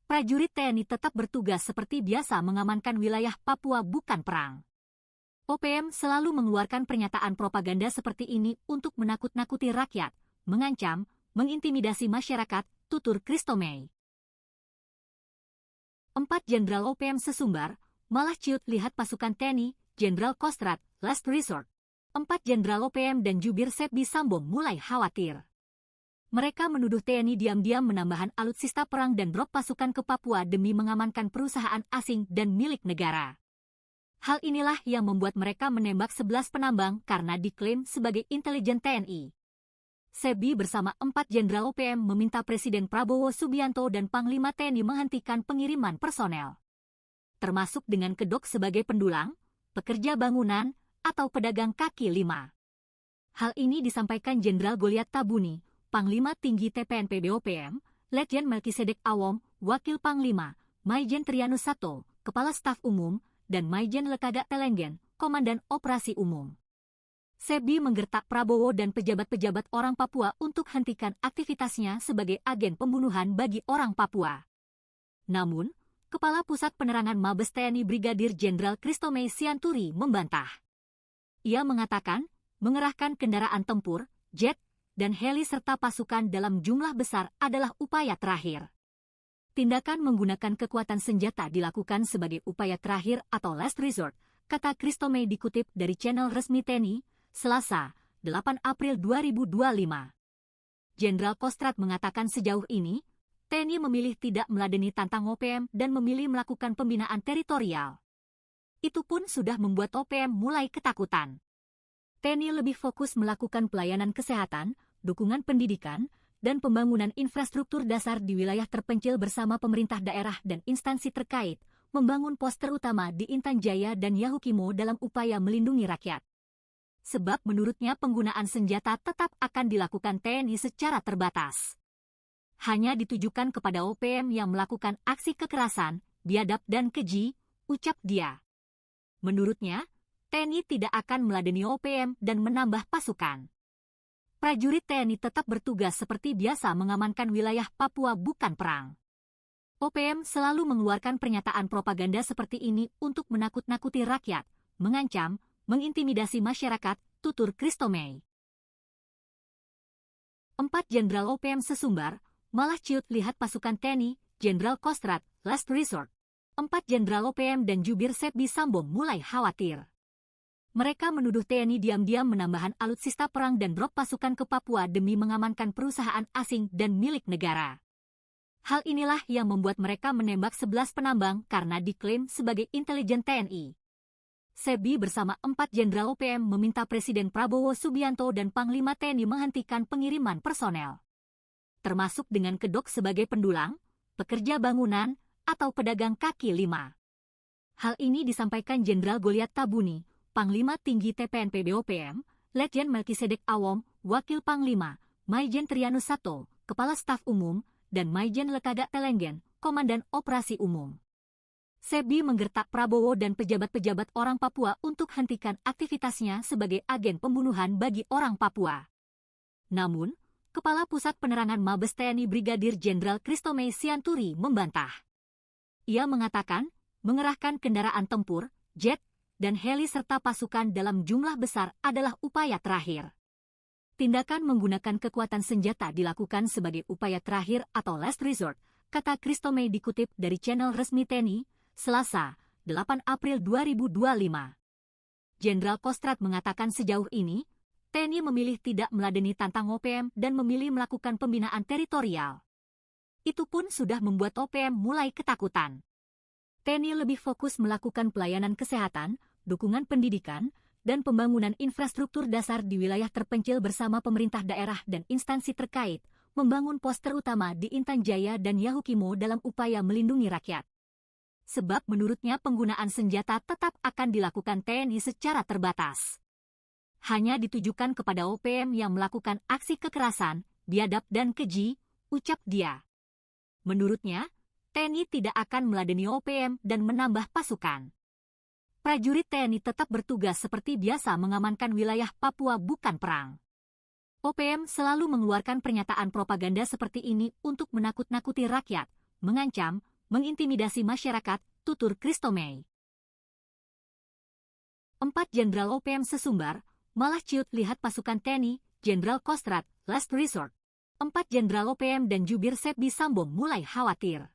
Prajurit TNI tetap bertugas seperti biasa mengamankan wilayah Papua bukan perang. OPM selalu mengeluarkan pernyataan propaganda seperti ini untuk menakut-nakuti rakyat, mengancam, mengintimidasi masyarakat, tutur Christomey. 4 Jenderal OPM sesumbar, malah ciut lihat pasukan TNI, Jenderal Kostrad, last resort. 4 Jenderal OPM dan jubir Sepbi Sambong mulai khawatir. Mereka menuduh TNI diam-diam menambahkan alutsista perang dan drop pasukan ke Papua demi mengamankan perusahaan asing dan milik negara. Hal inilah yang membuat mereka menembak 11 penambang karena diklaim sebagai intelijen TNI. Sepbi bersama 4 Jenderal OPM meminta Presiden Prabowo Subianto dan Panglima TNI menghentikan pengiriman personel, termasuk dengan kedok sebagai pendulang, pekerja bangunan, atau pedagang kaki lima. Hal ini disampaikan Jenderal Goliat Tabuni, Panglima Tinggi TPNP BOPM, Letjen Melkisedek Awom, Wakil Panglima, Maijen Trianus Sato, Kepala Staf Umum, dan Maijen Lekaga Telenggen, Komandan Operasi Umum. Sepbi menggertak Prabowo dan pejabat-pejabat orang Papua untuk hentikan aktivitasnya sebagai agen pembunuhan bagi orang Papua. Namun, Kepala Pusat Penerangan Mabes TNI Brigadir Jenderal Christomey Sianturi membantah. Ia mengatakan, mengerahkan kendaraan tempur, jet, dan heli serta pasukan dalam jumlah besar adalah upaya terakhir. Tindakan menggunakan kekuatan senjata dilakukan sebagai upaya terakhir atau last resort, kata Christomey dikutip dari channel resmi TNI, Selasa, 8 April 2025. Jenderal Kostrad mengatakan sejauh ini, TNI memilih tidak meladeni tantang OPM dan memilih melakukan pembinaan teritorial. Itu pun sudah membuat OPM mulai ketakutan. TNI lebih fokus melakukan pelayanan kesehatan, dukungan pendidikan, dan pembangunan infrastruktur dasar di wilayah terpencil bersama pemerintah daerah dan instansi terkait, membangun poster utama di Intan Jaya dan Yahukimo dalam upaya melindungi rakyat. Sebab menurutnya penggunaan senjata tetap akan dilakukan TNI secara terbatas. Hanya ditujukan kepada OPM yang melakukan aksi kekerasan, biadab dan keji, ucap dia. Menurutnya, TNI tidak akan meladeni OPM dan menambah pasukan. Prajurit TNI tetap bertugas seperti biasa mengamankan wilayah Papua bukan perang. OPM selalu mengeluarkan pernyataan propaganda seperti ini untuk menakut-nakuti rakyat, mengancam, mengintimidasi masyarakat, tutur Christomey. 4 Jenderal OPM sesumbar, malah ciut lihat pasukan TNI, Jenderal Kostrad, last resort. 4 Jenderal OPM dan jubir Sepbi Sambo mulai khawatir. Mereka menuduh TNI diam-diam menambahkan alutsista perang dan drop pasukan ke Papua demi mengamankan perusahaan asing dan milik negara. Hal inilah yang membuat mereka menembak 11 penambang karena diklaim sebagai intelijen TNI. Sepbi bersama 4 Jenderal OPM meminta Presiden Prabowo Subianto dan Panglima TNI menghentikan pengiriman personel, termasuk dengan kedok sebagai pendulang, pekerja bangunan, atau pedagang kaki lima. Hal ini disampaikan Jenderal Goliat Tabuni, Panglima Tinggi TPNP BOPM, Letjen Melkisedek Awom, Wakil Panglima, Maijen Trianus Sato, Kepala Staf Umum, dan Maijen Lekaga Telenggen, Komandan Operasi Umum. Sepbi menggertak Prabowo dan pejabat-pejabat orang Papua untuk hentikan aktivitasnya sebagai agen pembunuhan bagi orang Papua. Namun, Kepala Pusat Penerangan Mabes TNI Brigadir Jenderal Christomey Sianturi membantah. Ia mengatakan, mengerahkan kendaraan tempur, jet, dan heli serta pasukan dalam jumlah besar adalah upaya terakhir. Tindakan menggunakan kekuatan senjata dilakukan sebagai upaya terakhir atau last resort, kata Christomey dikutip dari channel resmi TNI, Selasa, 8 April 2025. Jenderal Kostrad mengatakan sejauh ini, TNI memilih tidak meladeni tantang OPM dan memilih melakukan pembinaan teritorial. Itu pun sudah membuat OPM mulai ketakutan. TNI lebih fokus melakukan pelayanan kesehatan, dukungan pendidikan, dan pembangunan infrastruktur dasar di wilayah terpencil bersama pemerintah daerah dan instansi terkait, membangun poster utama di Intan Jaya dan Yahukimo dalam upaya melindungi rakyat. Sebab menurutnya penggunaan senjata tetap akan dilakukan TNI secara terbatas. Hanya ditujukan kepada OPM yang melakukan aksi kekerasan, biadab dan keji, ucap dia. Menurutnya, TNI tidak akan meladeni OPM dan menambah pasukan. Prajurit TNI tetap bertugas seperti biasa mengamankan wilayah Papua bukan perang. OPM selalu mengeluarkan pernyataan propaganda seperti ini untuk menakut-nakuti rakyat, mengancam, mengintimidasi masyarakat, tutur Christomey. 4 Jenderal OPM sesumbar, malah ciut lihat pasukan TNI, Jenderal Kostrad, last resort. 4 Jenderal OPM dan jubir Sepbi Sambo mulai khawatir.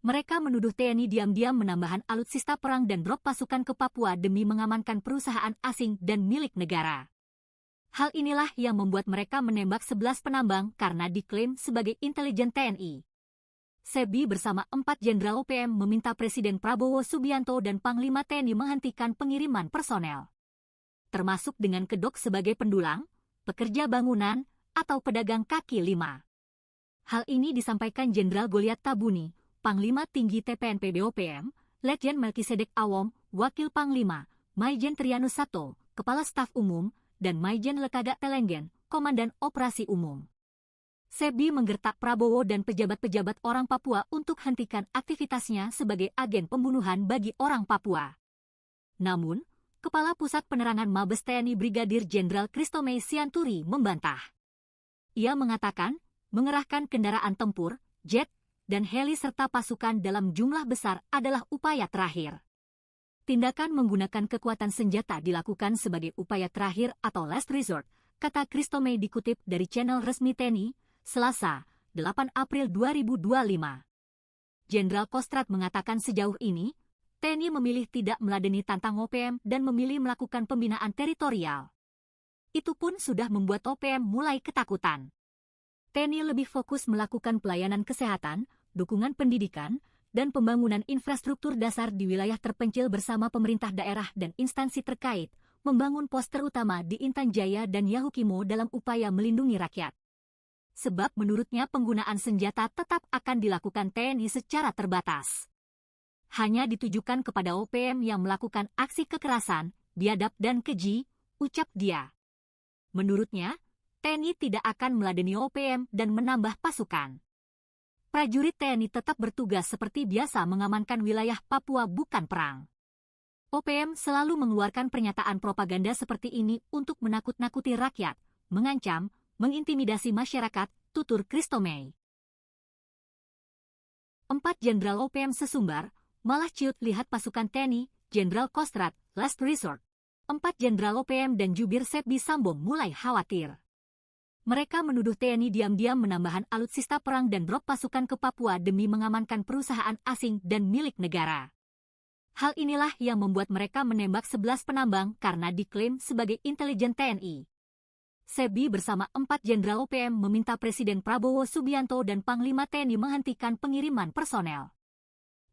Mereka menuduh TNI diam-diam menambahkan alutsista perang dan drop pasukan ke Papua demi mengamankan perusahaan asing dan milik negara. Hal inilah yang membuat mereka menembak 11 penambang karena diklaim sebagai intelijen TNI. Sepbi bersama 4 Jenderal OPM meminta Presiden Prabowo Subianto dan Panglima TNI menghentikan pengiriman personel, termasuk dengan kedok sebagai pendulang, pekerja bangunan, atau pedagang kaki lima. Hal ini disampaikan Jenderal Goliat Tabuni, Panglima Tinggi TPNP BOPM, Letjen Melkisedek Awom, Wakil Panglima, Maijen Trianus Sato, Kepala Staf Umum, dan Maijen Lekaga Telenggen, Komandan Operasi Umum. Sepbi menggertak Prabowo dan pejabat-pejabat orang Papua untuk hentikan aktivitasnya sebagai agen pembunuhan bagi orang Papua. Namun, Kepala Pusat Penerangan Mabes TNI Brigadir Jenderal Christomey Sianturi membantah. Ia mengatakan, mengerahkan kendaraan tempur, jet, dan heli serta pasukan dalam jumlah besar adalah upaya terakhir. Tindakan menggunakan kekuatan senjata dilakukan sebagai upaya terakhir atau last resort, kata Christomey dikutip dari channel resmi TNI, Selasa, 8 April 2025. Jenderal Kostrad mengatakan sejauh ini, TNI memilih tidak meladeni tantang OPM dan memilih melakukan pembinaan teritorial. Itu pun sudah membuat OPM mulai ketakutan. TNI lebih fokus melakukan pelayanan kesehatan, dukungan pendidikan, dan pembangunan infrastruktur dasar di wilayah terpencil bersama pemerintah daerah dan instansi terkait, membangun pos terutama di Intan Jaya dan Yahukimo dalam upaya melindungi rakyat. Sebab menurutnya penggunaan senjata tetap akan dilakukan TNI secara terbatas. Hanya ditujukan kepada OPM yang melakukan aksi kekerasan, biadab dan keji, ucap dia. Menurutnya, TNI tidak akan meladeni OPM dan menambah pasukan. Prajurit TNI tetap bertugas seperti biasa mengamankan wilayah Papua, bukan perang. OPM selalu mengeluarkan pernyataan propaganda seperti ini untuk menakut-nakuti rakyat, mengancam, mengintimidasi masyarakat, tutur Christomey. 4 Jenderal OPM sesumbar, malah ciut lihat pasukan TNI, Jenderal Kostrad, last resort. 4 Jenderal OPM dan jubir Sepbi Sambong mulai khawatir. Mereka menuduh TNI diam-diam menambahkan alutsista perang dan drop pasukan ke Papua demi mengamankan perusahaan asing dan milik negara. Hal inilah yang membuat mereka menembak 11 penambang karena diklaim sebagai intelijen TNI. Sepbi bersama 4 Jenderal OPM meminta Presiden Prabowo Subianto dan Panglima TNI menghentikan pengiriman personel,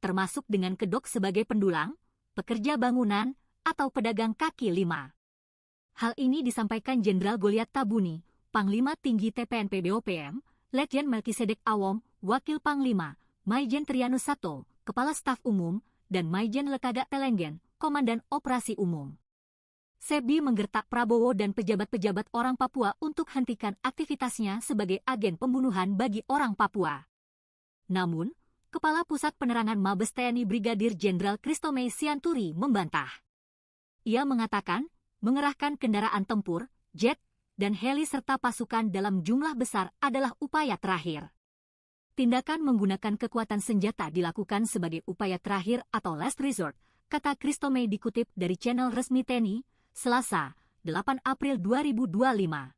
termasuk dengan kedok sebagai pendulang, pekerja bangunan, atau pedagang kaki lima. Hal ini disampaikan Jenderal Goliat Tabuni, Panglima Tinggi TPNP BOPM, Letjen Melkisedek Awom, Wakil Panglima, Maijen Trianus Sato, Kepala Staf Umum, dan Maijen Lekaga Telenggen, Komandan Operasi Umum. Sepbi menggertak Prabowo dan pejabat-pejabat orang Papua untuk hentikan aktivitasnya sebagai agen pembunuhan bagi orang Papua. Namun, Kepala Pusat Penerangan Mabes TNI Brigadir Jenderal Christomey Sianturi membantah. Ia mengatakan, mengerahkan kendaraan tempur, jet, dan heli serta pasukan dalam jumlah besar adalah upaya terakhir. Tindakan menggunakan kekuatan senjata dilakukan sebagai upaya terakhir atau last resort, kata Christomey dikutip dari channel resmi TNI, Selasa, 8 April 2025.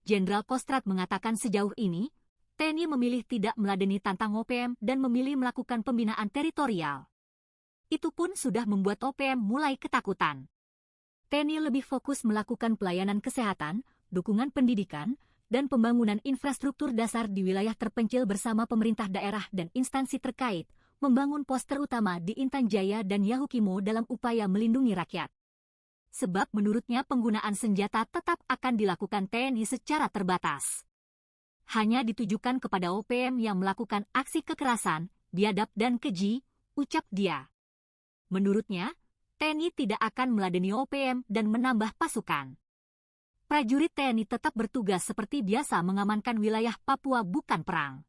Jenderal Kostrad mengatakan sejauh ini, TNI memilih tidak meladeni tantang OPM dan memilih melakukan pembinaan teritorial. Itu pun sudah membuat OPM mulai ketakutan. TNI lebih fokus melakukan pelayanan kesehatan, dukungan pendidikan, dan pembangunan infrastruktur dasar di wilayah terpencil bersama pemerintah daerah dan instansi terkait, membangun pos terutama di Intan Jaya dan Yahukimo dalam upaya melindungi rakyat. Sebab menurutnya penggunaan senjata tetap akan dilakukan TNI secara terbatas. Hanya ditujukan kepada OPM yang melakukan aksi kekerasan, biadab dan keji, ucap dia. Menurutnya, TNI tidak akan meladeni OPM dan menambah pasukan. Prajurit TNI tetap bertugas seperti biasa mengamankan wilayah Papua, bukan perang.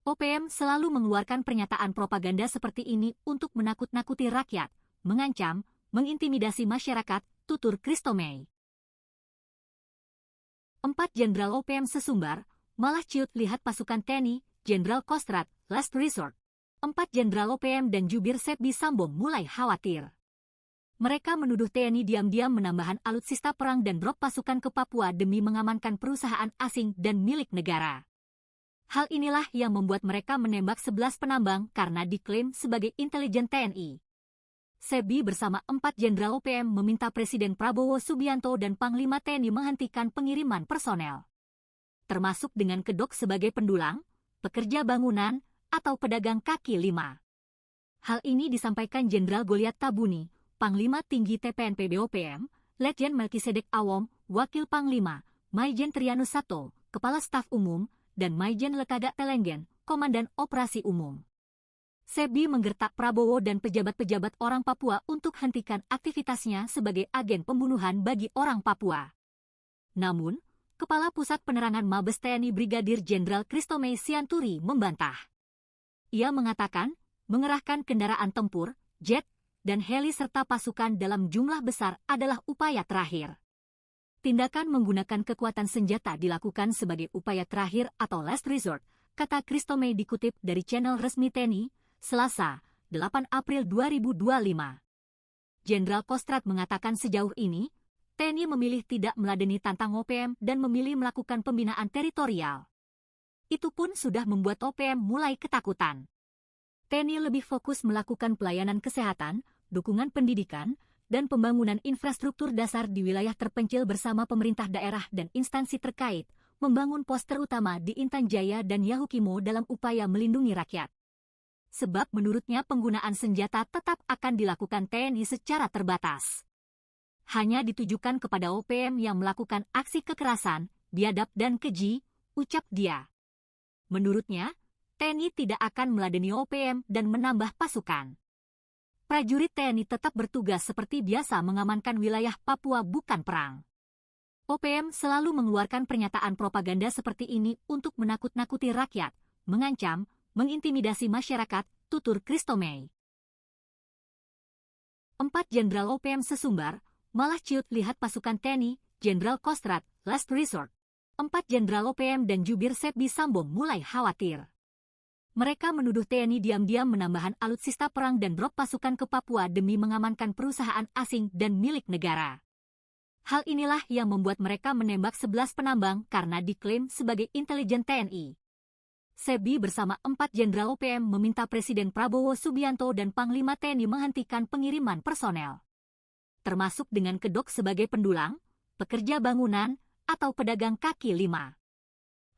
OPM selalu mengeluarkan pernyataan propaganda seperti ini untuk menakut-nakuti rakyat, mengancam, mengintimidasi masyarakat, tutur Christomey. 4 Jenderal OPM sesumbar, malah ciut lihat pasukan TNI, Jenderal Kostrad, last resort. 4 Jenderal OPM dan jubir Sepbi Sambong mulai khawatir. Mereka menuduh TNI diam-diam menambahkan alutsista perang dan drop pasukan ke Papua demi mengamankan perusahaan asing dan milik negara. Hal inilah yang membuat mereka menembak 11 penambang karena diklaim sebagai intelijen TNI. Sepbi bersama 4 Jenderal OPM meminta Presiden Prabowo Subianto dan Panglima TNI menghentikan pengiriman personel, termasuk dengan kedok sebagai pendulang, pekerja bangunan, atau pedagang kaki lima. Hal ini disampaikan Jenderal Goliat Tabuni, Panglima Tinggi TPNP BOPM, Letjen Melkisedek Awom, Wakil Panglima, Maijen Trianus Sato, Kepala Staf Umum, dan Maijen Lekaga Telenggen, Komandan Operasi Umum. Sepbi menggertak Prabowo dan pejabat-pejabat orang Papua untuk hentikan aktivitasnya sebagai agen pembunuhan bagi orang Papua. Namun, Kepala Pusat Penerangan Mabes TNI Brigadir Jenderal Christomey Sianturi membantah. Ia mengatakan, mengerahkan kendaraan tempur, jet, dan heli serta pasukan dalam jumlah besar adalah upaya terakhir. Tindakan menggunakan kekuatan senjata dilakukan sebagai upaya terakhir atau last resort, kata Christomey dikutip dari channel resmi TNI, Selasa, 8 April 2025. Jenderal Kostrad mengatakan sejauh ini, TNI memilih tidak meladeni tantang OPM dan memilih melakukan pembinaan teritorial. Itu pun sudah membuat OPM mulai ketakutan. TNI lebih fokus melakukan pelayanan kesehatan, dukungan pendidikan, dan pembangunan infrastruktur dasar di wilayah terpencil bersama pemerintah daerah dan instansi terkait, membangun pos terutama di Intan Jaya dan Yahukimo dalam upaya melindungi rakyat. Sebab menurutnya penggunaan senjata tetap akan dilakukan TNI secara terbatas. hanya ditujukan kepada OPM yang melakukan aksi kekerasan, biadab dan keji, ucap dia. Menurutnya, TNI tidak akan meladeni OPM dan menambah pasukan. Prajurit TNI tetap bertugas seperti biasa mengamankan wilayah Papua, bukan perang. OPM selalu mengeluarkan pernyataan propaganda seperti ini untuk menakut-nakuti rakyat, mengancam, mengintimidasi masyarakat, tutur Christomey. 4 Jenderal OPM sesumbar, malah ciut lihat pasukan TNI, Jenderal Kostrad, last resort. 4 Jenderal OPM dan jubir Sepbi Sambom mulai khawatir. Mereka menuduh TNI diam-diam menambahkan alutsista perang dan drop pasukan ke Papua demi mengamankan perusahaan asing dan milik negara. Hal inilah yang membuat mereka menembak 11 penambang karena diklaim sebagai intelijen TNI. Sepbi bersama 4 Jenderal OPM meminta Presiden Prabowo Subianto dan Panglima TNI menghentikan pengiriman personel, termasuk dengan kedok sebagai pendulang, pekerja bangunan, atau pedagang kaki lima.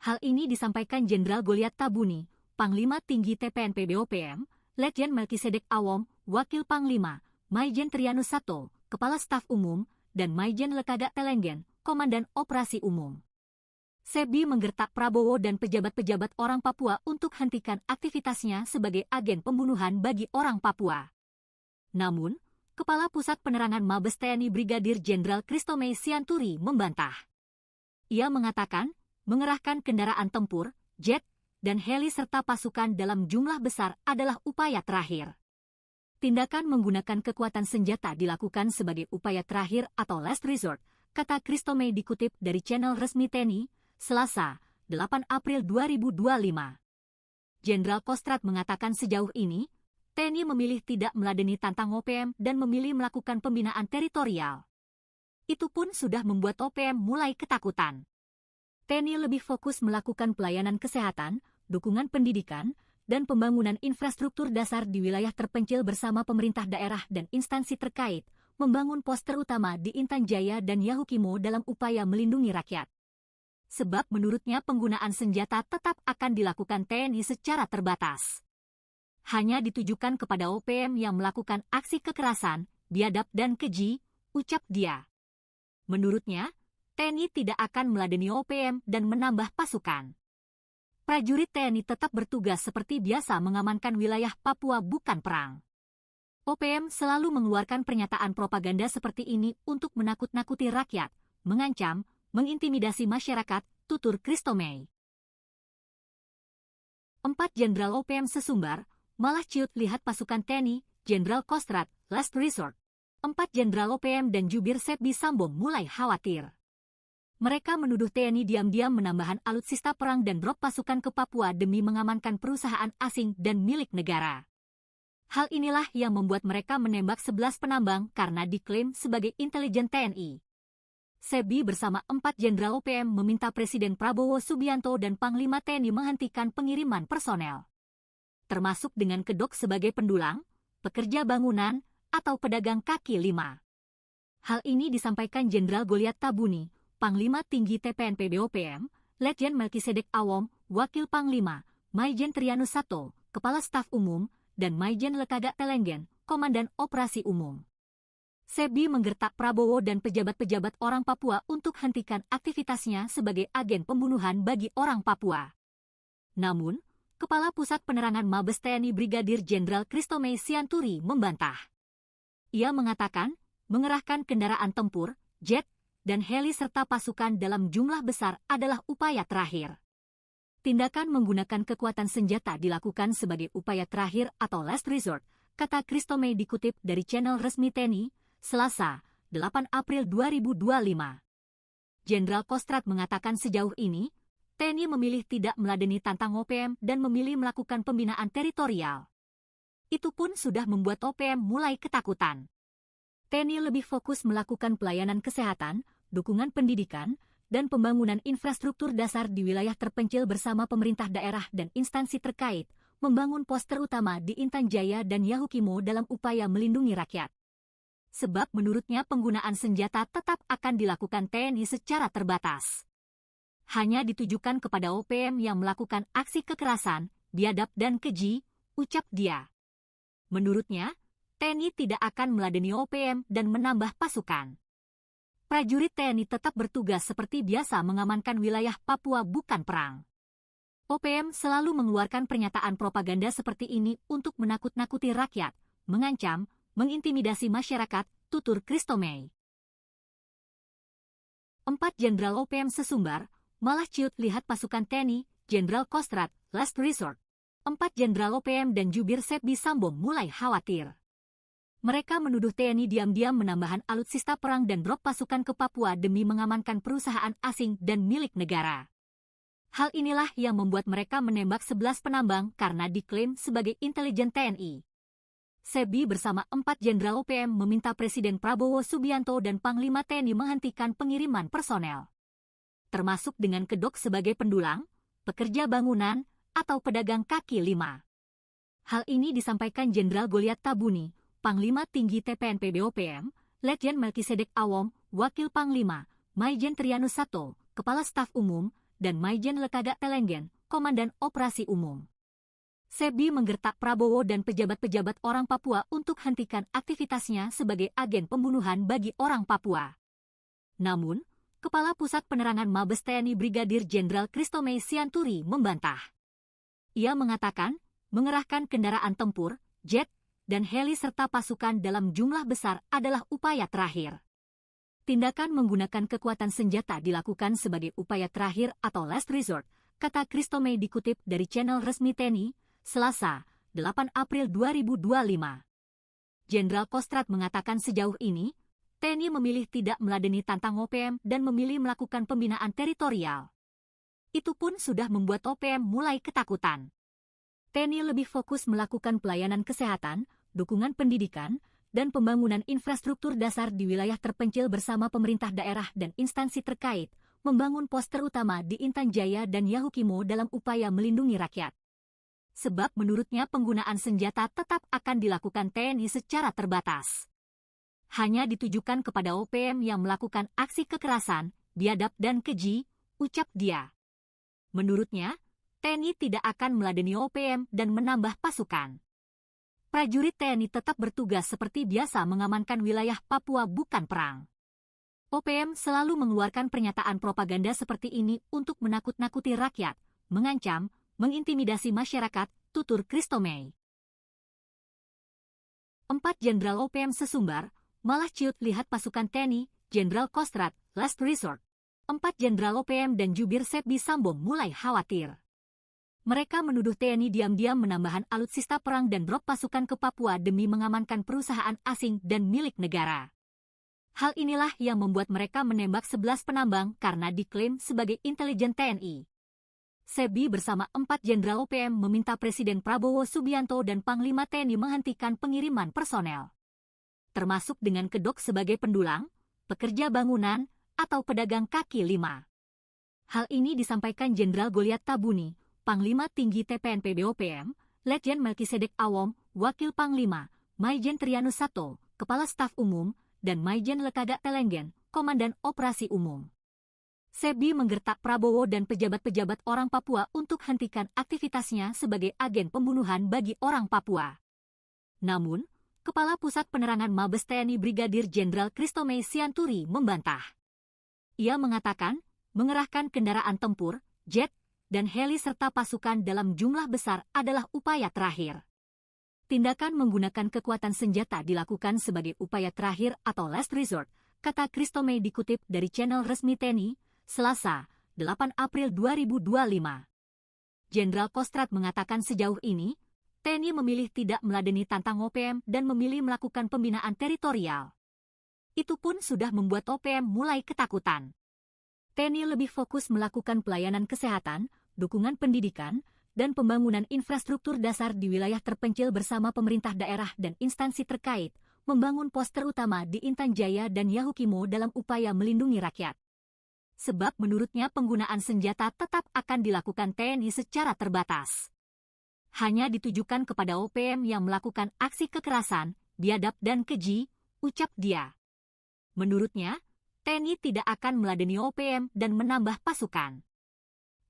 Hal ini disampaikan Jenderal Goliat Tabuni, Panglima Tinggi TPNP BOPM, Letjen Melkisedek Awom, Wakil Panglima, Maijen Trianus Sato, Kepala Staf Umum, dan Maijen Lekaga Telenggen, Komandan Operasi Umum. Sepbi menggertak Prabowo dan pejabat-pejabat orang Papua untuk hentikan aktivitasnya sebagai agen pembunuhan bagi orang Papua. Namun, Kepala Pusat Penerangan Mabes TNI Brigadir Jenderal Christomey Sianturi membantah. Ia mengatakan, mengerahkan kendaraan tempur, jet, dan heli serta pasukan dalam jumlah besar adalah upaya terakhir. Tindakan menggunakan kekuatan senjata dilakukan sebagai upaya terakhir atau last resort, kata Christomey dikutip dari channel resmi TNI, Selasa, 8 April 2025. Jenderal Kostrad mengatakan sejauh ini, TNI memilih tidak meladeni tantang OPM dan memilih melakukan pembinaan teritorial. Itu pun sudah membuat OPM mulai ketakutan. TNI lebih fokus melakukan pelayanan kesehatan, dukungan pendidikan, dan pembangunan infrastruktur dasar di wilayah terpencil bersama pemerintah daerah dan instansi terkait, membangun pos terutama di Intan Jaya dan Yahukimo dalam upaya melindungi rakyat. Sebab menurutnya penggunaan senjata tetap akan dilakukan TNI secara terbatas. Hanya ditujukan kepada OPM yang melakukan aksi kekerasan, biadab dan keji, ucap dia. Menurutnya, TNI tidak akan meladeni OPM dan menambah pasukan. Prajurit TNI tetap bertugas seperti biasa mengamankan wilayah Papua, bukan perang. OPM selalu mengeluarkan pernyataan propaganda seperti ini untuk menakut-nakuti rakyat, mengancam, mengintimidasi masyarakat, tutur Christomey. 4 Jenderal OPM sesumbar, malah ciut lihat pasukan TNI, Jenderal Kostrad, last resort. 4 Jenderal OPM dan jubir Sepbi Sambom mulai khawatir. Mereka menuduh TNI diam-diam menambahkan alutsista perang dan drop pasukan ke Papua demi mengamankan perusahaan asing dan milik negara. Hal inilah yang membuat mereka menembak 11 penambang karena diklaim sebagai intelijen TNI. Sepbi bersama 4 Jenderal OPM meminta Presiden Prabowo Subianto dan Panglima TNI menghentikan pengiriman personel, termasuk dengan kedok sebagai pendulang, pekerja bangunan, atau pedagang kaki lima. Hal ini disampaikan Jenderal Goliat Tabuni, Panglima Tinggi TPNP BOPM, Letjen Melkisedek Awom, Wakil Panglima, Maijen Trianus Sato, Kepala Staf Umum, dan Maijen Lekaga Telenggen, Komandan Operasi Umum. Sepbi menggertak Prabowo dan pejabat-pejabat orang Papua untuk hentikan aktivitasnya sebagai agen pembunuhan bagi orang Papua. Namun, Kepala Pusat Penerangan Mabes TNI Brigadir Jenderal Christomey Sianturi membantah. Ia mengatakan, mengerahkan kendaraan tempur, jet, dan heli serta pasukan dalam jumlah besar adalah upaya terakhir. Tindakan menggunakan kekuatan senjata dilakukan sebagai upaya terakhir atau last resort, kata Christomey dikutip dari channel resmi TNI, Selasa, 8 April 2025. Jenderal Kostrad mengatakan sejauh ini, TNI memilih tidak meladeni tantang OPM dan memilih melakukan pembinaan teritorial. Itu pun sudah membuat OPM mulai ketakutan. TNI lebih fokus melakukan pelayanan kesehatan, dukungan pendidikan, dan pembangunan infrastruktur dasar di wilayah terpencil bersama pemerintah daerah dan instansi terkait, membangun pos terutama di Intan Jaya dan Yahukimo dalam upaya melindungi rakyat. Sebab menurutnya penggunaan senjata tetap akan dilakukan TNI secara terbatas. Hanya ditujukan kepada OPM yang melakukan aksi kekerasan, biadab dan keji, ucap dia. Menurutnya, TNI tidak akan meladeni OPM dan menambah pasukan. prajurit TNI tetap bertugas seperti biasa mengamankan wilayah Papua bukan perang. OPM selalu mengeluarkan pernyataan propaganda seperti ini untuk menakut-nakuti rakyat, mengancam, mengintimidasi masyarakat, tutur Christo May. 4 Jenderal OPM sesumbar, malah ciut lihat pasukan TNI, Jenderal Kostrad, last resort. 4 Jenderal OPM dan jubir Sepbi Sambo mulai khawatir. Mereka menuduh TNI diam-diam menambahkan alutsista perang dan drop pasukan ke Papua demi mengamankan perusahaan asing dan milik negara. Hal inilah yang membuat mereka menembak 11 penambang karena diklaim sebagai intelijen TNI. Sepbi bersama 4 Jenderal OPM meminta Presiden Prabowo Subianto dan Panglima TNI menghentikan pengiriman personel, termasuk dengan kedok sebagai pendulang, pekerja bangunan, atau pedagang kaki lima. Hal ini disampaikan Jenderal Goliat Tabuni, Panglima Tinggi TPNP BOPM, Letjen Melkisedek Awom, Wakil Panglima, Maijen Trianus Sato, Kepala Staf Umum, dan Maijen Lekaga Telenggen, Komandan Operasi Umum. Sepbi menggertak Prabowo dan pejabat-pejabat orang Papua untuk hentikan aktivitasnya sebagai agen pembunuhan bagi orang Papua. Namun, Kepala Pusat Penerangan Mabes TNI Brigadir Jenderal Christo May Sianturi membantah. Ia mengatakan, mengerahkan kendaraan tempur, jet, dan heli serta pasukan dalam jumlah besar adalah upaya terakhir. Tindakan menggunakan kekuatan senjata dilakukan sebagai upaya terakhir atau last resort, kata Christo May dikutip dari channel resmi TNI, Selasa, 8 April 2025. Jenderal Kostrad mengatakan sejauh ini, TNI memilih tidak meladeni tantang OPM dan memilih melakukan pembinaan teritorial. Itu pun sudah membuat OPM mulai ketakutan. TNI lebih fokus melakukan pelayanan kesehatan, dukungan pendidikan, dan pembangunan infrastruktur dasar di wilayah terpencil bersama pemerintah daerah dan instansi terkait, membangun pos terutama di Intan Jaya dan Yahukimo dalam upaya melindungi rakyat. Sebab menurutnya penggunaan senjata tetap akan dilakukan TNI secara terbatas. Hanya ditujukan kepada OPM yang melakukan aksi kekerasan, biadab dan keji, ucap dia. Menurutnya, TNI tidak akan meladeni OPM dan menambah pasukan. Prajurit TNI tetap bertugas seperti biasa mengamankan wilayah Papua bukan perang. OPM selalu mengeluarkan pernyataan propaganda seperti ini untuk menakut-nakuti rakyat, mengancam, mengintimidasi masyarakat, tutur Christo May. 4 Jenderal OPM sesumbar, malah ciut lihat pasukan TNI, Jenderal Kostrad, last resort. 4 Jenderal OPM dan jubir Sepbi Sambo mulai khawatir. Mereka menuduh TNI diam-diam menambahkan alutsista perang dan drop pasukan ke Papua demi mengamankan perusahaan asing dan milik negara. Hal inilah yang membuat mereka menembak 11 penambang karena diklaim sebagai intelijen TNI. Sepbi bersama 4 Jenderal OPM meminta Presiden Prabowo Subianto dan Panglima TNI menghentikan pengiriman personel, termasuk dengan kedok sebagai pendulang, pekerja bangunan, atau pedagang kaki lima. Hal ini disampaikan Jenderal Goliat Tabuni, Panglima Tinggi TPNP BOPM, Letjen Melkisedek Awom, Wakil Panglima, Maijen Trianus Sato, Kepala Staf Umum, dan Maijen Lekaga Telenggen, Komandan Operasi Umum. Sepbi menggertak Prabowo dan pejabat-pejabat orang Papua untuk hentikan aktivitasnya sebagai agen pembunuhan bagi orang Papua. Namun, Kepala Pusat Penerangan Mabes TNI Brigadir Jenderal Christo May Sianturi membantah. Ia mengatakan, mengerahkan kendaraan tempur, jet, dan heli serta pasukan dalam jumlah besar adalah upaya terakhir. Tindakan menggunakan kekuatan senjata dilakukan sebagai upaya terakhir atau last resort, kata Christo May dikutip dari channel resmi TNI, Selasa, 8 April 2025. Jenderal Kostrad mengatakan sejauh ini, TNI memilih tidak meladeni tantang OPM dan memilih melakukan pembinaan teritorial. Itu pun sudah membuat OPM mulai ketakutan. TNI lebih fokus melakukan pelayanan kesehatan, dukungan pendidikan, dan pembangunan infrastruktur dasar di wilayah terpencil bersama pemerintah daerah dan instansi terkait, membangun pos terutama di Intan Jaya dan Yahukimo dalam upaya melindungi rakyat. Sebab menurutnya penggunaan senjata tetap akan dilakukan TNI secara terbatas. Hanya ditujukan kepada OPM yang melakukan aksi kekerasan, biadab dan keji, ucap dia. Menurutnya, TNI tidak akan meladeni OPM dan menambah pasukan.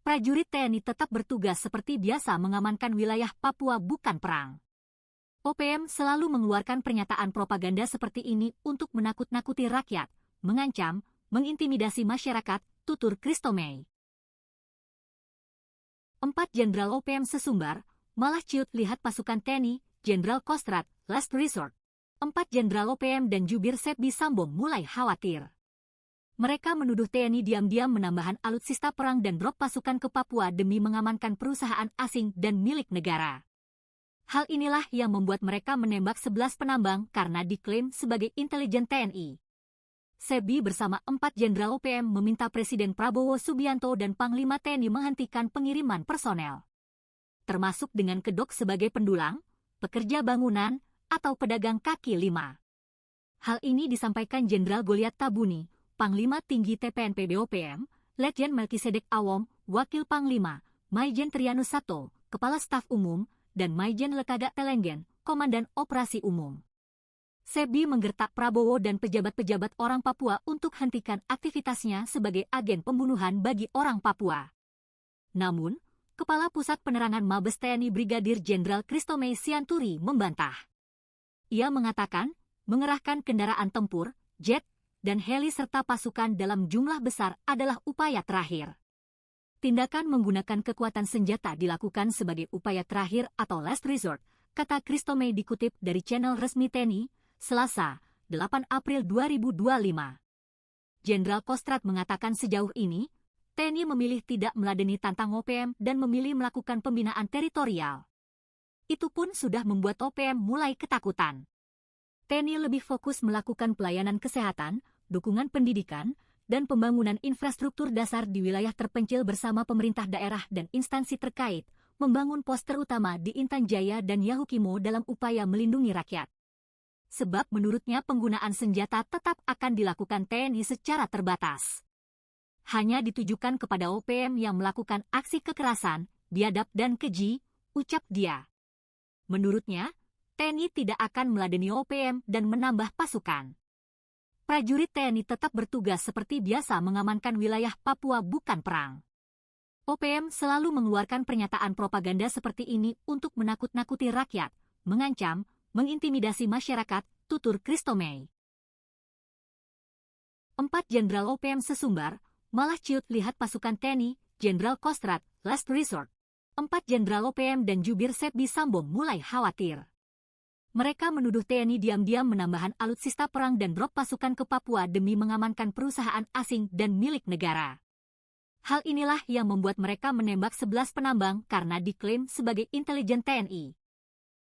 Prajurit TNI tetap bertugas seperti biasa mengamankan wilayah Papua bukan perang. OPM selalu mengeluarkan pernyataan propaganda seperti ini untuk menakut-nakuti rakyat, mengancam, mengintimidasi masyarakat, tutur Christomey. 4 Jenderal OPM sesumbar, malah ciut lihat pasukan TNI, Jenderal Kostrad, last resort. 4 Jenderal OPM dan jubir Sepbi Sambong mulai khawatir. Mereka menuduh TNI diam-diam menambahkan alutsista perang dan drop pasukan ke Papua demi mengamankan perusahaan asing dan milik negara. Hal inilah yang membuat mereka menembak 11 penambang karena diklaim sebagai intelijen TNI. Sepbi bersama 4 Jenderal OPM meminta Presiden Prabowo Subianto dan Panglima TNI menghentikan pengiriman personel, termasuk dengan kedok sebagai pendulang, pekerja bangunan, atau pedagang kaki lima. Hal ini disampaikan Jenderal Goliat Tabuni, Panglima Tinggi TPNP BOPM, Letjen Melkisedek Awom, Wakil Panglima, Maijen Trianus Sato, Kepala Staf Umum, dan Maijen Lekaga Telenggen, Komandan Operasi Umum. Sepbi menggertak Prabowo dan pejabat-pejabat orang Papua untuk hentikan aktivitasnya sebagai agen pembunuhan bagi orang Papua. Namun, Kepala Pusat Penerangan Mabes TNI Brigadir Jenderal Christomey Sianturi membantah. Ia mengatakan, mengerahkan kendaraan tempur, jet, dan heli serta pasukan dalam jumlah besar adalah upaya terakhir. Tindakan menggunakan kekuatan senjata dilakukan sebagai upaya terakhir atau last resort, kata Christomey dikutip dari channel resmi TNI, Selasa, 8 April 2025. Jenderal Kostrad mengatakan sejauh ini, TNI memilih tidak meladeni tantang OPM dan memilih melakukan pembinaan teritorial. Itu pun sudah membuat OPM mulai ketakutan. TNI lebih fokus melakukan pelayanan kesehatan, dukungan pendidikan, dan pembangunan infrastruktur dasar di wilayah terpencil bersama pemerintah daerah dan instansi terkait, membangun pos terutama di Intan Jaya dan Yahukimo dalam upaya melindungi rakyat. Sebab menurutnya penggunaan senjata tetap akan dilakukan TNI secara terbatas. Hanya ditujukan kepada OPM yang melakukan aksi kekerasan, biadab dan keji, ucap dia. Menurutnya, TNI tidak akan meladeni OPM dan menambah pasukan. Prajurit TNI tetap bertugas seperti biasa mengamankan wilayah Papua bukan perang. OPM selalu mengeluarkan pernyataan propaganda seperti ini untuk menakut-nakuti rakyat, mengancam, mengintimidasi masyarakat, tutur Christomey. 4 Jenderal OPM sesumbar, malah ciut lihat pasukan TNI, Jenderal Kostrad, last resort. 4 Jenderal OPM dan jubir Sepbi Sambong mulai khawatir. Mereka menuduh TNI diam-diam menambahkan alutsista perang dan drop pasukan ke Papua demi mengamankan perusahaan asing dan milik negara. Hal inilah yang membuat mereka menembak 11 penambang karena diklaim sebagai intelijen TNI.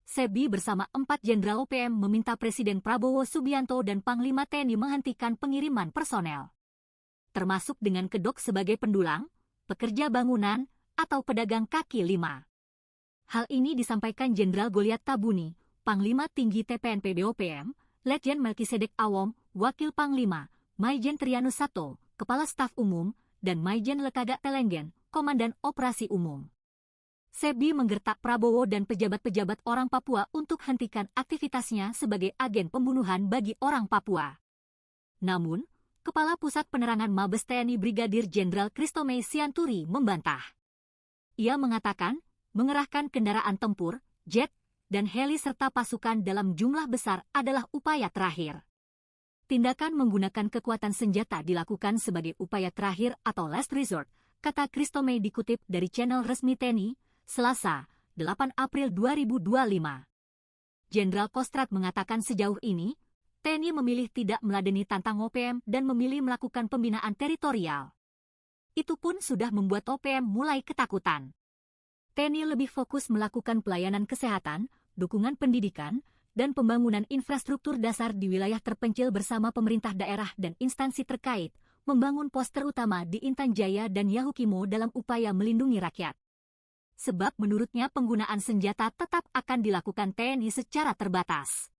Sepbi bersama 4 Jenderal OPM meminta Presiden Prabowo Subianto dan Panglima TNI menghentikan pengiriman personel, termasuk dengan kedok sebagai pendulang, pekerja bangunan, atau pedagang kaki lima. Hal ini disampaikan Jenderal Goliat Tabuni, Panglima Tinggi TPNP BOPM, Letjen Melkisedek Awom, Wakil Panglima, Maijen Trianus Sato, Kepala Staf Umum, dan Maijen Lekaga Telenggen, Komandan Operasi Umum. Sepbi menggertak Prabowo dan pejabat-pejabat orang Papua untuk hentikan aktivitasnya sebagai agen pembunuhan bagi orang Papua. Namun, Kepala Pusat Penerangan Mabes TNI Brigadir Jenderal Christomey Sianturi membantah. Ia mengatakan, mengerahkan kendaraan tempur, jet, dan heli serta pasukan dalam jumlah besar adalah upaya terakhir. Tindakan menggunakan kekuatan senjata dilakukan sebagai upaya terakhir atau last resort, kata Christomey dikutip dari channel resmi TNI, Selasa, 8 April 2025. Jenderal Kostrad mengatakan sejauh ini, TNI memilih tidak meladeni tantang OPM dan memilih melakukan pembinaan teritorial. Itu pun sudah membuat OPM mulai ketakutan. TNI lebih fokus melakukan pelayanan kesehatan, dukungan pendidikan, dan pembangunan infrastruktur dasar di wilayah terpencil bersama pemerintah daerah dan instansi terkait, membangun pos terutama di Intan Jaya dan Yahukimo dalam upaya melindungi rakyat. Sebab menurutnya penggunaan senjata tetap akan dilakukan TNI secara terbatas.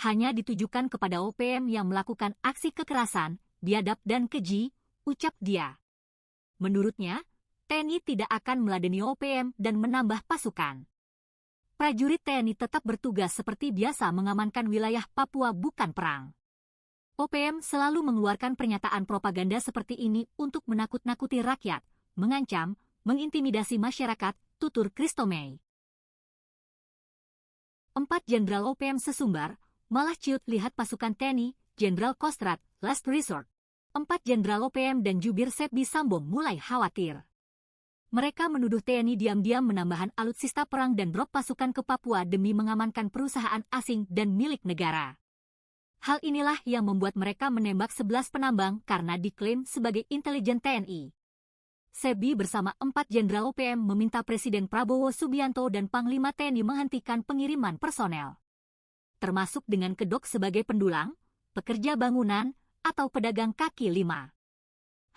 Hanya ditujukan kepada OPM yang melakukan aksi kekerasan, biadab dan keji, ucap dia. Menurutnya, TNI tidak akan meladeni OPM dan menambah pasukan. Prajurit TNI tetap bertugas seperti biasa mengamankan wilayah Papua bukan perang. OPM selalu mengeluarkan pernyataan propaganda seperti ini untuk menakut-nakuti rakyat, mengancam, mengintimidasi masyarakat, tutur Christomey. 4 Jenderal OPM sesumbar, malah ciut lihat pasukan TNI, Jenderal Kostrad, last resort. 4 Jenderal OPM dan jubir Setbi Sambo mulai khawatir. Mereka menuduh TNI diam-diam menambahkan alutsista perang dan drop pasukan ke Papua demi mengamankan perusahaan asing dan milik negara. Hal inilah yang membuat mereka menembak 11 penambang karena diklaim sebagai intelijen TNI. Setbi bersama 4 Jenderal OPM meminta Presiden Prabowo Subianto dan Panglima TNI menghentikan pengiriman personel, termasuk dengan kedok sebagai pendulang, pekerja bangunan, atau pedagang kaki lima.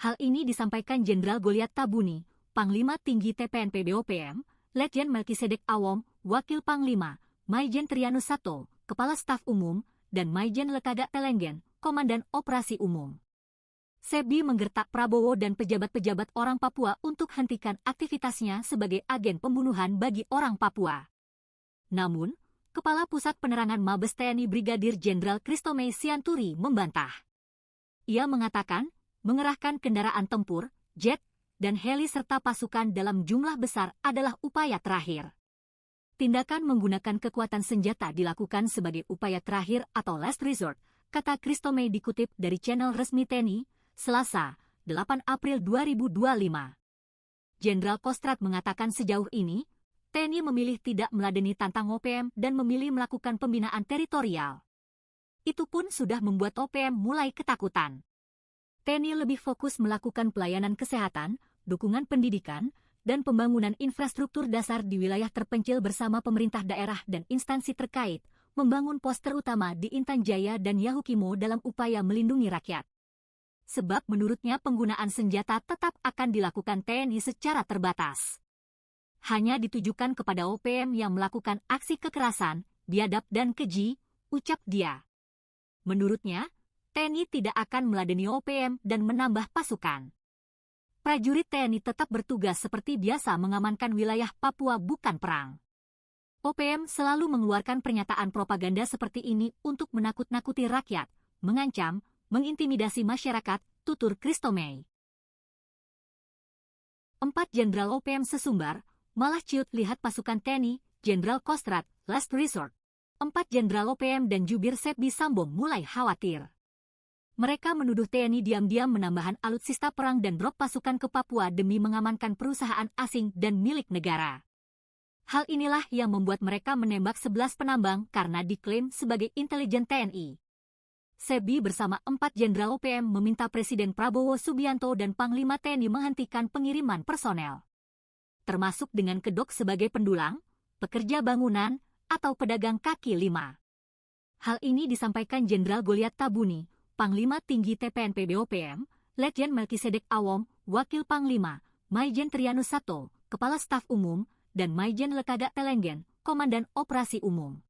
Hal ini disampaikan Jenderal Goliat Tabuni, Panglima Tinggi TPNP BOPM, Letjen Melkisedek Awom, Wakil Panglima, Maijen Trianus Sato, Kepala Staf Umum, dan Maijen Lekaga Telenggen, Komandan Operasi Umum. Setbi menggertak Prabowo dan pejabat-pejabat orang Papua untuk hentikan aktivitasnya sebagai agen pembunuhan bagi orang Papua. Namun, Kepala Pusat Penerangan Mabes TNI Brigadir Jenderal Christomey Sianturi membantah. Ia mengatakan, mengerahkan kendaraan tempur, jet, dan heli serta pasukan dalam jumlah besar adalah upaya terakhir. Tindakan menggunakan kekuatan senjata dilakukan sebagai upaya terakhir atau last resort, kata Christomey dikutip dari channel resmi TNI, Selasa, 8 April 2025. Jenderal Kostrad mengatakan sejauh ini, TNI memilih tidak meladeni tantang OPM dan memilih melakukan pembinaan teritorial. Itu pun sudah membuat OPM mulai ketakutan. TNI lebih fokus melakukan pelayanan kesehatan, dukungan pendidikan, dan pembangunan infrastruktur dasar di wilayah terpencil bersama pemerintah daerah dan instansi terkait, membangun pos terutama di Intan Jaya dan Yahukimo dalam upaya melindungi rakyat. Sebab menurutnya penggunaan senjata tetap akan dilakukan TNI secara terbatas. Hanya ditujukan kepada OPM yang melakukan aksi kekerasan, biadab dan keji, ucap dia. Menurutnya, TNI tidak akan meladeni OPM dan menambah pasukan. Prajurit TNI tetap bertugas seperti biasa mengamankan wilayah Papua bukan perang. OPM selalu mengeluarkan pernyataan propaganda seperti ini untuk menakut-nakuti rakyat, mengancam, mengintimidasi masyarakat, tutur Christomey. 4 Jenderal OPM sesumbar, malah ciut lihat pasukan TNI, Jenderal Kostrad, last resort. 4 Jenderal OPM dan jubir Setbi Sambo mulai khawatir. Mereka menuduh TNI diam-diam menambahkan alutsista perang dan drop pasukan ke Papua demi mengamankan perusahaan asing dan milik negara. Hal inilah yang membuat mereka menembak 11 penambang karena diklaim sebagai intelijen TNI. Setbi bersama 4 Jenderal OPM meminta Presiden Prabowo Subianto dan Panglima TNI menghentikan pengiriman personel, termasuk dengan kedok sebagai pendulang, pekerja bangunan, atau pedagang kaki lima. Hal ini disampaikan Jenderal Goliat Tabuni, Panglima Tinggi TPNP BOPM, Letjen Melkisedek Awom, Wakil Panglima, Maijen Trianus Sato, Kepala Staf Umum, dan Maijen Lekaga Telenggen, Komandan Operasi Umum.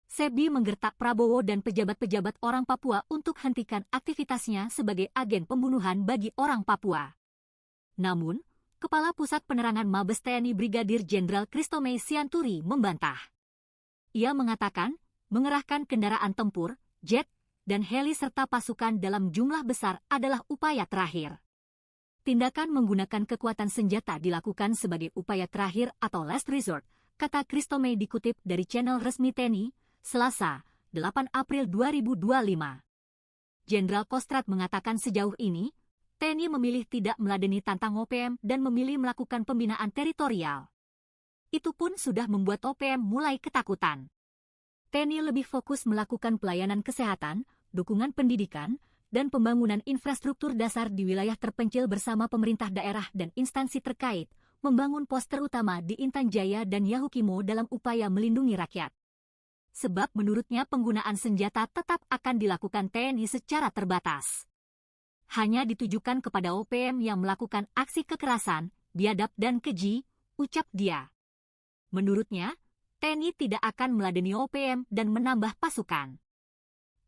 Setbi menggertak Prabowo dan pejabat-pejabat orang Papua untuk hentikan aktivitasnya sebagai agen pembunuhan bagi orang Papua. Namun, Kepala Pusat Penerangan Mabes TNI Brigadir Jenderal Christomey Sianturi membantah. Ia mengatakan, mengerahkan kendaraan tempur, jet, dan heli serta pasukan dalam jumlah besar adalah upaya terakhir. Tindakan menggunakan kekuatan senjata dilakukan sebagai upaya terakhir atau last resort, kata Christomey dikutip dari channel resmi TNI, Selasa, 8 April 2025. Jenderal Kostrad mengatakan sejauh ini, TNI memilih tidak meladeni tantang OPM dan memilih melakukan pembinaan teritorial. Itu pun sudah membuat OPM mulai ketakutan. TNI lebih fokus melakukan pelayanan kesehatan, dukungan pendidikan, dan pembangunan infrastruktur dasar di wilayah terpencil bersama pemerintah daerah dan instansi terkait, membangun pos terutama di Intan Jaya dan Yahukimo dalam upaya melindungi rakyat. Sebab menurutnya penggunaan senjata tetap akan dilakukan TNI secara terbatas. Hanya ditujukan kepada OPM yang melakukan aksi kekerasan, biadab dan keji, ucap dia. Menurutnya, TNI tidak akan meladeni OPM dan menambah pasukan.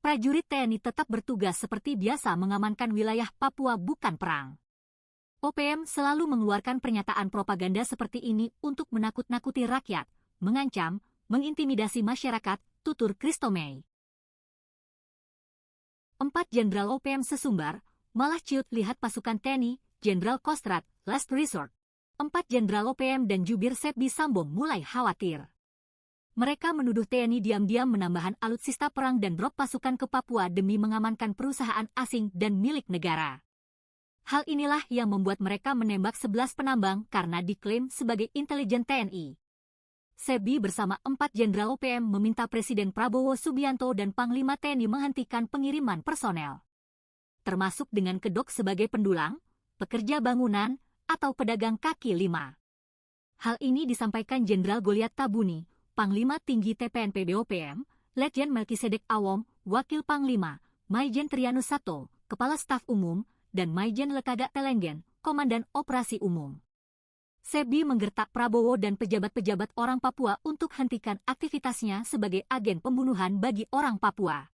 Prajurit TNI tetap bertugas seperti biasa mengamankan wilayah Papua bukan perang. OPM selalu mengeluarkan pernyataan propaganda seperti ini untuk menakut-nakuti rakyat, mengancam, mengintimidasi masyarakat, tutur Christomey. 4 Jenderal OPM sesumbar, malah ciut lihat pasukan TNI, Jenderal Kostrad, last resort. 4 Jenderal OPM dan jubir Setbi Sambo mulai khawatir. Mereka menuduh TNI diam-diam menambahkan alutsista perang dan drop pasukan ke Papua demi mengamankan perusahaan asing dan milik negara. Hal inilah yang membuat mereka menembak 11 penambang karena diklaim sebagai intelijen TNI. SEBI bersama 4 Jenderal OPM meminta Presiden Prabowo Subianto dan Panglima TNI menghentikan pengiriman personel, termasuk dengan kedok sebagai pendulang, pekerja bangunan, atau pedagang kaki lima. Hal ini disampaikan Jenderal Goliat Tabuni, Panglima Tinggi TPNP BOPM, Letjen Melkisedek Awom, Wakil Panglima, Maijen Trianus Sato, Kepala Staf Umum, dan Maijen Lekagak Telenggen, Komandan Operasi Umum. SEBI menggertak Prabowo dan pejabat-pejabat orang Papua untuk hentikan aktivitasnya sebagai agen pembunuhan bagi orang Papua.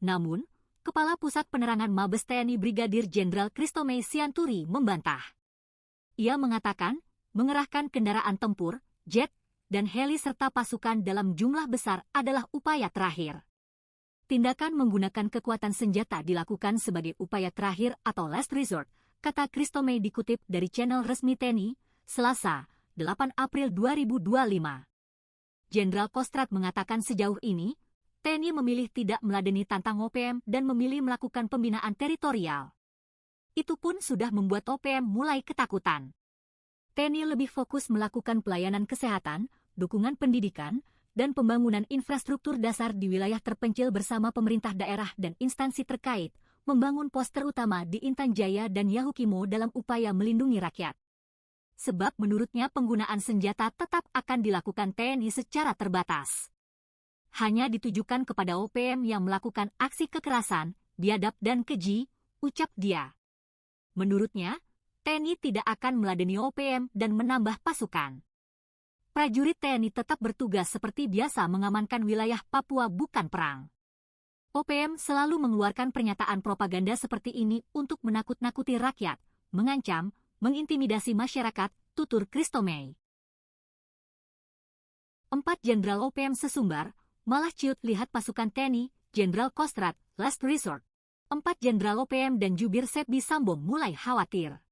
Namun, Kepala Pusat Penerangan Mabes TNI Brigadir Jenderal Christomey Sianturi membantah. Ia mengatakan, mengerahkan kendaraan tempur, jet, dan heli serta pasukan dalam jumlah besar adalah upaya terakhir. Tindakan menggunakan kekuatan senjata dilakukan sebagai upaya terakhir atau last resort, kata Christomey dikutip dari channel resmi TNI, Selasa, 8 April 2025. Jenderal Kostrad mengatakan sejauh ini, TNI memilih tidak meladeni tantang OPM dan memilih melakukan pembinaan teritorial. Itu pun sudah membuat OPM mulai ketakutan. TNI lebih fokus melakukan pelayanan kesehatan, dukungan pendidikan, dan pembangunan infrastruktur dasar di wilayah terpencil bersama pemerintah daerah dan instansi terkait, membangun pos terutama di Intan Jaya dan Yahukimo dalam upaya melindungi rakyat. Sebab menurutnya penggunaan senjata tetap akan dilakukan TNI secara terbatas. Hanya ditujukan kepada OPM yang melakukan aksi kekerasan, biadab dan keji, ucap dia. Menurutnya, TNI tidak akan meladeni OPM dan menambah pasukan. Prajurit TNI tetap bertugas seperti biasa mengamankan wilayah Papua bukan perang. OPM selalu mengeluarkan pernyataan propaganda seperti ini untuk menakut-nakuti rakyat, mengancam, mengintimidasi masyarakat, tutur Christomey. 4 Jenderal OPM sesumbar, malah ciut lihat pasukan TNI, Jenderal Kostrad, last resort. 4 Jenderal OPM dan jubir SEBI Sambom mulai khawatir.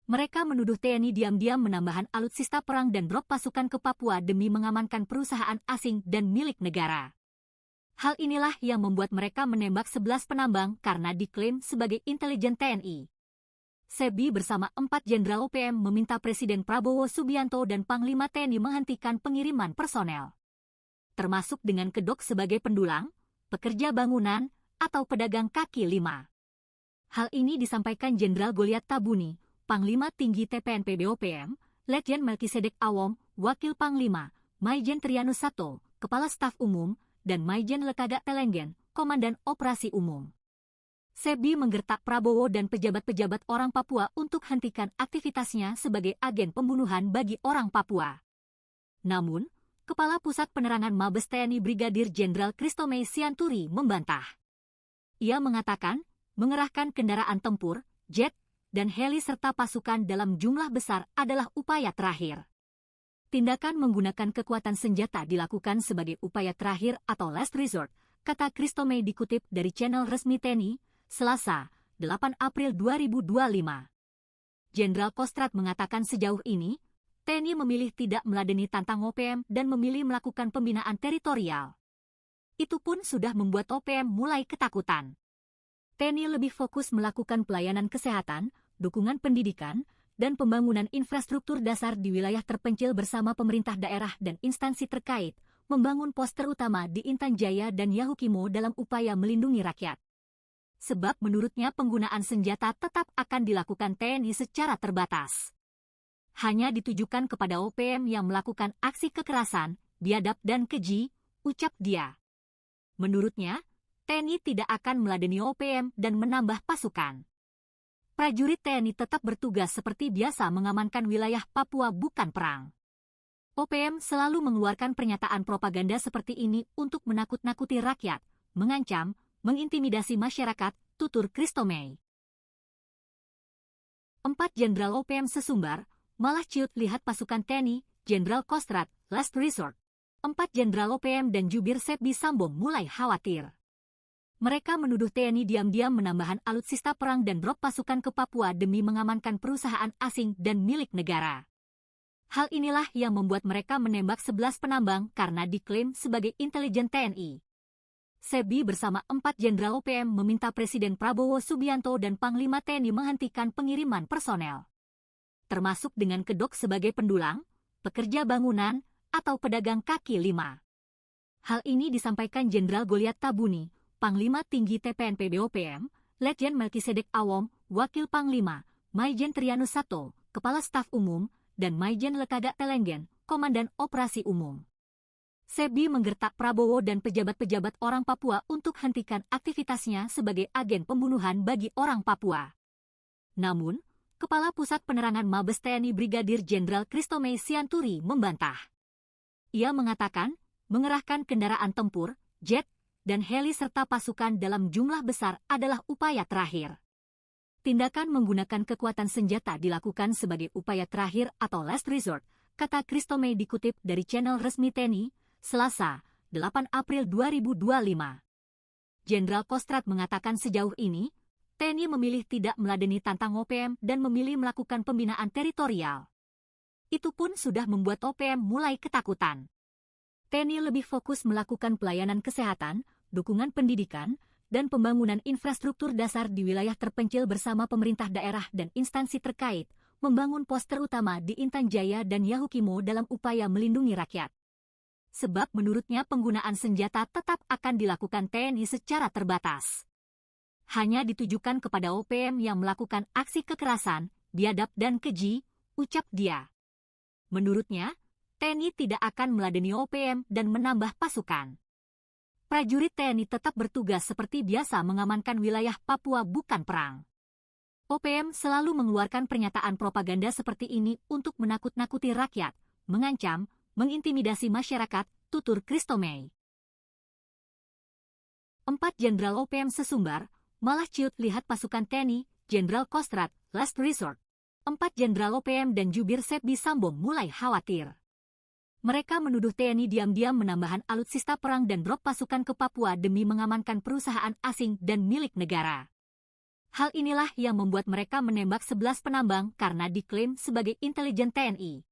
Mereka menuduh TNI diam-diam menambahkan alutsista perang dan drop pasukan ke Papua demi mengamankan perusahaan asing dan milik negara. Hal inilah yang membuat mereka menembak 11 penambang karena diklaim sebagai intelijen TNI. SEBI bersama 4 Jenderal OPM meminta Presiden Prabowo Subianto dan Panglima TNI menghentikan pengiriman personel, termasuk dengan kedok sebagai pendulang, pekerja bangunan, atau pedagang kaki lima. Hal ini disampaikan Jenderal Goliat Tabuni, Panglima Tinggi TPNP BOPM, Letjen Melkisedek Awom, Wakil Panglima, Maijen Trianus Sato, Kepala Staf Umum, dan Maijen Lekagak Telenggen, Komandan Operasi Umum. SEBI menggertak Prabowo dan pejabat-pejabat orang Papua untuk hentikan aktivitasnya sebagai agen pembunuhan bagi orang Papua. Namun, Kepala Pusat Penerangan Mabes TNI Brigadir Jenderal Christomey Sianturi membantah. Ia mengatakan, mengerahkan kendaraan tempur, jet, dan heli serta pasukan dalam jumlah besar adalah upaya terakhir. Tindakan menggunakan kekuatan senjata dilakukan sebagai upaya terakhir atau last resort, kata Christomey dikutip dari channel resmi TNI, Selasa, 8 April 2025. Jenderal Kostrad mengatakan sejauh ini, TNI memilih tidak meladeni tantang OPM dan memilih melakukan pembinaan teritorial. Itu pun sudah membuat OPM mulai ketakutan. TNI lebih fokus melakukan pelayanan kesehatan, dukungan pendidikan, dan pembangunan infrastruktur dasar di wilayah terpencil bersama pemerintah daerah dan instansi terkait, membangun pos terutama di Intan Jaya dan Yahukimo dalam upaya melindungi rakyat. Sebab menurutnya penggunaan senjata tetap akan dilakukan TNI secara terbatas. Hanya ditujukan kepada OPM yang melakukan aksi kekerasan, biadab dan keji, ucap dia. Menurutnya, TNI tidak akan meladeni OPM dan menambah pasukan. Prajurit TNI tetap bertugas seperti biasa mengamankan wilayah Papua bukan perang. OPM selalu mengeluarkan pernyataan propaganda seperti ini untuk menakut-nakuti rakyat, mengancam, mengintimidasi masyarakat, tutur Christomey. 4 Jenderal OPM sesumbar, malah ciut lihat pasukan TNI, Jenderal Kostrad, last resort. 4 Jenderal OPM dan jubir SEBI Sambom mulai khawatir. Mereka menuduh TNI diam-diam menambahkan alutsista perang dan drop pasukan ke Papua demi mengamankan perusahaan asing dan milik negara. Hal inilah yang membuat mereka menembak 11 penambang karena diklaim sebagai intelijen TNI. SEBI bersama 4 Jenderal OPM meminta Presiden Prabowo Subianto dan Panglima TNI menghentikan pengiriman personel, termasuk dengan kedok sebagai pendulang, pekerja bangunan, atau pedagang kaki lima. Hal ini disampaikan Jenderal Goliat Tabuni, Panglima Tinggi TPNP BOPM, Letjen Melkisedek Awom, Wakil Panglima, Maijen Trianus Sato, Kepala Staf Umum, dan Maijen Lekaga Telenggen, Komandan Operasi Umum. SEBI menggertak Prabowo dan pejabat-pejabat orang Papua untuk hentikan aktivitasnya sebagai agen pembunuhan bagi orang Papua. Namun, Kepala Pusat Penerangan Mabes TNI Brigadir Jenderal Christomey Sianturi membantah. Ia mengatakan, mengerahkan kendaraan tempur, jet, dan heli serta pasukan dalam jumlah besar adalah upaya terakhir. Tindakan menggunakan kekuatan senjata dilakukan sebagai upaya terakhir atau last resort, kata Christomey dikutip dari channel resmi TNI, Selasa, 8 April 2025. Jenderal Kostrad mengatakan sejauh ini, TNI memilih tidak meladeni tantang OPM dan memilih melakukan pembinaan teritorial. Itu pun sudah membuat OPM mulai ketakutan. TNI lebih fokus melakukan pelayanan kesehatan, dukungan pendidikan, dan pembangunan infrastruktur dasar di wilayah terpencil bersama pemerintah daerah dan instansi terkait, membangun pos terutama di Intan Jaya dan Yahukimo dalam upaya melindungi rakyat. Sebab menurutnya penggunaan senjata tetap akan dilakukan TNI secara terbatas. Hanya ditujukan kepada OPM yang melakukan aksi kekerasan, biadab dan keji, ucap dia. Menurutnya, TNI tidak akan meladeni OPM dan menambah pasukan. Prajurit TNI tetap bertugas seperti biasa mengamankan wilayah Papua bukan perang. OPM selalu mengeluarkan pernyataan propaganda seperti ini untuk menakut-nakuti rakyat, mengancam, mengintimidasi masyarakat, tutur Christomey. 4 Jenderal OPM sesumbar, malah ciut lihat pasukan TNI, Jenderal Kostrad, last resort. 4 Jenderal OPM dan jubir SEBI Sambo mulai khawatir. Mereka menuduh TNI diam-diam menambahkan alutsista perang dan drop pasukan ke Papua demi mengamankan perusahaan asing dan milik negara. Hal inilah yang membuat mereka menembak 11 penambang karena diklaim sebagai intelijen TNI.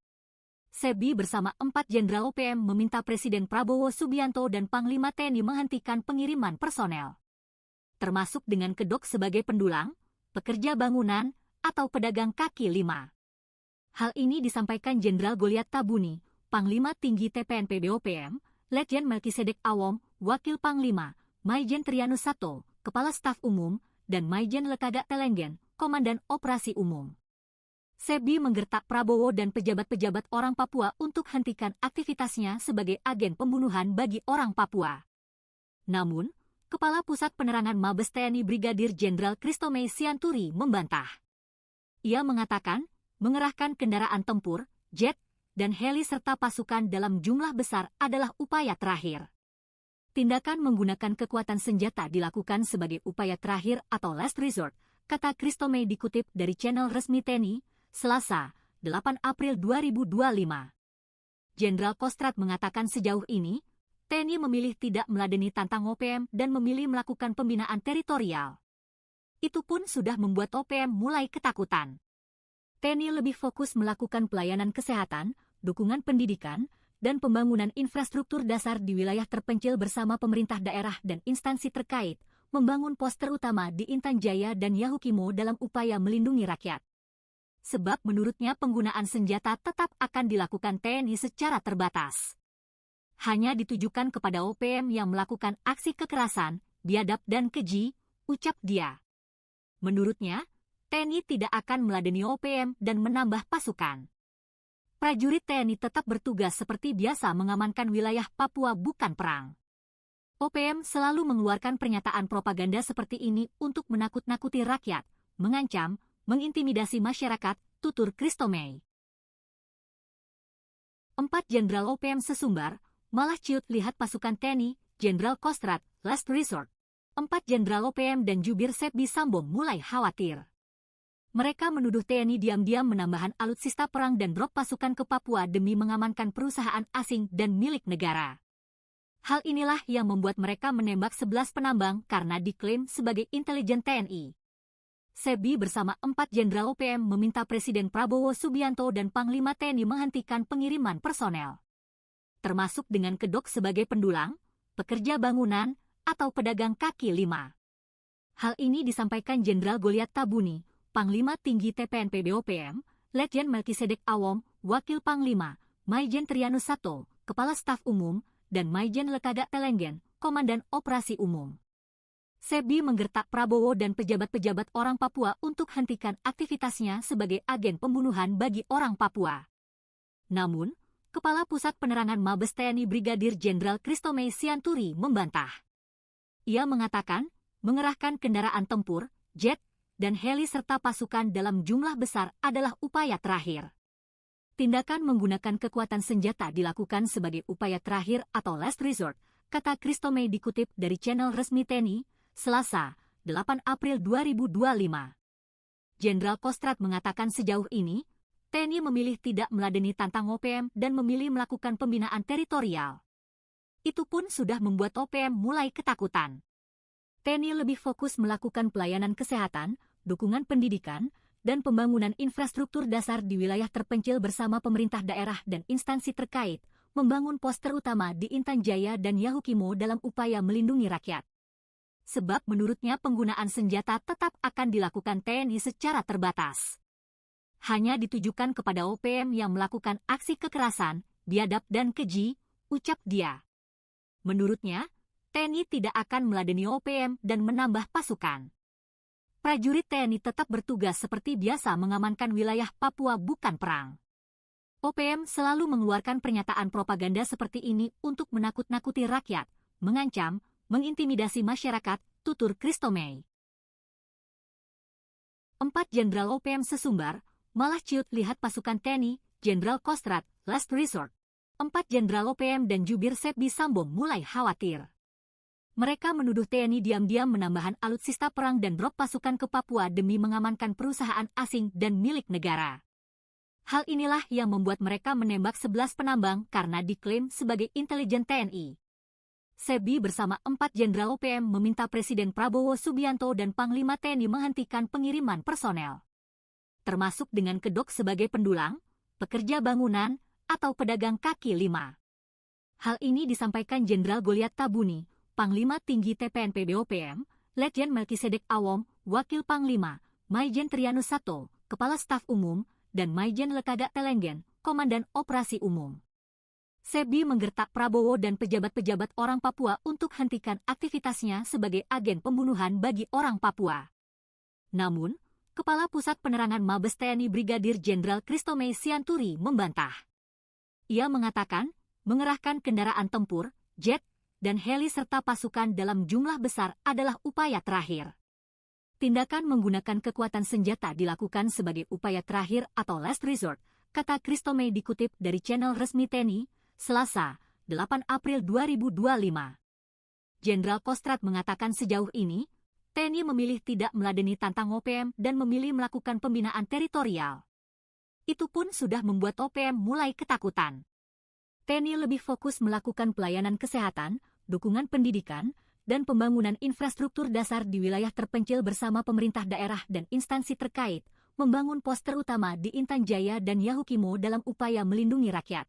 SEBI bersama 4 Jenderal OPM meminta Presiden Prabowo Subianto dan Panglima TNI menghentikan pengiriman personel, termasuk dengan kedok sebagai pendulang, pekerja bangunan, atau pedagang kaki lima. Hal ini disampaikan Jenderal Goliat Tabuni, Panglima Tinggi TPNP BOPM, Letjen Melkisedek Awom, Wakil Panglima, Maijen Trianus Sato, Kepala Staf Umum, dan Maijen Lekaga Telenggen, Komandan Operasi Umum. SEBI menggertak Prabowo dan pejabat-pejabat orang Papua untuk hentikan aktivitasnya sebagai agen pembunuhan bagi orang Papua. Namun, Kepala Pusat Penerangan Mabes TNI Brigadir Jenderal Christomey Sianturi membantah. Ia mengatakan, mengerahkan kendaraan tempur, jet, dan heli serta pasukan dalam jumlah besar adalah upaya terakhir. Tindakan menggunakan kekuatan senjata dilakukan sebagai upaya terakhir atau last resort, kata Christomey dikutip dari channel resmi TNI, Selasa, 8 April 2025. Jenderal Kostrad mengatakan sejauh ini, TNI memilih tidak meladeni tantang OPM dan memilih melakukan pembinaan teritorial. Itu pun sudah membuat OPM mulai ketakutan. TNI lebih fokus melakukan pelayanan kesehatan, dukungan pendidikan, dan pembangunan infrastruktur dasar di wilayah terpencil bersama pemerintah daerah dan instansi terkait, membangun pos terutama di Intan Jaya dan Yahukimo dalam upaya melindungi rakyat. Sebab menurutnya penggunaan senjata tetap akan dilakukan TNI secara terbatas. Hanya ditujukan kepada OPM yang melakukan aksi kekerasan, biadab dan keji, ucap dia. Menurutnya, TNI tidak akan meladeni OPM dan menambah pasukan. Prajurit TNI tetap bertugas seperti biasa mengamankan wilayah Papua bukan perang. OPM selalu mengeluarkan pernyataan propaganda seperti ini untuk menakut-nakuti rakyat, mengancam, mengintimidasi masyarakat, tutur Christomey. 4 Jenderal OPM sesumbar, malah ciut lihat pasukan TNI, Jenderal Kostrad, last resort. 4 Jenderal OPM dan jubir SEBI Sambo mulai khawatir. Mereka menuduh TNI diam-diam menambahkan alutsista perang dan drop pasukan ke Papua demi mengamankan perusahaan asing dan milik negara. Hal inilah yang membuat mereka menembak 11 penambang karena diklaim sebagai intelijen TNI. Sebi bersama 4 Jenderal OPM meminta Presiden Prabowo Subianto dan Panglima TNI menghentikan pengiriman personel, termasuk dengan kedok sebagai pendulang, pekerja bangunan, atau pedagang kaki lima. Hal ini disampaikan Jenderal Goliat Tabuni, Panglima Tinggi TPNP BOPM, Letjen Melkisedek Awom, Wakil Panglima, Maijen Trianus Sato, Kepala Staf Umum, dan Maijen Lekada Telenggen, Komandan Operasi Umum. Sebi menggertak Prabowo dan pejabat-pejabat orang Papua untuk hentikan aktivitasnya sebagai agen pembunuhan bagi orang Papua. Namun, Kepala Pusat Penerangan Mabes TNI Brigadir Jenderal Christomey Sianturi membantah. Ia mengatakan, mengerahkan kendaraan tempur, jet, dan heli serta pasukan dalam jumlah besar adalah upaya terakhir. Tindakan menggunakan kekuatan senjata dilakukan sebagai upaya terakhir atau last resort, kata Christomey dikutip dari channel resmi TNI, Selasa, 8 April 2025. Jenderal Kostrad mengatakan sejauh ini, TNI memilih tidak meladeni tantang OPM dan memilih melakukan pembinaan teritorial. Itu pun sudah membuat OPM mulai ketakutan. TNI lebih fokus melakukan pelayanan kesehatan, dukungan pendidikan, dan pembangunan infrastruktur dasar di wilayah terpencil bersama pemerintah daerah dan instansi terkait, membangun pos terutama di Intan Jaya dan Yahukimo dalam upaya melindungi rakyat. Sebab menurutnya penggunaan senjata tetap akan dilakukan TNI secara terbatas. Hanya ditujukan kepada OPM yang melakukan aksi kekerasan, biadab dan keji, ucap dia. Menurutnya, TNI tidak akan meladeni OPM dan menambah pasukan. Prajurit TNI tetap bertugas seperti biasa mengamankan wilayah Papua bukan perang. OPM selalu mengeluarkan pernyataan propaganda seperti ini untuk menakut-nakuti rakyat, mengancam, mengintimidasi masyarakat, tutur Christomey. 4 Jenderal OPM sesumbar, malah ciut lihat pasukan TNI, Jenderal Kostrad, last resort. 4 Jenderal OPM dan jubir Sebi Sambo mulai khawatir. Mereka menuduh TNI diam-diam menambahkan alutsista perang dan drop pasukan ke Papua demi mengamankan perusahaan asing dan milik negara. Hal inilah yang membuat mereka menembak 11 penambang karena diklaim sebagai intelijen TNI. Sebi bersama 4 Jenderal OPM meminta Presiden Prabowo Subianto dan Panglima TNI menghentikan pengiriman personel, termasuk dengan kedok sebagai pendulang, pekerja bangunan, atau pedagang kaki lima. Hal ini disampaikan Jenderal Goliat Tabuni, Panglima Tinggi TPNP BOPM, Letjen Melkisedek Awom, Wakil Panglima, Maijen Trianus Sato, Kepala Staf Umum, dan Maijen Lekada Telenggen, Komandan Operasi Umum. Sebi menggertak Prabowo dan pejabat-pejabat orang Papua untuk hentikan aktivitasnya sebagai agen pembunuhan bagi orang Papua. Namun, Kepala Pusat Penerangan Mabes TNI Brigadir Jenderal Christomey Sianturi membantah. Ia mengatakan, mengerahkan kendaraan tempur, jet, dan heli serta pasukan dalam jumlah besar adalah upaya terakhir. Tindakan menggunakan kekuatan senjata dilakukan sebagai upaya terakhir atau last resort, kata Christomey dikutip dari channel resmi TNI, Selasa, 8 April 2025. Jenderal Kostrad mengatakan sejauh ini, TNI memilih tidak meladeni tantang OPM dan memilih melakukan pembinaan teritorial. Itu pun sudah membuat OPM mulai ketakutan. TNI lebih fokus melakukan pelayanan kesehatan, dukungan pendidikan, dan pembangunan infrastruktur dasar di wilayah terpencil bersama pemerintah daerah dan instansi terkait, membangun pos terutama di Intan Jaya dan Yahukimo dalam upaya melindungi rakyat.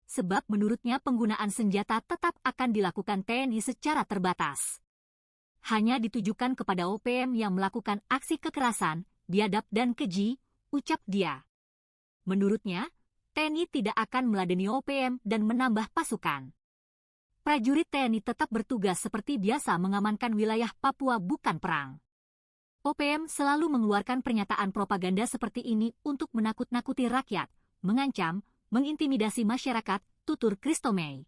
Sebab menurutnya penggunaan senjata tetap akan dilakukan TNI secara terbatas. Hanya ditujukan kepada OPM yang melakukan aksi kekerasan, biadab dan keji, ucap dia. Menurutnya, TNI tidak akan meladeni OPM dan menambah pasukan. Prajurit TNI tetap bertugas seperti biasa mengamankan wilayah Papua bukan perang. OPM selalu mengeluarkan pernyataan propaganda seperti ini untuk menakut-nakuti rakyat, mengancam, mengintimidasi masyarakat, tutur Christomey.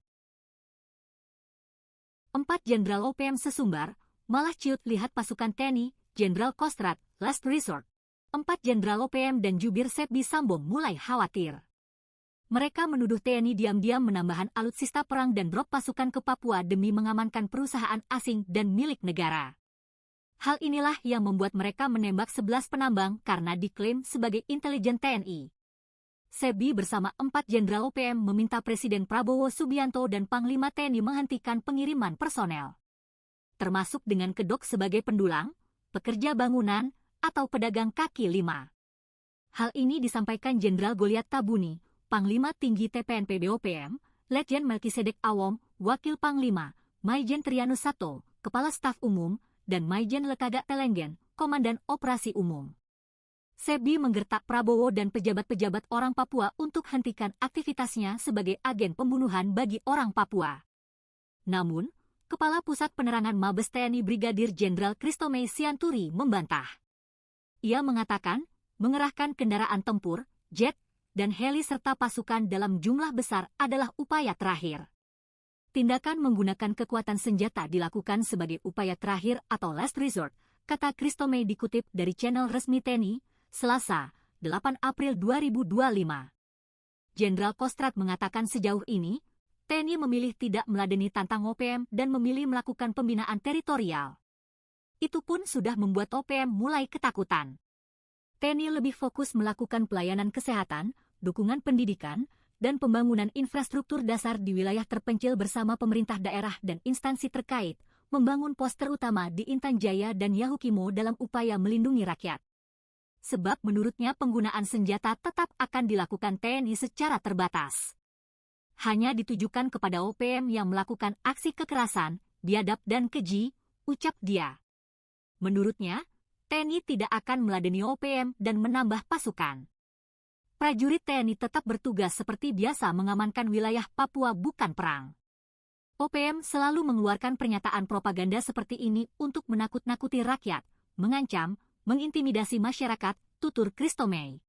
4 Jenderal OPM sesumbar, malah ciut lihat pasukan TNI, Jenderal Kostrad, last resort. 4 Jenderal OPM dan jubir Sebi Sambo mulai khawatir. Mereka menuduh TNI diam-diam menambahkan alutsista perang dan drop pasukan ke Papua demi mengamankan perusahaan asing dan milik negara. Hal inilah yang membuat mereka menembak 11 penambang karena diklaim sebagai intelijen TNI. Sebi bersama 4 Jenderal OPM meminta Presiden Prabowo Subianto dan Panglima TNI menghentikan pengiriman personel, termasuk dengan kedok sebagai pendulang, pekerja bangunan, atau pedagang kaki lima. Hal ini disampaikan Jenderal Goliat Tabuni, Panglima Tinggi TPNP BOPM, Letjen Melkisedek Awom, Wakil Panglima, Maijen Trianus Sato, Kepala Staf Umum, dan Maijen Lekaga Telenggen, Komandan Operasi Umum. Sebi menggertak Prabowo dan pejabat-pejabat orang Papua untuk hentikan aktivitasnya sebagai agen pembunuhan bagi orang Papua. Namun, Kepala Pusat Penerangan Mabes TNI Brigadir Jenderal Christomey Sianturi membantah. Ia mengatakan, mengerahkan kendaraan tempur, jet, dan heli serta pasukan dalam jumlah besar adalah upaya terakhir. Tindakan menggunakan kekuatan senjata dilakukan sebagai upaya terakhir atau last resort, kata Christomey dikutip dari channel resmi TNI, Selasa, 8 April 2025. Jenderal Kostrad mengatakan sejauh ini, TNI memilih tidak meladeni tantang OPM dan memilih melakukan pembinaan teritorial. Itu pun sudah membuat OPM mulai ketakutan. TNI lebih fokus melakukan pelayanan kesehatan, dukungan pendidikan, dan pembangunan infrastruktur dasar di wilayah terpencil bersama pemerintah daerah dan instansi terkait, membangun pos terutama di Intan Jaya dan Yahukimo dalam upaya melindungi rakyat. Sebab menurutnya penggunaan senjata tetap akan dilakukan TNI secara terbatas. Hanya ditujukan kepada OPM yang melakukan aksi kekerasan, biadab dan keji, ucap dia. Menurutnya, TNI tidak akan meladeni OPM dan menambah pasukan. Prajurit TNI tetap bertugas seperti biasa mengamankan wilayah Papua bukan perang. OPM selalu mengeluarkan pernyataan propaganda seperti ini untuk menakut-nakuti rakyat, mengancam, mengintimidasi masyarakat, tutur Christomey.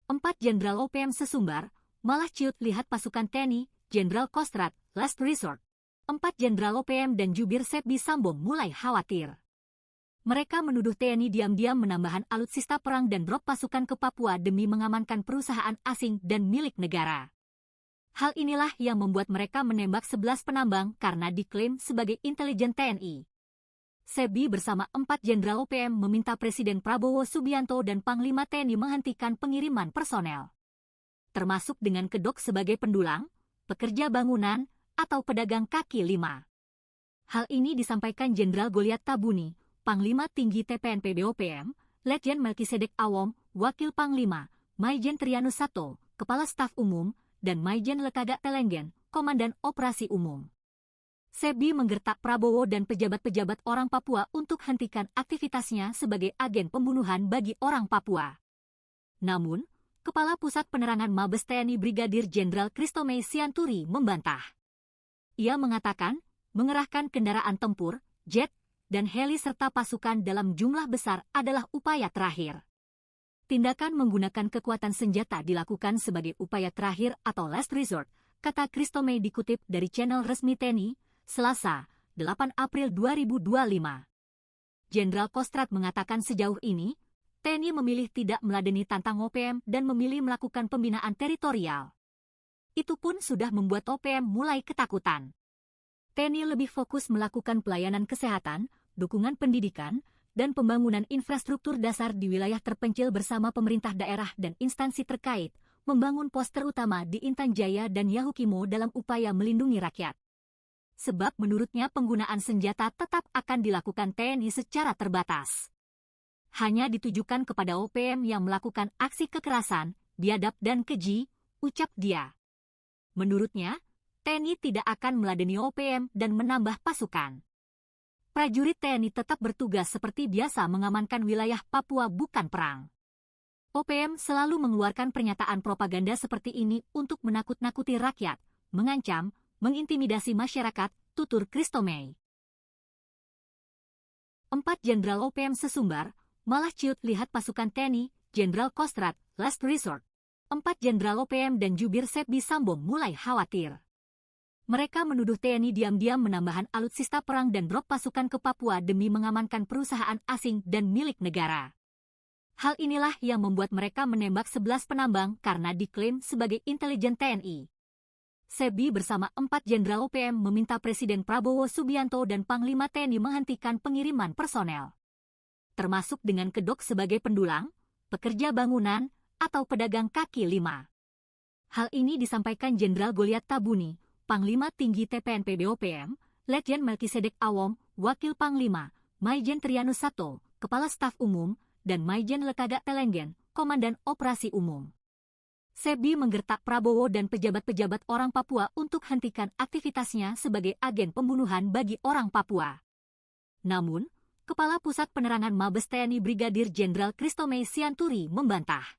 4 Jenderal OPM sesumbar, malah ciut lihat pasukan TNI, Jenderal Kostrad, last resort. 4 Jenderal OPM dan jubir Sebi Sambo mulai khawatir. Mereka menuduh TNI diam-diam menambahkan alutsista perang dan drop pasukan ke Papua demi mengamankan perusahaan asing dan milik negara. Hal inilah yang membuat mereka menembak 11 penambang karena diklaim sebagai intelijen TNI. Sebi bersama 4 Jenderal OPM meminta Presiden Prabowo Subianto dan Panglima TNI menghentikan pengiriman personel. Termasuk dengan kedok sebagai pendulang, pekerja bangunan, atau pedagang kaki lima. Hal ini disampaikan Jenderal Goliat Tabuni, Panglima Tinggi TPNP BOPM, Letjen Melkisedek Awom, Wakil Panglima, Maijen Trianus Sato, Kepala Staf Umum, dan Maijen Lekaga Telenggen, Komandan Operasi Umum. Sebi menggertak Prabowo dan pejabat-pejabat orang Papua untuk hentikan aktivitasnya sebagai agen pembunuhan bagi orang Papua. Namun, Kepala Pusat Penerangan Mabes TNI Brigadir Jenderal Christomey Sianturi membantah. Ia mengatakan, mengerahkan kendaraan tempur, jet, dan heli serta pasukan dalam jumlah besar adalah upaya terakhir. Tindakan menggunakan kekuatan senjata dilakukan sebagai upaya terakhir atau last resort, kata Christomey dikutip dari channel resmi TNI, Selasa, 8 April 2025. Jenderal Kostrad mengatakan sejauh ini, TNI memilih tidak meladeni tantang OPM dan memilih melakukan pembinaan teritorial. Itu pun sudah membuat OPM mulai ketakutan. TNI lebih fokus melakukan pelayanan kesehatan, dukungan pendidikan, dan pembangunan infrastruktur dasar di wilayah terpencil bersama pemerintah daerah dan instansi terkait, membangun pos terutama di Intan Jaya dan Yahukimo dalam upaya melindungi rakyat. Sebab menurutnya penggunaan senjata tetap akan dilakukan TNI secara terbatas. Hanya ditujukan kepada OPM yang melakukan aksi kekerasan, biadab dan keji, ucap dia. Menurutnya, TNI tidak akan meladeni OPM dan menambah pasukan. Prajurit TNI tetap bertugas seperti biasa mengamankan wilayah Papua bukan perang. OPM selalu mengeluarkan pernyataan propaganda seperti ini untuk menakut-nakuti rakyat, mengancam, mengintimidasi masyarakat, tutur Christomey. 4 Jenderal OPM sesumbar, malah ciut lihat pasukan TNI, Jenderal Kostrad, last resort. 4 Jenderal OPM dan jubir Sebi Sambo mulai khawatir. Mereka menuduh TNI diam-diam menambahkan alutsista perang dan drop pasukan ke Papua demi mengamankan perusahaan asing dan milik negara. Hal inilah yang membuat mereka menembak 11 penambang karena diklaim sebagai intelijen TNI. Sebi bersama 4 Jenderal OPM meminta Presiden Prabowo Subianto dan Panglima TNI menghentikan pengiriman personel. Termasuk dengan kedok sebagai pendulang, pekerja bangunan, atau pedagang kaki lima. Hal ini disampaikan Jenderal Goliat Tabuni, Panglima Tinggi TPNP BOPM, Letjen Melkisedek Awom, Wakil Panglima, Maijen Trianus Sato, Kepala Staf Umum, dan Maijen Lekagak Telenggen, Komandan Operasi Umum. Sebi menggertak Prabowo dan pejabat-pejabat orang Papua untuk hentikan aktivitasnya sebagai agen pembunuhan bagi orang Papua. Namun, Kepala Pusat Penerangan Mabes TNI Brigadir Jenderal Christomey Sianturi membantah.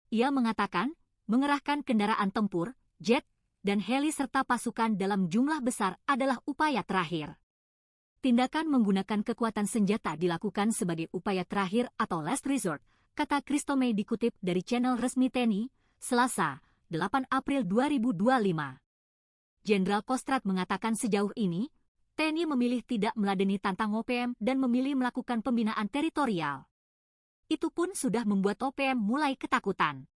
Ia mengatakan, mengerahkan kendaraan tempur, jet, dan heli serta pasukan dalam jumlah besar adalah upaya terakhir. Tindakan menggunakan kekuatan senjata dilakukan sebagai upaya terakhir atau last resort, kata Christomey dikutip dari channel resmi TNI, Selasa, 8 April 2025. Jenderal Kostrad mengatakan sejauh ini, TNI memilih tidak meladeni tantang OPM dan memilih melakukan pembinaan teritorial. Itu pun sudah membuat OPM mulai ketakutan.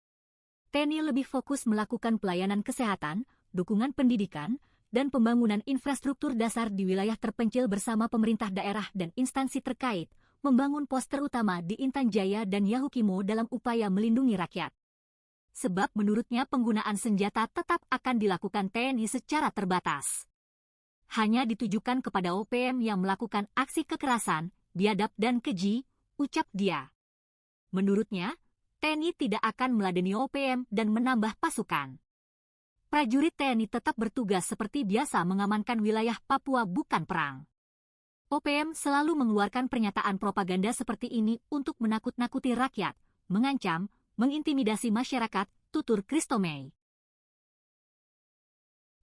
TNI lebih fokus melakukan pelayanan kesehatan, dukungan pendidikan, dan pembangunan infrastruktur dasar di wilayah terpencil bersama pemerintah daerah dan instansi terkait, membangun pos terutama di Intan Jaya dan Yahukimo dalam upaya melindungi rakyat. Sebab menurutnya penggunaan senjata tetap akan dilakukan TNI secara terbatas. Hanya ditujukan kepada OPM yang melakukan aksi kekerasan, biadab dan keji, ucap dia. Menurutnya, TNI tidak akan meladeni OPM dan menambah pasukan. Prajurit TNI tetap bertugas seperti biasa mengamankan wilayah Papua bukan perang. OPM selalu mengeluarkan pernyataan propaganda seperti ini untuk menakut-nakuti rakyat, mengancam, mengintimidasi masyarakat, tutur Christomey.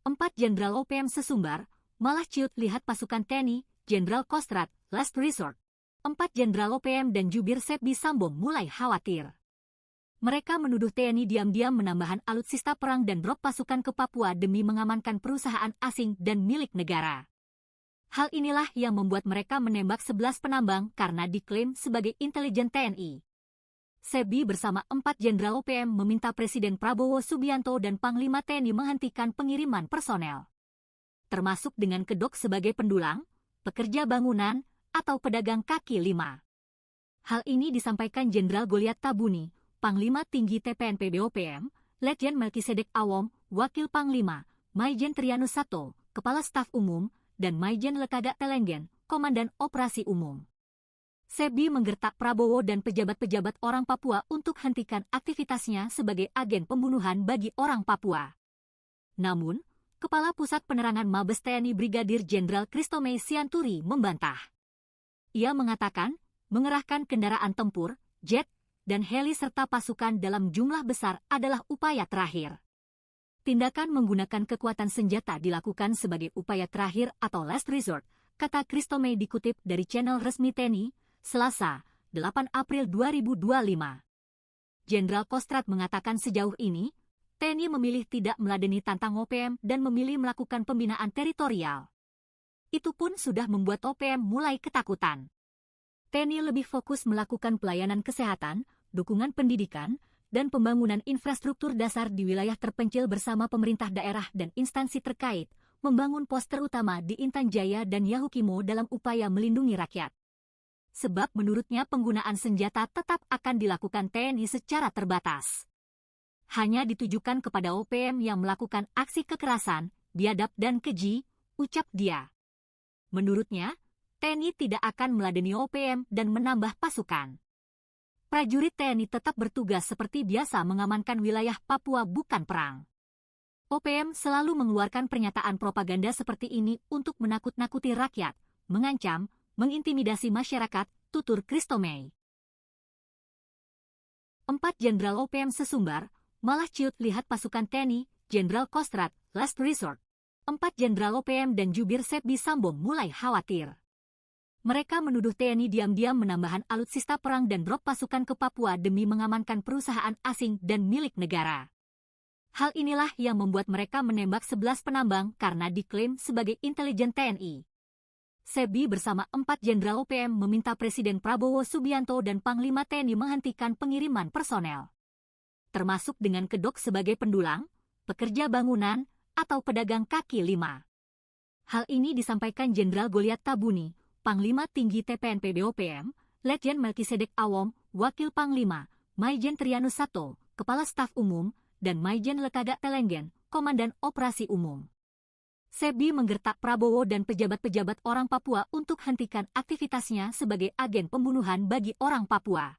4 Jenderal OPM sesumbar, malah ciut lihat pasukan TNI, Jenderal Kostrad, last resort. 4 Jenderal OPM dan jubir Sebi Sambo mulai khawatir. Mereka menuduh TNI diam-diam menambahkan alutsista perang dan drop pasukan ke Papua demi mengamankan perusahaan asing dan milik negara. Hal inilah yang membuat mereka menembak 11 penambang karena diklaim sebagai intelijen TNI. Sebi bersama 4 Jenderal OPM meminta Presiden Prabowo Subianto dan Panglima TNI menghentikan pengiriman personel, termasuk dengan kedok sebagai pendulang, pekerja bangunan, atau pedagang kaki lima. Hal ini disampaikan Jenderal Goliat Tabuni, Panglima Tinggi TPNPB OPM, Letjen Melkisedek Awom, Wakil Panglima, Maijen Trianus Sato, Kepala Staf Umum, dan Maijen Lekagak Telenggen, Komandan Operasi Umum. Sebi menggertak Prabowo dan pejabat-pejabat orang Papua untuk hentikan aktivitasnya sebagai agen pembunuhan bagi orang Papua. Namun, Kepala Pusat Penerangan Mabes TNI Brigadir Jenderal Christomey Sianturi membantah. Ia mengatakan, mengerahkan kendaraan tempur, jet, dan heli serta pasukan dalam jumlah besar adalah upaya terakhir. Tindakan menggunakan kekuatan senjata dilakukan sebagai upaya terakhir atau last resort, kata Christomey dikutip dari channel resmi TNI, Selasa, 8 April 2025. Jenderal Kostrad mengatakan sejauh ini, TNI memilih tidak meladeni tantang OPM dan memilih melakukan pembinaan teritorial. Itu pun sudah membuat OPM mulai ketakutan. TNI lebih fokus melakukan pelayanan kesehatan, dukungan pendidikan, dan pembangunan infrastruktur dasar di wilayah terpencil bersama pemerintah daerah dan instansi terkait, membangun pos terutama di Intan Jaya dan Yahukimo dalam upaya melindungi rakyat. Sebab menurutnya penggunaan senjata tetap akan dilakukan TNI secara terbatas. Hanya ditujukan kepada OPM yang melakukan aksi kekerasan, biadab dan keji, ucap dia. Menurutnya, TNI tidak akan meladeni OPM dan menambah pasukan. Prajurit TNI tetap bertugas seperti biasa mengamankan wilayah Papua bukan perang. OPM selalu mengeluarkan pernyataan propaganda seperti ini untuk menakut-nakuti rakyat, mengancam, mengintimidasi masyarakat, tutur Christomey. 4 Jenderal OPM sesumbar, malah ciut lihat pasukan TNI, Jenderal Kostrad, last resort. 4 Jenderal OPM dan jubir Sebi Sambo mulai khawatir. Mereka menuduh TNI diam-diam menambahkan alutsista perang dan drop pasukan ke Papua demi mengamankan perusahaan asing dan milik negara. Hal inilah yang membuat mereka menembak 11 penambang karena diklaim sebagai intelijen TNI. Sebi bersama 4 Jenderal OPM meminta Presiden Prabowo Subianto dan Panglima TNI menghentikan pengiriman personel, termasuk dengan kedok sebagai pendulang, pekerja bangunan, atau pedagang kaki lima. Hal ini disampaikan Jenderal Goliat Tabuni, Panglima Tinggi TPNPB OPM, Letjen Melkisedek Awom, Wakil Panglima, Maijen Trianus Sato, Kepala Staf Umum, dan Maijen Lekagak Telenggen, Komandan Operasi Umum. Sebi menggertak Prabowo dan pejabat-pejabat orang Papua untuk hentikan aktivitasnya sebagai agen pembunuhan bagi orang Papua.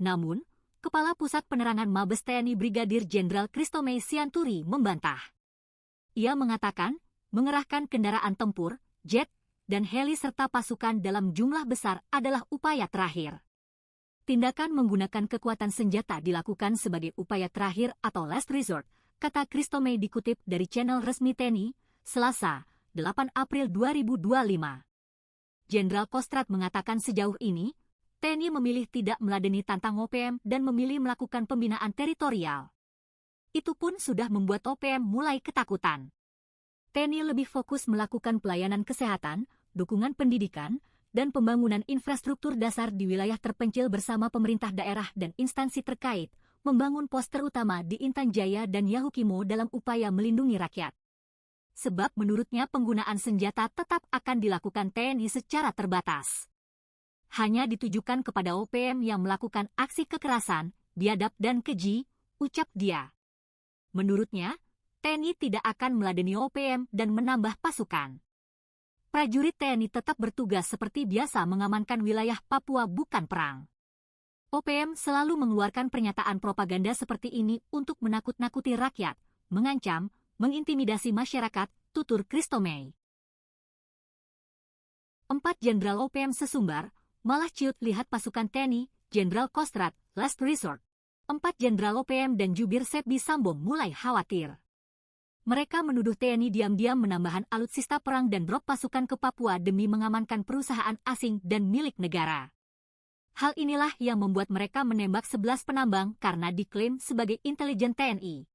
Namun, Kepala Pusat Penerangan Mabes TNI Brigadir Jenderal Christomey Sianturi membantah. Ia mengatakan, mengerahkan kendaraan tempur, jet, dan heli serta pasukan dalam jumlah besar adalah upaya terakhir. Tindakan menggunakan kekuatan senjata dilakukan sebagai upaya terakhir atau last resort, kata Christomey dikutip dari channel resmi TNI, Selasa, 8 April 2025. Jenderal Kostrad mengatakan sejauh ini, TNI memilih tidak meladeni tantang OPM dan memilih melakukan pembinaan teritorial. Itu pun sudah membuat OPM mulai ketakutan. TNI lebih fokus melakukan pelayanan kesehatan, dukungan pendidikan, dan pembangunan infrastruktur dasar di wilayah terpencil bersama pemerintah daerah dan instansi terkait, membangun pos terutama di Intan Jaya dan Yahukimo dalam upaya melindungi rakyat. Sebab menurutnya penggunaan senjata tetap akan dilakukan TNI secara terbatas. Hanya ditujukan kepada OPM yang melakukan aksi kekerasan, biadab dan keji, ucap dia. Menurutnya, TNI tidak akan meladeni OPM dan menambah pasukan. Prajurit TNI tetap bertugas seperti biasa mengamankan wilayah Papua bukan perang. OPM selalu mengeluarkan pernyataan propaganda seperti ini untuk menakut-nakuti rakyat, mengancam, mengintimidasi masyarakat, tutur Christomey. 4 Jenderal OPM sesumbar, malah ciut lihat pasukan TNI, Jenderal Kostrad, last resort. 4 Jenderal OPM dan jubir Sebi Sambo mulai khawatir. Mereka menuduh TNI diam-diam menambahkan alutsista perang dan drop pasukan ke Papua demi mengamankan perusahaan asing dan milik negara. Hal inilah yang membuat mereka menembak 11 penambang karena diklaim sebagai intelijen TNI.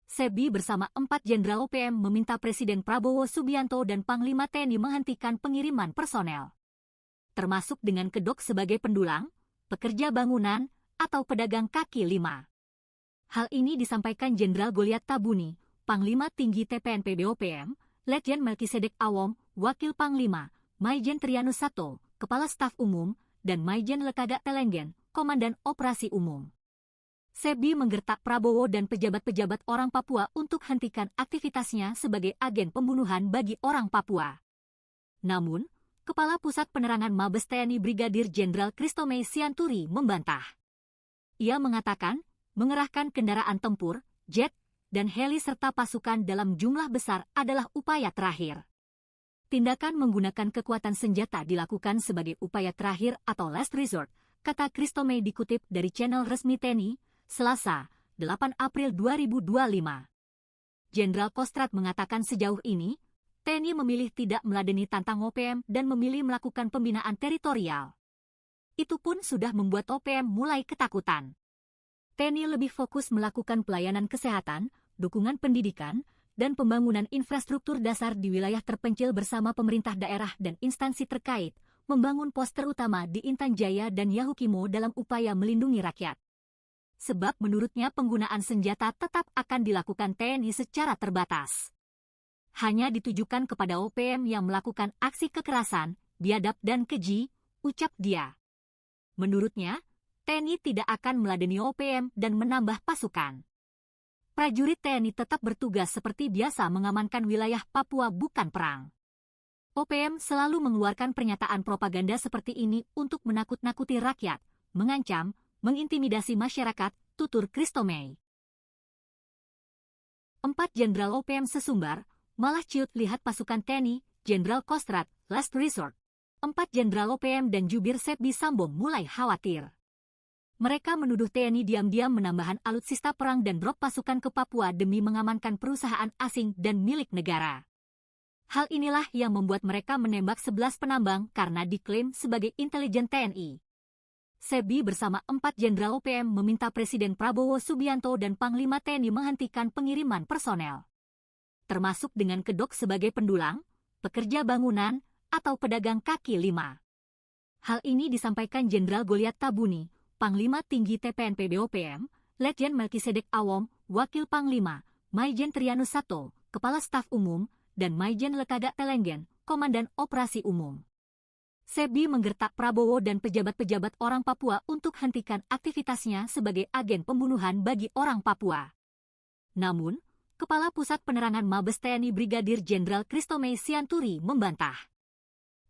Sebi bersama 4 Jenderal OPM meminta Presiden Prabowo Subianto dan Panglima TNI menghentikan pengiriman personel. Termasuk dengan kedok sebagai pendulang, pekerja bangunan, atau pedagang kaki lima. Hal ini disampaikan Jenderal Goliat Tabuni, Panglima Tinggi TPNP BOPM, Letjen Melkisedek Awom, Wakil Panglima, Maijen Trianus Sato, Kepala Staf Umum, dan Maijen Lekaga Telenggen, Komandan Operasi Umum. Sebi menggertak Prabowo dan pejabat-pejabat orang Papua untuk hentikan aktivitasnya sebagai agen pembunuhan bagi orang Papua. Namun, Kepala Pusat Penerangan Mabes TNI Brigadir Jenderal Christomey Sianturi membantah. Ia mengatakan, mengerahkan kendaraan tempur, jet, dan heli serta pasukan dalam jumlah besar adalah upaya terakhir. Tindakan menggunakan kekuatan senjata dilakukan sebagai upaya terakhir atau last resort, kata Christomey dikutip dari channel resmi TNI, Selasa, 8 April 2025. Jenderal Kostrad mengatakan sejauh ini, TNI memilih tidak meladeni tantang OPM dan memilih melakukan pembinaan teritorial. Itu pun sudah membuat OPM mulai ketakutan. TNI lebih fokus melakukan pelayanan kesehatan, dukungan pendidikan, dan pembangunan infrastruktur dasar di wilayah terpencil bersama pemerintah daerah dan instansi terkait, membangun pos terutama di Intan Jaya dan Yahukimo dalam upaya melindungi rakyat. Sebab menurutnya penggunaan senjata tetap akan dilakukan TNI secara terbatas. Hanya ditujukan kepada OPM yang melakukan aksi kekerasan, biadab dan keji, ucap dia. Menurutnya, TNI tidak akan meladeni OPM dan menambah pasukan. Prajurit TNI tetap bertugas seperti biasa mengamankan wilayah Papua bukan perang. OPM selalu mengeluarkan pernyataan propaganda seperti ini untuk menakut-nakuti rakyat, mengancam, mengintimidasi masyarakat, tutur Christomey. 4 Jenderal OPM sesumbar, malah ciut lihat pasukan TNI, Jenderal Kostrad, last resort. 4 Jenderal OPM dan jubir Sebi Sambo mulai khawatir. Mereka menuduh TNI diam-diam menambahkan alutsista perang dan drop pasukan ke Papua demi mengamankan perusahaan asing dan milik negara. Hal inilah yang membuat mereka menembak 11 penambang karena diklaim sebagai intelijen TNI. Sebi bersama 4 Jenderal OPM meminta Presiden Prabowo Subianto dan Panglima TNI menghentikan pengiriman personel. Termasuk dengan kedok sebagai pendulang, pekerja bangunan, atau pedagang kaki lima. Hal ini disampaikan Jenderal Goliat Tabuni, Panglima Tinggi TPNP BOPM, Letjen Melkisedek Awom, Wakil Panglima, Maijen Trianus Sato, Kepala Staf Umum, dan Maijen Lekaga Telenggen, Komandan Operasi Umum. Sebi menggertak Prabowo dan pejabat-pejabat orang Papua untuk hentikan aktivitasnya sebagai agen pembunuhan bagi orang Papua. Namun, Kepala Pusat Penerangan Mabes TNI Brigadir Jenderal Christomay Sianturi membantah.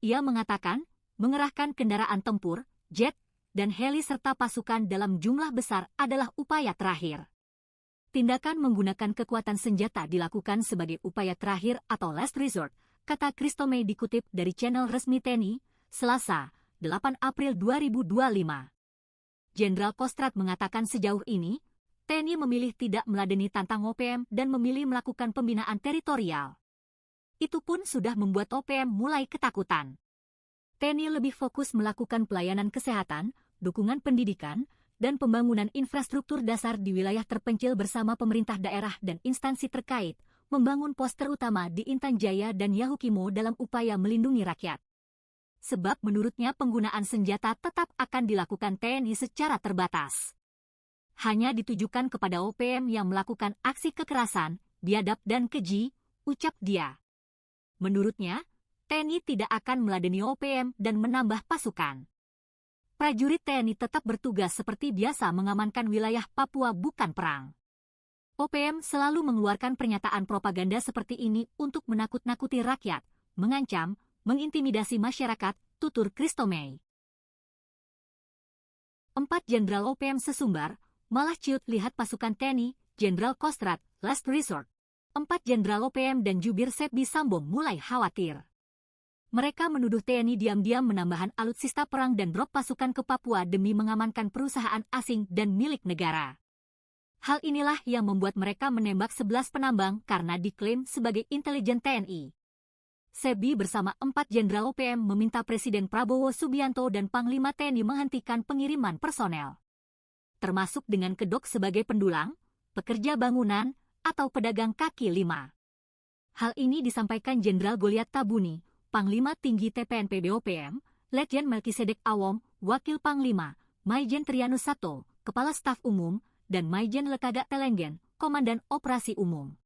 Ia mengatakan, mengerahkan kendaraan tempur, jet, dan heli serta pasukan dalam jumlah besar adalah upaya terakhir. Tindakan menggunakan kekuatan senjata dilakukan sebagai upaya terakhir atau last resort, kata Christomay dikutip dari channel resmi TNI, Selasa, 8 April 2025. Jenderal Kostrad mengatakan sejauh ini, TNI memilih tidak meladeni tantang OPM dan memilih melakukan pembinaan teritorial. Itu pun sudah membuat OPM mulai ketakutan. TNI lebih fokus melakukan pelayanan kesehatan, dukungan pendidikan, dan pembangunan infrastruktur dasar di wilayah terpencil bersama pemerintah daerah dan instansi terkait, membangun pos terutama di Intan Jaya dan Yahukimo dalam upaya melindungi rakyat. Sebab menurutnya penggunaan senjata tetap akan dilakukan TNI secara terbatas. Hanya ditujukan kepada OPM yang melakukan aksi kekerasan, biadab dan keji, ucap dia. Menurutnya, TNI tidak akan meladeni OPM dan menambah pasukan. Prajurit TNI tetap bertugas seperti biasa mengamankan wilayah Papua bukan perang. OPM selalu mengeluarkan pernyataan propaganda seperti ini untuk menakut-nakuti rakyat, mengancam, mengintimidasi masyarakat, tutur Christomay. 4 Jenderal OPM sesumbar, malah ciut lihat pasukan TNI, Jenderal Kostrad, last resort. 4 Jenderal OPM dan jubir Sepdi Sambo mulai khawatir. Mereka menuduh TNI diam-diam menambahkan alutsista perang dan drop pasukan ke Papua demi mengamankan perusahaan asing dan milik negara. Hal inilah yang membuat mereka menembak 11 penambang karena diklaim sebagai intelijen TNI. Sepdi bersama 4 Jenderal OPM meminta Presiden Prabowo Subianto dan Panglima TNI menghentikan pengiriman personel, termasuk dengan kedok sebagai pendulang, pekerja bangunan, atau pedagang kaki lima. Hal ini disampaikan Jenderal Goliat Tabuni, Panglima Tinggi TPNP BOPM, Letjen Melkisedek Awom, Wakil Panglima, Maijen Trianus Sato, Kepala Staf Umum, dan Maijen Lekagak Telenggen, Komandan Operasi Umum.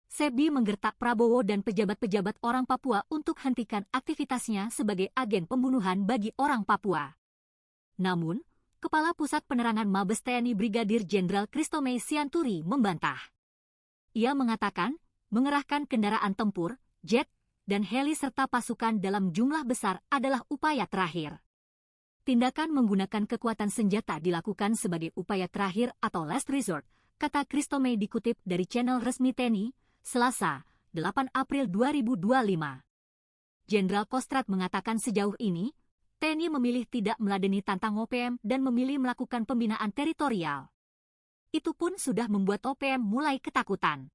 Sepdi menggertak Prabowo dan pejabat-pejabat orang Papua untuk hentikan aktivitasnya sebagai agen pembunuhan bagi orang Papua. Namun, Kepala Pusat Penerangan Mabes TNI Brigadir Jenderal Christomay Sianturi membantah. Ia mengatakan, mengerahkan kendaraan tempur, jet, dan heli serta pasukan dalam jumlah besar adalah upaya terakhir. Tindakan menggunakan kekuatan senjata dilakukan sebagai upaya terakhir atau last resort, kata Christomay dikutip dari channel resmi TNI, Selasa, 8 April 2025. Jenderal Kostrad mengatakan sejauh ini, TNI memilih tidak meladeni tantang OPM dan memilih melakukan pembinaan teritorial. Itu pun sudah membuat OPM mulai ketakutan.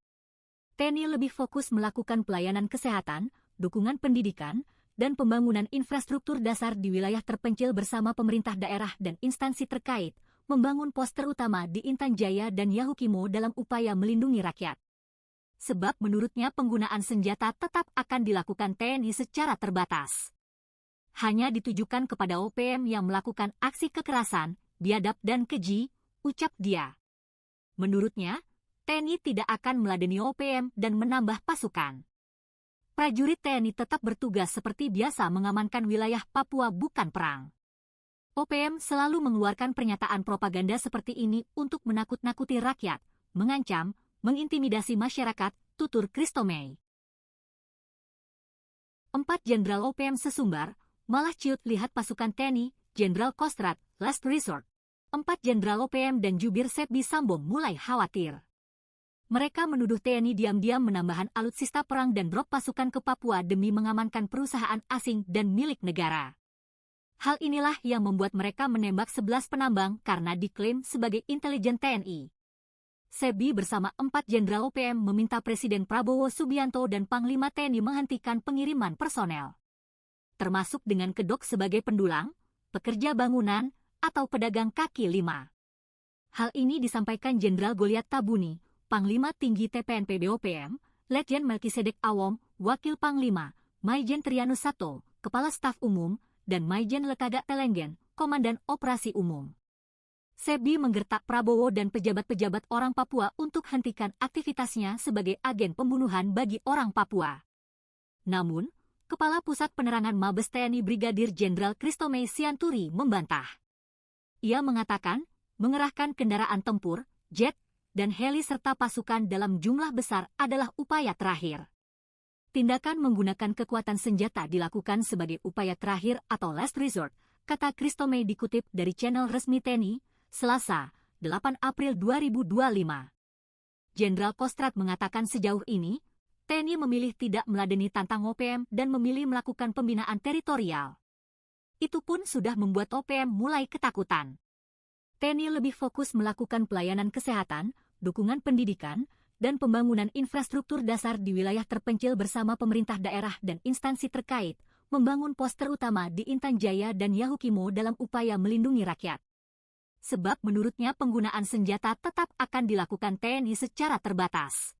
TNI lebih fokus melakukan pelayanan kesehatan, dukungan pendidikan, dan pembangunan infrastruktur dasar di wilayah terpencil bersama pemerintah daerah dan instansi terkait, membangun pos terutama di Intan Jaya dan Yahukimo dalam upaya melindungi rakyat. Sebab menurutnya penggunaan senjata tetap akan dilakukan TNI secara terbatas. Hanya ditujukan kepada OPM yang melakukan aksi kekerasan, biadab dan keji, ucap dia. Menurutnya, TNI tidak akan meladeni OPM dan menambah pasukan. Prajurit TNI tetap bertugas seperti biasa mengamankan wilayah Papua bukan perang. OPM selalu mengeluarkan pernyataan propaganda seperti ini untuk menakut-nakuti rakyat, mengancam, mengintimidasi masyarakat, tutur Christomay. 4 Jenderal OPM sesumbar, malah ciut lihat pasukan TNI, Jenderal Kostrad, last resort. 4 Jenderal OPM dan jubir Sepdi Sambo mulai khawatir. Mereka menuduh TNI diam-diam menambahkan alutsista perang dan drop pasukan ke Papua demi mengamankan perusahaan asing dan milik negara. Hal inilah yang membuat mereka menembak 11 penambang karena diklaim sebagai intelijen TNI. Sepdi bersama 4 Jenderal OPM meminta Presiden Prabowo Subianto dan Panglima TNI menghentikan pengiriman personel, termasuk dengan kedok sebagai pendulang, pekerja bangunan, atau pedagang kaki lima. Hal ini disampaikan Jenderal Goliat Tabuni, Panglima Tinggi TPNP BOPM, Letjen Melkisedek Awom, Wakil Panglima, Maijen Trianus Sato, Kepala Staf Umum, dan Maijen Lekagak Telenggen, Komandan Operasi Umum. Sepdi menggertak Prabowo dan pejabat-pejabat orang Papua untuk hentikan aktivitasnya sebagai agen pembunuhan bagi orang Papua. Namun, Kepala Pusat Penerangan Mabes TNI Brigadir Jenderal Christomay Sianturi membantah. Ia mengatakan, mengerahkan kendaraan tempur, jet, dan heli serta pasukan dalam jumlah besar adalah upaya terakhir. Tindakan menggunakan kekuatan senjata dilakukan sebagai upaya terakhir atau last resort, kata Christomey dikutip dari channel resmi TNI, Selasa, 8 April 2025. Jenderal Kostrad mengatakan sejauh ini, TNI memilih tidak meladeni tantang OPM dan memilih melakukan pembinaan teritorial. Itu pun sudah membuat OPM mulai ketakutan. TNI lebih fokus melakukan pelayanan kesehatan, dukungan pendidikan, dan pembangunan infrastruktur dasar di wilayah terpencil bersama pemerintah daerah dan instansi terkait, membangun pos terutama di Intan Jaya dan Yahukimo dalam upaya melindungi rakyat. Sebab menurutnya penggunaan senjata tetap akan dilakukan TNI secara terbatas.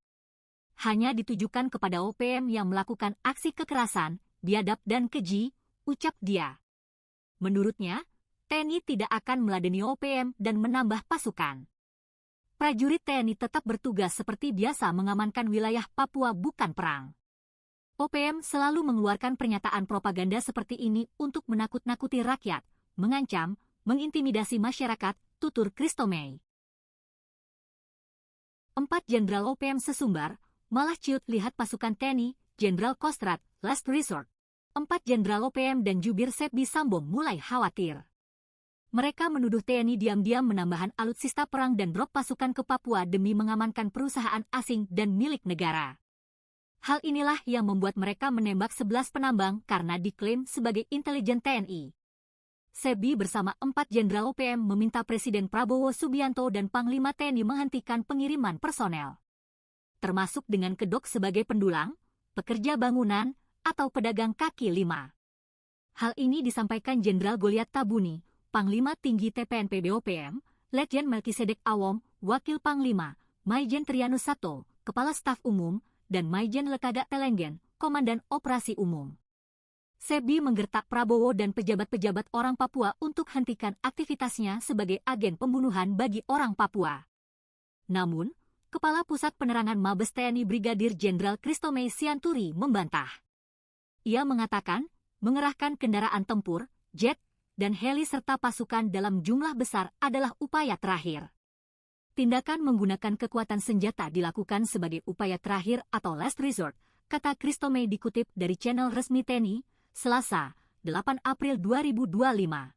Hanya ditujukan kepada OPM yang melakukan aksi kekerasan, biadab dan keji, ucap dia. Menurutnya, TNI tidak akan meladeni OPM dan menambah pasukan. Prajurit TNI tetap bertugas seperti biasa mengamankan wilayah Papua bukan perang. OPM selalu mengeluarkan pernyataan propaganda seperti ini untuk menakut-nakuti rakyat, mengancam, mengintimidasi masyarakat, tutur Christomey. 4 Jenderal OPM sesumbar, malah ciut lihat pasukan TNI, Jenderal Kostrad, last resort. 4 Jenderal OPM dan jubir Sebbi Sambo mulai khawatir. Mereka menuduh TNI diam-diam menambahkan alutsista perang dan drop pasukan ke Papua demi mengamankan perusahaan asing dan milik negara. Hal inilah yang membuat mereka menembak 11 penambang karena diklaim sebagai intelijen TNI. Sebbi bersama 4 Jenderal OPM meminta Presiden Prabowo Subianto dan Panglima TNI menghentikan pengiriman personel, termasuk dengan kedok sebagai pendulang, pekerja bangunan, atau pedagang kaki lima. Hal ini disampaikan Jenderal Goliat Tabuni, Panglima Tinggi TPNP BOPM, Letjen Melkisedek Awom, Wakil Panglima, Maijen Trianus Sato, Kepala Staf Umum, dan Maijen Lekada Telenggen, Komandan Operasi Umum. Sebbi menggertak Prabowo dan pejabat-pejabat orang Papua untuk hentikan aktivitasnya sebagai agen pembunuhan bagi orang Papua. Namun, Kepala Pusat Penerangan Mabes TNI Brigadir Jenderal Christomey Sianturi membantah. Ia mengatakan, mengerahkan kendaraan tempur, jet, dan heli serta pasukan dalam jumlah besar adalah upaya terakhir. Tindakan menggunakan kekuatan senjata dilakukan sebagai upaya terakhir atau last resort, kata Christomey dikutip dari channel resmi TNI, Selasa, 8 April 2025.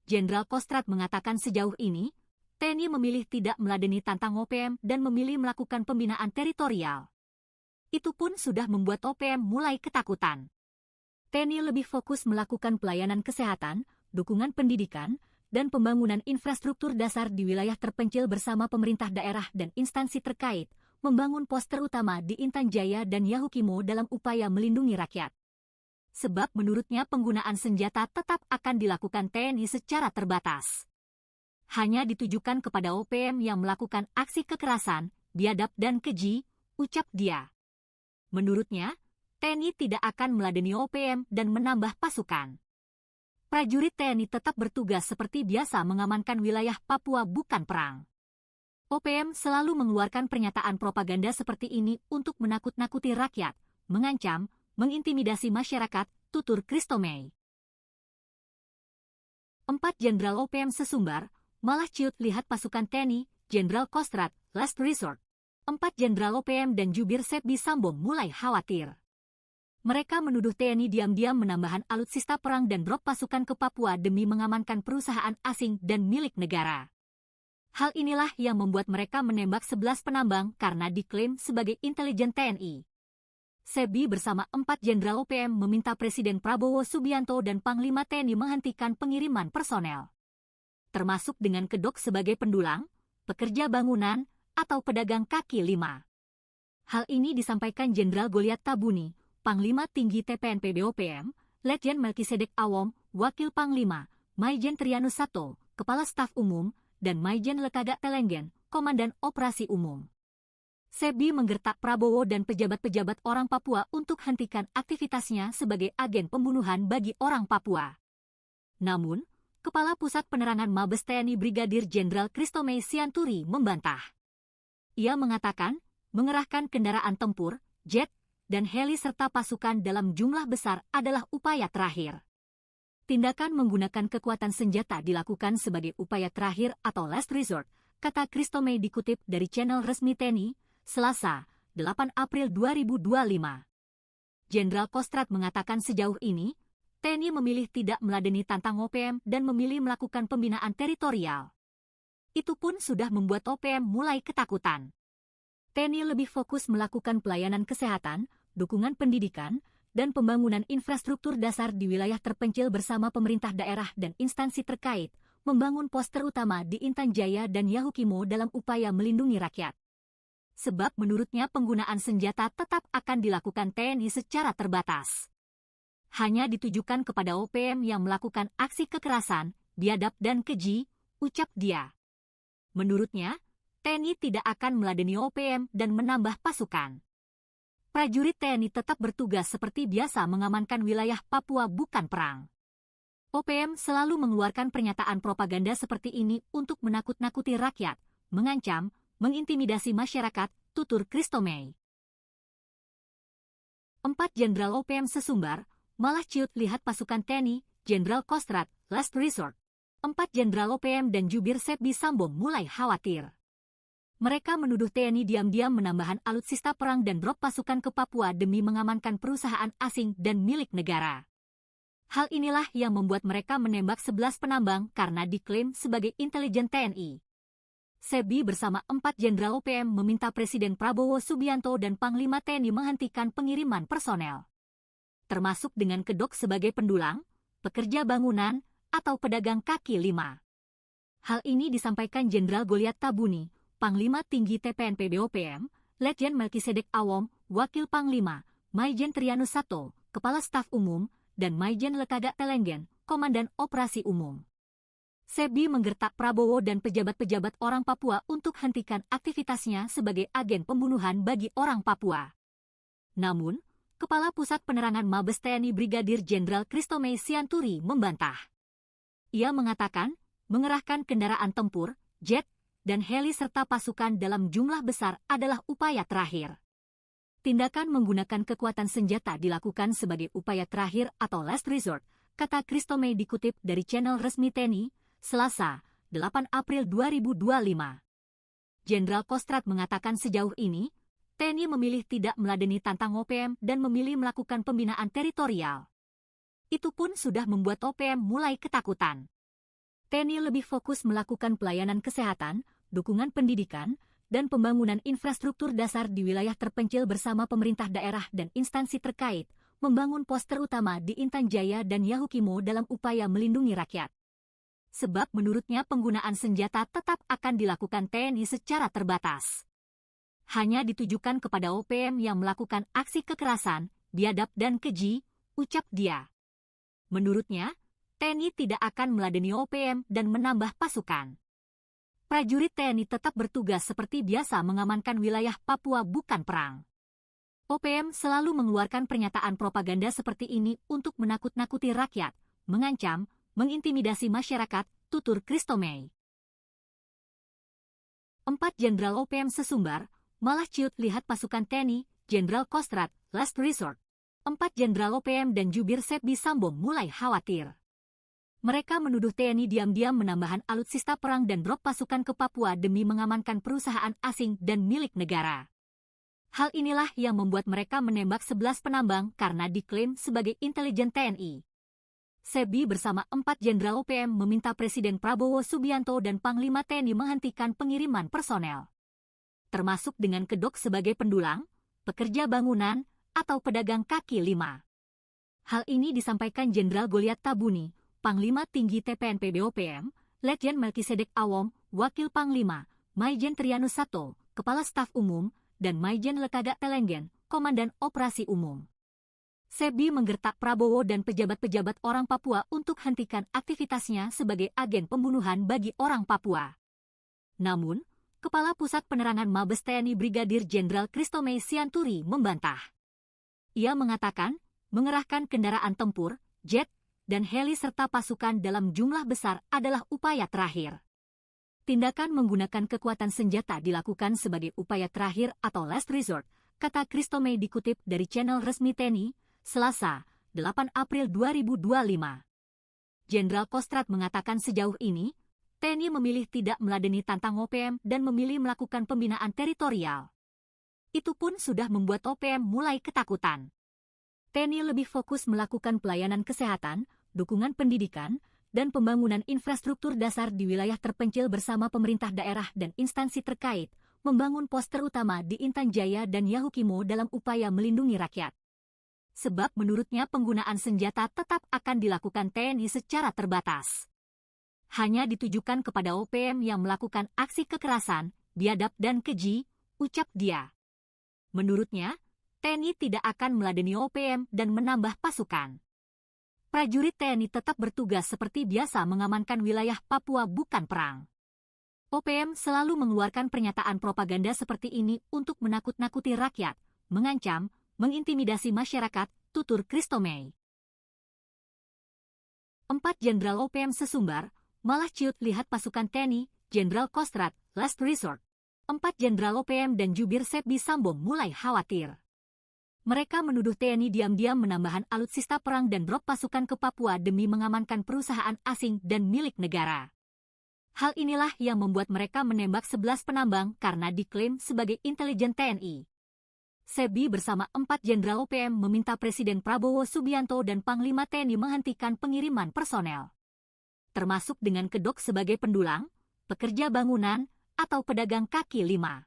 Jenderal Kostrad mengatakan sejauh ini, TNI memilih tidak meladeni tantang OPM dan memilih melakukan pembinaan teritorial. Itu pun sudah membuat OPM mulai ketakutan. TNI lebih fokus melakukan pelayanan kesehatan, dukungan pendidikan, dan pembangunan infrastruktur dasar di wilayah terpencil bersama pemerintah daerah dan instansi terkait, membangun pos terutama di Intan Jaya dan Yahukimo dalam upaya melindungi rakyat. Sebab menurutnya penggunaan senjata tetap akan dilakukan TNI secara terbatas. Hanya ditujukan kepada OPM yang melakukan aksi kekerasan, biadab dan keji, ucap dia. Menurutnya, TNI tidak akan meladeni OPM dan menambah pasukan. Prajurit TNI tetap bertugas seperti biasa mengamankan wilayah Papua bukan perang. OPM selalu mengeluarkan pernyataan propaganda seperti ini untuk menakut-nakuti rakyat, mengancam, mengintimidasi masyarakat, tutur Christomey. 4 Jenderal OPM sesumbar, malah ciut lihat pasukan TNI, Jenderal Kostrad, last resort. 4 Jenderal OPM dan jubir Sebbi Sambo mulai khawatir. Mereka menuduh TNI diam-diam menambahkan alutsista perang dan drop pasukan ke Papua demi mengamankan perusahaan asing dan milik negara. Hal inilah yang membuat mereka menembak 11 penambang karena diklaim sebagai intelijen TNI. Sebbi bersama 4 Jenderal OPM meminta Presiden Prabowo Subianto dan Panglima TNI menghentikan pengiriman personel, termasuk dengan kedok sebagai pendulang, pekerja bangunan, atau pedagang kaki lima. Hal ini disampaikan Jenderal Goliat Tabuni, Panglima Tinggi TPNP BOPM, Letjen Melkisedek Awom, Wakil Panglima, Maijen Trianus Sato, Kepala Staf Umum, dan Maijen Lekada Telenggen, Komandan Operasi Umum. Sebbi menggertak Prabowo dan pejabat-pejabat orang Papua untuk hentikan aktivitasnya sebagai agen pembunuhan bagi orang Papua. Namun, Kepala Pusat Penerangan Mabes TNI Brigadir Jenderal Christomey Sianturi membantah. Ia mengatakan, mengerahkan kendaraan tempur, jet, dan heli serta pasukan dalam jumlah besar adalah upaya terakhir. Tindakan menggunakan kekuatan senjata dilakukan sebagai upaya terakhir atau last resort, kata Christomey dikutip dari channel resmi TNI, Selasa, 8 April 2025. Jenderal Kostrad mengatakan sejauh ini, TNI memilih tidak meladeni tantang OPM dan memilih melakukan pembinaan teritorial. Itu pun sudah membuat OPM mulai ketakutan. TNI lebih fokus melakukan pelayanan kesehatan, dukungan pendidikan, dan pembangunan infrastruktur dasar di wilayah terpencil bersama pemerintah daerah dan instansi terkait, membangun pos terutama di Intan Jaya dan Yahukimo dalam upaya melindungi rakyat. Sebab menurutnya penggunaan senjata tetap akan dilakukan TNI secara terbatas. Hanya ditujukan kepada OPM yang melakukan aksi kekerasan, biadab dan keji, ucap dia. Menurutnya, TNI tidak akan meladeni OPM dan menambah pasukan. Prajurit TNI tetap bertugas seperti biasa mengamankan wilayah Papua bukan perang. OPM selalu mengeluarkan pernyataan propaganda seperti ini untuk menakut-nakuti rakyat, mengancam, mengintimidasi masyarakat, tutur Christomey. 4 Jenderal OPM sesumbar, malah ciut lihat pasukan TNI, Jenderal Kostrad, last resort. 4 Jenderal OPM dan jubir Sepbi Sambo mulai khawatir. Mereka menuduh TNI diam-diam menambahkan alutsista perang dan drop pasukan ke Papua demi mengamankan perusahaan asing dan milik negara. Hal inilah yang membuat mereka menembak 11 penambang karena diklaim sebagai intelijen TNI. Sepbi bersama 4 Jenderal OPM meminta Presiden Prabowo Subianto dan Panglima TNI menghentikan pengiriman personel, termasuk dengan kedok sebagai pendulang, pekerja bangunan, atau pedagang kaki lima. Hal ini disampaikan Jenderal Goliat Tabuni, Panglima Tinggi TPNP BOPM, Letjen Melkisedek Awom, Wakil Panglima, Maijen Trianus Sato, Kepala Staf Umum, dan Maijen Lekaga Telenggen, Komandan Operasi Umum. Sepbi menggertak Prabowo dan pejabat-pejabat orang Papua untuk hentikan aktivitasnya sebagai agen pembunuhan bagi orang Papua. Namun, Kepala Pusat Penerangan Mabes TNI Brigadir Jenderal Christomey Sianturi membantah. Ia mengatakan, mengerahkan kendaraan tempur, jet, dan heli serta pasukan dalam jumlah besar adalah upaya terakhir. Tindakan menggunakan kekuatan senjata dilakukan sebagai upaya terakhir atau last resort, kata Christomey dikutip dari channel resmi TNI, Selasa, 8 April 2025. Jenderal Kostrad mengatakan sejauh ini, TNI memilih tidak meladeni tantang OPM dan memilih melakukan pembinaan teritorial. Itu pun sudah membuat OPM mulai ketakutan. TNI lebih fokus melakukan pelayanan kesehatan, dukungan pendidikan, dan pembangunan infrastruktur dasar di wilayah terpencil bersama pemerintah daerah dan instansi terkait, membangun pos terutama di Intan Jaya dan Yahukimo dalam upaya melindungi rakyat. Sebab menurutnya penggunaan senjata tetap akan dilakukan TNI secara terbatas. Hanya ditujukan kepada OPM yang melakukan aksi kekerasan, biadab dan keji, ucap dia. Menurutnya, TNI tidak akan meladeni OPM dan menambah pasukan. Prajurit TNI tetap bertugas seperti biasa mengamankan wilayah Papua bukan perang. OPM selalu mengeluarkan pernyataan propaganda seperti ini untuk menakut-nakuti rakyat, mengancam, mengintimidasi masyarakat, tutur Christomey. 4 Jenderal OPM sesumbar, malah ciut lihat pasukan TNI, Jenderal Kostrad, last resort. 4 Jenderal OPM dan jubir Sepbi Sambo mulai khawatir. Mereka menuduh TNI diam-diam menambahkan alutsista perang dan drop pasukan ke Papua demi mengamankan perusahaan asing dan milik negara. Hal inilah yang membuat mereka menembak 11 penambang karena diklaim sebagai intelijen TNI. Sepbi bersama 4 Jenderal OPM meminta Presiden Prabowo Subianto dan Panglima TNI menghentikan pengiriman personel, termasuk dengan kedok sebagai pendulang, pekerja bangunan, atau pedagang kaki lima. Hal ini disampaikan Jenderal Goliat Tabuni, Panglima Tinggi TPNP BOPM, Letjen Melkisedek Awom, Wakil Panglima, Maijen Trianus Sato, Kepala Staf Umum, dan Maijen Lekaga Telenggen, Komandan Operasi Umum. Sepbi menggertak Prabowo dan pejabat-pejabat orang Papua untuk hentikan aktivitasnya sebagai agen pembunuhan bagi orang Papua. Namun, Kepala Pusat Penerangan Mabes TNI Brigadir Jenderal Christomey Sianturi membantah. Ia mengatakan, mengerahkan kendaraan tempur, jet, dan heli serta pasukan dalam jumlah besar adalah upaya terakhir. Tindakan menggunakan kekuatan senjata dilakukan sebagai upaya terakhir atau last resort, kata Christomey dikutip dari channel resmi TNI, Selasa, 8 April 2025. Jenderal Kostrad mengatakan sejauh ini, TNI memilih tidak meladeni tantang OPM dan memilih melakukan pembinaan teritorial. Itu pun sudah membuat OPM mulai ketakutan. TNI lebih fokus melakukan pelayanan kesehatan, dukungan pendidikan, dan pembangunan infrastruktur dasar di wilayah terpencil bersama pemerintah daerah dan instansi terkait, membangun pos terutama di Intan Jaya dan Yahukimo dalam upaya melindungi rakyat. Sebab menurutnya penggunaan senjata tetap akan dilakukan TNI secara terbatas. Hanya ditujukan kepada OPM yang melakukan aksi kekerasan, biadab dan keji, ucap dia. Menurutnya, TNI tidak akan meladeni OPM dan menambah pasukan. Prajurit TNI tetap bertugas seperti biasa mengamankan wilayah Papua bukan perang. OPM selalu mengeluarkan pernyataan propaganda seperti ini untuk menakut-nakuti rakyat, mengancam, mengintimidasi masyarakat, tutur Christomey. 4 Jenderal OPM sesumbar, malah ciut lihat pasukan TNI, Jenderal Kostrad, last resort. 4 Jenderal OPM dan jubir Sepbi Sambo mulai khawatir. Mereka menuduh TNI diam-diam menambahkan alutsista perang dan drop pasukan ke Papua demi mengamankan perusahaan asing dan milik negara. Hal inilah yang membuat mereka menembak 11 penambang karena diklaim sebagai intelijen TNI. Sepbi bersama 4 Jenderal OPM meminta Presiden Prabowo Subianto dan Panglima TNI menghentikan pengiriman personel, termasuk dengan kedok sebagai pendulang, pekerja bangunan, atau pedagang kaki lima.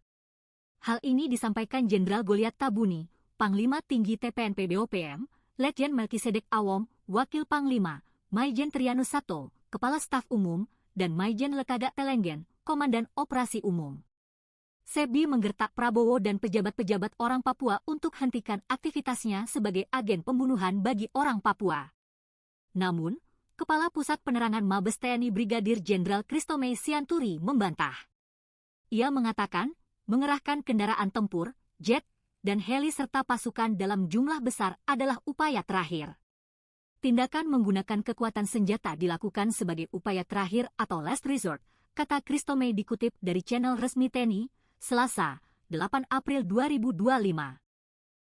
Hal ini disampaikan Jenderal Goliat Tabuni, Panglima Tinggi TPNP BOPM, Letjen Melkisedek Awom, Wakil Panglima, Maijen Trianus Sato, Kepala Staf Umum, dan Maijen Lekaga Telenggen, Komandan Operasi Umum. Sepbi menggertak Prabowo dan pejabat-pejabat orang Papua untuk hentikan aktivitasnya sebagai agen pembunuhan bagi orang Papua. Namun, Kepala Pusat Penerangan Mabes TNI Brigadir Jenderal Christomey Sianturi membantah. Ia mengatakan, mengerahkan kendaraan tempur, jet, dan heli serta pasukan dalam jumlah besar adalah upaya terakhir. Tindakan menggunakan kekuatan senjata dilakukan sebagai upaya terakhir atau last resort, kata Christomey dikutip dari channel resmi TNI, Selasa, 8 April 2025.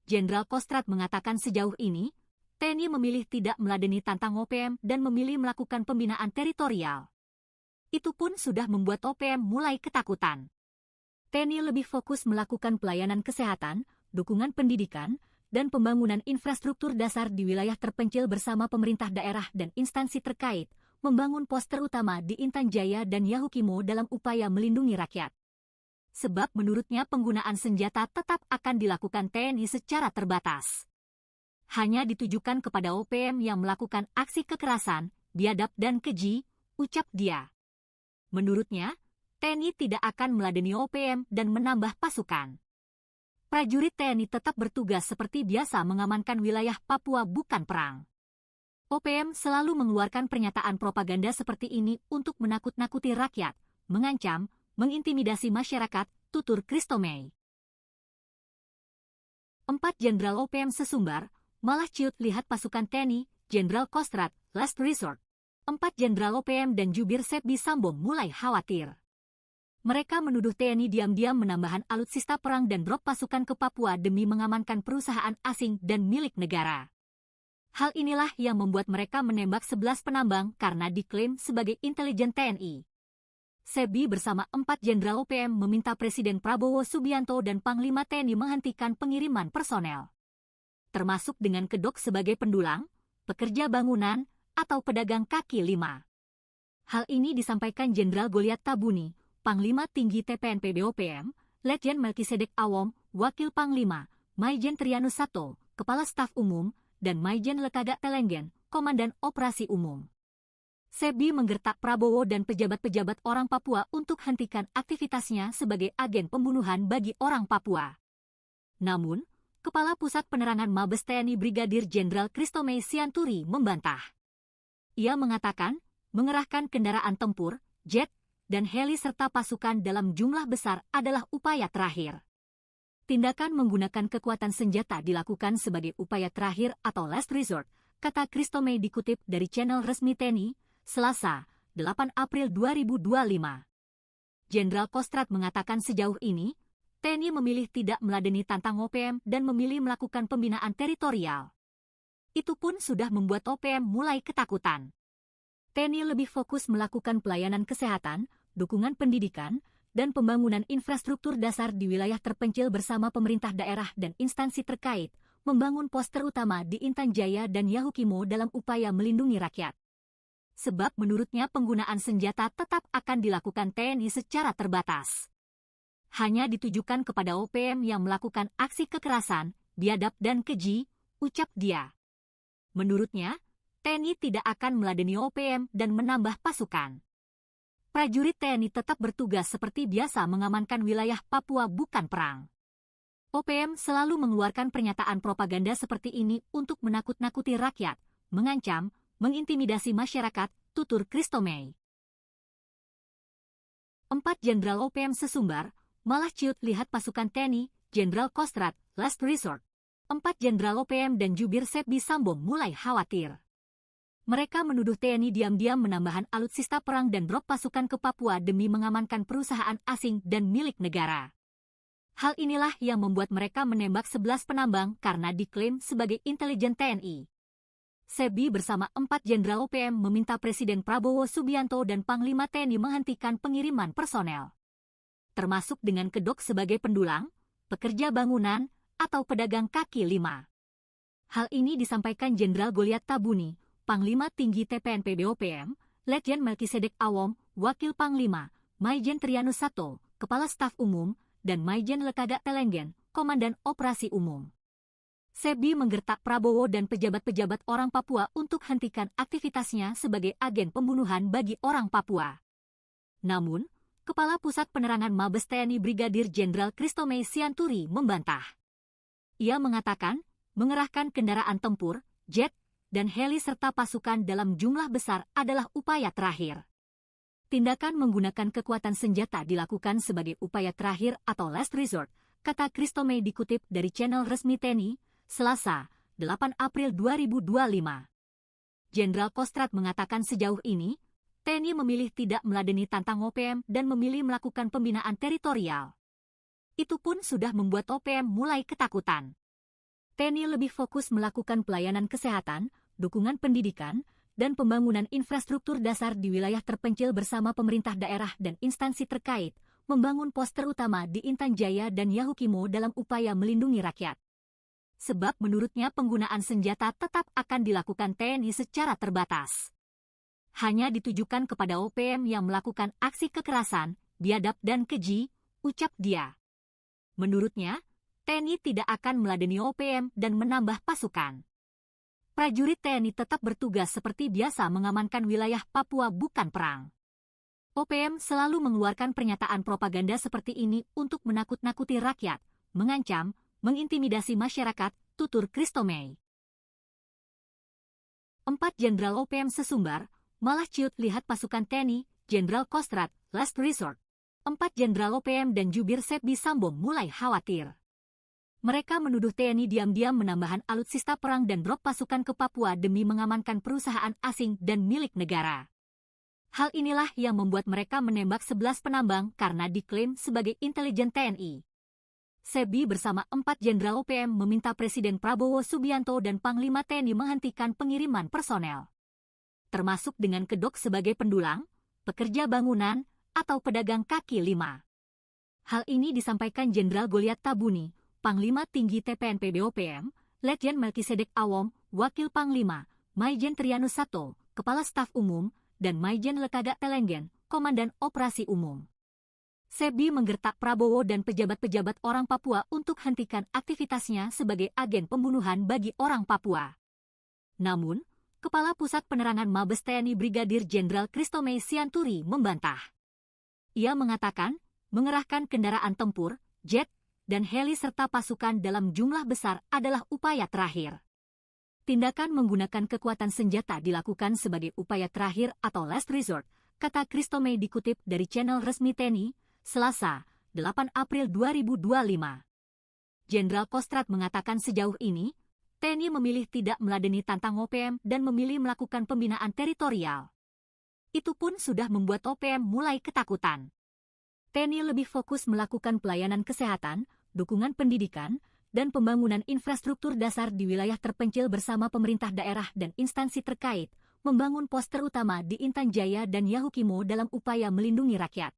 Jenderal Kostrad mengatakan sejauh ini, TNI memilih tidak meladeni tantang OPM dan memilih melakukan pembinaan teritorial. Itu pun sudah membuat OPM mulai ketakutan. TNI lebih fokus melakukan pelayanan kesehatan, dukungan pendidikan, dan pembangunan infrastruktur dasar di wilayah terpencil bersama pemerintah daerah dan instansi terkait, membangun pos terutama di Intan Jaya dan Yahukimo dalam upaya melindungi rakyat. Sebab menurutnya penggunaan senjata tetap akan dilakukan TNI secara terbatas. Hanya ditujukan kepada OPM yang melakukan aksi kekerasan, biadab dan keji, ucap dia. Menurutnya, TNI tidak akan meladeni OPM dan menambah pasukan. Prajurit TNI tetap bertugas seperti biasa mengamankan wilayah Papua bukan perang. OPM selalu mengeluarkan pernyataan propaganda seperti ini untuk menakut-nakuti rakyat, mengancam, mengintimidasi masyarakat, tutur Christomey. 4 Jenderal OPM sesumbar, malah ciut lihat pasukan TNI, Jenderal Kostrad, last resort. 4 Jenderal OPM dan jubir Sepbi Sambo mulai khawatir. Mereka menuduh TNI diam-diam menambahkan alutsista perang dan drop pasukan ke Papua demi mengamankan perusahaan asing dan milik negara. Hal inilah yang membuat mereka menembak 11 penambang karena diklaim sebagai intelijen TNI. Sepbi bersama 4 Jenderal OPM meminta Presiden Prabowo Subianto dan Panglima TNI menghentikan pengiriman personel, termasuk dengan kedok sebagai pendulang, pekerja bangunan, atau pedagang kaki lima. Hal ini disampaikan Jenderal Goliat Tabuni, Panglima Tinggi TPNP BOPM, Letjen Melkisedek Awom, Wakil Panglima, Maijen Trianus Sato, Kepala Staf Umum, dan Maijen Lekaga Telenggen, Komandan Operasi Umum. Sepbi menggertak Prabowo dan pejabat-pejabat orang Papua untuk hentikan aktivitasnya sebagai agen pembunuhan bagi orang Papua. Namun, Kepala Pusat Penerangan Mabes TNI Brigadir Jenderal Christomey Sianturi membantah. Ia mengatakan, mengerahkan kendaraan tempur, jet, dan heli serta pasukan dalam jumlah besar adalah upaya terakhir. Tindakan menggunakan kekuatan senjata dilakukan sebagai upaya terakhir atau last resort, kata Christomey dikutip dari channel resmi TNI, Selasa, 8 April 2025. Jenderal Kostrad mengatakan sejauh ini, TNI memilih tidak meladeni tantang OPM dan memilih melakukan pembinaan teritorial. Itu pun sudah membuat OPM mulai ketakutan. TNI lebih fokus melakukan pelayanan kesehatan, dukungan pendidikan, dan pembangunan infrastruktur dasar di wilayah terpencil bersama pemerintah daerah dan instansi terkait, membangun pos terutama di Intan Jaya dan Yahukimo dalam upaya melindungi rakyat. Sebab menurutnya penggunaan senjata tetap akan dilakukan TNI secara terbatas. Hanya ditujukan kepada OPM yang melakukan aksi kekerasan, biadab dan keji, ucap dia. Menurutnya, TNI tidak akan meladeni OPM dan menambah pasukan. Prajurit TNI tetap bertugas seperti biasa mengamankan wilayah Papua bukan perang. OPM selalu mengeluarkan pernyataan propaganda seperti ini untuk menakut-nakuti rakyat, mengancam, mengintimidasi masyarakat, tutur Christomey. 4 Jenderal OPM sesumbar, malah ciut lihat pasukan TNI, Jenderal Kostrad, last resort. 4 Jenderal OPM dan jubir Sepbi Sambo mulai khawatir. Mereka menuduh TNI diam-diam menambahkan alutsista perang dan drop pasukan ke Papua demi mengamankan perusahaan asing dan milik negara. Hal inilah yang membuat mereka menembak 11 penambang karena diklaim sebagai intelijen TNI. Sepbi bersama 4 Jenderal OPM meminta Presiden Prabowo Subianto dan Panglima TNI menghentikan pengiriman personel. Termasuk dengan kedok sebagai pendulang, pekerja bangunan, atau pedagang kaki lima. Hal ini disampaikan Jenderal Goliat Tabuni, Panglima Tinggi TPNP BOPM, Letjen Melkisedek Awom, Wakil Panglima, Maijen Trianus Sato, Kepala Staf Umum, dan Maijen Lekaga Telenggen, Komandan Operasi Umum. Sepbi menggertak Prabowo dan pejabat-pejabat orang Papua untuk hentikan aktivitasnya sebagai agen pembunuhan bagi orang Papua. Namun, Kepala Pusat Penerangan Mabes TNI Brigadir Jenderal Christomey Sianturi membantah. Ia mengatakan, mengerahkan kendaraan tempur, jet, dan heli serta pasukan dalam jumlah besar adalah upaya terakhir. Tindakan menggunakan kekuatan senjata dilakukan sebagai upaya terakhir atau last resort, kata Christomey dikutip dari channel resmi TNI, Selasa, 8 April 2025. Jenderal Kostrad mengatakan sejauh ini, TNI memilih tidak meladeni tantang OPM dan memilih melakukan pembinaan teritorial. Itu pun sudah membuat OPM mulai ketakutan. TNI lebih fokus melakukan pelayanan kesehatan, dukungan pendidikan, dan pembangunan infrastruktur dasar di wilayah terpencil bersama pemerintah daerah dan instansi terkait, membangun pos terutama di Intan Jaya dan Yahukimo dalam upaya melindungi rakyat. Sebab menurutnya penggunaan senjata tetap akan dilakukan TNI secara terbatas. Hanya ditujukan kepada OPM yang melakukan aksi kekerasan, biadab dan keji, ucap dia. Menurutnya, TNI tidak akan meladeni OPM dan menambah pasukan. Prajurit TNI tetap bertugas seperti biasa mengamankan wilayah Papua bukan perang. OPM selalu mengeluarkan pernyataan propaganda seperti ini untuk menakut-nakuti rakyat, mengancam, mengintimidasi masyarakat, tutur Christomey. 4 Jenderal OPM sesumbar, malah ciut lihat pasukan TNI, Jenderal Kostrad, last resort. 4 Jenderal OPM dan jubir Sepbi Sambo mulai khawatir. Mereka menuduh TNI diam-diam menambahkan alutsista perang dan drop pasukan ke Papua demi mengamankan perusahaan asing dan milik negara. Hal inilah yang membuat mereka menembak 11 penambang karena diklaim sebagai intelijen TNI. Sepbi bersama 4 Jenderal OPM meminta Presiden Prabowo Subianto dan Panglima TNI menghentikan pengiriman personel. Termasuk dengan kedok sebagai pendulang, pekerja bangunan, atau pedagang kaki lima. Hal ini disampaikan Jenderal Goliat Tabuni, Panglima Tinggi TPNP BOPM, Letjen Melkisedek Awom, Wakil Panglima, Maijen Trianus Sato, Kepala Staf Umum, dan Maijen Lekaga Telenggen, Komandan Operasi Umum. Sepbi menggertak Prabowo dan pejabat-pejabat orang Papua untuk hentikan aktivitasnya sebagai agen pembunuhan bagi orang Papua. Namun, Kepala Pusat Penerangan Mabes TNI Brigadir Jenderal Christomey Sianturi membantah. Ia mengatakan, mengerahkan kendaraan tempur, jet, dan heli serta pasukan dalam jumlah besar adalah upaya terakhir. Tindakan menggunakan kekuatan senjata dilakukan sebagai upaya terakhir atau last resort, kata Christomey dikutip dari channel resmi TNI, Selasa, 8 April 2025. Jenderal Kostrad mengatakan sejauh ini, TNI memilih tidak meladeni tantang OPM dan memilih melakukan pembinaan teritorial. Itu pun sudah membuat OPM mulai ketakutan. TNI lebih fokus melakukan pelayanan kesehatan, dukungan pendidikan, dan pembangunan infrastruktur dasar di wilayah terpencil bersama pemerintah daerah dan instansi terkait, membangun poster utama di Intan Jaya dan Yahukimo dalam upaya melindungi rakyat.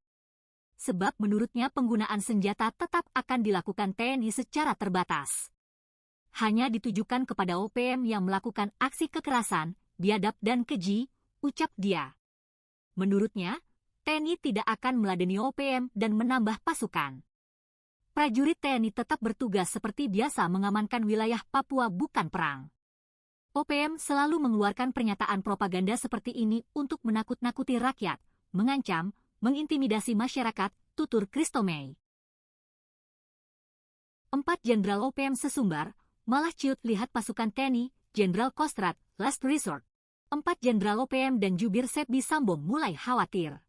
Sebab menurutnya penggunaan senjata tetap akan dilakukan TNI secara terbatas. Hanya ditujukan kepada OPM yang melakukan aksi kekerasan, biadab dan keji, ucap dia. Menurutnya, TNI tidak akan meladeni OPM dan menambah pasukan. Prajurit TNI tetap bertugas seperti biasa mengamankan wilayah Papua bukan perang. OPM selalu mengeluarkan pernyataan propaganda seperti ini untuk menakut-nakuti rakyat, mengancam, mengintimidasi masyarakat, tutur Christomey. 4 Jenderal OPM sesumbar, malah ciut lihat pasukan TNI, Jenderal Kostrad, last resort. 4 Jenderal OPM dan jubir Sepbi Sambo mulai khawatir.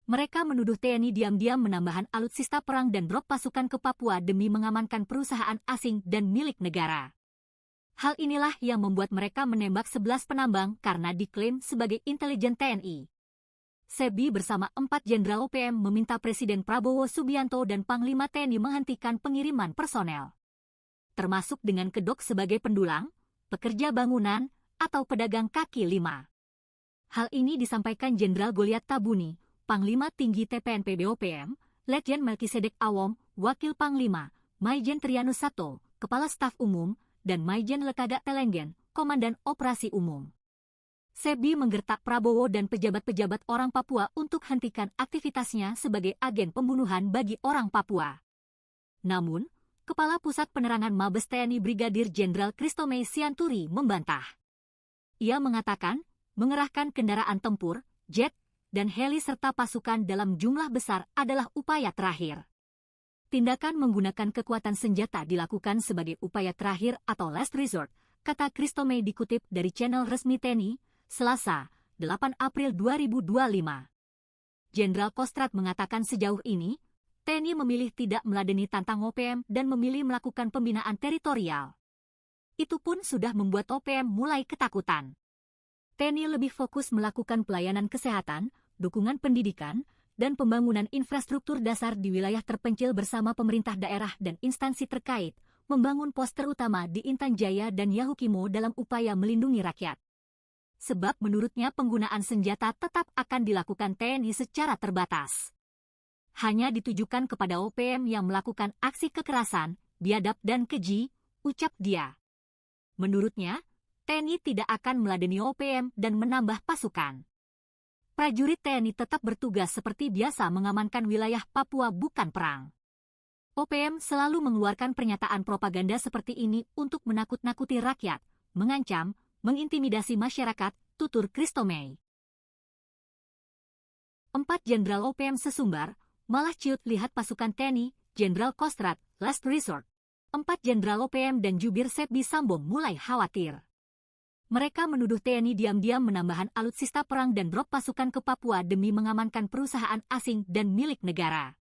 Mereka menuduh TNI diam-diam menambahkan alutsista perang dan drop pasukan ke Papua demi mengamankan perusahaan asing dan milik negara. Hal inilah yang membuat mereka menembak 11 penambang karena diklaim sebagai intelijen TNI. Sepbi bersama 4 Jenderal OPM meminta Presiden Prabowo Subianto dan Panglima TNI menghentikan pengiriman personel, termasuk dengan kedok sebagai pendulang, pekerja bangunan, atau pedagang kaki lima. Hal ini disampaikan Jenderal Goliat Tabuni, Panglima Tinggi TPNP BOPM, Letjen Melkisedek Awom, Wakil Panglima, Maijen Trianus Sato, Kepala Staf Umum, dan Maijen Lekagak Telenggen, Komandan Operasi Umum. Sepbi menggertak Prabowo dan pejabat-pejabat orang Papua untuk hentikan aktivitasnya sebagai agen pembunuhan bagi orang Papua. Namun, Kepala Pusat Penerangan Mabes TNI Brigadir Jenderal Christomey Sianturi membantah. Ia mengatakan, mengerahkan kendaraan tempur, jet, dan heli serta pasukan dalam jumlah besar adalah upaya terakhir. Tindakan menggunakan kekuatan senjata dilakukan sebagai upaya terakhir atau last resort, kata Christomey dikutip dari channel resmi TNI, Selasa, 8 April 2025. Jenderal Kostrad mengatakan sejauh ini, TNI memilih tidak meladeni tantang OPM dan memilih melakukan pembinaan teritorial. Itu pun sudah membuat OPM mulai ketakutan. TNI lebih fokus melakukan pelayanan kesehatan, dukungan pendidikan, dan pembangunan infrastruktur dasar di wilayah terpencil bersama pemerintah daerah dan instansi terkait, membangun poster utama di Intan Jaya dan Yahukimo dalam upaya melindungi rakyat. Sebab menurutnya penggunaan senjata tetap akan dilakukan TNI secara terbatas. Hanya ditujukan kepada OPM yang melakukan aksi kekerasan, biadab dan keji, ucap dia. Menurutnya, TNI tidak akan meladeni OPM dan menambah pasukan. Prajurit TNI tetap bertugas seperti biasa mengamankan wilayah Papua bukan perang. OPM selalu mengeluarkan pernyataan propaganda seperti ini untuk menakut-nakuti rakyat, mengancam, mengintimidasi masyarakat, tutur Christomey. 4 Jenderal OPM sesumbar, malah ciut lihat pasukan TNI, Jenderal Kostrad, last resort. 4 Jenderal OPM dan jubir Sepbi Sambo mulai khawatir. Mereka menuduh TNI diam-diam menambahkan alutsista perang dan drop pasukan ke Papua demi mengamankan perusahaan asing dan milik negara.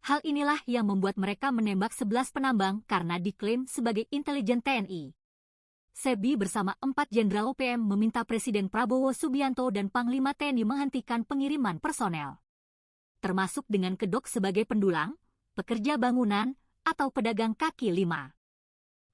Hal inilah yang membuat mereka menembak 11 penambang karena diklaim sebagai intelijen TNI. Sepbi bersama 4 Jenderal OPM meminta Presiden Prabowo Subianto dan Panglima TNI menghentikan pengiriman personel, termasuk dengan kedok sebagai pendulang, pekerja bangunan, atau pedagang kaki lima.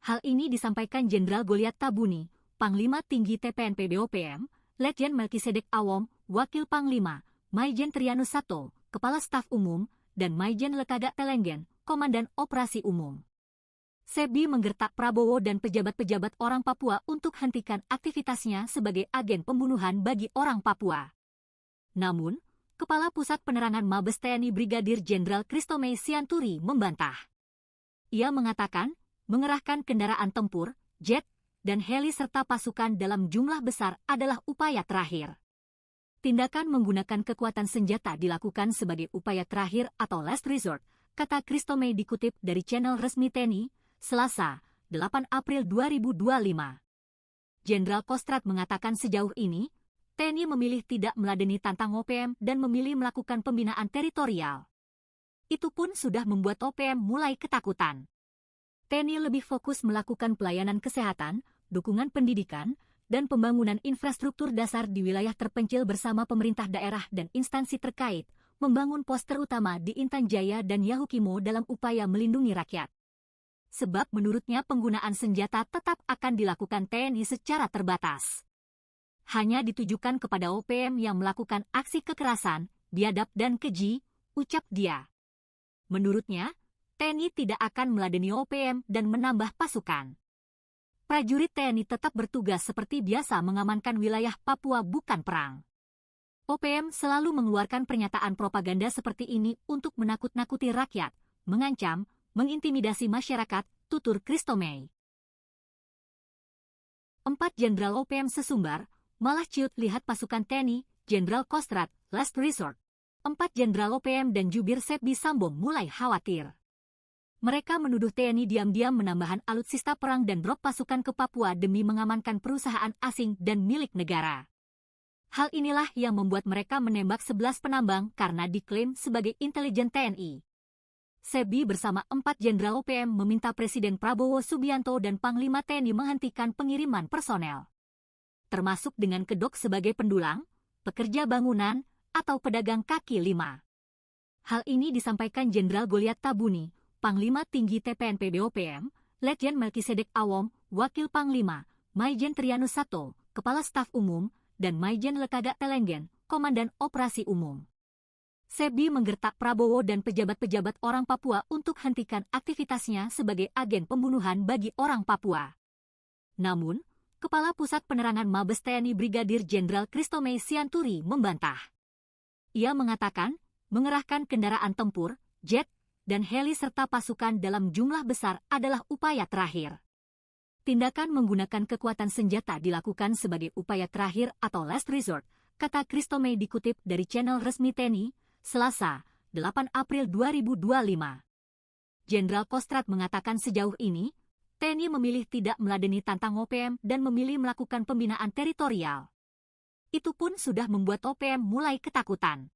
Hal ini disampaikan Jenderal Goliat Tabuni, Panglima Tinggi TPNP BOPM, Letjen Melkisedek Awom, Wakil Panglima, Maijen Trianus Sato, Kepala Staf Umum, dan Maijen Lekagak Telenggen, Komandan Operasi Umum. Sepbi menggertak Prabowo dan pejabat-pejabat orang Papua untuk hentikan aktivitasnya sebagai agen pembunuhan bagi orang Papua. Namun, Kepala Pusat Penerangan Mabes TNI Brigadir Jenderal Christomey Sianturi membantah. Ia mengatakan, mengerahkan kendaraan tempur, jet, dan heli serta pasukan dalam jumlah besar adalah upaya terakhir. Tindakan menggunakan kekuatan senjata dilakukan sebagai upaya terakhir atau last resort, kata Christomey dikutip dari channel resmi TNI, Selasa, 8 April 2025. Jenderal Kostrad mengatakan sejauh ini, TNI memilih tidak meladeni tantang OPM dan memilih melakukan pembinaan teritorial. Itu pun sudah membuat OPM mulai ketakutan. TNI lebih fokus melakukan pelayanan kesehatan, dukungan pendidikan, dan pembangunan infrastruktur dasar di wilayah terpencil bersama pemerintah daerah dan instansi terkait, membangun poster utama di Intan Jaya dan Yahukimo dalam upaya melindungi rakyat. Sebab menurutnya penggunaan senjata tetap akan dilakukan TNI secara terbatas. hanya ditujukan kepada OPM yang melakukan aksi kekerasan, biadab dan keji, ucap dia. Menurutnya, TNI tidak akan meladeni OPM dan menambah pasukan. Prajurit TNI tetap bertugas seperti biasa mengamankan wilayah Papua, bukan perang. OPM selalu mengeluarkan pernyataan propaganda seperti ini untuk menakut-nakuti rakyat, mengancam, mengintimidasi masyarakat, tutur Christomey. 4 Jenderal OPM sesumbar, malah ciut lihat pasukan TNI, Jenderal Kostrad, last resort. 4 Jenderal OPM dan jubir Sepbi Sambong mulai khawatir. Mereka menuduh TNI diam-diam menambahkan alutsista perang dan drop pasukan ke Papua demi mengamankan perusahaan asing dan milik negara. Hal inilah yang membuat mereka menembak 11 penambang karena diklaim sebagai intelijen TNI. Sepbi bersama 4 Jenderal OPM meminta Presiden Prabowo Subianto dan Panglima TNI menghentikan pengiriman personel, termasuk dengan kedok sebagai pendulang, pekerja bangunan, atau pedagang kaki lima. Hal ini disampaikan Jenderal Goliat Tabuni, Panglima Tinggi TPNP BOPM, Letjen Melkisedek Awom, Wakil Panglima, Maijen Trianus Sato, Kepala Staf Umum, dan Maijen Lekaga Telenggen, Komandan Operasi Umum. Sepbi menggertak Prabowo dan pejabat-pejabat orang Papua untuk hentikan aktivitasnya sebagai agen pembunuhan bagi orang Papua. Namun, Kepala Pusat Penerangan Mabes TNI Brigadir Jenderal Christomey Sianturi membantah. Ia mengatakan, mengerahkan kendaraan tempur, jet, dan heli serta pasukan dalam jumlah besar adalah upaya terakhir. Tindakan menggunakan kekuatan senjata dilakukan sebagai upaya terakhir atau last resort, kata Christomey dikutip dari channel resmi TNI, Selasa, 8 April 2025. Jenderal Kostrad mengatakan sejauh ini, TNI memilih tidak meladeni tantang OPM dan memilih melakukan pembinaan teritorial. Itu pun sudah membuat OPM mulai ketakutan.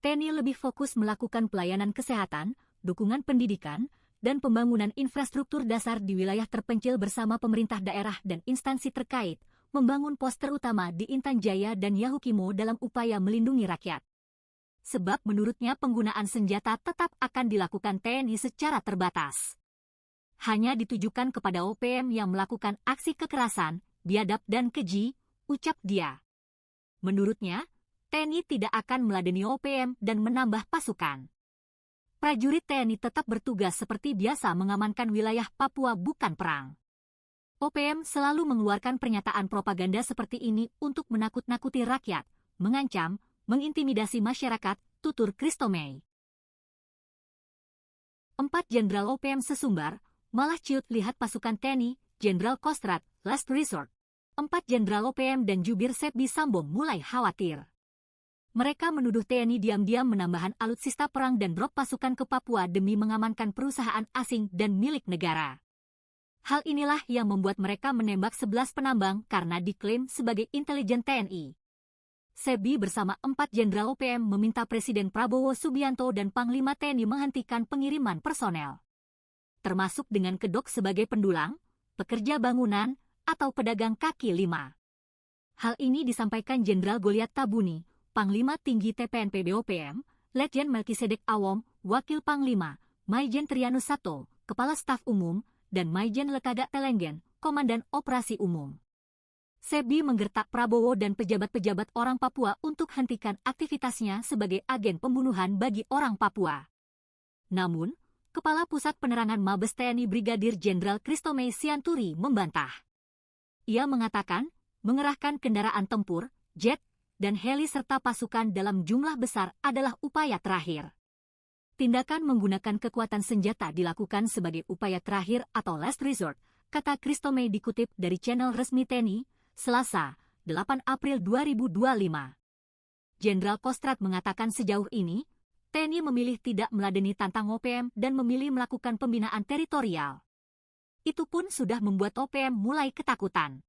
TNI lebih fokus melakukan pelayanan kesehatan, dukungan pendidikan, dan pembangunan infrastruktur dasar di wilayah terpencil bersama pemerintah daerah dan instansi terkait, membangun pos terutama di Intan Jaya dan Yahukimo dalam upaya melindungi rakyat. Sebab menurutnya penggunaan senjata tetap akan dilakukan TNI secara terbatas. Hanya ditujukan kepada OPM yang melakukan aksi kekerasan, biadab dan keji, ucap dia. Menurutnya, TNI tidak akan meladeni OPM dan menambah pasukan. Prajurit TNI tetap bertugas seperti biasa mengamankan wilayah Papua, bukan perang. OPM selalu mengeluarkan pernyataan propaganda seperti ini untuk menakut-nakuti rakyat, mengancam, mengintimidasi masyarakat, tutur Christomey. 4 Jenderal OPM sesumbar, malah ciut lihat pasukan TNI, Jenderal Kostrad, last resort. 4 Jenderal OPM dan jubir Sepbi Sambong mulai khawatir. Mereka menuduh TNI diam-diam menambahkan alutsista perang dan drop pasukan ke Papua demi mengamankan perusahaan asing dan milik negara. Hal inilah yang membuat mereka menembak 11 penambang karena diklaim sebagai intelijen TNI. Sepbi bersama 4 Jenderal OPM meminta Presiden Prabowo Subianto dan Panglima TNI menghentikan pengiriman personel, termasuk dengan kedok sebagai pendulang, pekerja bangunan, atau pedagang kaki lima. Hal ini disampaikan Jenderal Goliat Tabuni, Panglima Tinggi TPNP BOPM, Letjen Melkisedek Awom, Wakil Panglima, Maijen Trianus Sato, Kepala Staf Umum, dan Maijen Lekaga Telenggen, Komandan Operasi Umum. Sepbi menggertak Prabowo dan pejabat-pejabat orang Papua untuk hentikan aktivitasnya sebagai agen pembunuhan bagi orang Papua. Namun, Kepala Pusat Penerangan Mabes TNI Brigadir Jenderal Christomey Sianturi membantah. Ia mengatakan, mengerahkan kendaraan tempur, jet, dan heli serta pasukan dalam jumlah besar adalah upaya terakhir. Tindakan menggunakan kekuatan senjata dilakukan sebagai upaya terakhir atau last resort, kata Christomey dikutip dari channel resmi TNI, Selasa, 8 April 2025. Jenderal Kostrad mengatakan sejauh ini, TNI memilih tidak meladeni tantang OPM dan memilih melakukan pembinaan teritorial. Itu pun sudah membuat OPM mulai ketakutan.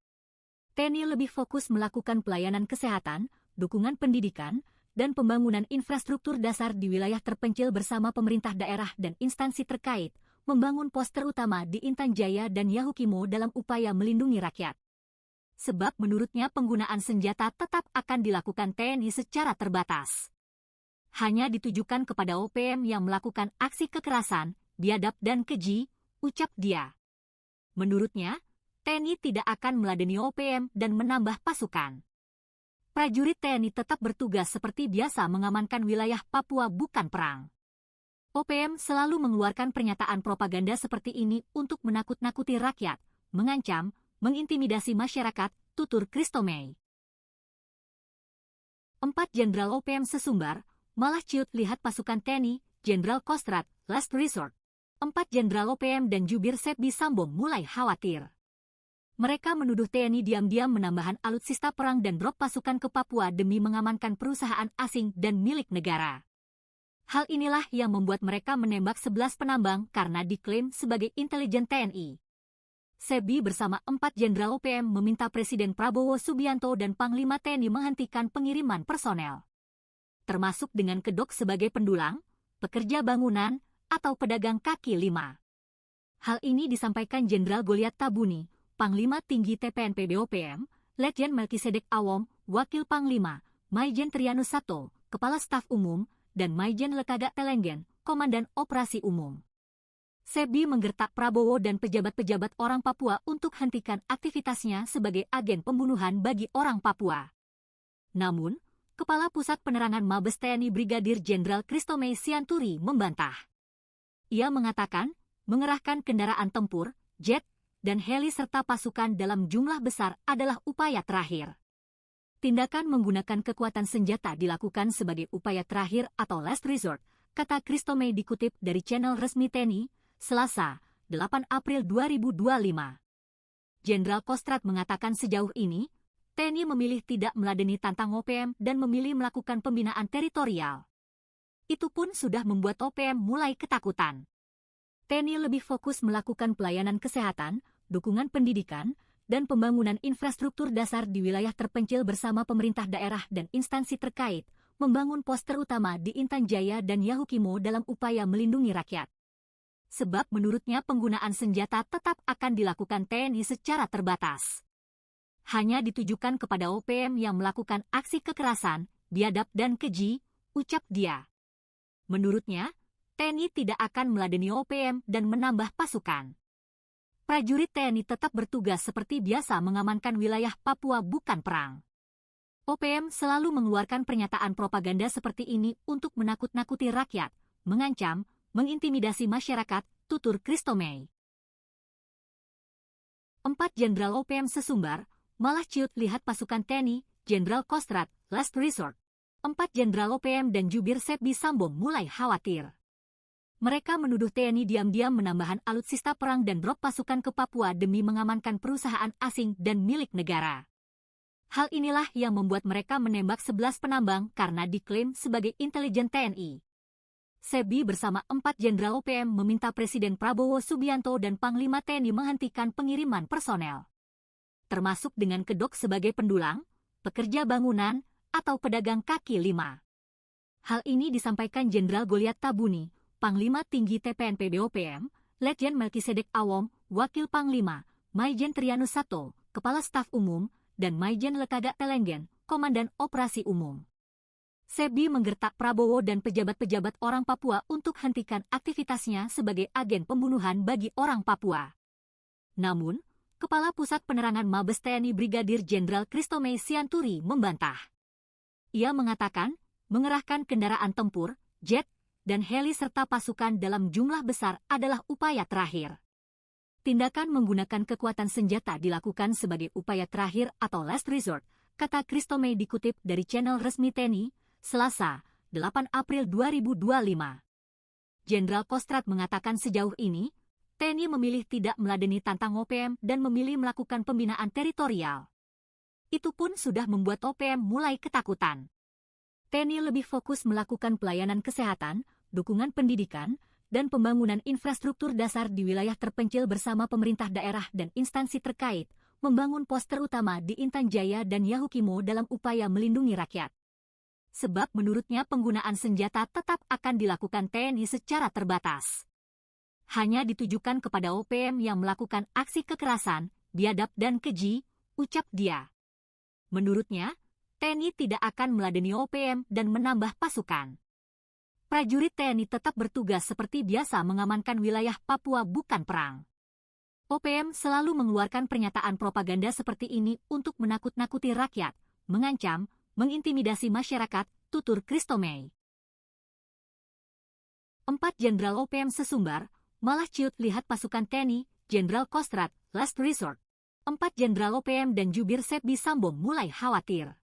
TNI lebih fokus melakukan pelayanan kesehatan, dukungan pendidikan, dan pembangunan infrastruktur dasar di wilayah terpencil bersama pemerintah daerah dan instansi terkait, membangun pos terutama di Intan Jaya dan Yahukimo dalam upaya melindungi rakyat. Sebab menurutnya penggunaan senjata tetap akan dilakukan TNI secara terbatas. Hanya ditujukan kepada OPM yang melakukan aksi kekerasan, biadab dan keji, ucap dia. Menurutnya, TNI tidak akan meladeni OPM dan menambah pasukan. prajurit TNI tetap bertugas seperti biasa mengamankan wilayah Papua bukan perang. OPM selalu mengeluarkan pernyataan propaganda seperti ini untuk menakut-nakuti rakyat, mengancam, mengintimidasi masyarakat, tutur Christomey. 4 Jenderal OPM sesumbar, malah ciut lihat pasukan TNI, Jenderal Kostrad, last resort. 4 Jenderal OPM dan jubir Sepbi Sambong mulai khawatir. Mereka menuduh TNI diam-diam menambahkan alutsista perang dan drop pasukan ke Papua demi mengamankan perusahaan asing dan milik negara. Hal inilah yang membuat mereka menembak 11 penambang karena diklaim sebagai intelijen TNI. Sepbi bersama 4 Jenderal OPM meminta Presiden Prabowo Subianto dan Panglima TNI menghentikan pengiriman personel, termasuk dengan kedok sebagai pendulang, pekerja bangunan, atau pedagang kaki lima. Hal ini disampaikan Jenderal Goliat Tabuni, Panglima Tinggi TPNP BOPM, Letjen Melkisedek Awom, Wakil Panglima, Maijen Trianus Sato, Kepala Staf Umum, dan Maijen Lekaga Telenggen, Komandan Operasi Umum. Sepbi menggertak Prabowo dan pejabat-pejabat orang Papua untuk hentikan aktivitasnya sebagai agen pembunuhan bagi orang Papua. Namun, Kepala Pusat Penerangan Mabes TNI Brigadir Jenderal Christomey Sianturi membantah. Ia mengatakan, mengerahkan kendaraan tempur, jet, dan heli serta pasukan dalam jumlah besar adalah upaya terakhir. Tindakan menggunakan kekuatan senjata dilakukan sebagai upaya terakhir atau last resort, kata Christomey dikutip dari channel resmi TNI, Selasa, 8 April 2025. Jenderal Kostrad mengatakan sejauh ini, TNI memilih tidak meladeni tantang OPM dan memilih melakukan pembinaan teritorial. Itu pun sudah membuat OPM mulai ketakutan. TNI lebih fokus melakukan pelayanan kesehatan, dukungan pendidikan, dan pembangunan infrastruktur dasar di wilayah terpencil bersama pemerintah daerah dan instansi terkait, membangun pos terutama di Intan Jaya dan Yahukimo dalam upaya melindungi rakyat. Sebab menurutnya penggunaan senjata tetap akan dilakukan TNI secara terbatas. Hanya ditujukan kepada OPM yang melakukan aksi kekerasan, biadab dan keji, ucap dia. Menurutnya, TNI tidak akan meladeni OPM dan menambah pasukan. Prajurit TNI tetap bertugas seperti biasa mengamankan wilayah Papua bukan perang. OPM selalu mengeluarkan pernyataan propaganda seperti ini untuk menakut-nakuti rakyat, mengancam, mengintimidasi masyarakat, tutur Christomey. 4 Jenderal OPM sesumbar, malah ciut lihat pasukan TNI, Jenderal Kostrad, last resort. 4 Jenderal OPM dan jubir Sepbi Sambong mulai khawatir. Mereka menuduh TNI diam-diam menambahkan alutsista perang dan drop pasukan ke Papua demi mengamankan perusahaan asing dan milik negara. Hal inilah yang membuat mereka menembak 11 penambang karena diklaim sebagai intelijen TNI. Sepbi bersama 4 Jenderal OPM meminta Presiden Prabowo Subianto dan Panglima TNI menghentikan pengiriman personel, termasuk dengan kedok sebagai pendulang, pekerja bangunan, atau pedagang kaki lima. Hal ini disampaikan Jenderal Goliat Tabuni, Panglima Tinggi TPNP BOPM, Letjen Melkisedek Awom, Wakil Panglima, Maijen Trianus Sato, Kepala Staf Umum, dan Maijen Lekaga Telenggen, Komandan Operasi Umum. Sepbi menggertak Prabowo dan pejabat-pejabat orang Papua untuk hentikan aktivitasnya sebagai agen pembunuhan bagi orang Papua. Namun, Kepala Pusat Penerangan Mabes TNI Brigadir Jenderal Christomey Sianturi membantah. Ia mengatakan, mengerahkan kendaraan tempur, jet, dan heli serta pasukan dalam jumlah besar adalah upaya terakhir. Tindakan menggunakan kekuatan senjata dilakukan sebagai upaya terakhir atau last resort, kata Christomey dikutip dari channel resmi TNI, Selasa, 8 April 2025. Jenderal Kostrad mengatakan sejauh ini, TNI memilih tidak meladeni tantang OPM dan memilih melakukan pembinaan teritorial. Itu pun sudah membuat OPM mulai ketakutan. TNI lebih fokus melakukan pelayanan kesehatan, dukungan pendidikan, dan pembangunan infrastruktur dasar di wilayah terpencil bersama pemerintah daerah dan instansi terkait, membangun pos terutama di Intan Jaya dan Yahukimo dalam upaya melindungi rakyat. Sebab menurutnya penggunaan senjata tetap akan dilakukan TNI secara terbatas. Hanya ditujukan kepada OPM yang melakukan aksi kekerasan, biadab dan keji, ucap dia. Menurutnya, TNI tidak akan meladeni OPM dan menambah pasukan. Prajurit TNI tetap bertugas seperti biasa mengamankan wilayah Papua bukan perang. OPM selalu mengeluarkan pernyataan propaganda seperti ini untuk menakut-nakuti rakyat, mengancam, mengintimidasi masyarakat, tutur Christomey. 4 Jenderal OPM sesumbar, malah ciut lihat pasukan TNI, Jenderal Kostrad, last resort. 4 Jenderal OPM dan jubir Sepbi Sambo mulai khawatir.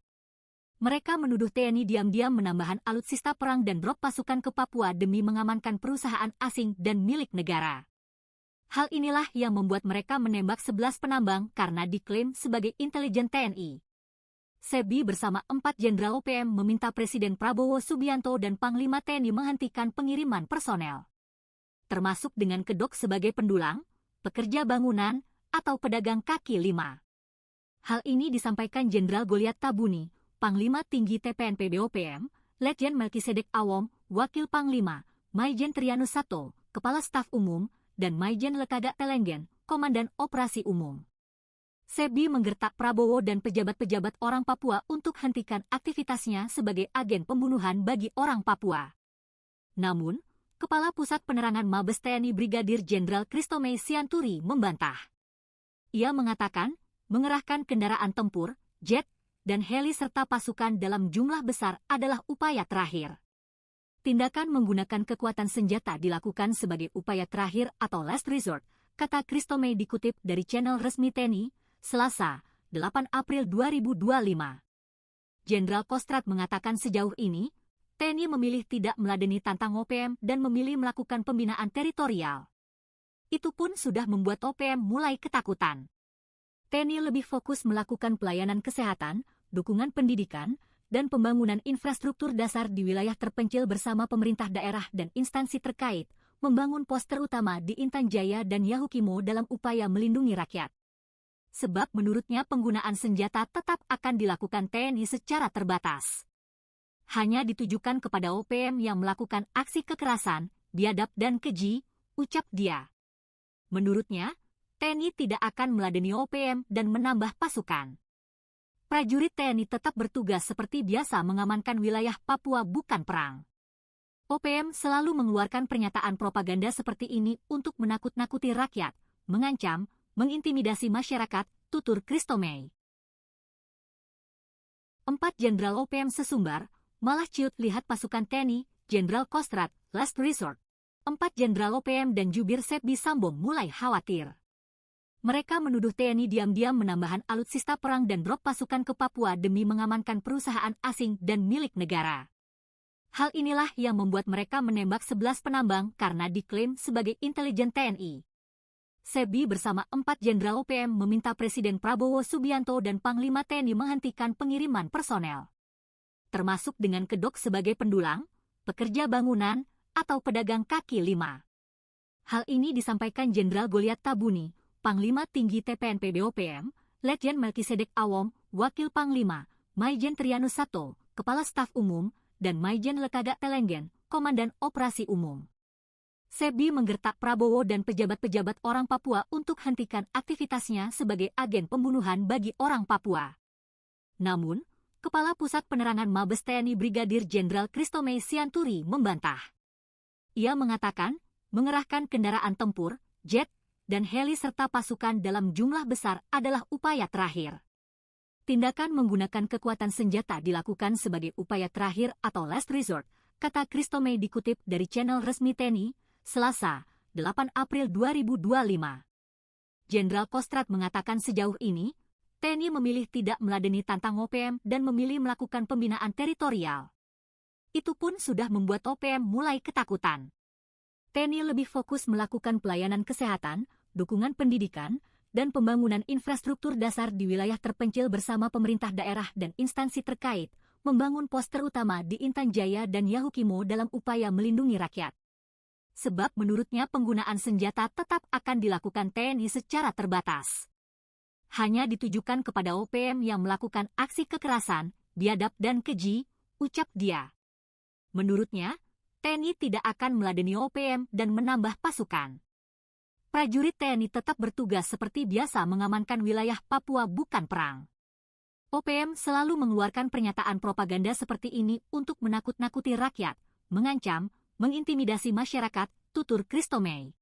Mereka menuduh TNI diam-diam menambahkan alutsista perang dan drop pasukan ke Papua demi mengamankan perusahaan asing dan milik negara. Hal inilah yang membuat mereka menembak 11 penambang karena diklaim sebagai intelijen TNI. Sepbi bersama 4 Jenderal OPM meminta Presiden Prabowo Subianto dan Panglima TNI menghentikan pengiriman personel, termasuk dengan kedok sebagai pendulang, pekerja bangunan, atau pedagang kaki lima. Hal ini disampaikan Jenderal Goliat Tabuni, Panglima Tinggi TPNP BOPM, Letjen Melkisedek Awom, Wakil Panglima, Maijen Trianus Sato, Kepala Staf Umum, dan Maijen Lekaga Telenggen, Komandan Operasi Umum. Sepbi menggertak Prabowo dan pejabat-pejabat orang Papua untuk hentikan aktivitasnya sebagai agen pembunuhan bagi orang Papua. Namun, Kepala Pusat Penerangan Mabes TNI Brigadir Jenderal Christomey Sianturi membantah. Ia mengatakan, mengerahkan kendaraan tempur, jet, dan heli serta pasukan dalam jumlah besar adalah upaya terakhir. Tindakan menggunakan kekuatan senjata dilakukan sebagai upaya terakhir atau last resort, kata Christomey dikutip dari channel resmi TNI, Selasa, 8 April 2025. Jenderal Kostrad mengatakan sejauh ini, TNI memilih tidak meladeni tantang OPM dan memilih melakukan pembinaan teritorial. Itu pun sudah membuat OPM mulai ketakutan. TNI lebih fokus melakukan pelayanan kesehatan, dukungan pendidikan, dan pembangunan infrastruktur dasar di wilayah terpencil bersama pemerintah daerah dan instansi terkait, membangun pos terutama di Intan Jaya dan Yahukimo dalam upaya melindungi rakyat. Sebab menurutnya penggunaan senjata tetap akan dilakukan TNI secara terbatas. Hanya ditujukan kepada OPM yang melakukan aksi kekerasan, biadab dan keji, ucap dia. Menurutnya, TNI tidak akan meladeni OPM dan menambah pasukan. Prajurit TNI tetap bertugas seperti biasa mengamankan wilayah Papua bukan perang. OPM selalu mengeluarkan pernyataan propaganda seperti ini untuk menakut-nakuti rakyat, mengancam, mengintimidasi masyarakat, tutur Christomey. 4 Jenderal OPM sesumbar, malah ciut lihat pasukan TNI, Jenderal Kostrad, last resort. 4 Jenderal OPM dan jubir Sepbi Sambo mulai khawatir. Mereka menuduh TNI diam-diam menambahkan alutsista perang dan drop pasukan ke Papua demi mengamankan perusahaan asing dan milik negara. Hal inilah yang membuat mereka menembak 11 penambang karena diklaim sebagai intelijen TNI. Sepbi bersama 4 Jenderal OPM meminta Presiden Prabowo Subianto dan Panglima TNI menghentikan pengiriman personel, termasuk dengan kedok sebagai pendulang, pekerja bangunan, atau pedagang kaki lima. Hal ini disampaikan Jenderal Goliat Tabuni, Panglima Tinggi TPNP BOPM, Letjen Melkisedek Awom, Wakil Panglima, Maijen Trianus Sato, Kepala Staf Umum, dan Maijen Lekaga Telenggen, Komandan Operasi Umum. Sepbi menggertak Prabowo dan pejabat-pejabat orang Papua untuk hentikan aktivitasnya sebagai agen pembunuhan bagi orang Papua. Namun, Kepala Pusat Penerangan Mabes TNI Brigadir Jenderal Christomey Sianturi membantah. Ia mengatakan, mengerahkan kendaraan tempur, jet, dan heli serta pasukan dalam jumlah besar adalah upaya terakhir. Tindakan menggunakan kekuatan senjata dilakukan sebagai upaya terakhir atau last resort, kata Christomey dikutip dari channel resmi TNI, Selasa, 8 April 2025. Jenderal Kostrad mengatakan sejauh ini, TNI memilih tidak meladeni tantang OPM dan memilih melakukan pembinaan teritorial. Itu pun sudah membuat OPM mulai ketakutan. TNI lebih fokus melakukan pelayanan kesehatan, dukungan pendidikan, dan pembangunan infrastruktur dasar di wilayah terpencil bersama pemerintah daerah dan instansi terkait, membangun pos terutama di Intan Jaya dan Yahukimo dalam upaya melindungi rakyat. Sebab menurutnya penggunaan senjata tetap akan dilakukan TNI secara terbatas. Hanya ditujukan kepada OPM yang melakukan aksi kekerasan, biadab dan keji, ucap dia. Menurutnya, TNI tidak akan meladeni OPM dan menambah pasukan. Prajurit TNI tetap bertugas seperti biasa mengamankan wilayah Papua bukan perang. OPM selalu mengeluarkan pernyataan propaganda seperti ini untuk menakut-nakuti rakyat, mengancam, mengintimidasi masyarakat, tutur Christomey.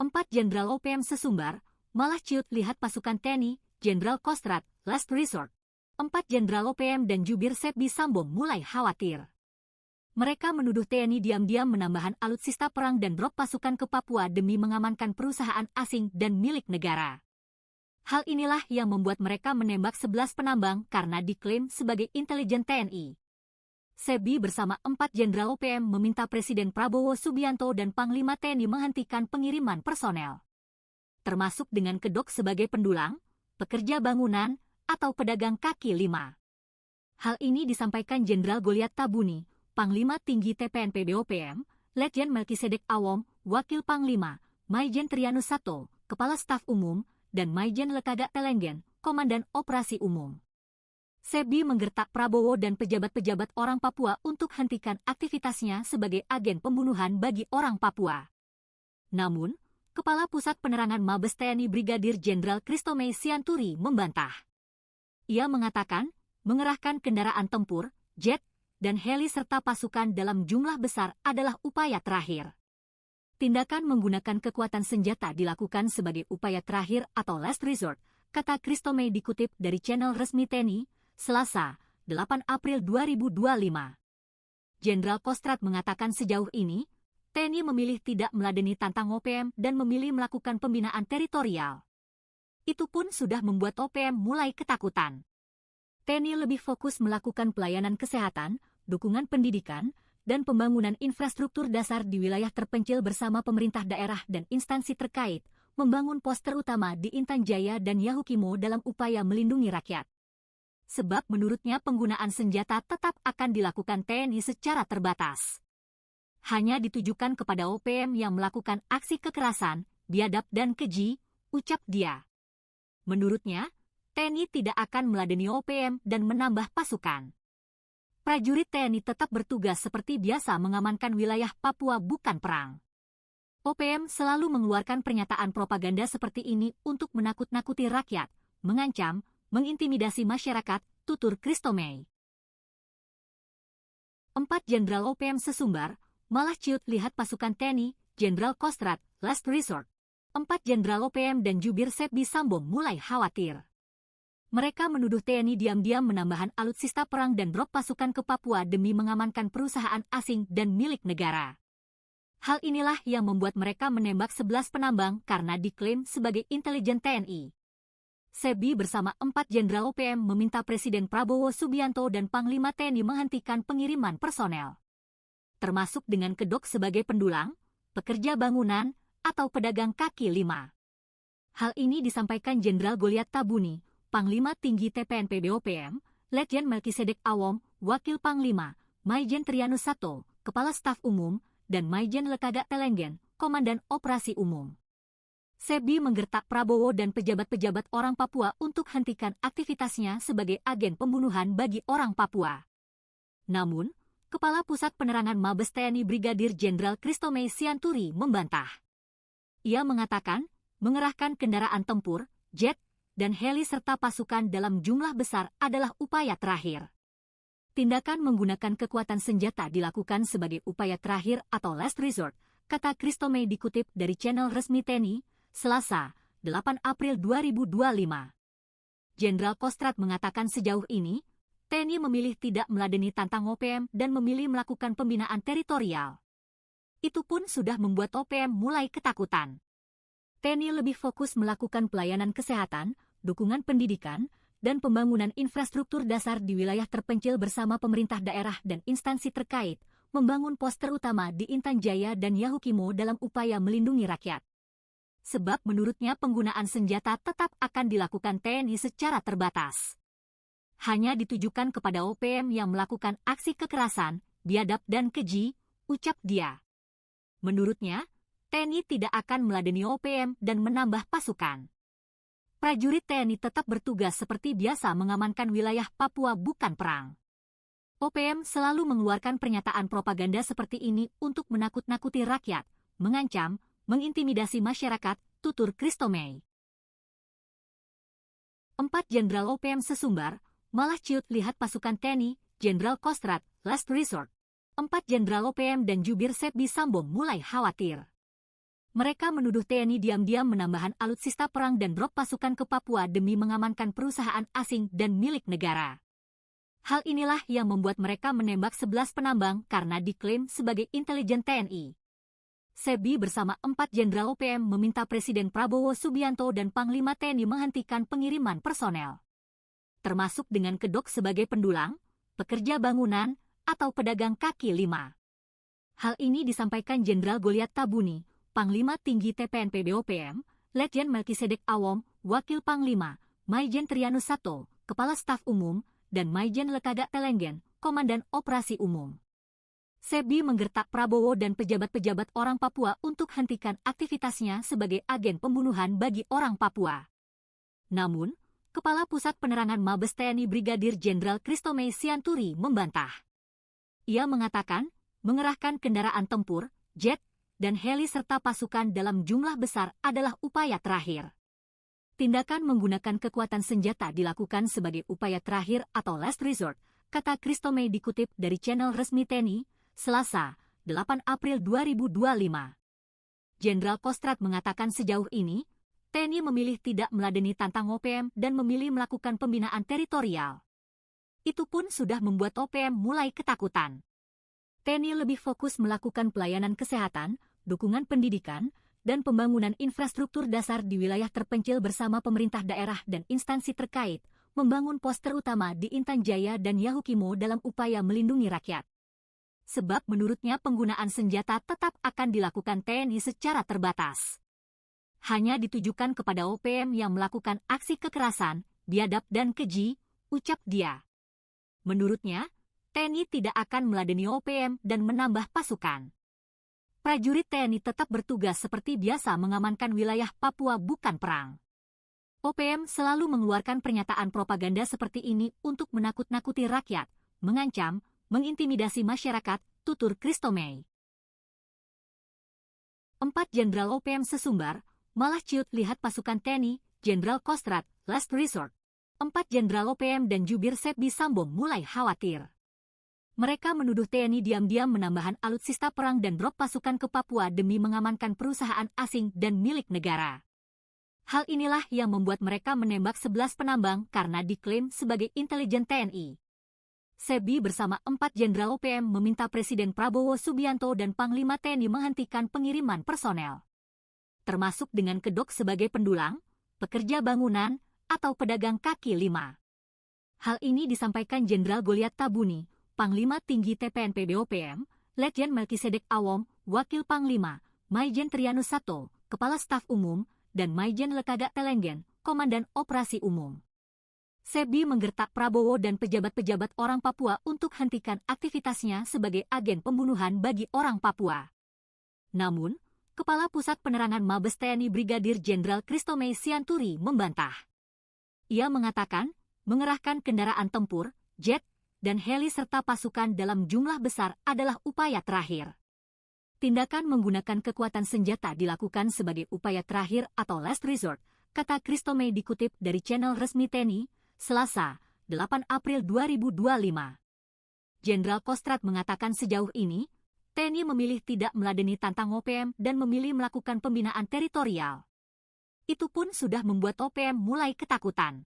4 Jenderal OPM sesumbar, malah ciut lihat pasukan TNI, Jenderal Kostrad, last resort. 4 Jenderal OPM dan jubir Sepbi Sambo mulai khawatir. Mereka menuduh TNI diam-diam menambahkan alutsista perang dan drop pasukan ke Papua demi mengamankan perusahaan asing dan milik negara. Hal inilah yang membuat mereka menembak 11 penambang karena diklaim sebagai intelijen TNI. Sepbi bersama 4 Jenderal OPM meminta Presiden Prabowo Subianto dan Panglima TNI menghentikan pengiriman personel, termasuk dengan kedok sebagai pendulang, pekerja bangunan, atau pedagang kaki lima. Hal ini disampaikan Jenderal Goliat Tabuni, Panglima Tinggi TPNP BOPM, Letjen Melkisedek Awom, Wakil Panglima, Maijen Trianus Sato, Kepala Staf Umum, dan Maijen Lekaga Telenggen, Komandan Operasi Umum. Sepbi menggertak Prabowo dan pejabat-pejabat orang Papua untuk hentikan aktivitasnya sebagai agen pembunuhan bagi orang Papua. Namun, Kepala Pusat Penerangan Mabes TNI Brigadir Jenderal Christomey Sianturi membantah. Ia mengatakan, mengerahkan kendaraan tempur, jet, dan heli serta pasukan dalam jumlah besar adalah upaya terakhir. Tindakan menggunakan kekuatan senjata dilakukan sebagai upaya terakhir atau last resort, kata Christomey dikutip dari channel resmi TNI, Selasa, 8 April 2025. Jenderal Kostrad mengatakan sejauh ini, TNI memilih tidak meladeni tantang OPM dan memilih melakukan pembinaan teritorial. Itu pun sudah membuat OPM mulai ketakutan. TNI lebih fokus melakukan pelayanan kesehatan, dukungan pendidikan, dan pembangunan infrastruktur dasar di wilayah terpencil bersama pemerintah daerah dan instansi terkait, membangun pos terutama di Intan Jaya dan Yahukimo dalam upaya melindungi rakyat. Sebab menurutnya penggunaan senjata tetap akan dilakukan TNI secara terbatas. Hanya ditujukan kepada OPM yang melakukan aksi kekerasan, biadab dan keji, ucap dia. Menurutnya, TNI tidak akan meladeni OPM dan menambah pasukan. Prajurit TNI tetap bertugas seperti biasa mengamankan wilayah Papua bukan perang. OPM selalu mengeluarkan pernyataan propaganda seperti ini untuk menakut-nakuti rakyat, mengancam, mengintimidasi masyarakat, tutur Christomey. 4 Jenderal OPM sesumbar, malah ciut lihat pasukan TNI, Jenderal Kostrad, last resort. 4 Jenderal OPM dan jubir Sepbi Sambo mulai khawatir. Mereka menuduh TNI diam-diam menambahkan alutsista perang dan drop pasukan ke Papua demi mengamankan perusahaan asing dan milik negara. Hal inilah yang membuat mereka menembak 11 penambang karena diklaim sebagai intelijen TNI. Sepbi bersama 4 Jenderal OPM meminta Presiden Prabowo Subianto dan Panglima TNI menghentikan pengiriman personel, termasuk dengan kedok sebagai pendulang, pekerja bangunan, atau pedagang kaki lima. Hal ini disampaikan Jenderal Goliat Tabuni, Panglima Tinggi TPNP BOPM, Letjen Melkisedek Awom, Wakil Panglima, Maijen Trianus Sato, Kepala Staf Umum, dan Maijen Lekaga Telenggen, Komandan Operasi Umum. Sepbi menggertak Prabowo dan pejabat-pejabat orang Papua untuk hentikan aktivitasnya sebagai agen pembunuhan bagi orang Papua. Namun, Kepala Pusat Penerangan Mabes TNI Brigadir Jenderal Christomey Sianturi membantah. Ia mengatakan, mengerahkan kendaraan tempur, jet, dan heli serta pasukan dalam jumlah besar adalah upaya terakhir. Tindakan menggunakan kekuatan senjata dilakukan sebagai upaya terakhir atau last resort, kata Christomey dikutip dari channel resmi TNI, Selasa, 8 April 2025. Jenderal Kostrad mengatakan sejauh ini, TNI memilih tidak meladeni tantang OPM dan memilih melakukan pembinaan teritorial. Itu pun sudah membuat OPM mulai ketakutan. TNI lebih fokus melakukan pelayanan kesehatan, dukungan pendidikan, dan pembangunan infrastruktur dasar di wilayah terpencil bersama pemerintah daerah dan instansi terkait, membangun pos terutama di Intan Jaya dan Yahukimo dalam upaya melindungi rakyat. Sebab menurutnya penggunaan senjata tetap akan dilakukan TNI secara terbatas. Hanya ditujukan kepada OPM yang melakukan aksi kekerasan, biadab dan keji, ucap dia. Menurutnya, TNI tidak akan meladeni OPM dan menambah pasukan. Prajurit TNI tetap bertugas seperti biasa mengamankan wilayah Papua bukan perang. OPM selalu mengeluarkan pernyataan propaganda seperti ini untuk menakut-nakuti rakyat, mengancam, mengintimidasi masyarakat, tutur Christomey. 4 Jenderal OPM sesumbar, malah ciut lihat pasukan TNI, Jenderal Kostrad, last resort. 4 Jenderal OPM dan jubir Sepbi Sambo mulai khawatir. Mereka menuduh TNI diam-diam menambahkan alutsista perang dan drop pasukan ke Papua demi mengamankan perusahaan asing dan milik negara. Hal inilah yang membuat mereka menembak 11 penambang karena diklaim sebagai intelijen TNI. SEBI bersama 4 Jenderal OPM meminta Presiden Prabowo Subianto dan Panglima TNI menghentikan pengiriman personel, termasuk dengan kedok sebagai pendulang, pekerja bangunan, atau pedagang kaki lima. Hal ini disampaikan Jenderal Goliat Tabuni, Panglima Tinggi TPNP BOPM, Letjen Melkisedek Awom, Wakil Panglima, Maijen Trianus Sato, Kepala Staf Umum, dan Maijen Lekagak Telenggen, Komandan Operasi Umum. SEBI menggertak Prabowo dan pejabat-pejabat orang Papua untuk hentikan aktivitasnya sebagai agen pembunuhan bagi orang Papua. Namun, Kepala Pusat Penerangan Mabes TNI Brigadir Jenderal Christomey Sianturi membantah. Ia mengatakan, mengerahkan kendaraan tempur, jet, dan heli serta pasukan dalam jumlah besar adalah upaya terakhir. Tindakan menggunakan kekuatan senjata dilakukan sebagai upaya terakhir atau last resort, kata Christomey dikutip dari channel resmi TNI, Selasa, 8 April 2025. Jenderal Kostrad mengatakan sejauh ini, TNI memilih tidak meladeni tantang OPM dan memilih melakukan pembinaan teritorial. Itu pun sudah membuat OPM mulai ketakutan. TNI lebih fokus melakukan pelayanan kesehatan, dukungan pendidikan, dan pembangunan infrastruktur dasar di wilayah terpencil bersama pemerintah daerah dan instansi terkait, membangun pos terutama di Intan Jaya dan Yahukimo dalam upaya melindungi rakyat. Sebab menurutnya penggunaan senjata tetap akan dilakukan TNI secara terbatas. Hanya ditujukan kepada OPM yang melakukan aksi kekerasan, biadab dan keji, ucap dia. Menurutnya, TNI tidak akan meladeni OPM dan menambah pasukan. Prajurit TNI tetap bertugas seperti biasa mengamankan wilayah Papua bukan perang. OPM selalu mengeluarkan pernyataan propaganda seperti ini untuk menakut-nakuti rakyat, mengancam, mengintimidasi masyarakat, tutur Christomey. 4 Jenderal OPM sesumbar, malah ciut lihat pasukan TNI, Jenderal Kostrad, last resort. 4 Jenderal OPM dan jubir SEBI Sambo mulai khawatir. Mereka menuduh TNI diam-diam menambahkan alutsista perang dan drop pasukan ke Papua demi mengamankan perusahaan asing dan milik negara. Hal inilah yang membuat mereka menembak 11 penambang karena diklaim sebagai intelijen TNI. SEBI bersama 4 Jenderal OPM meminta Presiden Prabowo Subianto dan Panglima TNI menghentikan pengiriman personel, termasuk dengan kedok sebagai pendulang, pekerja bangunan, atau pedagang kaki lima. Hal ini disampaikan Jenderal Goliat Tabuni, Panglima Tinggi TPNP BOPM, Letjen Melkisedek Awom, Wakil Panglima, Maijen Trianus Sato, Kepala Staf Umum, dan Maijen Lekagak Telenggen, Komandan Operasi Umum. SEBI menggertak Prabowo dan pejabat-pejabat orang Papua untuk hentikan aktivitasnya sebagai agen pembunuhan bagi orang Papua. Namun, Kepala Pusat Penerangan Mabes TNI Brigadir Jenderal Christomey Sianturi membantah. Ia mengatakan, mengerahkan kendaraan tempur, jet, dan heli serta pasukan dalam jumlah besar adalah upaya terakhir. Tindakan menggunakan kekuatan senjata dilakukan sebagai upaya terakhir atau last resort, kata Christomey dikutip dari channel resmi TNI, Selasa, 8 April 2025. Jenderal Kostrad mengatakan sejauh ini, TNI memilih tidak meladeni tantang OPM dan memilih melakukan pembinaan teritorial. Itu pun sudah membuat OPM mulai ketakutan.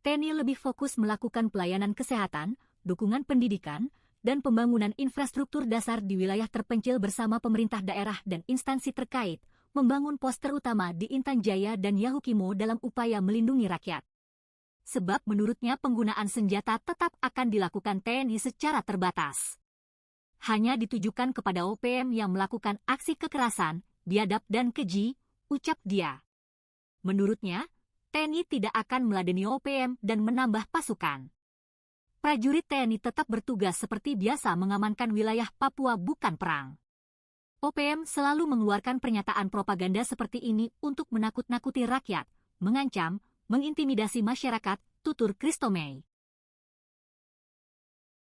TNI lebih fokus melakukan pelayanan kesehatan, dukungan pendidikan, dan pembangunan infrastruktur dasar di wilayah terpencil bersama pemerintah daerah dan instansi terkait, membangun pos terutama di Intan Jaya dan Yahukimo dalam upaya melindungi rakyat. Sebab menurutnya penggunaan senjata tetap akan dilakukan TNI secara terbatas. Hanya ditujukan kepada OPM yang melakukan aksi kekerasan, biadab dan keji, ucap dia. Menurutnya, TNI tidak akan meladeni OPM dan menambah pasukan. Prajurit TNI tetap bertugas seperti biasa mengamankan wilayah Papua bukan perang. OPM selalu mengeluarkan pernyataan propaganda seperti ini untuk menakut-nakuti rakyat, mengancam, mengintimidasi masyarakat, tutur Christomey.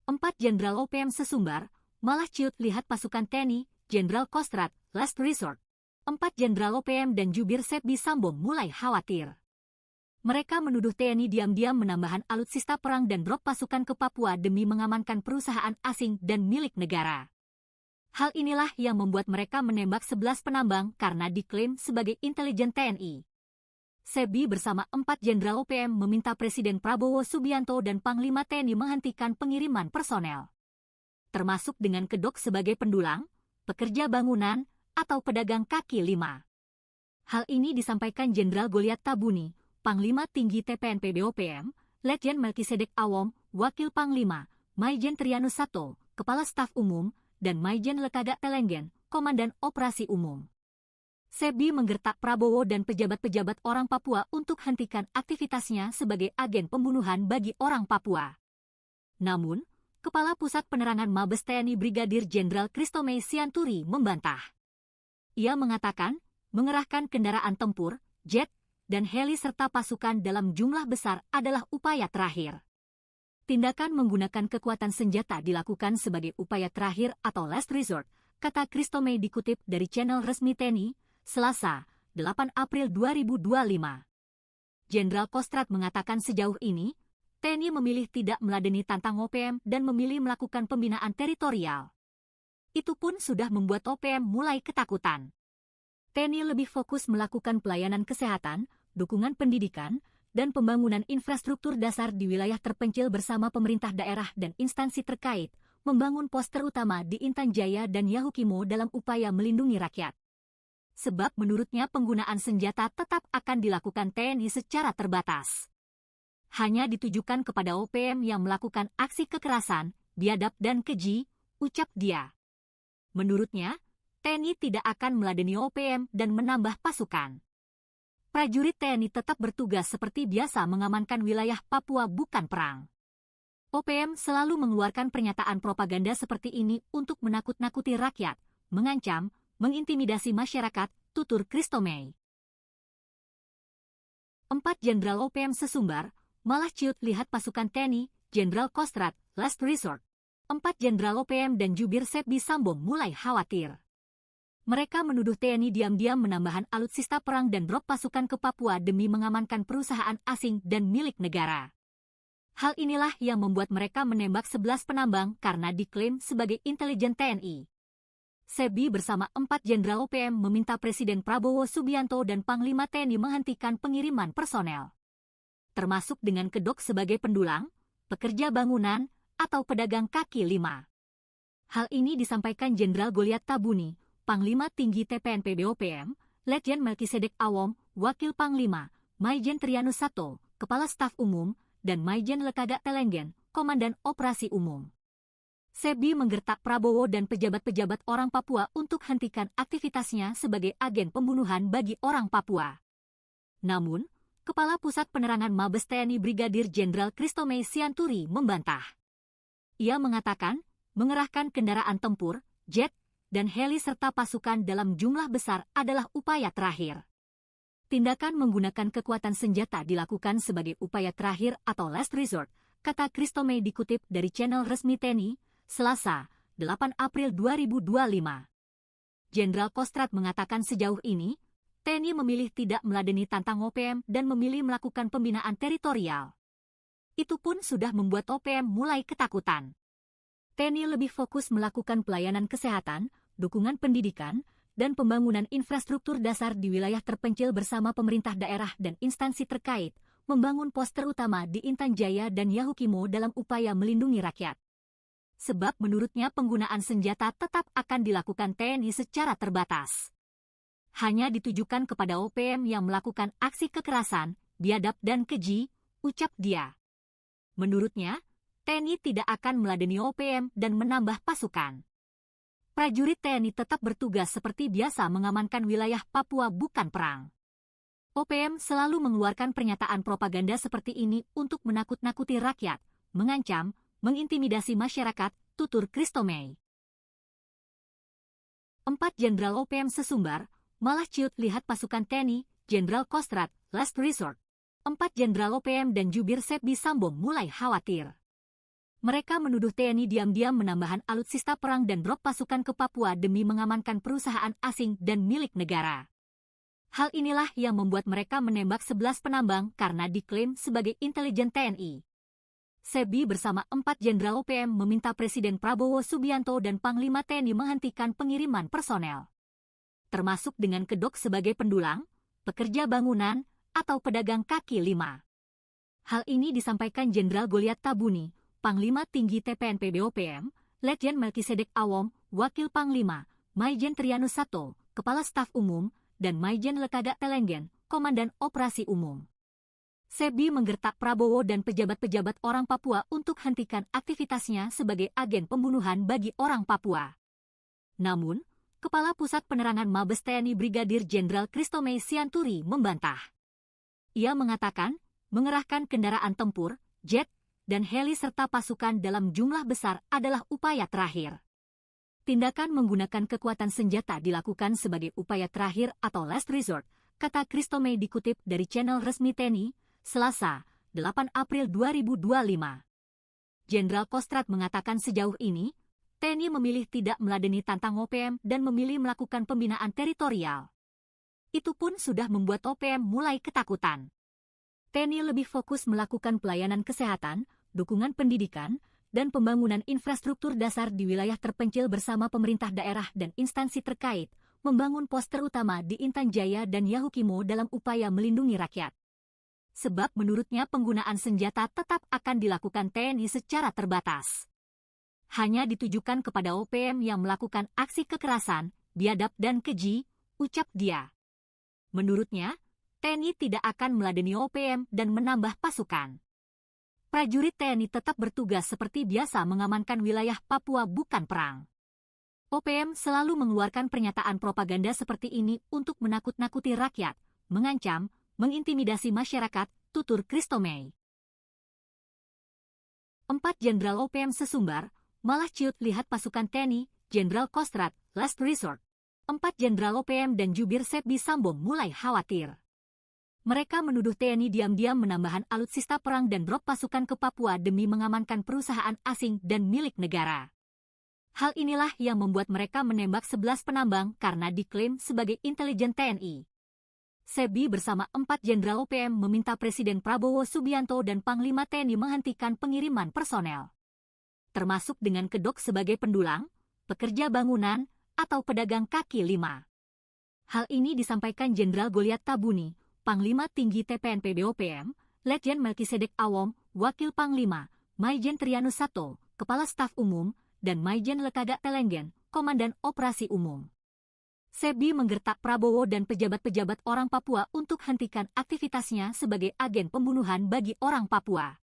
4 Jenderal OPM sesumbar, malah ciut lihat pasukan TNI, Jenderal Kostrad, last resort. 4 Jenderal OPM dan jubir SEBI Sambo mulai khawatir. Mereka menuduh TNI diam-diam menambahkan alutsista perang dan drop pasukan ke Papua demi mengamankan perusahaan asing dan milik negara. Hal inilah yang membuat mereka menembak 11 penambang karena diklaim sebagai intelijen TNI. SEBI bersama 4 Jenderal OPM meminta Presiden Prabowo Subianto dan Panglima TNI menghentikan pengiriman personel, termasuk dengan kedok sebagai pendulang, pekerja bangunan, atau pedagang kaki lima. Hal ini disampaikan Jenderal Goliat Tabuni, Panglima Tinggi TPNP BOPM, Letjen Melkisedek Awom, Wakil Panglima, Maijen Trianus Sato, Kepala Staf Umum, dan Maijen Lekaga Telenggen, Komandan Operasi Umum. SEBI menggertak Prabowo dan pejabat-pejabat orang Papua untuk hentikan aktivitasnya sebagai agen pembunuhan bagi orang Papua. Namun, Kepala Pusat Penerangan Mabes TNI Brigadir Jenderal Christomey Sianturi membantah. Ia mengatakan, mengerahkan kendaraan tempur, jet, dan heli serta pasukan dalam jumlah besar adalah upaya terakhir. Tindakan menggunakan kekuatan senjata dilakukan sebagai upaya terakhir atau last resort, kata Christomey dikutip dari channel resmi TNI, Selasa, 8 April 2025. Jenderal Kostrad mengatakan sejauh ini, TNI memilih tidak meladeni tantang OPM dan memilih melakukan pembinaan teritorial. Itu pun sudah membuat OPM mulai ketakutan. TNI lebih fokus melakukan pelayanan kesehatan, dukungan pendidikan, dan pembangunan infrastruktur dasar di wilayah terpencil bersama pemerintah daerah dan instansi terkait, membangun pos terutama di Intan Jaya dan Yahukimo dalam upaya melindungi rakyat. Sebab menurutnya penggunaan senjata tetap akan dilakukan TNI secara terbatas. Hanya ditujukan kepada OPM yang melakukan aksi kekerasan, biadab dan keji, ucap dia. Menurutnya, TNI tidak akan meladeni OPM dan menambah pasukan. Prajurit TNI tetap bertugas seperti biasa mengamankan wilayah Papua bukan perang. OPM selalu mengeluarkan pernyataan propaganda seperti ini untuk menakut-nakuti rakyat, mengancam, mengintimidasi masyarakat, tutur Christomey. 4 Jenderal OPM sesumbar, malah ciut lihat pasukan TNI, Jenderal Kostrad, last resort. 4 Jenderal OPM dan jubir SEBI Sambo mulai khawatir. Mereka menuduh TNI diam-diam menambahkan alutsista perang dan drop pasukan ke Papua demi mengamankan perusahaan asing dan milik negara. Hal inilah yang membuat mereka menembak 11 penambang karena diklaim sebagai intelijen TNI. SEBI bersama 4 Jenderal OPM meminta Presiden Prabowo Subianto dan Panglima TNI menghentikan pengiriman personel, termasuk dengan kedok sebagai pendulang, pekerja bangunan, atau pedagang kaki lima. Hal ini disampaikan Jenderal Goliat Tabuni, Panglima Tinggi TPNP BOPM, Letjen Melkisedek Awom, Wakil Panglima, Maijen Trianus Sato, Kepala Staf Umum, dan Maijen Lekaga Telenggen, Komandan Operasi Umum. SEBI menggertak Prabowo dan pejabat-pejabat orang Papua untuk hentikan aktivitasnya sebagai agen pembunuhan bagi orang Papua. Namun, Kepala Pusat Penerangan Mabes TNI Brigadir Jenderal Christomey Sianturi membantah. Ia mengatakan, mengerahkan kendaraan tempur, jet, dan heli serta pasukan dalam jumlah besar adalah upaya terakhir. Tindakan menggunakan kekuatan senjata dilakukan sebagai upaya terakhir atau last resort, kata Christomey dikutip dari channel resmi TNI, Selasa, 8 April 2025. Jenderal Kostrad mengatakan sejauh ini, TNI memilih tidak meladeni tantang OPM dan memilih melakukan pembinaan teritorial. Itu pun sudah membuat OPM mulai ketakutan. TNI lebih fokus melakukan pelayanan kesehatan, dukungan pendidikan, dan pembangunan infrastruktur dasar di wilayah terpencil bersama pemerintah daerah dan instansi terkait, membangun pos terutama di Intan Jaya dan Yahukimo dalam upaya melindungi rakyat. Sebab menurutnya penggunaan senjata tetap akan dilakukan TNI secara terbatas. Hanya ditujukan kepada OPM yang melakukan aksi kekerasan, biadab dan keji, ucap dia. Menurutnya, TNI tidak akan meladeni OPM dan menambah pasukan. Prajurit TNI tetap bertugas seperti biasa mengamankan wilayah Papua bukan perang. OPM selalu mengeluarkan pernyataan propaganda seperti ini untuk menakut-nakuti rakyat, mengancam, mengintimidasi masyarakat, tutur Christomey. 4 Jenderal OPM sesumbar, malah ciut lihat pasukan TNI, Jenderal Kostrad, last resort. 4 Jenderal OPM dan jubir SEBI Sambo mulai khawatir. Mereka menuduh TNI diam-diam menambahkan alutsista perang dan drop pasukan ke Papua demi mengamankan perusahaan asing dan milik negara. Hal inilah yang membuat mereka menembak 11 penambang karena diklaim sebagai intelijen TNI. Sebi bersama 4 Jenderal OPM meminta Presiden Prabowo Subianto dan Panglima TNI menghentikan pengiriman personel, termasuk dengan kedok sebagai pendulang, pekerja bangunan, atau pedagang kaki lima. Hal ini disampaikan Jenderal Goliat Tabuni, Panglima Tinggi TPNP BOPM, Letjen Melkisedek Awom, Wakil Panglima, Maijen Trianus Sato, Kepala Staf Umum, dan Maijen Lekaga Telenggen, Komandan Operasi Umum. Sebi menggertak Prabowo dan pejabat-pejabat orang Papua untuk hentikan aktivitasnya sebagai agen pembunuhan bagi orang Papua. Namun, Kepala Pusat Penerangan Mabes TNI Brigadir Jenderal Christomey Sianturi membantah. Ia mengatakan, mengerahkan kendaraan tempur, jet, dan heli serta pasukan dalam jumlah besar adalah upaya terakhir. Tindakan menggunakan kekuatan senjata dilakukan sebagai upaya terakhir atau last resort, kata Christomey dikutip dari channel resmi TNI, Selasa, 8 April 2025. Jenderal Kostrad mengatakan sejauh ini, TNI memilih tidak meladeni tantang OPM dan memilih melakukan pembinaan teritorial. Itu pun sudah membuat OPM mulai ketakutan. TNI lebih fokus melakukan pelayanan kesehatan, dukungan pendidikan, dan pembangunan infrastruktur dasar di wilayah terpencil bersama pemerintah daerah dan instansi terkait, membangun pos terutama di Intan Jaya dan Yahukimo dalam upaya melindungi rakyat. Sebab menurutnya penggunaan senjata tetap akan dilakukan TNI secara terbatas. Hanya ditujukan kepada OPM yang melakukan aksi kekerasan, biadab dan keji, ucap dia. Menurutnya, TNI tidak akan meladeni OPM dan menambah pasukan. Prajurit TNI tetap bertugas seperti biasa mengamankan wilayah Papua bukan perang. OPM selalu mengeluarkan pernyataan propaganda seperti ini untuk menakut-nakuti rakyat, mengancam, mengintimidasi masyarakat, tutur Christomey. 4 Jenderal OPM sesumbar, malah ciut lihat pasukan TNI, Jenderal Kostrad, last resort. 4 Jenderal OPM dan jubir Sebi Sambong mulai khawatir. Mereka menuduh TNI diam-diam menambahkan alutsista perang dan drop pasukan ke Papua demi mengamankan perusahaan asing dan milik negara. Hal inilah yang membuat mereka menembak 11 penambang karena diklaim sebagai intelijen TNI. Sebi bersama 4 Jenderal OPM meminta Presiden Prabowo Subianto dan Panglima TNI menghentikan pengiriman personel, termasuk dengan kedok sebagai pendulang, pekerja bangunan, atau pedagang kaki lima. Hal ini disampaikan Jenderal Goliat Tabuni, Panglima Tinggi TPNP BOPM, Letjen Melkisedek Awom, Wakil Panglima, Maijen Trianus Sato, Kepala Staf Umum, dan Maijen Lekaga Telenggen, Komandan Operasi Umum. Sebi menggertak Prabowo dan pejabat-pejabat orang Papua untuk hentikan aktivitasnya sebagai agen pembunuhan bagi orang Papua.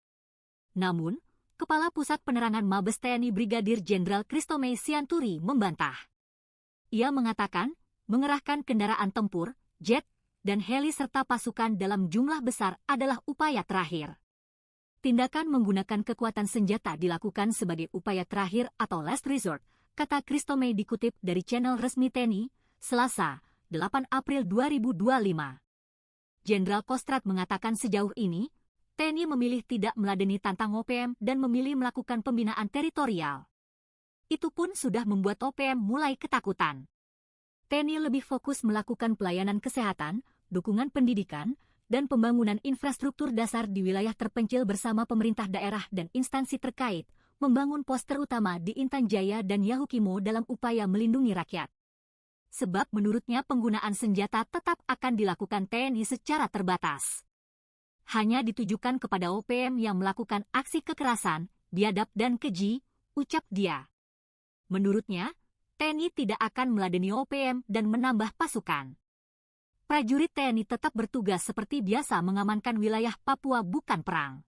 Namun, Kepala Pusat Penerangan Mabes TNI Brigadir Jenderal Christomey Sianturi membantah. Ia mengatakan, mengerahkan kendaraan tempur, jet, dan heli serta pasukan dalam jumlah besar adalah upaya terakhir. Tindakan menggunakan kekuatan senjata dilakukan sebagai upaya terakhir atau last resort, kata Christomey dikutip dari channel resmi TNI, Selasa, 8 April 2025. Jenderal Kostrad mengatakan sejauh ini, TNI memilih tidak meladeni tantang OPM dan memilih melakukan pembinaan teritorial. Itu pun sudah membuat OPM mulai ketakutan. TNI lebih fokus melakukan pelayanan kesehatan, dukungan pendidikan, dan pembangunan infrastruktur dasar di wilayah terpencil bersama pemerintah daerah dan instansi terkait, membangun pos terutama di Intan Jaya dan Yahukimo dalam upaya melindungi rakyat. Sebab menurutnya penggunaan senjata tetap akan dilakukan TNI secara terbatas. Hanya ditujukan kepada OPM yang melakukan aksi kekerasan, biadab dan keji, ucap dia. Menurutnya, TNI tidak akan meladeni OPM dan menambah pasukan. Prajurit TNI tetap bertugas seperti biasa mengamankan wilayah Papua bukan perang.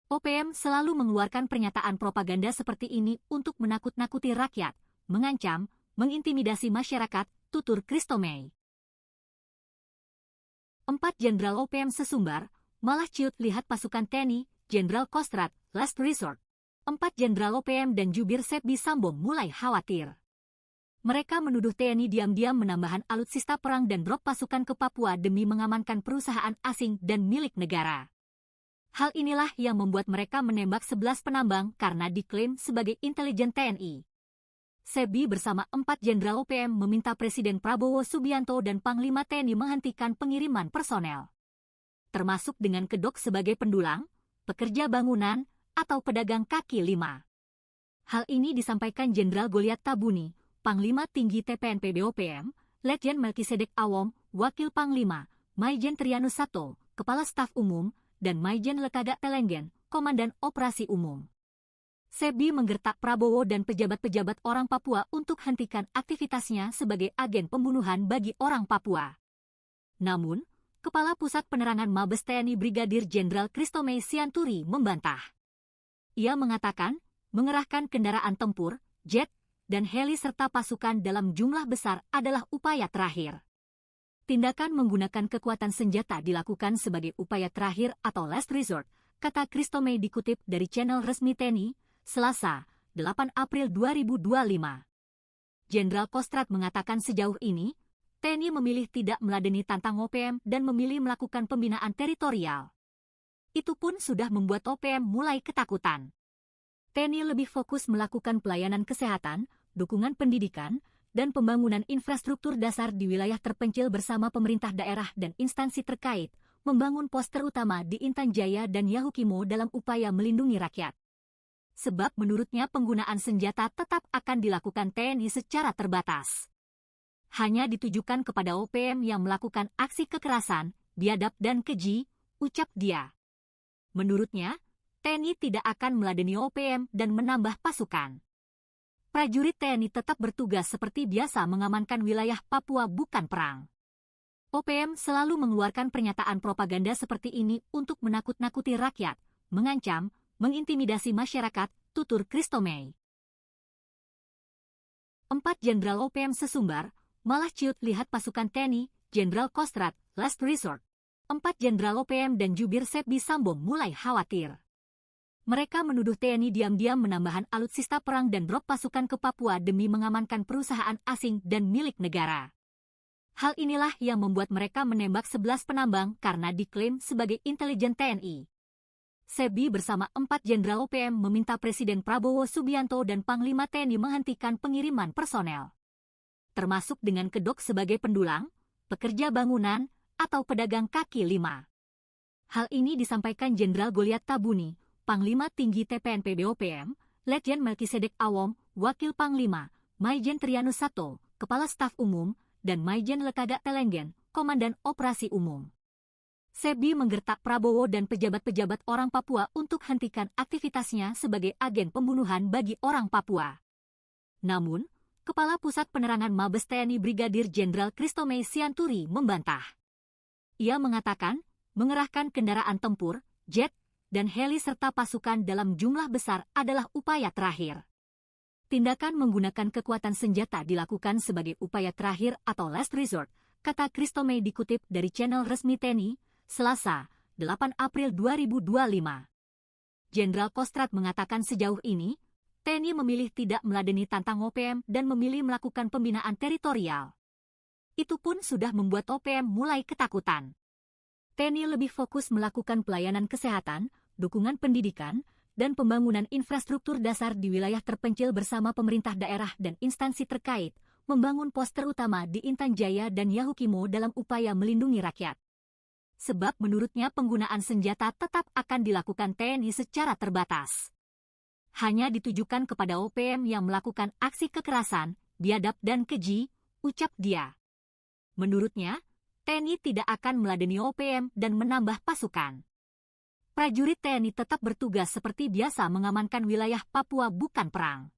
OPM selalu mengeluarkan pernyataan propaganda seperti ini untuk menakut-nakuti rakyat, mengancam, mengintimidasi masyarakat, tutur Christomey. 4 Jenderal OPM sesumbar, malah ciut lihat pasukan TNI, Jenderal Kostrad, last resort. 4 Jenderal OPM dan jubir Sebi Sambong mulai khawatir. Mereka menuduh TNI diam-diam menambahkan alutsista perang dan drop pasukan ke Papua demi mengamankan perusahaan asing dan milik negara. Hal inilah yang membuat mereka menembak 11 penambang karena diklaim sebagai intelijen TNI. Sebi bersama 4 Jenderal OPM meminta Presiden Prabowo Subianto dan Panglima TNI menghentikan pengiriman personel, termasuk dengan kedok sebagai pendulang, pekerja bangunan, atau pedagang kaki lima. Hal ini disampaikan Jenderal Goliat Tabuni, Panglima Tinggi TPNP BOPM, Letjen Melkisedek Awom, Wakil Panglima, Maijen Trianus Sato, Kepala Staf Umum, dan Maijen Lekada Telenggen, Komandan Operasi Umum. Sebi menggertak Prabowo dan pejabat-pejabat orang Papua untuk hentikan aktivitasnya sebagai agen pembunuhan bagi orang Papua. Namun, Kepala Pusat Penerangan Mabes TNI Brigadir Jenderal Christomey Sianturi membantah. Ia mengatakan, mengerahkan kendaraan tempur, jet, dan heli serta pasukan dalam jumlah besar adalah upaya terakhir. Tindakan menggunakan kekuatan senjata dilakukan sebagai upaya terakhir atau last resort, kata Christomey dikutip dari channel resmi TNI, Selasa, 8 April 2025. Jenderal Kostrad mengatakan sejauh ini, TNI memilih tidak meladeni tantang OPM dan memilih melakukan pembinaan teritorial. Itu pun sudah membuat OPM mulai ketakutan. TNI lebih fokus melakukan pelayanan kesehatan, dukungan pendidikan, dan pembangunan infrastruktur dasar di wilayah terpencil bersama pemerintah daerah dan instansi terkait, membangun pos terutama di Intan Jaya dan Yahukimo dalam upaya melindungi rakyat. Sebab menurutnya penggunaan senjata tetap akan dilakukan TNI secara terbatas. Hanya ditujukan kepada OPM yang melakukan aksi kekerasan, biadab dan keji, ucap dia. Menurutnya, TNI tidak akan meladeni OPM dan menambah pasukan. Prajurit TNI tetap bertugas seperti biasa mengamankan wilayah Papua bukan perang. OPM selalu mengeluarkan pernyataan propaganda seperti ini untuk menakut-nakuti rakyat, mengancam, mengintimidasi masyarakat, tutur Christomey. 4 Jenderal OPM sesumbar, malah ciut lihat pasukan TNI, Jenderal Kostrad, last resort. 4 Jenderal OPM dan jubir Sebi Sambo mulai khawatir. Mereka menuduh TNI diam-diam menambahkan alutsista perang dan drop pasukan ke Papua demi mengamankan perusahaan asing dan milik negara. Hal inilah yang membuat mereka menembak 11 penambang karena diklaim sebagai intelijen TNI. Sebi bersama 4 Jenderal OPM meminta Presiden Prabowo Subianto dan Panglima TNI menghentikan pengiriman personel. Termasuk dengan kedok sebagai pendulang, pekerja bangunan, atau pedagang kaki lima. Hal ini disampaikan Jenderal Goliat Tabuni, Panglima Tinggi TPNP BOPM, Letjen Melkisedek Awom, Wakil Panglima, Maijen Trianus Sato, Kepala Staf Umum, dan Maijen Lekada Telenggen, Komandan Operasi Umum. Sebi menggertak Prabowo dan pejabat-pejabat orang Papua untuk hentikan aktivitasnya sebagai agen pembunuhan bagi orang Papua. Namun, Kepala Pusat Penerangan Mabes TNI Brigadir Jenderal Christomey Sianturi membantah. Ia mengatakan, mengerahkan kendaraan tempur, jet, dan heli serta pasukan dalam jumlah besar adalah upaya terakhir. Tindakan menggunakan kekuatan senjata dilakukan sebagai upaya terakhir atau last resort, kata Christomey dikutip dari channel resmi TNI, Selasa, 8 April 2025. Jenderal Kostrad mengatakan sejauh ini, TNI memilih tidak meladeni tantang OPM dan memilih melakukan pembinaan teritorial. Itu pun sudah membuat OPM mulai ketakutan. TNI lebih fokus melakukan pelayanan kesehatan, dukungan pendidikan, dan pembangunan infrastruktur dasar di wilayah terpencil bersama pemerintah daerah dan instansi terkait, membangun pos terutama di Intan Jaya dan Yahukimo dalam upaya melindungi rakyat. Sebab menurutnya penggunaan senjata tetap akan dilakukan TNI secara terbatas. Hanya ditujukan kepada OPM yang melakukan aksi kekerasan, biadab dan keji, ucap dia. Menurutnya, TNI tidak akan meladeni OPM dan menambah pasukan. Prajurit TNI tetap bertugas seperti biasa mengamankan wilayah Papua bukan perang.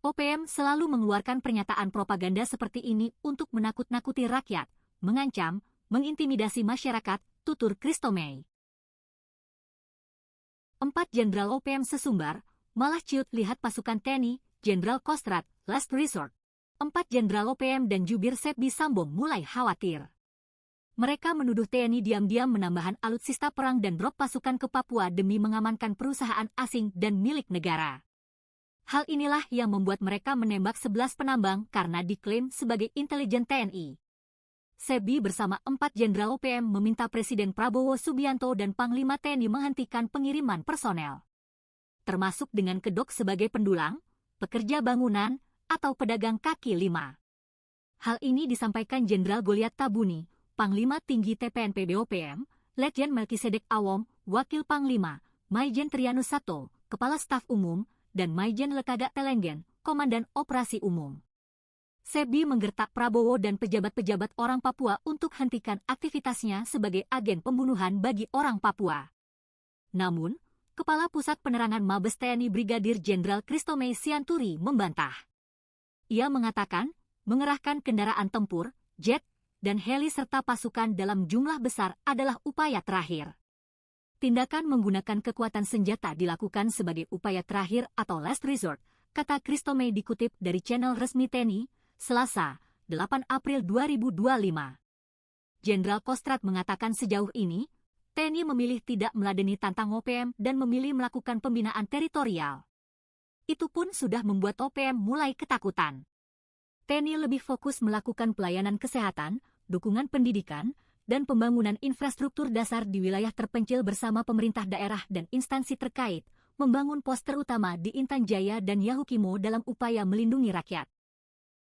OPM selalu mengeluarkan pernyataan propaganda seperti ini untuk menakut-nakuti rakyat, mengancam, mengintimidasi masyarakat, tutur Christomey. 4 Jenderal OPM sesumbar, malah ciut lihat pasukan TNI, Jenderal Kostrad, last resort. 4 Jenderal OPM dan jubir Sebi Sambo mulai khawatir. Mereka menuduh TNI diam-diam menambahkan alutsista perang dan drop pasukan ke Papua demi mengamankan perusahaan asing dan milik negara. Hal inilah yang membuat mereka menembak 11 penambang karena diklaim sebagai intelijen TNI. Sebi bersama 4 Jenderal OPM meminta Presiden Prabowo Subianto dan Panglima TNI menghentikan pengiriman personel. Termasuk dengan kedok sebagai pendulang, pekerja bangunan, atau pedagang kaki lima. Hal ini disampaikan Jenderal Goliat Tabuni, Panglima Tinggi TPNP BOPM, Letjen Melkisedek Awom, Wakil Panglima, Maijen Trianus Sato, Kepala Staf Umum, dan Maijen Lekagak Telenggen, Komandan Operasi Umum. Sebi menggertak Prabowo dan pejabat-pejabat orang Papua untuk hentikan aktivitasnya sebagai agen pembunuhan bagi orang Papua. Namun, Kepala Pusat Penerangan Mabes TNI Brigadir Jenderal Christomey Sianturi membantah. Ia mengatakan, mengerahkan kendaraan tempur, jet, dan heli serta pasukan dalam jumlah besar adalah upaya terakhir. Tindakan menggunakan kekuatan senjata dilakukan sebagai upaya terakhir atau last resort, kata Christomey dikutip dari channel resmi TNI, Selasa, 8 April 2025. Jenderal Kostrad mengatakan sejauh ini, TNI memilih tidak meladeni tantang OPM dan memilih melakukan pembinaan teritorial. Itu pun sudah membuat OPM mulai ketakutan. TNI lebih fokus melakukan pelayanan kesehatan, dukungan pendidikan, dan pembangunan infrastruktur dasar di wilayah terpencil bersama pemerintah daerah dan instansi terkait, membangun pos terutama di Intan Jaya dan Yahukimo dalam upaya melindungi rakyat.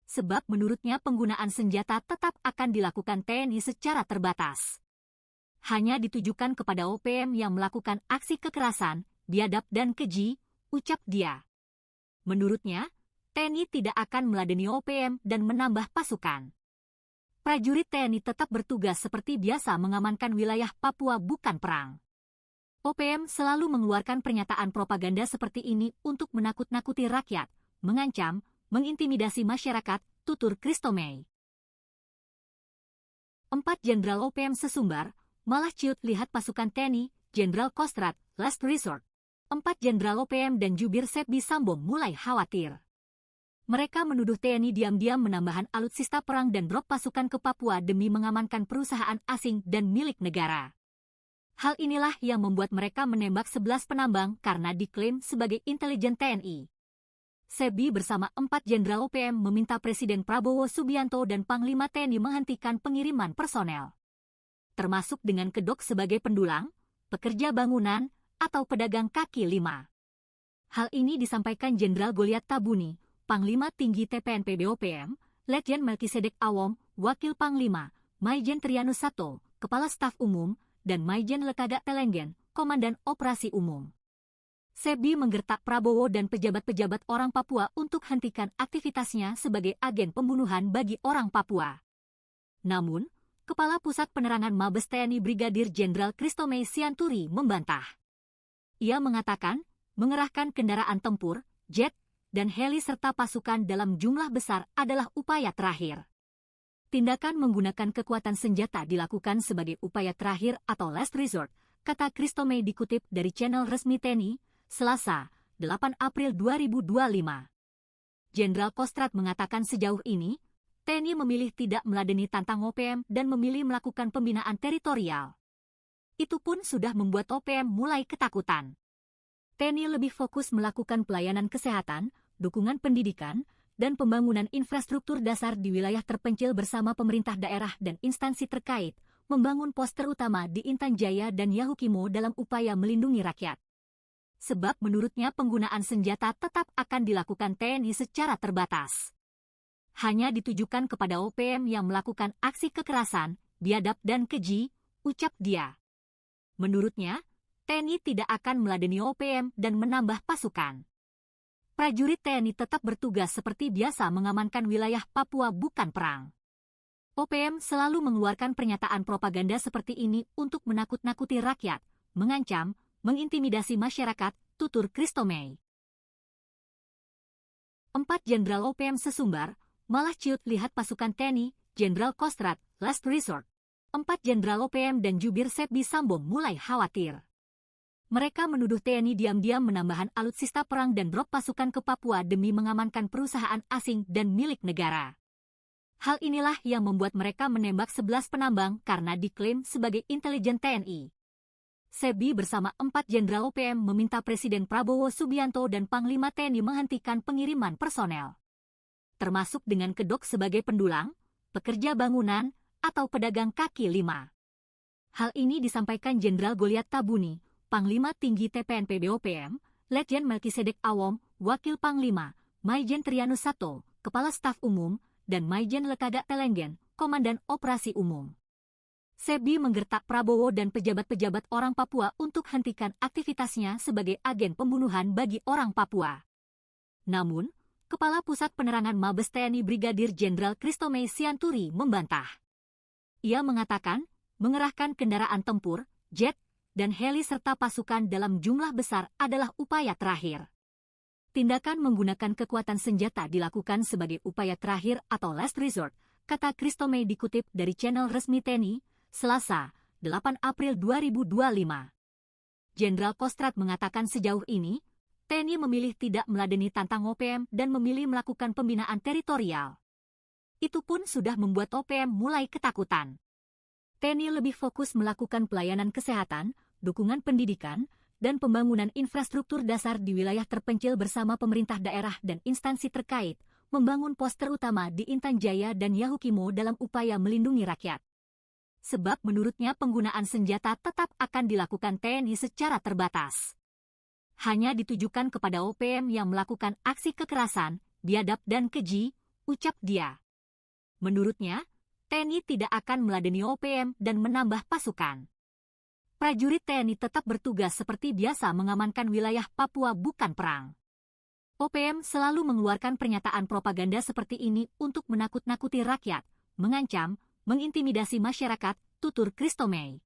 Sebab menurutnya penggunaan senjata tetap akan dilakukan TNI secara terbatas. Hanya ditujukan kepada OPM yang melakukan aksi kekerasan, biadab dan keji, ucap dia. Menurutnya, TNI tidak akan meladeni OPM dan menambah pasukan. Prajurit TNI tetap bertugas seperti biasa mengamankan wilayah Papua bukan perang. OPM selalu mengeluarkan pernyataan propaganda seperti ini untuk menakut-nakuti rakyat, mengancam, mengintimidasi masyarakat, tutur Christomey. 4 Jenderal OPM sesumbar, malah ciut lihat pasukan TNI, Jenderal Kostrad, last resort. 4 Jenderal OPM dan jubir Sebi Sambo mulai khawatir. Mereka menuduh TNI diam-diam menambahkan alutsista perang dan drop pasukan ke Papua demi mengamankan perusahaan asing dan milik negara. Hal inilah yang membuat mereka menembak 11 penambang karena diklaim sebagai intelijen TNI. Sebi bersama 4 Jenderal OPM meminta Presiden Prabowo Subianto dan Panglima TNI menghentikan pengiriman personel, termasuk dengan kedok sebagai pendulang, pekerja bangunan, atau pedagang kaki lima. Hal ini disampaikan Jenderal Goliat Tabuni, Panglima Tinggi TPNP BOPM, Letjen Melkisedek Awom, Wakil Panglima, Maijen Trianus Sato, Kepala Staf Umum, dan Maijen Lekagak Telenggen, Komandan Operasi Umum. Sebi menggertak Prabowo dan pejabat-pejabat orang Papua untuk hentikan aktivitasnya sebagai agen pembunuhan bagi orang Papua. Namun, Kepala Pusat Penerangan Mabes TNI Brigadir Jenderal Christomey Sianturi membantah. Ia mengatakan, mengerahkan kendaraan tempur, jet, dan heli serta pasukan dalam jumlah besar adalah upaya terakhir. Tindakan menggunakan kekuatan senjata dilakukan sebagai upaya terakhir atau last resort, kata Christomey dikutip dari channel resmi TNI, Selasa, 8 April 2025. Jenderal Kostrad mengatakan sejauh ini, TNI memilih tidak meladeni tantang OPM dan memilih melakukan pembinaan teritorial. Itu pun sudah membuat OPM mulai ketakutan. TNI lebih fokus melakukan pelayanan kesehatan, dukungan pendidikan, dan pembangunan infrastruktur dasar di wilayah terpencil bersama pemerintah daerah dan instansi terkait, membangun pos terutama di Intan Jaya dan Yahukimo dalam upaya melindungi rakyat. Sebab menurutnya penggunaan senjata tetap akan dilakukan TNI secara terbatas. Hanya ditujukan kepada OPM yang melakukan aksi kekerasan, biadab dan keji, ucap dia. Menurutnya, TNI tidak akan meladeni OPM dan menambah pasukan. Prajurit TNI tetap bertugas seperti biasa mengamankan wilayah Papua bukan perang. OPM selalu mengeluarkan pernyataan propaganda seperti ini untuk menakut-nakuti rakyat, mengancam, mengintimidasi masyarakat, tutur Christomey. 4 Jenderal OPM sesumbar, malah ciut lihat pasukan TNI, Jenderal Kostrad, last resort. 4 Jenderal OPM dan jubir Sebi Sambo mulai khawatir. Mereka menuduh TNI diam-diam menambahkan alutsista perang dan drop pasukan ke Papua demi mengamankan perusahaan asing dan milik negara. Hal inilah yang membuat mereka menembak 11 penambang karena diklaim sebagai intelijen TNI. Sebi bersama 4 Jenderal OPM meminta Presiden Prabowo Subianto dan Panglima TNI menghentikan pengiriman personel, termasuk dengan kedok sebagai pendulang, pekerja bangunan, atau pedagang kaki lima. Hal ini disampaikan Jenderal Goliat Tabuni, Panglima Tinggi TPNP BOPM, Letjen Melkisedek Awom, Wakil Panglima, Maijen Trianus Sato, Kepala Staf Umum, dan Maijen Lekagak Telenggen, Komandan Operasi Umum. Sebi menggertak Prabowo dan pejabat-pejabat orang Papua untuk hentikan aktivitasnya sebagai agen pembunuhan bagi orang Papua. Namun, Kepala Pusat Penerangan Mabes TNI Brigadir Jenderal Christomey Sianturi membantah. Ia mengatakan, mengerahkan kendaraan tempur, jet, dan heli serta pasukan dalam jumlah besar adalah upaya terakhir. Tindakan menggunakan kekuatan senjata dilakukan sebagai upaya terakhir atau last resort, kata Christomey dikutip dari channel resmi TNI, Selasa, 8 April 2025. Jenderal Kostrad mengatakan sejauh ini, TNI memilih tidak meladeni tantang OPM dan memilih melakukan pembinaan teritorial. Itu pun sudah membuat OPM mulai ketakutan. TNI lebih fokus melakukan pelayanan kesehatan, dukungan pendidikan, dan pembangunan infrastruktur dasar di wilayah terpencil bersama pemerintah daerah dan instansi terkait, membangun pos terutama di Intan Jaya dan Yahukimo dalam upaya melindungi rakyat. Sebab menurutnya penggunaan senjata tetap akan dilakukan TNI secara terbatas. Hanya ditujukan kepada OPM yang melakukan aksi kekerasan, biadab dan keji, ucap dia. Menurutnya, TNI tidak akan meladeni OPM dan menambah pasukan. Prajurit TNI tetap bertugas seperti biasa mengamankan wilayah Papua bukan perang. OPM selalu mengeluarkan pernyataan propaganda seperti ini untuk menakut-nakuti rakyat, mengancam, mengintimidasi masyarakat, tutur Christomey.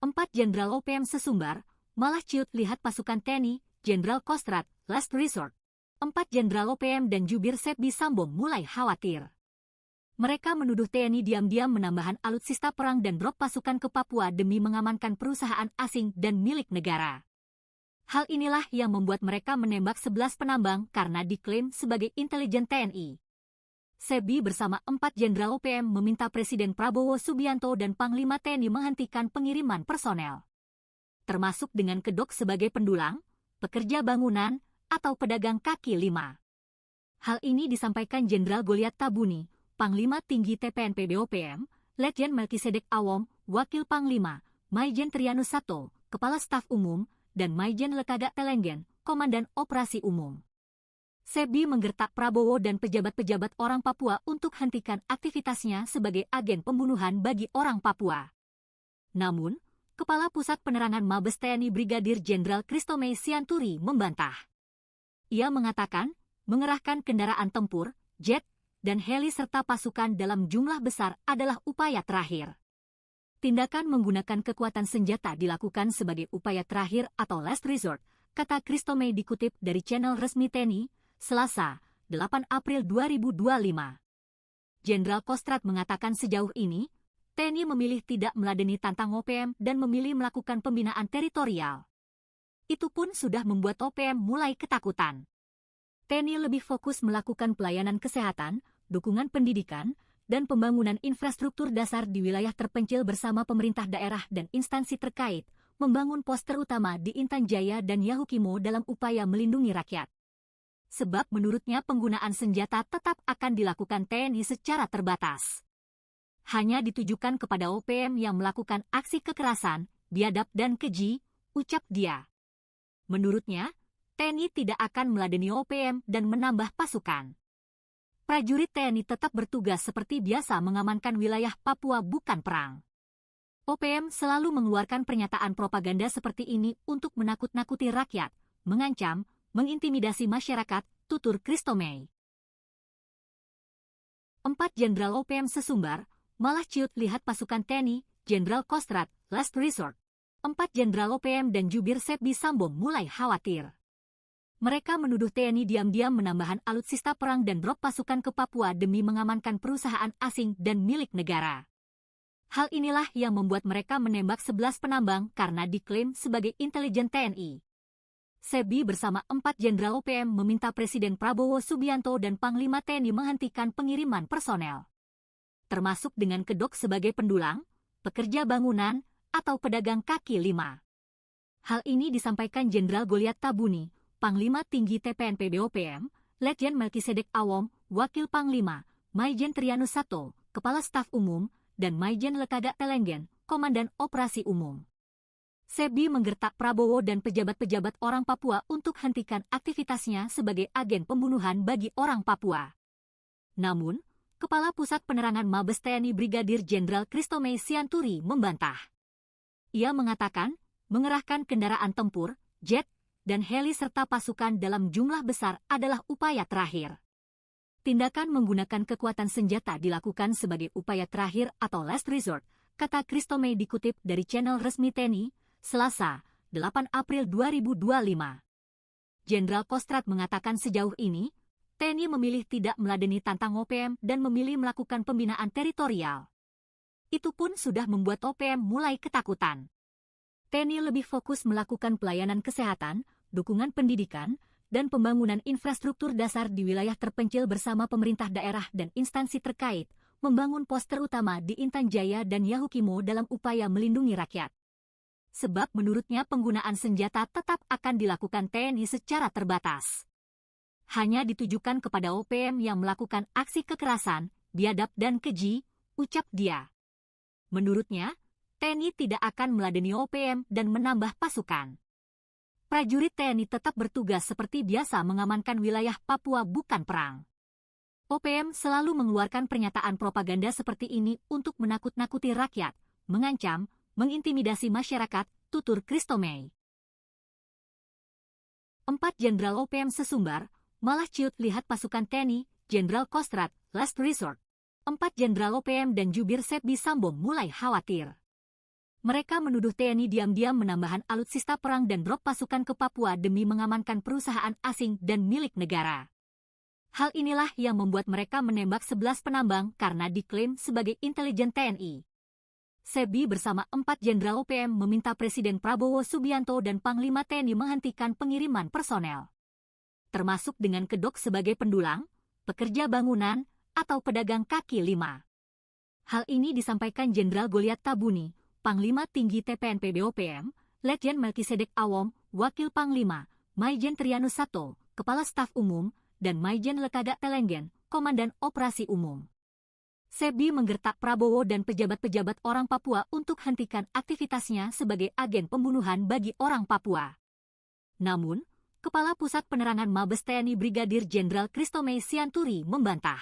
4 Jenderal OPM sesumbar, malah ciut lihat pasukan TNI, Jenderal Kostrad, last resort. 4 Jenderal OPM dan jubir Sebi Sambo mulai khawatir. Mereka menuduh TNI diam-diam menambahkan alutsista perang dan drop pasukan ke Papua demi mengamankan perusahaan asing dan milik negara. Hal inilah yang membuat mereka menembak 11 penambang karena diklaim sebagai intelijen TNI. Sebi bersama 4 Jenderal OPM meminta Presiden Prabowo Subianto dan Panglima TNI menghentikan pengiriman personel. Termasuk dengan kedok sebagai pendulang, pekerja bangunan, atau pedagang kaki lima. Hal ini disampaikan Jenderal Goliat Tabuni, Panglima Tinggi TPNP BOPM, Letjen Melkisedek Awom, Wakil Panglima, Maijen Trianus Sato, Kepala Staf Umum, dan Maijen Lekaga Telenggen, Komandan Operasi Umum. Sebi menggertak Prabowo dan pejabat-pejabat orang Papua untuk hentikan aktivitasnya sebagai agen pembunuhan bagi orang Papua. Namun, Kepala Pusat Penerangan Mabes TNI Brigadir Jenderal Christomey Sianturi membantah. Ia mengatakan, mengerahkan kendaraan tempur, jet, dan heli serta pasukan dalam jumlah besar adalah upaya terakhir. Tindakan menggunakan kekuatan senjata dilakukan sebagai upaya terakhir atau last resort, kata Christomey dikutip dari channel resmi TNI, Selasa, 8 April 2025. Jenderal Kostrad mengatakan sejauh ini, TNI memilih tidak meladeni tantang OPM dan memilih melakukan pembinaan teritorial. Itu pun sudah membuat OPM mulai ketakutan. TNI lebih fokus melakukan pelayanan kesehatan, dukungan pendidikan, dan pembangunan infrastruktur dasar di wilayah terpencil bersama pemerintah daerah dan instansi terkait, membangun pos terutama di Intan Jaya dan Yahukimo dalam upaya melindungi rakyat. Sebab menurutnya penggunaan senjata tetap akan dilakukan TNI secara terbatas. Hanya ditujukan kepada OPM yang melakukan aksi kekerasan, biadab dan keji, ucap dia. Menurutnya, TNI tidak akan meladeni OPM dan menambah pasukan. Prajurit TNI tetap bertugas seperti biasa mengamankan wilayah Papua bukan perang. OPM selalu mengeluarkan pernyataan propaganda seperti ini untuk menakut-nakuti rakyat, mengancam, mengintimidasi masyarakat, tutur Christomey. 4 Jenderal OPM sesumbar, malah ciut lihat pasukan TNI, Jenderal Kostrad, last resort. 4 Jenderal OPM dan jubir Sebi Sambo mulai khawatir. Mereka menuduh TNI diam-diam menambahkan alutsista perang dan drop pasukan ke Papua demi mengamankan perusahaan asing dan milik negara. Hal inilah yang membuat mereka menembak 11 penambang karena diklaim sebagai intelijen TNI. Sebi bersama 4 Jenderal OPM meminta Presiden Prabowo Subianto dan Panglima TNI menghentikan pengiriman personel. Termasuk dengan kedok sebagai pendulang, pekerja bangunan, atau pedagang kaki lima. Hal ini disampaikan Jenderal Goliat Tabuni, Panglima Tinggi TPNP BOPM, Letjen Melkisedek Awom, Wakil Panglima, Maijen Trianus Sato, Kepala Staf Umum, dan Maijen Lekaga Telenggen, Komandan Operasi Umum. Sebi menggertak Prabowo dan pejabat-pejabat orang Papua untuk hentikan aktivitasnya sebagai agen pembunuhan bagi orang Papua. Namun, Kepala Pusat Penerangan Mabes TNI Brigadir Jenderal Christomay Sianturi membantah. Ia mengatakan, mengerahkan kendaraan tempur, jet, dan heli serta pasukan dalam jumlah besar adalah upaya terakhir. Tindakan menggunakan kekuatan senjata dilakukan sebagai upaya terakhir atau last resort, kata Christomay dikutip dari channel resmi TNI, Selasa, 8 April 2025. Jenderal Kostrad mengatakan sejauh ini, TNI memilih tidak meladeni tantang OPM dan memilih melakukan pembinaan teritorial. Itu pun sudah membuat OPM mulai ketakutan. TNI lebih fokus melakukan pelayanan kesehatan, dukungan pendidikan, dan pembangunan infrastruktur dasar di wilayah terpencil bersama pemerintah daerah dan instansi terkait, membangun pos terutama di Intan Jaya dan Yahukimo dalam upaya melindungi rakyat. Sebab menurutnya penggunaan senjata tetap akan dilakukan TNI secara terbatas. Hanya ditujukan kepada OPM yang melakukan aksi kekerasan, biadab dan keji, ucap dia. Menurutnya, TNI tidak akan meladeni OPM dan menambah pasukan. Prajurit TNI tetap bertugas seperti biasa mengamankan wilayah Papua bukan perang. OPM selalu mengeluarkan pernyataan propaganda seperti ini untuk menakut-nakuti rakyat, mengancam, mengintimidasi masyarakat, tutur Christomay. 4 Jenderal OPM sesumbar, malah ciut lihat pasukan TNI, Jenderal Kostrad, last resort. 4 Jenderal OPM dan jubir Sepbi Sambo mulai khawatir. Mereka menuduh TNI diam-diam menambahkan alutsista perang dan drop pasukan ke Papua demi mengamankan perusahaan asing dan milik negara. Hal inilah yang membuat mereka menembak 11 penambang karena diklaim sebagai intelijen TNI. Sepbi bersama 4 Jenderal OPM meminta Presiden Prabowo Subianto dan Panglima TNI menghentikan pengiriman personel. Termasuk dengan kedok sebagai pendulang, pekerja bangunan, atau pedagang kaki lima. Hal ini disampaikan Jenderal Goliat Tabuni, Panglima Tinggi TPNP BOPM, Letjen Melkisedek Awom, Wakil Panglima, Maijen Trianus Sato, Kepala Staf Umum, dan Maijen Lekaga Telenggen, Komandan Operasi Umum. Sepbi menggertak Prabowo dan pejabat-pejabat orang Papua untuk hentikan aktivitasnya sebagai agen pembunuhan bagi orang Papua. Namun, Kepala Pusat Penerangan Mabes TNI Brigadir Jenderal Christomay Sianturi membantah.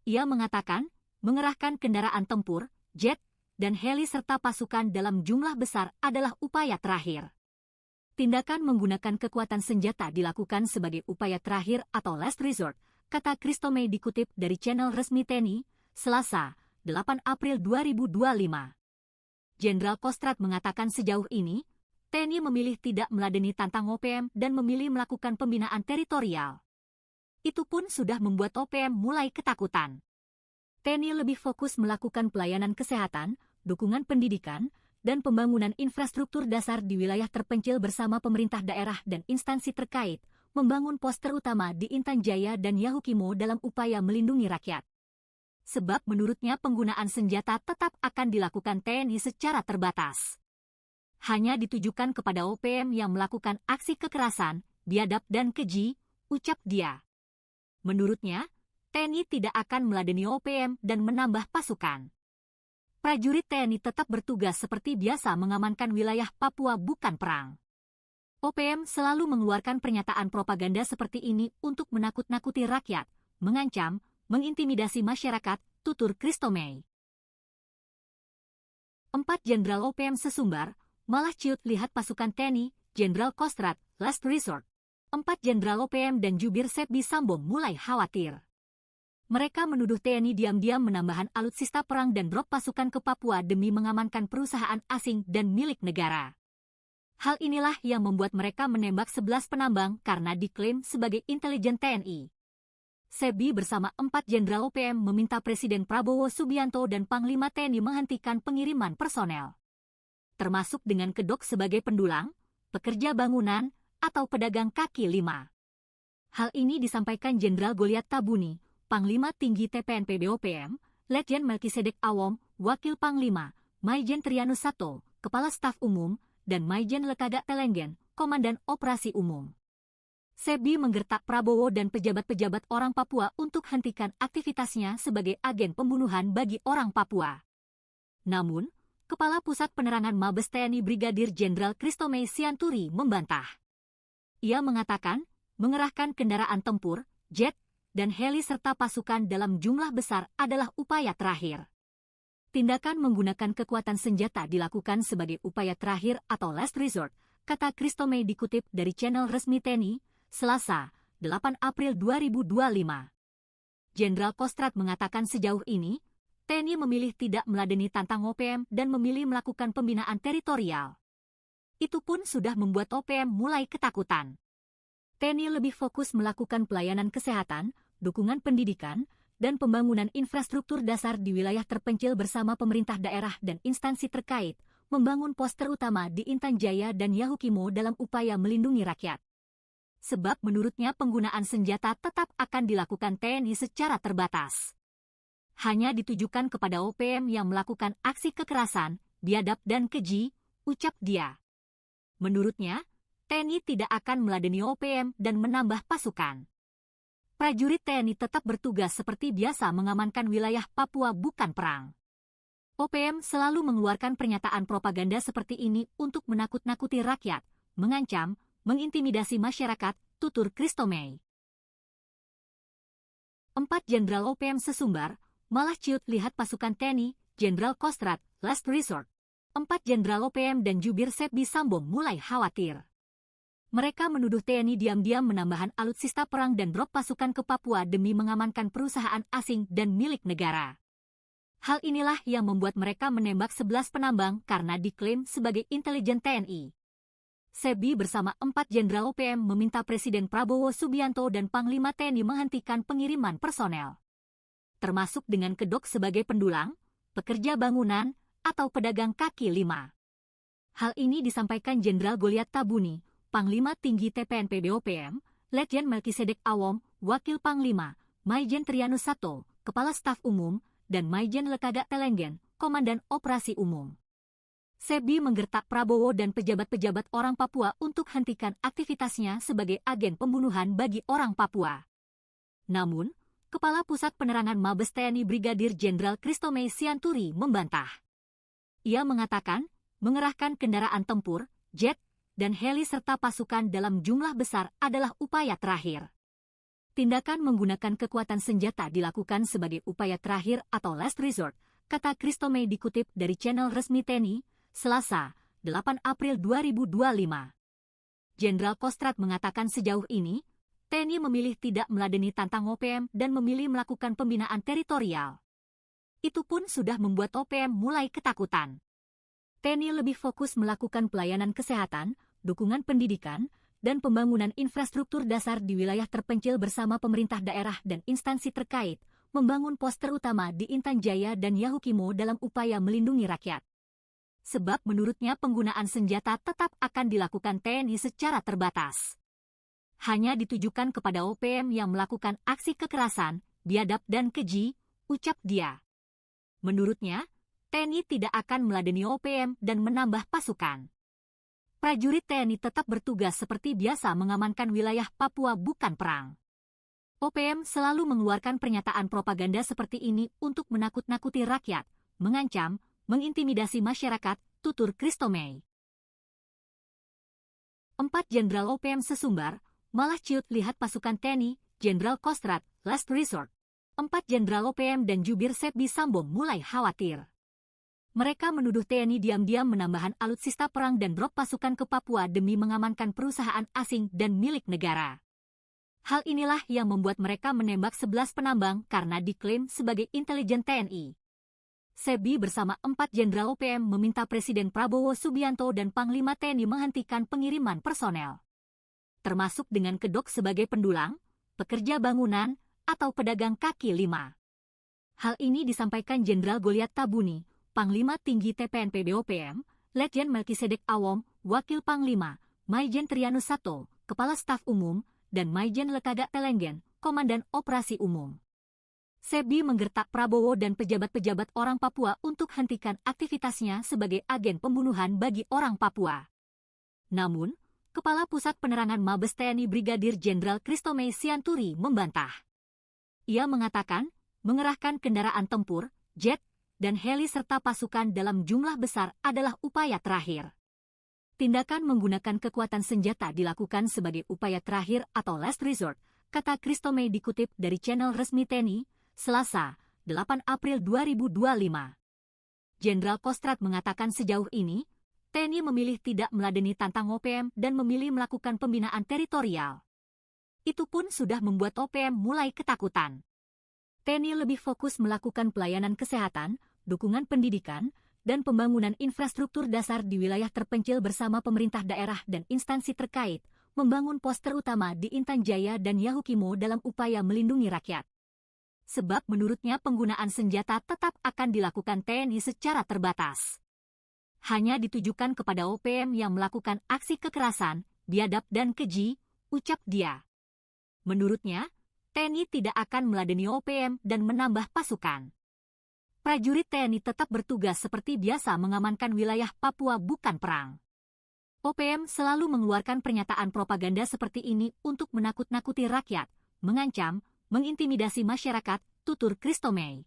Ia mengatakan, mengerahkan kendaraan tempur, jet, dan heli serta pasukan dalam jumlah besar adalah upaya terakhir. Tindakan menggunakan kekuatan senjata dilakukan sebagai upaya terakhir atau last resort, kata Christomay dikutip dari channel resmi TNI, Selasa, 8 April 2025. Jenderal Kostrad mengatakan sejauh ini, TNI memilih tidak meladeni tantang OPM dan memilih melakukan pembinaan teritorial. Itu pun sudah membuat OPM mulai ketakutan. TNI lebih fokus melakukan pelayanan kesehatan, dukungan pendidikan, dan pembangunan infrastruktur dasar di wilayah terpencil bersama pemerintah daerah dan instansi terkait, membangun pos terutama di Intan Jaya dan Yahukimo dalam upaya melindungi rakyat. Sebab menurutnya penggunaan senjata tetap akan dilakukan TNI secara terbatas. Hanya ditujukan kepada OPM yang melakukan aksi kekerasan, biadab dan keji, ucap dia. Menurutnya, TNI tidak akan meladeni OPM dan menambah pasukan. Prajurit TNI tetap bertugas seperti biasa mengamankan wilayah Papua bukan perang. OPM selalu mengeluarkan pernyataan propaganda seperti ini untuk menakut-nakuti rakyat, mengancam, mengintimidasi masyarakat, tutur Christomay. 4 Jenderal OPM sesumbar, malah ciut lihat pasukan TNI, Jenderal Kostrad, last resort. 4 Jenderal OPM dan jubir Sepbi Sambo mulai khawatir. Mereka menuduh TNI diam-diam menambahkan alutsista perang dan drop pasukan ke Papua demi mengamankan perusahaan asing dan milik negara. Hal inilah yang membuat mereka menembak 11 penambang karena diklaim sebagai intelijen TNI. Sepbi bersama 4 Jenderal OPM meminta Presiden Prabowo Subianto dan Panglima TNI menghentikan pengiriman personel. Termasuk dengan kedok sebagai pendulang, pekerja bangunan, atau pedagang kaki lima. Hal ini disampaikan Jenderal Goliat Tabuni, Panglima Tinggi TPNP BOPM, Letjen Melkisedek Awom, Wakil Panglima, Maijen Trianus Sato, Kepala Staf Umum, dan Maijen Lekaga Telenggen, Komandan Operasi Umum. Sepbi menggertak Prabowo dan pejabat-pejabat orang Papua untuk hentikan aktivitasnya sebagai agen pembunuhan bagi orang Papua. Namun, Kepala Pusat Penerangan Mabes TNI Brigadir Jenderal Christomay Sianturi membantah. Ia mengatakan, mengerahkan kendaraan tempur, jet, dan heli serta pasukan dalam jumlah besar adalah upaya terakhir. Tindakan menggunakan kekuatan senjata dilakukan sebagai upaya terakhir atau last resort, kata Christomey dikutip dari channel resmi TNI, Selasa, 8 April 2025. Jenderal Kostrad mengatakan sejauh ini, TNI memilih tidak meladeni tantang OPM dan memilih melakukan pembinaan teritorial. Itu pun sudah membuat OPM mulai ketakutan. TNI lebih fokus melakukan pelayanan kesehatan, dukungan pendidikan, dan pembangunan infrastruktur dasar di wilayah terpencil bersama pemerintah daerah dan instansi terkait, membangun pos terutama di Intan Jaya dan Yahukimo dalam upaya melindungi rakyat. Sebab menurutnya penggunaan senjata tetap akan dilakukan TNI secara terbatas. Hanya ditujukan kepada OPM yang melakukan aksi kekerasan, biadab dan keji, ucap dia. Menurutnya, TNI tidak akan meladeni OPM dan menambah pasukan. Prajurit TNI tetap bertugas seperti biasa mengamankan wilayah Papua bukan perang. OPM selalu mengeluarkan pernyataan propaganda seperti ini untuk menakut-nakuti rakyat, mengancam, mengintimidasi masyarakat, tutur Christomey. 4 Jenderal OPM sesumbar, malah ciut lihat pasukan TNI, Jenderal Kostrad, last resort. 4 Jenderal OPM dan jubir Sepdi Sambo mulai khawatir. Mereka menuduh TNI diam-diam menambahkan alutsista perang dan drop pasukan ke Papua demi mengamankan perusahaan asing dan milik negara. Hal inilah yang membuat mereka menembak 11 penambang karena diklaim sebagai intelijen TNI. Sepdi bersama 4 Jenderal OPM meminta Presiden Prabowo Subianto dan Panglima TNI menghentikan pengiriman personel, termasuk dengan kedok sebagai pendulang, pekerja bangunan, atau pedagang kaki lima. Hal ini disampaikan Jenderal Goliat Tabuni, Panglima Tinggi TPNP BOPM, Letjen Melkisedek Awom, Wakil Panglima, Maijen Trianus Sato, Kepala Staf Umum, dan Maijen Lekaga Telenggen, Komandan Operasi Umum. Sepdi menggertak Prabowo dan pejabat-pejabat orang Papua untuk hentikan aktivitasnya sebagai agen pembunuhan bagi orang Papua. Namun, Kepala Pusat Penerangan Mabes TNI Brigadir Jenderal Christomey Sianturi membantah. Ia mengatakan, mengerahkan kendaraan tempur, jet, dan heli serta pasukan dalam jumlah besar adalah upaya terakhir. Tindakan menggunakan kekuatan senjata dilakukan sebagai upaya terakhir atau last resort, kata Christomey dikutip dari channel resmi TNI, Selasa, 8 April 2025. Jenderal Kostrad mengatakan sejauh ini, TNI memilih tidak meladeni tantang OPM dan memilih melakukan pembinaan teritorial. Itu pun sudah membuat OPM mulai ketakutan. TNI lebih fokus melakukan pelayanan kesehatan, dukungan pendidikan, dan pembangunan infrastruktur dasar di wilayah terpencil bersama pemerintah daerah dan instansi terkait, membangun pos terutama di Intan Jaya dan Yahukimo dalam upaya melindungi rakyat. Sebab menurutnya penggunaan senjata tetap akan dilakukan TNI secara terbatas. Hanya ditujukan kepada OPM yang melakukan aksi kekerasan, biadab dan keji, ucap dia. Menurutnya, TNI tidak akan meladeni OPM dan menambah pasukan. Prajurit TNI tetap bertugas seperti biasa mengamankan wilayah Papua bukan perang. OPM selalu mengeluarkan pernyataan propaganda seperti ini untuk menakut-nakuti rakyat, mengancam, mengintimidasi masyarakat, tutur Christomey. 4 Jenderal OPM sesumbar, malah ciut lihat pasukan TNI, Jenderal Kostrad, last resort. 4 Jenderal OPM dan jubir Sepdi Sambo mulai khawatir. Mereka menuduh TNI diam-diam menambahkan alutsista perang dan drop pasukan ke Papua demi mengamankan perusahaan asing dan milik negara. Hal inilah yang membuat mereka menembak 11 penambang karena diklaim sebagai intelijen TNI. Sepdi bersama 4 Jenderal OPM meminta Presiden Prabowo Subianto dan Panglima TNI menghentikan pengiriman personel, termasuk dengan kedok sebagai pendulang, pekerja bangunan, atau pedagang kaki lima. Hal ini disampaikan Jenderal Goliat Tabuni, Panglima Tinggi TPNP BOPM, Letjen Melkisedek Awom, Wakil Panglima, Maijen Trianus Sato, Kepala Staf Umum, dan Maijen Lekaga Telenggen, Komandan Operasi Umum. Sepdi menggertak Prabowo dan pejabat-pejabat orang Papua untuk hentikan aktivitasnya sebagai agen pembunuhan bagi orang Papua. Namun, Kepala Pusat Penerangan Mabes TNI Brigadir Jenderal Christomey Sianturi membantah. Ia mengatakan, mengerahkan kendaraan tempur, jet, dan heli serta pasukan dalam jumlah besar adalah upaya terakhir. Tindakan menggunakan kekuatan senjata dilakukan sebagai upaya terakhir atau last resort, kata Christomey dikutip dari channel resmi TNI, Selasa, 8 April 2025. Jenderal Kostrad mengatakan sejauh ini, TNI memilih tidak meladeni tantang OPM dan memilih melakukan pembinaan teritorial. Itu pun sudah membuat OPM mulai ketakutan. TNI lebih fokus melakukan pelayanan kesehatan, dukungan pendidikan, dan pembangunan infrastruktur dasar di wilayah terpencil bersama pemerintah daerah dan instansi terkait, membangun pos terutama di Intan Jaya dan Yahukimo dalam upaya melindungi rakyat. Sebab menurutnya penggunaan senjata tetap akan dilakukan TNI secara terbatas. Hanya ditujukan kepada OPM yang melakukan aksi kekerasan, biadab dan keji, ucap dia. Menurutnya, TNI tidak akan meladeni OPM dan menambah pasukan. Prajurit TNI tetap bertugas seperti biasa mengamankan wilayah Papua bukan perang. OPM selalu mengeluarkan pernyataan propaganda seperti ini untuk menakut-nakuti rakyat, mengancam, mengintimidasi masyarakat, tutur Christomey.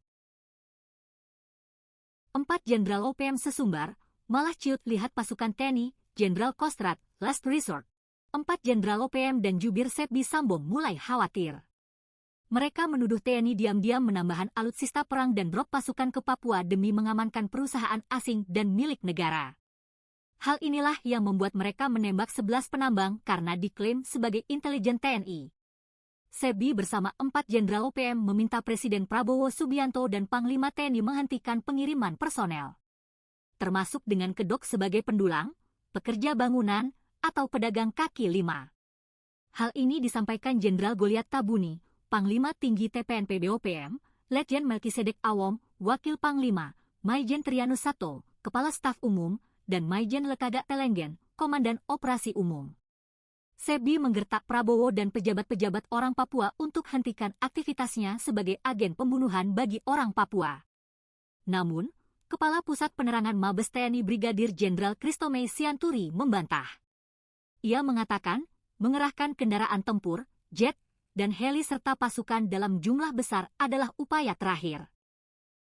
4 Jenderal OPM sesumbar, malah ciut lihat pasukan TNI, Jenderal Kostrad, last resort. 4 Jenderal OPM dan jubir Sebbi Sambo mulai khawatir. Mereka menuduh TNI diam-diam menambahkan alutsista perang dan drop pasukan ke Papua demi mengamankan perusahaan asing dan milik negara. Hal inilah yang membuat mereka menembak 11 penambang karena diklaim sebagai intelijen TNI. Sebbi bersama 4 Jenderal OPM meminta Presiden Prabowo Subianto dan Panglima TNI menghentikan pengiriman personel. Termasuk dengan kedok sebagai pendulang, pekerja bangunan, atau pedagang kaki lima. Hal ini disampaikan Jenderal Goliat Tabuni, Panglima Tinggi TPNP BOPM, Letjen Melkisedek Awom, Wakil Panglima, Maijen Trianus Sato, Kepala Staf Umum, dan Maijen Lekaga Telenggen, Komandan Operasi Umum. Sebbi menggertak Prabowo dan pejabat-pejabat orang Papua untuk hentikan aktivitasnya sebagai agen pembunuhan bagi orang Papua. Namun, Kepala Pusat Penerangan Mabes TNI Brigadir Jenderal Christomey Sianturi membantah. Ia mengatakan, mengerahkan kendaraan tempur, jet, dan heli serta pasukan dalam jumlah besar adalah upaya terakhir.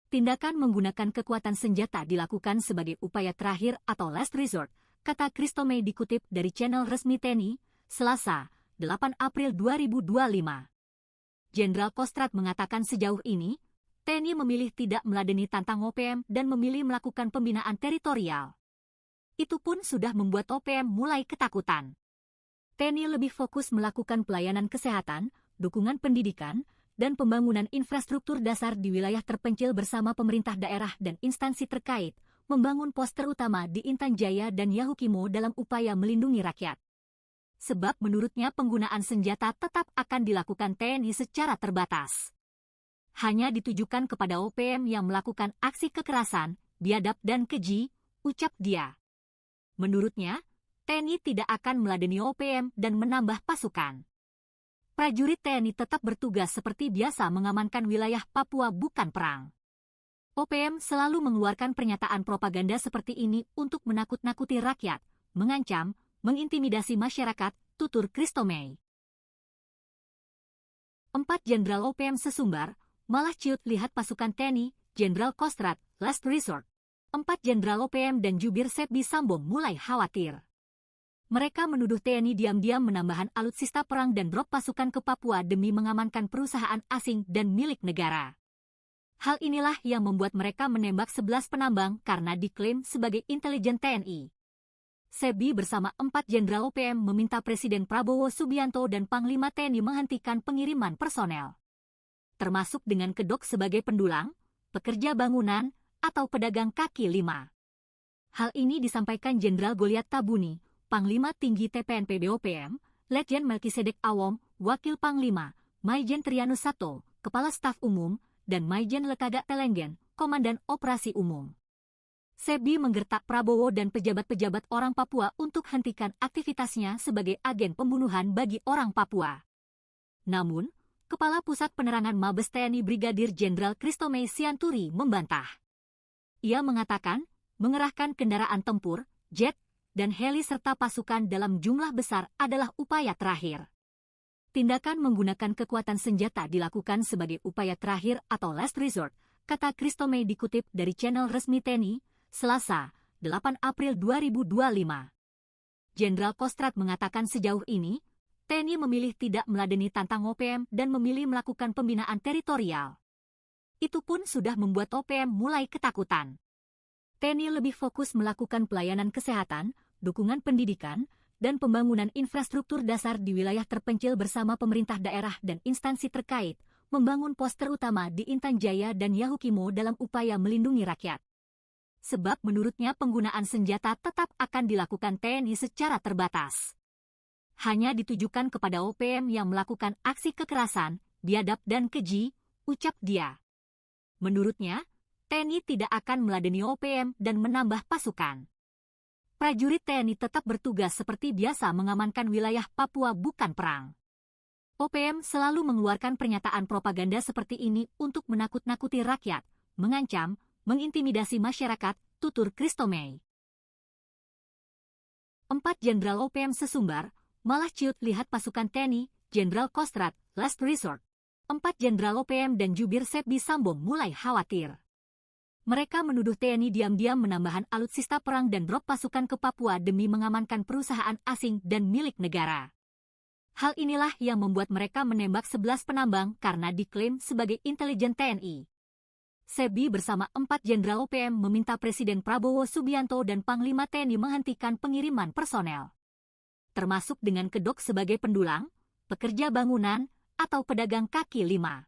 Tindakan menggunakan kekuatan senjata dilakukan sebagai upaya terakhir atau last resort, kata Christomey dikutip dari channel resmi TNI, Selasa, 8 April 2025. Jenderal Kostrad mengatakan sejauh ini, TNI memilih tidak meladeni tantang OPM dan memilih melakukan pembinaan teritorial. Itu pun sudah membuat OPM mulai ketakutan. TNI lebih fokus melakukan pelayanan kesehatan, dukungan pendidikan, dan pembangunan infrastruktur dasar di wilayah terpencil bersama pemerintah daerah dan instansi terkait, membangun pos terutama di Intan Jaya dan Yahukimo dalam upaya melindungi rakyat. Sebab menurutnya penggunaan senjata tetap akan dilakukan TNI secara terbatas. Hanya ditujukan kepada OPM yang melakukan aksi kekerasan, biadab dan keji, ucap dia. Menurutnya, TNI tidak akan meladeni OPM dan menambah pasukan. Prajurit TNI tetap bertugas seperti biasa mengamankan wilayah Papua bukan perang. OPM selalu mengeluarkan pernyataan propaganda seperti ini untuk menakut-nakuti rakyat, mengancam, mengintimidasi masyarakat, tutur Christomey. 4 Jenderal OPM sesumbar, malah ciut lihat pasukan TNI, Jenderal Kostrad, last resort. 4 Jenderal OPM dan jubir Sebbi Sambo mulai khawatir. Mereka menuduh TNI diam-diam menambahkan alutsista perang dan drop pasukan ke Papua demi mengamankan perusahaan asing dan milik negara. Hal inilah yang membuat mereka menembak 11 penambang karena diklaim sebagai intelijen TNI. Sebbi bersama 4 Jenderal OPM meminta Presiden Prabowo Subianto dan Panglima TNI menghentikan pengiriman personel. Termasuk dengan kedok sebagai pendulang, pekerja bangunan, atau pedagang kaki lima. Hal ini disampaikan Jenderal Goliat Tabuni, Panglima Tinggi TPNP BOPM, Letjen Melkisedek Awom, Wakil Panglima, Maijen Trianus Sato, Kepala Staf Umum, dan Maijen Lekaga Telenggen, Komandan Operasi Umum. Sebbi menggertak Prabowo dan pejabat-pejabat orang Papua untuk hentikan aktivitasnya sebagai agen pembunuhan bagi orang Papua. Namun, Kepala Pusat Penerangan Mabes TNI Brigadir Jenderal Christomey Sianturi membantah. Ia mengatakan, mengerahkan kendaraan tempur, jet, dan heli serta pasukan dalam jumlah besar adalah upaya terakhir. Tindakan menggunakan kekuatan senjata dilakukan sebagai upaya terakhir atau last resort, kata Christomey dikutip dari channel resmi TNI, Selasa, 8 April 2025. Jenderal Kostrad mengatakan sejauh ini, TNI memilih tidak meladeni tantang OPM dan memilih melakukan pembinaan teritorial. Itu pun sudah membuat OPM mulai ketakutan. TNI lebih fokus melakukan pelayanan kesehatan, dukungan pendidikan, dan pembangunan infrastruktur dasar di wilayah terpencil bersama pemerintah daerah dan instansi terkait, membangun pos terutama di Intan Jaya dan Yahukimo dalam upaya melindungi rakyat. Sebab menurutnya penggunaan senjata tetap akan dilakukan TNI secara terbatas. Hanya ditujukan kepada OPM yang melakukan aksi kekerasan, biadab dan keji, ucap dia. Menurutnya, TNI tidak akan meladeni OPM dan menambah pasukan. Prajurit TNI tetap bertugas seperti biasa mengamankan wilayah Papua bukan perang. OPM selalu mengeluarkan pernyataan propaganda seperti ini untuk menakut-nakuti rakyat, mengancam, mengintimidasi masyarakat, tutur Christomey. 4 Jenderal OPM sesumbar, malah ciut lihat pasukan TNI, Jenderal Kostrad, last resort. 4 Jenderal OPM dan jubir Sepbi Sambong mulai khawatir. Mereka menuduh TNI diam-diam menambahkan alutsista perang dan drop pasukan ke Papua demi mengamankan perusahaan asing dan milik negara. Hal inilah yang membuat mereka menembak 11 penambang karena diklaim sebagai intelijen TNI. Sepbi bersama 4 Jenderal OPM meminta Presiden Prabowo Subianto dan Panglima TNI menghentikan pengiriman personel, termasuk dengan kedok sebagai pendulang, pekerja bangunan, atau pedagang kaki lima.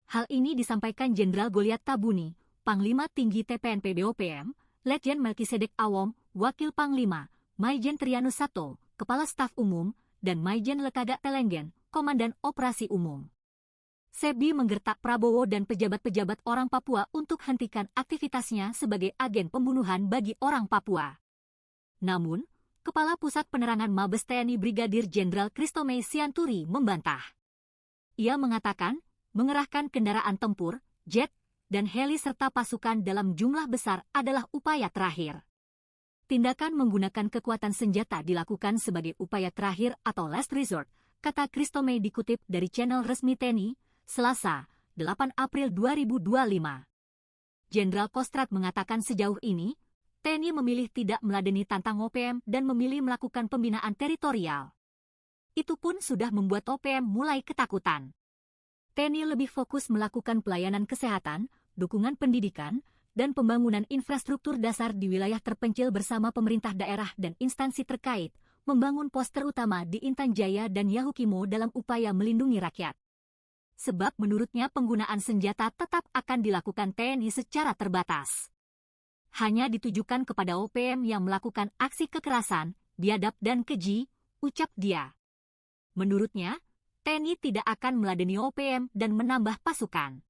Hal ini disampaikan Jenderal Goliat Tabuni, Panglima Tinggi TPNP BOPM, Letjen Melkisedek Awom, Wakil Panglima, Maijen Trianus Sato, Kepala Staf Umum, dan Maijen Lekaga Telenggen, Komandan Operasi Umum. Sepbi menggertak Prabowo dan pejabat-pejabat orang Papua untuk hentikan aktivitasnya sebagai agen pembunuhan bagi orang Papua. Namun, Kepala Pusat Penerangan Mabes TNI Brigadir Jenderal Christomey Sianturi membantah. Ia mengatakan, mengerahkan kendaraan tempur, jet, dan heli serta pasukan dalam jumlah besar adalah upaya terakhir. Tindakan menggunakan kekuatan senjata dilakukan sebagai upaya terakhir atau last resort, kata Christomey dikutip dari channel resmi TNI, Selasa, 8 April 2025. Jenderal Kostrad mengatakan sejauh ini, TNI memilih tidak meladeni tantang OPM dan memilih melakukan pembinaan teritorial. Itu pun sudah membuat OPM mulai ketakutan. TNI lebih fokus melakukan pelayanan kesehatan, dukungan pendidikan, dan pembangunan infrastruktur dasar di wilayah terpencil bersama pemerintah daerah dan instansi terkait, membangun pos terutama di Intan Jaya dan Yahukimo dalam upaya melindungi rakyat. Sebab menurutnya penggunaan senjata tetap akan dilakukan TNI secara terbatas. Hanya ditujukan kepada OPM yang melakukan aksi kekerasan, biadab dan keji, ucap dia. Menurutnya, TNI tidak akan meladeni OPM dan menambah pasukan.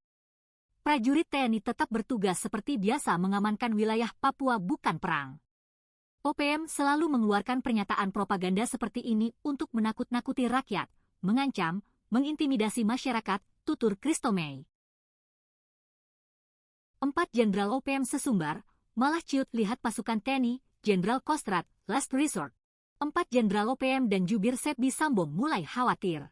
Prajurit TNI tetap bertugas seperti biasa mengamankan wilayah Papua bukan perang. OPM selalu mengeluarkan pernyataan propaganda seperti ini untuk menakut-nakuti rakyat, mengancam, mengintimidasi masyarakat, tutur Christomey. 4 Jenderal OPM sesumbar, malah ciut lihat pasukan TNI, Jenderal Kostrad, last resort. 4 Jenderal OPM dan jubir Sepbi Sambong mulai khawatir.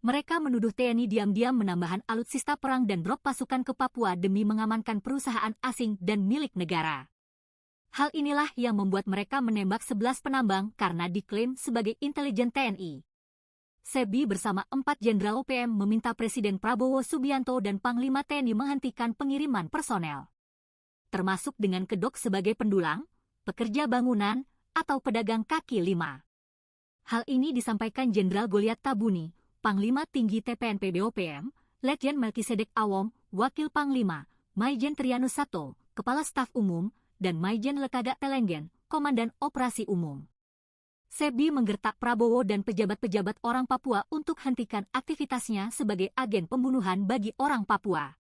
Mereka menuduh TNI diam-diam menambahkan alutsista perang dan drop pasukan ke Papua demi mengamankan perusahaan asing dan milik negara. Hal inilah yang membuat mereka menembak 11 penambang karena diklaim sebagai intelijen TNI. Sepbi bersama 4 Jenderal OPM meminta Presiden Prabowo Subianto dan Panglima TNI menghentikan pengiriman personel, termasuk dengan kedok sebagai pendulang, pekerja bangunan, atau pedagang kaki lima. Hal ini disampaikan Jenderal Goliat Tabuni, Panglima Tinggi TPNP BOPM, Letjen Melkisedek Awom, Wakil Panglima, Maijen Trianus Sato, Kepala Staf Umum, dan Maijen Lekaga Telenggen, Komandan Operasi Umum. Sepbi menggertak Prabowo dan pejabat-pejabat orang Papua untuk hentikan aktivitasnya sebagai agen pembunuhan bagi orang Papua.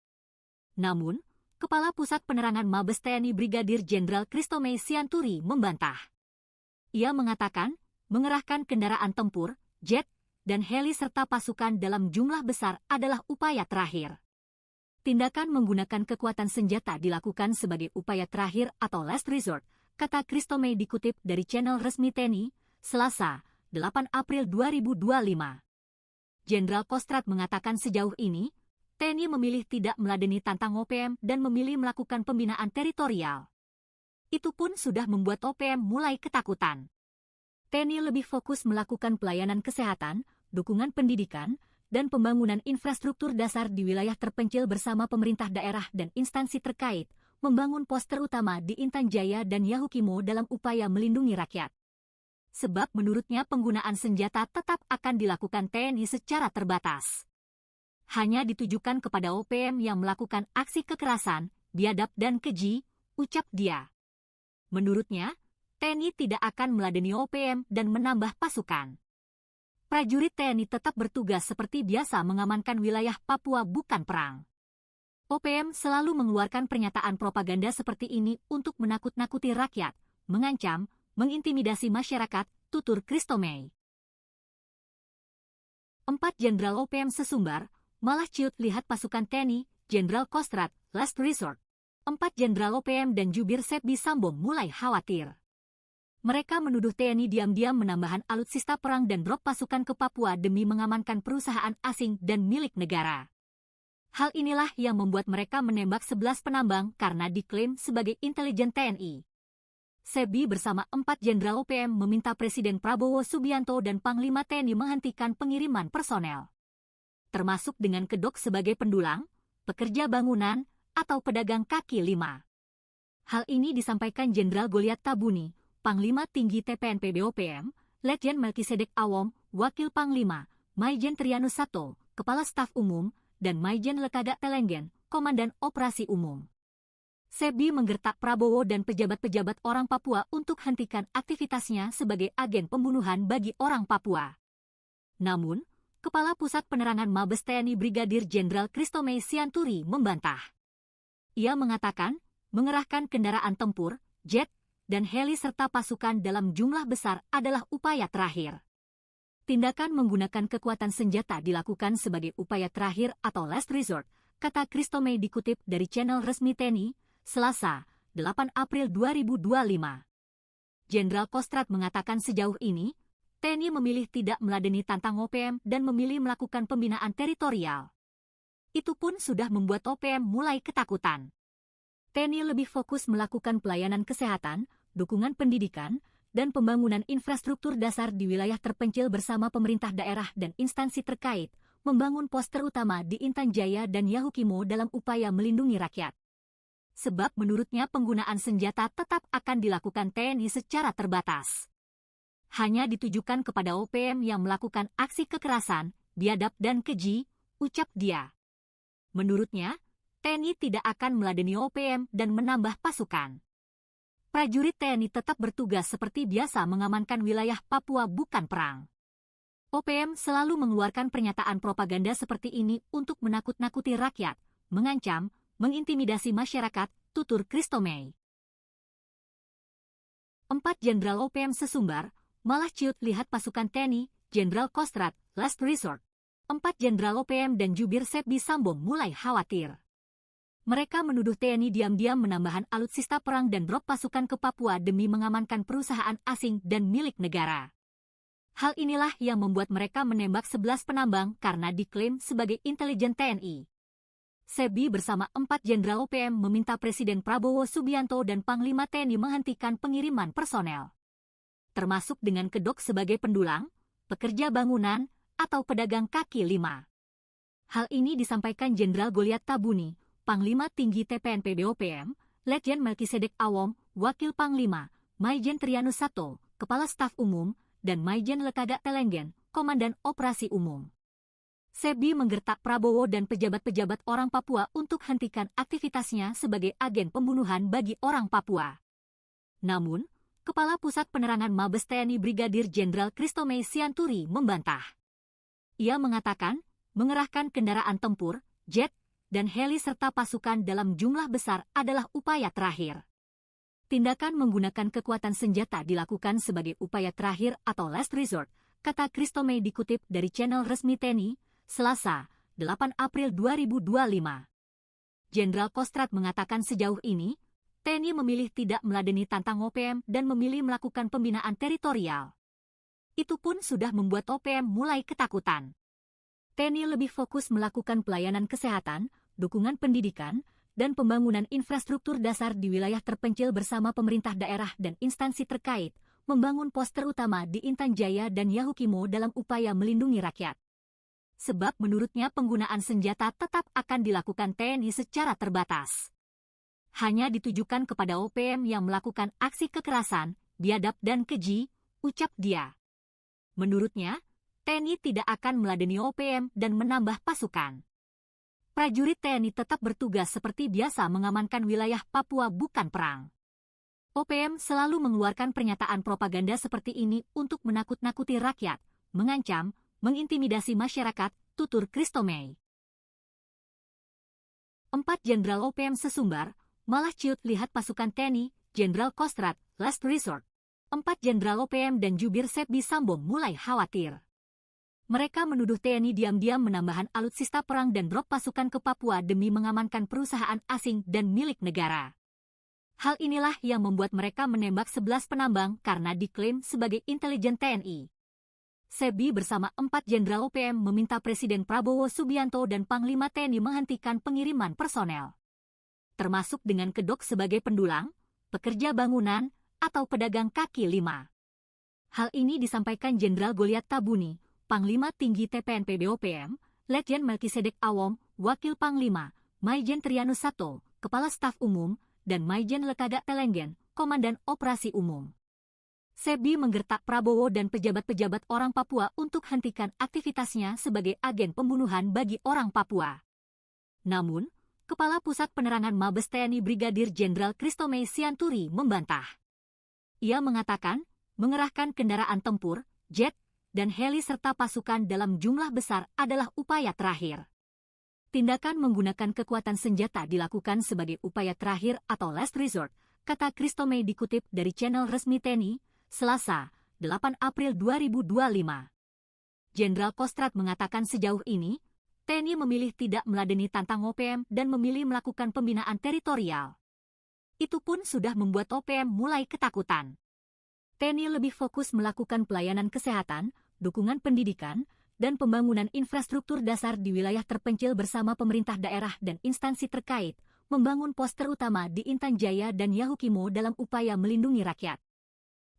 Namun, Kepala Pusat Penerangan Mabes TNI Brigadir Jenderal Christomey Sianturi membantah. Ia mengatakan, mengerahkan kendaraan tempur, jet, dan heli serta pasukan dalam jumlah besar adalah upaya terakhir. Tindakan menggunakan kekuatan senjata dilakukan sebagai upaya terakhir atau last resort, kata Christomey dikutip dari channel resmi TNI, Selasa, 8 April 2025. Jenderal Kostrad mengatakan sejauh ini, TNI memilih tidak meladeni tantang OPM dan memilih melakukan pembinaan teritorial. Itu pun sudah membuat OPM mulai ketakutan. TNI lebih fokus melakukan pelayanan kesehatan, dukungan pendidikan, dan pembangunan infrastruktur dasar di wilayah terpencil bersama pemerintah daerah dan instansi terkait, membangun pos terutama di Intan Jaya dan Yahukimo dalam upaya melindungi rakyat. Sebab menurutnya penggunaan senjata tetap akan dilakukan TNI secara terbatas. Hanya ditujukan kepada OPM yang melakukan aksi kekerasan, biadab dan keji, ucap dia. Menurutnya, TNI tidak akan meladeni OPM dan menambah pasukan. Prajurit TNI tetap bertugas seperti biasa mengamankan wilayah Papua bukan perang. OPM selalu mengeluarkan pernyataan propaganda seperti ini untuk menakut-nakuti rakyat, mengancam, mengintimidasi masyarakat, tutur Christomey. 4 Jenderal OPM sesumbar, malah ciut lihat pasukan TNI, Jenderal Kostrad, last resort. 4 Jenderal OPM dan jubir Sepdi Sambo mulai khawatir. Mereka menuduh TNI diam-diam menambahkan alutsista perang dan drop pasukan ke Papua demi mengamankan perusahaan asing dan milik negara. Hal inilah yang membuat mereka menembak 11 penambang karena diklaim sebagai intelijen TNI. Sepdi bersama 4 Jenderal OPM meminta Presiden Prabowo Subianto dan Panglima TNI menghentikan pengiriman personel, termasuk dengan kedok sebagai pendulang, pekerja bangunan, atau pedagang kaki lima. Hal ini disampaikan Jenderal Goliat Tabuni, Panglima Tinggi TPNP BOPM, Letjen Melkisedek Awom, Wakil Panglima, Maijen Trianus Sato, Kepala Staf Umum, dan Maijen Lekaga Telenggen, Komandan Operasi Umum. Sepdi menggertak Prabowo dan pejabat-pejabat orang Papua untuk hentikan aktivitasnya sebagai agen pembunuhan bagi orang Papua. Namun, Kepala Pusat Penerangan Mabes TNI Brigadir Jenderal Christomey Sianturi membantah. Ia mengatakan, mengerahkan kendaraan tempur, jet, dan heli serta pasukan dalam jumlah besar adalah upaya terakhir. Tindakan menggunakan kekuatan senjata dilakukan sebagai upaya terakhir atau last resort, kata Christomey dikutip dari channel resmi TNI, Selasa, 8 April 2025. Jenderal Kostrad mengatakan sejauh ini, TNI memilih tidak meladeni tantang OPM dan memilih melakukan pembinaan teritorial. Itu pun sudah membuat OPM mulai ketakutan. TNI lebih fokus melakukan pelayanan kesehatan, dukungan pendidikan, dan pembangunan infrastruktur dasar di wilayah terpencil bersama pemerintah daerah dan instansi terkait, membangun pos terutama di Intan Jaya dan Yahukimo dalam upaya melindungi rakyat. Sebab menurutnya penggunaan senjata tetap akan dilakukan TNI secara terbatas. Hanya ditujukan kepada OPM yang melakukan aksi kekerasan, biadab dan keji, ucap dia. Menurutnya, TNI tidak akan meladeni OPM dan menambah pasukan. Prajurit TNI tetap bertugas seperti biasa mengamankan wilayah Papua bukan perang. OPM selalu mengeluarkan pernyataan propaganda seperti ini untuk menakut-nakuti rakyat, mengancam, mengintimidasi masyarakat, tutur Christomey. 4 Jenderal OPM sesumbar, malah ciut lihat pasukan TNI, Jenderal Kostrad, last resort. 4 Jenderal OPM dan jubir Sepdi Sambo mulai khawatir. Mereka menuduh TNI diam-diam menambahkan alutsista perang dan drop pasukan ke Papua demi mengamankan perusahaan asing dan milik negara. Hal inilah yang membuat mereka menembak 11 penambang karena diklaim sebagai intelijen TNI. Sepdi bersama 4 Jenderal OPM meminta Presiden Prabowo Subianto dan Panglima TNI menghentikan pengiriman personel, termasuk dengan kedok sebagai pendulang, pekerja bangunan, atau pedagang kaki lima. Hal ini disampaikan Jenderal Goliat Tabuni, Panglima Tinggi TPNP BOPM, Letjen Melkisedek Awom, Wakil Panglima, Maijen Trianus Sato, Kepala Staf Umum, dan Maijen Lekaga Telenggen, Komandan Operasi Umum. Sepdi menggertak Prabowo dan pejabat-pejabat orang Papua untuk hentikan aktivitasnya sebagai agen pembunuhan bagi orang Papua. Namun, Kepala Pusat Penerangan Mabes TNI Brigadir Jenderal Christomey Sianturi membantah. Ia mengatakan, mengerahkan kendaraan tempur, jet, dan heli serta pasukan dalam jumlah besar adalah upaya terakhir. Tindakan menggunakan kekuatan senjata dilakukan sebagai upaya terakhir atau last resort, kata Christomey dikutip dari channel resmi TNI, Selasa, 8 April 2025. Jenderal Kostrad mengatakan sejauh ini, TNI memilih tidak meladeni tantang OPM dan memilih melakukan pembinaan teritorial. Itu pun sudah membuat OPM mulai ketakutan. TNI lebih fokus melakukan pelayanan kesehatan, dukungan pendidikan, dan pembangunan infrastruktur dasar di wilayah terpencil bersama pemerintah daerah dan instansi terkait, membangun pos terutama di Intan Jaya dan Yahukimo dalam upaya melindungi rakyat. Sebab menurutnya penggunaan senjata tetap akan dilakukan TNI secara terbatas. Hanya ditujukan kepada OPM yang melakukan aksi kekerasan, biadab dan keji, ucap dia. Menurutnya, TNI tidak akan meladeni OPM dan menambah pasukan. Prajurit TNI tetap bertugas seperti biasa mengamankan wilayah Papua, bukan perang. OPM selalu mengeluarkan pernyataan propaganda seperti ini untuk menakut-nakuti rakyat, mengancam, mengintimidasi masyarakat, tutur Christomey. 4 Jenderal OPM sesumbar, malah ciut lihat pasukan TNI, Jenderal Kostrad, last resort. 4 Jenderal OPM dan jubir Sepbi Sambo mulai khawatir. Mereka menuduh TNI diam-diam menambahkan alutsista perang dan drop pasukan ke Papua demi mengamankan perusahaan asing dan milik negara. Hal inilah yang membuat mereka menembak 11 penambang karena diklaim sebagai intelijen TNI. Sepbi bersama 4 Jenderal OPM meminta Presiden Prabowo Subianto dan Panglima TNI menghentikan pengiriman personel, termasuk dengan kedok sebagai pendulang, pekerja bangunan, atau pedagang kaki lima. Hal ini disampaikan Jenderal Goliat Tabuni, Panglima Tinggi TPNP BOPM, Letjen Melkisedek Awom, Wakil Panglima, Maijen Trianus Sato, Kepala Staf Umum, dan Maijen Lekaga Telenggen, Komandan Operasi Umum. Sepbi menggertak Prabowo dan pejabat-pejabat orang Papua untuk hentikan aktivitasnya sebagai agen pembunuhan bagi orang Papua. Namun, Kepala Pusat Penerangan Mabes TNI Brigadir Jenderal Christomey Sianturi membantah. Ia mengatakan, mengerahkan kendaraan tempur, jet, dan heli serta pasukan dalam jumlah besar adalah upaya terakhir. Tindakan menggunakan kekuatan senjata dilakukan sebagai upaya terakhir atau last resort, kata Christomey dikutip dari channel resmi TNI, Selasa, 8 April 2025. Jenderal Kostrad mengatakan sejauh ini, TNI memilih tidak meladeni tantang OPM dan memilih melakukan pembinaan teritorial. Itu pun sudah membuat OPM mulai ketakutan. TNI lebih fokus melakukan pelayanan kesehatan, dukungan pendidikan, dan pembangunan infrastruktur dasar di wilayah terpencil bersama pemerintah daerah dan instansi terkait, membangun pos terutama di Intan Jaya dan Yahukimo dalam upaya melindungi rakyat.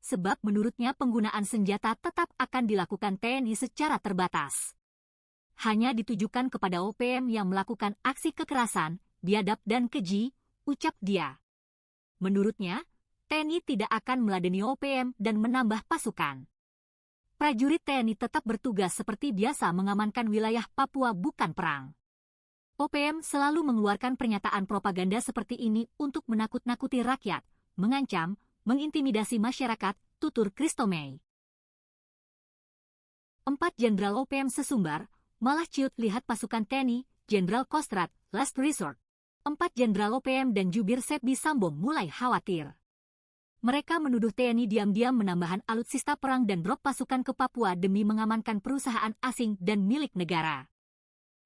Sebab menurutnya penggunaan senjata tetap akan dilakukan TNI secara terbatas. Hanya ditujukan kepada OPM yang melakukan aksi kekerasan, biadab dan keji, ucap dia. Menurutnya, TNI tidak akan meladeni OPM dan menambah pasukan. Prajurit TNI tetap bertugas seperti biasa mengamankan wilayah Papua, bukan perang. OPM selalu mengeluarkan pernyataan propaganda seperti ini untuk menakut-nakuti rakyat, mengancam, mengintimidasi masyarakat, tutur Christomey. 4 Jenderal OPM sesumbar, malah ciut lihat pasukan TNI, Jenderal Kostrad, last resort. 4 Jenderal OPM dan jubir Sepbi Sambo mulai khawatir. Mereka menuduh TNI diam-diam menambahkan alutsista perang dan drop pasukan ke Papua demi mengamankan perusahaan asing dan milik negara.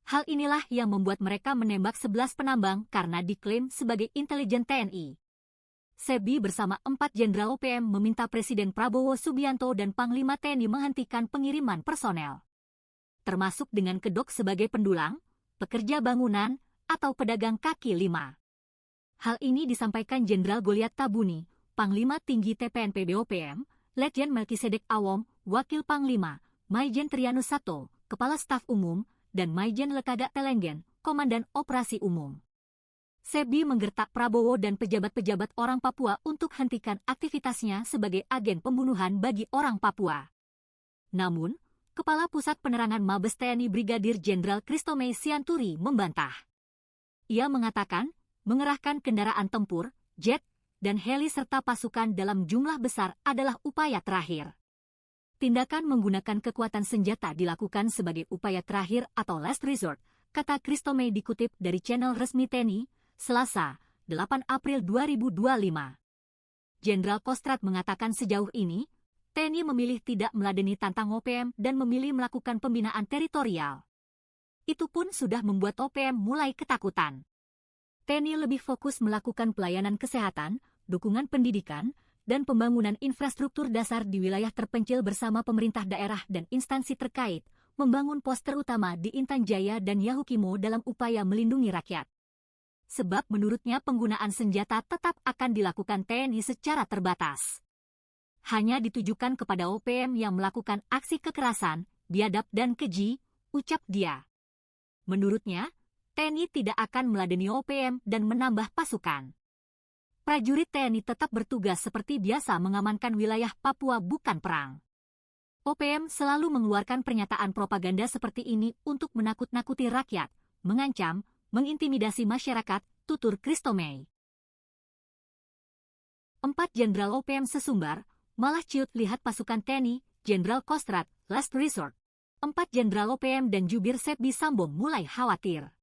Hal inilah yang membuat mereka menembak 11 penambang karena diklaim sebagai intelijen TNI. Sepbi bersama 4 Jenderal OPM meminta Presiden Prabowo Subianto dan Panglima TNI menghentikan pengiriman personel, termasuk dengan kedok sebagai pendulang, pekerja bangunan, atau pedagang kaki lima. Hal ini disampaikan Jenderal Goliat Tabuni, Panglima Tinggi TPNP BOPM, Letjen Melkisedek Awom, Wakil Panglima, Maijen Trianus Sato, Kepala Staf Umum, dan Maijen Lekaga Telenggen, Komandan Operasi Umum. Sepbi menggertak Prabowo dan pejabat-pejabat orang Papua untuk hentikan aktivitasnya sebagai agen pembunuhan bagi orang Papua. Namun, Kepala Pusat Penerangan Mabes TNI Brigadir Jenderal Christomey Sianturi membantah. Ia mengatakan, mengerahkan kendaraan tempur, jet, dan heli serta pasukan dalam jumlah besar adalah upaya terakhir. Tindakan menggunakan kekuatan senjata dilakukan sebagai upaya terakhir atau last resort, kata Christomey dikutip dari channel resmi TNI, Selasa, 8 April 2025. Jenderal Kostrad mengatakan sejauh ini, TNI memilih tidak meladeni tantang OPM dan memilih melakukan pembinaan teritorial. Itu pun sudah membuat OPM mulai ketakutan. TNI lebih fokus melakukan pelayanan kesehatan, dukungan pendidikan, dan pembangunan infrastruktur dasar di wilayah terpencil bersama pemerintah daerah dan instansi terkait, membangun pos terutama di Intan Jaya dan Yahukimo dalam upaya melindungi rakyat. Sebab menurutnya penggunaan senjata tetap akan dilakukan TNI secara terbatas. hanya ditujukan kepada OPM yang melakukan aksi kekerasan, biadab dan keji, ucap dia. Menurutnya, TNI tidak akan meladeni OPM dan menambah pasukan. Prajurit TNI tetap bertugas seperti biasa mengamankan wilayah Papua, bukan perang. OPM selalu mengeluarkan pernyataan propaganda seperti ini untuk menakut-nakuti rakyat, mengancam, mengintimidasi masyarakat, tutur Christomey. 4 Jenderal OPM sesumbar, malah ciut lihat pasukan TNI, Jenderal Kostrad, last resort. 4 Jenderal OPM dan jubir Sepbi Sambong mulai khawatir.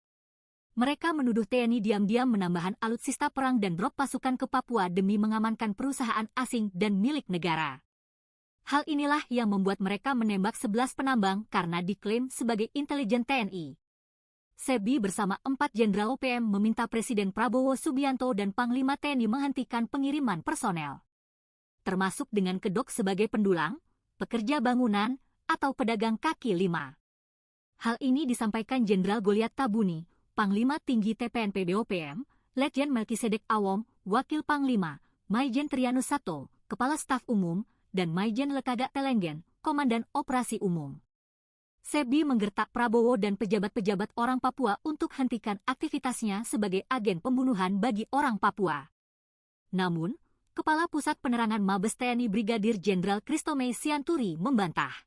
Mereka menuduh TNI diam-diam menambahkan alutsista perang dan drop pasukan ke Papua demi mengamankan perusahaan asing dan milik negara. Hal inilah yang membuat mereka menembak 11 penambang karena diklaim sebagai intelijen TNI. Sepbi bersama 4 Jenderal OPM meminta Presiden Prabowo Subianto dan Panglima TNI menghentikan pengiriman personel, termasuk dengan kedok sebagai pendulang, pekerja bangunan, atau pedagang kaki lima. Hal ini disampaikan Jenderal Goliat Tabuni, Panglima Tinggi TPNP BOPM, Letjen Melkisedek Awom, Wakil Panglima, Maijen Trianus Sato, Kepala Staf Umum, dan Maijen Lekaga Telenggen, Komandan Operasi Umum. Sepbi menggertak Prabowo dan pejabat-pejabat orang Papua untuk hentikan aktivitasnya sebagai agen pembunuhan bagi orang Papua. Namun, Kepala Pusat Penerangan Mabes TNI Brigadir Jenderal Christomey Sianturi membantah.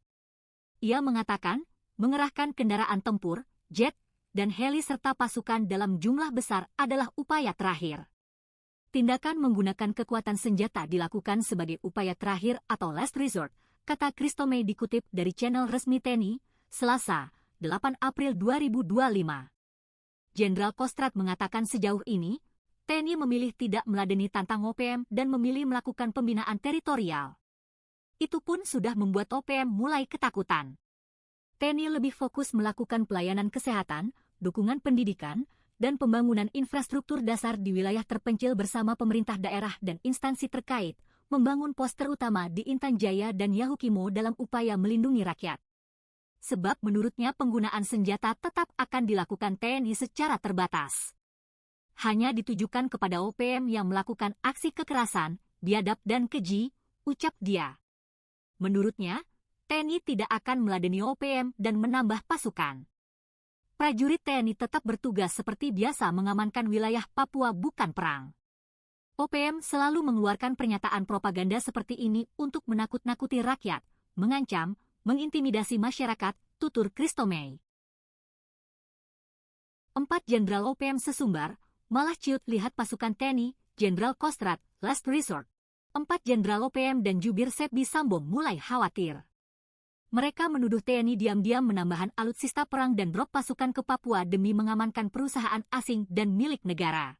Ia mengatakan, mengerahkan kendaraan tempur, jet, dan heli serta pasukan dalam jumlah besar adalah upaya terakhir. Tindakan menggunakan kekuatan senjata dilakukan sebagai upaya terakhir atau last resort, kata Christomey dikutip dari channel resmi TNI, Selasa, 8 April 2025. Jenderal Kostrad mengatakan sejauh ini, TNI memilih tidak meladeni tantang OPM dan memilih melakukan pembinaan teritorial. Itu pun sudah membuat OPM mulai ketakutan. TNI lebih fokus melakukan pelayanan kesehatan, dukungan pendidikan, dan pembangunan infrastruktur dasar di wilayah terpencil bersama pemerintah daerah dan instansi terkait, membangun pos terutama di Intan Jaya dan Yahukimo dalam upaya melindungi rakyat. Sebab menurutnya penggunaan senjata tetap akan dilakukan TNI secara terbatas. Hanya ditujukan kepada OPM yang melakukan aksi kekerasan, biadab dan keji, ucap dia. Menurutnya, TNI tidak akan meladeni OPM dan menambah pasukan. Prajurit TNI tetap bertugas seperti biasa mengamankan wilayah Papua, bukan perang. OPM selalu mengeluarkan pernyataan propaganda seperti ini untuk menakut-nakuti rakyat, mengancam, mengintimidasi masyarakat, tutur Christomey. 4 Jenderal OPM sesumbar, malah ciut lihat pasukan TNI, Jenderal Kostrad, last resort. 4 Jenderal OPM dan jubir Sepbi Sambong mulai khawatir. Mereka menuduh TNI diam-diam menambahkan alutsista perang dan drop pasukan ke Papua demi mengamankan perusahaan asing dan milik negara.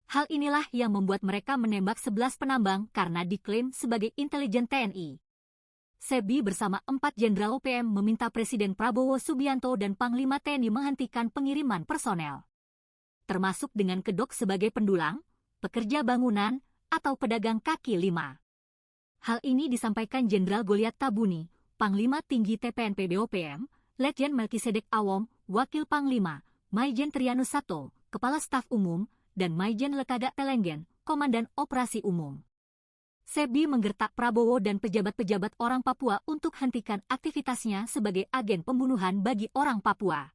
Hal inilah yang membuat mereka menembak 11 penambang karena diklaim sebagai intelijen TNI. Sepbi bersama 4 Jenderal OPM meminta Presiden Prabowo Subianto dan Panglima TNI menghentikan pengiriman personel, termasuk dengan kedok sebagai pendulang, pekerja bangunan, atau pedagang kaki lima. Hal ini disampaikan Jenderal Goliat Tabuni, Panglima Tinggi TPNP BOPM, Letjen Melkisedek Awom, Wakil Panglima, Maijen Trianus Sato, Kepala Staf Umum, dan Maijen Lekaga Telenggen, Komandan Operasi Umum. Sepbi menggertak Prabowo dan pejabat-pejabat orang Papua untuk hentikan aktivitasnya sebagai agen pembunuhan bagi orang Papua.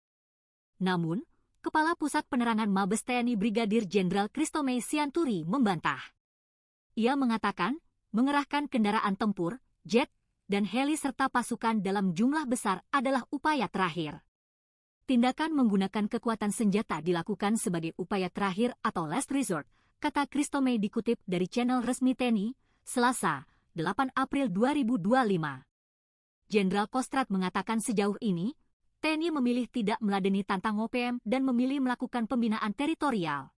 Namun, Kepala Pusat Penerangan Mabes TNI Brigadir Jenderal Christomey Sianturi membantah. Ia mengatakan, mengerahkan kendaraan tempur, jet, dan heli serta pasukan dalam jumlah besar adalah upaya terakhir. Tindakan menggunakan kekuatan senjata dilakukan sebagai upaya terakhir atau last resort, kata Christomey dikutip dari channel resmi TNI, Selasa, 8 April 2025. Jenderal Kostrad mengatakan sejauh ini, TNI memilih tidak meladeni tantang OPM dan memilih melakukan pembinaan teritorial.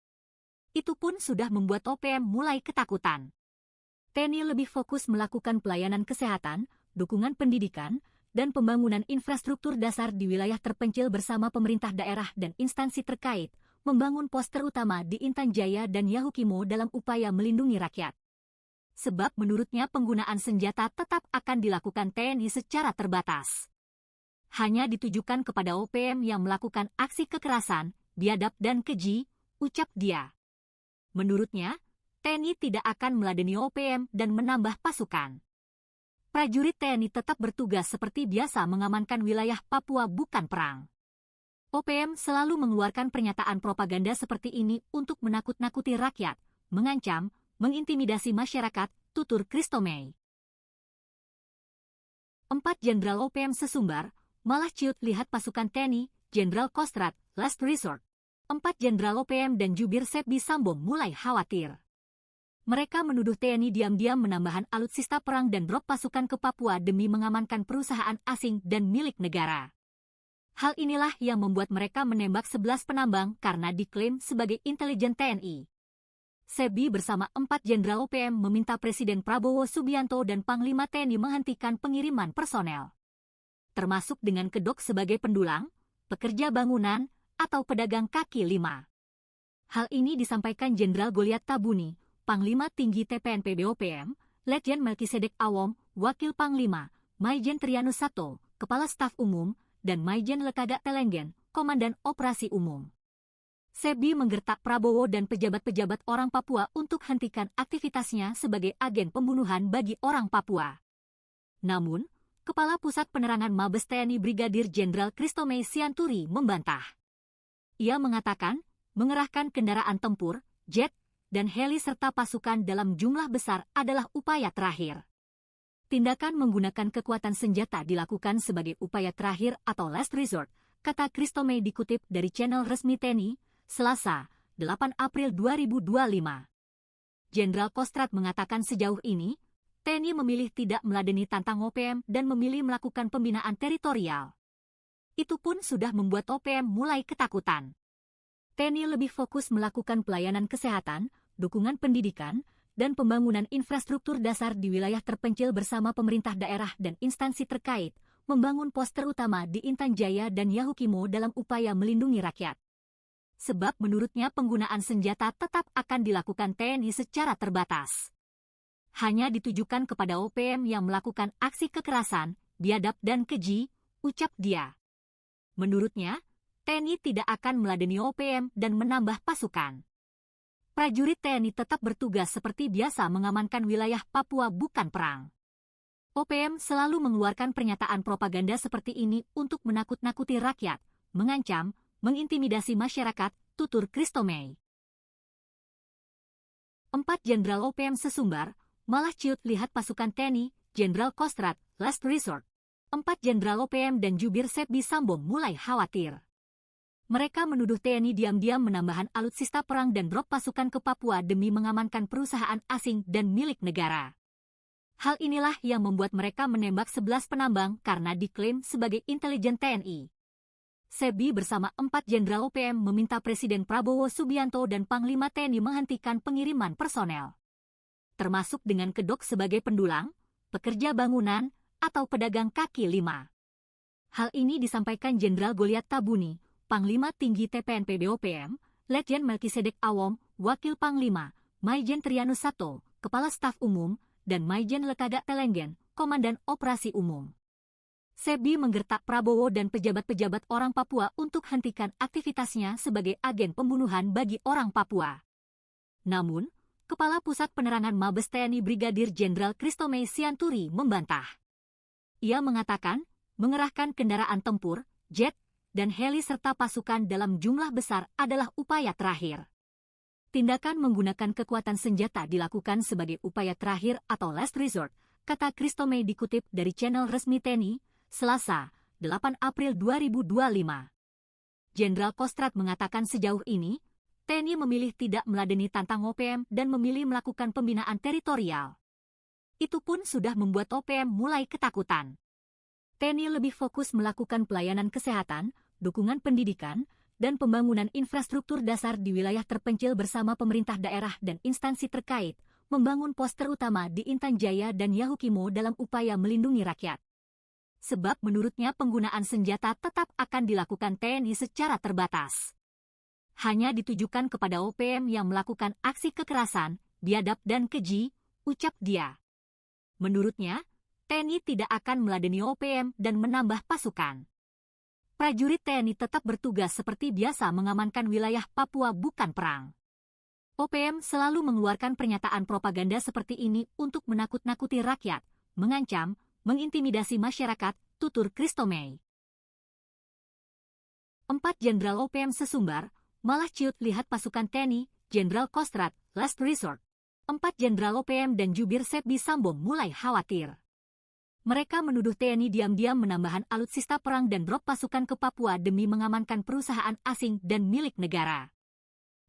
Itu pun sudah membuat OPM mulai ketakutan. TNI lebih fokus melakukan pelayanan kesehatan, dukungan pendidikan, dan pembangunan infrastruktur dasar di wilayah terpencil bersama pemerintah daerah dan instansi terkait, membangun pos terutama di Intan Jaya dan Yahukimo dalam upaya melindungi rakyat. Sebab menurutnya penggunaan senjata tetap akan dilakukan TNI secara terbatas. Hanya ditujukan kepada OPM yang melakukan aksi kekerasan, biadab dan keji, ucap dia. Menurutnya, TNI tidak akan meladeni OPM dan menambah pasukan. prajurit TNI tetap bertugas seperti biasa mengamankan wilayah Papua bukan perang. OPM selalu mengeluarkan pernyataan propaganda seperti ini untuk menakut-nakuti rakyat, mengancam, mengintimidasi masyarakat, tutur Christomey. 4 Jenderal OPM sesumbar, malah ciut lihat pasukan TNI, Jenderal Kostrad, last resort. 4 Jenderal OPM dan jubir Sepbi Sambo mulai khawatir. Mereka menuduh TNI diam-diam menambahkan alutsista perang dan drop pasukan ke Papua demi mengamankan perusahaan asing dan milik negara. Hal inilah yang membuat mereka menembak 11 penambang karena diklaim sebagai intelijen TNI. Sepbi bersama 4 Jenderal OPM meminta Presiden Prabowo Subianto dan Panglima TNI menghentikan pengiriman personel, termasuk dengan kedok sebagai pendulang, pekerja bangunan, atau pedagang kaki lima. Hal ini disampaikan Jenderal Goliat Tabuni, Panglima Tinggi TPNP BOPM, Letjen Melkisedek Awom, Wakil Panglima, Maijen Trianus Sato, Kepala Staf Umum, dan Maijen Lekaga Telenggen, Komandan Operasi Umum. Sepbi menggertak Prabowo dan pejabat-pejabat orang Papua untuk hentikan aktivitasnya sebagai agen pembunuhan bagi orang Papua. Namun, Kepala Pusat Penerangan Mabes TNI Brigadir Jenderal Christomey Sianturi membantah. Ia mengatakan, mengerahkan kendaraan tempur, jet, dan heli serta pasukan dalam jumlah besar adalah upaya terakhir. Tindakan menggunakan kekuatan senjata dilakukan sebagai upaya terakhir atau last resort, kata Christomey dikutip dari channel resmi TNI, Selasa, 8 April 2025. Jenderal Kostrad mengatakan sejauh ini, TNI memilih tidak meladeni tantang OPM dan memilih melakukan pembinaan teritorial. Itu pun sudah membuat OPM mulai ketakutan. TNI lebih fokus melakukan pelayanan kesehatan, dukungan pendidikan, dan pembangunan infrastruktur dasar di wilayah terpencil bersama pemerintah daerah dan instansi terkait, membangun pos terutama di Intan Jaya dan Yahukimo dalam upaya melindungi rakyat. Sebab menurutnya penggunaan senjata tetap akan dilakukan TNI secara terbatas. Hanya ditujukan kepada OPM yang melakukan aksi kekerasan, biadab dan keji, ucap dia. Menurutnya, TNI tidak akan meladeni OPM dan menambah pasukan. Prajurit TNI tetap bertugas seperti biasa mengamankan wilayah Papua bukan perang. OPM selalu mengeluarkan pernyataan propaganda seperti ini untuk menakut-nakuti rakyat, mengancam, mengintimidasi masyarakat, tutur Christomey. 4 Jenderal OPM sesumbar, malah ciut lihat pasukan TNI, Jenderal Kostrad, last resort. 4 Jenderal OPM dan jubir Sepbi Sambo mulai khawatir. Mereka menuduh TNI diam-diam menambahkan alutsista perang dan drop pasukan ke Papua demi mengamankan perusahaan asing dan milik negara. Hal inilah yang membuat mereka menembak 11 penambang karena diklaim sebagai intelijen TNI. Sepbi bersama 4 Jenderal OPM meminta Presiden Prabowo Subianto dan Panglima TNI menghentikan pengiriman personel, termasuk dengan kedok sebagai pendulang, pekerja bangunan, atau pedagang kaki lima. Hal ini disampaikan Jenderal Goliat Tabuni, Panglima Tinggi TPNP BOPM, Letjen Melkisedek Awom, Wakil Panglima, Maijen Trianus Sato, Kepala Staf Umum, dan Maijen Lekaga Telenggen, Komandan Operasi Umum. Sepbi menggertak Prabowo dan pejabat-pejabat orang Papua untuk hentikan aktivitasnya sebagai agen pembunuhan bagi orang Papua. Namun, Kepala Pusat Penerangan Mabes TNI Brigadir Jenderal Christomey Sianturi membantah. Ia mengatakan, mengerahkan kendaraan tempur, jet, dan heli serta pasukan dalam jumlah besar adalah upaya terakhir. Tindakan menggunakan kekuatan senjata dilakukan sebagai upaya terakhir atau last resort, kata Christomey dikutip dari channel resmi TNI, Selasa, 8 April 2025. Jenderal Kostrad mengatakan sejauh ini, TNI memilih tidak meladeni tantang OPM dan memilih melakukan pembinaan teritorial. Itu pun sudah membuat OPM mulai ketakutan. TNI lebih fokus melakukan pelayanan kesehatan, dukungan pendidikan, dan pembangunan infrastruktur dasar di wilayah terpencil bersama pemerintah daerah dan instansi terkait, membangun pos terutama di Intan Jaya dan Yahukimo dalam upaya melindungi rakyat. Sebab menurutnya penggunaan senjata tetap akan dilakukan TNI secara terbatas. Hanya ditujukan kepada OPM yang melakukan aksi kekerasan, biadab dan keji, ucap dia. Menurutnya, TNI tidak akan meladeni OPM dan menambah pasukan. Prajurit TNI tetap bertugas seperti biasa mengamankan wilayah Papua bukan perang. OPM selalu mengeluarkan pernyataan propaganda seperti ini untuk menakut-nakuti rakyat, mengancam, mengintimidasi masyarakat, tutur Christomey. 4 Jenderal OPM sesumbar, malah ciut lihat pasukan TNI, Jenderal Kostrad, last resort. 4 Jenderal OPM dan jubir Sepbi Sambo mulai khawatir. Mereka menuduh TNI diam-diam menambahkan alutsista perang dan drop pasukan ke Papua demi mengamankan perusahaan asing dan milik negara.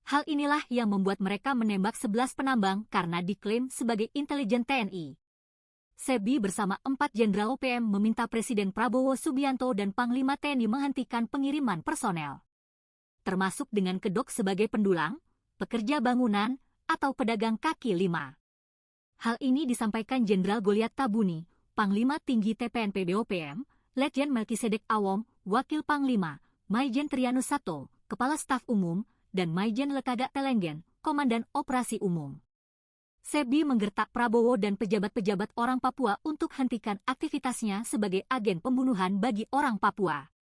Hal inilah yang membuat mereka menembak 11 penambang karena diklaim sebagai intelijen TNI. Sepbi bersama 4 Jenderal OPM meminta Presiden Prabowo Subianto dan Panglima TNI menghentikan pengiriman personel, termasuk dengan kedok sebagai pendulang, pekerja bangunan, atau pedagang kaki lima. Hal ini disampaikan Jenderal Goliat Tabuni, Panglima Tinggi TPNP BOPM, Letjen Melkisedek Awom, Wakil Panglima, Maijen Trianus Sato, Kepala Staf Umum, dan Maijen Lekaga Telenggen, Komandan Operasi Umum. Sepbi menggertak Prabowo dan pejabat-pejabat orang Papua untuk hentikan aktivitasnya sebagai agen pembunuhan bagi orang Papua.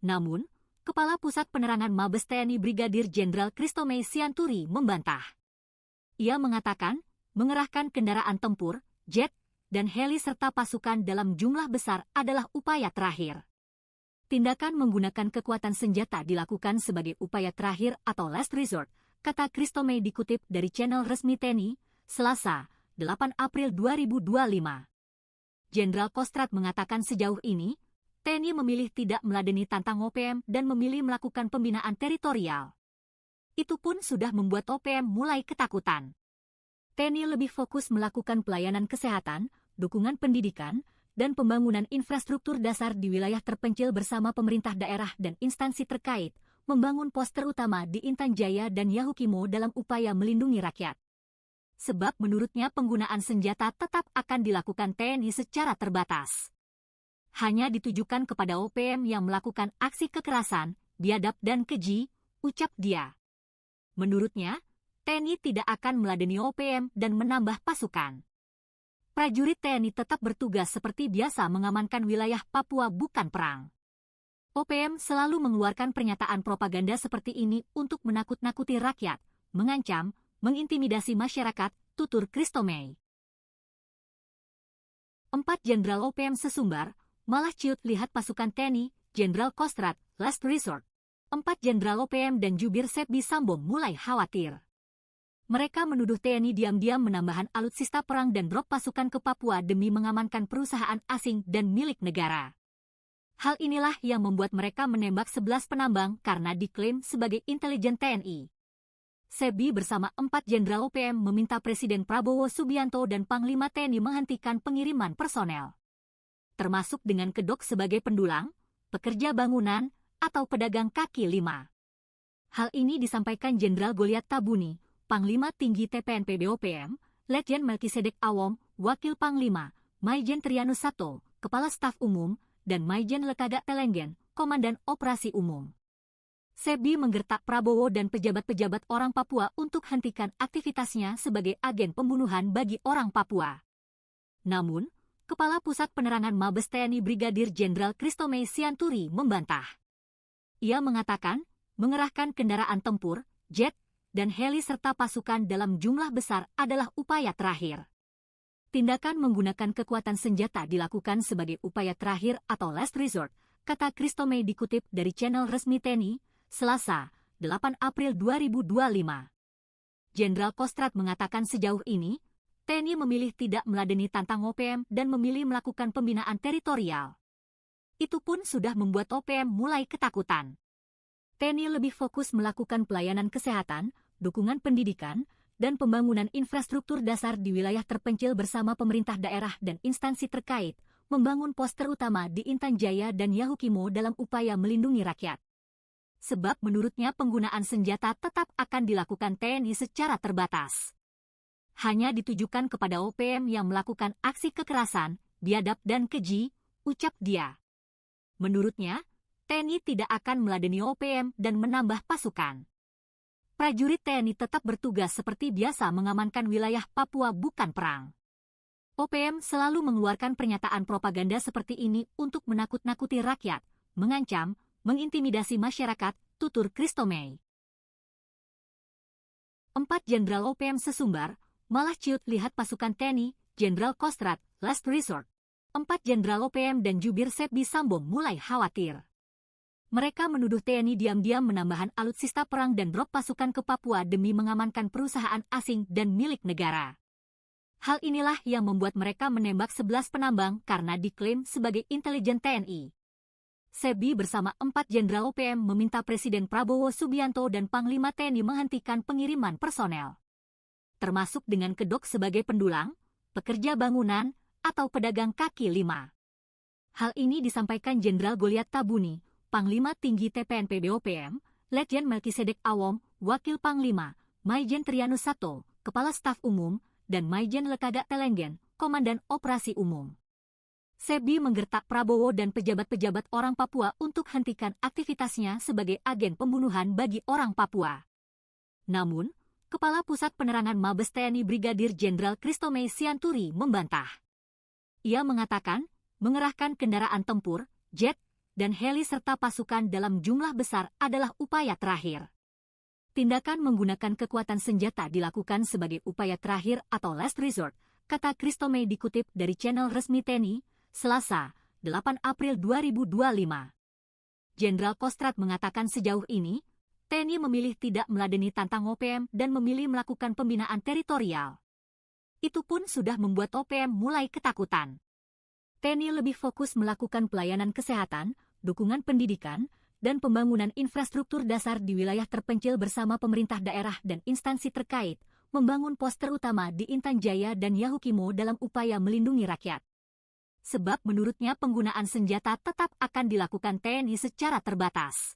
Namun, Kepala Pusat Penerangan Mabes TNI Brigadir Jenderal Christomey Sianturi membantah. Ia mengatakan, mengerahkan kendaraan tempur, jet, dan heli serta pasukan dalam jumlah besar adalah upaya terakhir. Tindakan menggunakan kekuatan senjata dilakukan sebagai upaya terakhir atau last resort, kata Christomey dikutip dari channel resmi TNI, Selasa, 8 April 2025. Jenderal Kostrad mengatakan sejauh ini, TNI memilih tidak meladeni tantang OPM dan memilih melakukan pembinaan teritorial. Itu pun sudah membuat OPM mulai ketakutan. TNI lebih fokus melakukan pelayanan kesehatan, dukungan pendidikan, dan pembangunan infrastruktur dasar di wilayah terpencil bersama pemerintah daerah dan instansi terkait, membangun pos terutama di Intan Jaya dan Yahukimo dalam upaya melindungi rakyat. Sebab menurutnya penggunaan senjata tetap akan dilakukan TNI secara terbatas. Hanya ditujukan kepada OPM yang melakukan aksi kekerasan, biadab dan keji, ucap dia. Menurutnya, TNI tidak akan meladeni OPM dan menambah pasukan. Prajurit TNI tetap bertugas seperti biasa mengamankan wilayah Papua bukan perang. OPM selalu mengeluarkan pernyataan propaganda seperti ini untuk menakut-nakuti rakyat, mengancam, mengintimidasi masyarakat, tutur Christomey. 4 Jenderal OPM sesumbar, malah ciut lihat pasukan TNI, Jenderal Kostrad, last resort. 4 Jenderal OPM dan jubir Sepbi Sambo mulai khawatir. Mereka menuduh TNI diam-diam menambahkan alutsista perang dan drop pasukan ke Papua demi mengamankan perusahaan asing dan milik negara. Hal inilah yang membuat mereka menembak 11 penambang karena diklaim sebagai intelijen TNI. Sepbi bersama 4 Jenderal OPM meminta Presiden Prabowo Subianto dan Panglima TNI menghentikan pengiriman personel, termasuk dengan kedok sebagai pendulang, pekerja bangunan, atau pedagang kaki lima. Hal ini disampaikan Jenderal Goliat Tabuni, Panglima Tinggi TPNP BOPM, Letjen Melkisedek Awom, Wakil Panglima, Maijen Trianus Sato, Kepala Staf Umum, dan Maijen Lekaga Telenggen, Komandan Operasi Umum. Sepbi menggertak Prabowo dan pejabat-pejabat orang Papua untuk hentikan aktivitasnya sebagai agen pembunuhan bagi orang Papua. Namun, Kepala Pusat Penerangan Mabes TNI Brigadir Jenderal Christomey Sianturi membantah. Ia mengatakan, mengerahkan kendaraan tempur, jet, dan heli serta pasukan dalam jumlah besar adalah upaya terakhir. Tindakan menggunakan kekuatan senjata dilakukan sebagai upaya terakhir atau last resort, kata Christomey dikutip dari channel resmi TNI, Selasa, 8 April 2025. Jenderal Kostrad mengatakan sejauh ini, TNI memilih tidak meladeni tantang OPM dan memilih melakukan pembinaan teritorial. Itu pun sudah membuat OPM mulai ketakutan. TNI lebih fokus melakukan pelayanan kesehatan, dukungan pendidikan, dan pembangunan infrastruktur dasar di wilayah terpencil bersama pemerintah daerah dan instansi terkait, membangun pos terutama di Intan Jaya dan Yahukimo dalam upaya melindungi rakyat. Sebab menurutnya penggunaan senjata tetap akan dilakukan TNI secara terbatas. Hanya ditujukan kepada OPM yang melakukan aksi kekerasan, biadab dan keji, ucap dia. Menurutnya, TNI tidak akan meladeni OPM dan menambah pasukan. Prajurit TNI tetap bertugas seperti biasa mengamankan wilayah Papua bukan perang. OPM selalu mengeluarkan pernyataan propaganda seperti ini untuk menakut-nakuti rakyat, mengancam, mengintimidasi masyarakat, tutur Christomey. 4 Jenderal OPM sesumbar, malah ciut lihat pasukan TNI, Jenderal Kostrad, last resort. 4 Jenderal OPM dan jubir Sepbi Sambo mulai khawatir. Mereka menuduh TNI diam-diam menambahkan alutsista perang dan drop pasukan ke Papua demi mengamankan perusahaan asing dan milik negara. Hal inilah yang membuat mereka menembak 11 penambang karena diklaim sebagai intelijen TNI. Sepbi bersama 4 Jenderal OPM meminta Presiden Prabowo Subianto dan Panglima TNI menghentikan pengiriman personel, termasuk dengan kedok sebagai pendulang, pekerja bangunan, atau pedagang kaki lima. Hal ini disampaikan Jenderal Goliat Tabuni, Panglima Tinggi TPNP BOPM, Letjen Melkisedek Awom, Wakil Panglima, Maijen Trianus Sato, Kepala Staf Umum, dan Maijen Lekaga Telenggen, Komandan Operasi Umum. Sepbi menggertak Prabowo dan pejabat-pejabat orang Papua untuk hentikan aktivitasnya sebagai agen pembunuhan bagi orang Papua. Namun, Kepala Pusat Penerangan Mabes TNI Brigadir Jenderal Christomey Sianturi membantah. Ia mengatakan, mengerahkan kendaraan tempur, jet, dan heli serta pasukan dalam jumlah besar adalah upaya terakhir. Tindakan menggunakan kekuatan senjata dilakukan sebagai upaya terakhir atau last resort, kata Christomey dikutip dari channel resmi TNI, Selasa, 8 April 2025. Jenderal Kostrad mengatakan sejauh ini, TNI memilih tidak meladeni tantang OPM dan memilih melakukan pembinaan teritorial. Itu pun sudah membuat OPM mulai ketakutan. TNI lebih fokus melakukan pelayanan kesehatan, dukungan pendidikan, dan pembangunan infrastruktur dasar di wilayah terpencil bersama pemerintah daerah dan instansi terkait, membangun pos terutama di Intan Jaya dan Yahukimo dalam upaya melindungi rakyat. Sebab menurutnya penggunaan senjata tetap akan dilakukan TNI secara terbatas.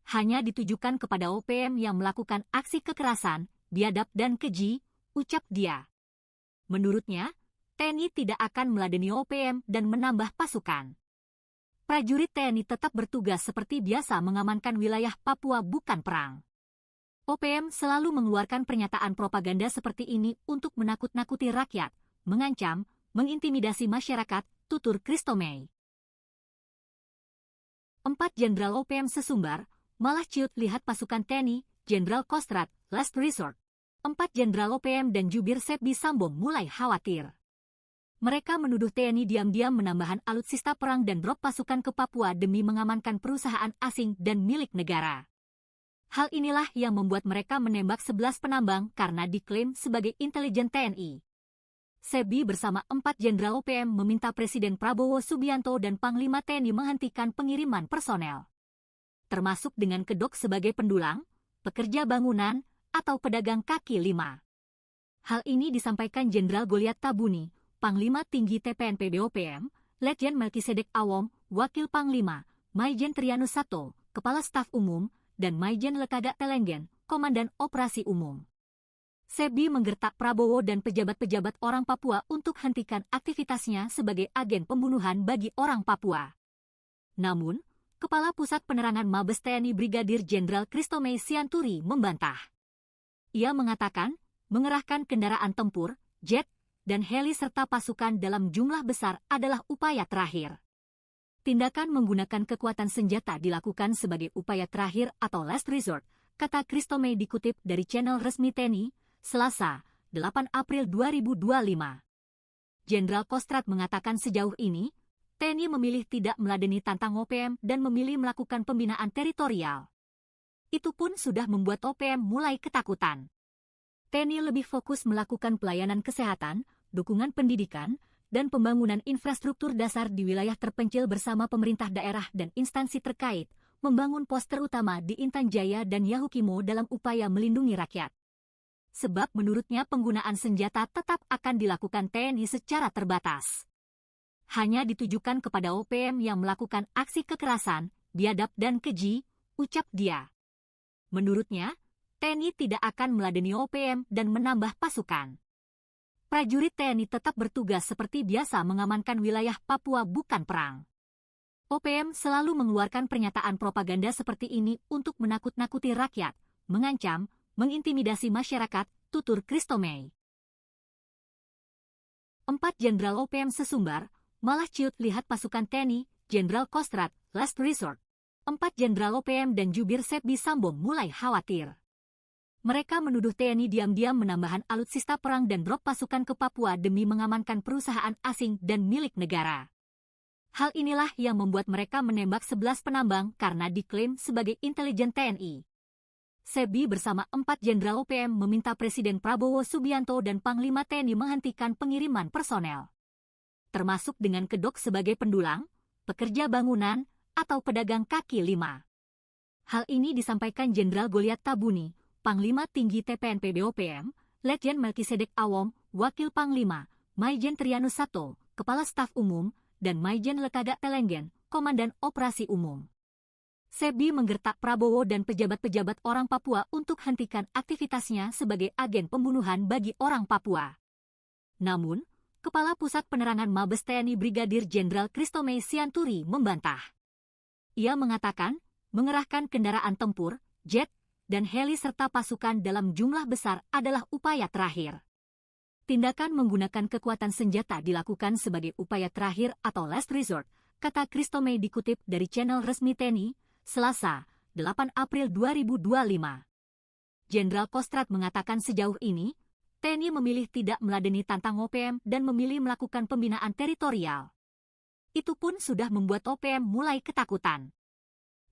Hanya ditujukan kepada OPM yang melakukan aksi kekerasan, biadab dan keji, ucap dia. Menurutnya, TNI tidak akan meladeni OPM dan menambah pasukan. Prajurit TNI tetap bertugas seperti biasa mengamankan wilayah Papua bukan perang. OPM selalu mengeluarkan pernyataan propaganda seperti ini untuk menakut-nakuti rakyat, mengancam, mengintimidasi masyarakat, tutur Christomey. 4 Jenderal OPM sesumbar, malah ciut lihat pasukan TNI, Jenderal Kostrad, last resort. 4 Jenderal OPM dan jubir Sepbi Sambo mulai khawatir. Mereka menuduh TNI diam-diam menambahkan alutsista perang dan drop pasukan ke Papua demi mengamankan perusahaan asing dan milik negara. Hal inilah yang membuat mereka menembak 11 penambang karena diklaim sebagai intelijen TNI. Sepbi bersama 4 Jenderal OPM meminta Presiden Prabowo Subianto dan Panglima TNI menghentikan pengiriman personel, termasuk dengan kedok sebagai pendulang, pekerja bangunan, atau pedagang kaki lima. Hal ini disampaikan Jenderal Goliat Tabuni, Panglima Tinggi TPNP BOPM, Letjen Melkisedek Awom, Wakil Panglima, Maijen Trianus Sato, Kepala Staf Umum, dan Maijen Lekaga Telenggen, Komandan Operasi Umum. Sepbi menggertak Prabowo dan pejabat-pejabat orang Papua untuk hentikan aktivitasnya sebagai agen pembunuhan bagi orang Papua. Namun, Kepala Pusat Penerangan Mabes TNI Brigadir Jenderal Christomey Sianturi membantah. Ia mengatakan, mengerahkan kendaraan tempur, jet, dan heli serta pasukan dalam jumlah besar adalah upaya terakhir. Tindakan menggunakan kekuatan senjata dilakukan sebagai upaya terakhir atau last resort, kata Christomey dikutip dari channel resmi TNI, Selasa, 8 April 2025. Jenderal Kostrad mengatakan sejauh ini, TNI memilih tidak meladeni tantang OPM dan memilih melakukan pembinaan teritorial. Itu pun sudah membuat OPM mulai ketakutan. TNI lebih fokus melakukan pelayanan kesehatan, dukungan pendidikan, dan pembangunan infrastruktur dasar di wilayah terpencil bersama pemerintah daerah dan instansi terkait, membangun pos terutama di Intan Jaya dan Yahukimo dalam upaya melindungi rakyat. Sebab menurutnya penggunaan senjata tetap akan dilakukan TNI secara terbatas. Hanya ditujukan kepada OPM yang melakukan aksi kekerasan, biadab dan keji, ucap dia. Menurutnya, TNI tidak akan meladeni OPM dan menambah pasukan. Prajurit TNI tetap bertugas seperti biasa mengamankan wilayah Papua bukan perang. OPM selalu mengeluarkan pernyataan propaganda seperti ini untuk menakut-nakuti rakyat, mengancam, mengintimidasi masyarakat, tutur Christomey. 4 Jenderal OPM sesumbar, malah ciut lihat pasukan TNI, Jenderal Kostrad, last resort. 4 Jenderal OPM dan jubir Sepbi Sambo mulai khawatir. Mereka menuduh TNI diam-diam menambahkan alutsista perang dan drop pasukan ke Papua demi mengamankan perusahaan asing dan milik negara. Hal inilah yang membuat mereka menembak 11 penambang karena diklaim sebagai intelijen TNI. SEBI bersama 4 Jenderal OPM meminta Presiden Prabowo Subianto dan Panglima TNI menghentikan pengiriman personel, termasuk dengan kedok sebagai pendulang, pekerja bangunan, atau pedagang kaki lima. Hal ini disampaikan Jenderal Goliat Tabuni, Panglima Tinggi TPNP BOPM, Letjen Melkisedek Awom, Wakil Panglima, Maijen Trianus Sato, Kepala Staf Umum, dan Maijen Lekaga Telenggen, Komandan Operasi Umum. SEBI menggertak Prabowo dan pejabat-pejabat orang Papua untuk hentikan aktivitasnya sebagai agen pembunuhan bagi orang Papua. Namun, Kepala Pusat Penerangan Mabes TNI Brigadir Jenderal Christomey Sianturi membantah. Ia mengatakan, mengerahkan kendaraan tempur, jet, dan heli serta pasukan dalam jumlah besar adalah upaya terakhir. Tindakan menggunakan kekuatan senjata dilakukan sebagai upaya terakhir atau last resort, kata Christomey dikutip dari channel resmi TNI, Selasa, 8 April 2025. Jenderal Kostrad mengatakan sejauh ini, TNI memilih tidak meladeni tantang OPM dan memilih melakukan pembinaan teritorial. Itu pun sudah membuat OPM mulai ketakutan.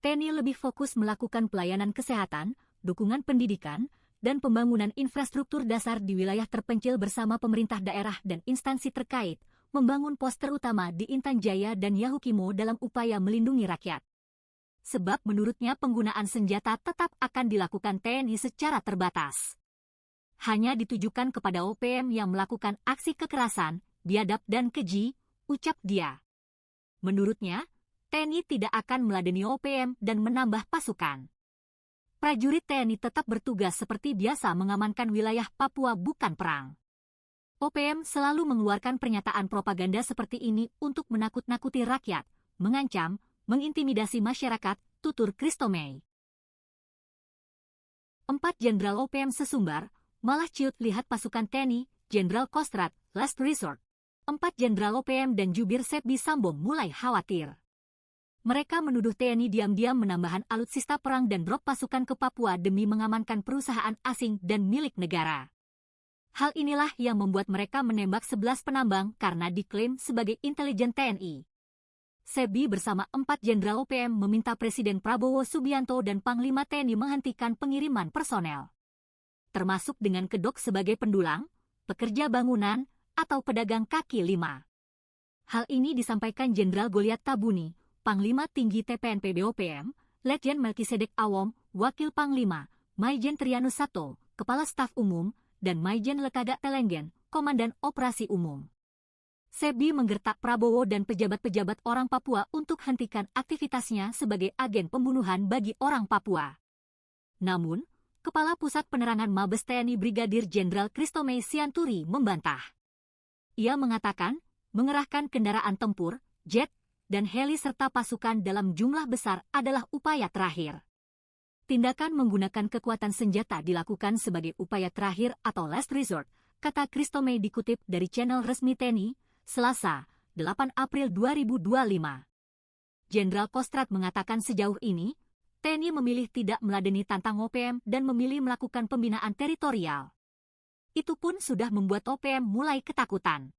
TNI lebih fokus melakukan pelayanan kesehatan, dukungan pendidikan, dan pembangunan infrastruktur dasar di wilayah terpencil bersama pemerintah daerah dan instansi terkait, membangun pos terutama di Intan Jaya dan Yahukimo dalam upaya melindungi rakyat. Sebab menurutnya penggunaan senjata tetap akan dilakukan TNI secara terbatas. Hanya ditujukan kepada OPM yang melakukan aksi kekerasan, biadab dan keji, ucap dia. Menurutnya, TNI tidak akan meladeni OPM dan menambah pasukan. Prajurit TNI tetap bertugas seperti biasa mengamankan wilayah Papua bukan perang. OPM selalu mengeluarkan pernyataan propaganda seperti ini untuk menakut-nakuti rakyat, mengancam, mengintimidasi masyarakat, tutur Christomey. 4 Jenderal OPM sesumbar, malah ciut lihat pasukan TNI, Jenderal Kostrad, last resort. 4 Jenderal OPM dan jubir SEBI Sambo mulai khawatir. Mereka menuduh TNI diam-diam menambahkan alutsista perang dan drop pasukan ke Papua demi mengamankan perusahaan asing dan milik negara. Hal inilah yang membuat mereka menembak 11 penambang karena diklaim sebagai intelijen TNI. SEBI bersama 4 Jenderal OPM meminta Presiden Prabowo Subianto dan Panglima TNI menghentikan pengiriman personel, termasuk dengan kedok sebagai pendulang, pekerja bangunan, atau pedagang kaki lima. Hal ini disampaikan Jenderal Goliat Tabuni, Panglima Tinggi TPNP BOPM, Letjen Melkisedek Awom, Wakil Panglima, Maijen Trianus Sato, Kepala Staf Umum, dan Maijen Lekaga Telenggen, Komandan Operasi Umum. SEBI menggertak Prabowo dan pejabat-pejabat orang Papua untuk hentikan aktivitasnya sebagai agen pembunuhan bagi orang Papua. Namun, Kepala Pusat Penerangan Mabes TNI Brigadir Jenderal Christomey Sianturi membantah. Ia mengatakan, mengerahkan kendaraan tempur, jet, dan heli serta pasukan dalam jumlah besar adalah upaya terakhir. Tindakan menggunakan kekuatan senjata dilakukan sebagai upaya terakhir atau last resort, kata Christomey dikutip dari channel resmi TNI, Selasa, 8 April 2025. Jenderal Kostrad mengatakan sejauh ini, TNI memilih tidak meladeni tantang OPM dan memilih melakukan pembinaan teritorial. Itu pun sudah membuat OPM mulai ketakutan.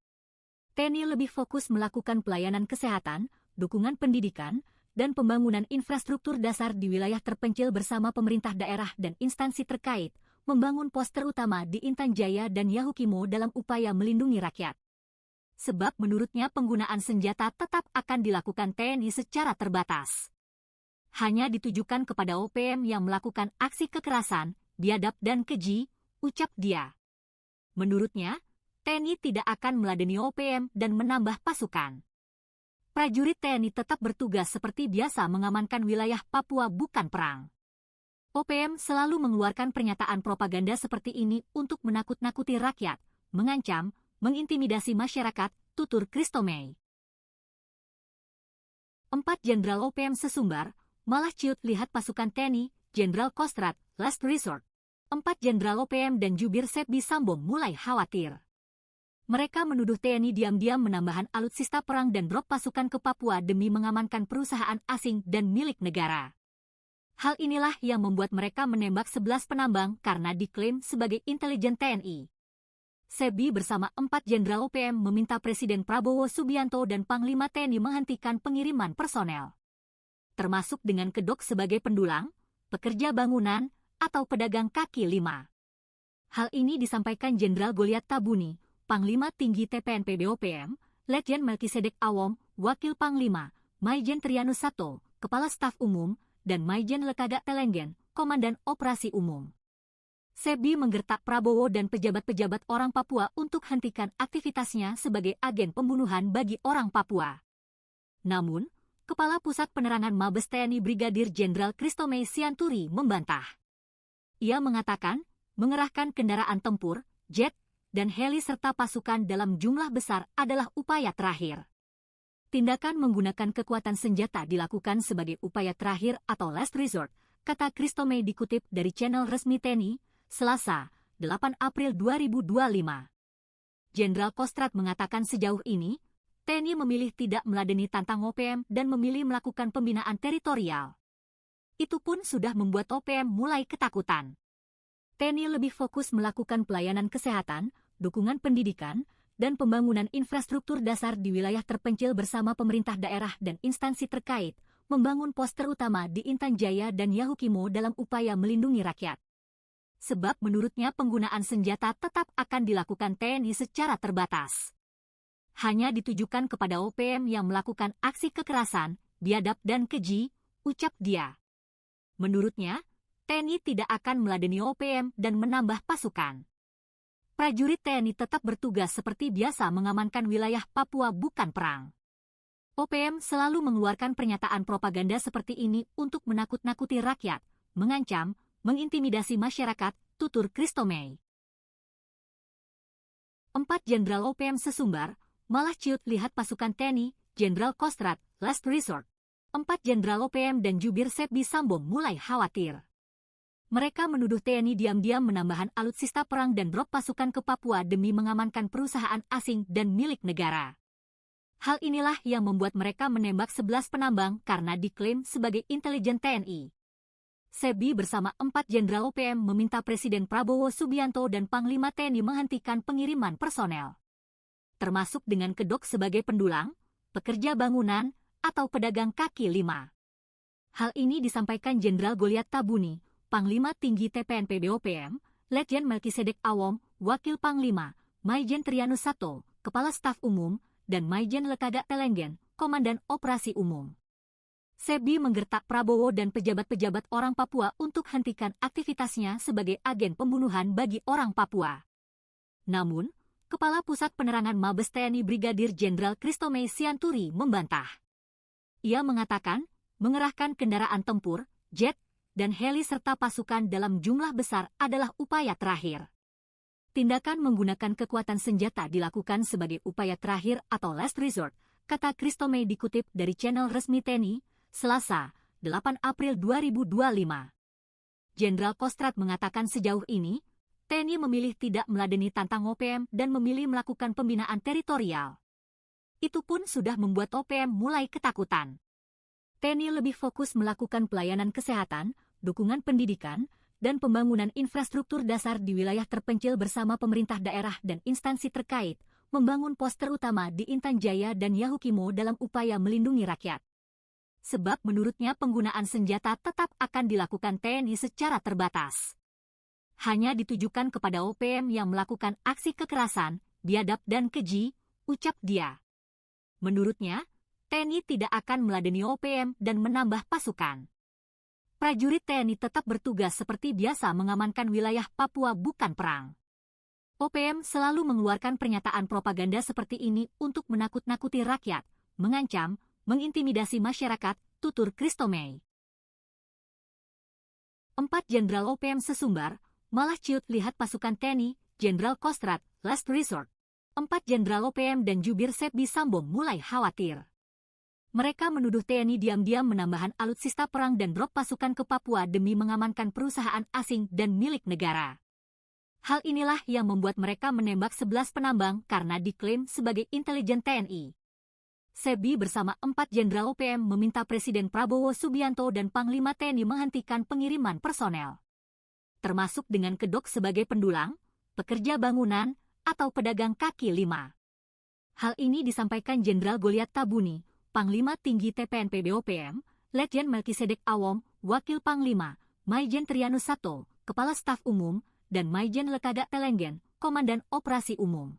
TNI lebih fokus melakukan pelayanan kesehatan, dukungan pendidikan, dan pembangunan infrastruktur dasar di wilayah terpencil bersama pemerintah daerah dan instansi terkait, membangun pos terutama di Intan Jaya dan Yahukimo dalam upaya melindungi rakyat. Sebab menurutnya penggunaan senjata tetap akan dilakukan TNI secara terbatas. Hanya ditujukan kepada OPM yang melakukan aksi kekerasan, biadab dan keji, ucap dia. Menurutnya, TNI tidak akan meladeni OPM dan menambah pasukan. Prajurit TNI tetap bertugas seperti biasa mengamankan wilayah Papua bukan perang. OPM selalu mengeluarkan pernyataan propaganda seperti ini untuk menakut-nakuti rakyat, mengancam, mengintimidasi masyarakat, tutur Christomey. 4 Jenderal OPM sesumbar, malah ciut lihat pasukan TNI, Jenderal Kostrad, last resort. 4 Jenderal OPM dan jubir SEBI Sambo mulai khawatir. Mereka menuduh TNI diam-diam menambahkan alutsista perang dan drop pasukan ke Papua demi mengamankan perusahaan asing dan milik negara. Hal inilah yang membuat mereka menembak 11 penambang karena diklaim sebagai intelijen TNI. SEBI bersama 4 jenderal OPM meminta Presiden Prabowo Subianto dan Panglima TNI menghentikan pengiriman personel, termasuk dengan kedok sebagai pendulang, pekerja bangunan, atau pedagang kaki lima. Hal ini disampaikan Jenderal Goliat Tabuni, Panglima Tinggi TPNP BOPM, Letjen Melkisedek Awom, Wakil Panglima, Maijen Trianus Sato, Kepala Staf Umum, dan Maijen Lekaga Telenggen, Komandan Operasi Umum. SEBI menggertak Prabowo dan pejabat-pejabat orang Papua untuk hentikan aktivitasnya sebagai agen pembunuhan bagi orang Papua. Namun, Kepala Pusat Penerangan Mabes TNI Brigadir Jenderal Christomey Sianturi membantah. Ia mengatakan, mengerahkan kendaraan tempur, jet, dan heli serta pasukan dalam jumlah besar adalah upaya terakhir. Tindakan menggunakan kekuatan senjata dilakukan sebagai upaya terakhir atau last resort, kata Christomey dikutip dari channel resmi TNI, Selasa, 8 April 2025. Jenderal Kostrad mengatakan sejauh ini, TNI memilih tidak meladeni tantang OPM dan memilih melakukan pembinaan teritorial. Itu pun sudah membuat OPM mulai ketakutan. TNI lebih fokus melakukan pelayanan kesehatan, dukungan pendidikan, dan pembangunan infrastruktur dasar di wilayah terpencil bersama pemerintah daerah dan instansi terkait, membangun pos terutama di Intan Jaya dan Yahukimo dalam upaya melindungi rakyat. Sebab menurutnya penggunaan senjata tetap akan dilakukan TNI secara terbatas. Hanya ditujukan kepada OPM yang melakukan aksi kekerasan, biadab dan keji, ucap dia. Menurutnya, TNI tidak akan meladeni OPM dan menambah pasukan. Prajurit TNI tetap bertugas seperti biasa mengamankan wilayah Papua bukan perang. OPM selalu mengeluarkan pernyataan propaganda seperti ini untuk menakut-nakuti rakyat, mengancam, mengintimidasi masyarakat, tutur Christomey. 4 jenderal OPM sesumbar, malah ciut lihat pasukan TNI, Jenderal Kostrad, last resort. 4 jenderal OPM dan jubir SEBI Sambo mulai khawatir. Mereka menuduh TNI diam-diam menambahkan alutsista perang dan drop pasukan ke Papua demi mengamankan perusahaan asing dan milik negara. Hal inilah yang membuat mereka menembak 11 penambang karena diklaim sebagai intelijen TNI. SEBI bersama 4 jenderal OPM meminta Presiden Prabowo Subianto dan Panglima TNI menghentikan pengiriman personel, termasuk dengan kedok sebagai pendulang, pekerja bangunan, atau pedagang kaki lima. Hal ini disampaikan Jenderal Goliat Tabuni, Panglima Tinggi TPNP BOPM, Letjen Melkisedek Awom, Wakil Panglima, Maijen Trianus Sato, Kepala Staf Umum, dan Maijen Lekaga Telenggen, Komandan Operasi Umum. SEBI menggertak Prabowo dan pejabat-pejabat orang Papua untuk hentikan aktivitasnya sebagai agen pembunuhan bagi orang Papua. Namun, Kepala Pusat Penerangan Mabes TNI Brigadir Jenderal Christomey Sianturi membantah. Ia mengatakan, mengerahkan kendaraan tempur, jet, dan heli serta pasukan dalam jumlah besar adalah upaya terakhir. Tindakan menggunakan kekuatan senjata dilakukan sebagai upaya terakhir atau last resort, kata Christomey dikutip dari channel resmi TNI, Selasa, 8 April 2025. Jenderal Kostrad mengatakan sejauh ini, TNI memilih tidak meladeni tantang OPM dan memilih melakukan pembinaan teritorial. Itu pun sudah membuat OPM mulai ketakutan. TNI lebih fokus melakukan pelayanan kesehatan, dukungan pendidikan, dan pembangunan infrastruktur dasar di wilayah terpencil bersama pemerintah daerah dan instansi terkait, membangun pos terutama di Intan Jaya dan Yahukimo dalam upaya melindungi rakyat. Sebab menurutnya penggunaan senjata tetap akan dilakukan TNI secara terbatas. Hanya ditujukan kepada OPM yang melakukan aksi kekerasan, biadab dan keji, ucap dia. Menurutnya, TNI tidak akan meladeni OPM dan menambah pasukan. Prajurit TNI tetap bertugas seperti biasa mengamankan wilayah Papua bukan perang. OPM selalu mengeluarkan pernyataan propaganda seperti ini untuk menakut-nakuti rakyat, mengancam, mengintimidasi masyarakat, tutur Christomey. 4 jenderal OPM sesumbar, malah ciut lihat pasukan TNI, Jenderal Kostrad, last resort. 4 jenderal OPM dan jubir SEBI Sambo mulai khawatir. Mereka menuduh TNI diam-diam menambahkan alutsista perang dan drop pasukan ke Papua demi mengamankan perusahaan asing dan milik negara. Hal inilah yang membuat mereka menembak 11 penambang karena diklaim sebagai intelijen TNI. Sebi bersama 4 Jenderal OPM meminta Presiden Prabowo Subianto dan Panglima TNI menghentikan pengiriman personel, termasuk dengan kedok sebagai pendulang, pekerja bangunan, atau pedagang kaki lima. Hal ini disampaikan Jenderal Goliat Tabuni, Panglima Tinggi TPNP BOPM, Letjen Melkisedek Awom, Wakil Panglima, Maijen Trianus Sato, Kepala Staf Umum, dan Maijen Lekaga Telenggen, Komandan Operasi Umum.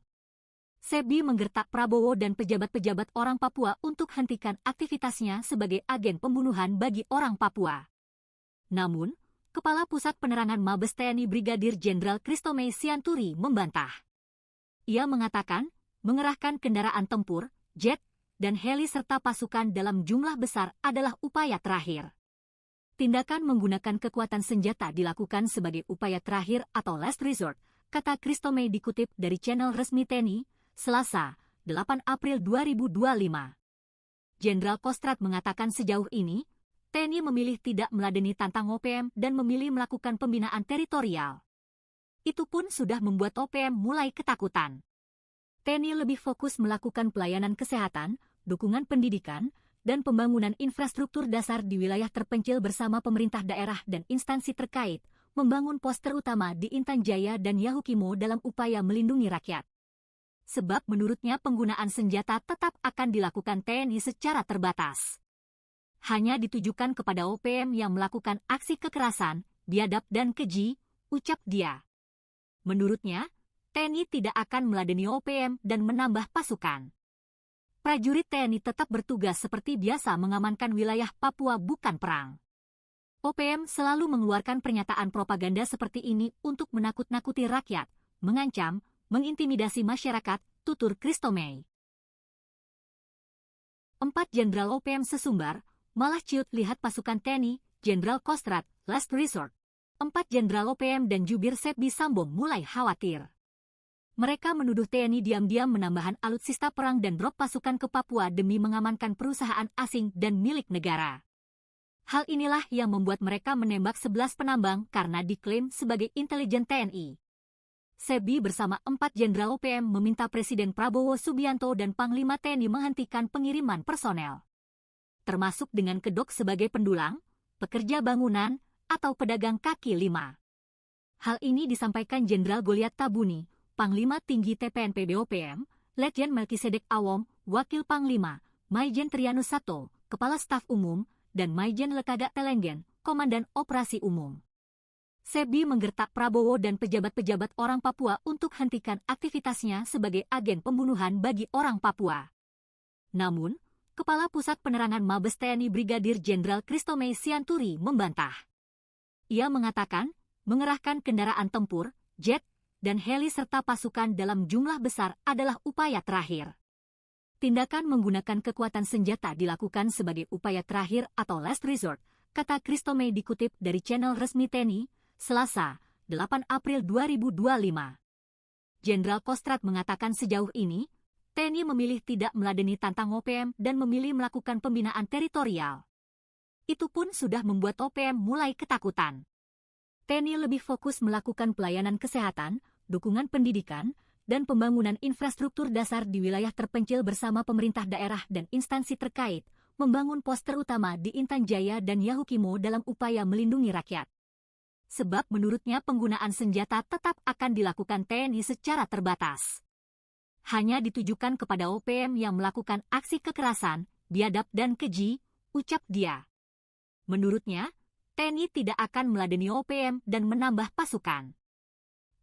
Sebi menggertak Prabowo dan pejabat-pejabat orang Papua untuk hentikan aktivitasnya sebagai agen pembunuhan bagi orang Papua. Namun, Kepala Pusat Penerangan Mabes TNI Brigadir Jenderal Christomey Sianturi membantah. Ia mengatakan, mengerahkan kendaraan tempur, jet, dan heli serta pasukan dalam jumlah besar adalah upaya terakhir. Tindakan menggunakan kekuatan senjata dilakukan sebagai upaya terakhir atau last resort, kata Christomey dikutip dari channel resmi TNI, Selasa, 8 April 2025. Jenderal Kostrad mengatakan sejauh ini, TNI memilih tidak meladeni tantang OPM dan memilih melakukan pembinaan teritorial. Itu pun sudah membuat OPM mulai ketakutan. TNI lebih fokus melakukan pelayanan kesehatan, dukungan pendidikan, dan pembangunan infrastruktur dasar di wilayah terpencil bersama pemerintah daerah dan instansi terkait, membangun pos terutama di Intan Jaya dan Yahukimo dalam upaya melindungi rakyat. Sebab menurutnya penggunaan senjata tetap akan dilakukan TNI secara terbatas. Hanya ditujukan kepada OPM yang melakukan aksi kekerasan, biadab dan keji, ucap dia. Menurutnya, TNI tidak akan meladeni OPM dan menambah pasukan. Prajurit TNI tetap bertugas seperti biasa mengamankan wilayah Papua bukan perang. OPM selalu mengeluarkan pernyataan propaganda seperti ini untuk menakut-nakuti rakyat, mengancam, mengintimidasi masyarakat, tutur Christomey. 4 Jenderal OPM sesumbar, malah ciut lihat pasukan TNI, Jenderal Kostrad, last resort. 4 Jenderal OPM dan Jubir Sebi Sambong mulai khawatir. Mereka menuduh TNI diam-diam menambahkan alutsista perang dan drop pasukan ke Papua demi mengamankan perusahaan asing dan milik negara. Hal inilah yang membuat mereka menembak 11 penambang karena diklaim sebagai intelijen TNI. Sebi bersama 4 Jenderal OPM meminta Presiden Prabowo Subianto dan Panglima TNI menghentikan pengiriman personel, termasuk dengan kedok sebagai pendulang, pekerja bangunan, atau pedagang kaki lima. Hal ini disampaikan Jenderal Goliat Tabuni, Panglima Tinggi TPNP BOPM, Letjen Melkisedek Awom, Wakil Panglima, Maijen Trianus Sato, Kepala Staf Umum, dan Maijen Lekaga Telenggen, Komandan Operasi Umum. Sebi menggertak Prabowo dan pejabat-pejabat orang Papua untuk hentikan aktivitasnya sebagai agen pembunuhan bagi orang Papua. Namun, Kepala Pusat Penerangan Mabes TNI Brigadir Jenderal Christomey Sianturi membantah. Ia mengatakan, mengerahkan kendaraan tempur, jet, dan heli serta pasukan dalam jumlah besar adalah upaya terakhir. Tindakan menggunakan kekuatan senjata dilakukan sebagai upaya terakhir atau last resort, kata Christomey dikutip dari channel resmi TNI, Selasa, 8 April 2025. Jenderal Kostrad mengatakan sejauh ini, TNI memilih tidak meladeni tantang OPM dan memilih melakukan pembinaan teritorial. Itu pun sudah membuat OPM mulai ketakutan. TNI lebih fokus melakukan pelayanan kesehatan, dukungan pendidikan, dan pembangunan infrastruktur dasar di wilayah terpencil bersama pemerintah daerah dan instansi terkait, membangun pos terutama di Intan Jaya dan Yahukimo dalam upaya melindungi rakyat. Sebab menurutnya penggunaan senjata tetap akan dilakukan TNI secara terbatas. Hanya ditujukan kepada OPM yang melakukan aksi kekerasan, biadab dan keji, ucap dia. Menurutnya, TNI tidak akan meladeni OPM dan menambah pasukan.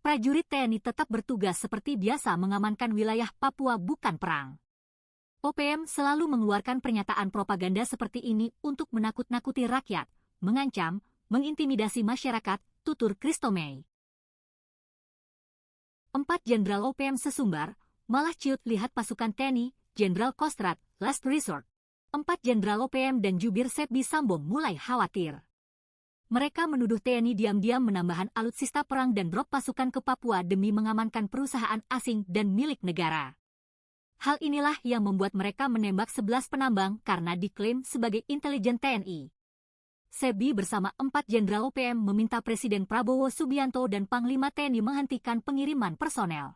Prajurit TNI tetap bertugas seperti biasa mengamankan wilayah Papua bukan perang. OPM selalu mengeluarkan pernyataan propaganda seperti ini untuk menakut-nakuti rakyat, mengancam, mengintimidasi masyarakat, tutur Christomey. 4 Jenderal OPM sesumbar, malah ciut lihat pasukan TNI, Jenderal Kostrad, last resort. 4 Jenderal OPM dan Jubir Sebi Sambong mulai khawatir. Mereka menuduh TNI diam-diam menambahkan alutsista perang dan drop pasukan ke Papua demi mengamankan perusahaan asing dan milik negara. Hal inilah yang membuat mereka menembak 11 penambang karena diklaim sebagai intelijen TNI. Sebi bersama 4 Jenderal OPM meminta Presiden Prabowo Subianto dan Panglima TNI menghentikan pengiriman personel,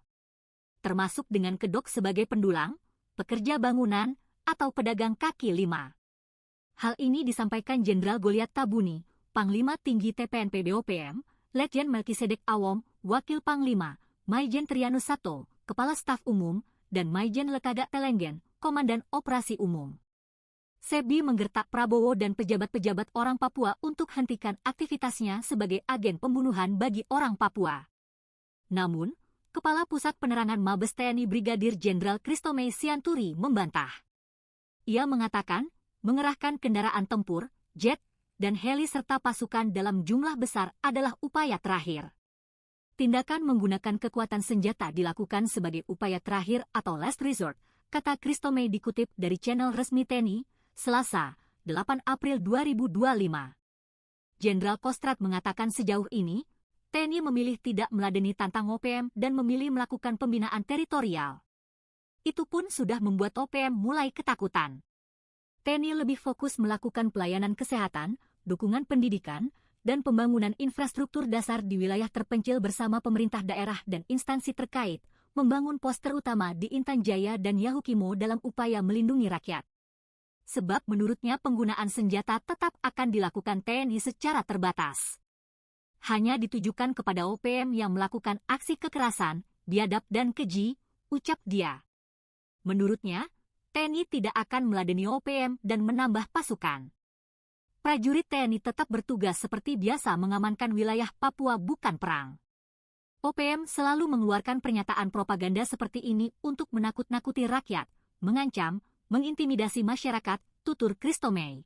termasuk dengan kedok sebagai pendulang, pekerja bangunan, atau pedagang kaki lima. Hal ini disampaikan Jenderal Goliat Tabuni, Panglima Tinggi TPNP BOPM, Letjen Melkisedek Awom, Wakil Panglima, Maijen Trianus Sato, Kepala Staf Umum, dan Maijen Lekaga Telenggen, Komandan Operasi Umum. Sebi menggertak Prabowo dan pejabat-pejabat orang Papua untuk hentikan aktivitasnya sebagai agen pembunuhan bagi orang Papua. Namun, Kepala Pusat Penerangan Mabes TNI Brigadir Jenderal Christomey Sianturi membantah. Ia mengatakan, mengerahkan kendaraan tempur, jet, dan heli serta pasukan dalam jumlah besar adalah upaya terakhir. Tindakan menggunakan kekuatan senjata dilakukan sebagai upaya terakhir atau last resort, kata Christomey dikutip dari channel resmi TNI, Selasa, 8 April 2025. Jenderal Kostrad mengatakan sejauh ini, TNI memilih tidak meladeni tantang OPM dan memilih melakukan pembinaan teritorial. Itu pun sudah membuat OPM mulai ketakutan. TNI lebih fokus melakukan pelayanan kesehatan, dukungan pendidikan, dan pembangunan infrastruktur dasar di wilayah terpencil bersama pemerintah daerah dan instansi terkait, membangun pos terutama di Intan Jaya dan Yahukimo dalam upaya melindungi rakyat. Sebab menurutnya penggunaan senjata tetap akan dilakukan TNI secara terbatas. Hanya ditujukan kepada OPM yang melakukan aksi kekerasan, biadab dan keji, ucap dia. Menurutnya, TNI tidak akan meladeni OPM dan menambah pasukan. Prajurit TNI tetap bertugas seperti biasa mengamankan wilayah Papua bukan perang. OPM selalu mengeluarkan pernyataan propaganda seperti ini untuk menakut-nakuti rakyat, mengancam, mengintimidasi masyarakat, tutur Christomey.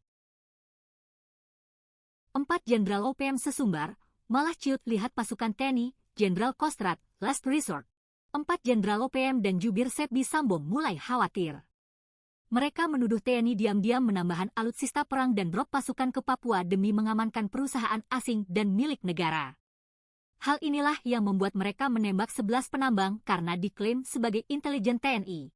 4 Jenderal OPM sesumbar, malah ciut lihat pasukan TNI, Jenderal Kostrad, last resort. 4 Jenderal OPM dan jubir Sebi Sambo mulai khawatir. Mereka menuduh TNI diam-diam menambahkan alutsista perang dan drop pasukan ke Papua demi mengamankan perusahaan asing dan milik negara. Hal inilah yang membuat mereka menembak 11 penambang karena diklaim sebagai intelijen TNI.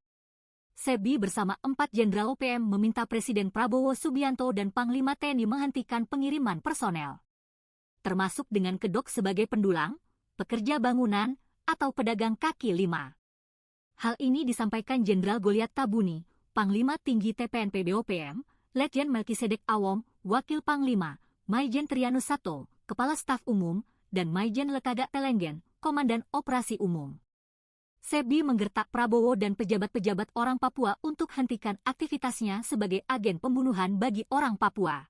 Sebi bersama 4 Jenderal OPM meminta Presiden Prabowo Subianto dan Panglima TNI menghentikan pengiriman personel, termasuk dengan kedok sebagai pendulang, pekerja bangunan, atau pedagang kaki lima. Hal ini disampaikan Jenderal Goliat Tabuni, Panglima Tinggi TPNP BOPM, Letjen Melkisedek Awom, Wakil Panglima, Maijen Trianus Sato, Kepala Staf Umum, dan Maijen Lekaga Telenggen, Komandan Operasi Umum. Sebi menggertak Prabowo dan pejabat-pejabat orang Papua untuk hentikan aktivitasnya sebagai agen pembunuhan bagi orang Papua.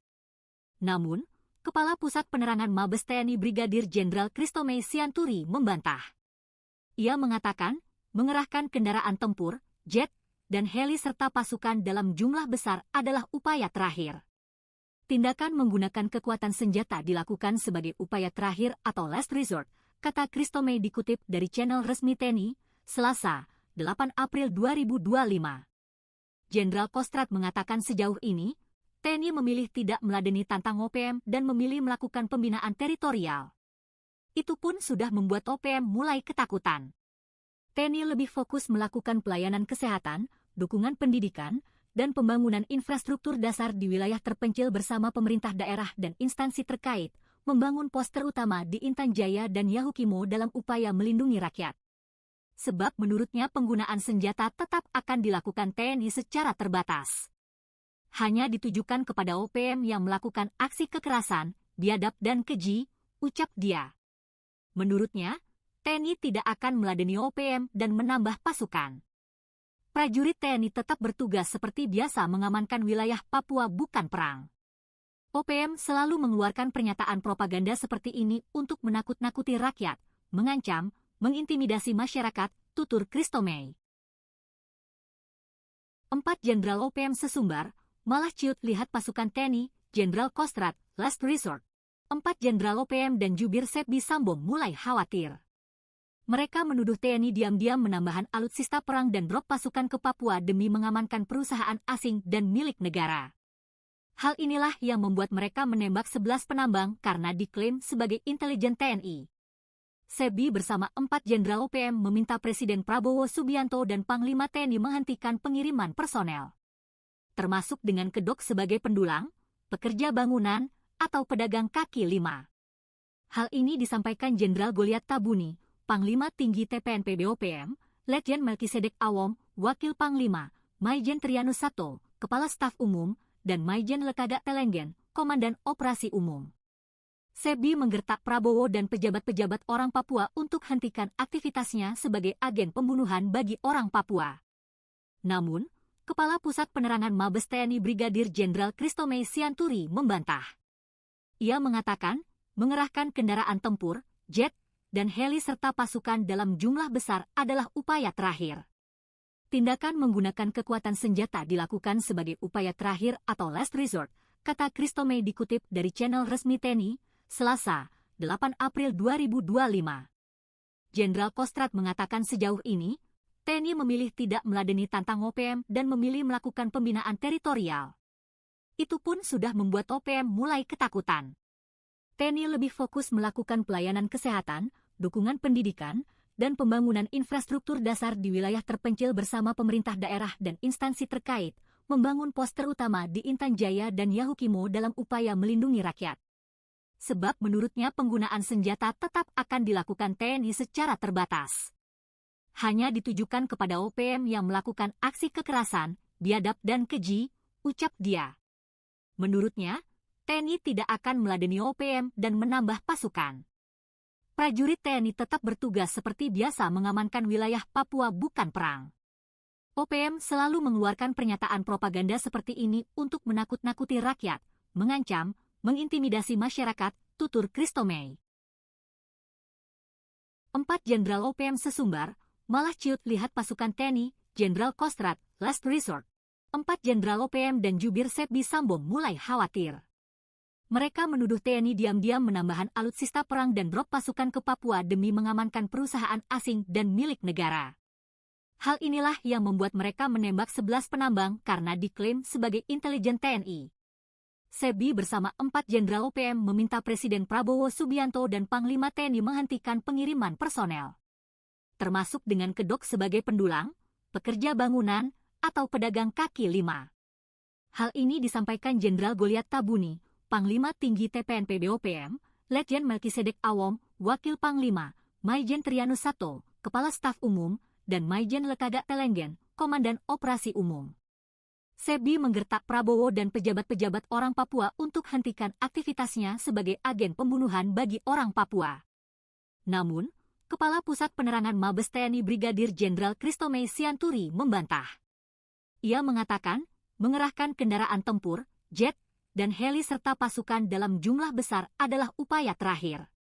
Namun, Kepala Pusat Penerangan Mabes TNI Brigadir Jenderal Christomey Sianturi membantah. Ia mengatakan, mengerahkan kendaraan tempur, jet, dan heli serta pasukan dalam jumlah besar adalah upaya terakhir. Tindakan menggunakan kekuatan senjata dilakukan sebagai upaya terakhir atau last resort, kata Christomey dikutip dari channel resmi TNI, Selasa, 8 April 2025. Jenderal Kostrad mengatakan sejauh ini, TNI memilih tidak meladeni tantang OPM dan memilih melakukan pembinaan teritorial. Itu pun sudah membuat OPM mulai ketakutan. TNI lebih fokus melakukan pelayanan kesehatan, dukungan pendidikan, dan pembangunan infrastruktur dasar di wilayah terpencil bersama pemerintah daerah dan instansi terkait, membangun pos terutama di Intan Jaya dan Yahukimo dalam upaya melindungi rakyat. Sebab menurutnya penggunaan senjata tetap akan dilakukan TNI secara terbatas. Hanya ditujukan kepada OPM yang melakukan aksi kekerasan, biadab dan keji, ucap dia. Menurutnya, TNI tidak akan meladeni OPM dan menambah pasukan. Prajurit TNI tetap bertugas seperti biasa mengamankan wilayah Papua bukan perang. OPM selalu mengeluarkan pernyataan propaganda seperti ini untuk menakut-nakuti rakyat, mengancam, mengintimidasi masyarakat, tutur Christomey. 4 Jenderal OPM sesumbar, malah ciut lihat pasukan TNI, Jenderal Kostrad, last resort. 4 Jenderal OPM dan jubir Sebi Sambo mulai khawatir. Mereka menuduh TNI diam-diam menambahkan alutsista perang dan drop pasukan ke Papua demi mengamankan perusahaan asing dan milik negara. Hal inilah yang membuat mereka menembak 11 penambang karena diklaim sebagai intelijen TNI. Sebi bersama 4 Jenderal OPM meminta Presiden Prabowo Subianto dan Panglima TNI menghentikan pengiriman personel, termasuk dengan kedok sebagai pendulang, pekerja bangunan, atau pedagang kaki lima. Hal ini disampaikan Jenderal Goliat Tabuni, Panglima Tinggi TPNP BOPM, Letjen Melkisedek Awom, Wakil Panglima, Maijen Trianus Sato, Kepala Staf Umum, dan Maijen Lekagak Telenggen, Komandan Operasi Umum. Sebi menggertak Prabowo dan pejabat-pejabat orang Papua untuk hentikan aktivitasnya sebagai agen pembunuhan bagi orang Papua. Namun, Kepala Pusat Penerangan Mabes TNI Brigadir Jenderal Christomey Sianturi membantah. Ia mengatakan, mengerahkan kendaraan tempur, jet, dan heli serta pasukan dalam jumlah besar adalah upaya terakhir. Tindakan menggunakan kekuatan senjata dilakukan sebagai upaya terakhir atau last resort, kata Christomey dikutip dari channel resmi TNI, Selasa, 8 April 2025. Jenderal Kostrad mengatakan sejauh ini, TNI memilih tidak meladeni tantang OPM dan memilih melakukan pembinaan teritorial. Itu pun sudah membuat OPM mulai ketakutan. TNI lebih fokus melakukan pelayanan kesehatan, dukungan pendidikan, dan pembangunan infrastruktur dasar di wilayah terpencil bersama pemerintah daerah dan instansi terkait, membangun pos terutama di Intan Jaya dan Yahukimo dalam upaya melindungi rakyat. Sebab menurutnya penggunaan senjata tetap akan dilakukan TNI secara terbatas. Hanya ditujukan kepada OPM yang melakukan aksi kekerasan, biadab dan keji, ucap dia. Menurutnya, TNI tidak akan meladeni OPM dan menambah pasukan. Prajurit TNI tetap bertugas seperti biasa mengamankan wilayah Papua bukan perang. OPM selalu mengeluarkan pernyataan propaganda seperti ini untuk menakut-nakuti rakyat, mengancam, mengintimidasi masyarakat, tutur Christomey. 4 Jenderal OPM sesumbar, malah ciut lihat pasukan TNI, Jenderal Kostrad, last resort. 4 Jenderal OPM dan jubir Sebi Sambo mulai khawatir. Mereka menuduh TNI diam-diam menambahkan alutsista perang dan drop pasukan ke Papua demi mengamankan perusahaan asing dan milik negara. Hal inilah yang membuat mereka menembak 11 penambang karena diklaim sebagai intelijen TNI. Sebi bersama 4 Jenderal OPM meminta Presiden Prabowo Subianto dan Panglima TNI menghentikan pengiriman personel, termasuk dengan kedok sebagai pendulang, pekerja bangunan, atau pedagang kaki lima. Hal ini disampaikan Jenderal Goliat Tabuni, Panglima Tinggi TPNP BOPM, Letjen Melkisedek Awom, Wakil Panglima, Maijen Trianus Sato, Kepala Staf Umum, dan Maijen Lekagak Telenggen, Komandan Operasi Umum. Sebi menggertak Prabowo dan pejabat-pejabat orang Papua untuk hentikan aktivitasnya sebagai agen pembunuhan bagi orang Papua. Namun, Kepala Pusat Penerangan Mabes TNI Brigadir Jenderal Christomey Sianturi membantah. Ia mengatakan, mengerahkan kendaraan tempur, jet, dan heli serta pasukan dalam jumlah besar adalah upaya terakhir.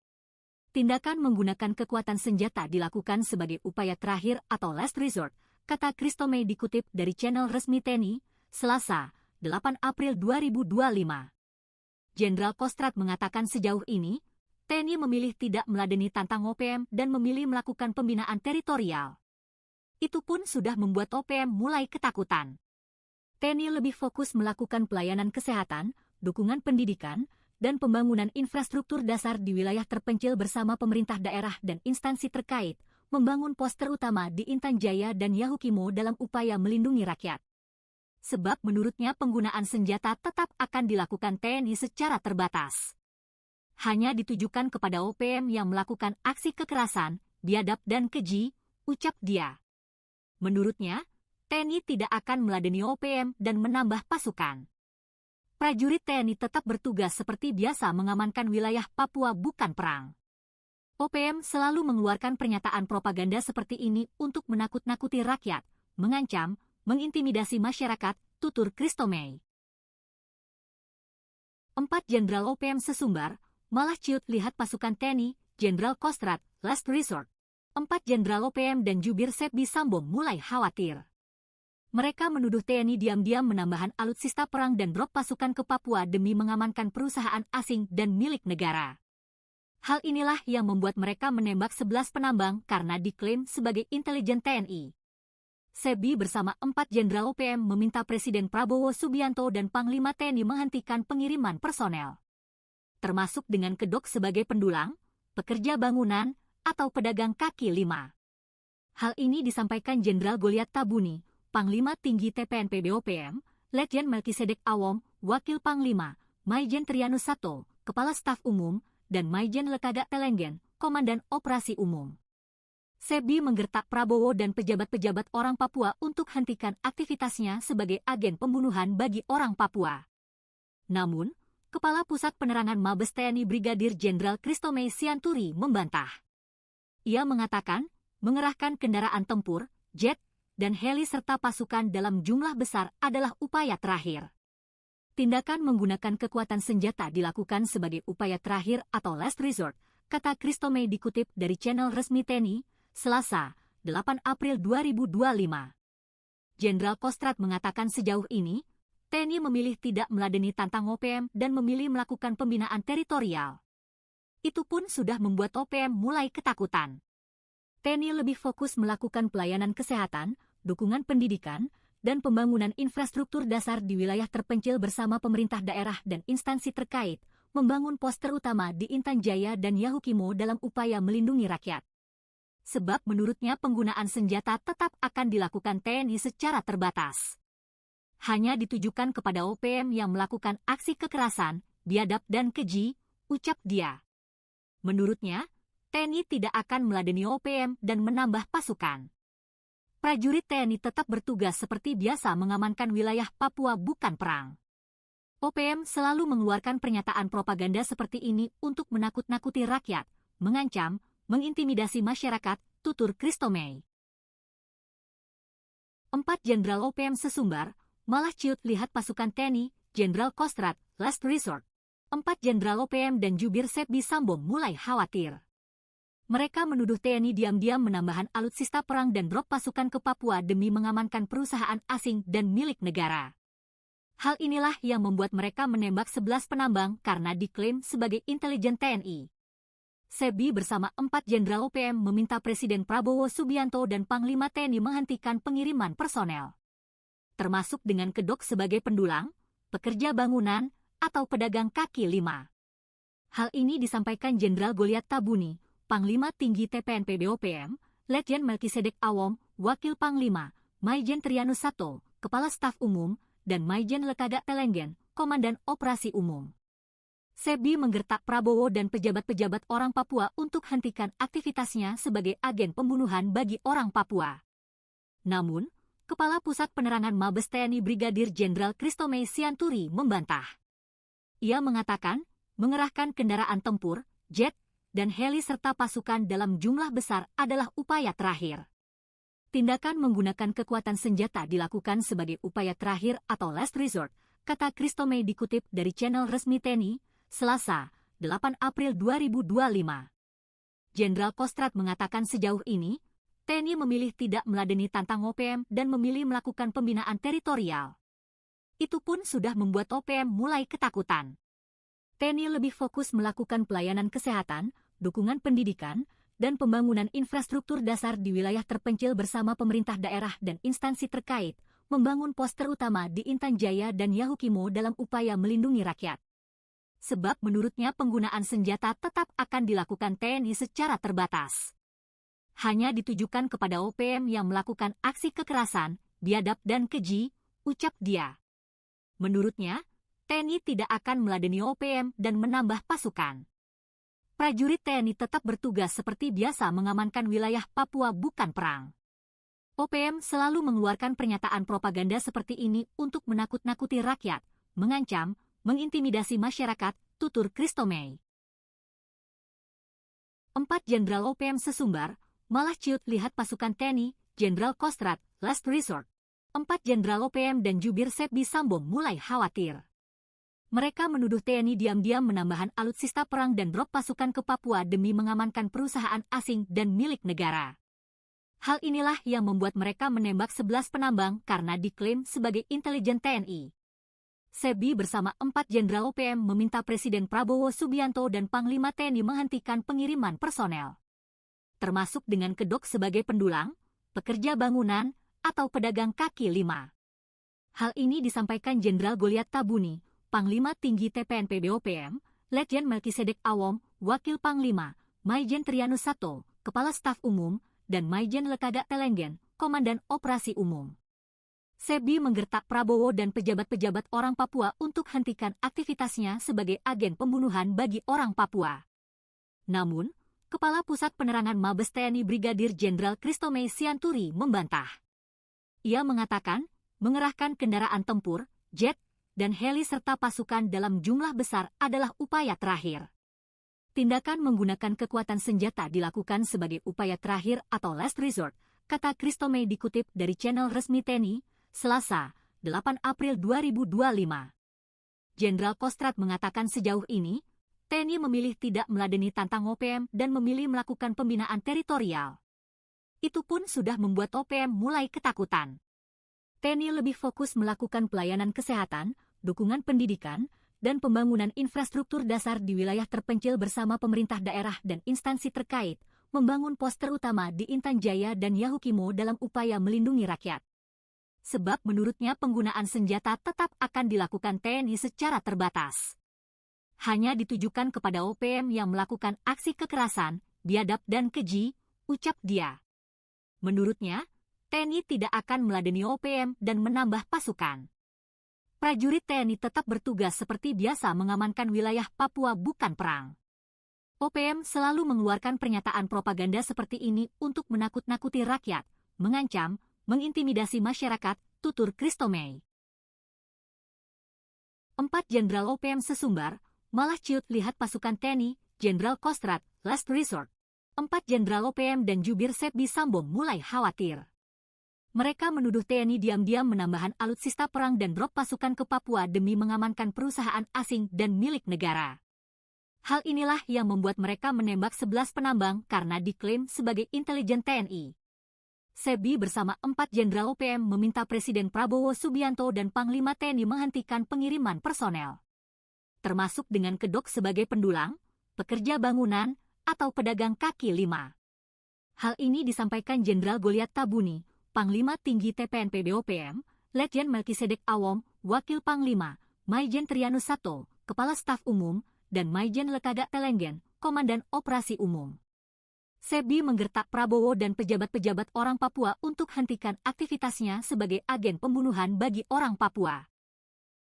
Tindakan menggunakan kekuatan senjata dilakukan sebagai upaya terakhir atau last resort, kata Christomey dikutip dari channel resmi TNI, Selasa, 8 April 2025. Jenderal Kostrad mengatakan sejauh ini, TNI memilih tidak meladeni tantang OPM dan memilih melakukan pembinaan teritorial. Itu pun sudah membuat OPM mulai ketakutan. TNI lebih fokus melakukan pelayanan kesehatan, dukungan pendidikan, dan pembangunan infrastruktur dasar di wilayah terpencil bersama pemerintah daerah dan instansi terkait, membangun pos terutama di Intan Jaya dan Yahukimo dalam upaya melindungi rakyat. Sebab menurutnya penggunaan senjata tetap akan dilakukan TNI secara terbatas. Hanya ditujukan kepada OPM yang melakukan aksi kekerasan, biadab dan keji, ucap dia. Menurutnya, TNI tidak akan meladeni OPM dan menambah pasukan. Prajurit TNI tetap bertugas seperti biasa mengamankan wilayah Papua bukan perang. OPM selalu mengeluarkan pernyataan propaganda seperti ini untuk menakut-nakuti rakyat, mengancam, mengintimidasi masyarakat, tutur Christomey. 4 Jenderal OPM sesumbar, malah ciut lihat pasukan TNI, Jenderal Kostrad, last resort. 4 Jenderal OPM dan jubir Sebi Sambo mulai khawatir. Mereka menuduh TNI diam-diam menambahkan alutsista perang dan drop pasukan ke Papua demi mengamankan perusahaan asing dan milik negara. Hal inilah yang membuat mereka menembak 11 penambang karena diklaim sebagai intelijen TNI. Sebi bersama 4 Jenderal OPM meminta Presiden Prabowo Subianto dan Panglima TNI menghentikan pengiriman personel, termasuk dengan kedok sebagai pendulang, pekerja bangunan, atau pedagang kaki lima. Hal ini disampaikan Jenderal Goliat Tabuni, Panglima Tinggi TPNP BOPM, Letjen Melkisedek Awom, Wakil Panglima, Maijen Trianus Sato, Kepala Staf Umum, dan Maijen Lekagak Telenggen, Komandan Operasi Umum. Sebi menggertak Prabowo dan pejabat-pejabat orang Papua untuk hentikan aktivitasnya sebagai agen pembunuhan bagi orang Papua. Namun, Kepala Pusat Penerangan Mabes TNI Brigadir Jenderal Christomey Sianturi membantah. Ia mengatakan, mengerahkan kendaraan tempur, jet, dan heli serta pasukan dalam jumlah besar adalah upaya terakhir. Tindakan menggunakan kekuatan senjata dilakukan sebagai upaya terakhir atau last resort, kata Christomey dikutip dari channel resmi TNI, Selasa, 8 April 2025. Jenderal Kostrad mengatakan sejauh ini, TNI memilih tidak meladeni tantang OPM dan memilih melakukan pembinaan teritorial. Itu pun sudah membuat OPM mulai ketakutan. TNI lebih fokus melakukan pelayanan kesehatan, dukungan pendidikan, dan pembangunan infrastruktur dasar di wilayah terpencil bersama pemerintah daerah dan instansi terkait, membangun pos terutama di Intan Jaya dan Yahukimo dalam upaya melindungi rakyat. Sebab menurutnya penggunaan senjata tetap akan dilakukan TNI secara terbatas. Hanya ditujukan kepada OPM yang melakukan aksi kekerasan, biadab dan keji, ucap dia. Menurutnya, TNI tidak akan meladeni OPM dan menambah pasukan. Prajurit TNI tetap bertugas seperti biasa mengamankan wilayah Papua bukan perang. OPM selalu mengeluarkan pernyataan propaganda seperti ini untuk menakut-nakuti rakyat, mengancam, mengintimidasi masyarakat, tutur Christomey. 4 Jenderal OPM sesumbar, malah ciut lihat pasukan TNI, Jenderal Kostrad, last resort. 4 Jenderal OPM dan jubir Sebi Sambo mulai khawatir. Mereka menuduh TNI diam-diam menambahkan alutsista perang dan drop pasukan ke Papua demi mengamankan perusahaan asing dan milik negara. Hal inilah yang membuat mereka menembak 11 penambang karena diklaim sebagai intelijen TNI. Sebi bersama 4 Jenderal OPM meminta Presiden Prabowo Subianto dan Panglima TNI menghentikan pengiriman personel. Termasuk dengan kedok sebagai pendulang, pekerja bangunan, atau pedagang kaki lima. Hal ini disampaikan Jenderal Goliat Tabuni, Panglima Tinggi TPNP BOPM, Letjen Melkisedek Awom, Wakil Panglima, Maijen Trianus Sato, Kepala Staf Umum, dan Maijen Lekaga Telenggen, Komandan Operasi Umum. Sebi menggertak Prabowo dan pejabat-pejabat orang Papua untuk hentikan aktivitasnya sebagai agen pembunuhan bagi orang Papua. Namun, Kepala Pusat Penerangan Mabes TNI Brigadir Jenderal Christomey Sianturi membantah. Ia mengatakan, mengerahkan kendaraan tempur, jet, dan heli serta pasukan dalam jumlah besar adalah upaya terakhir. Tindakan menggunakan kekuatan senjata dilakukan sebagai upaya terakhir atau last resort, kata Christomey dikutip dari channel resmi TNI, Selasa, 8 April 2025. Jenderal Kostrad mengatakan sejauh ini, TNI memilih tidak meladeni tantang OPM dan memilih melakukan pembinaan teritorial. Itu pun sudah membuat OPM mulai ketakutan. TNI lebih fokus melakukan pelayanan kesehatan, dukungan pendidikan, dan pembangunan infrastruktur dasar di wilayah terpencil bersama pemerintah daerah dan instansi terkait, membangun pos terutama di Intan Jaya dan Yahukimo dalam upaya melindungi rakyat. Sebab menurutnya penggunaan senjata tetap akan dilakukan TNI secara terbatas. Hanya ditujukan kepada OPM yang melakukan aksi kekerasan, biadab dan keji, ucap dia. Menurutnya, TNI tidak akan meladeni OPM dan menambah pasukan. Prajurit TNI tetap bertugas seperti biasa mengamankan wilayah Papua bukan perang. OPM selalu mengeluarkan pernyataan propaganda seperti ini untuk menakut-nakuti rakyat, mengancam, mengintimidasi masyarakat, tutur Christomey. 4 Jenderal OPM sesumbar, malah ciut lihat pasukan TNI, Jenderal Kostrad, last resort. 4 Jenderal OPM dan jubir Sebi Sambo mulai khawatir. Mereka menuduh TNI diam-diam menambahkan alutsista perang dan drop pasukan ke Papua demi mengamankan perusahaan asing dan milik negara. Hal inilah yang membuat mereka menembak 11 penambang karena diklaim sebagai intelijen TNI. Sebi bersama 4 Jenderal OPM meminta Presiden Prabowo Subianto dan Panglima TNI menghentikan pengiriman personel. Termasuk dengan kedok sebagai pendulang, pekerja bangunan, atau pedagang kaki lima. Hal ini disampaikan Jenderal Goliat Tabuni, Panglima Tinggi TPNP BOPM, Letjen Melkisedek Awom, Wakil Panglima, Maijen Trianus Sato, Kepala Staf Umum, dan Maijen Lekaga Telenggen, Komandan Operasi Umum. Sebi menggertak Prabowo dan pejabat-pejabat orang Papua untuk hentikan aktivitasnya sebagai agen pembunuhan bagi orang Papua. Namun, Kepala Pusat Penerangan Mabes TNI Brigadir Jenderal Christomey Sianturi membantah. Ia mengatakan, mengerahkan kendaraan tempur, jet, dan heli serta pasukan dalam jumlah besar adalah upaya terakhir. Tindakan menggunakan kekuatan senjata dilakukan sebagai upaya terakhir atau last resort, kata Christomey dikutip dari channel resmi TNI, Selasa, 8 April 2025. Jenderal Kostrad mengatakan sejauh ini, TNI memilih tidak meladeni tantang OPM dan memilih melakukan pembinaan teritorial. Itu pun sudah membuat OPM mulai ketakutan. TNI lebih fokus melakukan pelayanan kesehatan, dukungan pendidikan, dan pembangunan infrastruktur dasar di wilayah terpencil bersama pemerintah daerah dan instansi terkait, membangun pos terutama di Intan Jaya dan Yahukimo dalam upaya melindungi rakyat. Sebab menurutnya penggunaan senjata tetap akan dilakukan TNI secara terbatas. Hanya ditujukan kepada OPM yang melakukan aksi kekerasan, biadab dan keji, ucap dia. Menurutnya, TNI tidak akan meladeni OPM dan menambah pasukan. Prajurit TNI tetap bertugas seperti biasa mengamankan wilayah Papua bukan perang. OPM selalu mengeluarkan pernyataan propaganda seperti ini untuk menakut-nakuti rakyat, mengancam, mengintimidasi masyarakat, tutur Christomey. 4 Jenderal OPM sesumbar, malah ciut lihat pasukan TNI, Jenderal Kostrad, last resort. 4 Jenderal OPM dan jubir Sepbi Sambo mulai khawatir. Mereka menuduh TNI diam-diam menambahkan alutsista perang dan drop pasukan ke Papua demi mengamankan perusahaan asing dan milik negara. Hal inilah yang membuat mereka menembak 11 penambang karena diklaim sebagai intelijen TNI. Sepbi bersama 4 Jenderal OPM meminta Presiden Prabowo Subianto dan Panglima TNI menghentikan pengiriman personel, termasuk dengan kedok sebagai pendulang, pekerja bangunan, atau pedagang kaki lima. Hal ini disampaikan Jenderal Goliat Tabuni, Panglima Tinggi TPNP BOPM, Letjen Melkisedek Awom, Wakil Panglima, Maijen Trianus Sato, Kepala Staf Umum, dan Maijen Lekaga Telenggen, Komandan Operasi Umum. Sepbi menggertak Prabowo dan pejabat-pejabat orang Papua untuk hentikan aktivitasnya sebagai agen pembunuhan bagi orang Papua.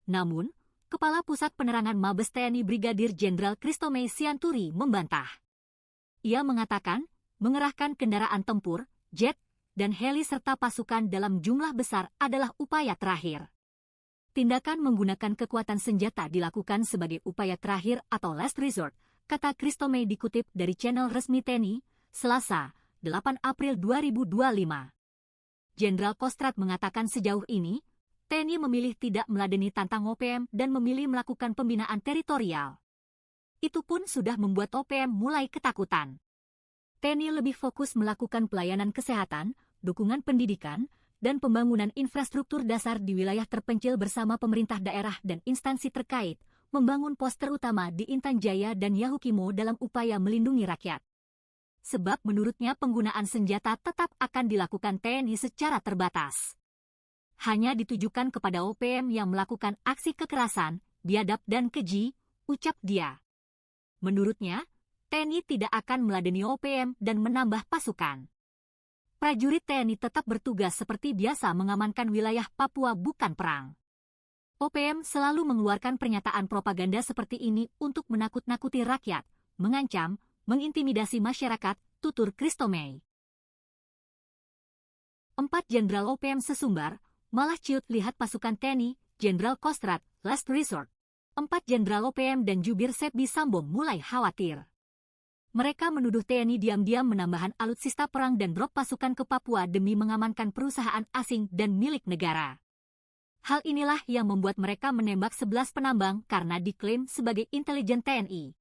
Namun, Kepala Pusat Penerangan Mabes TNI Brigadir Jenderal Christomey Sianturi membantah. Ia mengatakan, mengerahkan kendaraan tempur, jet, dan heli serta pasukan dalam jumlah besar adalah upaya terakhir. Tindakan menggunakan kekuatan senjata dilakukan sebagai upaya terakhir atau last resort, kata Christomey dikutip dari channel resmi TNI, Selasa, 8 April 2025. Jenderal Kostrad mengatakan sejauh ini, TNI memilih tidak meladeni tantang OPM dan memilih melakukan pembinaan teritorial. Itu pun sudah membuat OPM mulai ketakutan. TNI lebih fokus melakukan pelayanan kesehatan, dukungan pendidikan, dan pembangunan infrastruktur dasar di wilayah terpencil bersama pemerintah daerah dan instansi terkait, membangun pos terutama di Intan Jaya dan Yahukimo dalam upaya melindungi rakyat. Sebab menurutnya penggunaan senjata tetap akan dilakukan TNI secara terbatas. Hanya ditujukan kepada OPM yang melakukan aksi kekerasan, biadab dan keji, ucap dia. Menurutnya, TNI tidak akan meladeni OPM dan menambah pasukan. Prajurit TNI tetap bertugas seperti biasa mengamankan wilayah Papua bukan perang. OPM selalu mengeluarkan pernyataan propaganda seperti ini untuk menakut-nakuti rakyat, mengancam, mengintimidasi masyarakat, tutur Christomey. 4 Jenderal OPM sesumbar, malah ciut lihat pasukan TNI, Jenderal Kostrad, last resort. 4 Jenderal OPM dan jubir Sepbi Sambo mulai khawatir. Mereka menuduh TNI diam-diam menambahkan alutsista perang dan drop pasukan ke Papua demi mengamankan perusahaan asing dan milik negara. Hal inilah yang membuat mereka menembak 11 penambang karena diklaim sebagai intelijen TNI.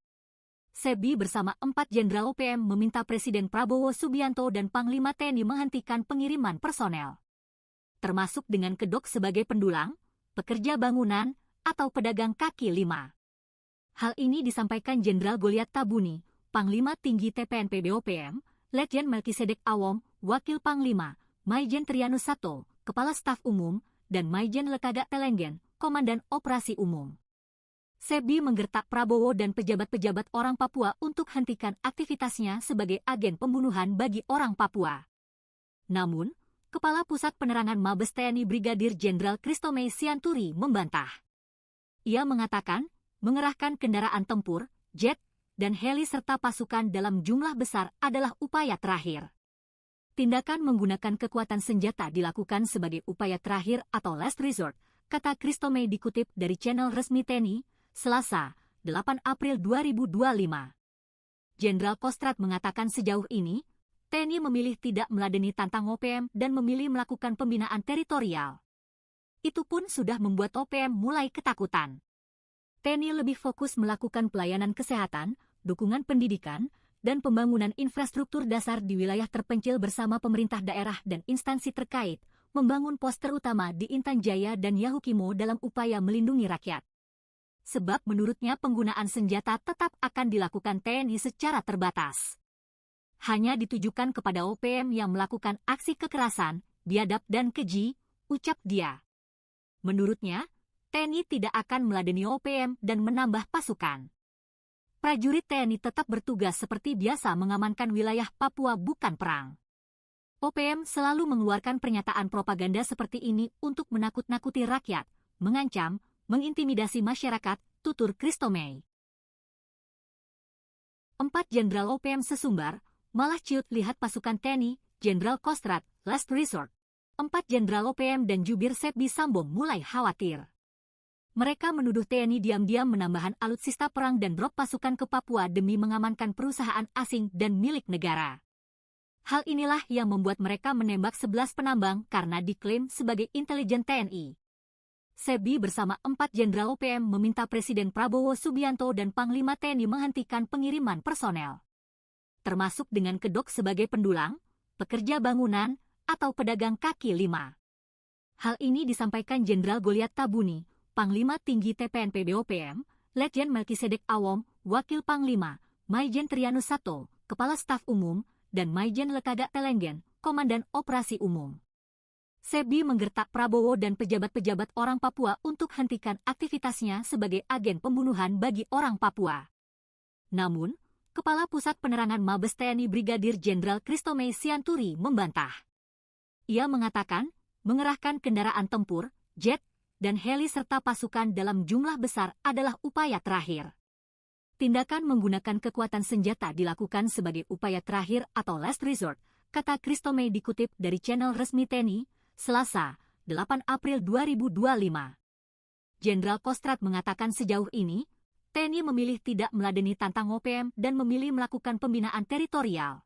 Sepbi bersama 4 Jenderal OPM meminta Presiden Prabowo Subianto dan Panglima TNI menghentikan pengiriman personel, termasuk dengan kedok sebagai pendulang, pekerja bangunan, atau pedagang kaki lima. Hal ini disampaikan Jenderal Goliat Tabuni, Panglima Tinggi TPNP BOPM, Letjen Melkisedek Awom, Wakil Panglima, Maijen Trianus Sato, Kepala Staf Umum, dan Maijen Lekaga Telenggen, Komandan Operasi Umum. Sepbi menggertak Prabowo dan pejabat-pejabat orang Papua untuk hentikan aktivitasnya sebagai agen pembunuhan bagi orang Papua. Namun, Kepala Pusat Penerangan Mabes TNI Brigadir Jenderal Christomey Sianturi membantah. Ia mengatakan, mengerahkan kendaraan tempur, jet, dan heli serta pasukan dalam jumlah besar adalah upaya terakhir. Tindakan menggunakan kekuatan senjata dilakukan sebagai upaya terakhir atau last resort, kata Christomey dikutip dari channel resmi TNI, Selasa, 8 April 2025. Jenderal Kostrad mengatakan sejauh ini, TNI memilih tidak meladeni tantang OPM dan memilih melakukan pembinaan teritorial. Itu pun sudah membuat OPM mulai ketakutan. TNI lebih fokus melakukan pelayanan kesehatan, dukungan pendidikan, dan pembangunan infrastruktur dasar di wilayah terpencil bersama pemerintah daerah dan instansi terkait, membangun pos terutama di Intan Jaya dan Yahukimo dalam upaya melindungi rakyat. Sebab menurutnya penggunaan senjata tetap akan dilakukan TNI secara terbatas. Hanya ditujukan kepada OPM yang melakukan aksi kekerasan, biadab dan keji, ucap dia. Menurutnya, TNI tidak akan meladeni OPM dan menambah pasukan. Prajurit TNI tetap bertugas seperti biasa mengamankan wilayah Papua bukan perang. OPM selalu mengeluarkan pernyataan propaganda seperti ini untuk menakut-nakuti rakyat, mengancam, mengintimidasi masyarakat, tutur Christomey. 4 Jenderal OPM sesumbar, malah ciut lihat pasukan TNI, Jenderal Kostrad, last resort. 4 Jenderal OPM dan jubir Sepbi Sambo mulai khawatir. Mereka menuduh TNI diam-diam menambahkan alutsista perang dan drop pasukan ke Papua demi mengamankan perusahaan asing dan milik negara. Hal inilah yang membuat mereka menembak 11 penambang karena diklaim sebagai intelijen TNI. Sepbi bersama 4 Jenderal OPM meminta Presiden Prabowo Subianto dan Panglima TNI menghentikan pengiriman personel, termasuk dengan kedok sebagai pendulang, pekerja bangunan, atau pedagang kaki lima. Hal ini disampaikan Jenderal Goliat Tabuni, Panglima Tinggi TPNP BOPM, Letjen Melkisedek Awom, Wakil Panglima, Maijen Trianus Sato, Kepala Staf Umum, dan Maijen Lekaga Telenggen, Komandan Operasi Umum. Sepbi menggertak Prabowo dan pejabat-pejabat orang Papua untuk hentikan aktivitasnya sebagai agen pembunuhan bagi orang Papua. Namun, Kepala Pusat Penerangan Mabes TNI Brigadir Jenderal Christomey Sianturi membantah. Ia mengatakan, mengerahkan kendaraan tempur, jet, dan heli serta pasukan dalam jumlah besar adalah upaya terakhir. Tindakan menggunakan kekuatan senjata dilakukan sebagai upaya terakhir atau last resort, kata Christomey dikutip dari channel resmi TNI, Selasa, 8 April 2025. Jenderal Kostrad mengatakan sejauh ini, TNI memilih tidak meladeni tantang OPM dan memilih melakukan pembinaan teritorial.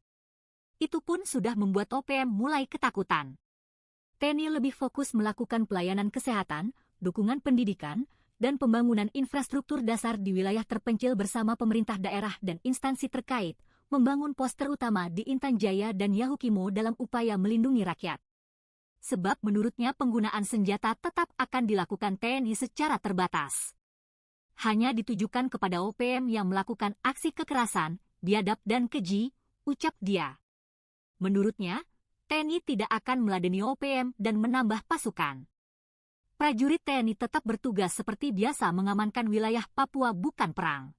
Itu pun sudah membuat OPM mulai ketakutan. TNI lebih fokus melakukan pelayanan kesehatan, dukungan pendidikan, dan pembangunan infrastruktur dasar di wilayah terpencil bersama pemerintah daerah dan instansi terkait, membangun pos terutama di Intan Jaya dan Yahukimo dalam upaya melindungi rakyat. Sebab menurutnya penggunaan senjata tetap akan dilakukan TNI secara terbatas. Hanya ditujukan kepada OPM yang melakukan aksi kekerasan, biadab dan keji, ucap dia. Menurutnya, TNI tidak akan meladeni OPM dan menambah pasukan. Prajurit TNI tetap bertugas seperti biasa mengamankan wilayah Papua bukan perang.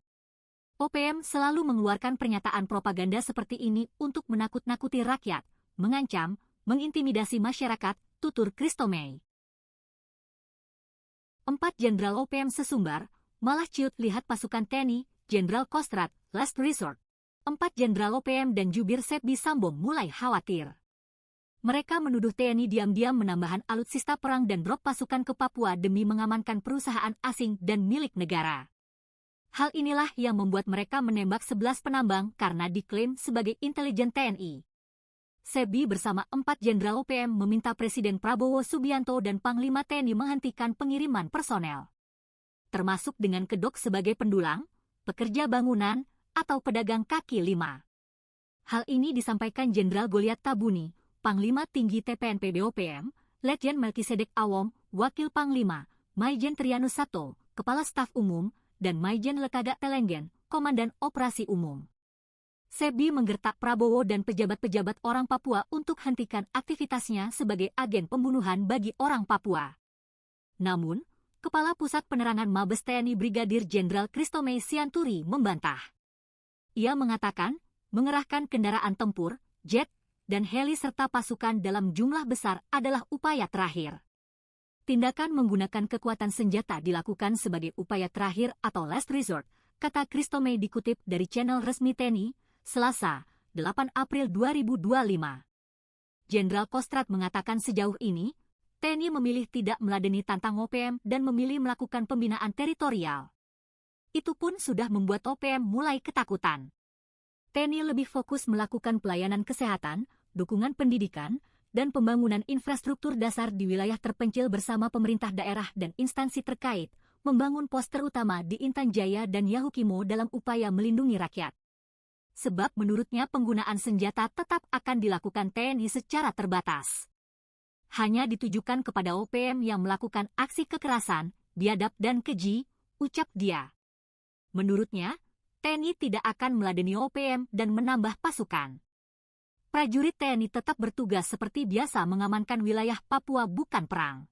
OPM selalu mengeluarkan pernyataan propaganda seperti ini untuk menakut-nakuti rakyat, mengancam, mengintimidasi masyarakat, tutur Christomey. 4 Jenderal OPM sesumbar, malah ciut lihat pasukan TNI, Jenderal Kostrad, last resort. 4 Jenderal OPM dan jubir Sepbi Sambo mulai khawatir. Mereka menuduh TNI diam-diam menambahkan alutsista perang dan drop pasukan ke Papua demi mengamankan perusahaan asing dan milik negara. Hal inilah yang membuat mereka menembak 11 penambang karena diklaim sebagai intelijen TNI. Sepbi bersama 4 Jenderal OPM meminta Presiden Prabowo Subianto dan Panglima TNI menghentikan pengiriman personel, termasuk dengan kedok sebagai pendulang, pekerja bangunan, atau pedagang kaki lima. Hal ini disampaikan Jenderal Goliat Tabuni, Panglima Tinggi TPNP BOPM, Letjen Melkisedek Awom, Wakil Panglima, Maijen Trianus Sato, Kepala Staf Umum, dan Maijen Lekaga Telenggen, Komandan Operasi Umum. Sepbi menggertak Prabowo dan pejabat-pejabat orang Papua untuk hentikan aktivitasnya sebagai agen pembunuhan bagi orang Papua. Namun, Kepala Pusat Penerangan Mabes TNI Brigadir Jenderal Christomey Sianturi membantah. Ia mengatakan, mengerahkan kendaraan tempur, jet, dan heli serta pasukan dalam jumlah besar adalah upaya terakhir. Tindakan menggunakan kekuatan senjata dilakukan sebagai upaya terakhir atau last resort, kata Christomey dikutip dari channel resmi TNI, Selasa, 8 April 2025. Jenderal Kostrad mengatakan sejauh ini, TNI memilih tidak meladeni tantang OPM dan memilih melakukan pembinaan teritorial. Itu pun sudah membuat OPM mulai ketakutan. TNI lebih fokus melakukan pelayanan kesehatan, dukungan pendidikan, dan pembangunan infrastruktur dasar di wilayah terpencil bersama pemerintah daerah dan instansi terkait, membangun pos terutama di Intan Jaya dan Yahukimo dalam upaya melindungi rakyat. Sebab menurutnya penggunaan senjata tetap akan dilakukan TNI secara terbatas. Hanya ditujukan kepada OPM yang melakukan aksi kekerasan, biadab dan keji, ucap dia. Menurutnya, TNI tidak akan meladeni OPM dan menambah pasukan. Prajurit TNI tetap bertugas seperti biasa mengamankan wilayah Papua bukan perang.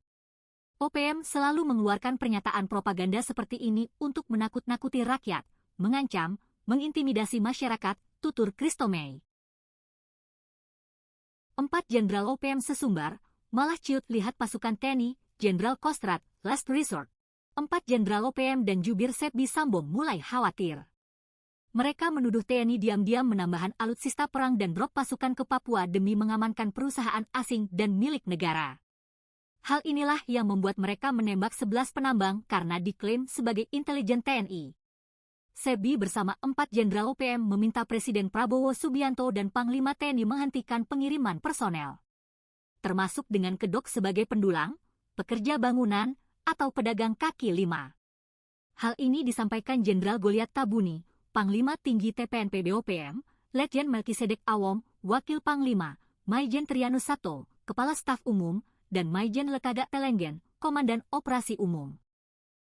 OPM selalu mengeluarkan pernyataan propaganda seperti ini untuk menakut-nakuti rakyat, mengancam, mengintimidasi masyarakat, tutur Christomey. 4 Jenderal OPM sesumbar, malah ciut lihat pasukan TNI, Jenderal Kostrad, last resort. 4 Jenderal OPM dan jubir Sepbi Sambo mulai khawatir. Mereka menuduh TNI diam-diam menambahkan alutsista perang dan drop pasukan ke Papua demi mengamankan perusahaan asing dan milik negara. Hal inilah yang membuat mereka menembak 11 penambang karena diklaim sebagai intelijen TNI. Sepbi bersama 4 Jenderal OPM meminta Presiden Prabowo Subianto dan Panglima TNI menghentikan pengiriman personel. Termasuk dengan kedok sebagai pendulang, pekerja bangunan, atau pedagang kaki lima. Hal ini disampaikan Jenderal Goliat Tabuni, Panglima Tinggi TPNP BOPM, Letjen Melkisedek Awom, Wakil Panglima, Maijen Trianus Sato, Kepala Staf Umum, dan Maijen Lekaga Telenggen, Komandan Operasi Umum.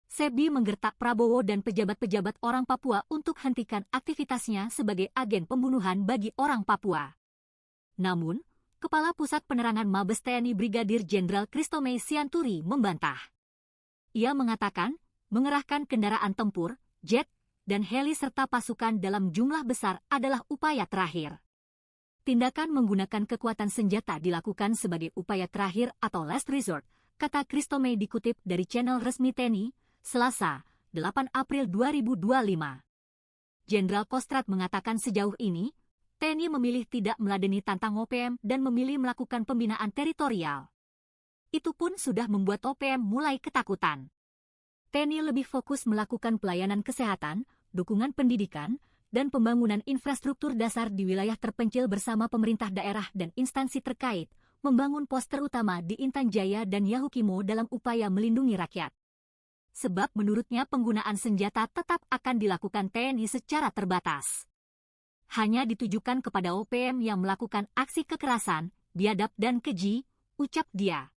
Sepbi menggertak Prabowo dan pejabat-pejabat orang Papua untuk hentikan aktivitasnya sebagai agen pembunuhan bagi orang Papua. Namun, Kepala Pusat Penerangan Mabes TNI Brigadir Jenderal Christomey Sianturi membantah. Ia mengatakan, mengerahkan kendaraan tempur, jet, dan heli serta pasukan dalam jumlah besar adalah upaya terakhir. Tindakan menggunakan kekuatan senjata dilakukan sebagai upaya terakhir atau last resort, kata Christomey dikutip dari channel resmi TNI, Selasa, 8 April 2025. Jenderal Kostrad mengatakan sejauh ini, TNI memilih tidak meladeni tantang OPM dan memilih melakukan pembinaan teritorial. Itu pun sudah membuat OPM mulai ketakutan. TNI lebih fokus melakukan pelayanan kesehatan, dukungan pendidikan, dan pembangunan infrastruktur dasar di wilayah terpencil bersama pemerintah daerah dan instansi terkait, membangun pos terutama di Intan Jaya dan Yahukimo dalam upaya melindungi rakyat. Sebab menurutnya penggunaan senjata tetap akan dilakukan TNI secara terbatas. Hanya ditujukan kepada OPM yang melakukan aksi kekerasan, biadab dan keji, ucap dia.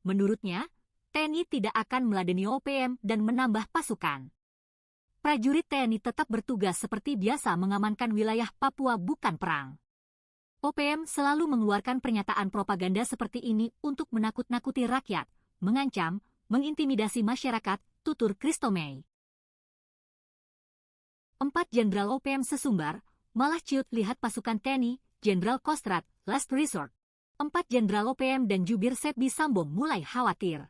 Menurutnya, TNI tidak akan meladeni OPM dan menambah pasukan. Prajurit TNI tetap bertugas seperti biasa mengamankan wilayah Papua bukan perang. OPM selalu mengeluarkan pernyataan propaganda seperti ini untuk menakut-nakuti rakyat, mengancam, mengintimidasi masyarakat, tutur Christomey. 4 Jenderal OPM sesumbar, malah ciut lihat pasukan TNI, Jenderal Kostrad, last resort. 4 Jenderal OPM dan jubir Sepbi Sambo mulai khawatir.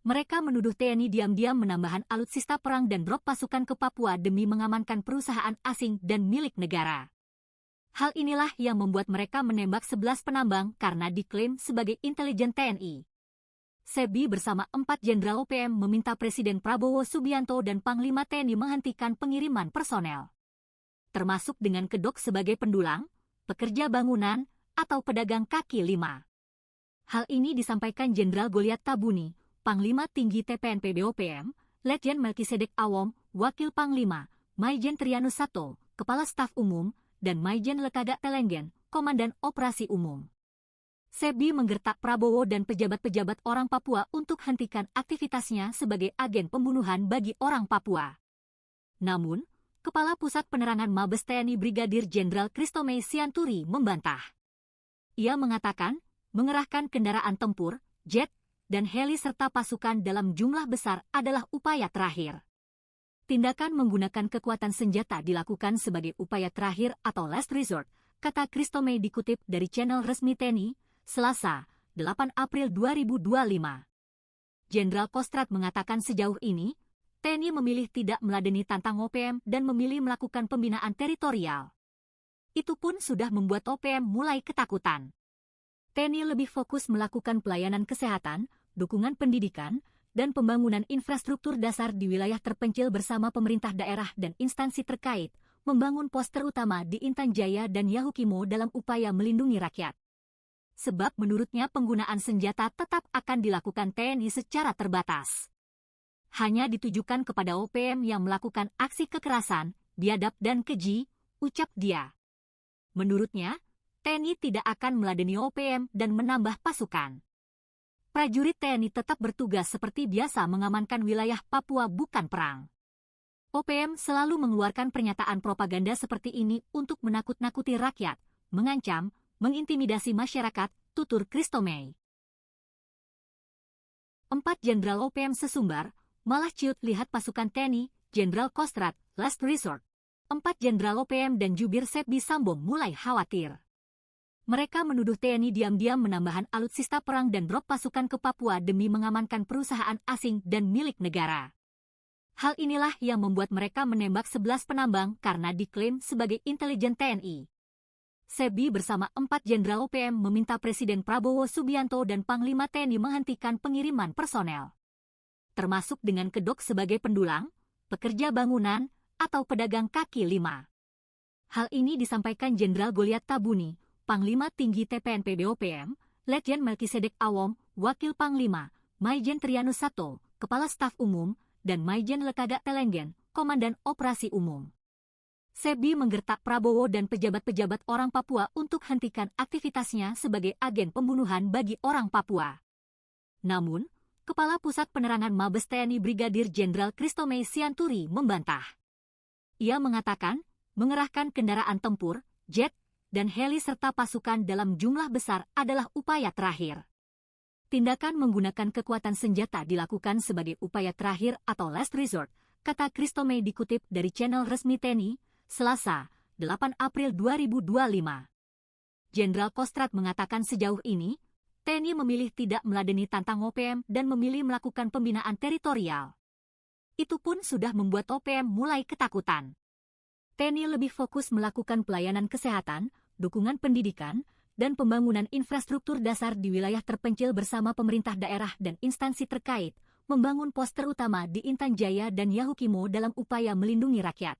Mereka menuduh TNI diam-diam menambahkan alutsista perang dan drop pasukan ke Papua demi mengamankan perusahaan asing dan milik negara. Hal inilah yang membuat mereka menembak 11 penambang karena diklaim sebagai intelijen TNI. Sepbi bersama 4 Jenderal OPM meminta Presiden Prabowo Subianto dan Panglima TNI menghentikan pengiriman personel. Termasuk dengan kedok sebagai pendulang, pekerja bangunan, atau pedagang kaki lima. Hal ini disampaikan Jenderal Goliat Tabuni, Panglima Tinggi TPNP BOPM, Letjen Melkisedek Awom, Wakil Panglima, Maijen Trianus Sato, Kepala Staf Umum, dan Maijen Lekaga Telenggen, Komandan Operasi Umum. Sepbi menggertak Prabowo dan pejabat-pejabat orang Papua untuk hentikan aktivitasnya sebagai agen pembunuhan bagi orang Papua. Namun, Kepala Pusat Penerangan Mabes TNI Brigadir Jenderal Christomey Sianturi membantah. Ia mengatakan, mengerahkan kendaraan tempur, jet, dan heli serta pasukan dalam jumlah besar adalah upaya terakhir. Tindakan menggunakan kekuatan senjata dilakukan sebagai upaya terakhir atau last resort, kata Christomey dikutip dari channel resmi TNI, Selasa, 8 April 2025. Jenderal Kostrad mengatakan sejauh ini, TNI memilih tidak meladeni tantang OPM dan memilih melakukan pembinaan teritorial. Itu pun sudah membuat OPM mulai ketakutan. TNI lebih fokus melakukan pelayanan kesehatan, dukungan pendidikan, dan pembangunan infrastruktur dasar di wilayah terpencil bersama pemerintah daerah dan instansi terkait, membangun pos terutama di Intan Jaya dan Yahukimo dalam upaya melindungi rakyat. Sebab menurutnya penggunaan senjata tetap akan dilakukan TNI secara terbatas. Hanya ditujukan kepada OPM yang melakukan aksi kekerasan, biadab dan keji, ucap dia. Menurutnya, TNI tidak akan meladeni OPM dan menambah pasukan. Prajurit TNI tetap bertugas seperti biasa mengamankan wilayah Papua bukan perang. OPM selalu mengeluarkan pernyataan propaganda seperti ini untuk menakut-nakuti rakyat, mengancam, mengintimidasi masyarakat, tutur Christomey. 4 Jenderal OPM sesumbar, malah ciut lihat pasukan TNI, Jenderal Kostrad, last resort. 4 Jenderal OPM dan jubir Sepbi Sambo mulai khawatir. Mereka menuduh TNI diam-diam menambahkan alutsista perang dan drop pasukan ke Papua demi mengamankan perusahaan asing dan milik negara. Hal inilah yang membuat mereka menembak 11 penambang karena diklaim sebagai intelijen TNI. Sepbi bersama 4 Jenderal OPM meminta Presiden Prabowo Subianto dan Panglima TNI menghentikan pengiriman personel, termasuk dengan kedok sebagai pendulang, pekerja bangunan, atau pedagang kaki lima. Hal ini disampaikan Jenderal Goliat Tabuni, Panglima Tinggi TPNP BOPM, Letjen Melkisedek Awom, Wakil Panglima, Maijen Trianus Sato, Kepala Staf Umum, dan Maijen Lekaga Telenggen, Komandan Operasi Umum. Sepbi menggertak Prabowo dan pejabat-pejabat orang Papua untuk hentikan aktivitasnya sebagai agen pembunuhan bagi orang Papua. Namun, Kepala Pusat Penerangan Mabes TNI Brigadir Jenderal Christomey Sianturi membantah. Ia mengatakan, mengerahkan kendaraan tempur, jet, dan heli serta pasukan dalam jumlah besar adalah upaya terakhir. Tindakan menggunakan kekuatan senjata dilakukan sebagai upaya terakhir atau last resort, kata Christomey dikutip dari channel resmi TNI, Selasa, 8 April 2025. Jenderal Kostrad mengatakan sejauh ini, TNI memilih tidak meladeni tantang OPM dan memilih melakukan pembinaan teritorial. Itu pun sudah membuat OPM mulai ketakutan. TNI lebih fokus melakukan pelayanan kesehatan, dukungan pendidikan, dan pembangunan infrastruktur dasar di wilayah terpencil bersama pemerintah daerah dan instansi terkait, membangun pos terutama di Intan Jaya dan Yahukimo dalam upaya melindungi rakyat.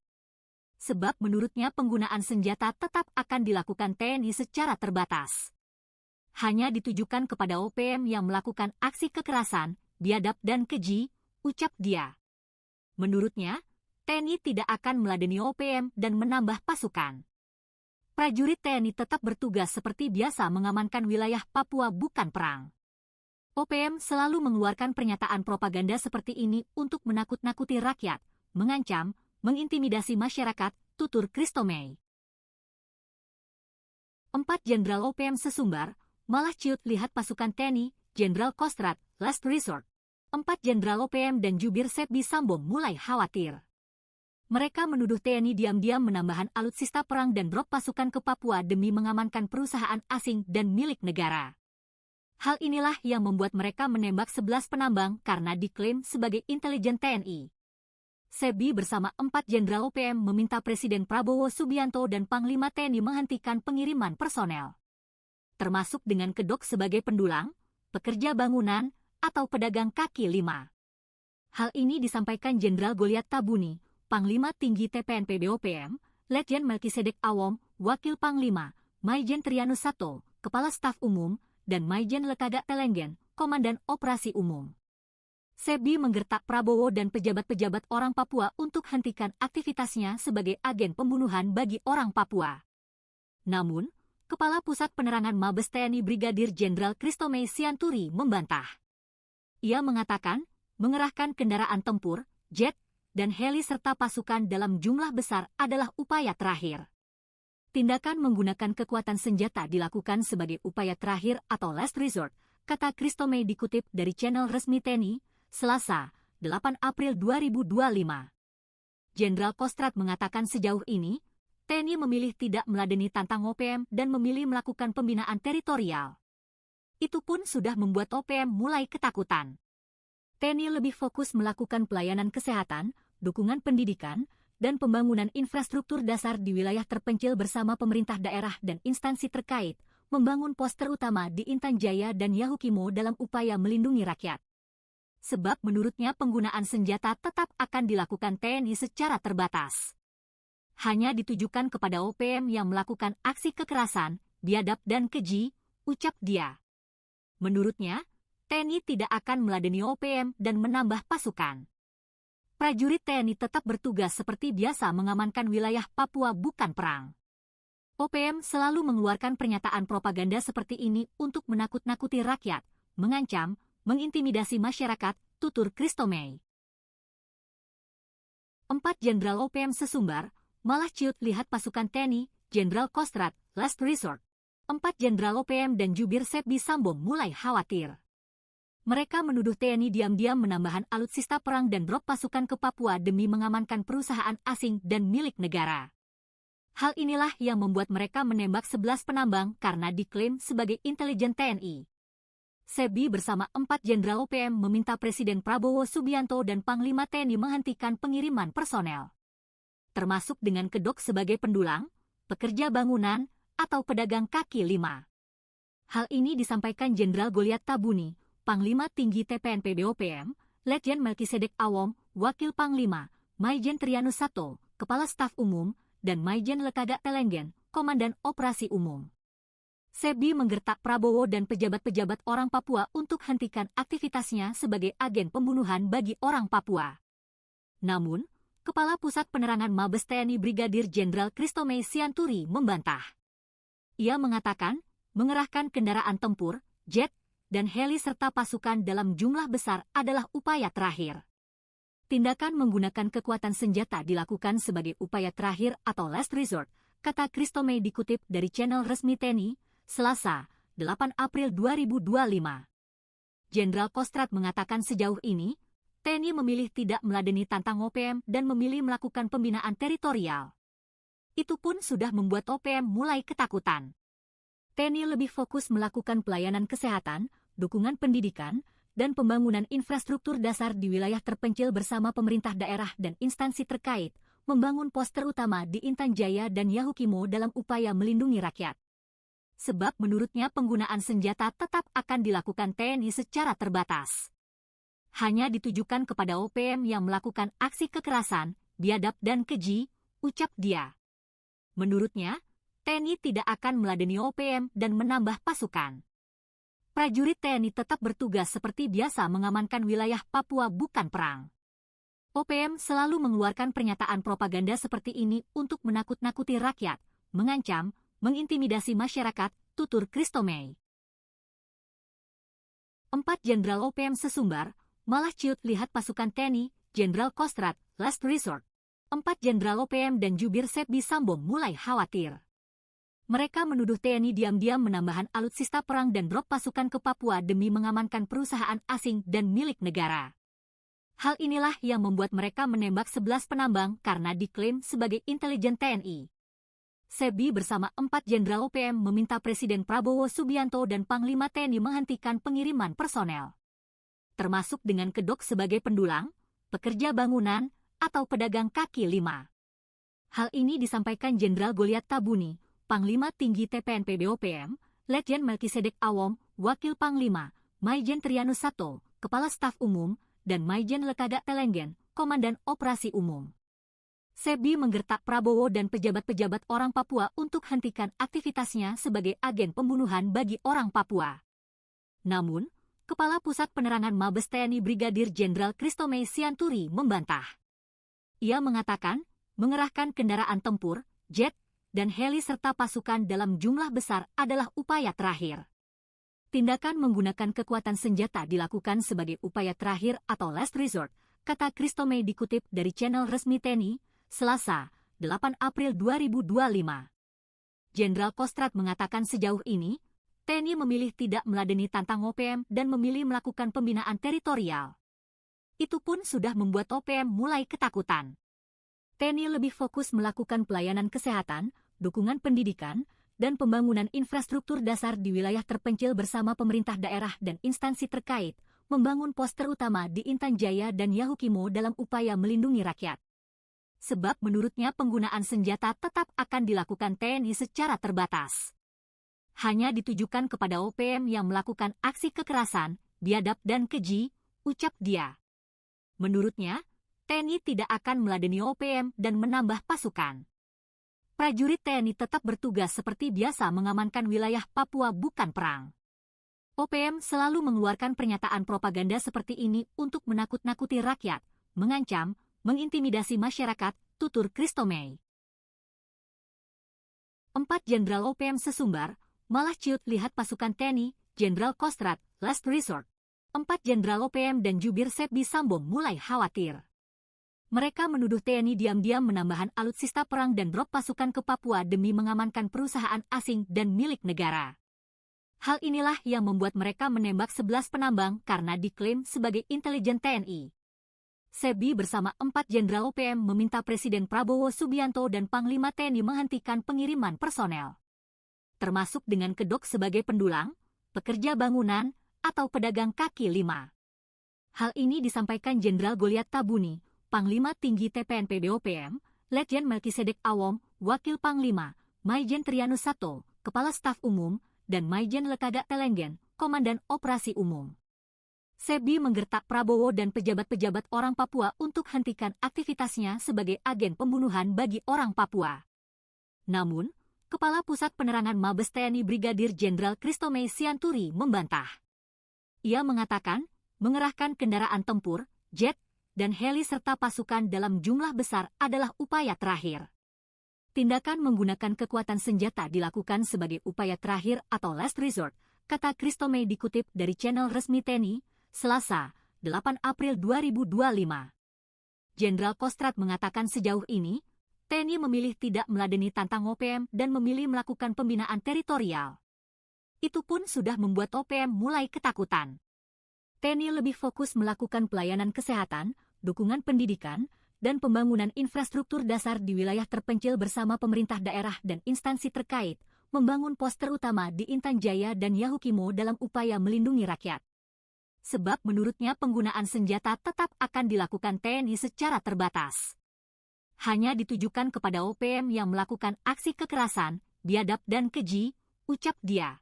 Sebab menurutnya penggunaan senjata tetap akan dilakukan TNI secara terbatas. Hanya ditujukan kepada OPM yang melakukan aksi kekerasan, biadab dan keji, ucap dia. Menurutnya, TNI tidak akan meladeni OPM dan menambah pasukan. Prajurit TNI tetap bertugas seperti biasa mengamankan wilayah Papua bukan perang. OPM selalu mengeluarkan pernyataan propaganda seperti ini untuk menakut-nakuti rakyat, mengancam, mengintimidasi masyarakat, tutur Christomey. 4 Jenderal OPM sesumbar, malah ciut lihat pasukan TNI, Jenderal Kostrad, last resort. 4 Jenderal OPM dan jubir Sepbi Sambo mulai khawatir. Mereka menuduh TNI diam-diam menambahkan alutsista perang dan drop pasukan ke Papua demi mengamankan perusahaan asing dan milik negara. Hal inilah yang membuat mereka menembak 11 penambang karena diklaim sebagai intelijen TNI. Sepbi bersama 4 Jenderal OPM meminta Presiden Prabowo Subianto dan Panglima TNI menghentikan pengiriman personel, termasuk dengan kedok sebagai pendulang, pekerja bangunan, atau pedagang kaki lima. Hal ini disampaikan Jenderal Goliat Tabuni, Panglima Tinggi TPNP BOPM, Letjen Melkisedek Awom, Wakil Panglima, Maijen Trianus Sato, Kepala Staf Umum, dan Maijen Lekaga Telenggen, Komandan Operasi Umum. Sepbi menggertak Prabowo dan pejabat-pejabat orang Papua untuk hentikan aktivitasnya sebagai agen pembunuhan bagi orang Papua. Namun, Kepala Pusat Penerangan Mabes TNI Brigadir Jenderal Christomey Sianturi membantah. Ia mengatakan, mengerahkan kendaraan tempur, jet, dan heli serta pasukan dalam jumlah besar adalah upaya terakhir. Tindakan menggunakan kekuatan senjata dilakukan sebagai upaya terakhir atau last resort, kata Christomey dikutip dari channel resmi TNI, Selasa, 8 April 2025. Jenderal Kostrad mengatakan sejauh ini, TNI memilih tidak meladeni tantang OPM dan memilih melakukan pembinaan teritorial. Itu pun sudah membuat OPM mulai ketakutan. TNI lebih fokus melakukan pelayanan kesehatan, dukungan pendidikan, dan pembangunan infrastruktur dasar di wilayah terpencil bersama pemerintah daerah dan instansi terkait, membangun pos terutama di Intan Jaya dan Yahukimo dalam upaya melindungi rakyat. Sebab menurutnya penggunaan senjata tetap akan dilakukan TNI secara terbatas. Hanya ditujukan kepada OPM yang melakukan aksi kekerasan, biadab dan keji, ucap dia. Menurutnya, TNI tidak akan meladeni OPM dan menambah pasukan. Prajurit TNI tetap bertugas seperti biasa mengamankan wilayah Papua bukan perang. OPM selalu mengeluarkan pernyataan propaganda seperti ini untuk menakut-nakuti rakyat, mengancam, mengintimidasi masyarakat, tutur Christomey. 4 Jenderal OPM sesumbar, malah ciut lihat pasukan TNI, Jenderal Kostrad, last resort. 4 Jenderal OPM dan jubir Sepbi Sambong mulai khawatir. Mereka menuduh TNI diam-diam menambahkan alutsista perang dan drop pasukan ke Papua demi mengamankan perusahaan asing dan milik negara. Hal inilah yang membuat mereka menembak 11 penambang karena diklaim sebagai intelijen TNI. Sepbi bersama 4 Jenderal OPM meminta Presiden Prabowo Subianto dan Panglima TNI menghentikan pengiriman personel, termasuk dengan kedok sebagai pendulang, pekerja bangunan, atau pedagang kaki lima. Hal ini disampaikan Jenderal Goliat Tabuni, Panglima Tinggi TPNP BOPM, Letjen Melkisedek Awom, Wakil Panglima, Maijen Trianus Sato, Kepala Staf Umum, dan Maijen Lekaga Telenggen, Komandan Operasi Umum. Sepbi menggertak Prabowo dan pejabat-pejabat orang Papua untuk hentikan aktivitasnya sebagai agen pembunuhan bagi orang Papua. Namun, Kepala Pusat Penerangan Mabes TNI Brigadir Jenderal Christomey Sianturi membantah. Ia mengatakan, mengerahkan kendaraan tempur, jet, dan heli serta pasukan dalam jumlah besar adalah upaya terakhir. Tindakan menggunakan kekuatan senjata dilakukan sebagai upaya terakhir atau last resort, kata Christomey dikutip dari channel resmi TNI, Selasa, 8 April 2025. Jenderal Kostrad mengatakan sejauh ini, TNI memilih tidak meladeni tantang OPM dan memilih melakukan pembinaan teritorial. Itu pun sudah membuat OPM mulai ketakutan. TNI lebih fokus melakukan pelayanan kesehatan, dukungan pendidikan, dan pembangunan infrastruktur dasar di wilayah terpencil bersama pemerintah daerah dan instansi terkait, membangun pos terutama di Intan Jaya dan Yahukimo dalam upaya melindungi rakyat. Sebab menurutnya penggunaan senjata tetap akan dilakukan TNI secara terbatas. Hanya ditujukan kepada OPM yang melakukan aksi kekerasan, biadab dan keji, ucap dia. Menurutnya, TNI tidak akan meladeni OPM dan menambah pasukan. Prajurit TNI tetap bertugas seperti biasa mengamankan wilayah Papua bukan perang. OPM selalu mengeluarkan pernyataan propaganda seperti ini untuk menakut-nakuti rakyat, mengancam, mengintimidasi masyarakat, tutur Christomey. 4 Jenderal OPM sesumbar, malah ciut lihat pasukan TNI, Jenderal Kostrad, last resort. 4 Jenderal OPM dan jubir Sepbi Sambong mulai khawatir. Mereka menuduh TNI diam-diam menambahkan alutsista perang dan drop pasukan ke Papua demi mengamankan perusahaan asing dan milik negara. Hal inilah yang membuat mereka menembak 11 penambang karena diklaim sebagai intelijen TNI. Sepbi bersama 4 Jenderal OPM meminta Presiden Prabowo Subianto dan Panglima TNI menghentikan pengiriman personel, termasuk dengan kedok sebagai pendulang, pekerja bangunan, atau pedagang kaki lima. Hal ini disampaikan Jenderal Goliat Tabuni, Panglima Tinggi TPNP BOPM, Letjen Melkisedek Awom, Wakil Panglima, Maijen Trianus Sato, Kepala Staf Umum, dan Maijen Lekaga Telenggen, Komandan Operasi Umum. Sepbi menggertak Prabowo dan pejabat-pejabat orang Papua untuk hentikan aktivitasnya sebagai agen pembunuhan bagi orang Papua. Namun, Kepala Pusat Penerangan Mabes TNI Brigadir Jenderal Christomey Sianturi membantah. Ia mengatakan, mengerahkan kendaraan tempur, jet, dan heli serta pasukan dalam jumlah besar adalah upaya terakhir. Tindakan menggunakan kekuatan senjata dilakukan sebagai upaya terakhir atau last resort, kata Christomey dikutip dari channel resmi TNI, Selasa, 8 April 2025. Jenderal Kostrad mengatakan sejauh ini, TNI memilih tidak meladeni tantang OPM dan memilih melakukan pembinaan teritorial. Itu pun sudah membuat OPM mulai ketakutan. TNI lebih fokus melakukan pelayanan kesehatan, dukungan pendidikan, dan pembangunan infrastruktur dasar di wilayah terpencil bersama pemerintah daerah dan instansi terkait, membangun pos terutama di Intan Jaya dan Yahukimo dalam upaya melindungi rakyat. Sebab menurutnya penggunaan senjata tetap akan dilakukan TNI secara terbatas. Hanya ditujukan kepada OPM yang melakukan aksi kekerasan, biadab dan keji, ucap dia. Menurutnya, TNI tidak akan meladeni OPM dan menambah pasukan. Prajurit TNI tetap bertugas seperti biasa mengamankan wilayah Papua, bukan perang. OPM selalu mengeluarkan pernyataan propaganda seperti ini untuk menakut-nakuti rakyat, mengancam, mengintimidasi masyarakat, tutur Christomey. 4 Jenderal OPM sesumbar, malah ciut lihat pasukan TNI, Jenderal Kostrad, last resort. 4 Jenderal OPM dan jubir Sebbi Sambong mulai khawatir. Mereka menuduh TNI diam-diam menambahkan alutsista perang dan drop pasukan ke Papua demi mengamankan perusahaan asing dan milik negara. Hal inilah yang membuat mereka menembak 11 penambang karena diklaim sebagai intelijen TNI. Sebbi bersama 4 Jenderal OPM meminta Presiden Prabowo Subianto dan Panglima TNI menghentikan pengiriman personel, termasuk dengan kedok sebagai pendulang, pekerja bangunan, atau pedagang kaki lima. Hal ini disampaikan Jenderal Goliat Tabuni, Panglima Tinggi TPNP BOPM, Letjen Melkisedek Awom, Wakil Panglima, Maijen Trianus Sato, Kepala Staf Umum, dan Maijen Lekaga Telenggen, Komandan Operasi Umum. Sebbi menggertak Prabowo dan pejabat-pejabat orang Papua untuk hentikan aktivitasnya sebagai agen pembunuhan bagi orang Papua. Namun, Kepala Pusat Penerangan Mabes TNI Brigadir Jenderal Christomey Sianturi membantah. Ia mengatakan, mengerahkan kendaraan tempur, jet, dan heli serta pasukan dalam jumlah besar adalah upaya terakhir. Tindakan menggunakan kekuatan senjata dilakukan sebagai upaya terakhir atau last resort, kata Christomey dikutip dari channel resmi TNI, Selasa, 8 April 2025. Jenderal Kostrad mengatakan sejauh ini, TNI memilih tidak meladeni tantang OPM dan memilih melakukan pembinaan teritorial. Itu pun sudah membuat OPM mulai ketakutan. TNI lebih fokus melakukan pelayanan kesehatan, dukungan pendidikan, dan pembangunan infrastruktur dasar di wilayah terpencil bersama pemerintah daerah dan instansi terkait, membangun pos terutama di Intan Jaya dan Yahukimo dalam upaya melindungi rakyat. Sebab menurutnya penggunaan senjata tetap akan dilakukan TNI secara terbatas. Hanya ditujukan kepada OPM yang melakukan aksi kekerasan, biadab dan keji, ucap dia.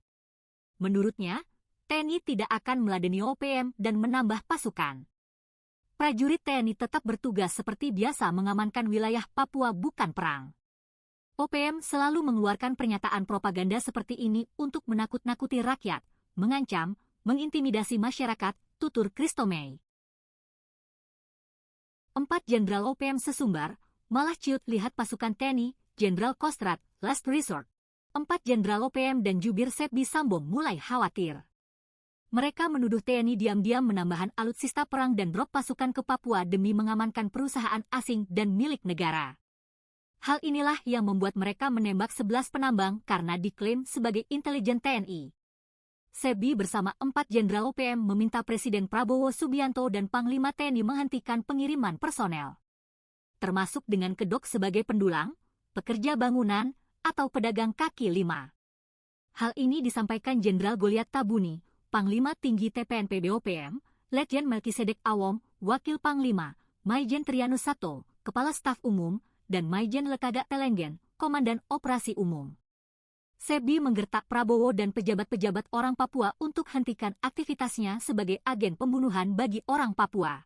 Menurutnya, TNI tidak akan meladeni OPM dan menambah pasukan. Prajurit TNI tetap bertugas seperti biasa mengamankan wilayah Papua, bukan perang. OPM selalu mengeluarkan pernyataan propaganda seperti ini untuk menakut-nakuti rakyat, mengancam, mengintimidasi masyarakat, tutur Christomey. 4 Jenderal OPM sesumbar, malah ciut lihat pasukan TNI, Jenderal Kostrad, last resort. 4 Jenderal OPM dan jubir Sebbi Sambong mulai khawatir. Mereka menuduh TNI diam-diam menambahkan alutsista perang dan drop pasukan ke Papua demi mengamankan perusahaan asing dan milik negara. Hal inilah yang membuat mereka menembak 11 penambang karena diklaim sebagai intelijen TNI. Sebbi bersama 4 Jenderal OPM meminta Presiden Prabowo Subianto dan Panglima TNI menghentikan pengiriman personel, termasuk dengan kedok sebagai pendulang, pekerja bangunan, atau pedagang kaki lima. Hal ini disampaikan Jenderal Goliat Tabuni, Panglima Tinggi TPNP BOPM, Letjen Melkisedek Awom, Wakil Panglima, Maijen Trianus Sato, Kepala Staf Umum, dan Maijen Lekaga Telenggen, Komandan Operasi Umum. Sebbi menggertak Prabowo dan pejabat-pejabat orang Papua untuk hentikan aktivitasnya sebagai agen pembunuhan bagi orang Papua.